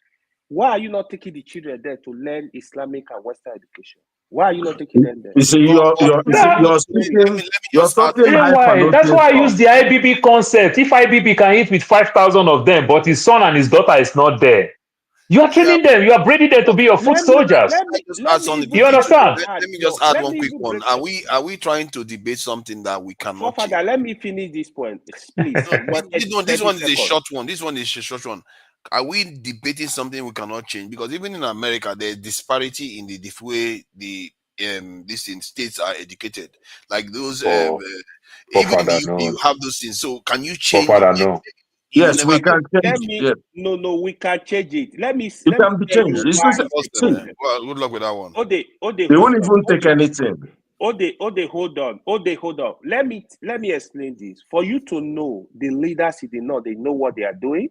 Why are you not taking the children there to learn Islamic and Western education? Why are you not taking them there? You see, you're talking high. That's why I use the IBB concept. If IBB can eat with 5,000 of them, but his son and his daughter is not there, you are training them. You are breeding them to be your foot soldiers. You understand? Let me just add one quick one. Are we trying to debate something that we cannot? Father, let me finish this point, please. But this one is a short one. This one is a short one. Are we debating something we cannot change? Because even in America, there's disparity in the way the these states are educated. Like those, even you have those things. So can you change? Yes, we can change. No, we can change it. Let me be changed. Well, good luck with that one. They won't even take anything. Hold on. Let me explain this. For you to know the leaders in the North, they know what they are doing.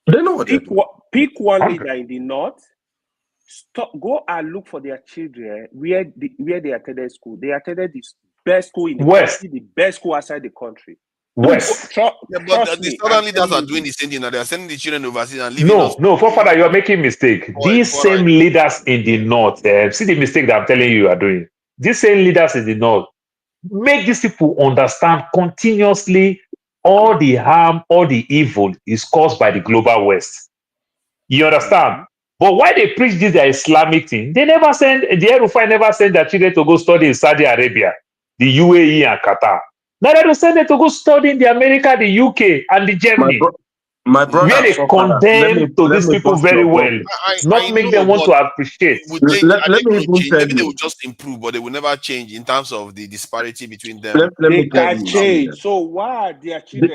They know what they're doing. Pick one leader in the North. Go and look for their children where they attended school. They attended the best school in the country, the best school outside the country. West. But the southern leaders are doing the same thing now. They are sending the children overseas and leaving us. No, Father, you are making a mistake. These same leaders in the North, see the mistake that I'm telling you are doing. These same leaders in the North make these people understand continuously all the harm, all the evil is caused by the global West. You understand? But why they preach this their Islamic thing, the Erufai never send their children to go study in Saudi Arabia, the UAE and Qatar. Now they send them to go study in the America, the UK, and the Germany. My brother, where they condemn to these people very well, not make them want to appreciate. Maybe they will just improve, but they will never change in terms of the disparity between them. They can change. So why are their children?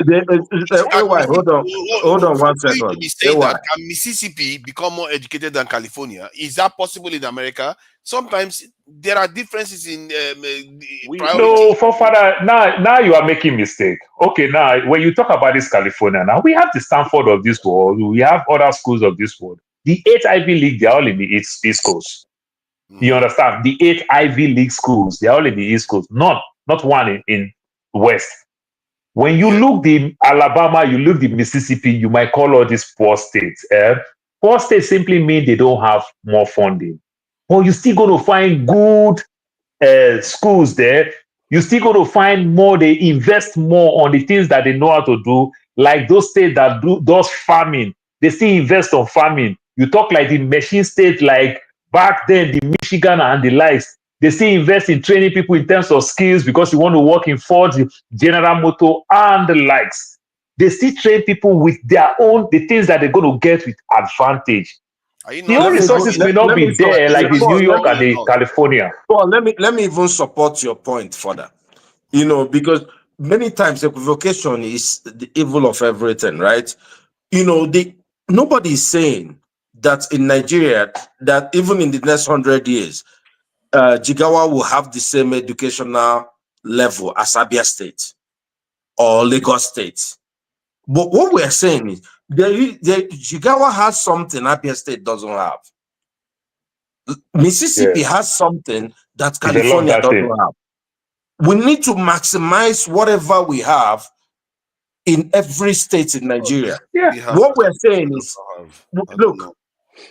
Hold on 1 second. To be saying that can Mississippi become more educated than California? Is that possible in America? Sometimes there are differences in no, Father, now you are making mistake. Okay, now when you talk about this California, now we have the Stanford of this world, we have other schools of this world. The 8 Ivy League, they're all in the East Coast. You understand? The 8 Ivy League schools, they're all in the East Coast. None not one in West. When you look the Alabama, you look the Mississippi, you might call all these poor states. Poor states simply mean they don't have more funding. But you're still going to find good schools there. You're still going to find more, they invest more on the things that they know how to do, like those states that do those farming. They still invest on farming. You talk like the machine state, like back then, the Michigan and the likes. They still invest in training people in terms of skills because you want to work in Ford, General Motors, and the likes. They still train people with their own, the things that they're going to get with advantage. The own resources may not be there like the New York and the California. Well, let me even support your point further. You know, because many times equivocation is the evil of everything, right? You know, nobody is saying that in Nigeria, that even in the next 100 years, Jigawa will have the same educational level as Abia State or Lagos State. But what we're saying is, Jigawa has something Abia State doesn't have. Mississippi has something that California doesn't have. We need to maximize whatever we have in every state in Nigeria. What we're saying is, look,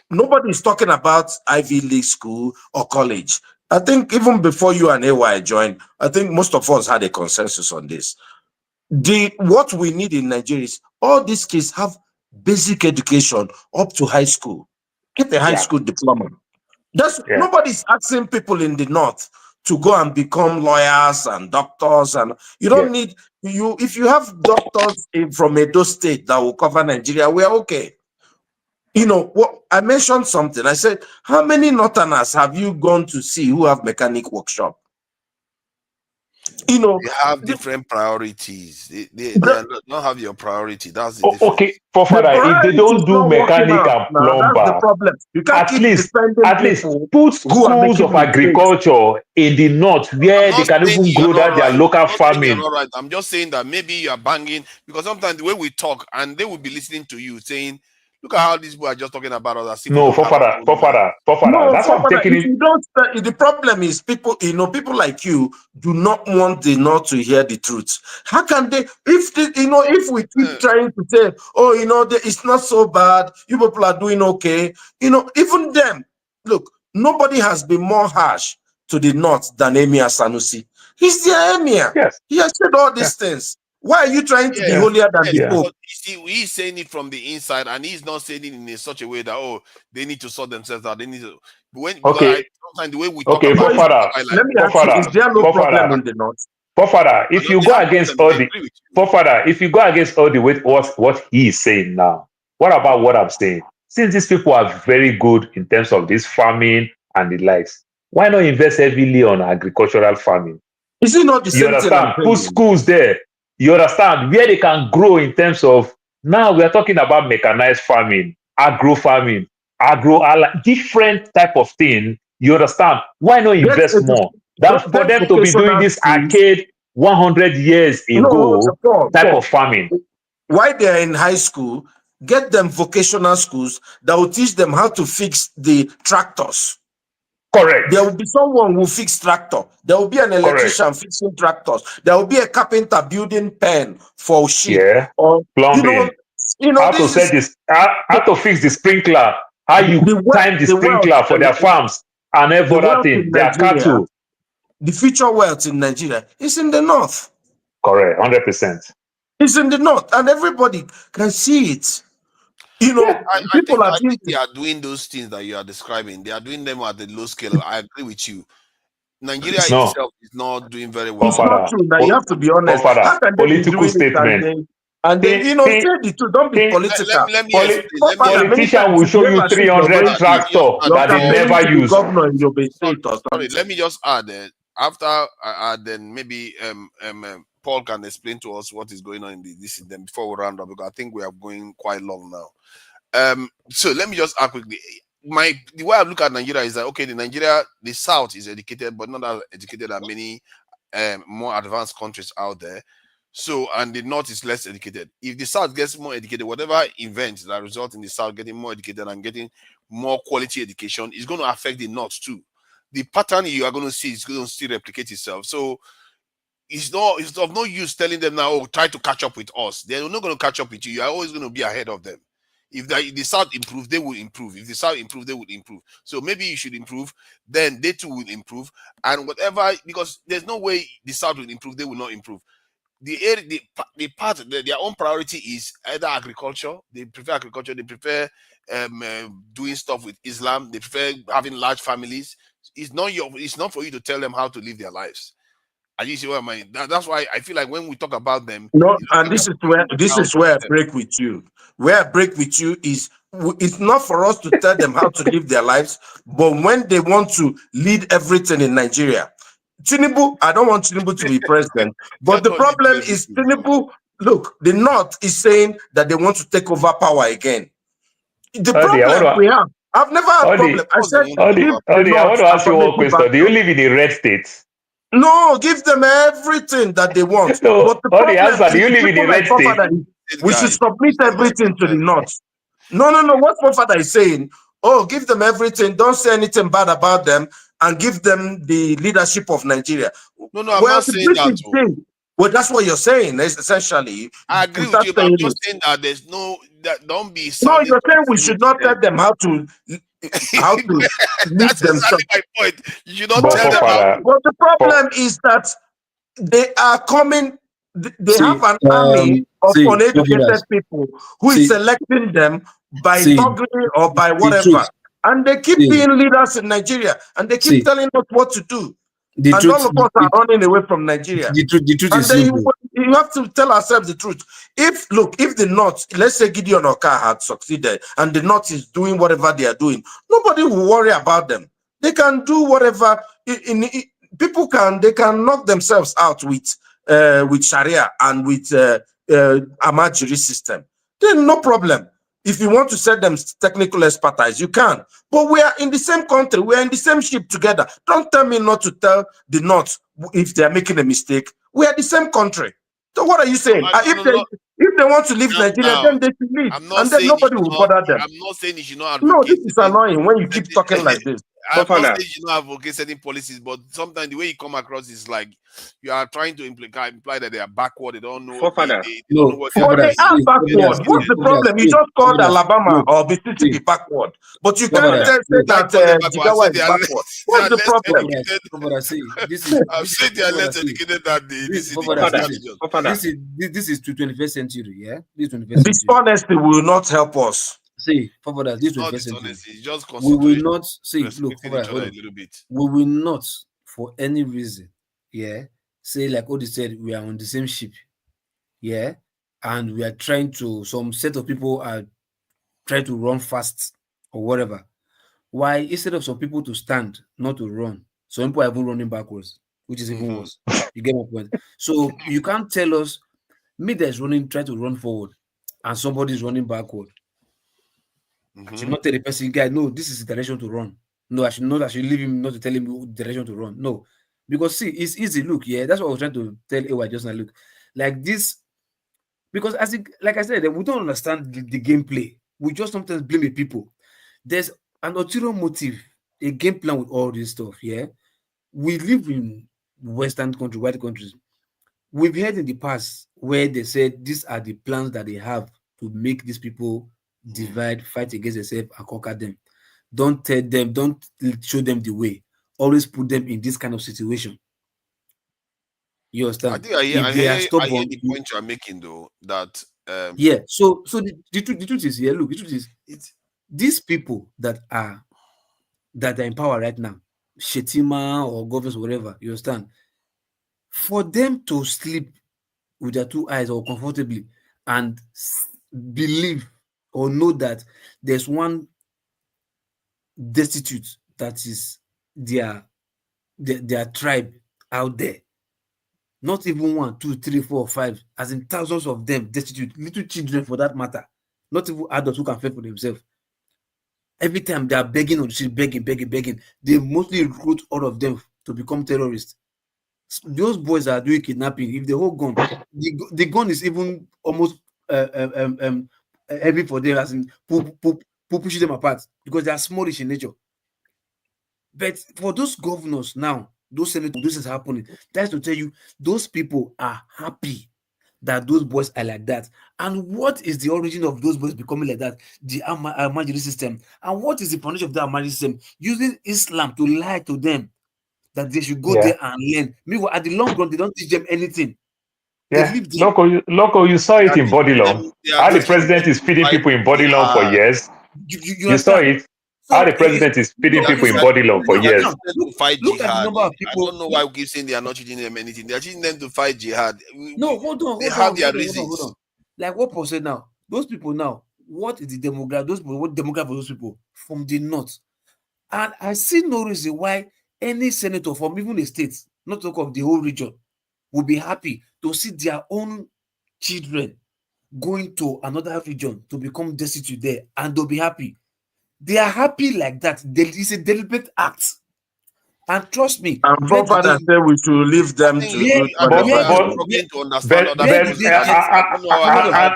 nobody is talking about Ivy League school or college. I think even before you and AY joined, I think most of us had a consensus on this. What we need in Nigeria is all these kids have basic education up to high school. Get a high school diploma. Nobody's asking people in the north to go and become lawyers and doctors, and you don't need if you have doctors from Edo State that will cover Nigeria, we are okay. You know what I mentioned something. I said, how many northerners have you gone to see who have mechanic workshop? You know, they have different priorities. They don't have your priority. That's the difference. Okay, for father, if they don't do mechanic and plumber, at least put schools of agriculture in the north where they can even grow that their local farming. All right. I'm just saying that maybe you are banging, because sometimes the way we talk and they will be listening to you saying, look at how these people are just talking about us. No, for father. That's what I'm taking it. The problem is people like you do not want the North to hear the truth. How can they, if we keep trying to say, oh, it's not so bad, you people are doing okay, even them, look, nobody has been more harsh to the North than Emir Sanusi. He's their Emir. Yes. He has said all these things. Why are you trying to be holier than the Pope? He's saying it from the inside, and he's not saying it in such a way that they need to sort themselves out. They need to. Sometimes the way we talk about let me ask you: is there no problem in the North? Father, if you go against all the what he is saying now, what about what I'm saying? Since these people are very good in terms of this farming and the likes, why not invest heavily on agricultural farming? Is it not the same thing? Put schools there. You understand where they can grow in terms of, now we are talking about mechanized farming, agro farming, different type of thing. You understand? Why not invest more? That's for them to be doing this arcade 100 years ago type of farming. While they're in high school, get them vocational schools that will teach them how to fix the tractors. Correct. There will be someone who will fix tractor. There will be an electrician fixing tractors. There will be a carpenter building pen for sheep. Yeah. Or plumbing. How to set this? How to fix the sprinkler? How you time the sprinkler for their farms and every other thing? Their cattle. The future wealth in Nigeria is in the north. Correct. 100%. It's in the north, and everybody can see it. I think they are doing those things that you are describing. They are doing them at the low scale. I agree with you. Nigeria itself is not doing very well. It's not true. Now you have to be honest. How can they be doing statement. And then, say the truth. Don't be political. Politician will show you 300 tractor that they never use. Governor in your state or something. Let me just add after I add, then maybe Paul can explain to us what is going on in this then before we round up, because I think we are going quite long now. So let me just add quickly. The way I look at Nigeria is that the South is educated, but not as educated as many more advanced countries out there. So, and the North is less educated. If the South gets more educated, whatever events that result in the South getting more educated and getting more quality education is going to affect the North too. The pattern you are going to see is going to still replicate itself. So it's of no use telling them now, oh, try to catch up with us. They're not going to catch up with you. You're always going to be ahead of them. If the South improve, they will improve. If the South improve, they will improve. So maybe you should improve, then they too will improve. And whatever, because there's no way the South will improve, they will not improve. Their own priority is either agriculture. They prefer agriculture. They prefer doing stuff with Islam. They prefer having large families. It's not for you to tell them how to live their lives. And you see what I mean? That's why I feel like when we talk about them, no, and this is where I break with you. Where I break with you is it's not for us to tell them how to live their lives, but when they want to lead everything in Nigeria, Tinubu, I don't want Tinubu to be president, but the problem is Tinubu. Look, the North is saying that they want to take over power again. The problem we have, I've never had a problem. I said, I want to ask you one question. Do you live in the red states? No, give them everything that they want. No, but the problem answer, do you live in the red state? We should submit everything to the North. No. What my father is saying, oh, give them everything. Don't say anything bad about them and give them the leadership of Nigeria. No, I'm not saying that. Well, that's what you're saying, essentially. I agree with you, but I'm just saying that there's don't be. No, you're saying we should not tell them how to that's exactly my point. You should not tell them how. But the problem is that they are coming. They have an army of uneducated people who is selecting them by thuggery or by whatever, and they keep being leaders in Nigeria, and they keep telling us what to do. And all of us are running away from Nigeria. The truth is simple. You have to tell ourselves the truth. If the North, let's say Gideon Oka had succeeded and the North is doing whatever they are doing, nobody will worry about them. They can do whatever. They can knock themselves out with Sharia and with Ahmad jury system. Then no problem. If you want to set them technical expertise, you can. But we are in the same country. We are in the same ship together. Don't tell me not to tell the North if they are making a mistake. We are the same country. So what are you saying? If they want to leave Nigeria, then they should leave. And then nobody will bother them. I'm not saying you should not advocate. No, this is annoying when you keep talking like this. I'm not saying you should not advocate certain policies, but sometimes the way you come across is like you are trying to imply that they are backward. They don't know. They don't know what they are backward. What's the problem? You just called Alabama or Mississippi backward, but you can't say that Jigawa is backward. What's the problem? I've said they are less educated than this is to 21st century. Yeah, dishonesty will not help us. See, for that, this 21st century, we will not see. Look, a little bit. We will not, for any reason, say like Odi said, we are on the same ship, and we are trying to. Some set of people are trying to run fast or whatever. Why instead of some people to stand, not to run, some people are even running backwards, which is even worse. You get my point. So you can't tell us me that's running, try to run forward, and somebody is running backward. I should not tell the person, guy, no, this is the direction to run. No, I should leave him not to tell him the direction to run. No, because see, it's easy. Look, that's what I was trying to tell AY just now. Look, like this, because like I said, we don't understand the gameplay. We just sometimes blame the people. There's an ulterior motive, a game plan with all this stuff. We live in Western countries, white countries. We've heard in the past where they said these are the plans that they have to make these people divide, fight against themselves, and conquer them. Don't tell them, don't show them the way. Always put them in this kind of situation. You understand? I think I hear the point you're making, though. That So the truth is, look, the truth is, these people that are in power right now, Shetima or governors, whatever, you understand? For them to sleep with their two eyes or comfortably and believe or know that there's one destitute that is their tribe out there. Not even 1, 2, 3, 4, 5, as in thousands of them destitute, little children for that matter. Not even adults who can fend for themselves. Every time they are begging on the street, begging. They mostly recruit all of them to become terrorists. Those boys are doing kidnapping. If they hold gun, the gun is even almost heavy for them, as in pushing them apart because they are smallish in nature. But for those governors now those senators, this is happening. That's to tell you, those people are happy that those boys are like that. And what is the origin of those boys becoming like that? The Ahmadiyya system. And what is the foundation of the Ahmadiyya system? Using Islam to lie to them that they should go there and learn. Meanwhile, at the long run, they don't teach them anything. Yeah, local, you saw it in Bodilon. How the president is feeding people in Bodilon for years. You saw it. How the president is feeding people in Bodilon for years. Look at the number of people. I don't know why we keep saying they are not teaching them anything. They are teaching them to fight jihad. Hold on. Like what Paul said now, those people now, what is the demographic? Those people, what demographic of those people from the north? And I see no reason why any senator from even a state, not talk of the whole region, will be happy to see their own children going to another region to become destitute there, and they'll be happy. They are happy like that. It's a deliberate act. And trust me, and forefathers say we should leave them to do whatever. I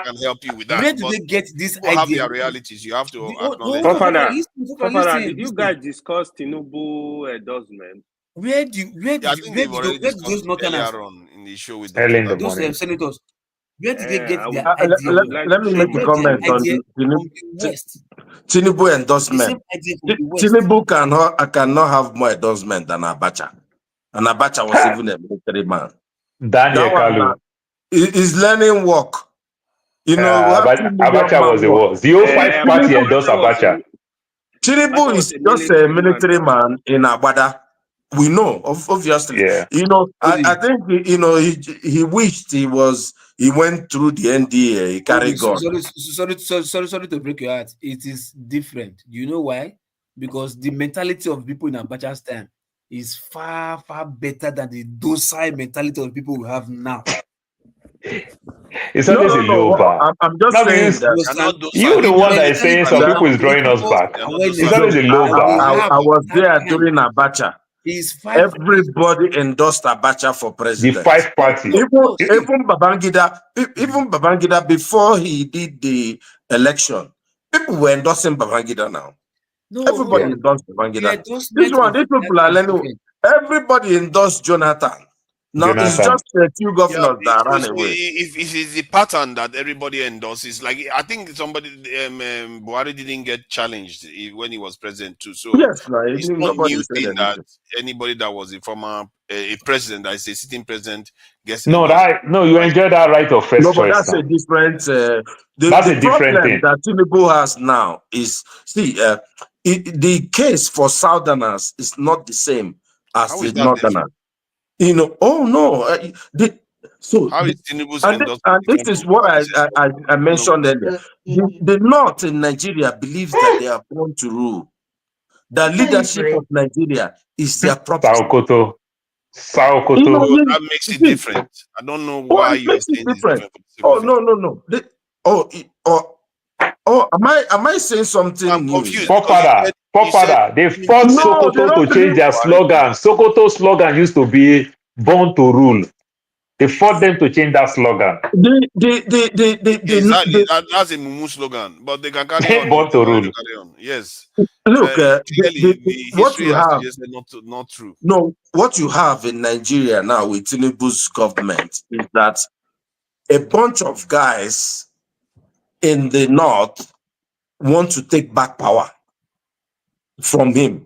can help you with that. Where do they get this idea? Have their realities. You have to acknowledge. Forefather, did you guys discuss Tinubu endorsement? Where do those northerners in the show with those senators? Where did they get their idea? Let me make a comment on Tinubu endorsement. Tinubu cannot have more endorsement than Abacha. And Abacha was even a military man. Daniel Kalu. His learning work. You know, Abacha was the worst. The 05 party endorsed Abacha. Tinubu is just a military man in Agbada. We know, obviously. Yeah. You know, I think he wished he went through the NDA. He carried gun. Sorry to break your heart. It is different. You know why? Because the mentality of people in Abacha's time is far, far better than the docile mentality of people we have now. It's always a low bar. I'm just saying that you're the one that is saying some people is drawing us back. It's always a low bar. I was there during Abacha. Everybody endorsed Abacha for president. The 5 party. Even Babangida, before he did the election, people were endorsing Babangida now. Everybody endorsed Babangida. These people are learning. Everybody endorsed Jonathan. Now it's just a few governors that ran away. If it's the pattern that everybody endorses, like I think somebody Buhari didn't get challenged when he was president too. So yes, it's not new thing that anybody that was a former a president, that is a sitting president, gets you enjoy that right of first choice. But that's a different. That's a different thing that Tinubu has now is the case for Southerners is not the same as the Northerners. You know, how is Tinubu's and this is what I mentioned earlier. The North in Nigeria believes that they are born to rule. The leadership of Nigeria is their property. Sokoto. That makes it different. I don't know why you are saying different. No. Am I saying something? I'm confused. Forefather, they fought Sokoto to change their slogan. Sokoto's slogan used to be "Born to Rule." They fought them to change that slogan. Exactly. That's a Mumu slogan, but they can carry on. Born to Rule. Yes. Look, what you have is not true. No, what you have in Nigeria now with Tinubu's government is that a bunch of guys in the North want to take back power from him.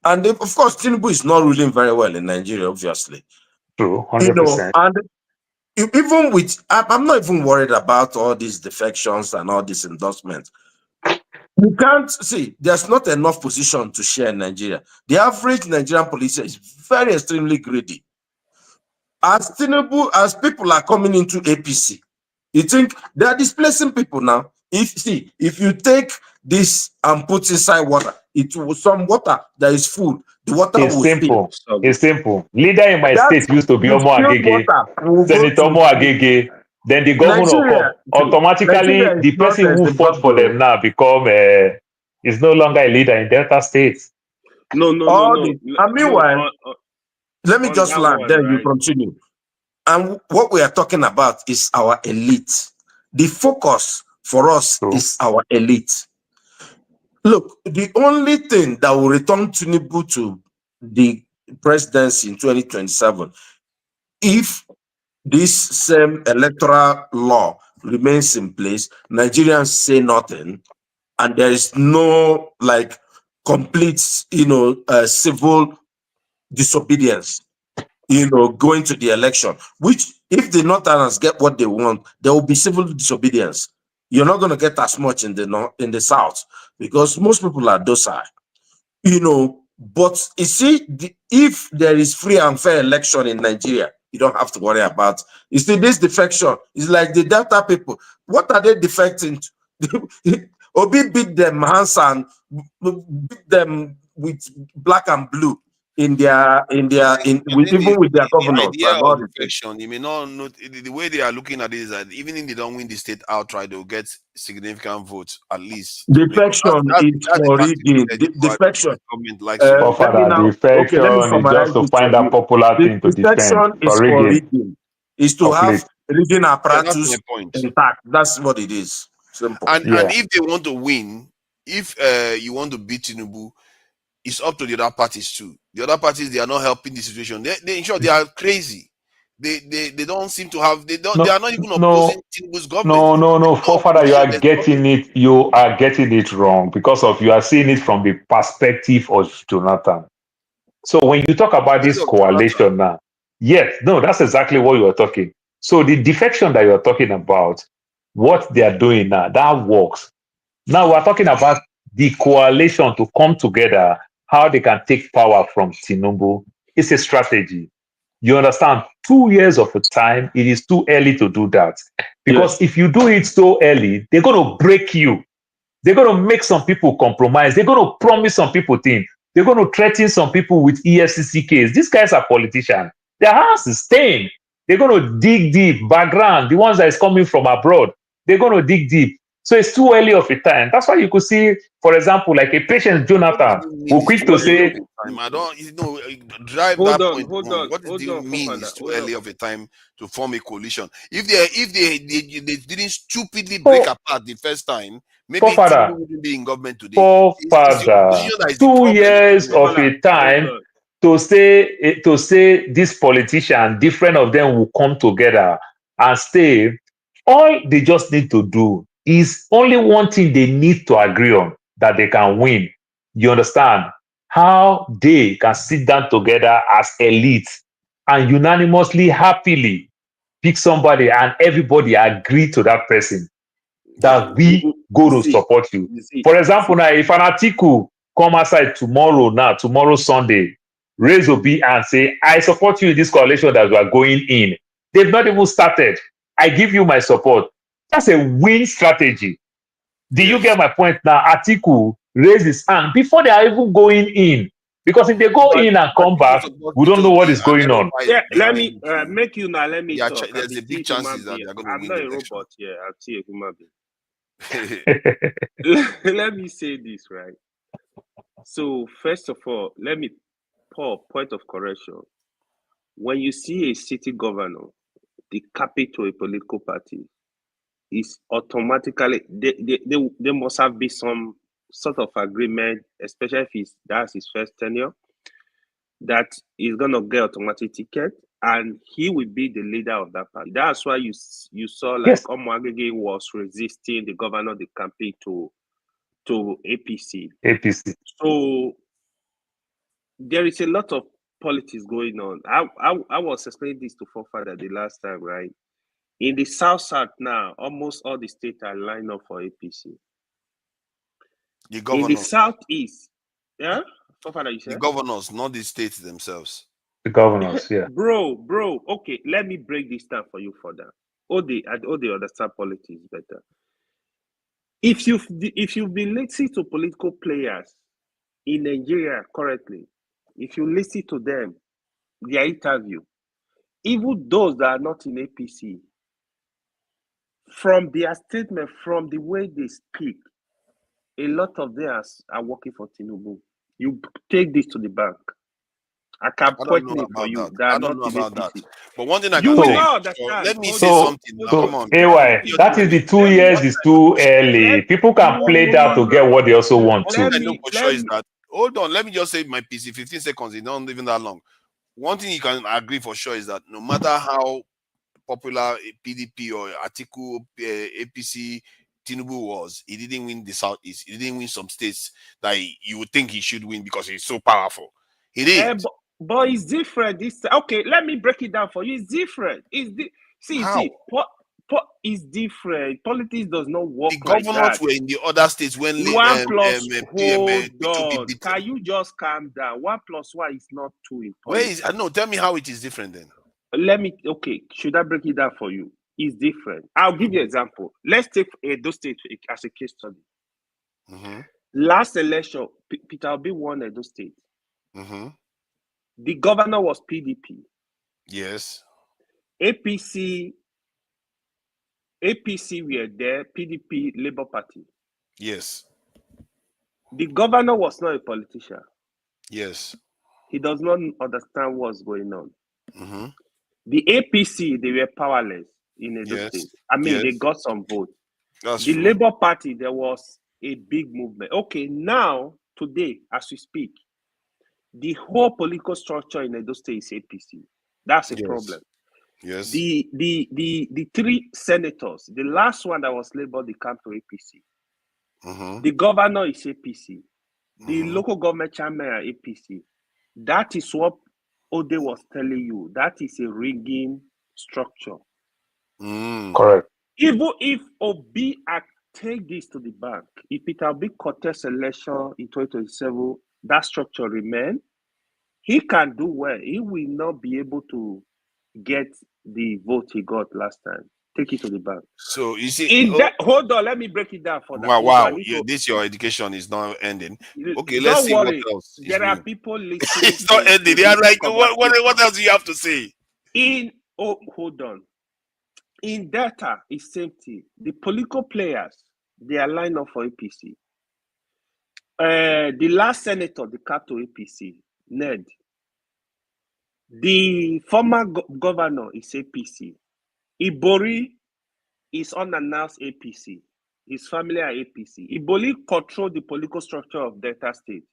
And of course, Tinubu is not ruling very well in Nigeria, obviously. True, 100%. And even with, I'm not even worried about all these defections and all these endorsements. You can't see, there's not enough position to share in Nigeria. The average Nigerian police is very extremely greedy. As people are coming into APC, you think they are displacing people now. If you take this and put inside water, it will some water that is full. The water it's will simple. spill. It's simple. Leader in my state used to be Omo Agege, Senator Omo Agege. Then the governor automatically the person who fought for them now become is no longer a leader in Delta State. No. And meanwhile, let me just land. Then you continue. And what we are talking about is our elite. The focus for us is our elite. Look, the only thing that will return Tinubu to the presidency in 2027, if this same electoral law remains in place, Nigerians say nothing, and there is no like complete, civil disobedience, going to the election, which if the Northerners get what they want, there will be civil disobedience. You're not going to get as much in the north, in the South, because most people are docile, but you see, if there is free and fair election in Nigeria, you don't have to worry about. You see, this defection is like the Delta people. What are they defecting to? Obi beat them hands and beat them with black and blue even with their governors. Idea of defection, you may not know the way they are looking at it is that even if they don't win the state outright, they'll get significant votes at least. Defection is for rigging. Defection. Defection is just to find a popular thing to defend. Defection is for rigging. Is to have rigging apparatus intact. That's what it is. Simple. And if they want to win, if you want to beat Tinubu, it's up to the other parties too. The other parties, they are not helping the situation. They in short, they are crazy. They don't seem to have. They are not even opposing Tinubu's government. No, Forefather, you are getting it. You are getting it wrong because you are seeing it from the perspective of Jonathan. So when you talk about this coalition now, that's exactly what you are talking. So the defection that you are talking about, what they are doing now, that works. Now we are talking about the coalition to come together, how they can take power from Tinubu. It's a strategy. You understand? 2 years of a time, it is too early to do that. Because if you do it so early, they're going to break you. They're going to make some people compromise. They're going to promise some people things. They're going to threaten some people with EFCC case. These guys are politicians. Their house is stained. They're going to dig deep. Background, the ones that is coming from abroad, they're going to dig deep. So it's too early of a time. That's why you could see, for example, like a patient Jonathan who quick to say, I don't, drive that point. What do you mean it's too early of a time to form a coalition? If they didn't stupidly break apart the first time, maybe Tinubu wouldn't be in government today. 2 years of a time to say this politician, different of them will come together and stay. All they just need to do is only one thing they need to agree on, that they can win. You understand? How they can sit down together as elites and unanimously, happily pick somebody and everybody agree to that person that we go to support you. For example, now, if an article come outside tomorrow Sunday, raise Obi and say, I support you in this coalition that we are going in. They've not even started. I give you my support. That's a win strategy. Do you get my point now? Atiku raise his hand before they are even going in. Because if they go in and come back, we don't know what is going on. Yeah, let me make you now. Let me talk. There's a big chances that they're going to win. I'm not a robot here. I'm still a human being. Let me say this, right? So, first of all, let me pour a point of correction. When you see a city governor, the capital a political party, is automatically there must have been some sort of agreement, especially if that's his first tenure, that he's gonna get automatic ticket and he will be the leader of that party. That's why you saw like Omwagege was resisting the governor of the campaign to APC. So there is a lot of politics going on. I was explaining this to Forefather the last time, right? In the South now, almost all the states are lined up for APC. In the Southeast, Forefather, you said? The governors, not the states themselves. The governors, yeah. Bro, okay, let me break this down for you further. All they understand politics better. If you've been listening to political players in Nigeria currently, if you listen to them, their interview, even those that are not in APC, from their statement, from the way they speak, a lot of them are working for Tinubu. You take this to the bank. I can point me for you. I don't know about that. But one thing I can say, let me say something. Come on. Anyway, that is the 2 years is too early. People can play that to get what they also want to. What I know for sure is that Hold on, let me just say my piece. 15 seconds, it's not even that long. One thing you can agree for sure is that no matter how popular PDP or Atiku, APC, Tinubu was, he didn't win the Southeast. He didn't win some states that you would think he should win because he's so powerful. He did. But it's different. Okay, let me break it down for you. It's different. It's different. Politics does not work like that. The governors were in the other states when Can you just calm down? 1 + 1 is not 2 in politics. Tell me how it is different then. Should I break it down for you? It's different. I'll give you an example. Let's take Edo State as a case study. Last election, Peter Obi won Edo State. The governor was PDP. Yes. APC were there, PDP, Labour Party. Yes. The governor was not a politician. Yes. He does not understand what's going on. The APC, they were powerless in Edo State. They got some votes. The Labour Party, there was a big movement. Okay, now, today, as we speak, the whole political structure in Edo State is APC. That's a problem. Yes. The 3 senators, the last one that was labeled, they come to APC. The governor is APC. The local government chairman are APC. That is what Ode was telling you. That is a rigging structure. Correct. Even if Obi take this to the bank, if it will be contest election in 2027, that structure remain, he can do well. He will not be able to get the vote he got last time. Take it to the bank. So you see, hold on, let me break it down for that. Wow. Your education is not ending. Okay, let's see what else. There are people listening. It's not ending. They are like, what else do you have to say? Hold on. In data, it's same thing. The political players, they are lined up for APC. The last senator, the cap to APC, Ned. The former governor is APC. Ibori is unannounced APC. His family are APC. Ibori controlled the political structure of Delta State.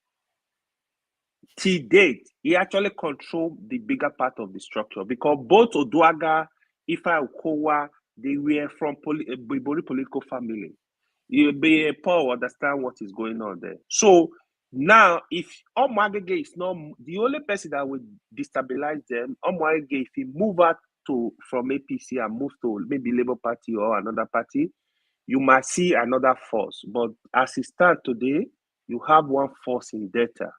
To date, he actually controlled the bigger part of the structure because both Oduaga, Ifa Okowa, they were from Ibori political family. Paul understand what is going on there. So now, if Omwagege is not the only person that would destabilize them, Omwagege, if he move out from APC and move to maybe Labour Party or another party, you might see another force. But as it stands today, you have one force in Delta.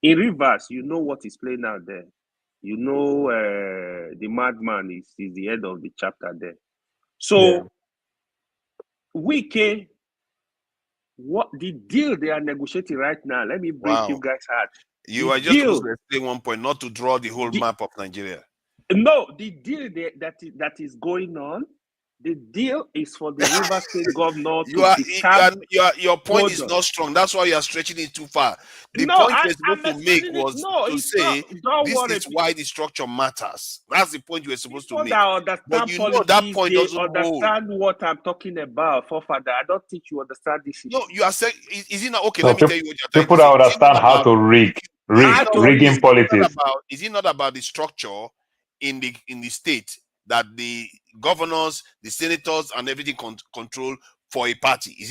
In Rivers, you know what is playing out there. You know the madman is the head of the chapter there. So, Wike, what the deal they are negotiating right now? Let me break you guys out. You are just supposed to explain one point, not to draw the whole map of Nigeria. No, the deal that is going on. The deal is for the River State governor to your point is not strong. That's why you are stretching it too far. The point you're supposed to make was to say this is why the structure matters. That's the point you were supposed to make. But you know that point doesn't understand what I'm talking about, forefather. I don't think you understand this. No, you are saying is it not okay? Let me tell you what you're trying people to say. People that understand how to rigging politics. Is it not about the structure in the state that the governors, the senators, and everything control for a party? Is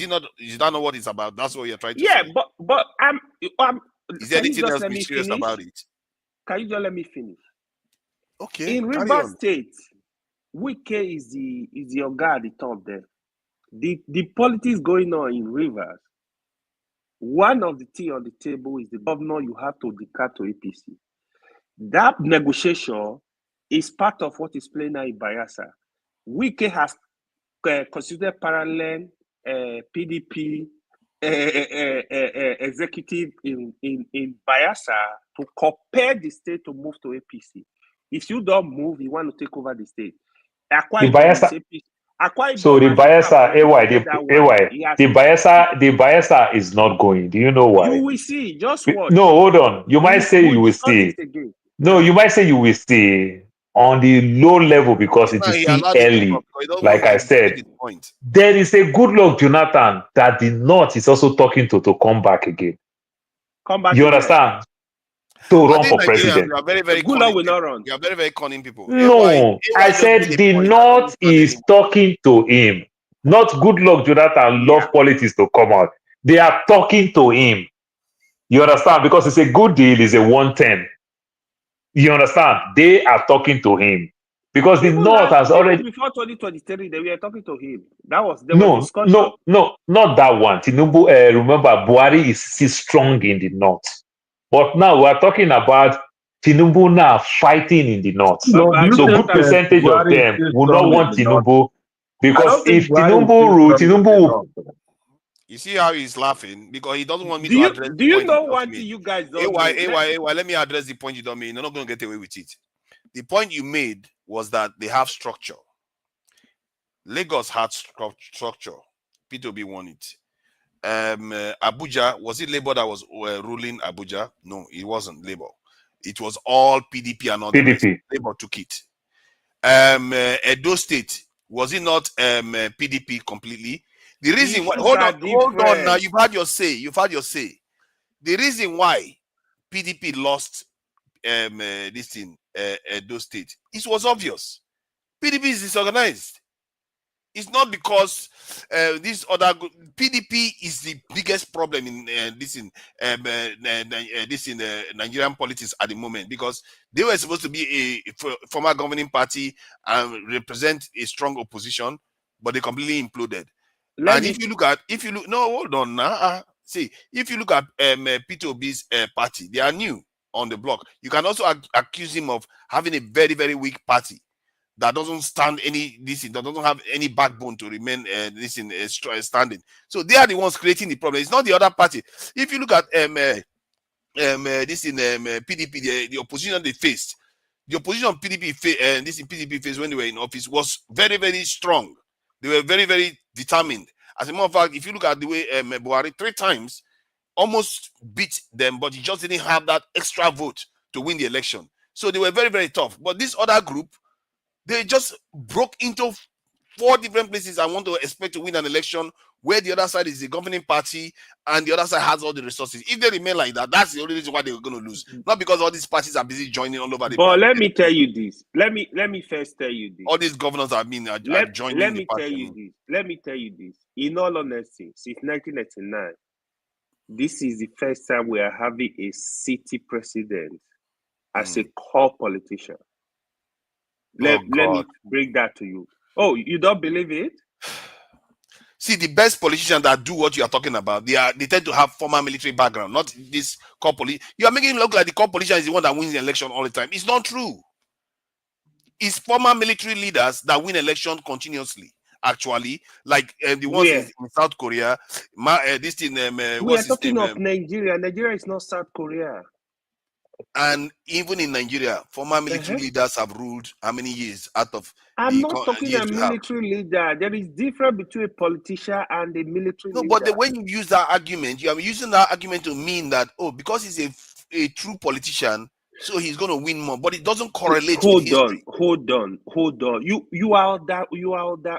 that not what it's about? That's what you're trying to say. Yeah, but is there anything else mysterious about it? Can you just let me finish? Okay. In Rivers State, Wike is the guy at the top there. The politics going on in Rivers. One of the things on the table is the governor you have to declare to APC. That negotiation is part of what is playing out in Bayelsa. Wike has considered parallel PDP executive in Bayelsa to compare the state to move to APC. If you don't move, you want to take over the state. So the Bayelsa is not going. Do you know why? You will see. Just watch. No, hold on. You might say you will see. No, you might say you will see on the low level because it is still early. Like I said, there is a good luck, Jonathan, that the North is also talking to come back again. Come back You again. understand? To I run think for Nigerians, president. you are very, very Good cunning luck will not people. run. You are very, very cunning people. No, I AY just made said a the point that North it's not is anymore. talking to him. Not good luck, Jonathan, love politics to come out. They are talking to him. You understand? Because it's a good deal, it's a 110. You understand? They are talking to him. Because the North has already... before 2023, they were talking to him. There was discussion. Not that one. Tinubu, remember, Buhari is still strong in the North. But now we are talking about Tinubu now fighting in the North. No, do you So think good percentage of Buhari is them still will not strong in want the North? Tinubu. I Because don't think if Buhari is Tinubu still rule, strong in Tinubu the will... North. You see how he's laughing? Because he doesn't want me Do to you address do the you point know he one just thing made. you guys don't know? AY, let me address the point you don't mean. You're not going to get away with it. The point you made was that they have structure. Lagos had structure. P2B won it. Abuja, was it Labour that was ruling Abuja? No, it wasn't Labour. It was all PDP and all the rest. Labour took it. Edo State, was it not PDP completely? The reason why, hold on now, you've had your say. The reason why PDP lost this thing, Edo State, it was obvious. PDP is disorganized. It's not because this other PDP is the biggest problem in Nigerian politics at the moment, because they were supposed to be a former governing party and represent a strong opposition, but they completely imploded. If you look, no, hold on now. See, if you look at P2B's party, they are new on the block. You can also accuse him of having a very, very weak party that doesn't stand that doesn't have any backbone to remain standing. So they are the ones creating the problem. It's not the other party. If you look at PDP, the opposition they faced, the opposition PDP faced when they were in office was very, very strong. They were very, very determined. As a matter of fact, if you look at the way Buhari 3 times almost beat them, but he just didn't have that extra vote to win the election. So they were very, very tough. But this other group, they just broke into 4 different places and want to expect to win an election where the other side is the governing party and the other side has all the resources. If they remain like that, that's the only reason why they're going to lose. Not because all these parties are busy joining all over the place. But let me tell you this. Let me first tell you this. All these governors are joining the party. Let me tell you this. In all honesty, since 1999, this is the first time we are having a city president as a core politician. Let me break that to you. Oh, you don't believe it? See, the best politicians that do what you are talking about, they tend to have former military background, not this core politician. You are making it look like the core politician is the one that wins the election all the time. It's not true. It's former military leaders that win election continuously. Actually, like the ones in South Korea. This thing. We are talking of Nigeria. Nigeria is not South Korea. And even in Nigeria, former military leaders have ruled how many years out of I'm not talking a military leader. There is difference between a politician and a military leader. But when you use that argument, you are using that argument to mean that, because he's a true politician, so he's going to win more. But it doesn't correlate with history. Hold on. You are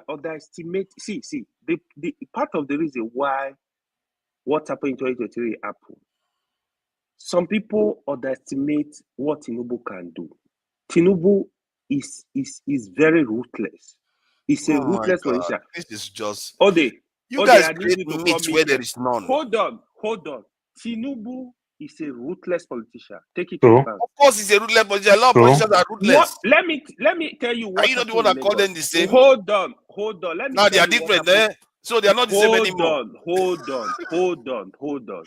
underestimate. See, the part of the reason why what happened in 2023 happened. Some people underestimate what Tinubu can do. Tinubu is very ruthless. He's a ruthless politician. This is just... You guys create myths where there is none. Hold on. Tinubu is a ruthless politician. Take it to the bank. Of course, he's a ruthless politician. A lot of politicians are ruthless. Let me tell you what. Are you not the one that called them the same? Hold on. Let me. Now they are different, so they are not the same anymore. Hold on.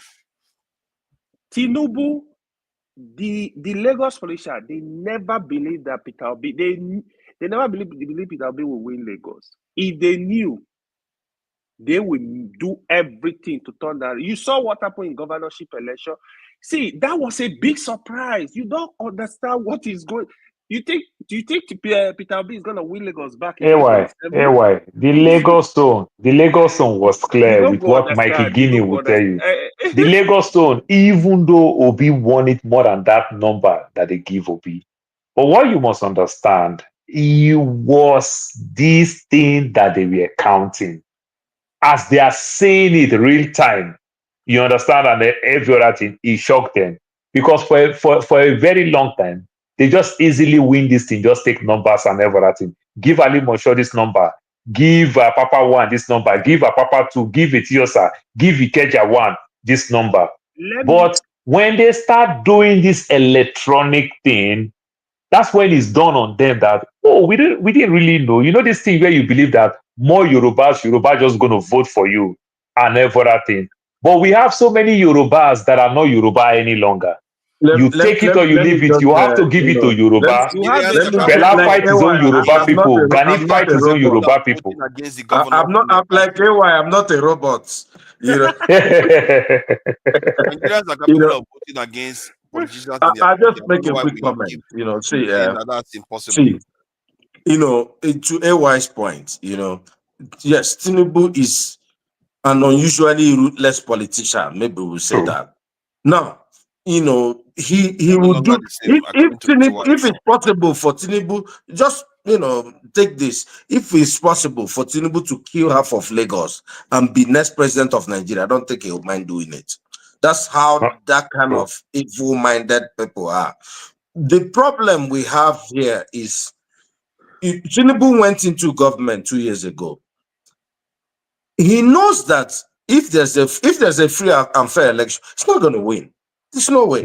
Tinubu, the Lagos politician, they never believed that Peter Obi. They never believed Peter Obi will win Lagos. If they knew, they will do everything to turn that. You saw what happened in governorship election. See, that was a big surprise. You don't understand what is going. Do you think Peter Obi is going to win Lagos back? AY. The Lagos zone was clear with what Mikey Guinea would tell you. The Lagos zone, even though Obi won it more than that number that they give Obi. But what you must understand, it was this thing that they were counting. As they are saying it real time, You understand? And every other thing, it shocked them. Because for a very long time, they just easily win this thing, just take numbers and everything. Give Ali Mosho this number, give Papa 1 this number, give Papa 2, give Etiosa, give Ikeja 1 this number. But when they start doing this electronic thing, that's when it's dawned on them that, oh, we didn't really know. You know this thing where you believe that more Yoruba just going to vote for you and everything. But we have so many Yorubas that are not Yoruba any longer. You take it or you leave it. You have to give it to Yoruba. Bella fight his own Yoruba people. Gani fight his own Yoruba people. I'm like AY, I'm not a robot. You know. Nigerians are capable of voting against politicians. I'll just make a quick comment. You know, see, that's impossible. See, you know, to AY's point, you know, yes, Tinubu is an unusually ruthless politician. Maybe we'll say that. Now, you know, he will do if it's possible for Tinubu, just, you know, take this. If it's possible for Tinubu to kill half of Lagos and be next president of Nigeria, I don't think he'll mind doing it. That's how that kind of evil-minded people are. The problem we have here is Tinubu went into government 2 years ago. He knows that if there's a free and fair election, it's not going to win. There's no way.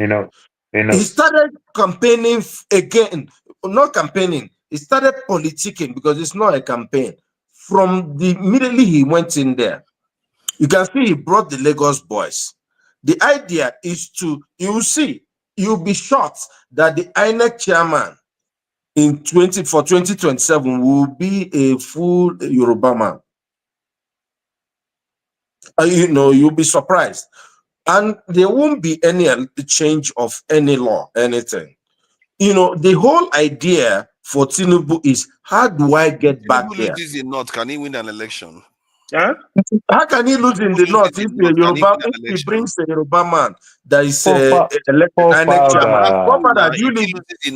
He started campaigning again, not campaigning. He started politicking because it's not a campaign. From the immediately he went in there, you can see he brought the Lagos boys. The idea is to, you'll be shocked that the INEC chairman for 2027 will be a full Yoruba man. You know, you'll be surprised. And there won't be any change of any law, anything. You know, the whole idea for Tinubu is, how do I get back there? Loses in North, can he win an election? Huh? How can he lose in the North if he brings a Yoruba man that is elected INEC chairman?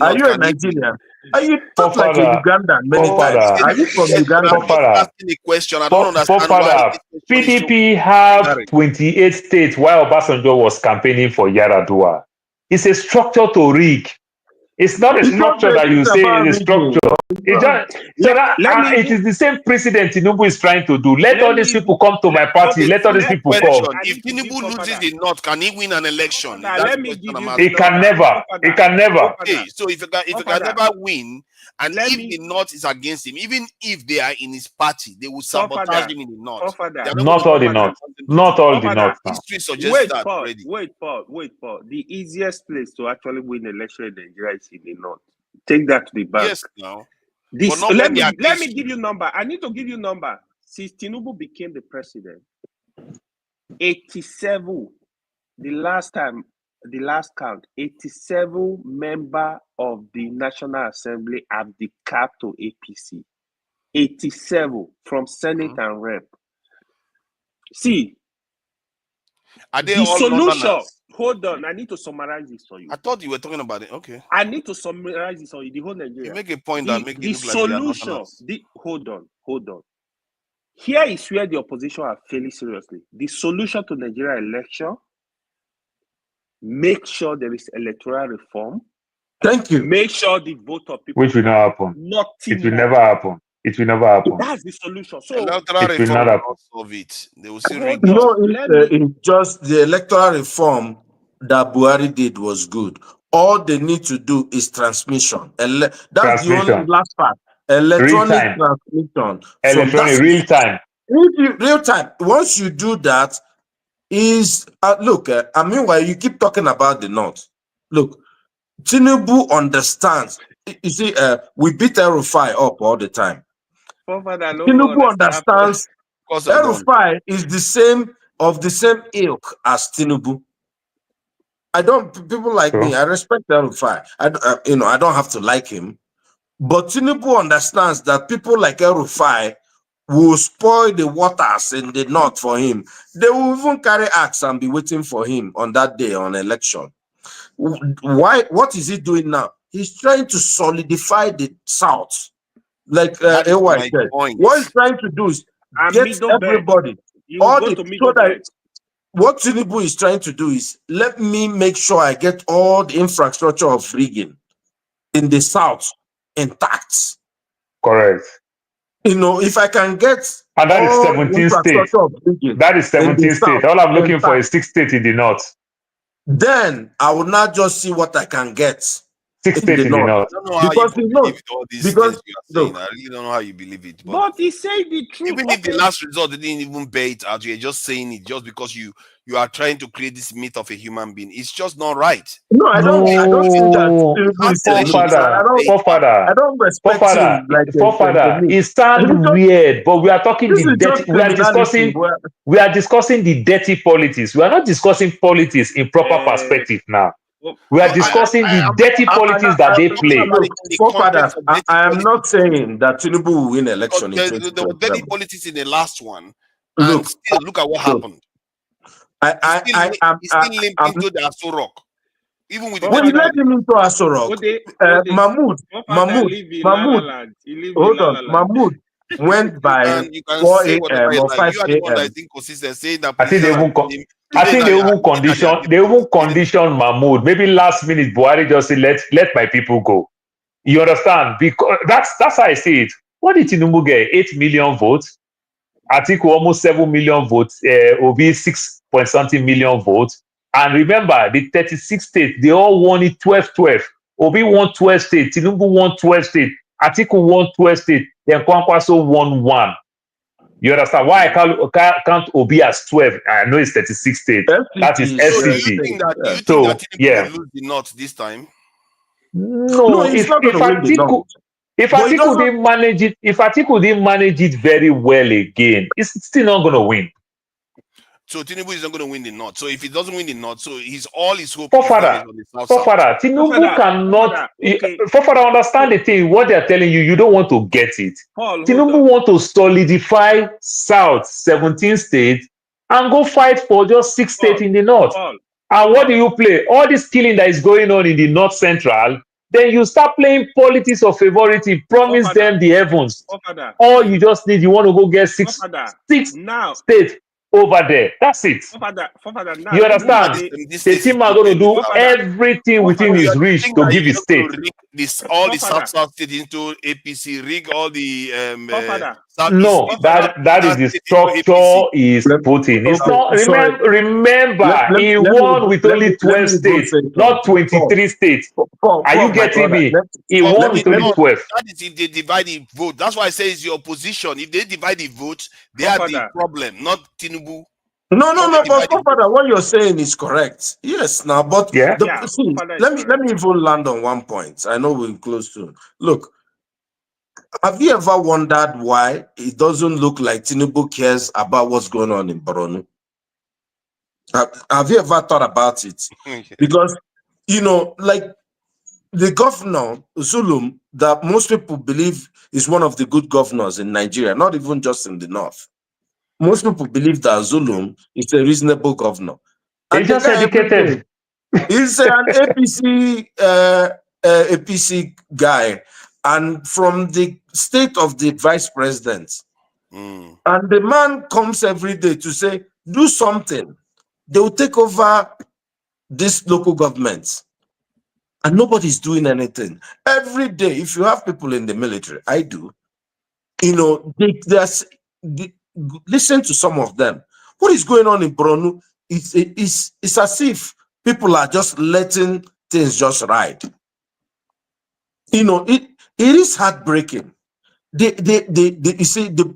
Are you a Nigerian? Are you not like a Ugandan many times? Are you from Uganda? Asking a question. I don't understand why PDP have 28 states while Obasanjo was campaigning for Yaradua. It's a structure to rig. It's not a structure that you say is a structure. It's just, it is the same precedent Tinubu is trying to do. Let all these people come to my party. Let all these people come. If Tinubu loses in North, can he win an election? He can never. He can never. Okay, so if he can never win, and if the North is against him, even if they are in his party, they will sabotage him in the North. Not all the North. Not all the North. History suggests that already. Wait, Paul. The easiest place to actually win election in Nigeria is in the North. Take that to the bank. Yes, now. Let me give you number. I need to give you number. Since Tinubu became the president, 87, the last count, 87 members of the National Assembly have decapped to APC. 87 from Senate and Rep. See, are they the all solution. Northerners? Hold on, I need to summarize this for you. I thought you were talking about it. Okay. I need to summarize this for you. The whole Nigeria. You make a point that makes it look like they are not. Hold on. Here is where the opposition are failing seriously. The solution to Nigeria election: make sure there is electoral reform. Thank you. Make sure the vote of people. Which will not happen. It will never happen. It will never happen. That's the solution. So electoral reform will not solve it. They will still rig it. It's just the electoral reform that Buhari did was good. All they need to do is transmission. That's the only last part. Electronic transmission. Electronic real time. Real time. Once you do that, look. Meanwhile, you keep talking about the North. Look, Tinubu understands. You see, we beat El-Rufai up all the time. Tinubu understands. El-Rufai is the same ilk as Tinubu. People like me, I respect El-Rufai. I don't have to like him. But Tinubu understands that people like El-Rufai will spoil the waters in the North for him. They will even carry axe and be waiting for him on that day on election. Why? What is he doing now? He's trying to solidify the South. Like AY said. What he's trying to do is get everybody. what Tinubu is trying to do is, let me make sure I get all the infrastructure of rigging in the South intact. Correct. You know, if I can get and that is all the 17 states. infrastructure of rigging That is in the 17 South states. All I'm looking for intact, is 6 states in the North. then I will not just see what I can get 6 in the states in the North. North. I don't know how Because you you know, believe all these because things you are saying. look, I really don't know how you believe it. But he said the truth. Even if the last result they didn't even bear it out, you're just saying it just because you are trying to create this myth of a human being. It's just not right. no, I don't think that Tinubu is a myth. I don't respect him like a myth. It sounds weird, but we are talking This the is dirty. just criminality. We are discussing the dirty politics. We are not discussing politics in proper perspective now. We are discussing the dirty politics that they play. Look, forefathers, I am not saying that Tinubu will win election in There was dirty 2027. politics in the last one, Look, and still look at what happened. He's still linked into the Aso Rock. Even with when he led him into Aso Rock, Mahmoud, Mahmoud went by 4 a.m. or 5 a.m. I think they even condition Mahmoud. Maybe last minute Buhari just say let my people go. You understand? Because that's how I see it. What did Tinubu get? 8 million votes. Atiku almost 7 million votes. Obi 6 point something million votes. And remember, the 36 states, they all won it 12-12. Obi won 12 states. Tinubu won 12 states. Atiku won 12 states. Then Kwankwaso won 1. You understand why I count Obi as 12? I know it's 36 states. That is FCT. So do you think that Tinubu will lose the North this time? No, if Atiku didn't manage it, if Atiku didn't manage it very well again, it's still not going to win. So Tinubu is not going to win the North. So if he doesn't win the North, so all his hope is on the South. Tinubu cannot. Fofara, understand the thing. What they are telling you, you don't want to get it. Tinubu want to solidify South 17 states and go fight for just 6 states in the North. And what do you play? All this killing that is going on in the North Central. Then you start playing politics of favoritism, promise them the heavens. All you just need, you want to go get six states over there. That's it. You understand? The team are going to do everything within his reach to give his state. All the South states into APC, rig all the no, that is the structure is Putin. It's not. Remember, he won with only 12 states, not 23 states. Are you getting me? He won with only 12. That is if they divide the vote. That's why I say it's your opposition. If they divide the vote, they have the problem, not Tinubu. No, but Father, what you're saying is correct. Yes, now, but let me even land on one point. I know we're close soon. Look, have you ever wondered why it doesn't look like Tinubu cares about what's going on in Borno? Have you ever thought about it? Because, you know, like the governor, Zulum, that most people believe is one of the good governors in Nigeria, not even just in the north. Most people believe that Zulum is a reasonable governor. And he's just educated. He's an APC guy, and from the state of the vice president. And the man comes every day to say, do something. They will take over this local government. And nobody's doing anything. Every day, if you have people in the military, I do, you know, listen to some of them. What is going on in Borno? It's as if people are just letting things just ride. You know, it is heartbreaking. You see, the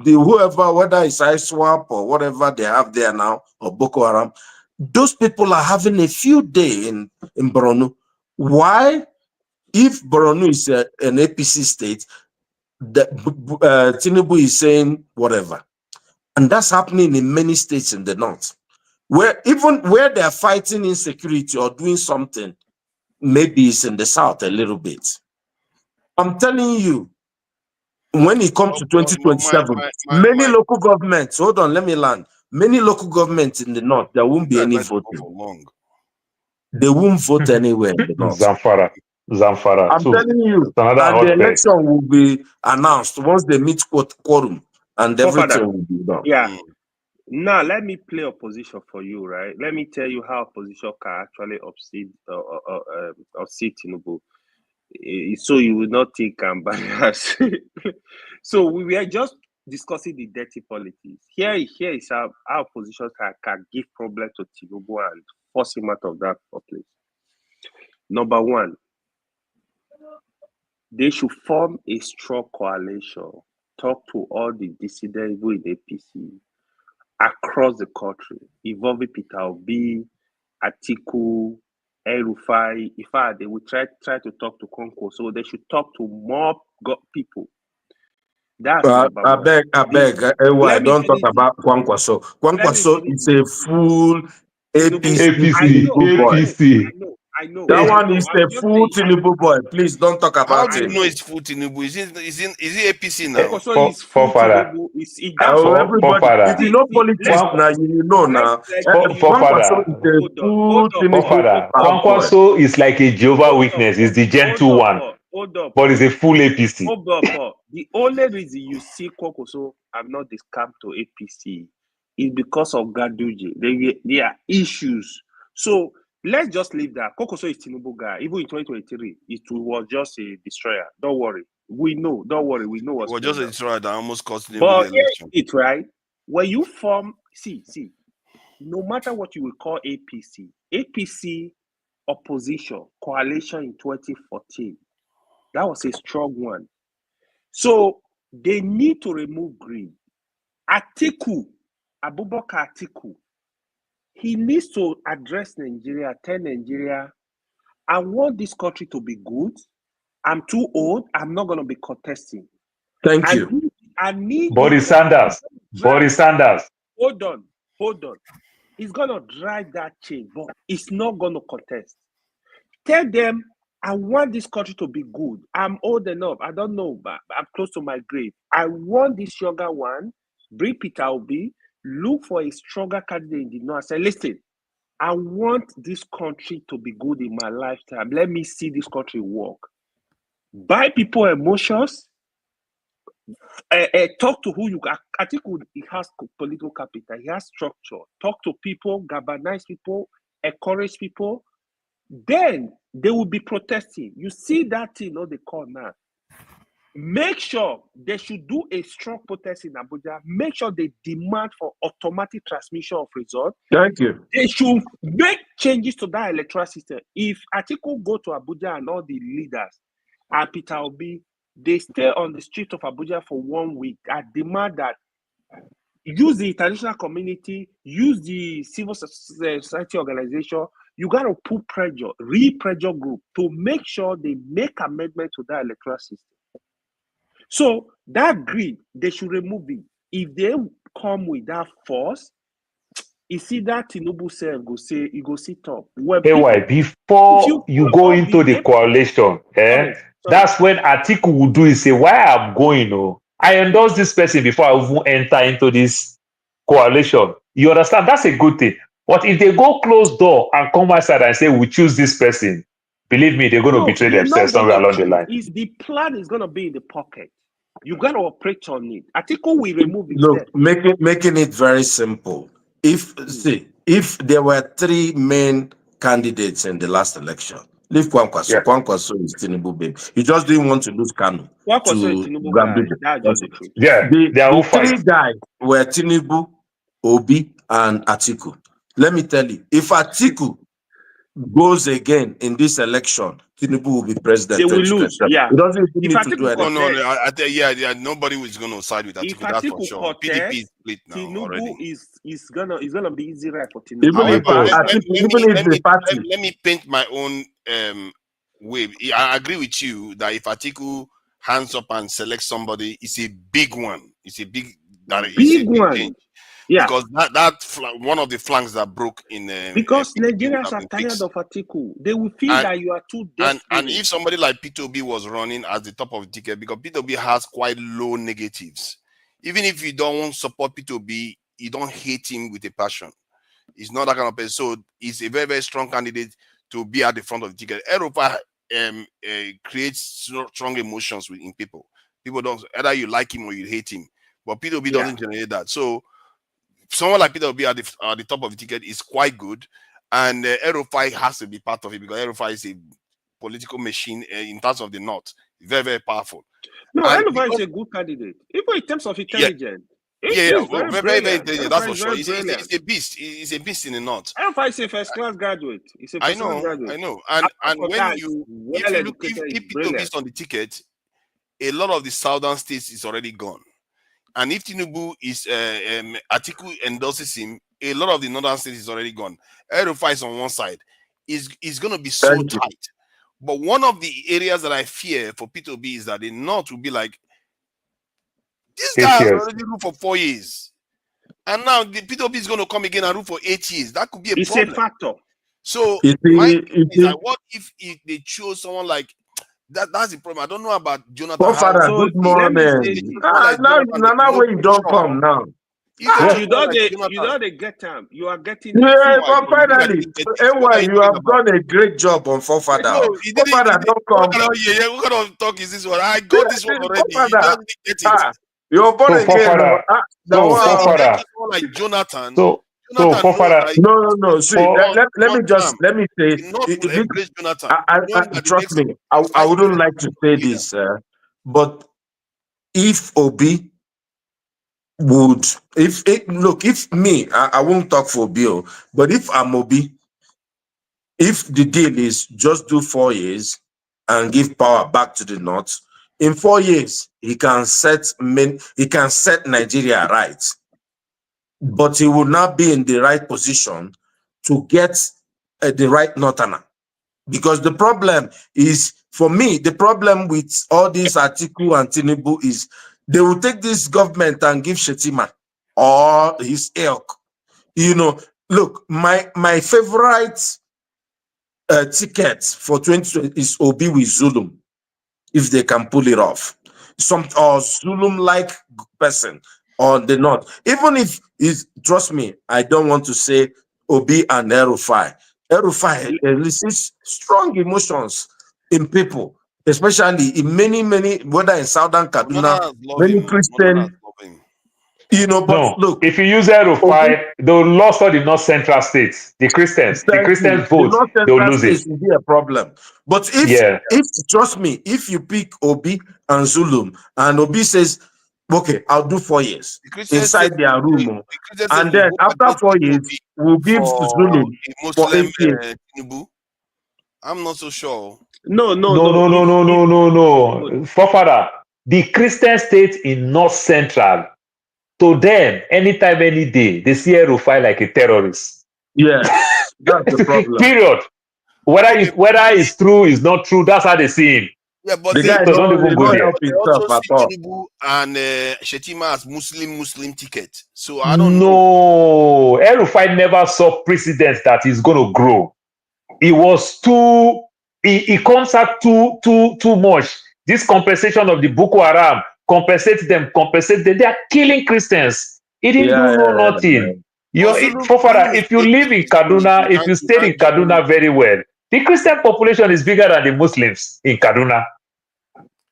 whoever, whether it's ISWAP or whatever they have there now, or Boko Haram, those people are having a field day in Borno. Why? If Borno is an APC state, Tinubu is saying whatever. And that's happening in many states in the north, where even where they're fighting insecurity or doing something, maybe it's in the south a little bit. I'm telling you, when it comes to 2027, many local governments, hold on, let me land. Many local governments in the north, there won't be any voting. They won't vote anywhere in the north. Zamfara. I'm telling you, and the election will be announced once they meet quorum and everything will be done. Yeah. Now, let me play opposition for you, right? Let me tell you how opposition can actually upset Tinubu. So you will not think I'm biased. So we were just discussing the dirty politics. Here is how opposition can give problem to Tinubu and force him out of that place. Number one, they should form a strong coalition, talk to all the dissidents in APC across the country, involving Peter Obi, Atiku, El-Rufai. In fact, they will try to talk to Conco, so they should talk to more people. That's number one. I beg, don't talk about Kwankwaso. Kwankwaso is a full APC boy. I know. That one is a full Tinubu boy. Please don't talk about How do you know it's full Tinubu? Is it APC now? Kwankwaso is full Tinubu. Everybody, if you know politics now, you know now. Kwankwaso is a full Tinubu. Kwankwaso is like a Jehovah Witness. It's the gentle one. But it's a full APC. The only reason you see Kwankwaso have not discount to APC is because of Ganduje. There are issues. So let's just leave that. Kwankwaso is Tinubu guy. Even in 2023, it was just a destroyer. Don't worry. We know. Don't worry. We know what's going on. It was just a destroyer that almost cost him the election. It's right. When you form, see, no matter what you will call APC opposition coalition in 2014, that was a strong one. So they need to remove greed. Abubakar Atiku, he needs to address Nigeria, tell Nigeria, I want this country to be good. I'm too old. I'm not going to be contesting. Thank you. I need Boris Sanders. Hold on. He's going to drive that change, but it's not going to contest. Tell them, I want this country to be good. I'm old enough. I don't know, but I'm close to my grave. I want this younger one. Bring Peter Obi. Look for a stronger candidate in the north. Say, listen, I want this country to be good in my lifetime. Let me see this country work. Buy people emotions. Talk to who you got. I think he has political capital. He has structure. Talk to people, galvanize people, encourage people. Then they will be protesting. You see that thing, they call now. Make sure they should do a strong protest in Abuja. Make sure they demand for automatic transmission of results. Thank you. They should make changes to that electoral system. If Atiku go to Abuja and all the leaders and Peter Obi, they stay on the street of Abuja for 1 week, I demand that use the international community, use the civil society organization. You got to put pressure, pressure group to make sure they make amendment to that electoral system. So that greed, they should remove it. If they come with that force, you see that Tinubu self go say, you go sit up. Before you go into the coalition, that's when Atiku will do is say, why I'm going, I endorse this person before I even enter into this coalition. You understand? That's a good thing. But if they go close door and come outside and say, we choose this person, believe me, they're going to betray themselves somewhere along the line. The plan is going to be in the pocket. You got to operate on it. Atiku will remove it. Look, making it very simple. If there were 3 main candidates in the last election, leave Kwankwaso. Yeah. Kwankwaso is Tinubu, baby. You just didn't want to lose Kanu. Kwankwaso is Tinubu. That's just the truth. Yeah, the 3 guys were Tinubu, Obi, and Atiku. Let me tell you, if Atiku goes again in this election, Tinubu will be president. They will lose. Yeah. He doesn't even need to do anything. No. Nobody is going to side with Atiku. That's for sure. PDP is split now. Tinubu already. is gonna be easy right for Tinubu. Let me paint my own way. I agree with you that if Atiku hands up and selects somebody, it's a big one. It's a big one. Change. Yeah, because that one of the flanks that broke in because Nigerians are tired of Atiku. They will feel that you are too desperate. And if somebody like Peter Obi was running at the top of the ticket, because Peter Obi has quite low negatives. Even if you don't want to support Peter Obi, you don't hate him with a passion. He's not that kind of person. So he's a very, very strong candidate to be at the front of the ticket. Europa creates strong emotions in people. People don't, either you like him or you hate him. But Peter Obi doesn't generate that. So someone like Peter Obi at the top of the ticket is quite good, and Erufai has to be part of it because Erufai is a political machine in terms of the North, very, very powerful. No, Erufai is a good candidate, even in terms of intelligence. Very intelligent. That's for sure. He's a beast. He's a beast in the North. Erufai is a first-class graduate. He's a first-class graduate. I know. And when if Peter Obi is on the ticket, a lot of the southern states is already gone. And if Tinubu is Atiku endorses him, a lot of the northern states is already gone. Erufai is on one side. Is going to be so tight. But one of the areas that I fear for Peter Obi is that the North will be like, this guy has already ruled for 4 years. And now the Peter Obi is going to come again and rule for 8 years. That could be a problem. It's a factor. So my thing is that what if they chose someone like that's the problem. I don't know about Jonathan. Oh, Father, good morning. Now when you don't come now. You don't get time. You are getting. Yeah, but finally, you have done a great job on Forefather. Forefather, don't come. What kind of talk is this one? I got this one already. You don't get it. You're born again. Like Jonathan. No. See, let me say. Trust me. I wouldn't like to say this, but if Obi would, if me, I won't talk for Obi, but if I'm Obi, if the deal is just do 4 years and give power back to the North, in 4 years he can set Nigeria right, but he will not be in the right position to get the right Northerner. Because the problem is, for me, the problem with all these Atiku and Tinubu is they will take this government and give Shetima or his ilk. Look, my favorite ticket for 2020 is Obi with Zulum, if they can pull it off. Or Zulum-like person on the North. Even if trust me, I don't want to say Obi and Erufai. Erufai elicits strong emotions in people, especially in many, whether in Southern Kaduna, many Christian, but look. If you use Erufai, they'll lost all the North Central states. The Christians vote, they'll lose it. Will be a problem. But if trust me, if you pick Obi and Zulum, and Obi says, okay, I'll do 4 years inside their room, and then after 4 years, we'll give Zulum for 8 years. I'm not so sure. No. Forefather, the Christian states in North Central, to them, anytime, any day, they see Erufai like a terrorist. Yes, that's the problem. Period. Whether it's true, is not true, that's how they see him. Yeah, but the guy don't even go there. They also see Tinubu and Shetima as Muslim ticket. So I don't know. Erufai never saw precedent that is going to grow. It was too. It comes out too much. This compensation of the Boko Haram compensate them. They are killing Christians. It didn't do nothing. If you live in Kaduna, if you stay in Kaduna very well, the Christian population is bigger than the Muslims in Kaduna.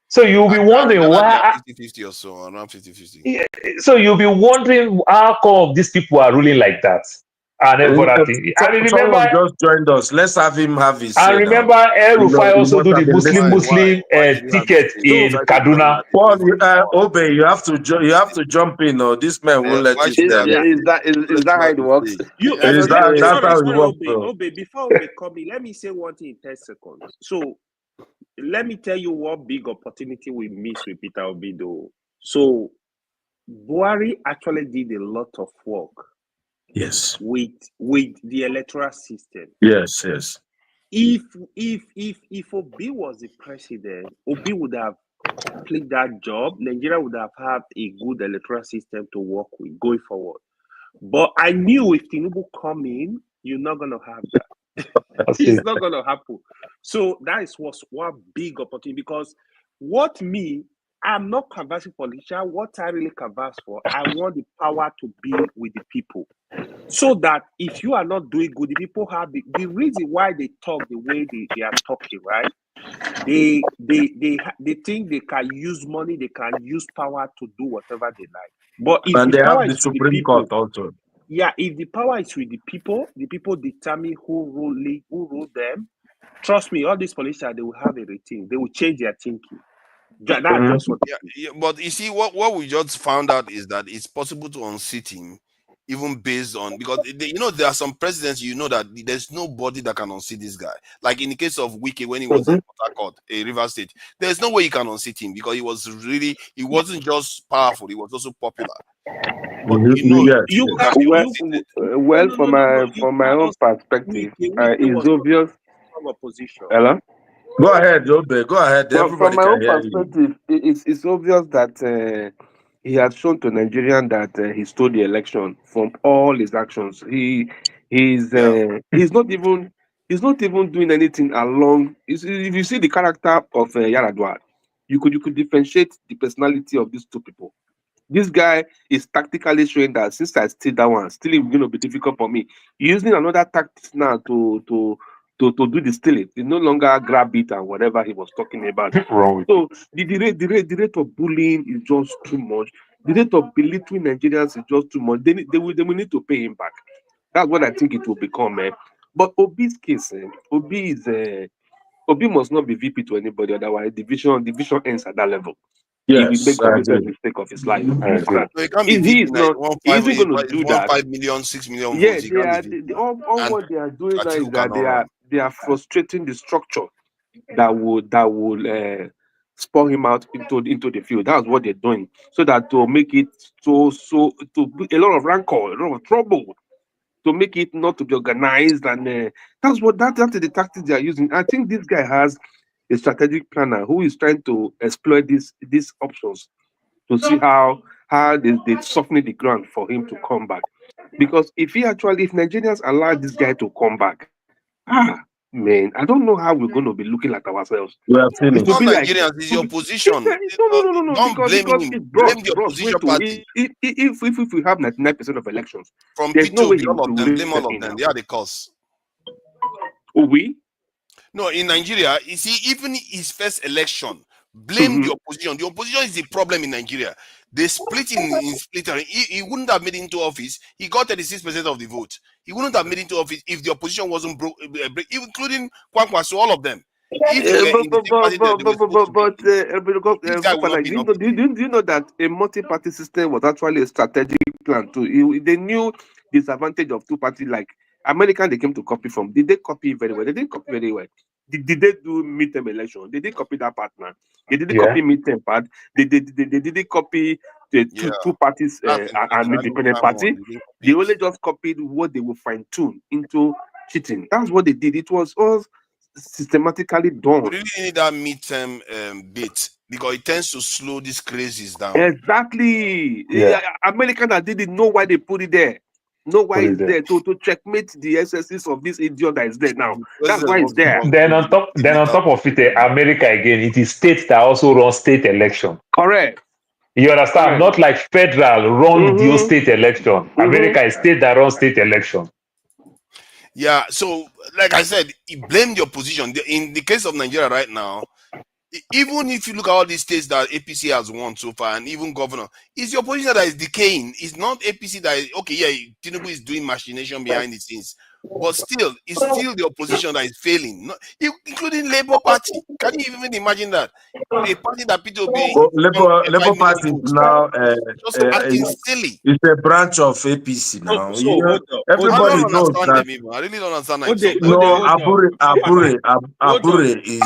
So you'll be wondering why. 50-50 or so, around 50-50. So you'll be wondering how come these people are ruling like that. And everything. Someone just joined us. Let's have him have his. I remember Erufai also do the Muslim ticket in Kaduna. Paul, Obe, you have to jump in. Or this man won't let you. Is that how it works? That's how it works. Obe, before we come in, let me say one thing in 10 seconds. So let me tell you what big opportunity we miss with Peter Obi though. So Buhari actually did a lot of work. Yes. With the electoral system. Yes. If Obi was the president, Obi would have played that job. Nigeria would have had a good electoral system to work with going forward. But I knew if Tinubu come in, you're not gonna have that. It's not gonna happen. So that was one big opportunity because I'm not canvassing politician. What I really canvass for, I want the power to be with the people. So that if you are not doing good, the people have the reason why they talk the way they are talking, right? They think they can use money, they can use power to do whatever they like. But if they have the Supreme Court also. Yeah, if the power is with the people determine who rule them. Trust me, all these politicians, they will have a routine. They will change their thinking. That's just what. Yeah, but you see, what we just found out is that it's possible to unseat him, even based on, because there are some presidents, that there's nobody that can unseat this guy. Like in the case of Wike when he was in Port Harcourt, a River State, there's no way you can unseat him because he wasn't just powerful, he was also popular. But from my own perspective, it's obvious. Hello? Go ahead, Yobe. Go ahead. Everybody from my can own hear you. perspective, it's obvious that he has shown to Nigerian that he stole the election from all his actions. He's not even doing anything along. If you see the character of Yaradua, you could differentiate the personality of these two people. This guy is tactically showing that since I steal that one, stealing is going to be difficult for me. Using another tactic now to do the stealing. It's no longer grab it and whatever he was talking about. So the rate of bullying is just too much. The rate of belittling Nigerians is just too much. They will need to pay him back. That's what I think it will become. But Obi's case, Obi must not be VP to anybody, otherwise division ends at that level. He will make the biggest mistake of his life. So it can't be He isn't going to do that. 5 million, 6 million Yeah, votes. all what they are doing now is that they are frustrating the structure that would spur him out into the field. That's what they're doing, so that to make it so to a lot of rancor, a lot of trouble, to make it not to be organized, and that's the tactics they are using. I think this guy has a strategic planner who is trying to exploit these options to see how they soften the ground for him to come back. Because if Nigerians allow this guy to come back, man, I don't know how we're going to be looking at ourselves. We are finished. It's not Nigerians, it's your opposition. No. Don't blame him. Blame the opposition party. If we have 99% of elections, from there's no way P2, all of them, blame all of them. They are the cause. We? No, in Nigeria, you see, even his first election, blame the opposition. The opposition is the problem in Nigeria. They split in splitter. He wouldn't have made it into office. He got 36% of the vote. He wouldn't have made it into office if the opposition wasn't including Kwankwaso, all of them. Do you know that a multi-party system was actually a strategic plan too? They knew the disadvantage of two parties. Like American, they came to copy from. Did they copy very well? They didn't copy very well. Did they do midterm election? They didn't copy that partner. They didn't copy midterm part. They didn't copy the two parties and independent party. They only just copied what they will fine tune into cheating. That's what they did. It was all systematically done. We really need that midterm bit because it tends to slow these crazes down. Exactly. Americans that didn't know why they put it there. Know why it's there to checkmate the excesses of this idiot that is there now. That's why it's there. Then on top of it, America again, it is states that also run state election. Correct. You understand? Not like federal run the state election. America is state that run state election. Yeah, so like I said, he blamed the opposition. In the case of Nigeria right now, even if you look at all these states that APC has won so far, and even governor, it's the opposition that is decaying. It's not APC that is, Tinubu is doing machination behind the scenes. But still, it's still the opposition that is failing, including Labour Party. Can you even imagine that? A party that Labour Party now just acting silly. It's a branch of APC now. Everybody knows that. I really don't understand that. Abure is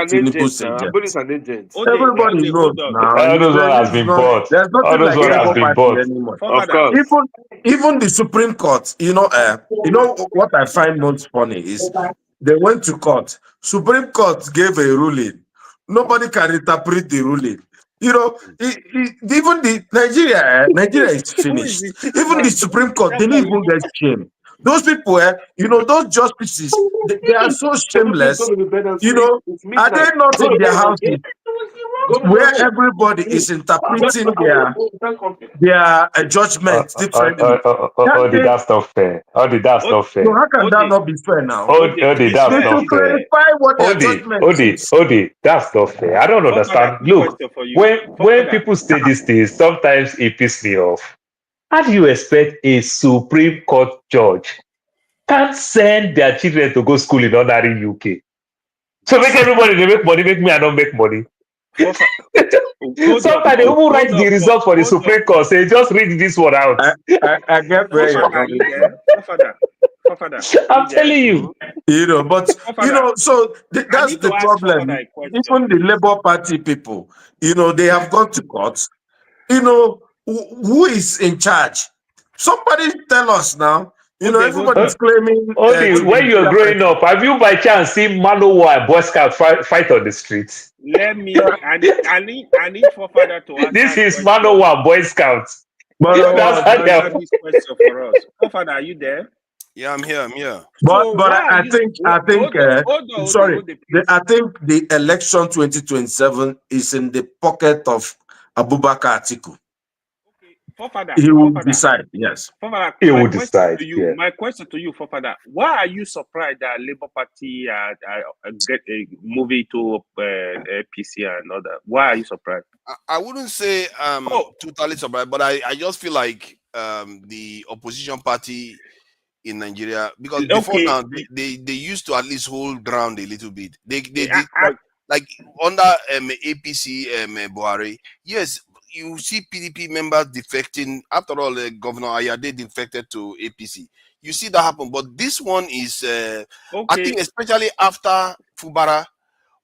Tinubu's agent. Everybody knows now. All those one has been bought. There's nothing like Labour Party anymore. Of course. Even the Supreme Court, what I find most funny is they went to court. Supreme Court gave a ruling. Nobody can interpret the ruling. Even the Nigeria is finished. Even the Supreme Court, they didn't even get shame. Those people, those justices, they are so shameless. Are they not in their houses where everybody is interpreting their judgment differently? That's not fair. That's not fair. So how can that not be fair now? That's not fair. That's not fair. I don't understand. Look, when people say these things, sometimes it pisses me off. How do you expect a Supreme Court judge can't send their children to go school in ordinary UK? So make everybody they make money, make me I don't make money. Sometimes they even write the result for the Supreme Court. Say just read this one out. I get where you're coming from. I'm telling you. You know, but you know, so that's the problem. Even the Labour Party people, you know, they have gone to court. You know, who is in charge? Somebody tell us now. You know, everybody's claiming. When you're growing up, have you by chance seen Manowar and Boy Scout fight on the streets? Let me. I need Forefather to answer. This is Manowar Boy Scouts. Answer this question for us. Forefather, are you there? Yeah, I'm here. I'm here. But I think I think the election 2027 is in the pocket of Abubakar Atiku. He will decide, yes. He will decide. My question to you, Forefather, why are you surprised that Labour Party get a movie to APC and all that? Why are you surprised? I wouldn't say totally surprised, but I just feel like the opposition party in Nigeria, because before now they used to at least hold ground a little bit. They did like under APC Buhari. Yes, you see PDP members defecting. After all, Governor Ayade defected to APC. You see that happen. But this one is, I think, especially after Fubara,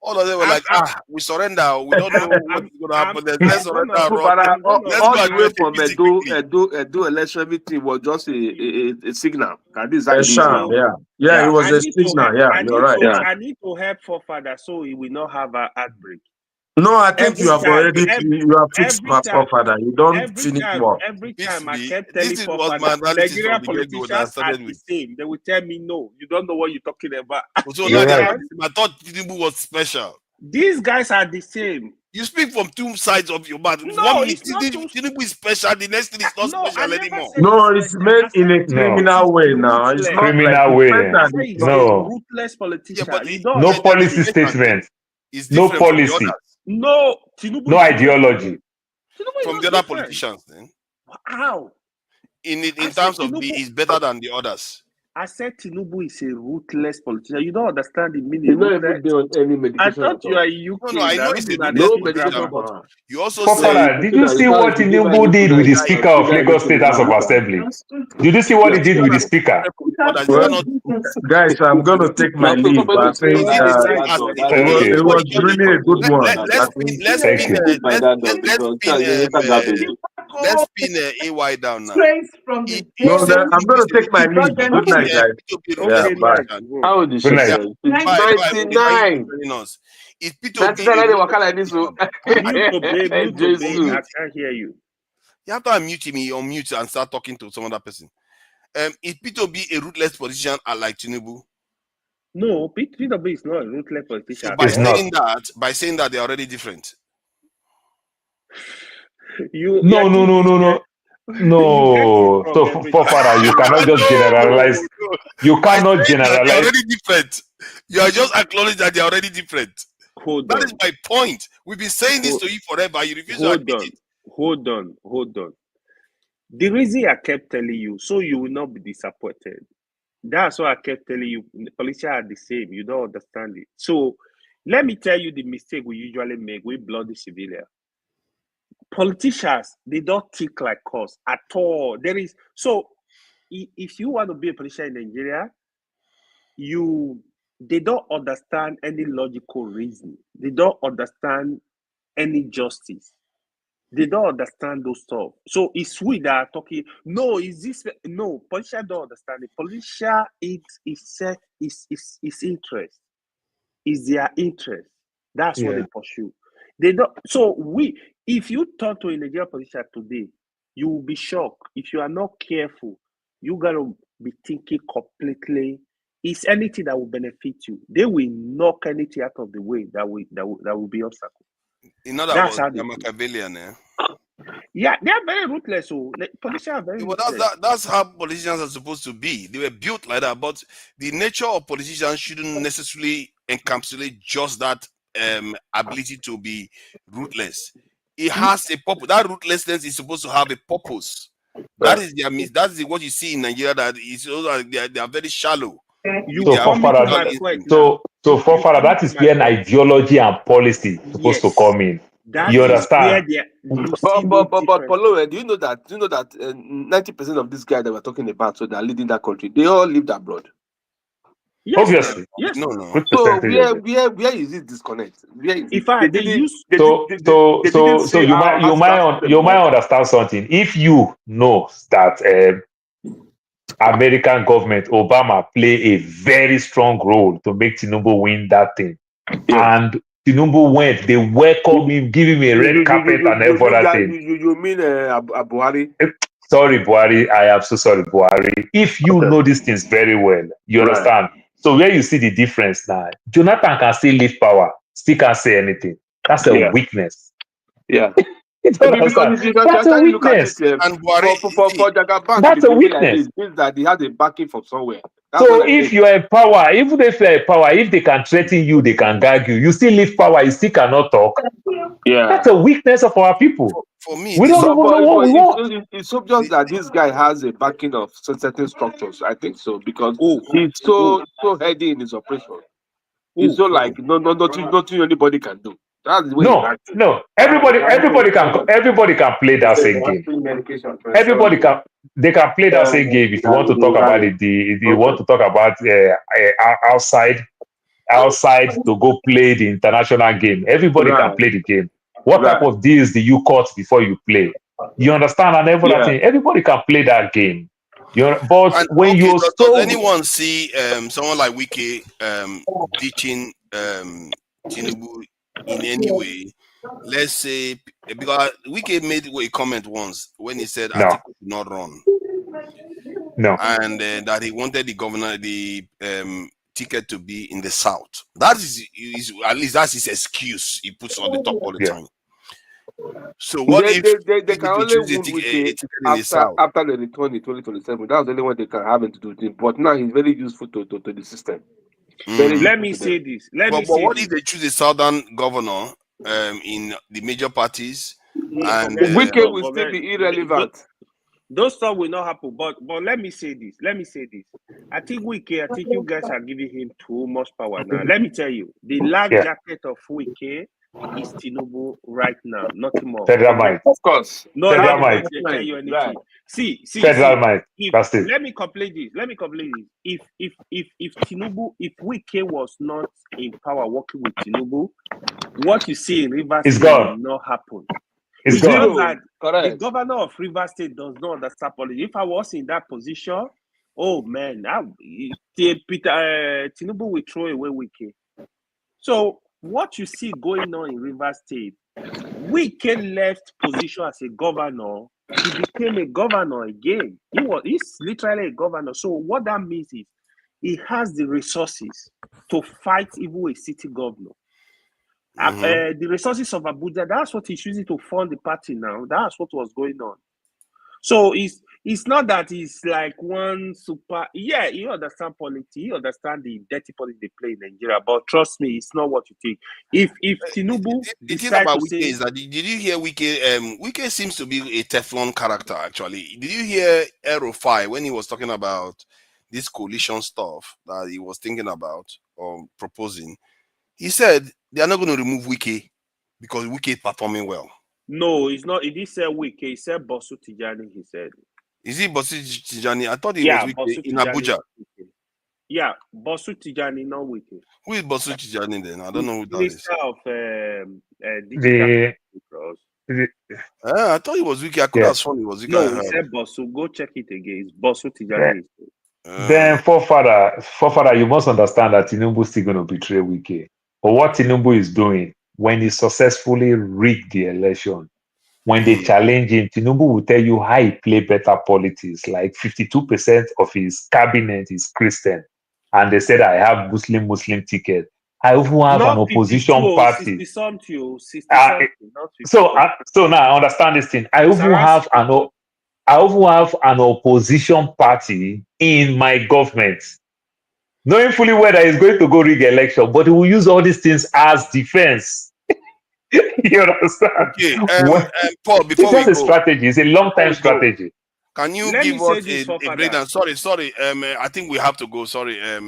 all of them were like, we surrender. We don't know what's going to happen. Let's surrender. All the way from Edo election, everything was just a signal. Yeah, it was a signal. Yeah, you're right. I need to help Forefather so he will not have an outbreak. No, I think you have fixed my Forefather. You don't finish work. Every time I kept telling Forefather, Nigerian politicians are the same. They will tell me, no, you don't know what you're talking about. So I thought Tinubu was special. These guys are the same. You speak from two sides of your mouth. No, one minute Tinubu is special, the next thing is not special anymore. No, it's made in a criminal way now. It's not criminal way. No. Ruthless politician. No policy statement. No policy. No, Tinubu no ideology. From the other politicians, then. How? In terms of he's better than the others. I said Tinubu is a ruthless politician. You don't understand the meaning. He's not even doing any medication. I thought you are UK. No, I know it's no medication. But you also say. Did you see what Tinubu did with the Speaker of Lagos State House of Assembly? Did you see what he did with the Speaker? Well, guys, I'm going to take my leave. I think it was really a good one. Let's pin AY down now. No, I'm going to take my leave. Good night, guys. Yeah, bye. How old is she? 99. It's P2B. I can't hear you. You have to unmute me or mute and start talking to some other person. Is P2B a ruthless politician like Tinubu? No, P2B is not a ruthless politician. So by saying that they're already different. No. So Forefather, you cannot just generalize. You cannot generalize. They're already different. You are just acknowledging that they're already different. That is my point. We've been saying this to you forever. You refuse to admit it. Hold on. The reason I kept telling you, so you will not be disappointed. That's why I kept telling you, politicians are the same. You don't understand it. So let me tell you the mistake we usually make with bloody civilians. Politicians, they don't think like us at all. If you want to be a politician in Nigeria, they don't understand any logical reason. They don't understand any justice. They don't understand those stuff. So it's we that are talking. No, politicians don't understand it. Politician is interest. Is their interest. That's what they pursue. They don't. So if you talk to a Nigerian politician today, you will be shocked. If you are not careful, you gotta be thinking completely. It's anything that will benefit you. They will knock anything out of the way that will be obstacle. In other words, they're Machiavellian, Yeah, they are very ruthless. So politicians are very ruthless. That's how politicians are supposed to be. They were built like that. But the nature of politicians shouldn't necessarily encapsulate just that ability to be ruthless. It has a purpose. That ruthlessness is supposed to have a purpose. That is their That is what you see in Nigeria. That is also they are very shallow. So for that is where ideology and policy supposed to come in. You understand? But Paulo, do you know that 90% of these guys that we're talking about, so they're leading that country, they all lived abroad. Yes, obviously. Yes. No. So where is it disconnect? Where is you might understand something. If you know that American government, Obama play a very strong role to make Tinubu win that thing. Yeah. And Tinubu went, they welcome him, give him a red carpet and everything. You mean Buhari? Sorry, Buhari. I am so sorry, Buhari. If you know these things very well, you understand. So where you see the difference now, Jonathan can still leave power, still can't say anything. That's a weakness. Yeah. That's a weakness. And Buhari, that's a weakness. It means that he has a backing from somewhere. So if you are in power, even if you are in power, if they can threaten you, they can gag you, you still leave power, you still cannot talk. Yeah. That's a weakness of our people. For me, we don't even know what we want. It's obvious that this guy has a backing of certain structures. I think so, because he's so heady in his operation. He's so like nothing anybody can do. That's the way no. Everybody can play that same game. They can play that same game. If you want to talk about it, if you want to talk about outside to go play the international game, everybody can play the game. What type of deals do you cut before you play? You understand? And everything. Everybody can play that game. But when you does anyone see someone like Wike ditching Tinubu in any way? Let's say, because Wike made a comment once when he said Atiku could not run. No. And that he wanted the ticket to be in the south. That is at least that's his excuse he puts on the top all the time. So what they can only win after the return in 2027? That's the only one they can have him to do things. But now he's very useful to the system. Let me say this. But what if they choose a southern governor in the major parties? And Wike will still be irrelevant. Those stuff will not happen. But let me say this. I think you guys are giving him too much power now. Let me tell you, the life jacket of Wike is Tinubu right now, nothing more. Federal might. Of course. No, Federal might. Tell you anything. Right. See. Federal might. Let me complete this. If Tinubu, if Wike was not in power working with Tinubu, what you see in Rivers State will not happen. It's gone. The governor of Rivers State does not understand politics. If I was in that position, oh man, Tinubu will throw away Wike. So what you see going on in Rivers State, Wike left position as a governor. He became a governor again. He's literally a governor. So what that means is he has the resources to fight even a city governor. The resources of Abuja, that's what he's using to fund the party now. That's what was going on. So it's not that he's like one super. Yeah, you understand politics, you understand the dirty politics they play in Nigeria. But trust me, it's not what you think. If Tinubu, the thing about Wike is that did you hear Wike? Wike seems to be a Teflon character. Actually, did you hear Erofai when he was talking about this coalition stuff that he was thinking about or proposing? He said they are not going to remove Wike because Wike is performing well. No, it's not. He didn't say Wike. He said Bosu Tijani. He said. Is it Bosu Tijani? I thought he was Wike in Abuja. Yeah, Bosu Tijani, not Wike. Who is Bosu Tijani then? I don't know who that is. I thought it was Wike. I could have sworn it was Wike. No, he said Bosu. Go check it again. It's Bosu Tijani. Then, forefather, you must understand that Tinubu is still going to betray Wike. But what Tinubu is doing, when he successfully rigged the election, when they challenge him, Tinubu will tell you how he play better politics. Like 52% of his cabinet is Christian. And they said, I have Muslim ticket. I even have an opposition party. So now I understand this thing. I even have an opposition party in my government. Knowing fully well that he's going to go rig election, but he will use all these things as defense. You understand? Okay, Paul, before it's just a strategy. It's a long-time strategy. Can you Let give me say us this, a breakdown? forefathers. Sorry. I think we have to go. Sorry, AY.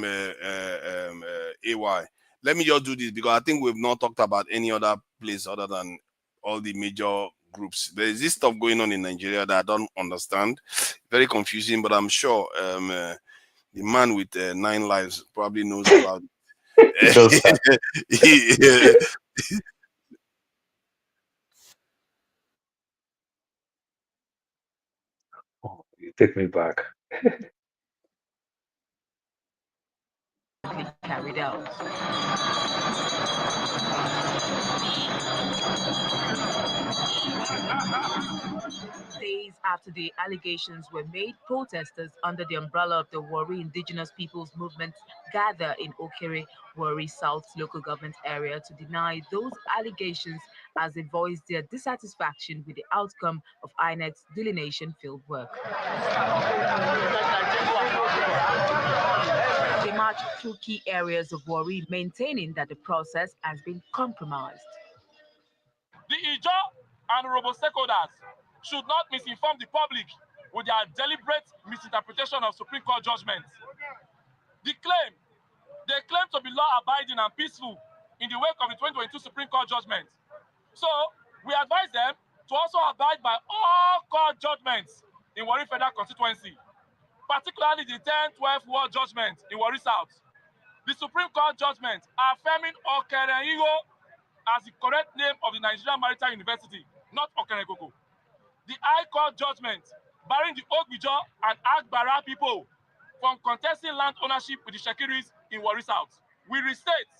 Let me just do this because I think we've not talked about any other place other than all the major groups. There is this stuff going on in Nigeria that I don't understand. Very confusing, but I'm sure the man with 9 lives probably knows about it. Oh, you take me back. Carried out. Days after the allegations were made, protesters under the umbrella of the Warri Indigenous Peoples Movement gather in Okere, Warri South local government area to deny those allegations as they voiced their dissatisfaction with the outcome of INEC's delineation fieldwork. They marched through key areas of Warri, maintaining that the process has been compromised. The Ijo and Robo stakeholders should not misinform the public with their deliberate misinterpretation of Supreme Court judgments. They claim to be law-abiding and peaceful in the wake of the 2022 Supreme Court judgment. So we advise them to also abide by all court judgments in Warri Federal Constituency, particularly the 10-12 Ward judgment in Warri South. The Supreme Court judgment affirming Okereigo as the correct name of the Nigerian Maritime University, not Okerekoko. The High Court judgment barring the Ogbijo and Agbara people from contesting land ownership with the Shekiris in Warri South. We restate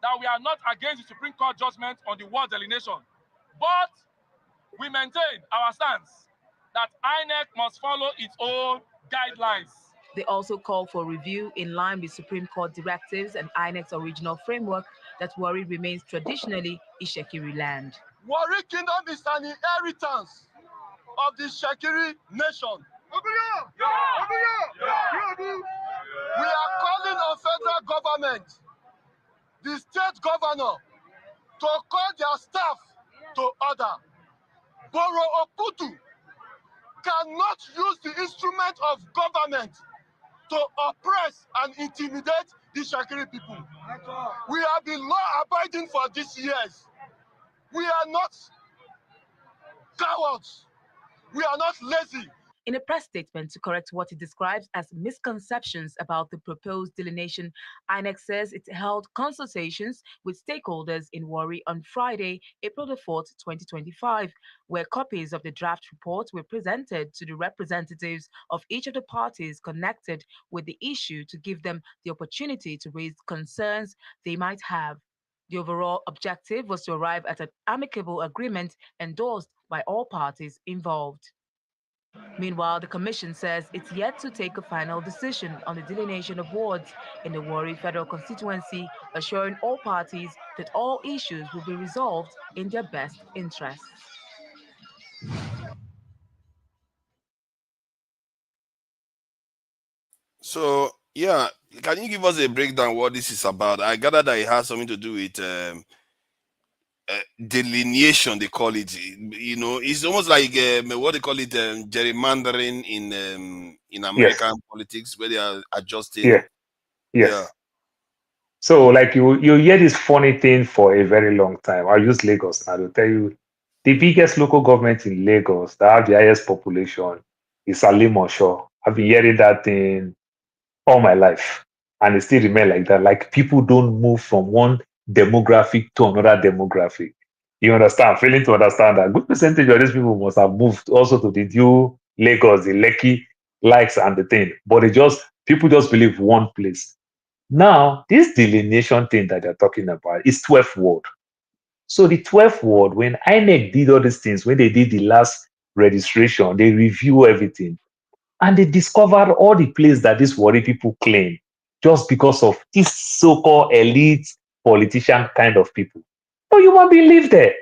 that we are not against the Supreme Court judgment on the ward delineation, but we maintain our stance that INEC must follow its own guidelines. They also call for review in line with Supreme Court directives and INEC's original framework that Warri remains traditionally Ishekiri land. Warri Kingdom is an inheritance of the Shekiri nation. We are calling on federal government, the state governor, to call their staff to order. Boro Oputu cannot use the instrument of government to oppress and intimidate the Shekiri people. We have been law-abiding for these years. We are not cowards. We are not lazy. In a press statement to correct what it describes as misconceptions about the proposed delineation, INEC says it held consultations with stakeholders in Warri on Friday, April the 4th, 2025, where copies of the draft report were presented to the representatives of each of the parties connected with the issue to give them the opportunity to raise concerns they might have. The overall objective was to arrive at an amicable agreement endorsed by all parties involved. Meanwhile, the Commission says it's yet to take a final decision on the delineation of wards in the Warri Federal Constituency, assuring all parties that all issues will be resolved in their best interests. So, yeah, can you give us a breakdown what this is about? I gather that it has something to do with delineation, they call it. You know, it's almost like what they call it, gerrymandering in American politics, where they are adjusting. Yeah. So, like you hear this funny thing for a very long time. I'll use Lagos now to tell you the biggest local government in Lagos that have the highest population is Alimosho. I've been hearing that thing all my life, and it still remain like that. Like people don't move from one demographic to another demographic. You understand? Failing to understand that good percentage of these people must have moved also to the new Lagos, the Lekki likes and the thing, but people just believe one place. Now, this delineation thing that they're talking about is 12th ward. So the 12th ward, when INEC did all these things, when they did the last registration, they review everything. And they discovered all the places that these Warri people claim just because of this so-called elite politician kind of people. No human being live there.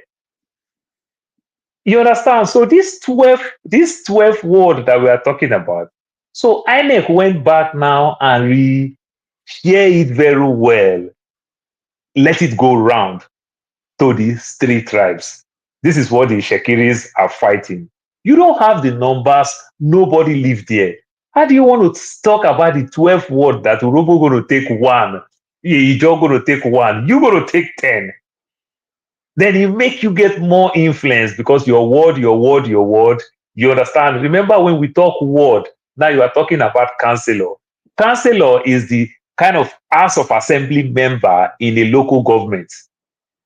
You understand? So this 12th ward that we are talking about, so INEC went back now and share it very well, let it go round to these 3 tribes. This is what the Shekiris are fighting. You don't have the numbers. Nobody lived there. How do you want to talk about the 12th word that Urobo going to take one? Ijo going to take one. You going to take 10. Then it make you get more influence because your word. You understand? Remember when we talk word, now you are talking about councillor. Councillor is the kind of House of Assembly member in a local government.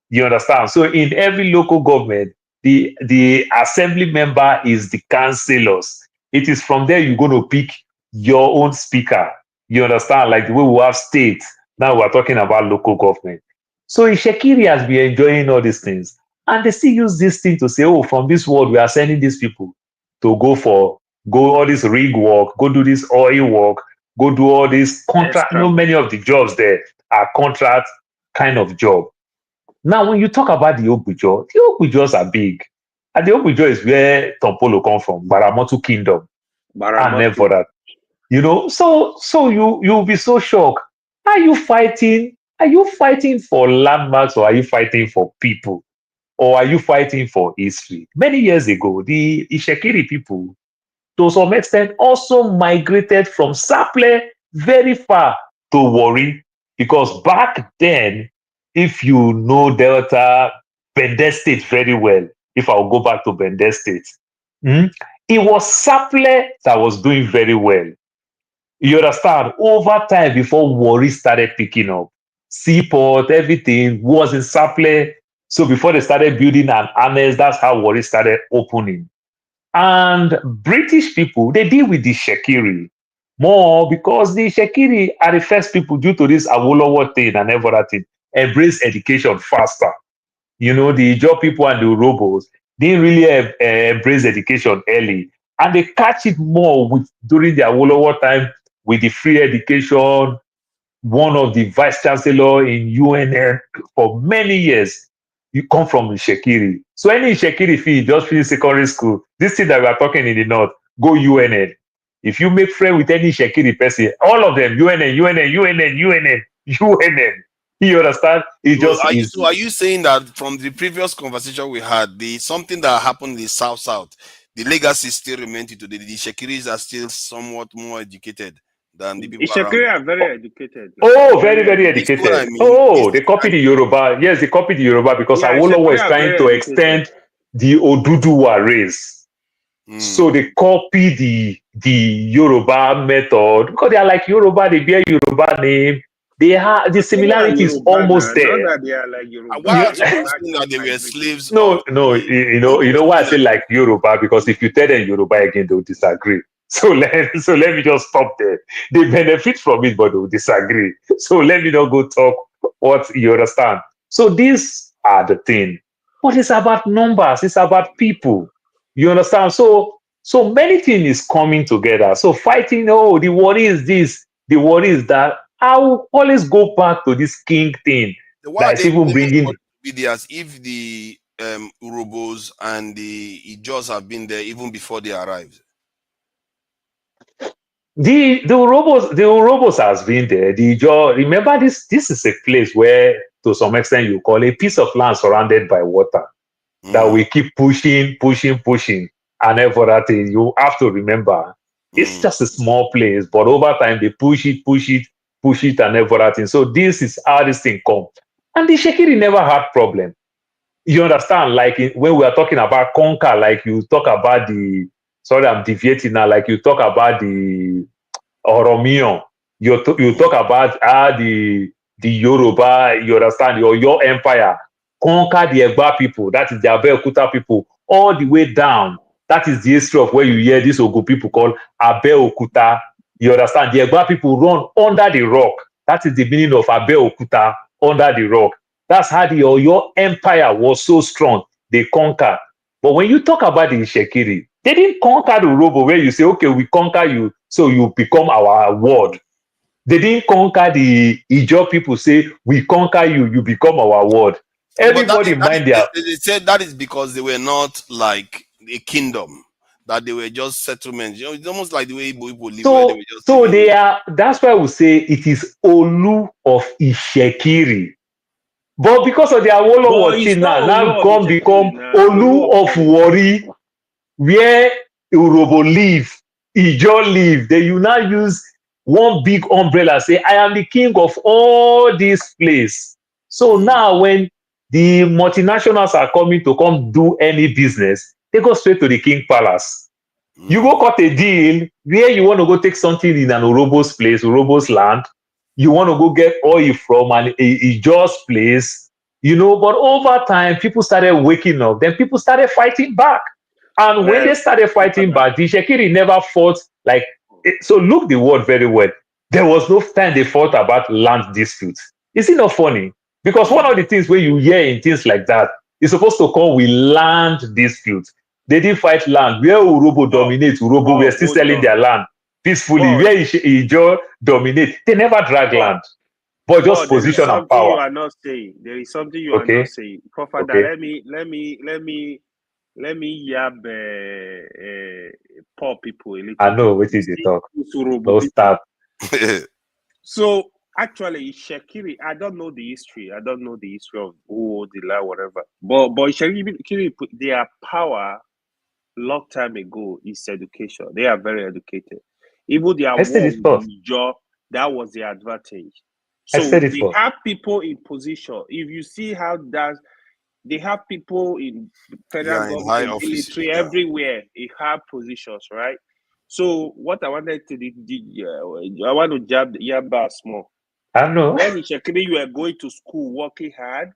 You understand? So in every local government, the assembly member is the councillors. It is from there you're going to pick your own speaker. You understand? Like the way we have states, now we're talking about local government. So Ishekiri has been enjoying all these things. And they still use this thing to say, oh, from this world, we are sending these people to go all this rig work, go do this oil work, go do all this contract. You know, many of the jobs there are contract kind of job. Now, when you talk about the Ogbujos are big. And the Ogbujos is where Tompolo come from, Baramotu Kingdom. And never that. You know, so you'll be so shocked. Are you fighting? Are you fighting for landmarks or are you fighting for people? Or are you fighting for history? Many years ago, the Ishekiri people, to some extent, also migrated from Saple very far to Warri. Because back then, if you know Delta, Bende State very well, if I'll go back to Bende State, it was Saple that was doing very well. You understand? Over time, before Warri started picking up, seaport, everything was in Saple. So before they started building an annex, that's how Warri started opening. And British people, they deal with the Shekiri more because the Shekiri are the first people, due to this Awolowo thing and everything, embrace education faster. You know, the Ijaw people and the Urobos didn't really embrace education early. And they catch it more during the Awolowo time with the free education. One of the vice chancellor in UNN for many years, you come from Ishekiri. So any Ishekiri fee, just finish secondary school. This thing that we are talking in the north, go UNN. If you make friend with any Ishekiri person, all of them, UNN. You understand? It just is. So are you saying that from the previous conversation we had, something that happened in the South, the legacy still remains today? The Ishekiris are still somewhat more educated than the people Ishekiri around. are very educated. Oh, very, very educated. I mean. Oh, they copy the Yoruba. Yes, they copy the Yoruba because Awolowo is trying to extend the Oduduwa race. So they copy the Yoruba method because they are like Yoruba, they bear Yoruba name. They have the similarity is almost there. Why are you saying that they were slaves? No, you know why I say like Yoruba, because if you tell them Yoruba again, they'll disagree. So let me just stop there. They benefit from it, but they'll disagree. So let me not go talk what you understand. So these are the thing. But it's about numbers, it's about people. You understand? So many things is coming together. So fighting, the worry is this, the worry is that. I will always go back to this king thing. That's even bringing as if the Urobos and the Ijaws have been there even before they arrived. The Urobos has been there. The Ijaw, remember this is a place where to some extent you call a piece of land surrounded by water that we keep pushing and everything. You have to remember it's just a small place, but over time they push it and everything. So this is how this thing comes. And the Shekiri never had problem. You understand? Like when we are talking about conquer, like you talk about I'm deviating now, like you talk about the Oromion, you talk about the Yoruba, you understand, your empire, conquer the Egba people, that is the Abeokuta people, all the way down. That is the history of where you hear this Ogun people called Abeokuta. You understand? The Egba people run under the rock. That is the meaning of Abeokuta, under the rock. That's how your empire was so strong. They conquer. But when you talk about the Ishekiri, they didn't conquer the Urobo where you say, okay, we conquer you, so you become our ward. They didn't conquer the Ijaw people, say, we conquer you, you become our ward. Everybody mind their... They said that is because they were not like a kingdom, that they were just settlements. You know, it's almost like the way Igbo people live. So, where they were just so they are, that's why we say it is Olu of Ishekiri. But because of the Awolowo thing now come become Olu of Warri. where Urobo live, Ijo live, then you now use one big umbrella, say, I am the king of all these places. So now when the multinationals are coming to come do any business, they go straight to the king palace. You go cut a deal where you want to go take something in an Urobo's place, Urobo's land. You want to go get oil from an Ijo's place, you know, but over time, people started waking up. Then people started fighting back. And when they started fighting back, the Shekiri never fought like, so look the word very well. There was no time they fought about land disputes. Is it not funny? Because one of the things where you hear in things like that is supposed to come with land disputes. They didn't fight land. Where Urobo dominates, Urobo were still selling their land peacefully. Where Ijo dominate, they never drag land. But just position and power. You are not saying. There is something you are not saying. Professor, let me yab poor people a little. I know what is the talk. No start. So actually, Shekiri, I don't know the history. I don't know the history of who the land, whatever. But Shekiri, their power long time ago is education. They are very educated. Even their war, that was the advantage. So they have people in position. If you see how they have people in federal government, military, everywhere. They have positions, right? So what I wanted to do, I want to jab Yaba small. I know. When in Shekiri, you are going to school, working hard,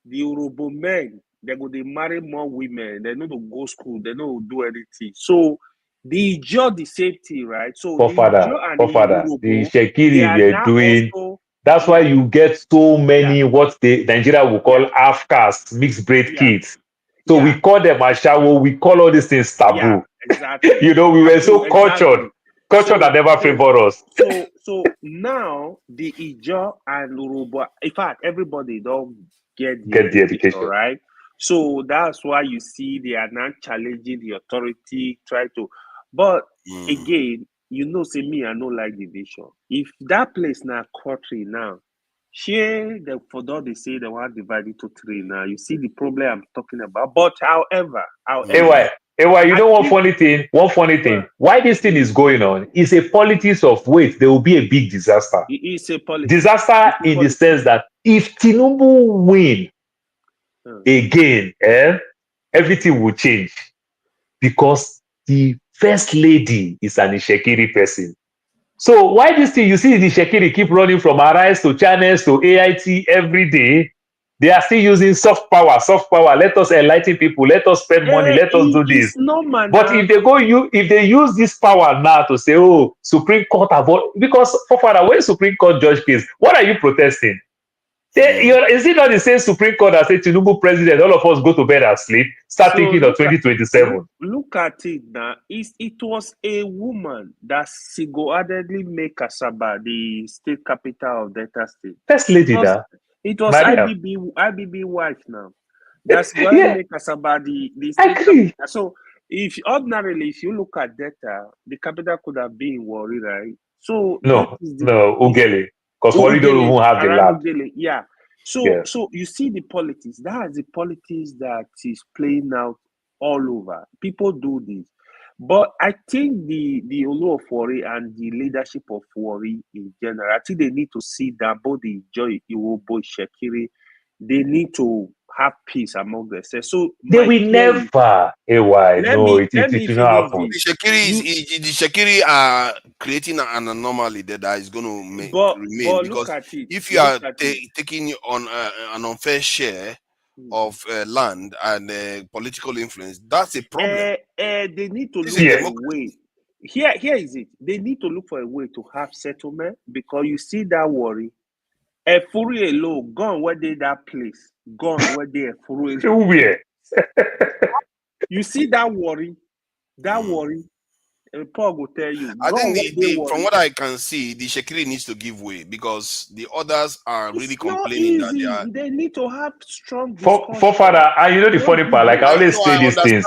the Urobo men, they marry more women. They know to go school. They know to do anything. So the Ijo the same thing, right? So the Shekiri they're doing. That's why you get so many what Nigeria will call half-caste, mixed breed kids. So we call them ashawo. We call all these things taboo. Yeah, exactly. You know, we were so cultured. Culture that never favored us. So now the Ijo and Urobo, in fact, everybody don't get the education, right? So that's why you see they are not challenging the authority, try to. But again, you know, say me, I don't like division. If that place now country now, share the for those they say they want to divide into three now. You see the problem I'm talking about. But however, Ewa, you know one funny thing? Why this thing is going on is a politics of wait, there will be a big disaster. It's a politics. Disaster in the sense that if Tinubu win again, everything will change. Because the first lady is an Ishekiri person. So why this thing, you see the Ishekiri keep running from Arise to channels to AIT every day. They are still using soft power. Let us enlighten people. Let us spend money. Let us do this. But if they use this power now to say, oh, Supreme Court because when Supreme Court judge case, what are you protesting? Is it not the same Supreme Court that said Tinubu president, all of us go to bed and sleep, start thinking of 2027? Look at it now. It was a woman that single-handedly made Kasaba the state capital of Delta State. First lady now. It was IBB wife now. That's why make Kasaba the state capital. So if you look at Delta, the capital could have been Warri, right? So no, Ugele. Because Warri don't even have the land. Yeah. So you see the politics. That is the politics that is playing out all over. People do this. But I think the Olu of Warri and the leadership of Warri in general, I think they need to see that both the Joy Iwobo Shekiri, they need to have peace among themselves. So they will never. It will not happen. The Shekiri are creating an anomaly that is going to remain. Because if you are taking on an unfair share of land and political influence, that's a problem. They need to look for a way. Here is it. They need to look for a way to have settlement, because you see that Warri. A Furi alone, gone where they that place, gone where they a Furi. You see that Warri, Paul will tell you. I think from what I can see, the Shekiri needs to give way, because the others are really complaining that they need to have strong discussion. Father, and you know the funny part, like I always say these things.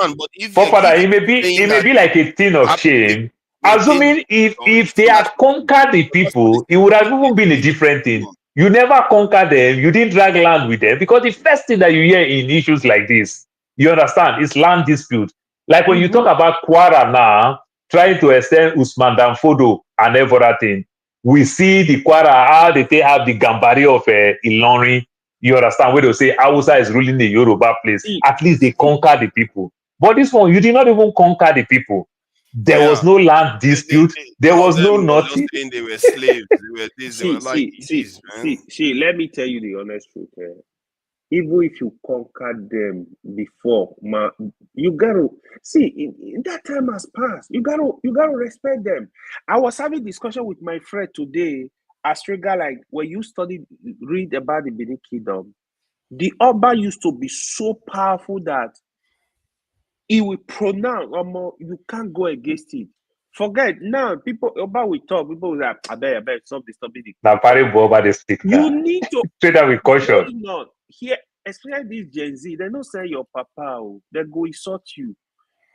Father, it may be like a thing of shame. Assuming if they had conquered the people, it would have even been a different thing. You never conquer them, you didn't drag land with them, because the first thing that you hear in issues like this, you understand, is land dispute. Like when you talk about Kwara now, trying to extend Usman Danfodo and everything, we see the Kwara, how they have the Gambari of Ilorin. You understand? Where they say Hausa is ruling the Yoruba place. At least they conquer the people. But this one, you did not even conquer the people. There was no land dispute. There was no nothing. Just saying they were slaves. They were this. They were like, see. Let me tell you the honest truth. Even if you conquered them before, you gotta see. That time has passed. You gotta respect them. I was having discussion with my friend today. Astriga, like when you read about the Benin Kingdom, the Oba used to be so powerful that he will pronounce, you can't go against it. Forget now, people Oba will talk, people will like, I bet, stop disturbing the now over the stick. You need to say that with caution. Here, especially this Gen Z, they don't say your papa, they go insult you.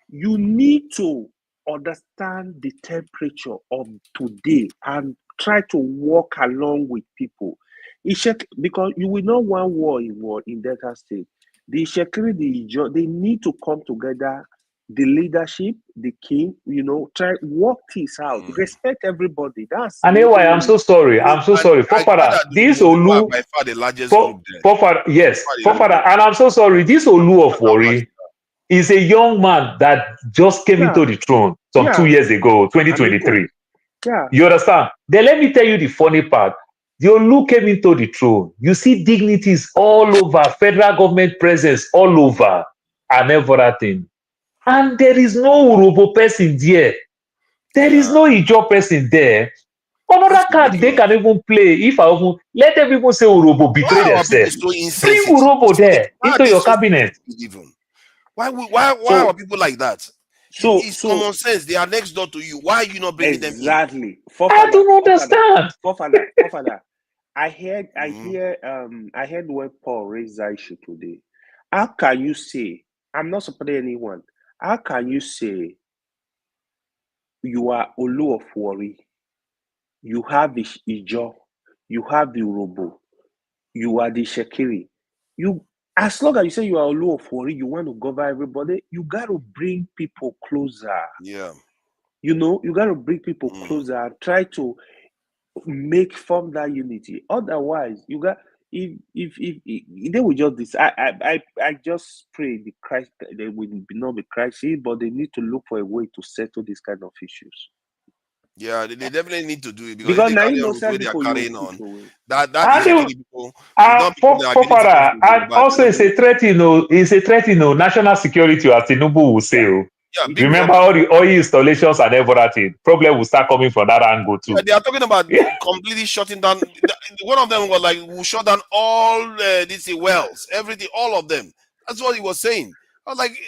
You need to understand the temperature of today and try to walk along with people. Because you will not want war in Delta State. The Shekiri, they need to come together. The leadership, the king, try work this out. Respect everybody. That's anyway. I'm so sorry. Fofara, this Olu by far the largest group there. Fofara, yes, Fofara, and I'm so sorry. This Olu of Warri is a young man that just came into the throne 2 years ago, 2023. You understand? Then let me tell you the funny part. The Olu came into the throne. You see dignities all over, federal government presence all over, and everything. And there is no Urobo person there. There is no Ijo person there. Another card they can even play. If I even let them even say Urobo betray themselves. Bring Urobo there into your cabinet. Why are people like that? It's common sense. They are next door to you. Why are you not bringing them in? Exactly. I don't understand. Fofana. I heard when Paul raised that issue today. How can you say, I'm not supporting anyone, how can you say you are Olu of Warri, you have the Ijo, you have the Urobo, you are the Shekiri. As long as you say you are Olu of Warri, you want to govern everybody, you got to bring people closer. Yeah. You got to bring people closer and try to form that unity. Otherwise, if they will just this. I just pray the Christ there will not be crisis, but they need to look for a way to settle these kind of issues. Yeah, they definitely need to do it because they are carrying on. That is actually people. Fofara, and also it's a threat, it's a threat, national security, as Tinubu will say. Remember all the oil installations and everything. Problem will start coming from that angle too. Yeah, they are talking about completely shutting down. One of them was like, "We'll shut down all these wells, everything, all of them." That's what he was saying. I was like,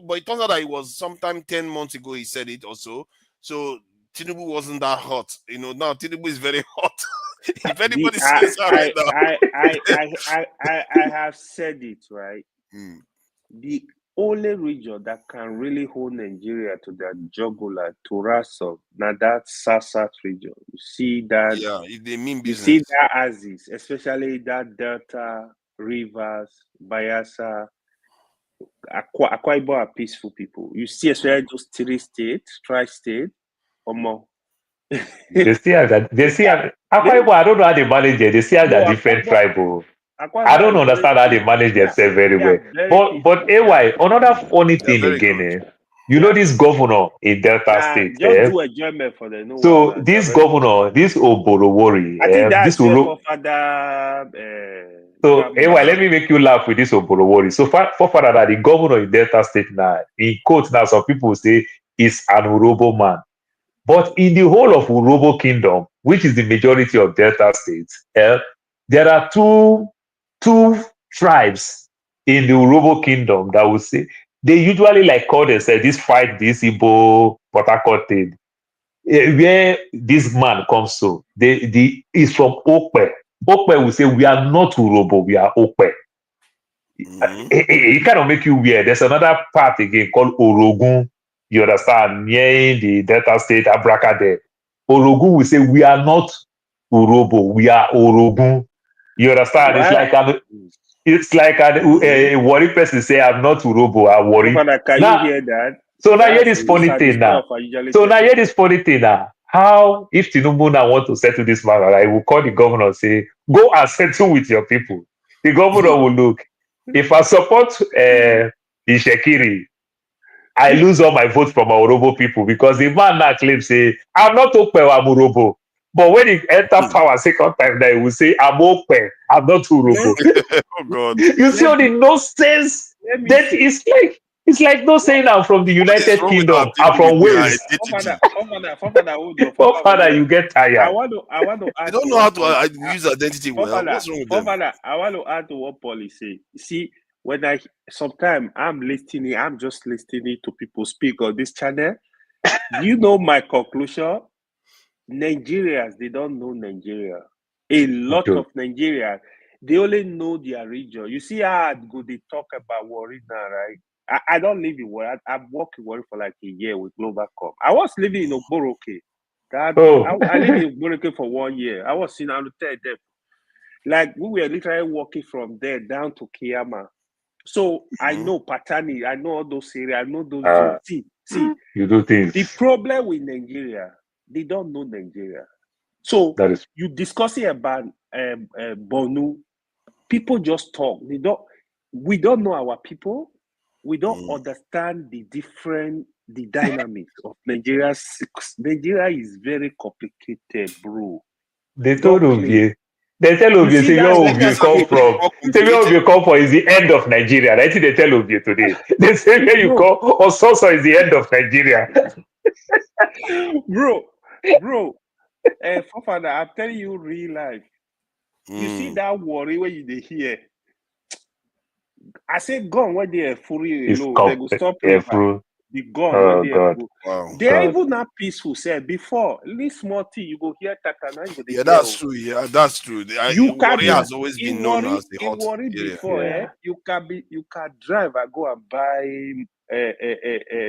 but it turns out that it was sometime 10 months ago. He said it also. So Tinubu wasn't that hot. Now Tinubu is very hot. If anybody says that right now, I have said it right. The only region that can really hold Nigeria to their jugular, to wrestle, now that South region. You see that? Yeah, if they mean business. You see that axis, especially that Delta, Rivers, Bayelsa, Akwa Ibom are peaceful people. You see, especially those 3 states, tri-state, or more. They see Akwa Ibom, I don't know how they manage it. They see as a different tribe. I don't understand how they manage themselves very well. But anyway, another funny thing again, know this governor in Delta State. Just do a German for them. So this governor, this Oborowori, I think that's your father. So anyway, let me make you laugh with this Oborowori. So for that, the governor in Delta State now, in quotes now, some people say is an Urobo man. But in the whole of Urobo Kingdom, which is the majority of Delta states, there are two tribes in the Urobo Kingdom that will say they usually call themselves this Igbo Port Harcourt thing. Where this man comes to, is from Okpe. Okpe will say we are not Urobo, we are Okpe. It kind of make you weird. There's another part again called Orogun. You understand? Near the Delta State, Abraka there. Orogun will say we are not Urobo, we are Orogun. You understand? Right. It's like a worry person say, I'm not Urobo, I'm worried. Can now, you hear that? So now hear this funny thing now. How, if Tinubu now want to settle this matter, I will call the governor and say, go and settle with your people. The governor will look. If I support Ishekiri, I lose all my votes from our Urobo people because the man now claims, say, I'm not Okpe, I'm Urobo. But when he enter power second time, they will say, I'm Okpe, I'm not Urobo. Oh God. You see all the nonsense that is like. It's like not saying I'm from the United Kingdom. I'm from Wales. Father, you get tired. I want to add. I don't know how to use identity well. What's wrong with them? I want to add to what Paul say. See, when sometimes I'm listening, I'm just listening to people speak on this channel. You know my conclusion. Nigerians, they don't know Nigeria. A lot of Nigerians, they only know their region. You see how good they talk about Warri now, right? I don't live in Warri. I've worked in Warri for like a year with Globalcom. I was living in Ogboroke. I lived in Ogboroke for 1 year. I was in Alute. Like, we were literally walking from there down to Kiyama. So I know Patani, I know all those areas, I know those zones. See, you do things. The problem with Nigeria, they don't know Nigeria. So you discussing about Bonu, people just talk. We don't know our people. We don't understand the dynamics of Nigeria. Nigeria is very complicated, bro. They told Ovie. They tell Ovie, say where Ovie come from. Say where Ovie come from is the end of Nigeria. That's what they tell Ovie today. They say where you come, Ososo is the end of Nigeria. Bro, Fofana, I'm telling you real life. You see that worry when you hear. I said gun when they are fully low, they go stop the gun when they are full. Wow. They're even not peaceful. Said before, this small thing you go hear Tatana. Yeah, that's true. Yeah, that's true. Warri has always been known as the hot area. Before, you can drive and go and buy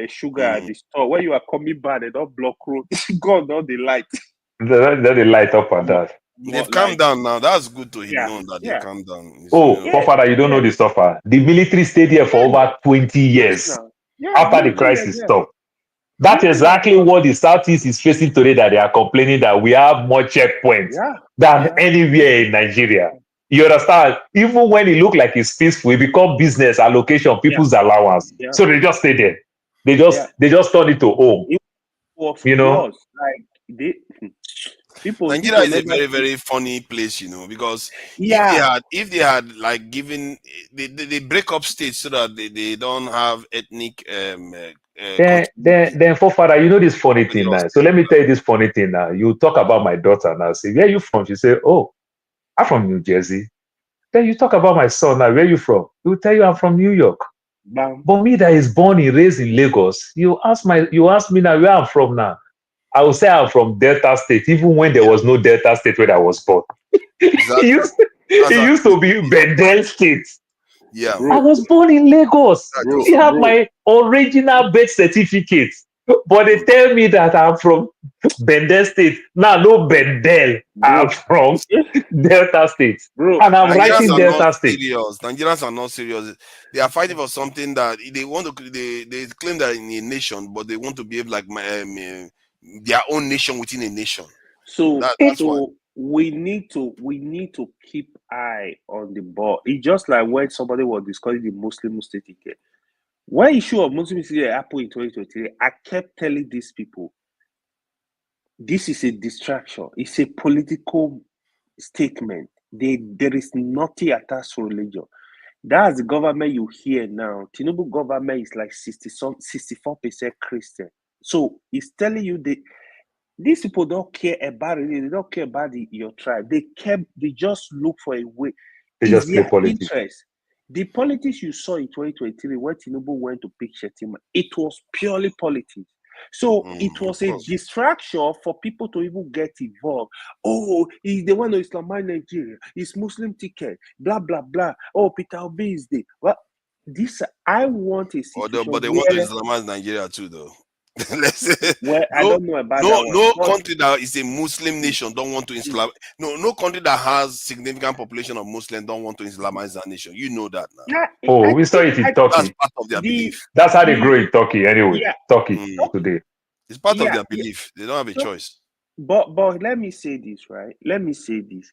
sugar at the store. When you are coming back, they don't block road. God, all the light. They light up on that. They've calmed down now. That's good to know that they calmed down. Father, you don't know the suffer. The military stayed here for over 20 years after the crisis stopped. That's exactly what the Southeast is facing today, that they are complaining that we have more checkpoints than anywhere in Nigeria. You understand? Even when it look like it's peaceful, it become business allocation, people's allowance. So they just stay there. They just turn it to home. You know? Nigeria is a very, very funny place, because if they had like given they break up states so that they don't have ethnic then Father, you know this funny thing now. So let me tell you this funny thing now. You talk about my daughter now. Say, where are you from? She say, oh, I'm from New Jersey. Then you talk about my son now. Where are you from? He will tell you I'm from New York. But me that is born and raised in Lagos, you ask me now where I'm from now. I will say I'm from Delta State, even when there was no Delta State where I was born. Exactly. it used to be Bendel State. Yeah, I was born in Lagos. I have my original birth certificate. But they tell me that I'm from Bendel State. Now, no Bendel. I'm from Delta State. And I'm writing Delta State. Nigerians are not serious. They are fighting for something that they want to. They claim that in a nation, but they want to behave like their own nation within a nation. So that's why we need to keep eye on the ball. It's just like when somebody was discussing the Muslim state ticket. When issue of Muslim state happened in 2023, I kept telling these people, this is a distraction. It's a political statement. There is nothing attached to religion. That's the government you hear now. Tinubu government is like 64% Christian. So it's telling you that these people don't care about it. They don't care about your tribe. They just look for a way. They just play politics. Interest. The politics you saw in 2023 when Tinubu went to pick Shetima, it was purely politics. So it was a distraction for people to even get involved. Oh, he's the one who Islamize Nigeria. It's Muslim ticket. Blah blah blah. Oh, Peter Obi is the. Well, this I want a situation. But they want to Islamize Nigeria too, though. Well, I don't know about that one. No country that is a Muslim nation don't want to Islam. No country that has significant population of Muslims don't want to Islamize that nation. You know that now. Oh, we saw it in Turkey. That's part of their belief. That's how they grow in Turkey anyway. Yeah. Turkey today. It's part of their belief. They don't have a choice. But let me say this, right? Let me say this.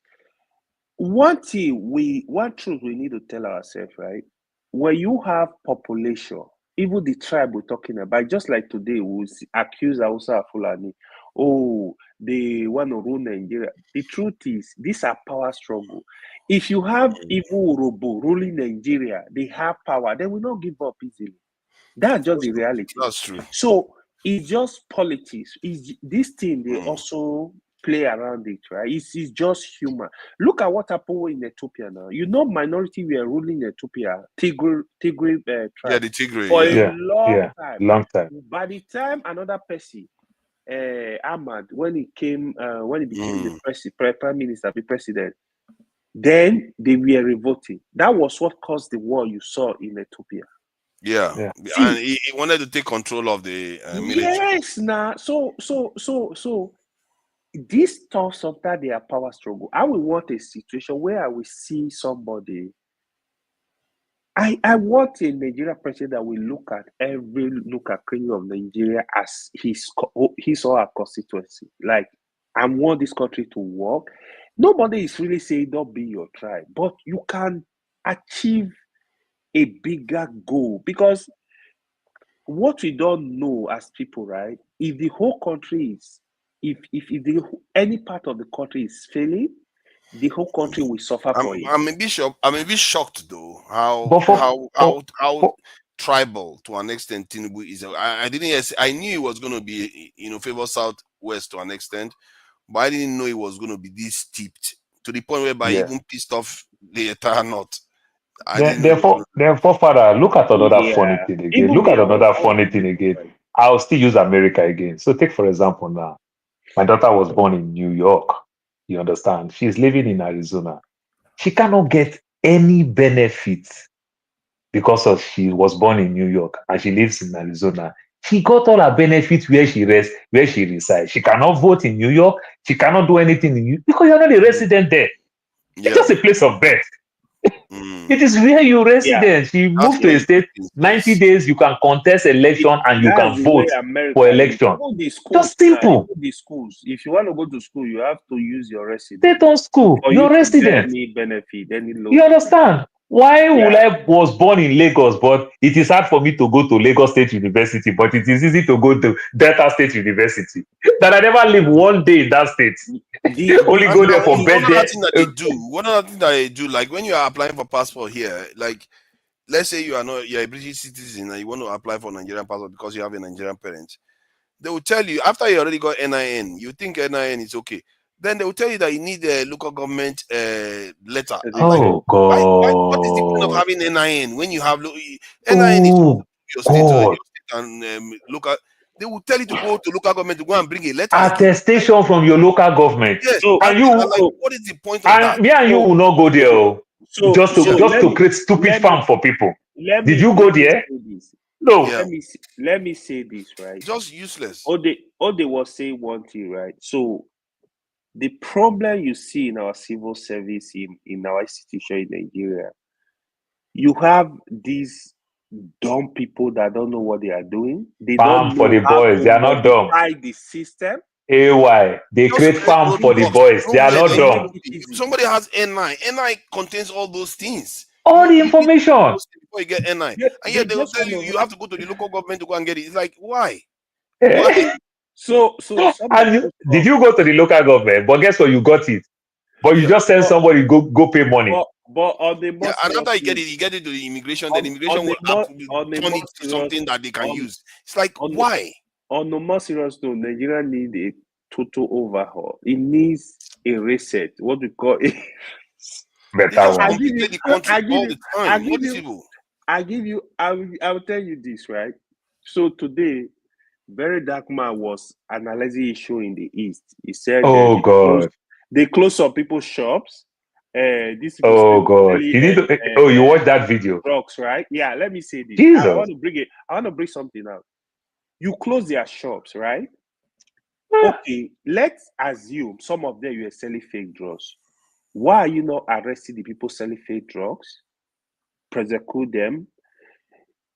One truth we need to tell ourselves, right? When you have population, even the tribe we're talking about, just like today, we accuse Hausa Fulani, they want to rule Nigeria. The truth is, these are power struggle. If you have evil Urobo ruling Nigeria, they have power, they will not give up easily. That's just the reality. That's true. So it's just politics. This thing they also play around it, right? It's just human. Look at what happened in Ethiopia now. You know, minority were ruling Ethiopia, Tigray tribe. Yeah, the Tigray. For a long time. By the time another person, Ahmad, when he became the prime minister, the president, then they were revolting. That was what caused the war you saw in Ethiopia. Yeah. And he wanted to take control of the military. Yes, now. So this stuff sometimes they are power struggle. I will want a situation where I will see somebody. I want a Nigerian president that will look at every nook and cranny of Nigeria as his or her constituency. Like, I want this country to work. Nobody is really saying don't be your tribe, but you can achieve a bigger goal, because what we don't know as people, right? If the whole country is, if any part of the country is failing, the whole country will suffer for it. I'm a bit shocked though how tribal to an extent Tinubu is. I knew it was going to be favor Southwest to an extent, but I didn't know it was going to be this steeped to the point whereby even pissed off the entire North. Therefore, Father, look at another funny thing again. I'll still use America again. So take, for example, now, my daughter was born in New York. You understand? She's living in Arizona. She cannot get any benefits because she was born in New York and she lives in Arizona. She got all her benefits where she resides. She cannot vote in New York. She cannot do anything in New York because you're not a resident there. It's just a place of birth. It is where you resident. She moved to a state, 90 days, you can contest election and you can vote for election. Just simple. The schools, if you want to go to school, you have to use your residence. State on school, your resident. Any benefit, any loan. You understand? Why will I was born in Lagos, but it is hard for me to go to Lagos State University, but it is easy to go to Delta State University. That I never live one day in that state. Only go there for birthday. One other thing that they do, like when you are applying for passport here, like let's say you're a British citizen and you want to apply for Nigerian passport because you have a Nigerian parent, they will tell you after you already got NIN, you think NIN is okay. Then they will tell you that you need a local government letter. God! What is the point of having NIN when you have NIN is your state and local? They will tell you to go to local government to go and bring a letter. Attestation from your local government. Yes. What is the point of that? Me and you will not go there. Just to create stupid farm for people. Did you go there? No. Let me say this, right? Just useless. They was saying one thing, right? So the problem you see in our civil service, in our institution in Nigeria, you have these dumb people that don't know what they are doing. They don't know for the boys. They are not dumb. The system. AY. They create farm for the boys. They are not dumb. If somebody has NI contains all those things. All the information. Before you get NI. And yet they will tell you have to go to the local government to go and get it. It's like, why? So did you go to the local government? But guess what? You got it. But you just send somebody go pay money. But on the and after you get it to the immigration, then immigration will turn it to something that they can use. It's like, why? On the more serious note, Nigeria needs a total overhaul. It needs a reset. What we call it. I will tell you this, right? So today, Very Dark Man was analyzing issue in the East. He said, they closed some people's shops. God! You watched that video? Rocks, right? Yeah. Let me say this. Jesus. I want to bring something out. You close their shops, right? Okay, let's assume some of them you are selling fake drugs. Why are you not arresting the people selling fake drugs? Prosecute them.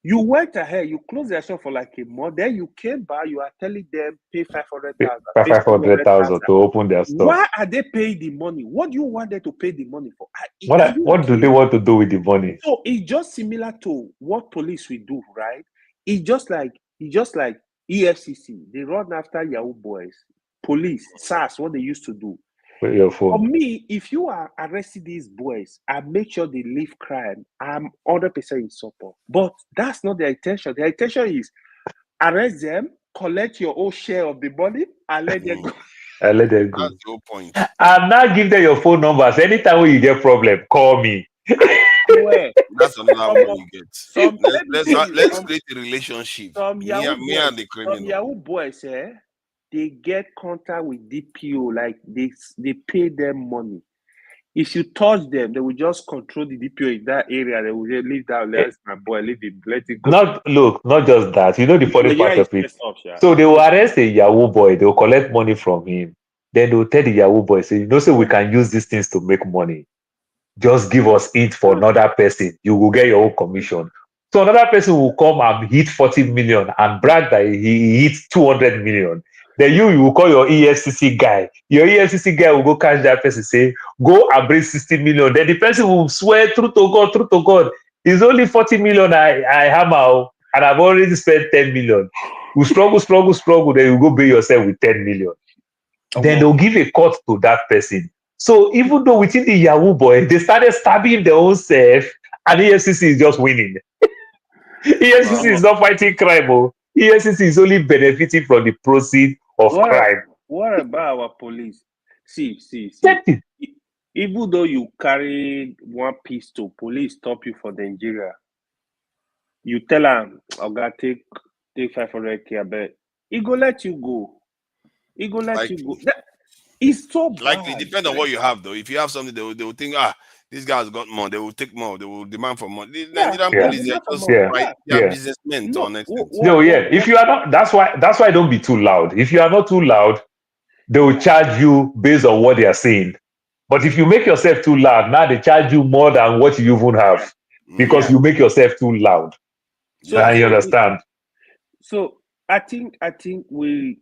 You went ahead, you closed their shop for like a month, then you came back, you are telling them pay 500,000, pay 500,000 to open their store. Why are they paying the money? What do you want them to pay the money for? What do they want to do with the money? So it's just similar to what police will do, right? It's just like EFCC. They run after Yahoo boys. Police, SARS, what they used to do. For me, if you are arresting these boys and make sure they leave crime, I'm 100% in support. But that's not their intention. Their intention is arrest them, collect your own share of the money, and let them go. And let them go. That's your point. And now give them your phone numbers. Anytime when you get problem, call me. That's another one you get. Let's create a relationship. Me and the criminal. Some Yahoo boys, they get contact with DPO, like they pay them money. If you touch them, they will just control the DPO in that area. They will just leave that. Let my boy, leave him, let it go. Not just that. You know the funny part of it. So they will arrest a Yahoo boy. They will collect money from him. Then they will tell the Yahoo boy, say, we can use these things to make money. Just give us it for another person. You will get your own commission. So another person will come and hit 40 million and brag that he hit 200 million. Then you will call your EFCC guy. Your EFCC guy will go catch that person, say, go and bring 60 million. Then the person will swear, true to God, it's only 40 million I hammer, and I've already spent 10 million. You struggle, then you go pay yourself with 10 million. Then they'll give a cut to that person. So even though within the Yahoo boy, they started stabbing their own self, and EFCC is just winning. EFCC is not fighting crime. EFCC is only benefiting from the proceeds of crime. What about our police? See. Even though you carry one pistol, police stop you for Nigeria. You tell them, "Oga, take 500K, I bet." He go let you go. It's so bad. Likely, depend on what you have, though. If you have something, they will think, this guy's got more. They will take more. They will demand for more. The Nigerian police, they're just they're businessmen to an extent. If you are not, that's why don't be too loud. If you are not too loud, they will charge you based on what they are saying. But if you make yourself too loud, now they charge you more than what you even have because you make yourself too loud. So you understand. So I think we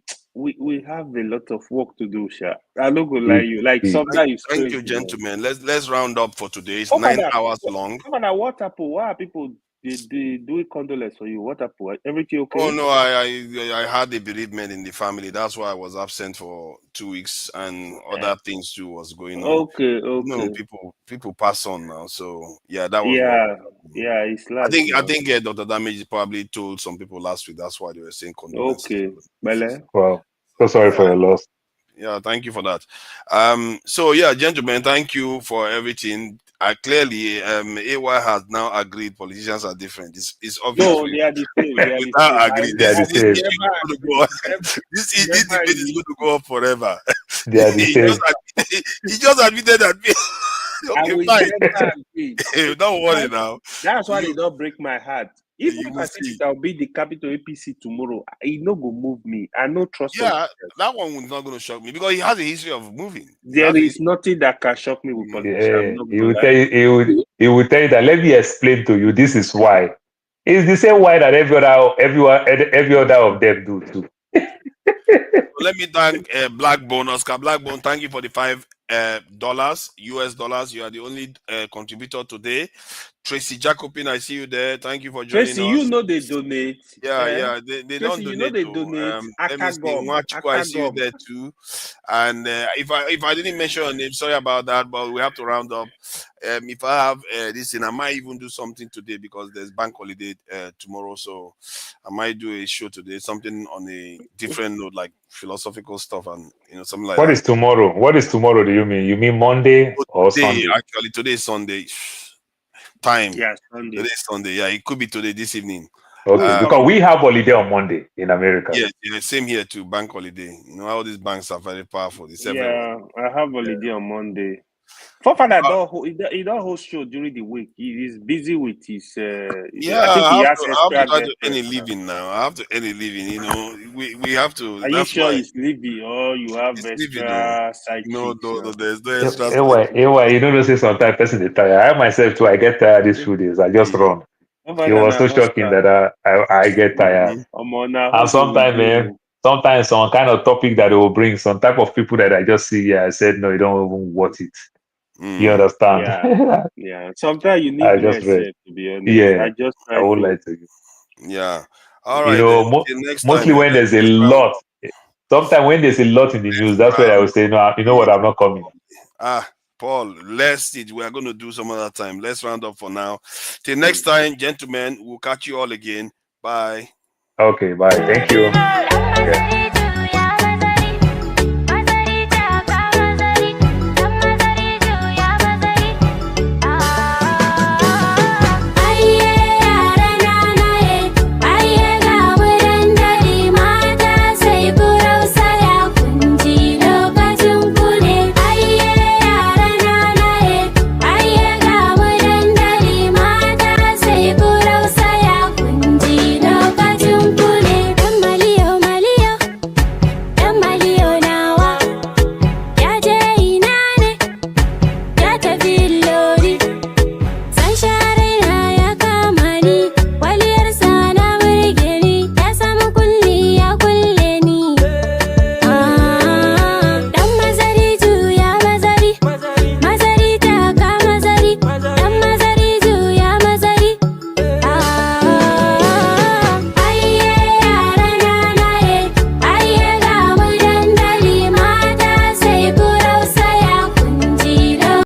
have a lot of work to do, Sha. I'm not gonna lie you. Like sometimes. Thank you, gentlemen. Let's round up for today. It's 9 hours long. What happened? Why are people they do condolence for you? What happened? Everything okay? Oh no, I had a bereavement in the family. That's why I was absent for 2 weeks, and other things too was going on. Okay. No, people pass on now. So that was it's like I think Dr. Damage probably told some people last week. That's why they were saying condolence. Okay, Bele. Wow. So sorry for your loss. Yeah, thank you for that. Gentlemen, thank you for everything. Clearly, AY has now agreed politicians are different. It's obvious. No, they are the same. This debate is going to go on forever. They are the same. He just admitted that. Okay, fine. Don't worry now. That's why they don't break my heart. Even if I think I'll be the capital APC tomorrow, it no go move me. I no trust. That one was not going to shock me because he has a history of moving. There is nothing that can shock me with politicians. He will tell you that. Let me explain to you. This is why. It's the same why that every other of them do too. Let me thank Blackbone, Oscar Blackbone. Thank you for the $5 US dollars. You are the only contributor today. Tracy Jacobin, I see you there. Thank you for joining Tracy, us. You know they donate. They Tracy, don't donate. They donate. I see you there too. And if I didn't mention your name, sorry about that, but we have to round up. If I have this thing, I might even do something today because there's bank holiday tomorrow. So I might do a show today, something on a different note, like philosophical stuff and something like that. What is tomorrow? What is tomorrow? Do you mean? You mean Monday or Sunday? Actually, today is Sunday. Time. Yeah, Sunday. Today is Sunday. Yeah, it could be today, this evening. Okay, because we have holiday on Monday in America. Yeah, same here too. Bank holiday. All these banks are very powerful. I have holiday on Monday. Fofana he don't host show during the week. He is busy with his. Yeah, I think I he have has to extra try to earn a guests now. living now. I have to earn a living. You know, we have to. Are you That's sure why it's living or you have it's living. No, extra side chicks now? there's no extra. You don't say sometimes person they tire. I myself too. I get tired these few days. I just run. It was so shocking that I get tired. And sometimes some kind of topic that they will bring, some type of people that I just see. Yeah, I said no, you don't even worth it. You understand? Yeah. Sometimes you I need just less, read. to be honest. Yeah, I just I try won't to. lie to you. Yeah. All You right. Then. know, Till next mostly time, when there's a lot. Sometimes when there's a lot in the news, that's where I will say, no, you know what, I'm not coming. Paul, we are going to do some other time. Let's round up for now. Till next time, gentlemen, we'll catch you all again. Bye. Okay, bye. Thank you. Yeah.